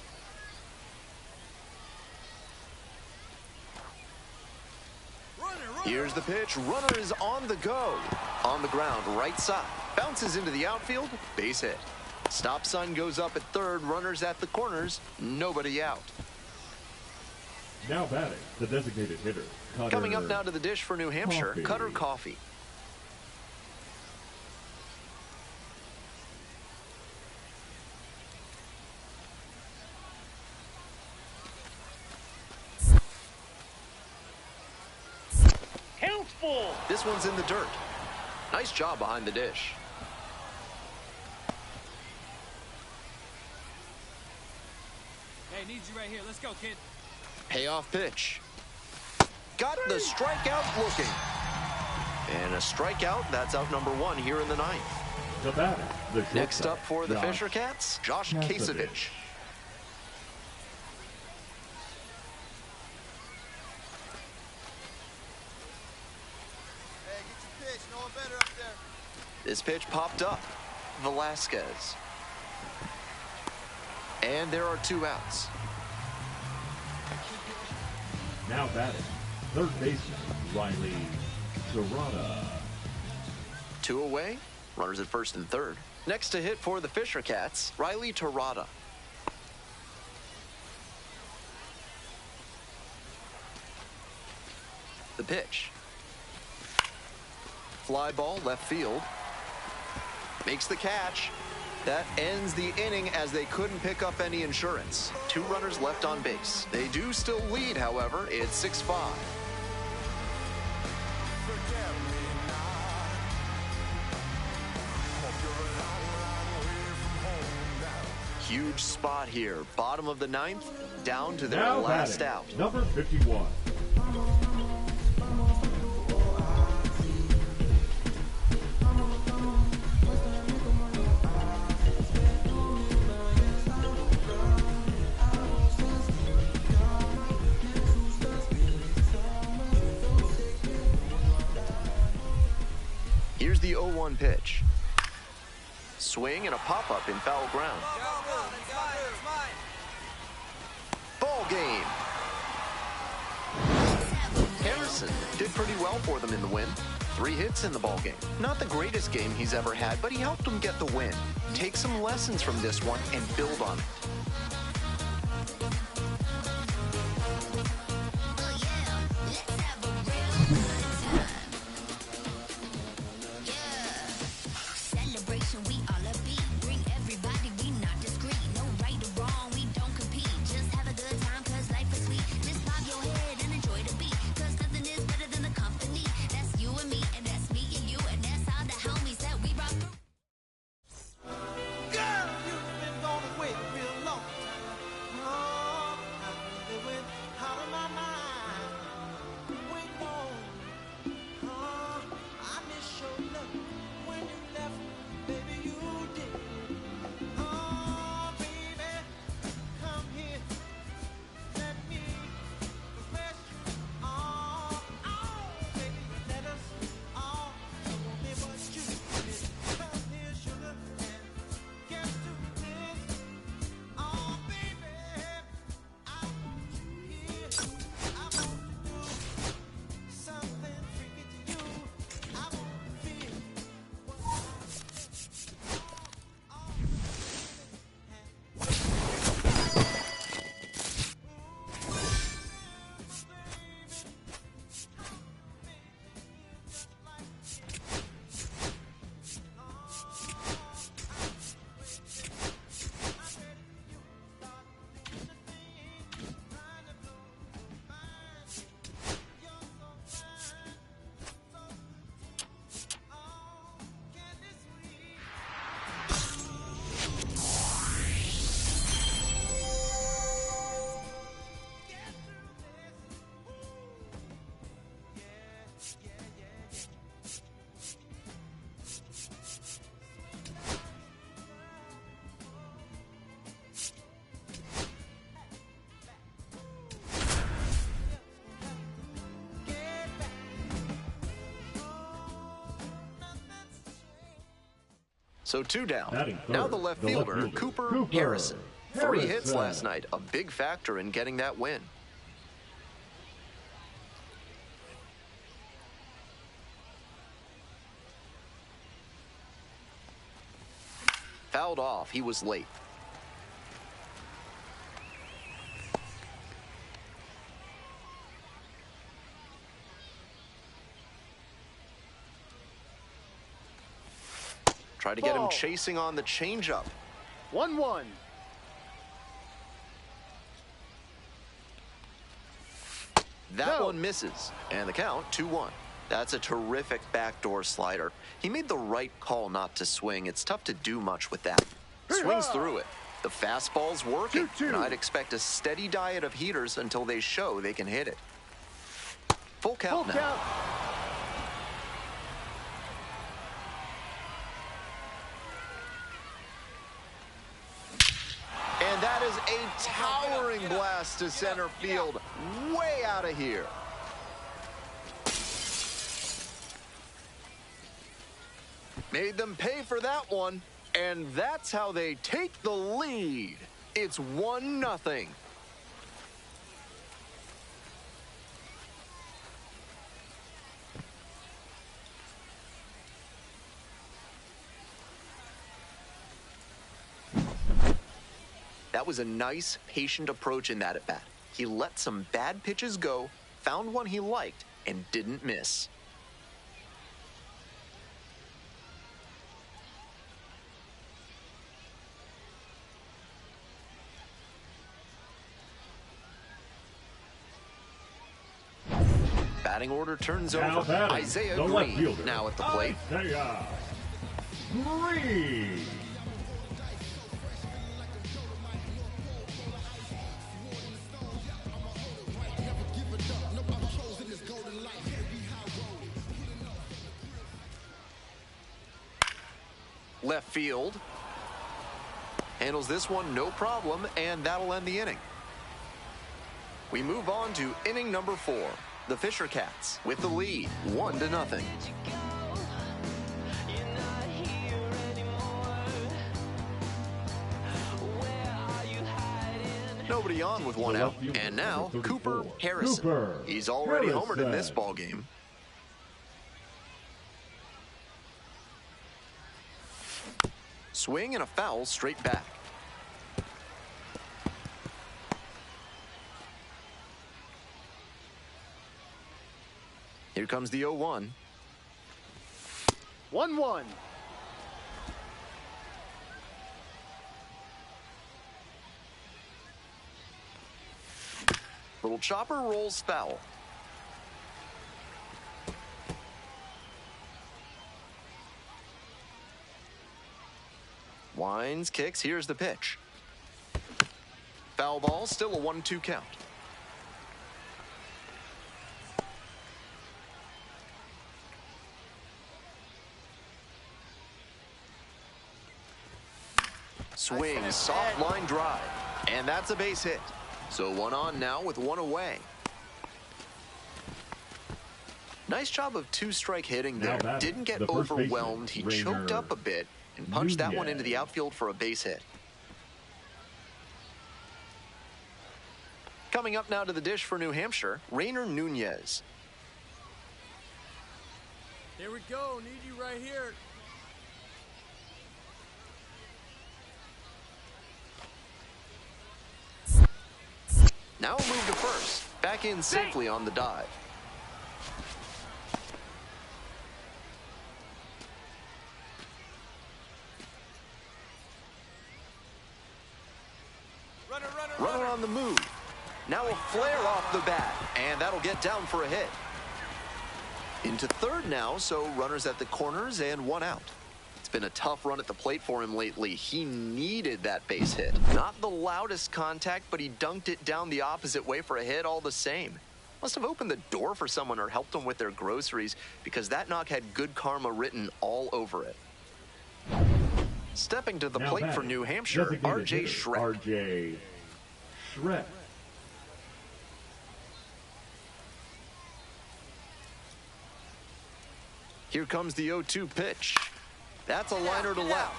Here's the pitch. Runner is on the go. On the ground, right side. Bounces into the outfield. Base hit. Stop sign goes up at third. Runners at the corners. Nobody out. Now batting, the designated hitter, Cutter Coming up now to the dish for New Hampshire, Coffee. Cutter Coffee. Count full. This one's in the dirt. Nice job behind the dish. Hey, need you right here. Let's go, kid. Payoff pitch. Got the strikeout looking. And a strikeout. That's out number 1 here in the 9th. The batter, the Next up for the Fisher Cats, Josh Kasevich. Hey, get your pitch. No one better up there. This pitch popped up. Velasquez. And there are 2 outs. Now batting, third baseman, Riley Serrata. 2 away. Runners at first and third. Next to hit for the Fisher Cats, Riley Terrata. The pitch. Fly ball left field. Makes the catch. That ends the inning as they couldn't pick up any insurance. 2 runners left on base. They do still lead, however. It's 6-5. Huge spot here. Bottom of the 9th, down to their Now last batting, out. number 51. Here's the 0-1 pitch. Swing and a pop-up in foul ground. Ball game. Harrison did pretty well for them in the win. 3 hits in the ball game. Not the greatest game he's ever had, but he helped them get the win. Take some lessons from this one and build on it. So 2 down. Batting third, Now the left fielder, Cooper Harrison. 3 hits last night, a big factor in getting that win. Fouled off. He was late. Try to get him chasing on the changeup. 1-1. That one misses, and the count 2-1. That's a terrific backdoor slider. He made the right call not to swing. It's tough to do much with that. Swings through it. The fastball's working, and I'd expect a steady diet of heaters until they show they can hit it. Full count now. And that is a towering blast to center field, way out of here. Made them pay for that one, and that's how they take the lead. It's 1-0. That was a nice, patient approach in that at-bat. He let some bad pitches go, found one he liked, and didn't miss. Batting order turns over. Isaiah Green now at the plate. Isaiah Green. Left field. Handles this one no problem, and that'll end the inning. We move on to inning number 4. The Fisher Cats with the lead, 1-0. Nobody on with one out, and now Cooper Harrison. He's already homered in this ball game. Swing and a foul straight back. Here comes the 0-1. 1-1. Little chopper rolls foul. Winds, kicks, here's the pitch. Foul ball, still a 1-2 count. Swing, soft line drive, and that's a base hit. So 1 on now with 1 away. Nice job of 2-strike hitting there. Didn't get overwhelmed. He choked up a bit and punched that one into the outfield for a base hit. Coming up now to the dish for New Hampshire, Rainer Nunez. Here we go. Need you right here. Now a move to first. Back in safely on the dive. Runner on the move. Now a flare off the bat, and that'll get down for a hit. Into third now, so runners at the corners and 1 out. It's been a tough run at the plate for him lately. He needed that base hit. Not the loudest contact, but he dunked it down the opposite way for a hit all the same. Must have opened the door for someone or helped them with their groceries, because that knock had good karma written all over it. Stepping to the plate for New Hampshire, R.J. Schreck. R.J. Schreck. Here comes the 0-2 pitch. That's a liner to left.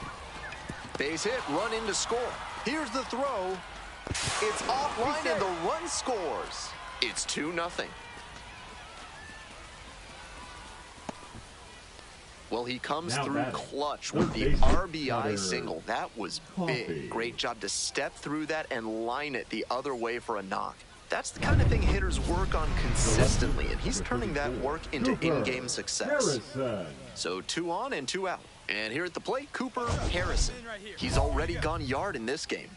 Base hit, run in to score. Here's the throw. It's offline and the run scores. It's 2-0. Well, he comes through clutch with the RBI single. That was big. Great job to step through that and line it the other way for a knock. That's the kind of thing hitters work on consistently, and he's turning that work into in-game success. So 2 on and 2 out. And here at the plate, Cooper Harrison. He's already gone yard in this game.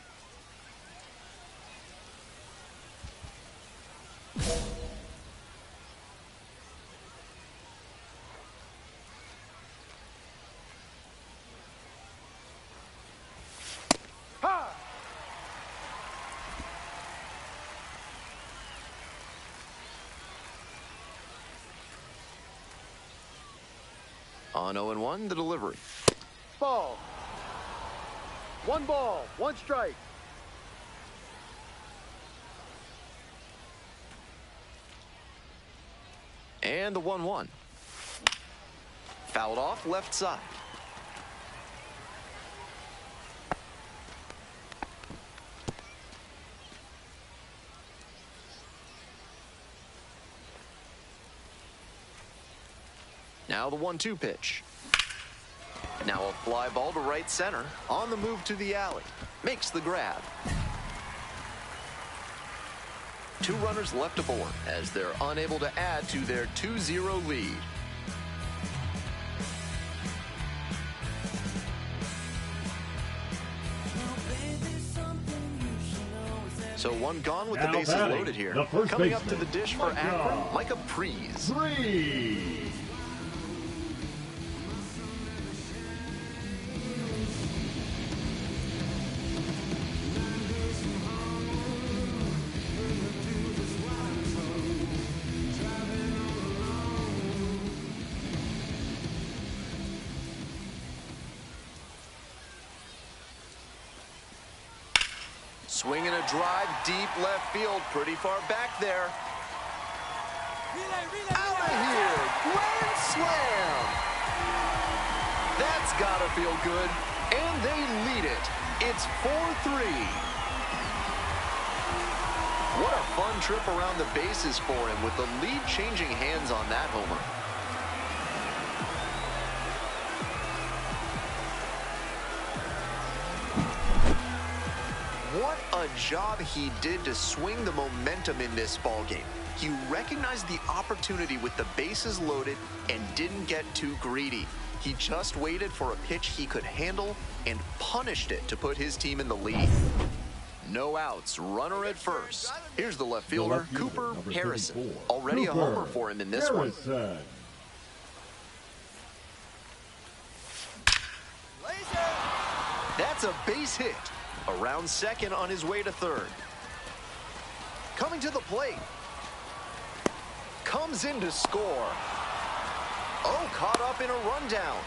On 0-1, the delivery. Ball. 1 ball, 1 strike. And the 1-1. Fouled off left side. Now the 1-2 pitch. Now a fly ball to right center. On the move to the alley. Makes the grab. 2 runners left aboard as they're unable to add to their 2-0 lead. So 1 gone with the bases loaded here. Coming up to the dish for Akron, Micah Prees. Swinging a drive deep left field, pretty far back there. Out of here, grand slam. That's gotta feel good, and they lead it. It's 4-3. What a fun trip around the bases for him with the lead changing hands on that homer. What a job he did to swing the momentum in this ballgame. He recognized the opportunity with the bases loaded and didn't get too greedy. He just waited for a pitch he could handle and punished it to put his team in the lead. No outs, runner at first. Here's the left fielder, Cooper Harrison. Already a homer for him in this one. That's a base hit. Around second on his way to third. Coming to the plate. Comes in to score. Oh, caught up in a rundown.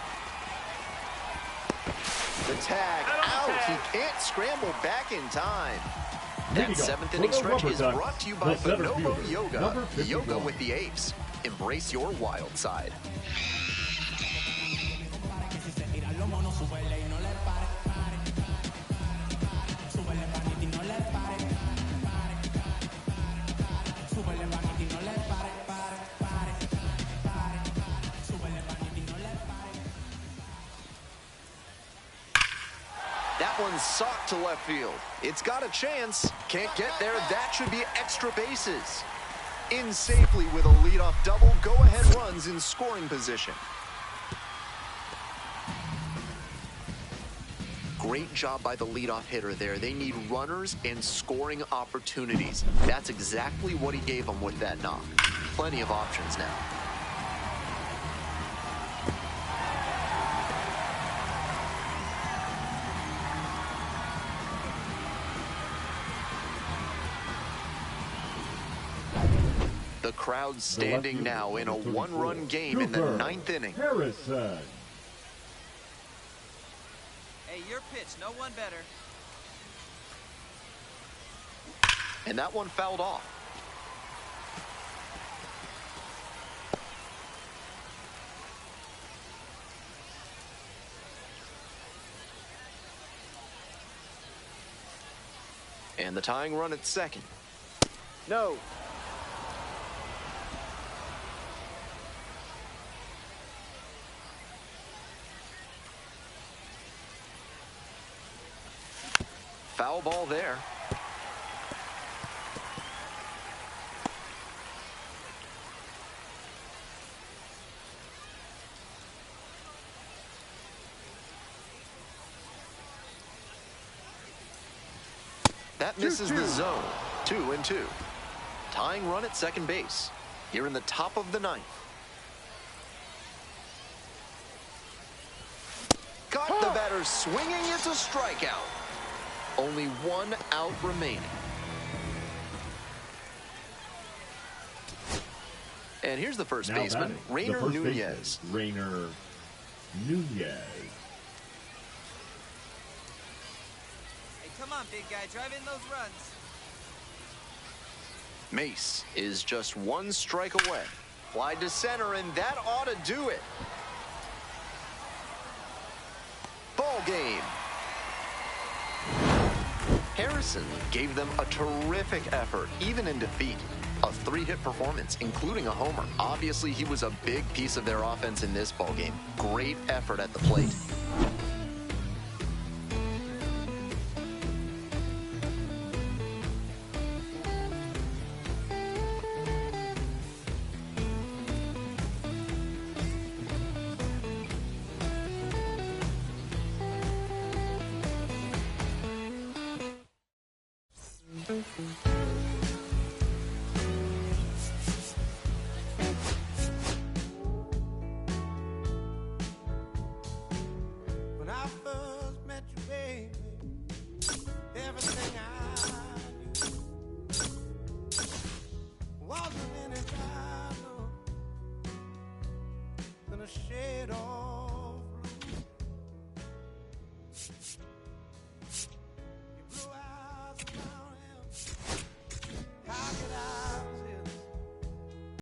The tag out. He can't scramble back in time. That 7th inning stretch is brought to you by Bonobo Yoga. Yoga with the apes. Embrace your wild side. That one's socked to left field. It's got a chance. Can't get there. That should be extra bases. In safely with a leadoff double. Go-ahead runs in scoring position. Great job by the leadoff hitter there. They need runners and scoring opportunities. That's exactly what he gave them with that knock. Plenty of options now. The crowd standing now in a 1-run game in the 9th inning. Harrison. Hey, your pitch, no one better. And that one fouled off. And the tying run at second. No. Foul ball there. That misses the zone. 2-2. Tying run at second base. Here in the top of the ninth. Got the batter swinging. It's a strikeout. Only one out remaining. And here's the first baseman, Rainer Nunez. Rainer Nunez. Come on, big guy, drive in those runs. Mace is just one strike away. Fly to center, and that ought to do it. Ball game. Harrison gave them a terrific effort, even in defeat. A 3-hit performance, including a homer. Obviously, he was a big piece of their offense in this ball game. Great effort at the plate. Thank you.